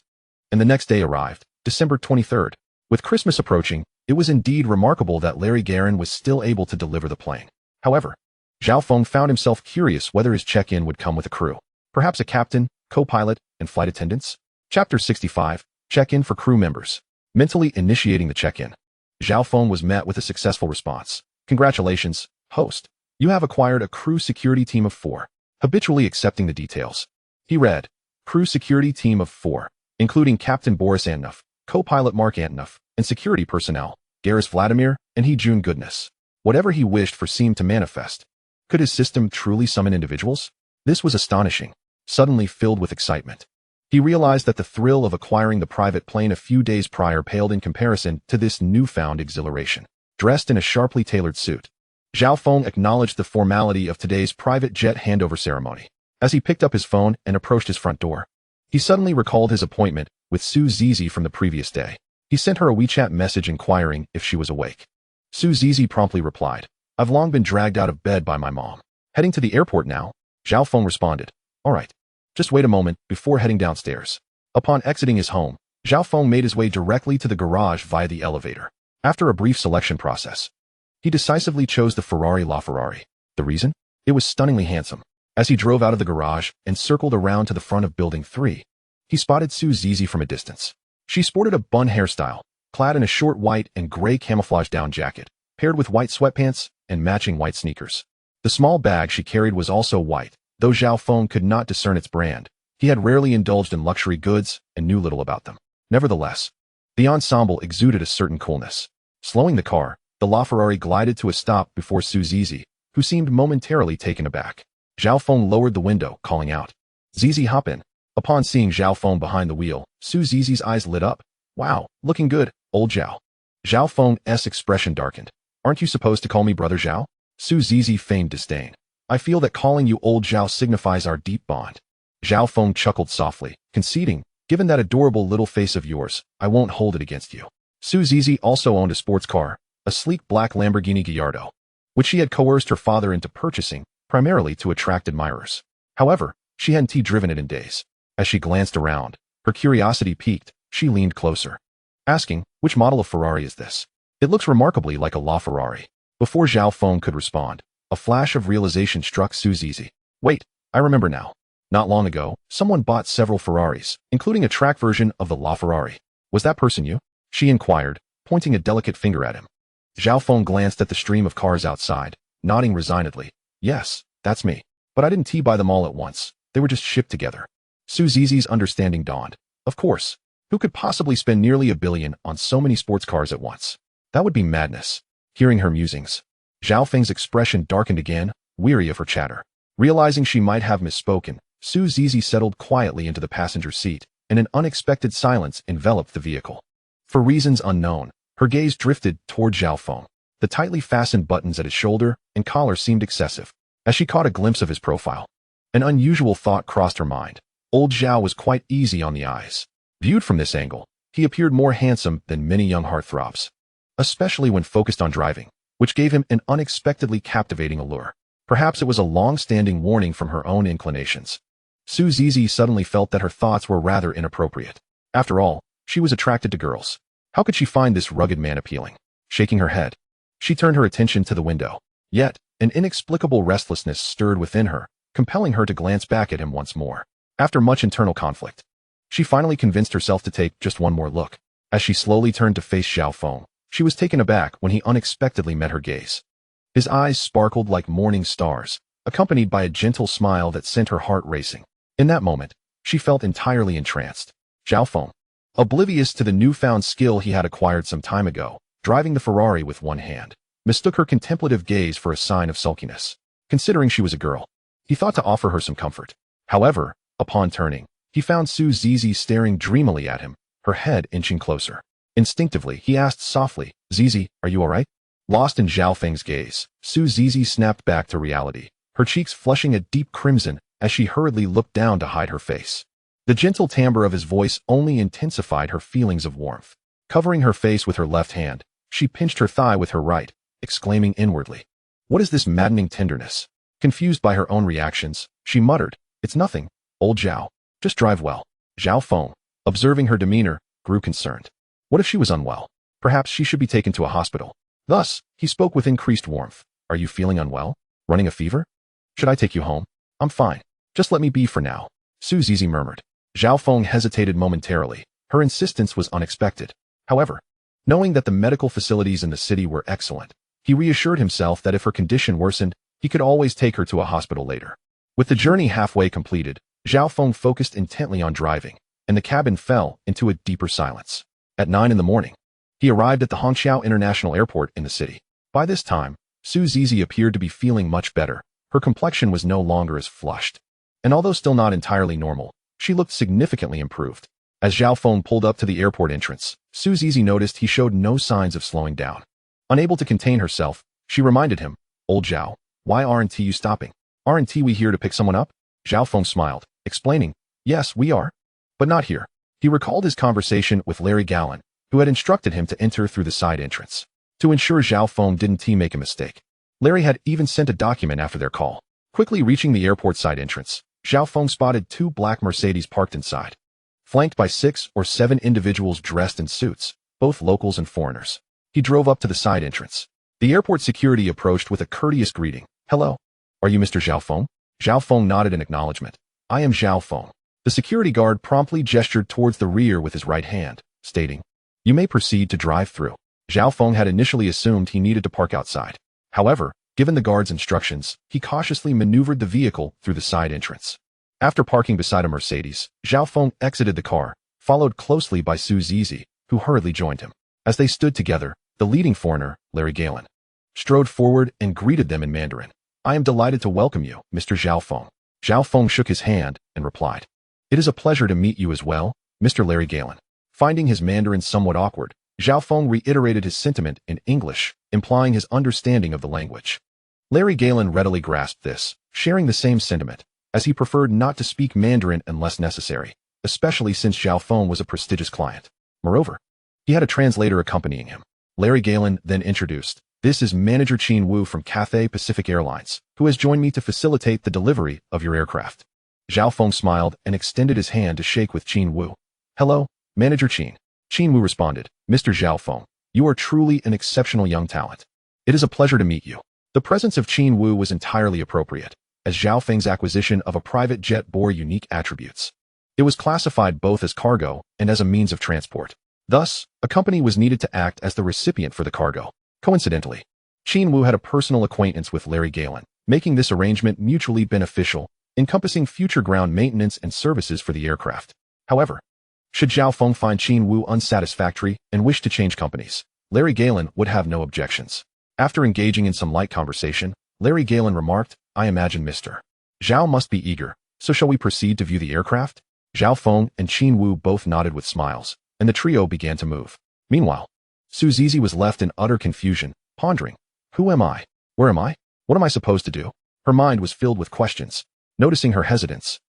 and the next day arrived, December 23rd. With Christmas approaching, it was indeed remarkable that Larry Guerin was still able to deliver the plane. However, Zhao Feng found himself curious whether his check-in would come with a crew. Perhaps a captain, co-pilot, and flight attendants? Chapter 65, Check-in for crew members. Mentally initiating the check-in. Zhao Feng was met with a successful response. "Congratulations, host. You have acquired a crew security team of 4. Habitually accepting the details, he read, "Crew security team of 4, including Captain Boris Antonov, co-pilot Mark Antonov, and security personnel, Garrus Vladimir, and He-Jun Goodness." Whatever he wished for seemed to manifest. Could his system truly summon individuals? This was astonishing, suddenly filled with excitement. He realized that the thrill of acquiring the private plane a few days prior paled in comparison to this newfound exhilaration. Dressed in a sharply tailored suit, Zhao Feng acknowledged the formality of today's private jet handover ceremony. As he picked up his phone and approached his front door, he suddenly recalled his appointment with Su Zizi from the previous day. He sent her a WeChat message inquiring if she was awake. Su Zizi promptly replied, "I've long been dragged out of bed by my mom. Heading to the airport now?" Zhao Feng responded, "All right. Just wait a moment before heading downstairs." Upon exiting his home, Zhao Feng made his way directly to the garage via the elevator. After a brief selection process, he decisively chose the Ferrari LaFerrari. The reason? It was stunningly handsome. As he drove out of the garage and circled around to the front of Building 3, he spotted Su Zizi from a distance. She sported a bun hairstyle, clad in a short white and gray camouflage down jacket, paired with white sweatpants and matching white sneakers. The small bag she carried was also white. Though Zhao Feng could not discern its brand, he had rarely indulged in luxury goods and knew little about them. Nevertheless, the ensemble exuded a certain coolness. Slowing the car, the LaFerrari glided to a stop before Su Zizi, who seemed momentarily taken aback. Zhao Feng lowered the window, calling out, "Zizi, hop in." Upon seeing Zhao Feng behind the wheel, Su Zizi's eyes lit up. "Wow, looking good, old Zhao." Zhao Feng's expression darkened. "Aren't you supposed to call me Brother Zhao?" Su Zizi feigned disdain. "I feel that calling you old Zhao signifies our deep bond." Zhao Feng chuckled softly, conceding, "Given that adorable little face of yours, I won't hold it against you." Su Zizi also owned a sports car, a sleek black Lamborghini Gallardo, which she had coerced her father into purchasing, primarily to attract admirers. However, she hadn't driven it in days. As she glanced around, her curiosity piqued. She leaned closer, asking, "Which model of Ferrari is this? It looks remarkably like a LaFerrari." Before Zhao Feng could respond, a flash of realization struck Su Zizi. "Wait, I remember now. Not long ago, someone bought several Ferraris, including a track version of the LaFerrari. Was that person you?" she inquired, pointing a delicate finger at him. Zhao Feng glanced at the stream of cars outside, nodding resignedly. "Yes, that's me. But I didn't buy them all at once. They were just shipped together." Su Zizi's understanding dawned. Of course. Who could possibly spend nearly $1 billion on so many sports cars at once? That would be madness. Hearing her musings, Zhao Feng's expression darkened again, weary of her chatter. Realizing she might have misspoken, Su Zizi settled quietly into the passenger seat, and an unexpected silence enveloped the vehicle. For reasons unknown, her gaze drifted toward Zhao Feng. The tightly fastened buttons at his shoulder and collar seemed excessive. As she caught a glimpse of his profile, an unusual thought crossed her mind. Old Zhao was quite easy on the eyes. Viewed from this angle, he appeared more handsome than many young heartthrobs, especially when focused on driving, which gave him an unexpectedly captivating allure. Perhaps it was a long-standing warning from her own inclinations. Su Zizi suddenly felt that her thoughts were rather inappropriate. After all, she was attracted to girls. How could she find this rugged man appealing? Shaking her head, she turned her attention to the window. Yet, an inexplicable restlessness stirred within her, compelling her to glance back at him once more. After much internal conflict, she finally convinced herself to take just one more look. As she slowly turned to face Zhao Feng, she was taken aback when he unexpectedly met her gaze. His eyes sparkled like morning stars, accompanied by a gentle smile that sent her heart racing. In that moment, she felt entirely entranced. Zhao Feng, oblivious to the newfound skill he had acquired some time ago, driving the Ferrari with one hand, mistook her contemplative gaze for a sign of sulkiness. Considering she was a girl, he thought to offer her some comfort. However, upon turning, he found Su Zizi staring dreamily at him, her head inching closer. Instinctively, he asked softly, "Zizi, are you all right?" Lost in Zhao Feng's gaze, Su Zizi snapped back to reality, her cheeks flushing a deep crimson as she hurriedly looked down to hide her face. The gentle timbre of his voice only intensified her feelings of warmth. Covering her face with her left hand, she pinched her thigh with her right, exclaiming inwardly, "What is this maddening tenderness?" Confused by her own reactions, she muttered, "It's nothing, old Zhao. Just drive well." Zhao Feng, observing her demeanor, grew concerned. What if she was unwell? Perhaps she should be taken to a hospital. Thus, he spoke with increased warmth. "Are you feeling unwell? Running a fever? Should I take you home?" "I'm fine. Just let me be for now," Su Zizi murmured. Zhao Feng hesitated momentarily. Her insistence was unexpected. However, knowing that the medical facilities in the city were excellent, he reassured himself that if her condition worsened, he could always take her to a hospital later. With the journey halfway completed, Zhao Feng focused intently on driving, and the cabin fell into a deeper silence. At 9 in the morning, he arrived at the Hongqiao International Airport in the city. By this time, Su Zizi appeared to be feeling much better. Her complexion was no longer as flushed. And although still not entirely normal, she looked significantly improved. As Zhao Feng pulled up to the airport entrance, Su Zizi noticed he showed no signs of slowing down. Unable to contain herself, she reminded him, "Old Zhao, why aren't you stopping? Aren't we here to pick someone up?" Zhao Feng smiled, explaining, "Yes, we are. But not here." He recalled his conversation with Larry Gallen, who had instructed him to enter through the side entrance. To ensure Zhao Feng didn't make a mistake, Larry had even sent a document after their call. Quickly reaching the airport side entrance, Zhao Feng spotted 2 black Mercedes parked inside, flanked by 6 or 7 individuals dressed in suits, both locals and foreigners. He drove up to the side entrance. The airport security approached with a courteous greeting. "Hello. Are you Mr. Zhao Feng?" Zhao Feng nodded in acknowledgement. "I am Zhao Feng." The security guard promptly gestured towards the rear with his right hand, stating, "You may proceed to drive through." Zhao Feng had initially assumed he needed to park outside. However, given the guard's instructions, he cautiously maneuvered the vehicle through the side entrance. After parking beside a Mercedes, Zhao Feng exited the car, followed closely by Su Zizi, who hurriedly joined him. As they stood together, the leading foreigner, Larry Gallen, strode forward and greeted them in Mandarin. "I am delighted to welcome you, Mr. Zhao Feng." Zhao Feng shook his hand and replied, "It is a pleasure to meet you as well, Mr. Larry Gallen." Finding his Mandarin somewhat awkward, Zhao Feng reiterated his sentiment in English, implying his understanding of the language. Larry Gallen readily grasped this, sharing the same sentiment, as he preferred not to speak Mandarin unless necessary, especially since Zhao Feng was a prestigious client. Moreover, he had a translator accompanying him. Larry Gallen then introduced, "This is Manager Qin Wu from Cathay Pacific Airlines, who has joined me to facilitate the delivery of your aircraft." Zhao Feng smiled and extended his hand to shake with Qin Wu. "Hello, Manager Qin." Qin Wu responded, "Mr. Zhao Feng, you are truly an exceptional young talent. It is a pleasure to meet you." The presence of Qin Wu was entirely appropriate, as Zhao Feng's acquisition of a private jet bore unique attributes. It was classified both as cargo and as a means of transport. Thus, a company was needed to act as the recipient for the cargo. Coincidentally, Qin Wu had a personal acquaintance with Larry Gallen, making this arrangement mutually beneficial, encompassing future ground maintenance and services for the aircraft. However, should Zhao Feng find Qin Wu unsatisfactory and wish to change companies, Larry Gallen would have no objections. After engaging in some light conversation, Larry Gallen remarked, "I imagine Mr. Zhao must be eager, so shall we proceed to view the aircraft?" Zhao Feng and Qin Wu both nodded with smiles, and the trio began to move. Meanwhile, Su Zizi was left in utter confusion, pondering, "Who am I? Where am I? What am I supposed to do?" Her mind was filled with questions. Noticing her hesitance,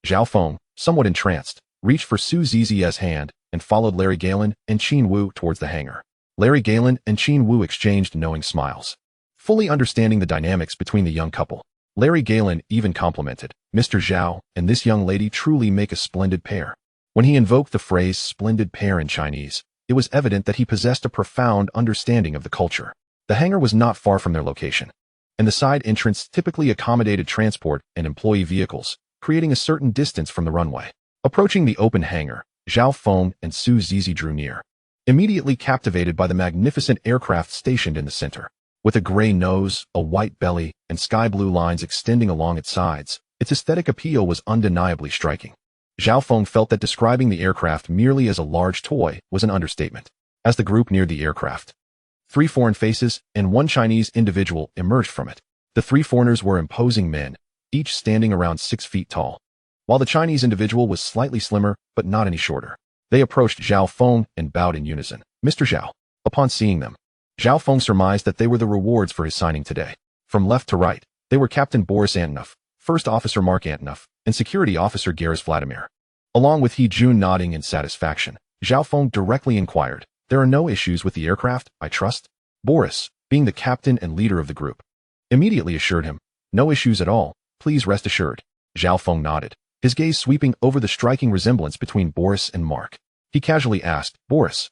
Zhao Feng, somewhat entranced, reached for Su Zizi's hand and followed Larry Gallen and Qin Wu towards the hangar. Larry Gallen and Qin Wu exchanged knowing smiles. Fully understanding the dynamics between the young couple, Larry Gallen even complimented, "Mr. Zhao and this young lady truly make a splendid pair." When he invoked the phrase splendid pair in Chinese, it was evident that he possessed a profound understanding of the culture. The hangar was not far from their location, and the side entrance typically accommodated transport and employee vehicles, creating a certain distance from the runway. Approaching the open hangar, Zhao Feng and Su Zizi drew near, immediately captivated by the magnificent aircraft stationed in the center. With a gray nose, a white belly, and sky-blue lines extending along its sides, its aesthetic appeal was undeniably striking. Zhao Feng felt that describing the aircraft merely as a large toy was an understatement. As the group neared the aircraft, 3 foreign faces and 1 Chinese individual emerged from it. The 3 foreigners were imposing men, each standing around 6 feet tall, while the Chinese individual was slightly slimmer but not any shorter. They approached Zhao Feng and bowed in unison. Mr. Zhao. Upon seeing them, Zhao Feng surmised that they were the rewards for his signing today. From left to right, they were Captain Boris Antonov, First Officer Mark Antonov, and Security Officer Garis Vladimir. Along with He Jun nodding in satisfaction, Zhao Feng directly inquired, "There are no issues with the aircraft, I trust?" Boris, being the captain and leader of the group, immediately assured him, "No issues at all, please rest assured." Zhao Feng nodded, his gaze sweeping over the striking resemblance between Boris and Mark. He casually asked, "Boris,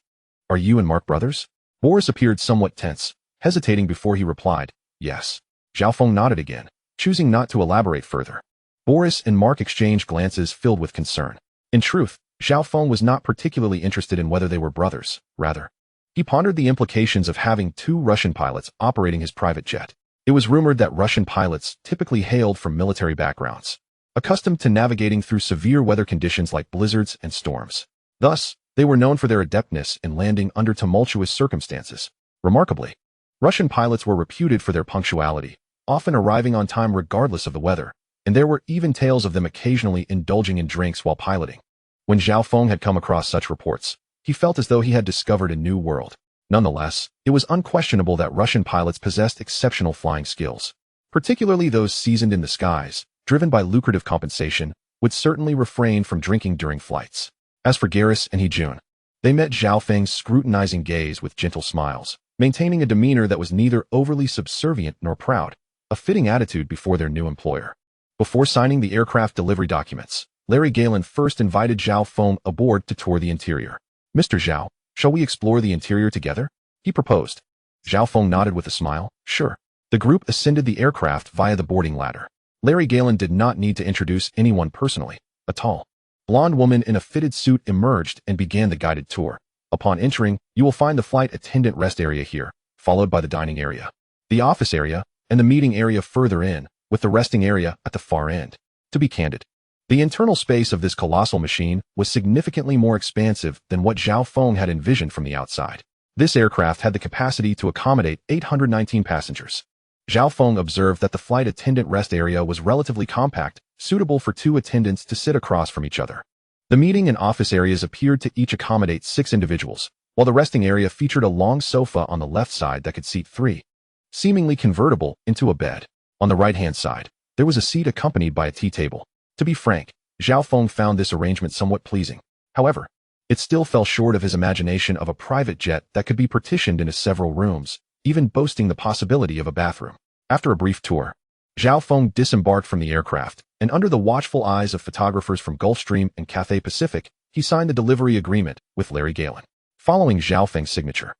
are you and Mark brothers?" Boris appeared somewhat tense, hesitating before he replied, "Yes." Zhao Feng nodded again, choosing not to elaborate further. Boris and Mark exchanged glances filled with concern. In truth, Zhao Feng was not particularly interested in whether they were brothers. Rather, he pondered the implications of having 2 Russian pilots operating his private jet. It was rumored that Russian pilots typically hailed from military backgrounds, accustomed to navigating through severe weather conditions like blizzards and storms. Thus, they were known for their adeptness in landing under tumultuous circumstances. Remarkably, Russian pilots were reputed for their punctuality, often arriving on time regardless of the weather, and there were even tales of them occasionally indulging in drinks while piloting. When Zhao Feng had come across such reports, he felt as though he had discovered a new world. Nonetheless, it was unquestionable that Russian pilots possessed exceptional flying skills. Particularly those seasoned in the skies, driven by lucrative compensation, would certainly refrain from drinking during flights. As for Garis and He Jun, they met Zhao Feng's scrutinizing gaze with gentle smiles, maintaining a demeanor that was neither overly subservient nor proud, a fitting attitude before their new employer. Before signing the aircraft delivery documents, Larry Galen first invited Zhao Feng aboard to tour the interior. "Mr. Zhao, shall we explore the interior together?" he proposed. Zhao Feng nodded with a smile. "Sure." The group ascended the aircraft via the boarding ladder. Larry Galen did not need to introduce anyone personally. A tall, blonde woman in a fitted suit emerged and began the guided tour. Upon entering, you will find the flight attendant rest area here, followed by the dining area, the office area, and the meeting area further in, with the resting area at the far end. To be candid, the internal space of this colossal machine was significantly more expansive than what Zhao Feng had envisioned from the outside. This aircraft had the capacity to accommodate 819 passengers. Zhao Feng observed that the flight attendant rest area was relatively compact, suitable for 2 attendants to sit across from each other. The meeting and office areas appeared to each accommodate 6 individuals, while the resting area featured a long sofa on the left side that could seat 3, seemingly convertible into a bed. On the right-hand side, there was a seat accompanied by a tea table. To be frank, Zhao Feng found this arrangement somewhat pleasing. However, it still fell short of his imagination of a private jet that could be partitioned into several rooms, even boasting the possibility of a bathroom. After a brief tour, Zhao Feng disembarked from the aircraft, and under the watchful eyes of photographers from Gulfstream and Cathay Pacific, he signed the delivery agreement with Larry Galen. Following Zhao Feng's signature,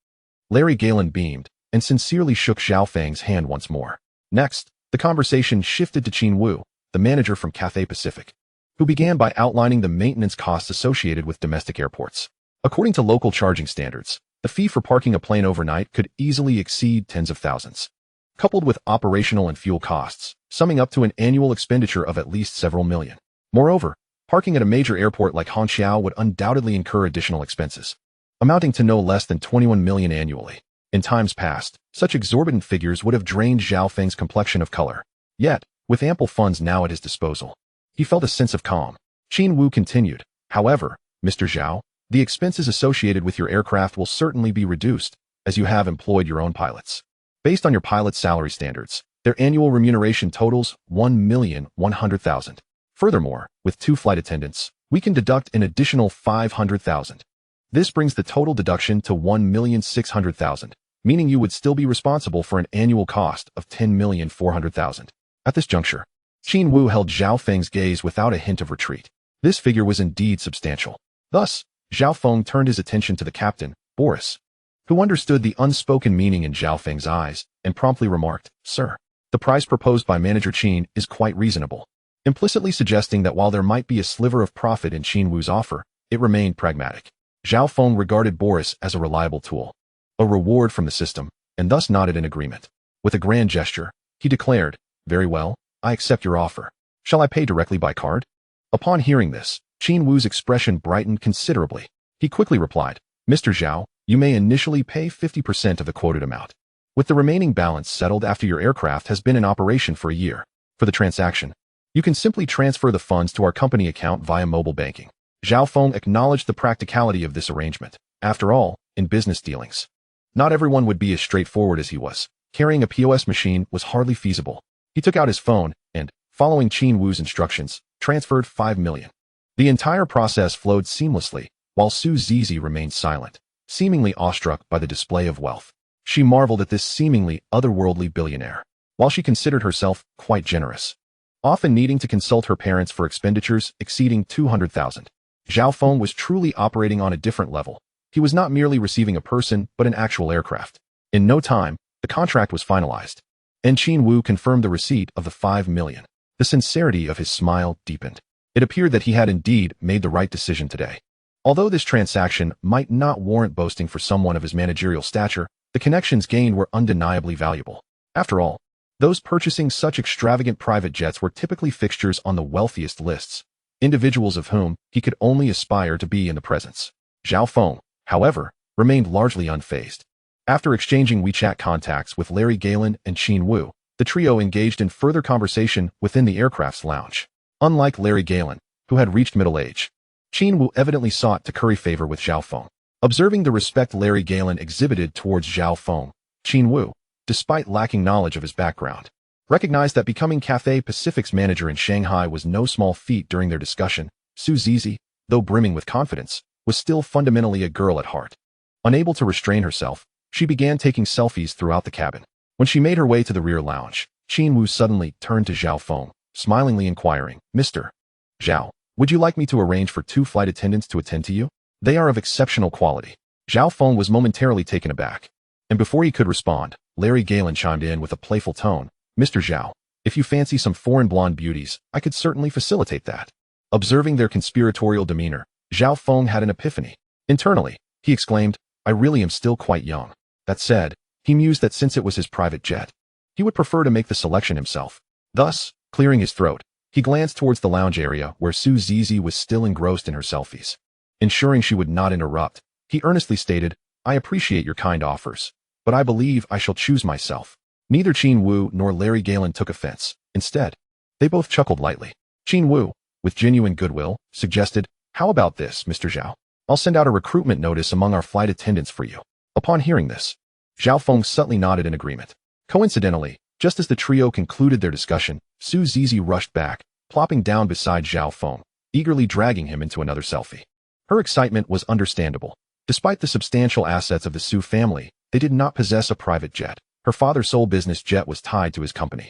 Larry Galen beamed and sincerely shook Zhao Feng's hand once more. Next, the conversation shifted to Qin Wu, the manager from Cathay Pacific, who began by outlining the maintenance costs associated with domestic airports. According to local charging standards, the fee for parking a plane overnight could easily exceed tens of thousands, coupled with operational and fuel costs, summing up to an annual expenditure of at least several million. Moreover, parking at a major airport like Hangzhou would undoubtedly incur additional expenses, amounting to no less than 21 million annually. In times past, such exorbitant figures would have drained Zhao Feng's complexion of color. Yet, with ample funds now at his disposal, he felt a sense of calm. Qin Wu continued, "However, Mr. Zhao, the expenses associated with your aircraft will certainly be reduced, as you have employed your own pilots. Based on your pilot's salary standards, their annual remuneration totals 1,100,000. Furthermore, with 2 flight attendants, we can deduct an additional 500,000. This brings the total deduction to 1,600,000, meaning you would still be responsible for an annual cost of 10,400,000. At this juncture, Qin Wu held Zhao Feng's gaze without a hint of retreat. This figure was indeed substantial. Thus, Zhao Feng turned his attention to the captain, Boris, who understood the unspoken meaning in Zhao Feng's eyes, and promptly remarked, "Sir, the price proposed by Manager Qin is quite reasonable," implicitly suggesting that while there might be a sliver of profit in Qin Wu's offer, it remained pragmatic. Zhao Feng regarded Boris as a reliable tool, a reward from the system, and thus nodded in agreement. With a grand gesture, he declared, "Very well, I accept your offer. Shall I pay directly by card?" Upon hearing this, Qin Wu's expression brightened considerably. He quickly replied, "Mr. Zhao, you may initially pay 50% of the quoted amount, with the remaining balance settled after your aircraft has been in operation for a year. For the transaction, you can simply transfer the funds to our company account via mobile banking." Zhao Feng acknowledged the practicality of this arrangement. After all, in business dealings, not everyone would be as straightforward as he was. Carrying a POS machine was hardly feasible. He took out his phone and, following Qin Wu's instructions, transferred 5 million. The entire process flowed seamlessly, while Su Zizi remained silent, seemingly awestruck by the display of wealth. She marveled at this seemingly otherworldly billionaire, while she considered herself quite generous, often needing to consult her parents for expenditures exceeding 200,000. Zhao Feng was truly operating on a different level. He was not merely receiving a person, but an actual aircraft. In no time, the contract was finalized, and Qin Wu confirmed the receipt of the 5 million. The sincerity of his smile deepened. It appeared that he had indeed made the right decision today. Although this transaction might not warrant boasting for someone of his managerial stature, the connections gained were undeniably valuable. After all, those purchasing such extravagant private jets were typically fixtures on the wealthiest lists, individuals of whom he could only aspire to be in the presence. Zhao Feng, however, remained largely unfazed. After exchanging WeChat contacts with Larry Galen and Qin Wu, the trio engaged in further conversation within the aircraft's lounge. Unlike Larry Galen, who had reached middle age, Qin Wu evidently sought to curry favor with Zhao Feng. Observing the respect Larry Galen exhibited towards Zhao Feng, Qin Wu, despite lacking knowledge of his background, recognized that becoming Cathay Pacific's manager in Shanghai was no small feat. During their discussion, Su Zizi, though brimming with confidence, was still fundamentally a girl at heart. Unable to restrain herself, she began taking selfies throughout the cabin. When she made her way to the rear lounge, Qin Wu suddenly turned to Zhao Feng, smilingly inquiring, "Mr. Zhao, would you like me to arrange for 2 flight attendants to attend to you? They are of exceptional quality." Zhao Feng was momentarily taken aback, and before he could respond, Larry Galen chimed in with a playful tone, "Mr. Zhao, if you fancy some foreign blonde beauties, I could certainly facilitate that." Observing their conspiratorial demeanor, Zhao Feng had an epiphany. Internally, he exclaimed, "I really am still quite young." That said, he mused that since it was his private jet, he would prefer to make the selection himself. Thus, clearing his throat, he glanced towards the lounge area where Su Zizi was still engrossed in her selfies. Ensuring she would not interrupt, he earnestly stated, "I appreciate your kind offers, but I believe I shall choose myself." Neither Qin Wu nor Larry Galen took offense. Instead, they both chuckled lightly. Qin Wu, with genuine goodwill, suggested, "How about this, Mr. Zhao? I'll send out a recruitment notice among our flight attendants for you." Upon hearing this, Zhao Feng subtly nodded in agreement. Coincidentally, just as the trio concluded their discussion, Su Zizi rushed back, plopping down beside Zhao Feng, eagerly dragging him into another selfie. Her excitement was understandable. Despite the substantial assets of the Su family, they did not possess a private jet. Her father's sole business jet was tied to his company,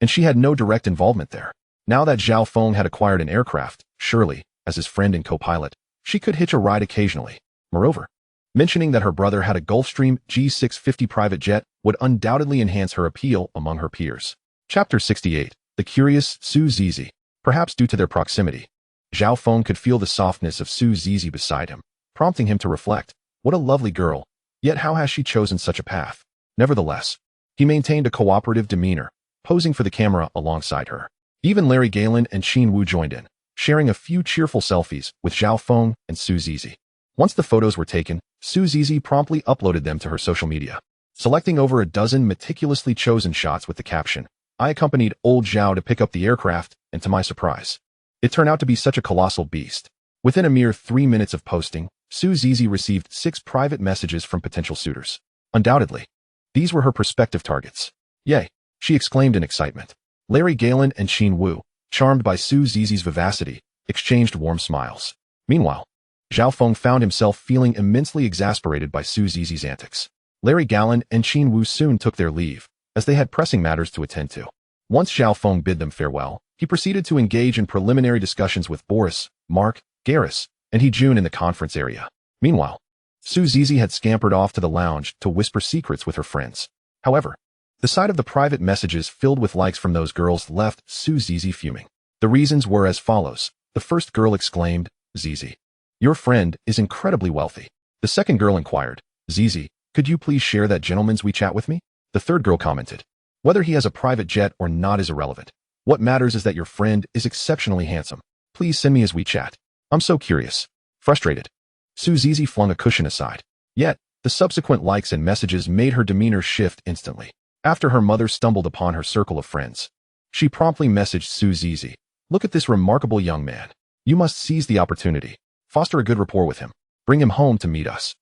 and she had no direct involvement there. Now that Zhao Feng had acquired an aircraft, surely, as his friend and co-pilot, she could hitch a ride occasionally. Moreover, mentioning that her brother had a Gulfstream G650 private jet would undoubtedly enhance her appeal among her peers. Chapter 68. The Curious Su Zizi. Perhaps due to their proximity, Zhao Feng could feel the softness of Su Zizi beside him, prompting him to reflect, what a lovely girl, yet how has she chosen such a path? Nevertheless, he maintained a cooperative demeanor, posing for the camera alongside her. Even Larry Galen and Qin Wu joined in, sharing a few cheerful selfies with Zhao Feng and Su Zizi. Once the photos were taken, Su Zizi promptly uploaded them to her social media, selecting over a dozen meticulously chosen shots with the caption, "I accompanied old Zhao to pick up the aircraft, and to my surprise, it turned out to be such a colossal beast." Within a mere 3 minutes of posting, Su Zizi received 6 private messages from potential suitors. Undoubtedly, these were her prospective targets. "Yay!" she exclaimed in excitement. Larry Galen and Qin Wu, charmed by Su Zizi's vivacity, exchanged warm smiles. Meanwhile, Zhao Feng found himself feeling immensely exasperated by Su Zizi's antics. Larry Galen and Qin Wu soon took their leave, as they had pressing matters to attend to. Once Zhao Feng bid them farewell, he proceeded to engage in preliminary discussions with Boris, Mark, Garris, and Hee-jun in the conference area. Meanwhile, Su Zizi had scampered off to the lounge to whisper secrets with her friends. However, the sight of the private messages filled with likes from those girls left Su Zizi fuming. The reasons were as follows. The first girl exclaimed, "Zizi, your friend is incredibly wealthy." The second girl inquired, "Zizi, could you please share that gentleman's WeChat with me?" The third girl commented, Whether he has a private jet or not is irrelevant. What matters is that your friend is exceptionally handsome. Please send me his WeChat. I'm so curious. Frustrated. Su Zizi flung a cushion aside. Yet, the subsequent likes and messages made her demeanor shift instantly. After her mother stumbled upon her circle of friends, she promptly messaged Su Zizi. Look at this remarkable young man. You must seize the opportunity. Foster a good rapport with him. Bring him home to meet us.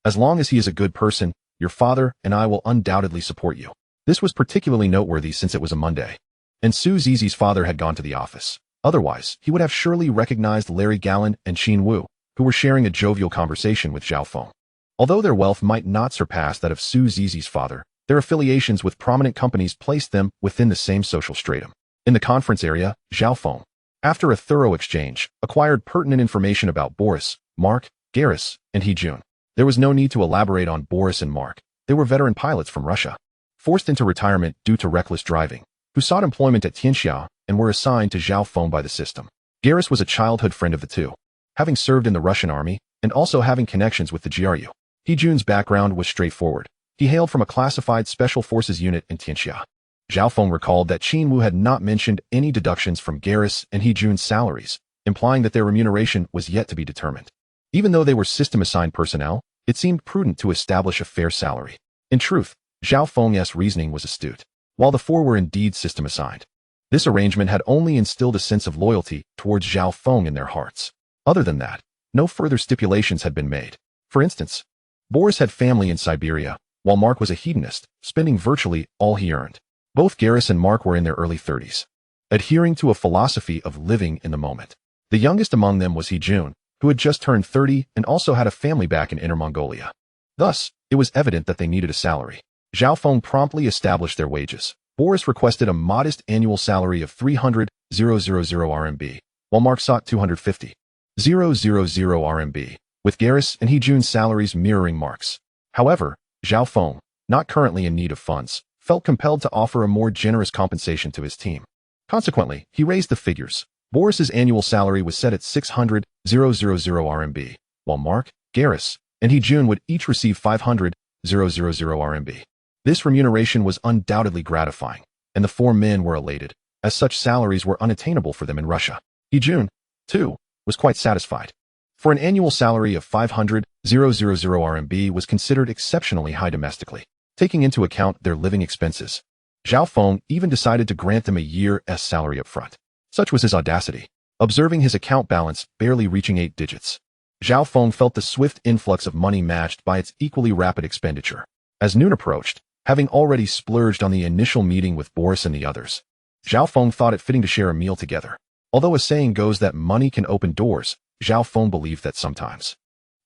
As long as he is a good person, your father and I will undoubtedly support you. This was particularly noteworthy since it was a Monday, and Su Zizi's father had gone to the office. Otherwise, he would have surely recognized Larry Gallen and Qin Wu, who were sharing a jovial conversation with Zhao Feng. Although their wealth might not surpass that of Su Zizi's father, their affiliations with prominent companies placed them within the same social stratum. In the conference area, Zhao Feng, after a thorough exchange, acquired pertinent information about Boris, Mark, Garrus, and Hejun. There was no need to elaborate on Boris and Mark. They were veteran pilots from Russia, forced into retirement due to reckless driving, who sought employment at Tianxia and were assigned to Zhao Feng by the system. Garrus was a childhood friend of the two, having served in the Russian army and also having connections with the GRU. Hejun's background was straightforward. He hailed from a classified special forces unit in Tianxia. Zhao Feng recalled that Qin Wu had not mentioned any deductions from Garrus and Hejun's salaries, implying that their remuneration was yet to be determined. Even though they were system-assigned personnel, it seemed prudent to establish a fair salary. In truth, Zhao Feng's reasoning was astute. While the four were indeed system-assigned, this arrangement had only instilled a sense of loyalty towards Zhao Feng in their hearts. Other than that, no further stipulations had been made. For instance, Boris had family in Siberia, while Mark was a hedonist, spending virtually all he earned. Both Garrus and Mark were in their early 30s, adhering to a philosophy of living in the moment. The youngest among them was Hejun, who had just turned 30 and also had a family back in Inner Mongolia. Thus, it was evident that they needed a salary. Zhao Feng promptly established their wages. Boris requested a modest annual salary of 300,000 RMB, while Mark sought 250,000 RMB, with Garrus and Hejun's salaries mirroring Mark's. However, Zhao Feng, not currently in need of funds, felt compelled to offer a more generous compensation to his team. Consequently, he raised the figures. Boris's annual salary was set at 600,000 RMB, while Mark, Garrus, and Hejun would each receive 500,000 RMB. This remuneration was undoubtedly gratifying, and the four men were elated, as such salaries were unattainable for them in Russia. Hejun, too, was quite satisfied. For an annual salary of 500,000 RMB was considered exceptionally high domestically, taking into account their living expenses. Zhao Feng even decided to grant them a year's salary up front. Such was his audacity, observing his account balance barely reaching 8 digits. Zhao Feng felt the swift influx of money matched by its equally rapid expenditure. As noon approached, having already splurged on the initial meeting with Boris and the others, Zhao Feng thought it fitting to share a meal together. Although a saying goes that money can open doors, Zhao Feng believed that sometimes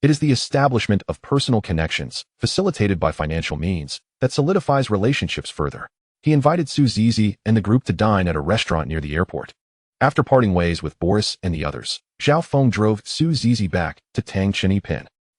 it is the establishment of personal connections, facilitated by financial means, that solidifies relationships further. He invited Su Zizi and the group to dine at a restaurant near the airport. After parting ways with Boris and the others, Zhao Feng drove Su Zizi back to Tangchini.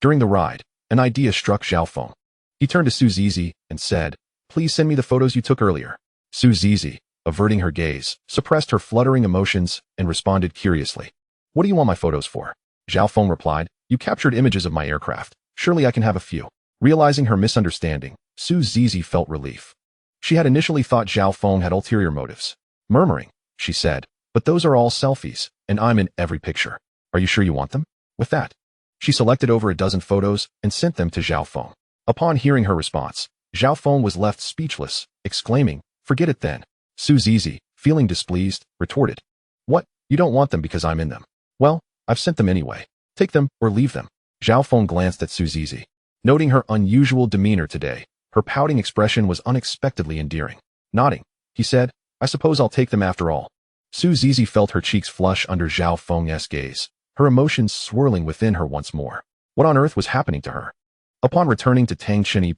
During the ride, an idea struck Zhao Feng. He turned to Su Zizi and said, "Please send me the photos you took earlier." Su Zizi, averting her gaze, suppressed her fluttering emotions and responded curiously, "What do you want my photos for?" Zhao Feng replied, "You captured images of my aircraft. Surely I can have a few." Realizing her misunderstanding, Su Zizi felt relief. She had initially thought Zhao Feng had ulterior motives. Murmuring, she said, "But those are all selfies, and I'm in every picture. Are you sure you want them?" With that, she selected over a dozen photos and sent them to Zhao Feng. Upon hearing her response, Zhao Feng was left speechless, exclaiming, "Forget it then." Su Zizi, feeling displeased, retorted, "What? You don't want them because I'm in them? Well, I've sent them anyway. Take them or leave them." Zhao Feng glanced at Su Zizi. Noting her unusual demeanor today, her pouting expression was unexpectedly endearing. Nodding, he said, "I suppose I'll take them after all." Su Zizi felt her cheeks flush under Zhao Feng's gaze, her emotions swirling within her once more. What on earth was happening to her? Upon returning to Tangchini,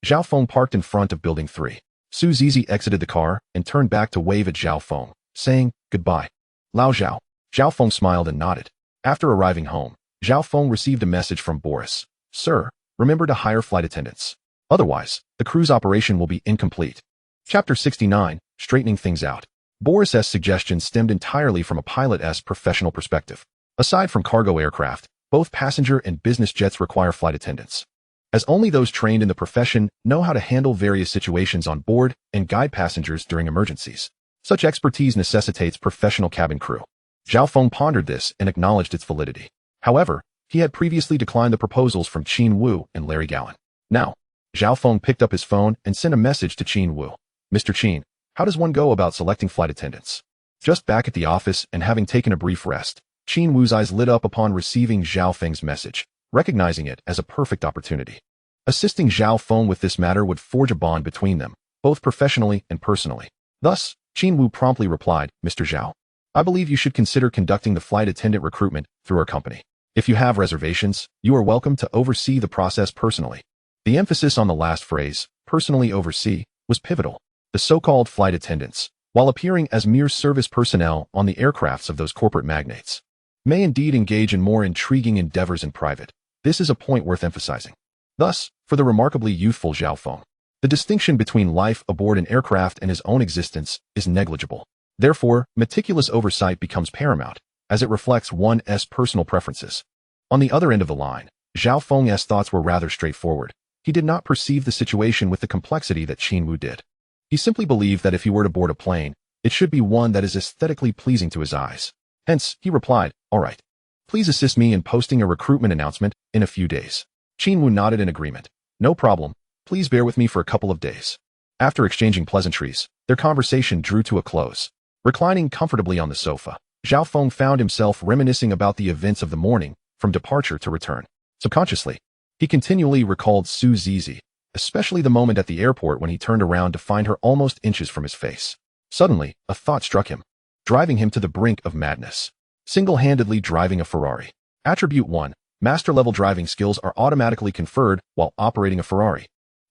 Zhao Feng parked in front of Building 3. Su Zizi exited the car and turned back to wave at Zhao Feng, saying, "Goodbye, Lao Zhao." Zhao Feng smiled and nodded. After arriving home, Zhao Feng received a message from Boris. "Sir, remember to hire flight attendants. Otherwise, the cruise operation will be incomplete." Chapter 69, Straightening Things Out. Boris's suggestion stemmed entirely from a pilot's professional perspective. Aside from cargo aircraft, both passenger and business jets require flight attendants. as only those trained in the profession know how to handle various situations on board and guide passengers during emergencies. Such expertise necessitates professional cabin crew. Zhao Feng pondered this and acknowledged its validity. However, he had previously declined the proposals from Qin Wu and Larry Gowan. Now, Zhao Feng picked up his phone and sent a message to Qin Wu. Mr. Qin, how does one go about selecting flight attendants? Just back at the office and having taken a brief rest, Qin Wu's eyes lit up upon receiving Zhao Feng's message, recognizing it as a perfect opportunity. Assisting Zhao Feng with this matter would forge a bond between them, both professionally and personally. Thus, Qin Wu promptly replied, Mr. Zhao, I believe you should consider conducting the flight attendant recruitment through our company. If you have reservations, you are welcome to oversee the process personally. The emphasis on the last phrase, personally oversee, was pivotal. The so-called flight attendants, while appearing as mere service personnel on the aircrafts of those corporate magnates, may indeed engage in more intriguing endeavors in private. This is a point worth emphasizing. Thus, for the remarkably youthful Zhao Feng, the distinction between life aboard an aircraft and his own existence is negligible. Therefore, meticulous oversight becomes paramount, as it reflects one's personal preferences. On the other end of the line, Zhao Feng's thoughts were rather straightforward. He did not perceive the situation with the complexity that Qin Wu did. He simply believed that if he were to board a plane, it should be one that is aesthetically pleasing to his eyes. Hence, he replied, all right. Please assist me in posting a recruitment announcement in a few days. Qin Wu nodded in agreement. No problem. Please bear with me for a couple of days. After exchanging pleasantries, their conversation drew to a close. Reclining comfortably on the sofa, Zhao Feng found himself reminiscing about the events of the morning, from departure to return. Subconsciously, he continually recalled Su Zizi, especially the moment at the airport when he turned around to find her almost inches from his face. Suddenly, a thought struck him, driving him to the brink of madness. Single-handedly driving a Ferrari. Attribute 1. Master-level driving skills are automatically conferred while operating a Ferrari,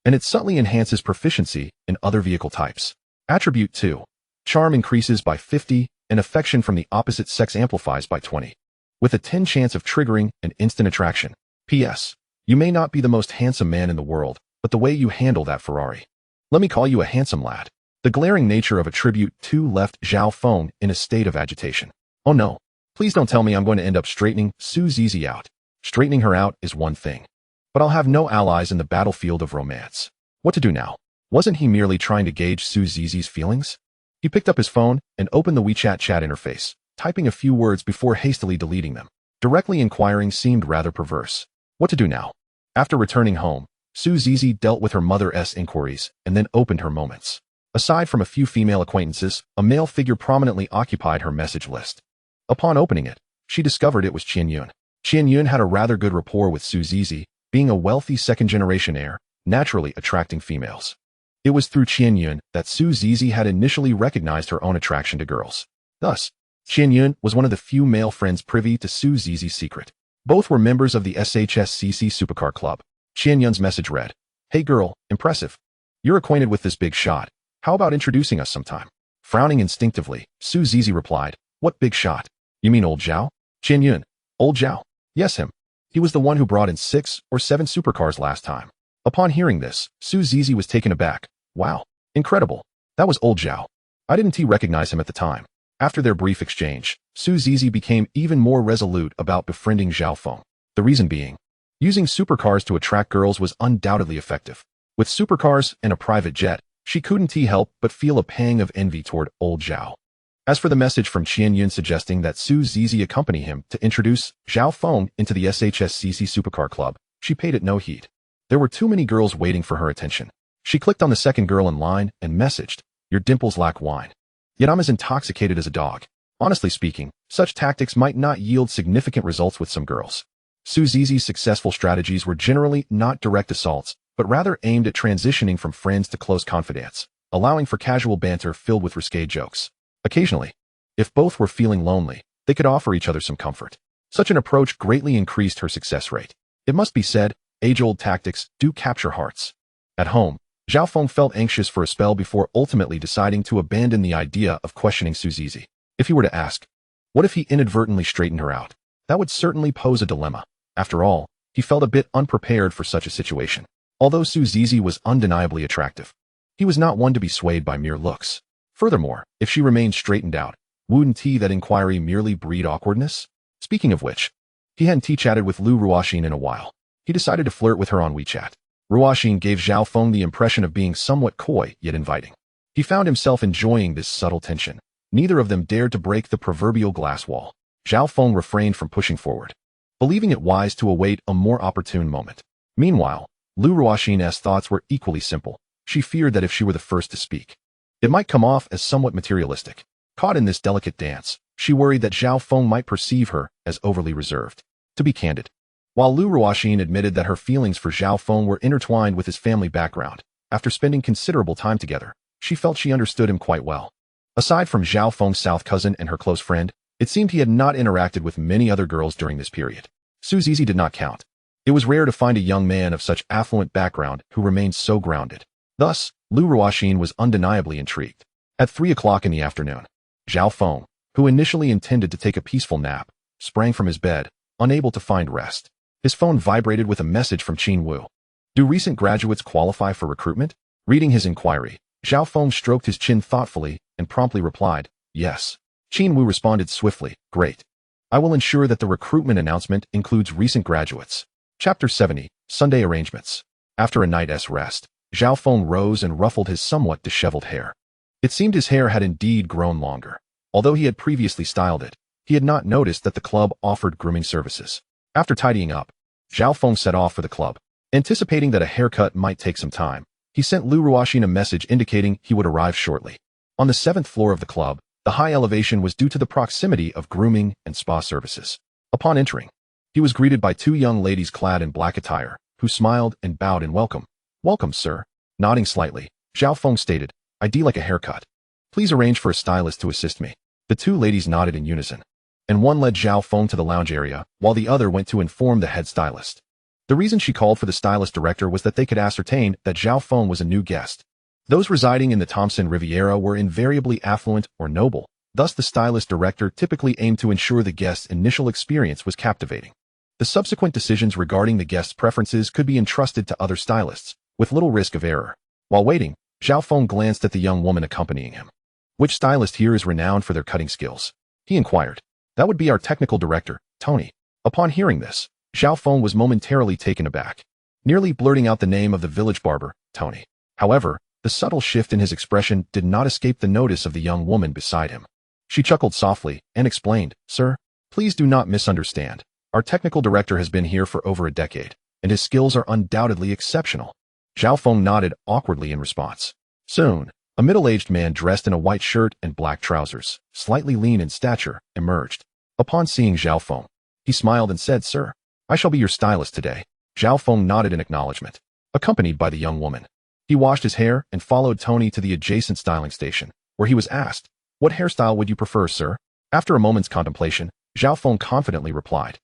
and it subtly enhances proficiency in other vehicle types. Attribute 2. Charm increases by 50, and affection from the opposite sex amplifies by 20, with a 10 chance of triggering an instant attraction. P.S. You may not be the most handsome man in the world, but the way you handle that Ferrari. Let me call you a handsome lad. The glaring nature of Attribute 2 left Zhao Feng in a state of agitation. Oh no, please don't tell me I'm going to end up straightening Su Zizi out. Straightening her out is one thing, but I'll have no allies in the battlefield of romance. What to do now? Wasn't he merely trying to gauge Su Zizi's feelings? He picked up his phone and opened the WeChat chat interface, typing a few words before hastily deleting them. Directly inquiring seemed rather perverse. What to do now? After returning home, Su Zizi dealt with her mother's inquiries and then opened her moments. Aside from a few female acquaintances, a male figure prominently occupied her message list. Upon opening it, she discovered it was Qian Yun. Qian Yun had a rather good rapport with Su Zizi, being a wealthy second-generation heir, naturally attracting females. It was through Qian Yun that Su Zizi had initially recognized her own attraction to girls. Thus, Qian Yun was one of the few male friends privy to Su Zizi's secret. Both were members of the SHSCC Supercar Club. Qian Yun's message read, Hey girl, impressive. You're acquainted with this big shot. How about introducing us sometime? Frowning instinctively, Su Zizi replied, What big shot? You mean old Zhao? Qian Yun. Old Zhao? Yes, him. He was the one who brought in 6 or 7 supercars last time. Upon hearing this, Su Zizi was taken aback. Wow. Incredible. That was old Zhao. I didn't recognize him at the time. After their brief exchange, Su Zizi became even more resolute about befriending Zhao Feng. The reason being, using supercars to attract girls was undoubtedly effective. With supercars and a private jet, she couldn't help but feel a pang of envy toward old Zhao. As for the message from Qian Yun suggesting that Su Zizi accompany him to introduce Zhao Feng into the SHSCC Supercar Club, she paid it no heed. There were too many girls waiting for her attention. She clicked on the second girl in line and messaged, Your dimples lack wine. Yet I'm as intoxicated as a dog. Honestly speaking, such tactics might not yield significant results with some girls. Su Zizi's successful strategies were generally not direct assaults, but rather aimed at transitioning from friends to close confidants, allowing for casual banter filled with risque jokes. Occasionally, if both were feeling lonely, they could offer each other some comfort. Such an approach greatly increased her success rate. It must be said, age-old tactics do capture hearts. At home, Zhao Feng felt anxious for a spell before ultimately deciding to abandon the idea of questioning Su Zizi. If he were to ask, what if he inadvertently straightened her out? That would certainly pose a dilemma. After all, he felt a bit unprepared for such a situation. Although Su Zizi was undeniably attractive, he was not one to be swayed by mere looks. Furthermore, if she remained straightened out, wouldn't that inquiry merely breed awkwardness? Speaking of which, he hadn't chatted with Lu Ruoxin in a while. he decided to flirt with her on WeChat. Ruoxin gave Zhao Feng the impression of being somewhat coy yet inviting. He found himself enjoying this subtle tension. Neither of them dared to break the proverbial glass wall. Zhao Feng refrained from pushing forward, believing it wise to await a more opportune moment. Meanwhile, Ruoxin's thoughts were equally simple. She feared that if she were the first to speak, it might come off as somewhat materialistic. Caught in this delicate dance, she worried that Zhao Feng might perceive her as overly reserved. To be candid, while Ruoxin admitted that her feelings for Zhao Feng were intertwined with his family background, after spending considerable time together, she felt she understood him quite well. Aside from Zhao Feng's South cousin and her close friend, it seemed he had not interacted with many other girls during this period. Su Zizi did not count. It was rare to find a young man of such affluent background who remained so grounded. Thus, Ruoxin was undeniably intrigued. At 3 o'clock in the afternoon, Zhao Feng, who initially intended to take a peaceful nap, sprang from his bed, unable to find rest. His phone vibrated with a message from Qin Wu. Do recent graduates qualify for recruitment? Reading his inquiry, Zhao Feng stroked his chin thoughtfully and promptly replied, yes. Qin Wu responded swiftly, great. I will ensure that the recruitment announcement includes recent graduates. Chapter 70, Sunday Arrangements. After a night's rest, Zhao Feng rose and ruffled his somewhat disheveled hair. It seemed his hair had indeed grown longer. Although he had previously styled it, he had not noticed that the club offered grooming services. After tidying up, Zhao Feng set off for the club. Anticipating that a haircut might take some time, he sent Ruoxin a message indicating he would arrive shortly. On the 7th floor of the club, the high elevation was due to the proximity of grooming and spa services. Upon entering, he was greeted by 2 young ladies clad in black attire, who smiled and bowed in welcome. Welcome, sir. Nodding slightly, Zhao Feng stated, I'd like a haircut. Please arrange for a stylist to assist me. The 2 ladies nodded in unison, and one led Zhao Feng to the lounge area, while the other went to inform the head stylist. The reason she called for the stylist director was that they could ascertain that Zhao Feng was a new guest. Those residing in the Thompson Riviera were invariably affluent or noble, thus the stylist director typically aimed to ensure the guest's initial experience was captivating. The subsequent decisions regarding the guest's preferences could be entrusted to other stylists, with little risk of error. While waiting, Zhao Feng glanced at the young woman accompanying him. Which stylist here is renowned for their cutting skills? He inquired. That would be our technical director, Tony. Upon hearing this, Zhao Feng was momentarily taken aback, nearly blurting out the name of the village barber, Tony. However, the subtle shift in his expression did not escape the notice of the young woman beside him. She chuckled softly and explained, Sir, please do not misunderstand. Our technical director has been here for over a decade, and his skills are undoubtedly exceptional. Zhao Feng nodded awkwardly in response. Soon, a middle-aged man dressed in a white shirt and black trousers, slightly lean in stature, emerged. Upon seeing Zhao Feng, he smiled and said, Sir, I shall be your stylist today. Zhao Feng nodded in acknowledgement, accompanied by the young woman. He washed his hair and followed Tony to the adjacent styling station, where he was asked, What hairstyle would you prefer, sir? After a moment's contemplation, Zhao Feng confidently replied,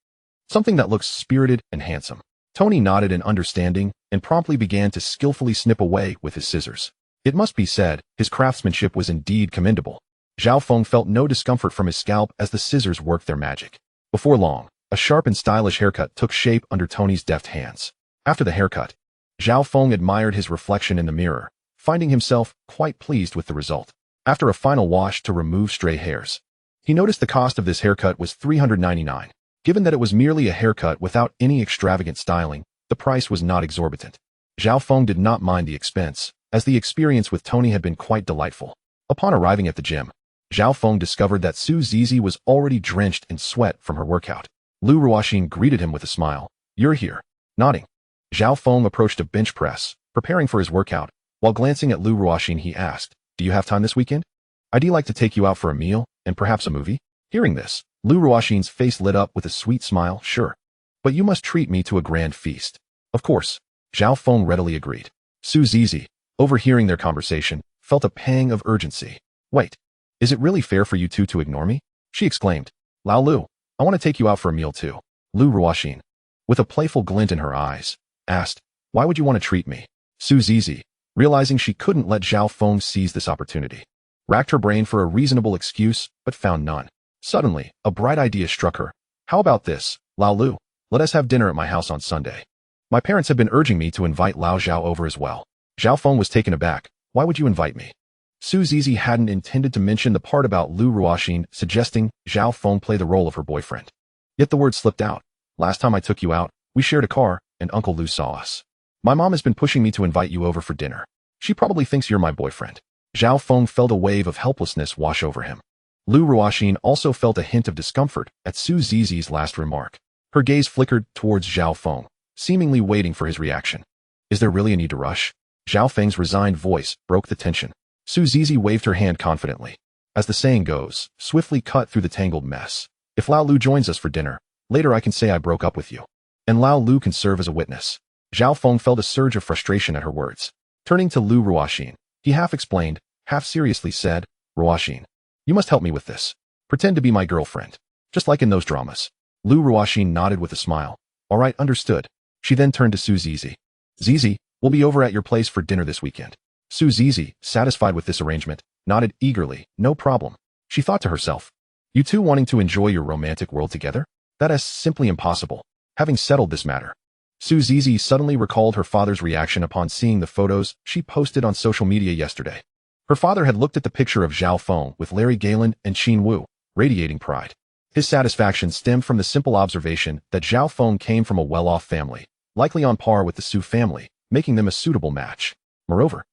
Something that looks spirited and handsome. Tony nodded in understanding and promptly began to skillfully snip away with his scissors. It must be said, his craftsmanship was indeed commendable. Zhao Feng felt no discomfort from his scalp as the scissors worked their magic. Before long, a sharp and stylish haircut took shape under Tony's deft hands. After the haircut, Zhao Feng admired his reflection in the mirror, finding himself quite pleased with the result. After a final wash to remove stray hairs, he noticed the cost of this haircut was $399. Given that it was merely a haircut without any extravagant styling, the price was not exorbitant. Zhao Feng did not mind the expense, as the experience with Tony had been quite delightful. Upon arriving at the gym, Zhao Feng discovered that Su Zizi was already drenched in sweat from her workout. Ruoxin greeted him with a smile. You're here. Nodding, Zhao Feng approached a bench press, preparing for his workout. While glancing at Ruoxin, he asked, Do you have time this weekend? I'd like to take you out for a meal, and perhaps a movie. Hearing this, Ruoxin's face lit up with a sweet smile. Sure. But you must treat me to a grand feast. Of course. Zhao Feng readily agreed. Su Zizi, overhearing their conversation, felt a pang of urgency. Wait. Is it really fair for you two to ignore me? She exclaimed. Lao Lu, I want to take you out for a meal too. Ruoxin, with a playful glint in her eyes, asked, Why would you want to treat me? Su Zizi, realizing she couldn't let Zhao Feng seize this opportunity, racked her brain for a reasonable excuse, but found none. Suddenly, a bright idea struck her. How about this, Lao Lu? Let us have dinner at my house on Sunday. My parents have been urging me to invite Lao Zhao over as well. Zhao Feng was taken aback. Why would you invite me? Su Zizi hadn't intended to mention the part about Ruoxin suggesting Zhao Feng play the role of her boyfriend. Yet the word slipped out. Last time I took you out, we shared a car, and Uncle Lu saw us. My mom has been pushing me to invite you over for dinner. She probably thinks you're my boyfriend." Zhao Feng felt a wave of helplessness wash over him. Lu Ruoxin also felt a hint of discomfort at Su Zizi's last remark. Her gaze flickered towards Zhao Feng, seemingly waiting for his reaction. "Is there really a need to rush?" Zhao Feng's resigned voice broke the tension. Su Zizi waved her hand confidently. As the saying goes, swiftly cut through the tangled mess. "If Lao Lu joins us for dinner, later I can say I broke up with you. And Lao Lu can serve as a witness." Zhao Feng felt a surge of frustration at her words. Turning to Lu Ruoxin, he half explained, half seriously said, "Ruoxin, you must help me with this. Pretend to be my girlfriend. Just like in those dramas." Lu Ruoxin nodded with a smile. "All right, understood." She then turned to Su Zizi. "Zizi, we'll be over at your place for dinner this weekend." Su Zizi, satisfied with this arrangement, nodded eagerly. "No problem." She thought to herself, "You two wanting to enjoy your romantic world together? That is simply impossible." Having settled this matter, Su Zizi suddenly recalled her father's reaction upon seeing the photos she posted on social media yesterday. Her father had looked at the picture of Zhao Feng with Larry Galen and Qin Wu, radiating pride. His satisfaction stemmed from the simple observation that Zhao Feng came from a well-off family, likely on par with the Su family, making them a suitable match. Moreover,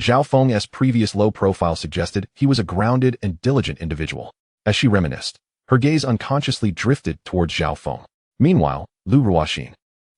Zhao Feng's previous low profile suggested he was a grounded and diligent individual. As she reminisced, her gaze unconsciously drifted towards Zhao Feng. Meanwhile, Lu Ruoxin,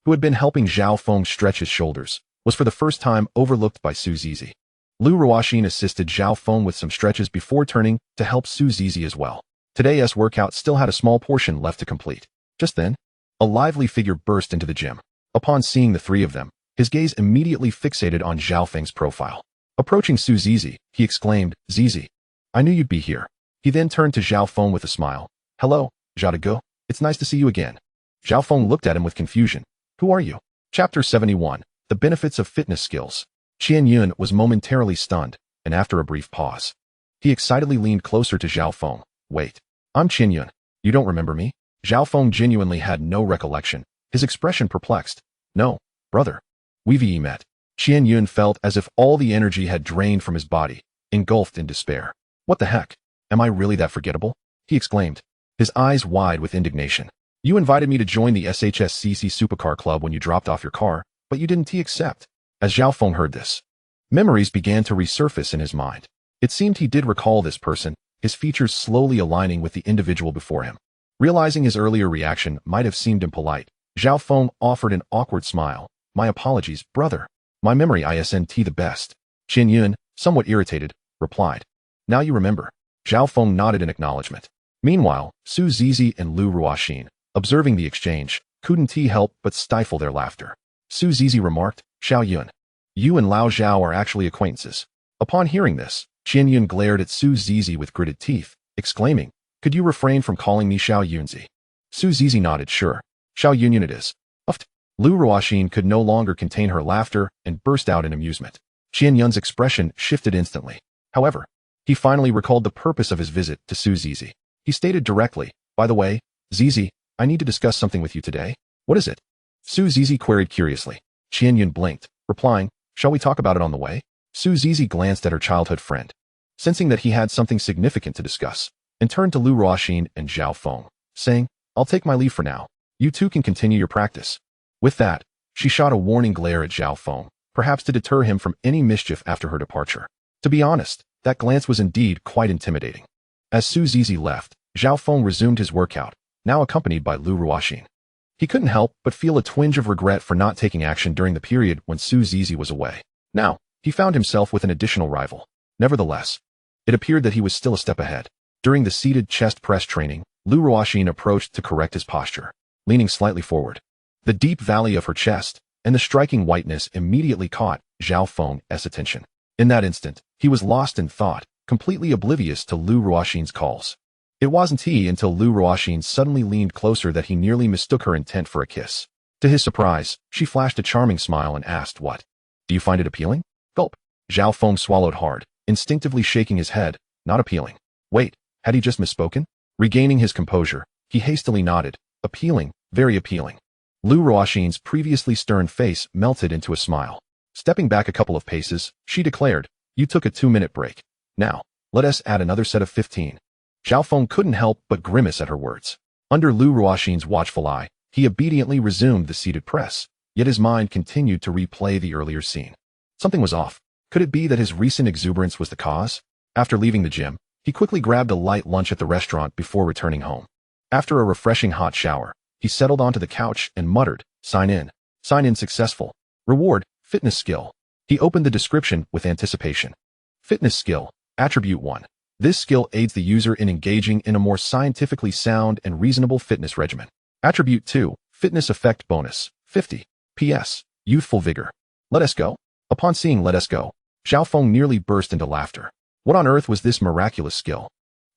who had been helping Zhao Feng stretch his shoulders, was for the first time overlooked by Su Zizi. Lu Ruoxin assisted Zhao Feng with some stretches before turning to help Su Zizi as well. Today's workout still had a small portion left to complete. Just then, a lively figure burst into the gym. Upon seeing the three of them, his gaze immediately fixated on Zhao Feng's profile. Approaching Su Zizi, he exclaimed, "Zizi, I knew you'd be here." He then turned to Zhao Feng with a smile. "Hello, Zhao. It's nice to see you again." Zhao Feng looked at him with confusion. "Who are you?" Chapter 71. The Benefits of Fitness Skills. Qian Yun was momentarily stunned, and after a brief pause, he excitedly leaned closer to Zhao Feng. "Wait, I'm Qian Yun. You don't remember me?" Zhao Feng genuinely had no recollection, his expression perplexed. "No, brother. We've met." Qian Yun felt as if all the energy had drained from his body, engulfed in despair. "What the heck? Am I really that forgettable?" he exclaimed, his eyes wide with indignation. "You invited me to join the SHSCC Supercar Club when you dropped off your car, but you didn't accept." As Zhao Feng heard this, memories began to resurface in his mind. It seemed he did recall this person, his features slowly aligning with the individual before him. Realizing his earlier reaction might have seemed impolite, Zhao Feng offered an awkward smile. "My apologies, brother. My memory isn't the best." Qian Yun, somewhat irritated, replied. "Now you remember." Zhao Feng nodded in acknowledgement. Meanwhile, Su Zizi and Lu Ruoxin, observing the exchange, couldn't help but stifle their laughter. Su Zizi remarked, "Xiao Yun, you and Lao Zhao are actually acquaintances." Upon hearing this, Qian Yun glared at Su Zizi with gritted teeth, exclaiming, "Could you refrain from calling me Xiao Yunzi?" Su Zizi nodded, "Sure. Xiao Yun it is." Uffed. Lu Ruoxin could no longer contain her laughter and burst out in amusement. Qian Yun's expression shifted instantly. However, he finally recalled the purpose of his visit to Su Zizi. He stated directly, "By the way, Zizi, I need to discuss something with you today." "What is it?" Su Zizi queried curiously. Qian Yun blinked, replying, "Shall we talk about it on the way?" Su Zizi glanced at her childhood friend, sensing that he had something significant to discuss, and turned to Lu Ruoxin and Zhao Feng, saying, "I'll take my leave for now. You two can continue your practice." With that, she shot a warning glare at Zhao Feng, perhaps to deter him from any mischief after her departure. To be honest, that glance was indeed quite intimidating. As Su Zizi left, Zhao Feng resumed his workout, now accompanied by Lu Ruoxin. He couldn't help but feel a twinge of regret for not taking action during the period when Su Zizi was away. Now, he found himself with an additional rival. Nevertheless, it appeared that he was still a step ahead. During the seated chest press training, Lu Ruoxin approached to correct his posture, leaning slightly forward. The deep valley of her chest and the striking whiteness immediately caught Zhao Feng's attention. In that instant, he was lost in thought, completely oblivious to Lu Ruoxin's calls. It wasn't until Lu Ruoxin suddenly leaned closer that he nearly mistook her intent for a kiss. To his surprise, she flashed a charming smile and asked, "What? Do you find it appealing?" Gulp. Zhao Feng swallowed hard, instinctively shaking his head. "Not appealing." Wait, had he just misspoken? Regaining his composure, he hastily nodded. "Appealing, very appealing." Lu Ruoxin's previously stern face melted into a smile. Stepping back a couple of paces, she declared, "You took a 2-minute break. Now, let us add another set of 15. Zhao Feng couldn't help but grimace at her words. Under Lu Ruoxin's watchful eye, he obediently resumed the seated press, yet his mind continued to replay the earlier scene. Something was off. Could it be that his recent exuberance was the cause? After leaving the gym, he quickly grabbed a light lunch at the restaurant before returning home. After a refreshing hot shower, he settled onto the couch and muttered, "Sign in. Sign in successful. Reward, fitness skill." He opened the description with anticipation. Fitness skill, attribute 1. This skill aids the user in engaging in a more scientifically sound and reasonable fitness regimen. Attribute 2, fitness effect bonus, 50. PS, youthful vigor. Let us go. Upon seeing "Let us go," Zhao Feng nearly burst into laughter. What on earth was this miraculous skill?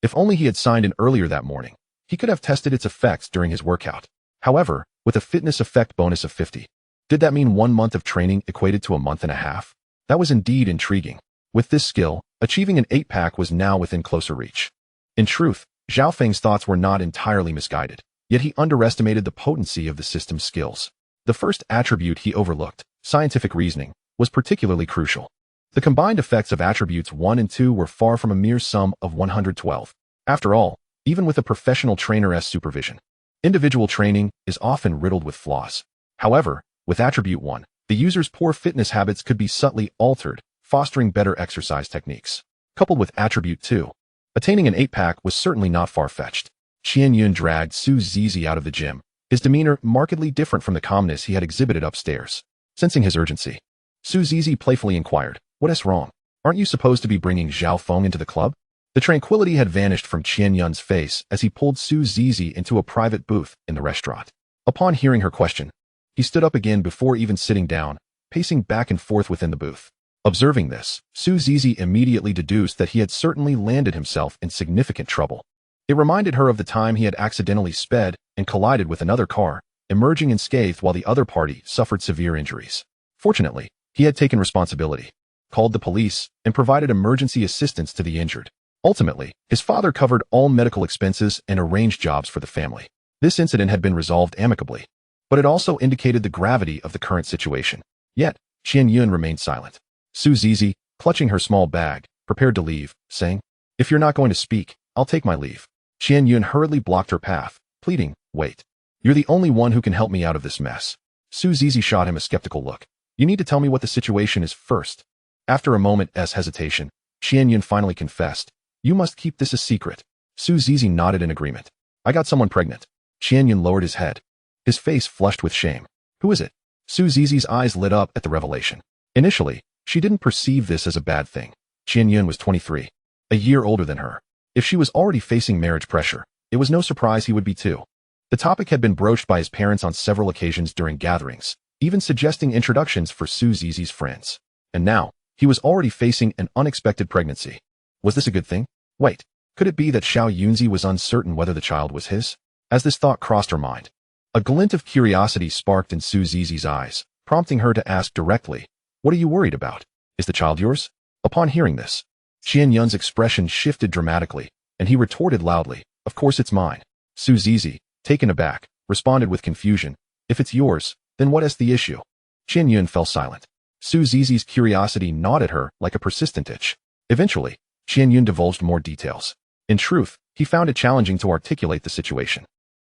If only he had signed in earlier that morning, he could have tested its effects during his workout. However, with a fitness effect bonus of 50, did that mean 1 month of training equated to a month and a half? That was indeed intriguing. With this skill, achieving an 8-pack was now within closer reach. In truth, Zhao Feng's thoughts were not entirely misguided, yet he underestimated the potency of the system's skills. The first attribute he overlooked, scientific reasoning, was particularly crucial. The combined effects of attributes 1 and 2 were far from a mere sum of 112. After all, even with a professional trainer's supervision, individual training is often riddled with flaws. However, with attribute 1, the user's poor fitness habits could be subtly altered, fostering better exercise techniques. Coupled with attribute 2, attaining an 8-pack was certainly not far-fetched. Qian Yun dragged Su Zizi out of the gym, his demeanor markedly different from the calmness he had exhibited upstairs. Sensing his urgency, Su Zizi playfully inquired, "What's wrong? Aren't you supposed to be bringing Zhao Feng into the club?" The tranquility had vanished from Qian Yun's face as he pulled Su Zizi into a private booth in the restaurant. Upon hearing her question, he stood up again before even sitting down, pacing back and forth within the booth. Observing this, Su Zizi immediately deduced that he had certainly landed himself in significant trouble. It reminded her of the time he had accidentally sped and collided with another car, emerging unscathed while the other party suffered severe injuries. Fortunately, he had taken responsibility, called the police, and provided emergency assistance to the injured. Ultimately, his father covered all medical expenses and arranged jobs for the family. This incident had been resolved amicably, but it also indicated the gravity of the current situation. Yet, Qian Yun remained silent. Su Zizi, clutching her small bag, prepared to leave, saying, "If you're not going to speak, I'll take my leave." Qian Yun hurriedly blocked her path, pleading, "Wait. You're the only one who can help me out of this mess." Su Zizi shot him a skeptical look. "You need to tell me what the situation is first." After a moment's hesitation, Qian Yun finally confessed, "You must keep this a secret." Su Zizi nodded in agreement. "I got someone pregnant." Qian Yun lowered his head, his face flushed with shame. "Who is it?" Su Zizi's eyes lit up at the revelation. Initially, she didn't perceive this as a bad thing. Qian Yun was 23, a year older than her. If she was already facing marriage pressure, it was no surprise he would be too. The topic had been broached by his parents on several occasions during gatherings, even suggesting introductions for Su Zizi's friends. And now, he was already facing an unexpected pregnancy. Was this a good thing? Wait, could it be that Xiao Yunzi was uncertain whether the child was his? As this thought crossed her mind, a glint of curiosity sparked in Su Zizi's eyes, prompting her to ask directly, "What are you worried about? Is the child yours?" Upon hearing this, Qian Yun's expression shifted dramatically, and he retorted loudly, "Of course it's mine." Su Zizi, taken aback, responded with confusion, "If it's yours, then what is the issue?" Qian Yun fell silent. Su Zizi's curiosity gnawed at her like a persistent itch. Eventually, Qian Yun divulged more details. In truth, he found it challenging to articulate the situation.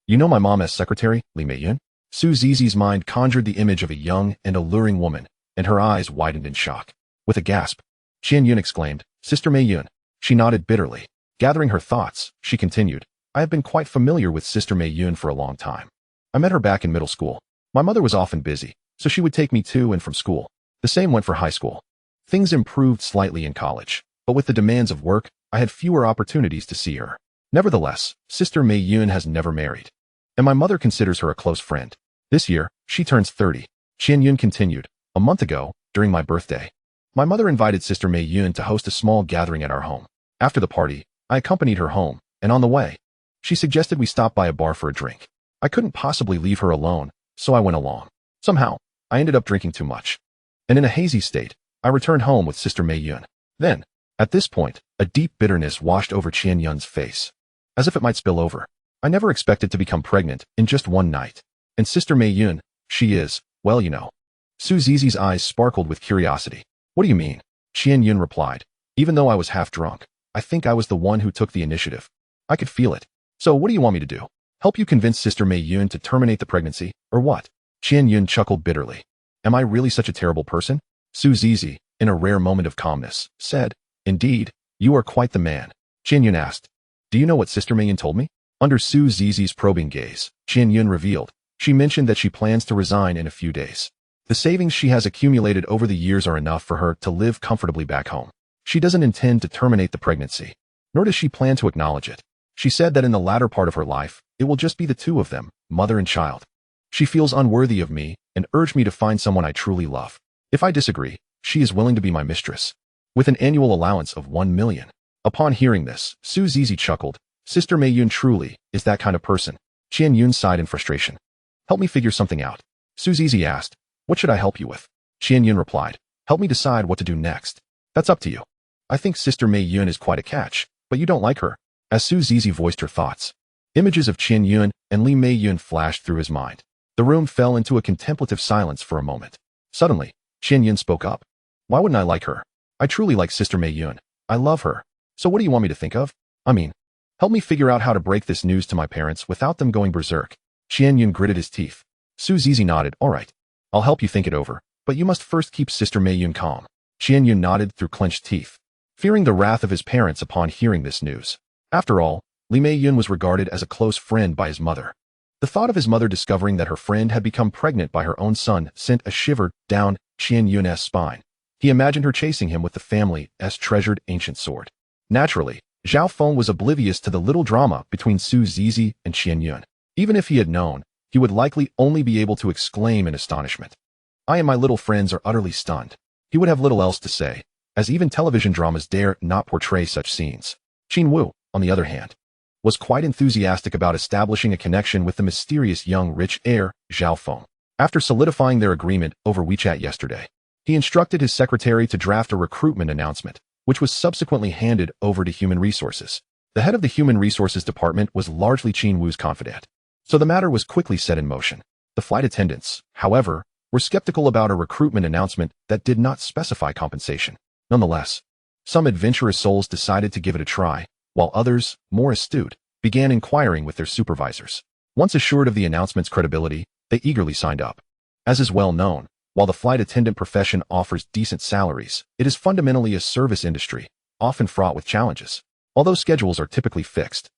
"You know my mom as secretary, Li Meiyun?" Su Zizi's mind conjured the image of a young and alluring woman, and her eyes widened in shock. With a gasp, Qian Yun exclaimed, "Sister Meiyun." She nodded bitterly. Gathering her thoughts, she continued, "I have been quite familiar with Sister Meiyun for a long time. I met her back in middle school. My mother was often busy, so she would take me to and from school. The same went for high school. Things improved slightly in college, but with the demands of work, I had fewer opportunities to see her. Nevertheless, Sister Meiyun has never married, and my mother considers her a close friend. This year, she turns 30. Qian Yun continued, "A month ago, during my birthday, my mother invited Sister Meiyun to host a small gathering at our home. After the party, I accompanied her home, and on the way, she suggested we stop by a bar for a drink. I couldn't possibly leave her alone, so I went along. Somehow, I ended up drinking too much, and in a hazy state, I returned home with Sister Meiyun. Then, at this point, a deep bitterness washed over Qian Yun's face, as if it might spill over. I never expected to become pregnant in just one night. And Sister Meiyun, she is, well, you know." Su Zizi's eyes sparkled with curiosity. "What do you mean?" Qian Yun replied, "Even though I was half drunk, I think I was the one who took the initiative. I could feel it. So what do you want me to do? Help you convince Sister Meiyun to terminate the pregnancy, or what?" Qian Yun chuckled bitterly. Am I really such a terrible person? Su Zizi, in a rare moment of calmness, said, Indeed, you are quite the man. Qian Yun asked, Do you know what Sister Mei Yun told me? Under Su Zizi's probing gaze, Qian Yun revealed, she mentioned that she plans to resign in a few days. The savings she has accumulated over the years are enough for her to live comfortably back home. She doesn't intend to terminate the pregnancy, nor does she plan to acknowledge it. She said that in the latter part of her life, it will just be the two of them, mother and child. She feels unworthy of me and urged me to find someone I truly love. If I disagree, she is willing to be my mistress, with an annual allowance of 1 million. Upon hearing this, Su Zizi chuckled. Sister Mei Yun truly is that kind of person. Qian Yun sighed in frustration. Help me figure something out. Su Zizi asked, What should I help you with? Qian Yun replied, Help me decide what to do next. That's up to you. I think Sister Mei Yun is quite a catch, but you don't like her. As Su Zizi voiced her thoughts, images of Qian Yun and Li Mei Yun flashed through his mind. The room fell into a contemplative silence for a moment. Suddenly, Qian Yun spoke up. Why wouldn't I like her? I truly like Sister Mei Yun. I love her. So what do you want me to think of? Help me figure out how to break this news to my parents without them going berserk. Qian Yun gritted his teeth. Su Zizi nodded. All right. I'll help you think it over, but you must first keep Sister Mei Yun calm. Qian Yun nodded through clenched teeth, fearing the wrath of his parents upon hearing this news. After all, Li Mei Yun was regarded as a close friend by his mother. The thought of his mother discovering that her friend had become pregnant by her own son sent a shiver down Qian Yun's spine. He imagined her chasing him with the family's treasured ancient sword. Naturally, Zhao Feng was oblivious to the little drama between Su Zizi and Qian Yun. Even if he had known, he would likely only be able to exclaim in astonishment. I and my little friends are utterly stunned. He would have little else to say, as even television dramas dare not portray such scenes. Qin Wu, on the other hand, was quite enthusiastic about establishing a connection with the mysterious young rich heir, Zhao Feng. After solidifying their agreement over WeChat yesterday, he instructed his secretary to draft a recruitment announcement, which was subsequently handed over to Human Resources. The head of the Human Resources Department was largely Qin Wu's confidant, so the matter was quickly set in motion. The flight attendants, however, were skeptical about a recruitment announcement that did not specify compensation. Nonetheless, some adventurous souls decided to give it a try, while others, more astute, began inquiring with their supervisors. Once assured of the announcement's credibility, they eagerly signed up. As is well known, while the flight attendant profession offers decent salaries, it is fundamentally a service industry, often fraught with challenges. Although schedules are typically fixed,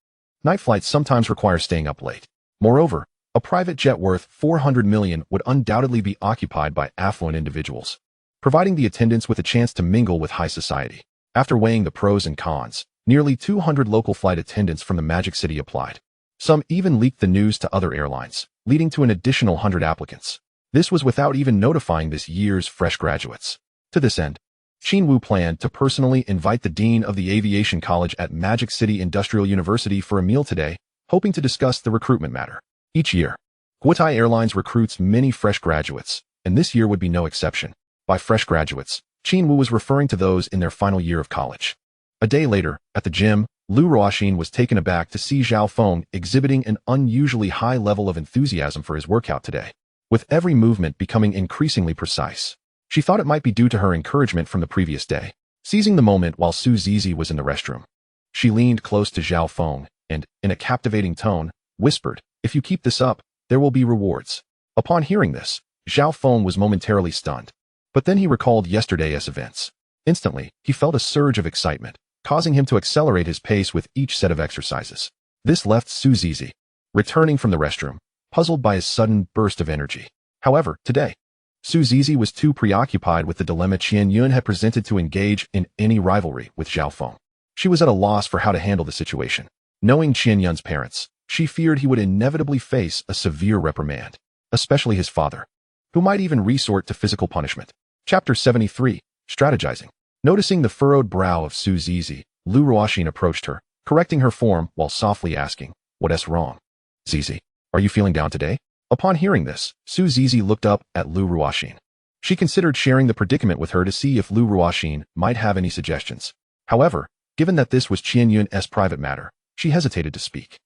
night flights sometimes require staying up late. Moreover, a private jet worth 400 million would undoubtedly be occupied by affluent individuals, providing the attendants with a chance to mingle with high society. After weighing the pros and cons, nearly 200 local flight attendants from the Magic City applied. Some even leaked the news to other airlines, leading to an additional 100 applicants. This was without even notifying this year's fresh graduates. To this end, Qin Wu planned to personally invite the dean of the aviation college at Magic City Industrial University for a meal today, hoping to discuss the recruitment matter. Each year, Guotai Airlines recruits many fresh graduates, and this year would be no exception. By fresh graduates, Qin Wu was referring to those in their final year of college. A day later, at the gym, Lu Ruoxin was taken aback to see Zhao Feng exhibiting an unusually high level of enthusiasm for his workout today, with every movement becoming increasingly precise. She thought it might be due to her encouragement from the previous day. Seizing the moment while Su Zizi was in the restroom, she leaned close to Zhao Feng and, in a captivating tone, whispered, If you keep this up, there will be rewards. Upon hearing this, Zhao Feng was momentarily stunned. But then he recalled yesterday's events. Instantly, he felt a surge of excitement, causing him to accelerate his pace with each set of exercises. This left Su Zizi, returning from the restroom, puzzled by his sudden burst of energy. However, today, Su Zizi was too preoccupied with the dilemma Qian Yun had presented to engage in any rivalry with Zhao Feng. She was at a loss for how to handle the situation. Knowing Qian Yun's parents, she feared he would inevitably face a severe reprimand, especially his father, who might even resort to physical punishment. Chapter 73, Strategizing. Noticing the furrowed brow of Su Zizi, Lu Ruoxin approached her, correcting her form while softly asking, What's wrong? Zizi, are you feeling down today? Upon hearing this, Su Zizi looked up at Lu Ruoxin. She considered sharing the predicament with her to see if Lu Ruoxin might have any suggestions. However, given that this was Qian Yun's private matter, she hesitated to speak.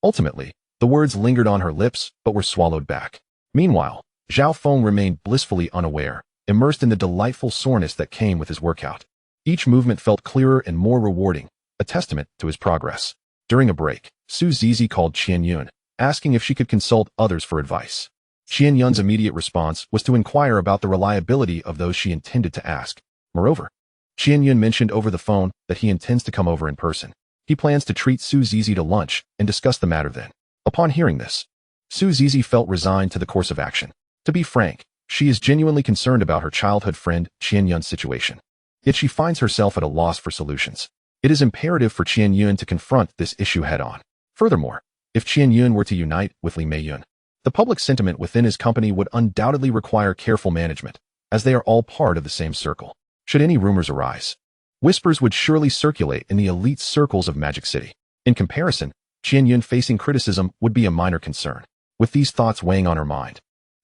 Ultimately, the words lingered on her lips but were swallowed back. Meanwhile, Zhao Feng remained blissfully unaware, immersed in the delightful soreness that came with his workout. Each movement felt clearer and more rewarding, a testament to his progress. During a break, Su Zizi called Qian Yun, asking if she could consult others for advice. Qian Yun's immediate response was to inquire about the reliability of those she intended to ask. Moreover, Qian Yun mentioned over the phone that he intends to come over in person. He plans to treat Su Zizi to lunch and discuss the matter then. Upon hearing this, Su Zizi felt resigned to the course of action. To be frank, she is genuinely concerned about her childhood friend Qian Yun's situation. Yet she finds herself at a loss for solutions. It is imperative for Qian Yun to confront this issue head-on. Furthermore, if Qian Yun were to unite with Li Meiyun, the public sentiment within his company would undoubtedly require careful management, as they are all part of the same circle. Should any rumors arise, whispers would surely circulate in the elite circles of Magic City. In comparison, Qian Yun facing criticism would be a minor concern. With these thoughts weighing on her mind,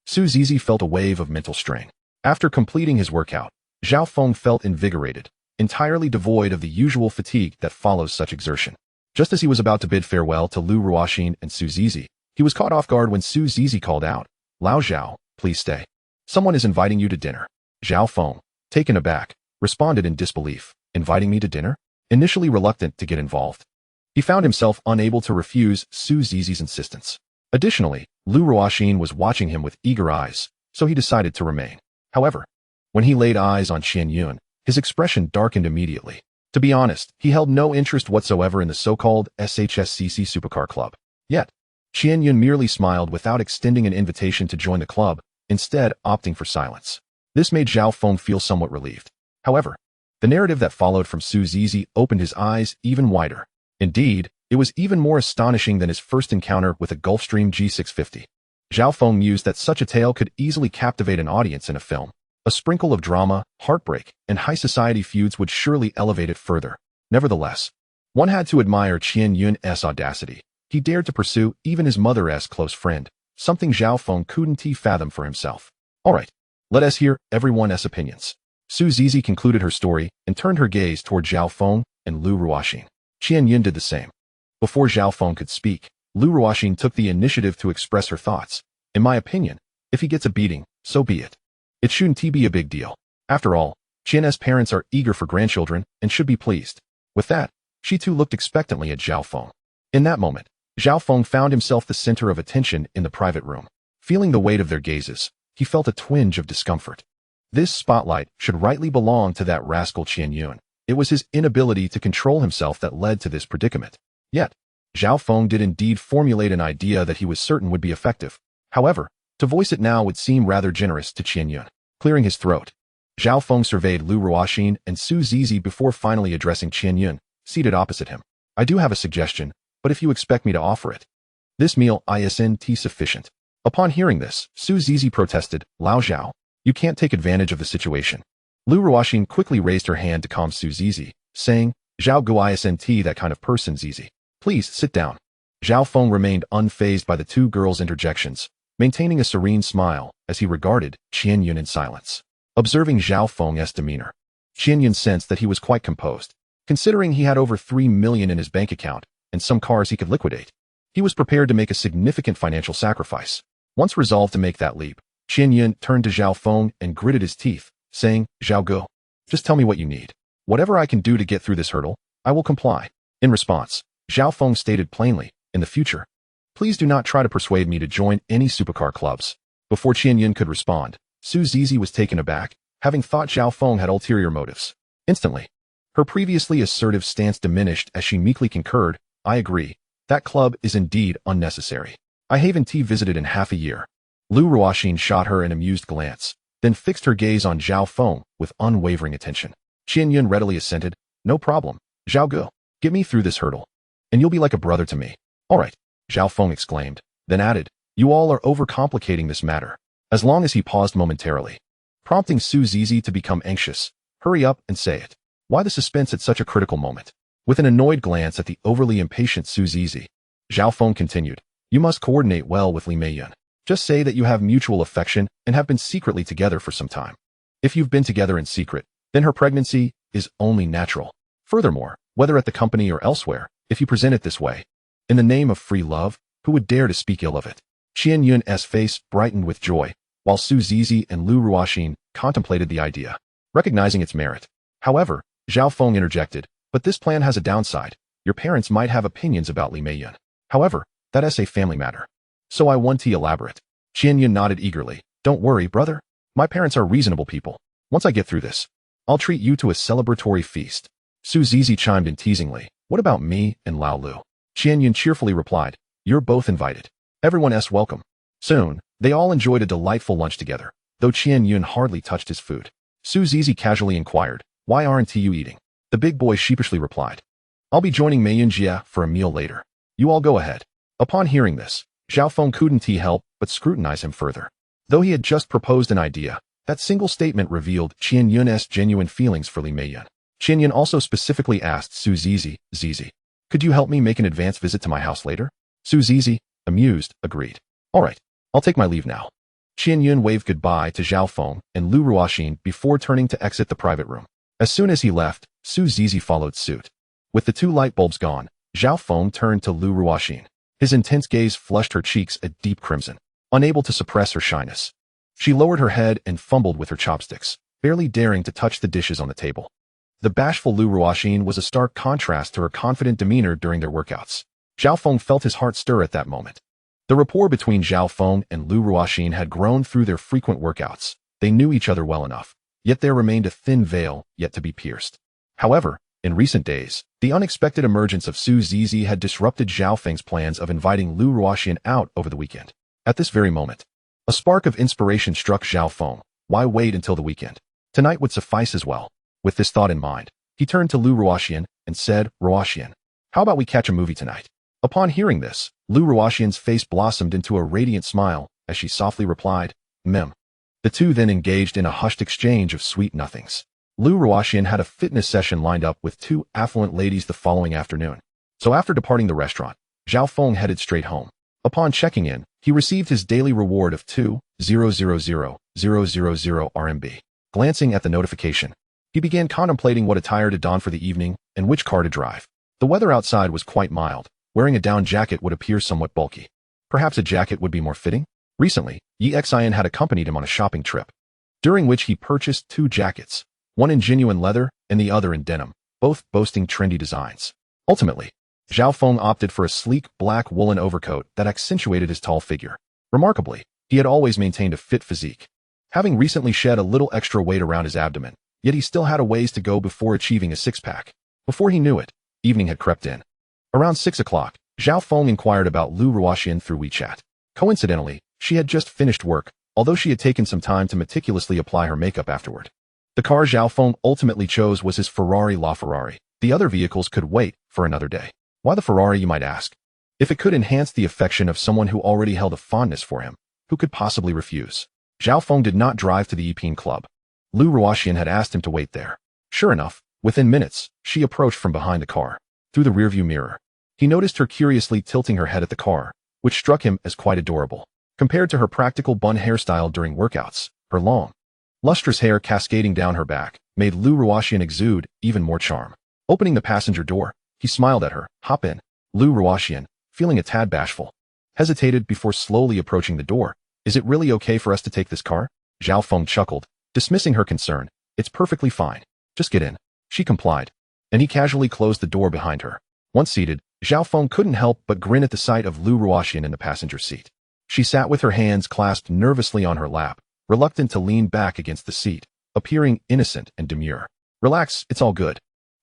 Su Zizi felt a wave of mental strain. After completing his workout, Zhao Feng felt invigorated, entirely devoid of the usual fatigue that follows such exertion. Just as he was about to bid farewell to Lu Ruoxin and Su Zizi, he was caught off guard when Su Zizi called out, "Lao Zhao, please stay. Someone is inviting you to dinner." Zhao Feng, taken aback, responded in disbelief. Inviting me to dinner? Initially reluctant to get involved, he found himself unable to refuse Su Zizi's insistence. Additionally, Lu Ruoxin was watching him with eager eyes, so he decided to remain. However, when he laid eyes on Qian Yun, his expression darkened immediately. To be honest, he held no interest whatsoever in the so-called SHSCC Supercar Club. Yet, Qian Yun merely smiled without extending an invitation to join the club, instead opting for silence. This made Zhao Feng feel somewhat relieved. However, the narrative that followed from Su Zizi opened his eyes even wider. Indeed, it was even more astonishing than his first encounter with a Gulfstream G650. Zhao Feng mused that such a tale could easily captivate an audience in a film. A sprinkle of drama, heartbreak, and high society feuds would surely elevate it further. Nevertheless, one had to admire Qian Yun's audacity. He dared to pursue even his mother's close friend, something Zhao Feng couldn't fathom for himself. Alright, let us hear everyone's opinions. Su Zizi concluded her story and turned her gaze toward Zhao Feng and Lu Ruoxin. Qian Yun did the same. Before Zhao Feng could speak, Lu Ruoxin took the initiative to express her thoughts. In my opinion, if he gets a beating, so be it. It shouldn't be a big deal. After all, Qian's parents are eager for grandchildren and should be pleased. With that, she too looked expectantly at Zhao Feng. In that moment, Zhao Feng found himself the center of attention in the private room. Feeling the weight of their gazes, he felt a twinge of discomfort. This spotlight should rightly belong to that rascal Qian Yun. It was his inability to control himself that led to this predicament. Yet, Zhao Feng did indeed formulate an idea that he was certain would be effective. However, to voice it now would seem rather generous to Qian Yun. Clearing his throat, Zhao Feng surveyed Lu Ruoxin and Su Zizi before finally addressing Qian Yun, seated opposite him. I do have a suggestion, but if you expect me to offer it, this meal isn't sufficient. Upon hearing this, Su Zizi protested, Lao Zhao, you can't take advantage of the situation. Lu Ruoxin quickly raised her hand to calm Su Zizi, saying, Zhao Gu isn't that kind of person, Zizi. Please sit down. Zhao Feng remained unfazed by the two girls' interjections, maintaining a serene smile as he regarded Qian Yun in silence. Observing Zhao Feng's demeanor, Qian Yun sensed that he was quite composed. Considering he had over 3 million in his bank account and some cars he could liquidate, he was prepared to make a significant financial sacrifice. Once resolved to make that leap, Qian Yun turned to Zhao Feng and gritted his teeth, saying, Zhao Gu, just tell me what you need. Whatever I can do to get through this hurdle, I will comply. In response, Zhao Feng stated plainly, in the future, please do not try to persuade me to join any supercar clubs. Before Qian Yun could respond, Su Zizi was taken aback, having thought Zhao Feng had ulterior motives. Instantly, her previously assertive stance diminished as she meekly concurred, I agree, that club is indeed unnecessary. I haven't visited in half a year. Lu Ruoxin shot her an amused glance, then fixed her gaze on Zhao Feng with unwavering attention. Qian Yun readily assented, no problem, Zhao Gu, get me through this hurdle, and you'll be like a brother to me. Alright, Zhao Feng exclaimed, then added, you all are overcomplicating this matter. As long as he paused momentarily, prompting Su Zizi to become anxious, hurry up and say it. Why the suspense at such a critical moment? With an annoyed glance at the overly impatient Su Zizi, Zhao Feng continued, you must coordinate well with Li Meiyun. Just say that you have mutual affection and have been secretly together for some time. If you've been together in secret, then her pregnancy is only natural. Furthermore, whether at the company or elsewhere, if you present it this way, in the name of free love, who would dare to speak ill of it? Qian Yun's face brightened with joy, while Su Zizi and Lu Ruoxin contemplated the idea, recognizing its merit. However, Zhao Feng interjected, but this plan has a downside. Your parents might have opinions about Li Meiyun. However, that is a family matter. So I want to elaborate. Qianyun nodded eagerly. Don't worry, brother. My parents are reasonable people. Once I get through this, I'll treat you to a celebratory feast. Su Zizi chimed in teasingly. What about me and Lao Lu? Qianyun cheerfully replied. You're both invited. Everyone else welcome. Soon, they all enjoyed a delightful lunch together, though Qianyun hardly touched his food. Su Zizi casually inquired, why aren't you eating? The big boy sheepishly replied, I'll be joining Mei Yunjie for a meal later. You all go ahead. Upon hearing this, Zhao Feng couldn't help but scrutinize him further. Though he had just proposed an idea, that single statement revealed Qianyun's genuine feelings for Li Meiyun. Qianyun also specifically asked Su Zizi, could you help me make an advance visit to my house later? Su Zizi, amused, agreed. All right, I'll take my leave now. Qianyun waved goodbye to Zhao Feng and Lu Ruoxin before turning to exit the private room. As soon as he left, Su Zizi followed suit. With the 2 light bulbs gone, Zhao Feng turned to Lu Ruoxin. His intense gaze flushed her cheeks a deep crimson, unable to suppress her shyness. She lowered her head and fumbled with her chopsticks, barely daring to touch the dishes on the table. The bashful Lu Ruoxin was a stark contrast to her confident demeanor during their workouts. Zhao Feng felt his heart stir at that moment. The rapport between Zhao Feng and Lu Ruoxin had grown through their frequent workouts. They knew each other well enough, yet there remained a thin veil yet to be pierced. However, in recent days, the unexpected emergence of Su Zizi had disrupted Zhao Feng's plans of inviting Lu Ruoxin out over the weekend. At this very moment, a spark of inspiration struck Zhao Feng. Why wait until the weekend? Tonight would suffice as well. With this thought in mind, he turned to Lu Ruoxin and said, Ruoxin, how about we catch a movie tonight? Upon hearing this, Lu Ruoxin's face blossomed into a radiant smile as she softly replied, Mem. The two then engaged in a hushed exchange of sweet nothings. Lu Ruoxin had a fitness session lined up with 2 affluent ladies the following afternoon. So after departing the restaurant, Zhao Feng headed straight home. Upon checking in, he received his daily reward of 2,000,000 RMB. Glancing at the notification, he began contemplating what attire to don for the evening and which car to drive. The weather outside was quite mild. Wearing a down jacket would appear somewhat bulky. Perhaps a jacket would be more fitting? Recently, Yi Xian had accompanied him on a shopping trip, during which he purchased 2 jackets, one in genuine leather and the other in denim, both boasting trendy designs. Ultimately, Zhao Feng opted for a sleek black woolen overcoat that accentuated his tall figure. Remarkably, he had always maintained a fit physique, having recently shed a little extra weight around his abdomen, yet he still had a ways to go before achieving a six-pack. Before he knew it, evening had crept in. Around 6 o'clock, Zhao Feng inquired about Lu Ruoxin through WeChat. Coincidentally, she had just finished work, although she had taken some time to meticulously apply her makeup afterward. The car Zhao Feng ultimately chose was his Ferrari LaFerrari. The other vehicles could wait for another day. Why the Ferrari, you might ask? If it could enhance the affection of someone who already held a fondness for him, who could possibly refuse? Zhao Feng did not drive to the Alpine club. Lu Ruoxin had asked him to wait there. Sure enough, within minutes, she approached from behind the car. Through the rearview mirror, he noticed her curiously tilting her head at the car, which struck him as quite adorable. Compared to her practical bun hairstyle during workouts, her long, lustrous hair cascading down her back made Lu Ruoxin exude even more charm. Opening the passenger door, he smiled at her. Hop in. Lu Ruoxin, feeling a tad bashful, hesitated before slowly approaching the door. Is it really okay for us to take this car? Zhao Feng chuckled, dismissing her concern. It's perfectly fine. Just get in. She complied, and he casually closed the door behind her. Once seated, Zhao Feng couldn't help but grin at the sight of Lu Ruoxin in the passenger seat. She sat with her hands clasped nervously on her lap, reluctant to lean back against the seat, appearing innocent and demure. Relax, it's all good.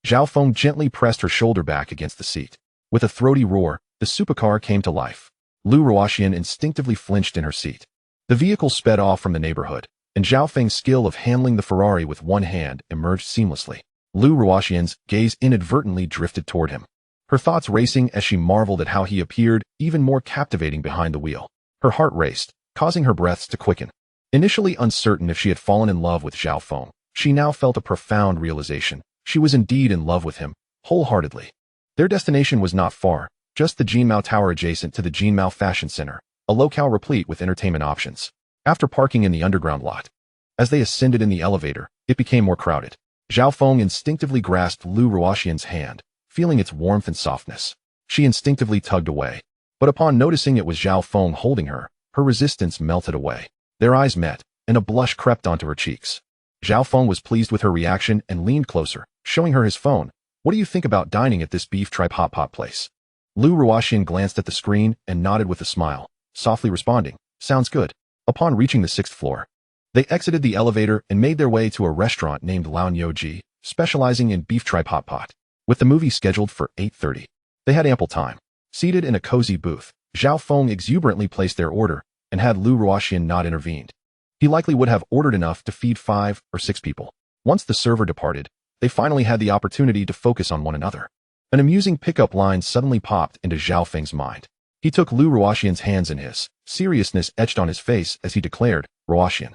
Zhao Feng gently pressed her shoulder back against the seat. With a throaty roar, the supercar came to life. Lu Ruoxin instinctively flinched in her seat. The vehicle sped off from the neighborhood, and Zhao Feng's skill of handling the Ferrari with one hand emerged seamlessly. Lu Ruoxin's gaze inadvertently drifted toward him, her thoughts racing as she marveled at how he appeared even more captivating behind the wheel. Her heart raced, causing her breaths to quicken. Initially uncertain if she had fallen in love with Zhao Feng, she now felt a profound realization. She was indeed in love with him, wholeheartedly. Their destination was not far, just the Jinmao Tower adjacent to the Jinmao Fashion Center, a locale replete with entertainment options. After parking in the underground lot, as they ascended in the elevator, it became more crowded. Zhao Feng instinctively grasped Lu Ruoxin's hand, feeling its warmth and softness. She instinctively tugged away, but upon noticing it was Zhao Feng holding her, her resistance melted away. Their eyes met, and a blush crept onto her cheeks. Zhao Feng was pleased with her reaction and leaned closer, showing her his phone. What do you think about dining at this beef tripe hot pot place? Lu Ruoxin glanced at the screen and nodded with a smile, softly responding, Sounds good. Upon reaching the 6th floor, they exited the elevator and made their way to a restaurant named Lao Nyoji, specializing in beef tripe hot pot. With the movie scheduled for 8:30, they had ample time. Seated in a cozy booth, Zhao Feng exuberantly placed their order, and had Lu Ruoxian not intervened, he likely would have ordered enough to feed 5 or 6 people. Once the server departed, they finally had the opportunity to focus on one another. An amusing pickup line suddenly popped into Zhao Feng's mind. He took Lu Ruoxian's hands in his, seriousness etched on his face as he declared, "Ruoxian,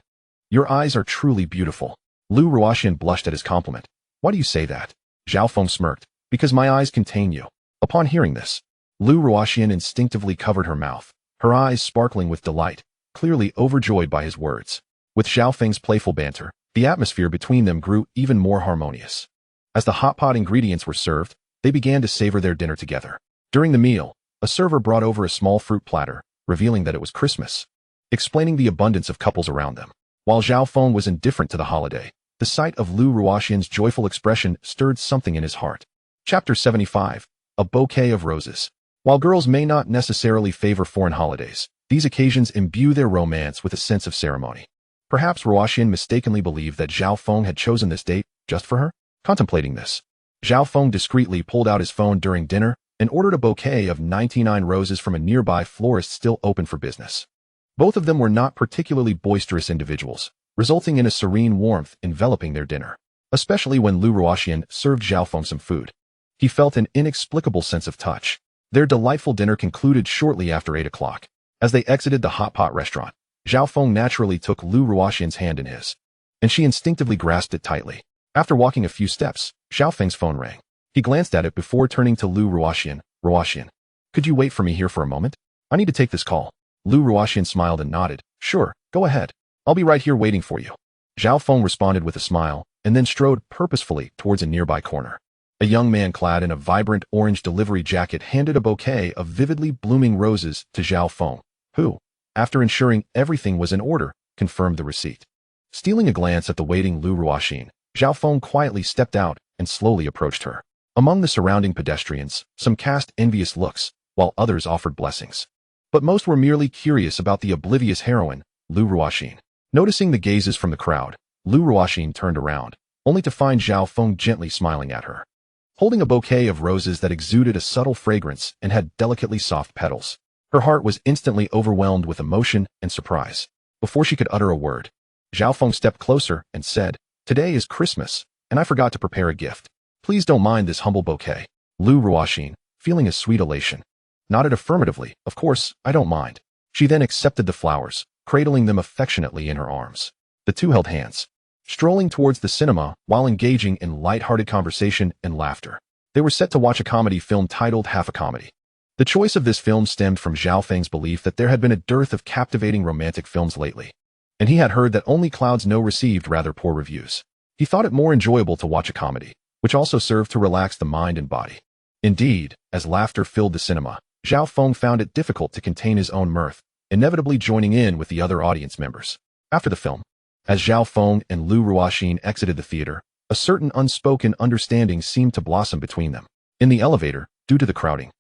your eyes are truly beautiful." Lu Ruoxian blushed at his compliment. "Why do you say that?" Zhao Feng smirked. "Because my eyes contain you." Upon hearing this, Lu Ruoxian instinctively covered her mouth, her eyes sparkling with delight, clearly overjoyed by his words. With Zhao Feng's playful banter, the atmosphere between them grew even more harmonious. As the hot pot ingredients were served, they began to savor their dinner together. During the meal, a server brought over a small fruit platter, revealing that it was Christmas, explaining the abundance of couples around them. While Zhao Feng was indifferent to the holiday, the sight of Lu Ruoxian's joyful expression stirred something in his heart. Chapter 75. A Bouquet of Roses. While girls may not necessarily favor foreign holidays, these occasions imbue their romance with a sense of ceremony. Perhaps Ruoxian mistakenly believed that Zhao Feng had chosen this date just for her? Contemplating this, Zhao Feng discreetly pulled out his phone during dinner and ordered a bouquet of 99 roses from a nearby florist still open for business. Both of them were not particularly boisterous individuals, resulting in a serene warmth enveloping their dinner. Especially when Lu Ruoxian served Zhao Feng some food, he felt an inexplicable sense of touch. Their delightful dinner concluded shortly after 8 o'clock. As they exited the hot pot restaurant, Zhao Feng naturally took Lu Ruoxian's hand in his, and she instinctively grasped it tightly. After walking a few steps, Zhao Feng's phone rang. He glanced at it before turning to Lu Ruoxian. "Ruoxian, could you wait for me here for a moment? I need to take this call." Lu Ruoxian smiled and nodded. "Sure, go ahead. I'll be right here waiting for you." Zhao Feng responded with a smile, and then strode purposefully towards a nearby corner. A young man clad in a vibrant orange delivery jacket handed a bouquet of vividly blooming roses to Zhao Feng, who, after ensuring everything was in order, confirmed the receipt. Stealing a glance at the waiting Lu Ruoxian, Zhao Feng quietly stepped out and slowly approached her. Among the surrounding pedestrians, some cast envious looks, while others offered blessings. But most were merely curious about the oblivious heroine, Lu Ruoxian. Noticing the gazes from the crowd, Lu Ruoxian turned around, only to find Zhao Feng gently smiling at her, holding a bouquet of roses that exuded a subtle fragrance and had delicately soft petals. Her heart was instantly overwhelmed with emotion and surprise. Before she could utter a word, Zhao Feng stepped closer and said, "Today is Christmas, and I forgot to prepare a gift. Please don't mind this humble bouquet." Lu Ruoxian, feeling a sweet elation, nodded affirmatively. "Of course, I don't mind." She then accepted the flowers, cradling them affectionately in her arms. The two held hands, strolling towards the cinema while engaging in light-hearted conversation and laughter. They were set to watch a comedy film titled Half a Comedy. The choice of this film stemmed from Zhao Feng's belief that there had been a dearth of captivating romantic films lately, and he had heard that Only Clouds Know received rather poor reviews. He thought it more enjoyable to watch a comedy, which also served to relax the mind and body. Indeed, as laughter filled the cinema, Zhao Feng found it difficult to contain his own mirth, inevitably joining in with the other audience members. After the film, as Zhao Feng and Lu Ruoxian exited the theater, a certain unspoken understanding seemed to blossom between them. In the elevator, due to the crowding,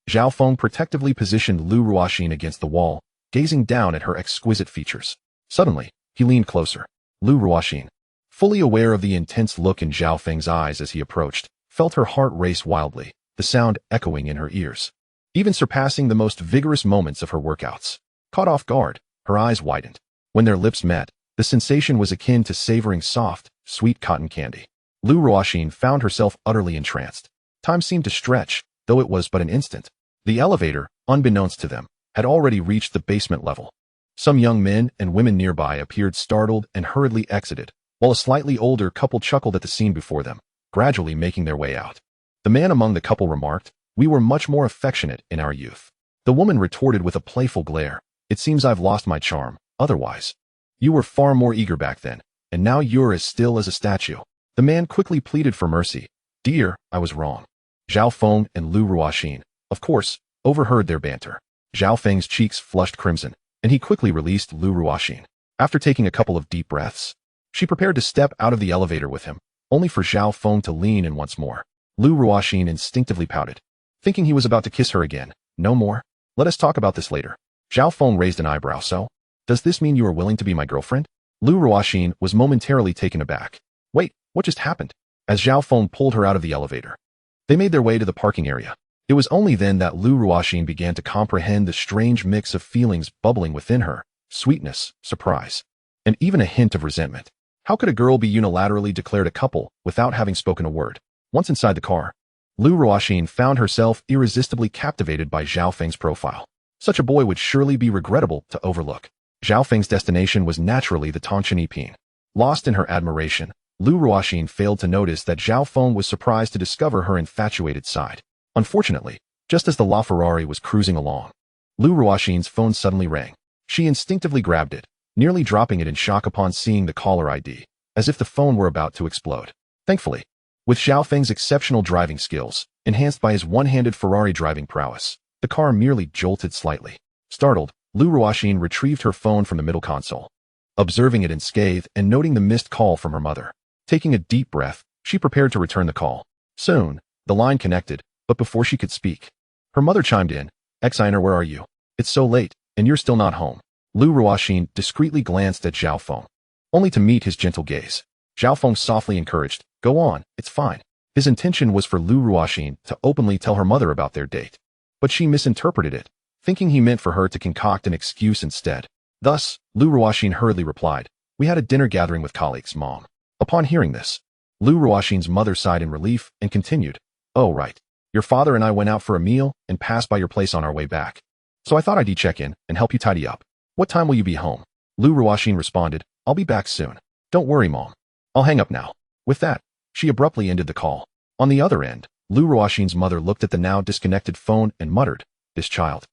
Zhao Feng protectively positioned Lu Ruoxian against the wall, gazing down at her exquisite features. Suddenly, he leaned closer. Lu Ruoxian, fully aware of the intense look in Zhao Feng's eyes as he approached, felt her heart race wildly, the sound echoing in her ears, even surpassing the most vigorous moments of her workouts. Caught off guard, her eyes widened. When their lips met, the sensation was akin to savoring soft, sweet cotton candy. Lu Ruoxian found herself utterly entranced. Time seemed to stretch, though it was but an instant. The elevator, unbeknownst to them, had already reached the basement level. Some young men and women nearby appeared startled and hurriedly exited, while a slightly older couple chuckled at the scene before them, gradually making their way out. The man among the couple remarked, "We were much more affectionate in our youth." The woman retorted with a playful glare, "It seems I've lost my charm, otherwise. You were far more eager back then, and now you're as still as a statue." The man quickly pleaded for mercy. "Dear, I was wrong." Zhao Feng and Lu Ruoxian, of course, overheard their banter. Zhao Feng's cheeks flushed crimson, and he quickly released Lu Ruoxian. After taking a couple of deep breaths, she prepared to step out of the elevator with him, only for Zhao Feng to lean in once more. Lu Ruoxian instinctively pouted, thinking he was about to kiss her again. "No more? Let us talk about this later." Zhao Feng raised an eyebrow. "So, Does this mean you are willing to be my girlfriend? Lu Ruoxin was momentarily taken aback. Wait, what just happened? As Zhao Feng pulled her out of the elevator. They made their way to the parking area. It was only then that Lu Ruoxin began to comprehend the strange mix of feelings bubbling within her: sweetness, surprise, and even a hint of resentment. How could a girl be unilaterally declared a couple without having spoken a word? Once inside the car, Lu Ruoxin found herself irresistibly captivated by Zhao Feng's profile. Such a boy would surely be regrettable to overlook. Zhao Feng's destination was naturally the Tangshan Alpine. Lost in her admiration, Lu Ruoxin failed to notice that Zhao Feng was surprised to discover her infatuated side. Unfortunately, just as the LaFerrari was cruising along, Lu Ruoxin's phone suddenly rang. She instinctively grabbed it, nearly dropping it in shock upon seeing the caller ID, as if the phone were about to explode. Thankfully, with Zhao Feng's exceptional driving skills, enhanced by his one-handed Ferrari driving prowess, the car merely jolted slightly. Startled, Lu Ruoxin retrieved her phone from the middle console, observing it unscathed and noting the missed call from her mother. Taking a deep breath, she prepared to return the call. Soon, the line connected, but before she could speak, her mother chimed in. "Exiner, where are you? It's so late, and you're still not home." Lu Ruoxin discreetly glanced at Zhao Feng, only to meet his gentle gaze. Zhao Feng softly encouraged, "Go on, it's fine." His intention was for Lu Ruoxin to openly tell her mother about their date, but she misinterpreted it, thinking he meant for her to concoct an excuse instead. Thus, Lu Ruoxin hurriedly replied, "We had a dinner gathering with colleagues, Mom." Upon hearing this, Lu Ruoxin's mother sighed in relief and continued, "Oh right. Your father and I went out for a meal and passed by your place on our way back. So I thought I'd check in and help you tidy up. What time will you be home?" Lu Ruoxin responded, "I'll be back soon. Don't worry, Mom. I'll hang up now." With that, she abruptly ended the call. On the other end, Lu Ruoxin's mother looked at the now disconnected phone and muttered, "This child.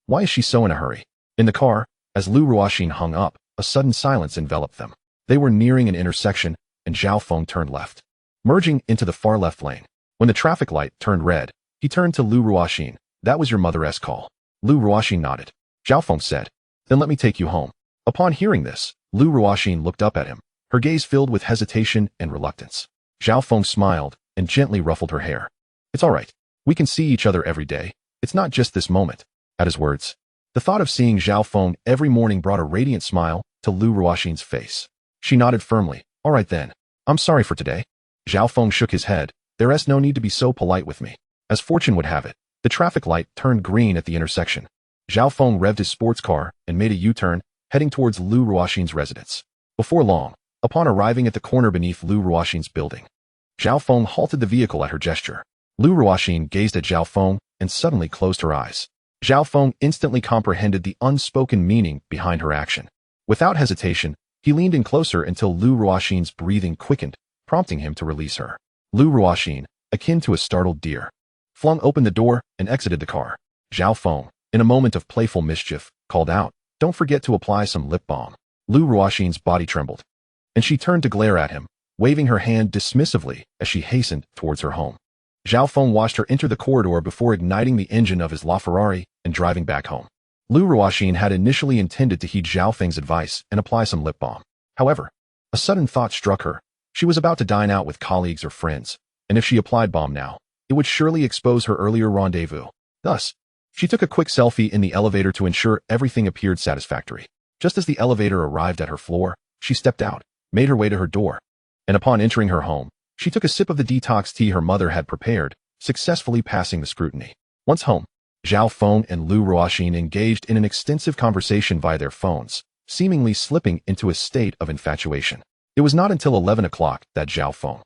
Why is she so in a hurry?" In the car, as Lu Ruoxin hung up, a sudden silence enveloped them. They were nearing an intersection, and Zhao Feng turned left, merging into the far left lane. When the traffic light turned red, he turned to Lu Ruoxin. "That was your mother's call." Lu Ruoxin nodded. Zhao Feng said, "Then let me take you home." Upon hearing this, Lu Ruoxin looked up at him, her gaze filled with hesitation and reluctance. Zhao Feng smiled and gently ruffled her hair. "It's all right. We can see each other every day. It's not just this moment." At his words, the thought of seeing Zhao Feng every morning brought a radiant smile to Lu Ruoxin's face. She nodded firmly. "All right then. I'm sorry for today." Zhao Feng shook his head. "There's no need to be so polite with me." As fortune would have it, the traffic light turned green at the intersection. Zhao Feng revved his sports car and made a U-turn, heading towards Lu Ruoxin's residence. Before long, upon arriving at the corner beneath Lu Ruoxin's building, Zhao Feng halted the vehicle at her gesture. Lu Ruoxin gazed at Zhao Feng and suddenly closed her eyes. Zhao Feng instantly comprehended the unspoken meaning behind her action. Without hesitation, he leaned in closer until Lu Ruoxin's breathing quickened, prompting him to release her. Lu Ruoxin, akin to a startled deer, flung open the door and exited the car. Zhao Feng, in a moment of playful mischief, called out, "Don't forget to apply some lip balm." Lu Ruoxin's body trembled, and she turned to glare at him, waving her hand dismissively as she hastened towards her home. Zhao Feng watched her enter the corridor before igniting the engine of his LaFerrari and driving back home. Lu Ruoxin had initially intended to heed Zhao Feng's advice and apply some lip balm. However, a sudden thought struck her. She was about to dine out with colleagues or friends, and if she applied balm now, it would surely expose her earlier rendezvous. Thus, she took a quick selfie in the elevator to ensure everything appeared satisfactory. Just as the elevator arrived at her floor, she stepped out, made her way to her door, and upon entering her home, she took a sip of the detox tea her mother had prepared, successfully passing the scrutiny. Once home, Zhao Feng and Lu Ruoxin engaged in an extensive conversation via their phones, seemingly slipping into a state of infatuation. It was not until 11 o'clock that Zhao Feng,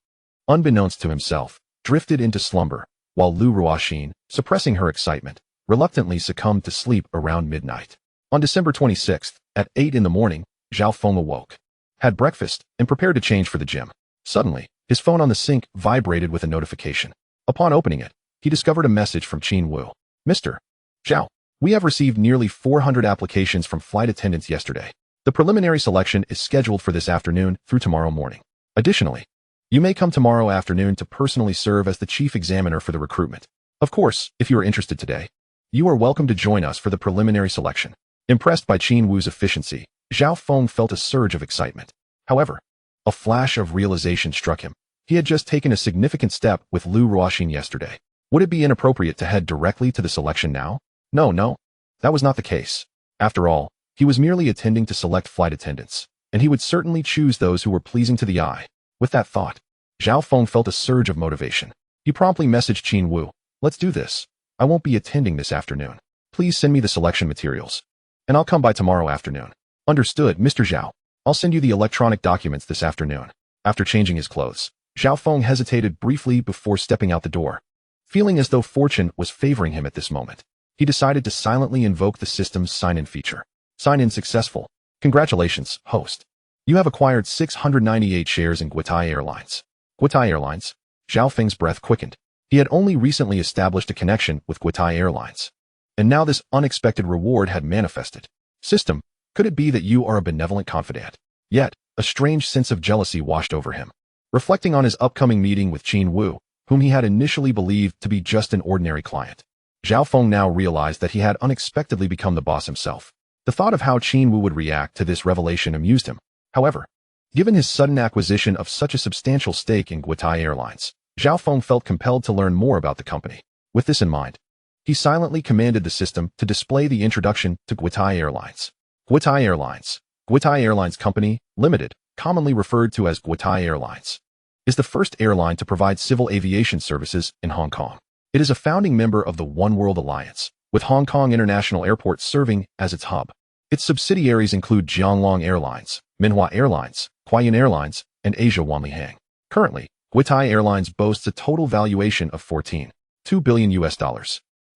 unbeknownst to himself, drifted into slumber, while Lu Ruoxin, suppressing her excitement, reluctantly succumbed to sleep around midnight. On December 26th, at 8 in the morning, Zhao Feng awoke, had breakfast, and prepared to change for the gym. Suddenly, his phone on the sink vibrated with a notification. Upon opening it, he discovered a message from Qin Wu. "Mr. Zhao, we have received nearly 400 applications from flight attendants yesterday. The preliminary selection is scheduled for this afternoon through tomorrow morning. Additionally, you may come tomorrow afternoon to personally serve as the chief examiner for the recruitment. Of course, if you are interested today, you are welcome to join us for the preliminary selection." Impressed by Qin Wu's efficiency, Zhao Feng felt a surge of excitement. However, a flash of realization struck him. He had just taken a significant step with Lu Ruoxin yesterday. Would it be inappropriate to head directly to the selection now? No, that was not the case. After all, He was merely attending to select flight attendants, and he would certainly choose those who were pleasing to the eye. With that thought, Zhao Feng felt a surge of motivation. He promptly messaged Qin Wu, "Let's do this. I won't be attending this afternoon. Please send me the selection materials, and I'll come by tomorrow afternoon." "Understood, Mr. Zhao. I'll send you the electronic documents this afternoon." After changing his clothes, Zhao Feng hesitated briefly before stepping out the door. Feeling as though fortune was favoring him at this moment, he decided to silently invoke the system's sign-in feature. "Sign-in successful. Congratulations, host. You have acquired 698 shares in Guotai Airlines." Guotai Airlines? Zhao Feng's breath quickened. He had only recently established a connection with Guotai Airlines, and now this unexpected reward had manifested. System, could it be that you are a benevolent confidant? Yet, a strange sense of jealousy washed over him. Reflecting on his upcoming meeting with Qin Wu, whom he had initially believed to be just an ordinary client, Zhao Feng now realized that he had unexpectedly become the boss himself. The thought of how Qin Wu would react to this revelation amused him. However, given his sudden acquisition of such a substantial stake in Guotai Airlines, Zhao Feng felt compelled to learn more about the company. With this in mind, he silently commanded the system to display the introduction to Guotai Airlines. Guotai Airlines, Guotai Airlines Company, Limited, commonly referred to as Guotai Airlines, is the first airline to provide civil aviation services in Hong Kong. It is a founding member of the One World Alliance, with Hong Kong International Airport serving as its hub. Its subsidiaries include Jianglong Airlines, Minhua Airlines, Hawaiian Airlines, and Asia Wanlihang. Currently, Guotai Airlines boasts a total valuation of $14.2 billion,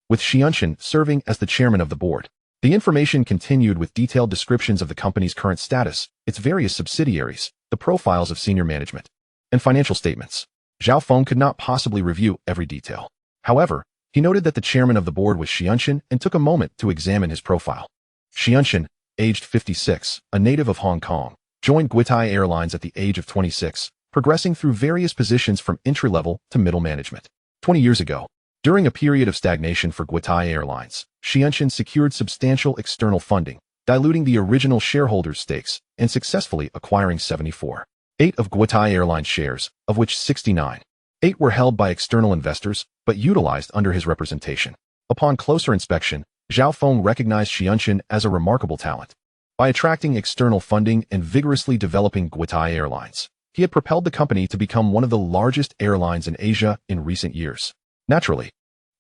with Xianxin serving as the chairman of the board. The information continued with detailed descriptions of the company's current status, its various subsidiaries, the profiles of senior management, and financial statements. Zhao Feng could not possibly review every detail. However, he noted that the chairman of the board was Xianxin and took a moment to examine his profile. Xianxin, aged 56, a native of Hong Kong, joined Guotai Airlines at the age of 26, progressing through various positions from entry-level to middle management. 20 years ago, during a period of stagnation for Guotai Airlines, Xianxin secured substantial external funding, diluting the original shareholders' stakes and successfully acquiring 74.8% of Guotai Airlines shares, of which 69.8% were held by external investors, but utilized under his representation. Upon closer inspection, Zhao Feng recognized Xianxin as a remarkable talent. By attracting external funding and vigorously developing Guotai Airlines, he had propelled the company to become one of the largest airlines in Asia in recent years. Naturally,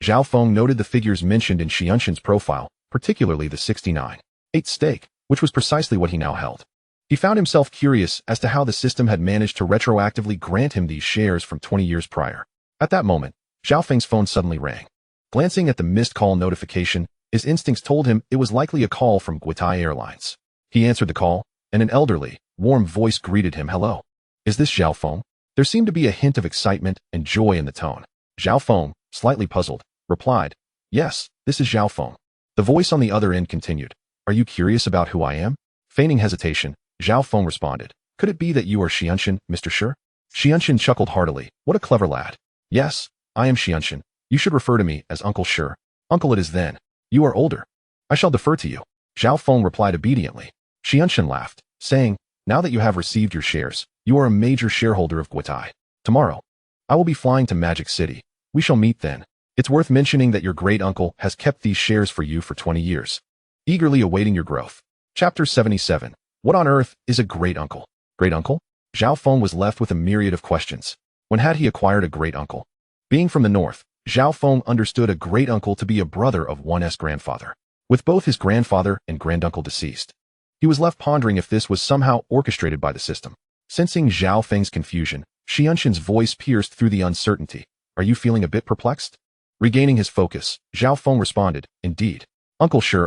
Zhao Feng noted the figures mentioned in Xianxin's profile, particularly the 69.8% stake, which was precisely what he now held. He found himself curious as to how the system had managed to retroactively grant him these shares from 20 years prior. At that moment, Zhao Feng's phone suddenly rang. Glancing at the missed call notification, his instincts told him it was likely a call from Guotai Airlines. He answered the call, and an elderly, warm voice greeted him. "Hello. Is this Zhao Feng?" There seemed to be a hint of excitement and joy in the tone. Zhao Feng, slightly puzzled, replied, "Yes, this is Zhao Feng." The voice on the other end continued, "Are you curious about who I am?" Feigning hesitation, Zhao Feng responded, "Could it be that you are Xianxin, Mr. Shi?" Xianxin chuckled heartily. "What a clever lad. Yes, I am Xianxin. You should refer to me as Uncle Shi. Uncle it is then. You are older. I shall defer to you." Zhao Feng replied obediently. Xianxin laughed, saying, "Now that you have received your shares, you are a major shareholder of Guotai. Tomorrow, I will be flying to Magic City. We shall meet then. It's worth mentioning that your great-uncle has kept these shares for you for 20 years. Eagerly awaiting your growth." Chapter 77. What on earth is a great-uncle? Great-uncle? Zhao Feng was left with a myriad of questions. When had he acquired a great-uncle? Being from the north, Zhao Feng understood a great-uncle to be a brother of one's grandfather. With both his grandfather and granduncle deceased, he was left pondering if this was somehow orchestrated by the system. Sensing Zhao Feng's confusion, Xianxin's voice pierced through the uncertainty. "Are you feeling a bit perplexed?" Regaining his focus, Zhao Feng responded, "Indeed. Uncle Shi,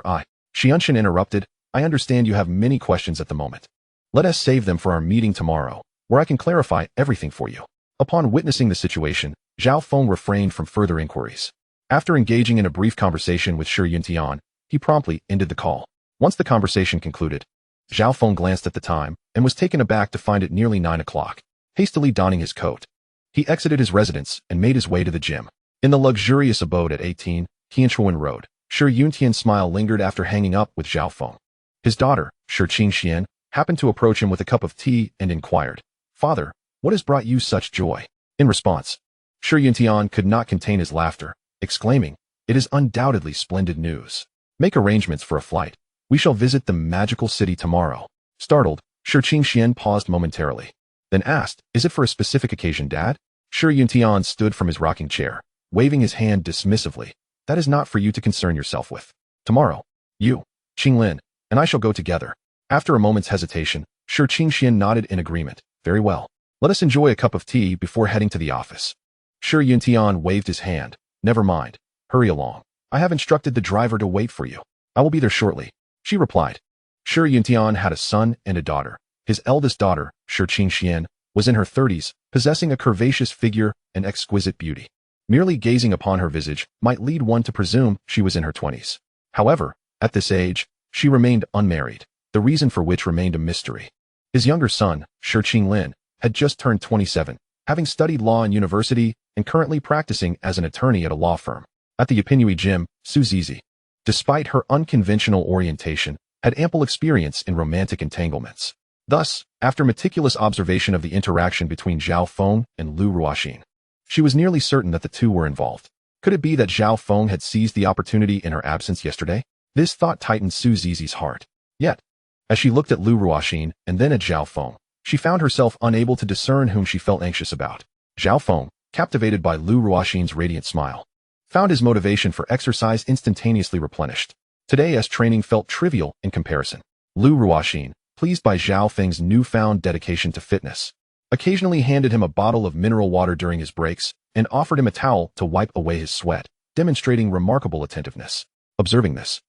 Xianxin interrupted, "I understand you have many questions at the moment. Let us save them for our meeting tomorrow, where I can clarify everything for you." Upon witnessing the situation, Zhao Feng refrained from further inquiries. After engaging in a brief conversation with Shi Yuntian, he promptly ended the call. Once the conversation concluded, Zhao Feng glanced at the time and was taken aback to find it nearly 9 o'clock. Hastily donning his coat, he exited his residence and made his way to the gym. In the luxurious abode at 18 Tianchuan Road, Shi Yuntian's smile lingered after hanging up with Zhao Feng. His daughter, Shi Qingxian, happened to approach him with a cup of tea and inquired, "Father, what has brought you such joy?" In response, Shi Yuntian could not contain his laughter, exclaiming, "It is undoubtedly splendid news. Make arrangements for a flight. We shall visit the magical city tomorrow. Startled, Shi Qingxian paused momentarily, then asked, is it for a specific occasion, Dad? Shi Yuntian stood from his rocking chair, waving his hand dismissively. That is not for you to concern yourself with. Tomorrow, you, Qinglin, and I shall go together. After a moment's hesitation, Shi Qingxian nodded in agreement. Very well. Let us enjoy a cup of tea before heading to the office. Shi Yuntian waved his hand. Never mind. Hurry along. I have instructed the driver to wait for you. I will be there shortly, she replied. Shi Yuntian had a son and a daughter. His eldest daughter, Shi Qingxian, was in her 30s, possessing a curvaceous figure and exquisite beauty. Merely gazing upon her visage might lead one to presume she was in her 20s. However, at this age, she remained unmarried, the reason for which remained a mystery. His younger son, Shi Qinglin, had just turned 27, having studied law in university and currently practicing as an attorney at a law firm. At the Yapinui gym, Su Zizi, despite her unconventional orientation, had ample experience in romantic entanglements. Thus, after meticulous observation of the interaction between Zhao Feng and Lu Ruoxin, she was nearly certain that the two were involved. Could it be that Zhao Feng had seized the opportunity in her absence yesterday? This thought tightened Su Zizi's heart. Yet, as she looked at Lu Ruoxin and then at Zhao Feng, she found herself unable to discern whom she felt anxious about. Zhao Feng, captivated by Lu Ruoxin's radiant smile, found his motivation for exercise instantaneously replenished. Today's training felt trivial in comparison. Lu Ruoxin, pleased by Zhao Feng's newfound dedication to fitness, occasionally handed him a bottle of mineral water during his breaks and offered him a towel to wipe away his sweat, demonstrating remarkable attentiveness. Observing this,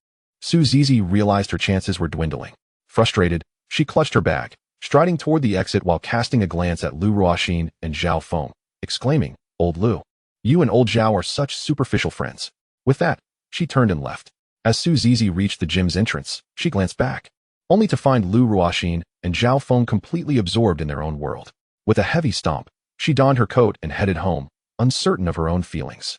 Su Zizi realized her chances were dwindling. Frustrated, she clutched her bag, striding toward the exit while casting a glance at Lu Ruoxin and Zhao Feng, exclaiming, Old Lu, you and old Zhao are such superficial friends. With that, she turned and left. As Su Zizi reached the gym's entrance, she glanced back, only to find Lu Ruoxin and Zhao Feng completely absorbed in their own world. With a heavy stomp, she donned her coat and headed home, uncertain of her own feelings.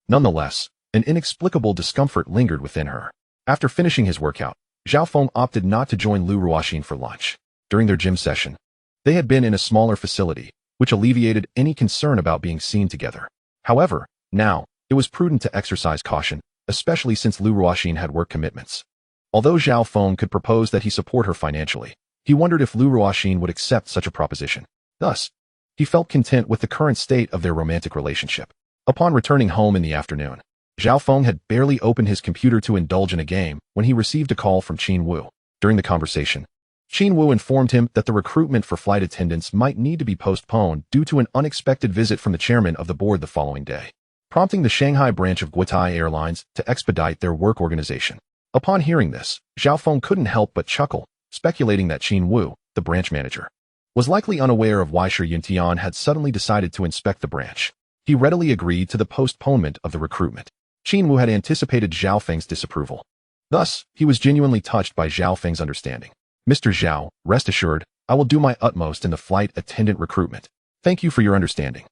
Nonetheless, an inexplicable discomfort lingered within her. After finishing his workout, Zhao Feng opted not to join Lu Ruoxin for lunch. During their gym session, they had been in a smaller facility, which alleviated any concern about being seen together. However, now, it was prudent to exercise caution, especially since Lu Ruoxin had work commitments. Although Zhao Feng could propose that he support her financially, he wondered if Lu Ruoxin would accept such a proposition. Thus, he felt content with the current state of their romantic relationship. Upon returning home in the afternoon, Zhao Feng had barely opened his computer to indulge in a game when he received a call from Qin Wu. During the conversation, Qin Wu informed him that the recruitment for flight attendants might need to be postponed due to an unexpected visit from the chairman of the board the following day, prompting the Shanghai branch of Guotai Airlines to expedite their work organization. Upon hearing this, Zhao Feng couldn't help but chuckle, speculating that Qin Wu, the branch manager, was likely unaware of why Shi Yuntian had suddenly decided to inspect the branch. He readily agreed to the postponement of the recruitment. Qin Wu had anticipated Zhao Feng's disapproval. Thus, he was genuinely touched by Zhao Feng's understanding. Mr. Zhao, rest assured, I will do my utmost in the flight attendant recruitment. Thank you for your understanding.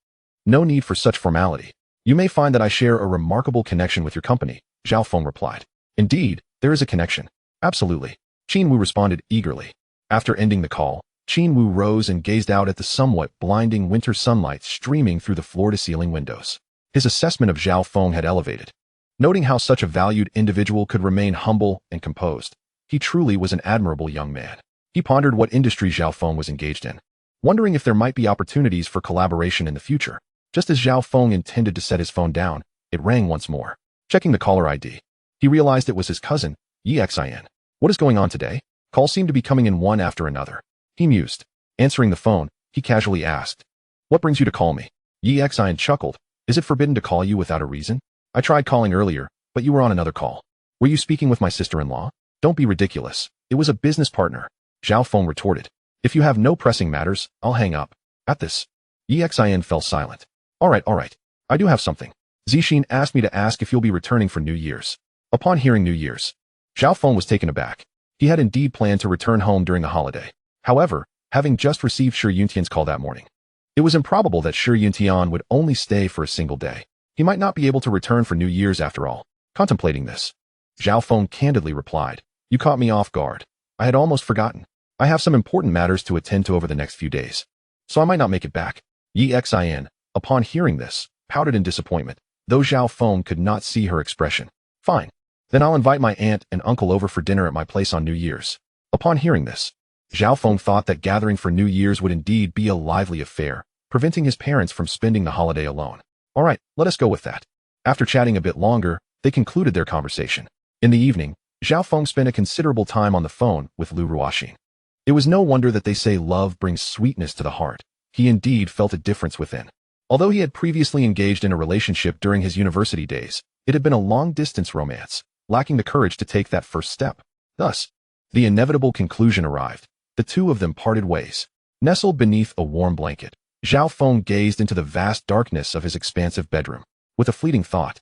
No need for such formality. You may find that I share a remarkable connection with your company, Zhao Feng replied. Indeed, there is a connection. Absolutely. Qin Wu responded eagerly. After ending the call, Qin Wu rose and gazed out at the somewhat blinding winter sunlight streaming through the floor-to-ceiling windows. His assessment of Zhao Feng had elevated. Noting how such a valued individual could remain humble and composed, he truly was an admirable young man. He pondered what industry Zhao Feng was engaged in, wondering if there might be opportunities for collaboration in the future. Just as Zhao Feng intended to set his phone down, it rang once more. Checking the caller ID, he realized it was his cousin, Yi Xin. What is going on today? Calls seemed to be coming in one after another. He mused. Answering the phone, he casually asked, What brings you to call me? Yi Xin chuckled. Is it forbidden to call you without a reason? I tried calling earlier, but you were on another call. Were you speaking with my sister-in-law? Don't be ridiculous. It was a business partner. Zhao Feng retorted. If you have no pressing matters, I'll hang up. At this, Yi Xin fell silent. All right. I do have something. Zixin asked me to ask if you'll be returning for New Year's. Upon hearing New Year's, Zhao Feng was taken aback. He had indeed planned to return home during the holiday. However, having just received Shi Yuntian's call that morning, it was improbable that Shi Yuntian would only stay for a single day. He might not be able to return for New Year's after all. Contemplating this, Zhao Feng candidly replied, You caught me off guard. I had almost forgotten. I have some important matters to attend to over the next few days, so I might not make it back. Yi Xin, upon hearing this, pouted in disappointment, though Zhao Feng could not see her expression. Fine. Then I'll invite my aunt and uncle over for dinner at my place on New Year's. Upon hearing this, Zhao Feng thought that gathering for New Year's would indeed be a lively affair, preventing his parents from spending the holiday alone. All right, let us go with that. After chatting a bit longer, they concluded their conversation. In the evening, Zhao Feng spent a considerable time on the phone with Lu Ruoxin. It was no wonder that they say love brings sweetness to the heart. He indeed felt a difference within. Although he had previously engaged in a relationship during his university days, it had been a long-distance romance, lacking the courage to take that first step. Thus, the inevitable conclusion arrived. The two of them parted ways. Nestled beneath a warm blanket, Zhao Feng gazed into the vast darkness of his expansive bedroom. With a fleeting thought,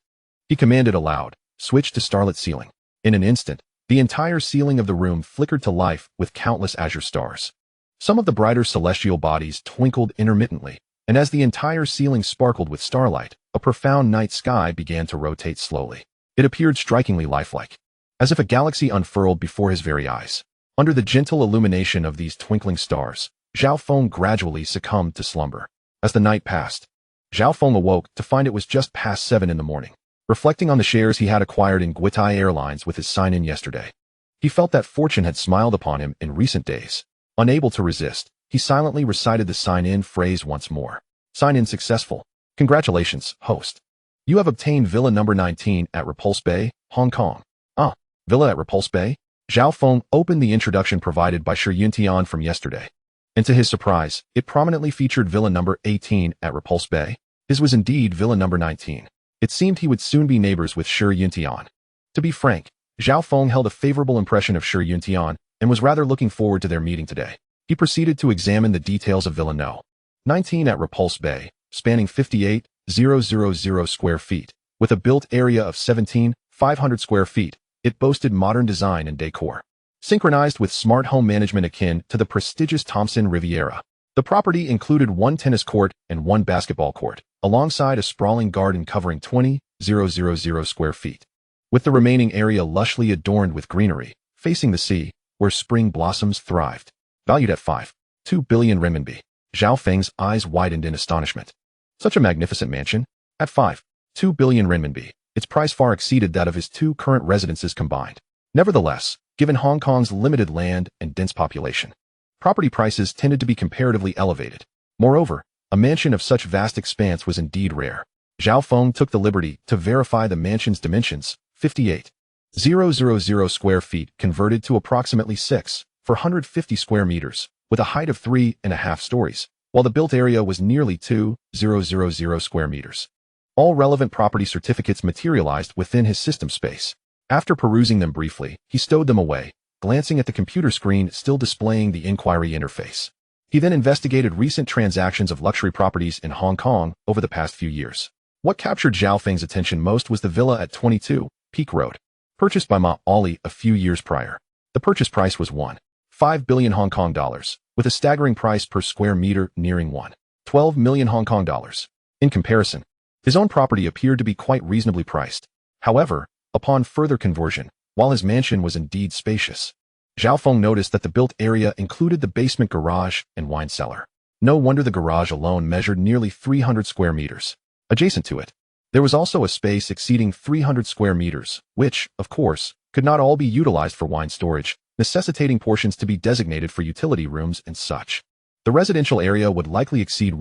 he commanded aloud, "Switch to starlit ceiling." In an instant, the entire ceiling of the room flickered to life with countless azure stars. Some of the brighter celestial bodies twinkled intermittently, and as the entire ceiling sparkled with starlight, a profound night sky began to rotate slowly. It appeared strikingly lifelike, as if a galaxy unfurled before his very eyes. Under the gentle illumination of these twinkling stars, Zhao Feng gradually succumbed to slumber. As the night passed, Zhao Feng awoke to find it was just past 7 in the morning. Reflecting on the shares he had acquired in Guotai Airlines with his sign-in yesterday, he felt that fortune had smiled upon him in recent days. Unable to resist, he silently recited the sign-in phrase once more. "Sign-in successful. Congratulations, host. You have obtained Villa number 19 at Repulse Bay, Hong Kong." "Ah, Villa at Repulse Bay?" Zhao Feng opened the introduction provided by Shi Yuntian from yesterday. And to his surprise, it prominently featured Villa number 18 at Repulse Bay. His was indeed Villa number 19. It seemed he would soon be neighbors with Shi Yuntian. To be frank, Zhao Feng held a favorable impression of Shi Yuntian and was rather looking forward to their meeting today. He proceeded to examine the details of Villa No. 19 at Repulse Bay, spanning 58,000 square feet, with a built area of 17,500 square feet. It boasted modern design and decor, synchronized with smart home management akin to the prestigious Thompson Riviera. The property included 1 tennis court and 1 basketball court, alongside a sprawling garden covering 20,000 square feet, with the remaining area lushly adorned with greenery, facing the sea, where spring blossoms thrived. Valued at 5.2 billion renminbi, Zhao Feng's eyes widened in astonishment. Such a magnificent mansion? At 5.2 billion renminbi, its price far exceeded that of his 2 current residences combined. Nevertheless, given Hong Kong's limited land and dense population, property prices tended to be comparatively elevated. Moreover, a mansion of such vast expanse was indeed rare. Zhao Feng took the liberty to verify the mansion's dimensions: 58,000 square feet converted to approximately 6,450 square meters, with a height of 3.5 stories, while the built area was nearly 2,000 square meters. All relevant property certificates materialized within his system space. After perusing them briefly, he stowed them away, glancing at the computer screen still displaying the inquiry interface. He then investigated recent transactions of luxury properties in Hong Kong over the past few years. What captured Zhao Feng's attention most was the villa at 22 Peak Road, purchased by Ma Oli a few years prior. The purchase price was 1.5 billion Hong Kong dollars, with a staggering price per square meter nearing 1.12 million Hong Kong dollars. In comparison, his own property appeared to be quite reasonably priced. However, upon further conversion, while his mansion was indeed spacious, Zhao Feng noticed that the built area included the basement garage and wine cellar. No wonder the garage alone measured nearly 300 square meters. Adjacent to it, there was also a space exceeding 300 square meters, which, of course, could not all be utilized for wine storage, necessitating portions to be designated for utility rooms and such. The residential area would likely exceed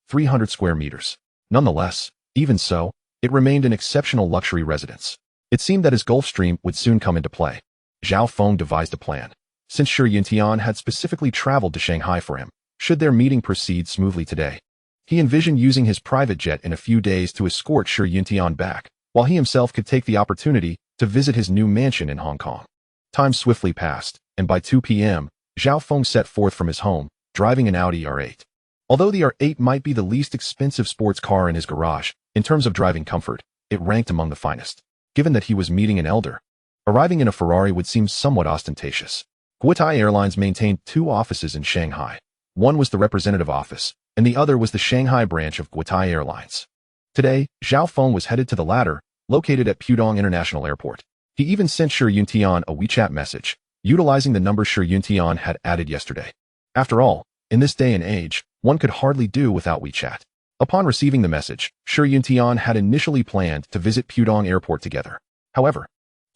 300 square meters. Nonetheless, even so, it remained an exceptional luxury residence. It seemed that his Gulfstream would soon come into play. Zhao Feng devised a plan. Since Shi Yuntian had specifically traveled to Shanghai for him, should their meeting proceed smoothly today, he envisioned using his private jet in a few days to escort Shi Yuntian back, while he himself could take the opportunity to visit his new mansion in Hong Kong. Time swiftly passed, and by 2 p.m., Zhao Feng set forth from his home, driving an Audi R8. Although the R8 might be the least expensive sports car in his garage, in terms of driving comfort, it ranked among the finest. Given that he was meeting an elder, arriving in a Ferrari would seem somewhat ostentatious. Guotai Airlines maintained 2 offices in Shanghai. One was the representative office, and the other was the Shanghai branch of Guotai Airlines. Today, Zhao Feng was headed to the latter, located at Pudong International Airport. He even sent Shi Yuntian a WeChat message, utilizing the number Shi Yuntian had added yesterday. After all, in this day and age, one could hardly do without WeChat. Upon receiving the message, Shi Yuntian had initially planned to visit Pudong Airport together. However,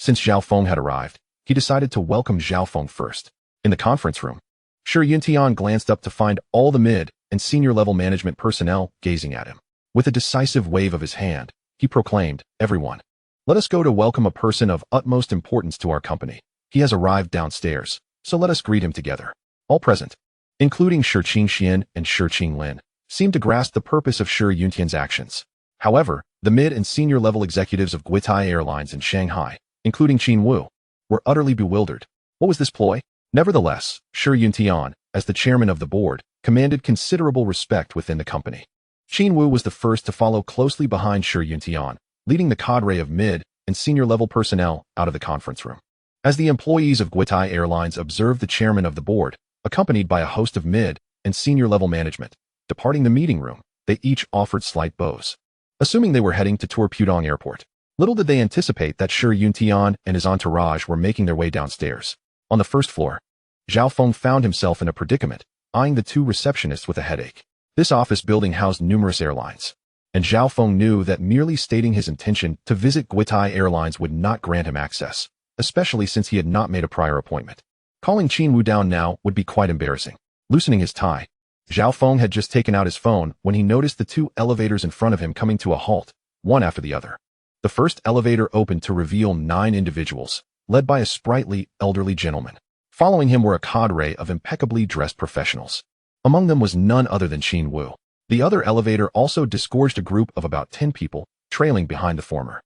Since Zhao Feng had arrived, he decided to welcome Zhao Feng first. In the conference room, Shi Yuntian glanced up to find all the mid and senior-level management personnel gazing at him. With a decisive wave of his hand, he proclaimed, "Everyone, let us go to welcome a person of utmost importance to our company. He has arrived downstairs, so let us greet him together." All present, including Shi Qingxian and Shi Qinglin, seemed to grasp the purpose of Shi Yuntian's actions. However, the mid and senior-level executives of Guitai Airlines in Shanghai, including Qin Wu, were utterly bewildered. What was this ploy? Nevertheless, Shi Yuntian, as the chairman of the board, commanded considerable respect within the company. Qin Wu was the first to follow closely behind Shi Yuntian, leading the cadre of mid and senior-level personnel out of the conference room. As the employees of Guitai Airlines observed the chairman of the board, accompanied by a host of mid and senior-level management, departing the meeting room, they each offered slight bows. Assuming they were heading to Pudong Airport, little did they anticipate that Shi Yuntian and his entourage were making their way downstairs. On the first floor, Zhao Feng found himself in a predicament, eyeing the two receptionists with a headache. This office building housed numerous airlines, and Zhao Feng knew that merely stating his intention to visit Guitai Airlines would not grant him access, especially since he had not made a prior appointment. Calling Qin Wu down now would be quite embarrassing. Loosening his tie, Zhao Feng had just taken out his phone when he noticed the two elevators in front of him coming to a halt, one after the other. The first elevator opened to reveal 9 individuals, led by a sprightly, elderly gentleman. Following him were a cadre of impeccably dressed professionals. Among them was none other than Qin Wu. The other elevator also disgorged a group of about 10 people, trailing behind the former.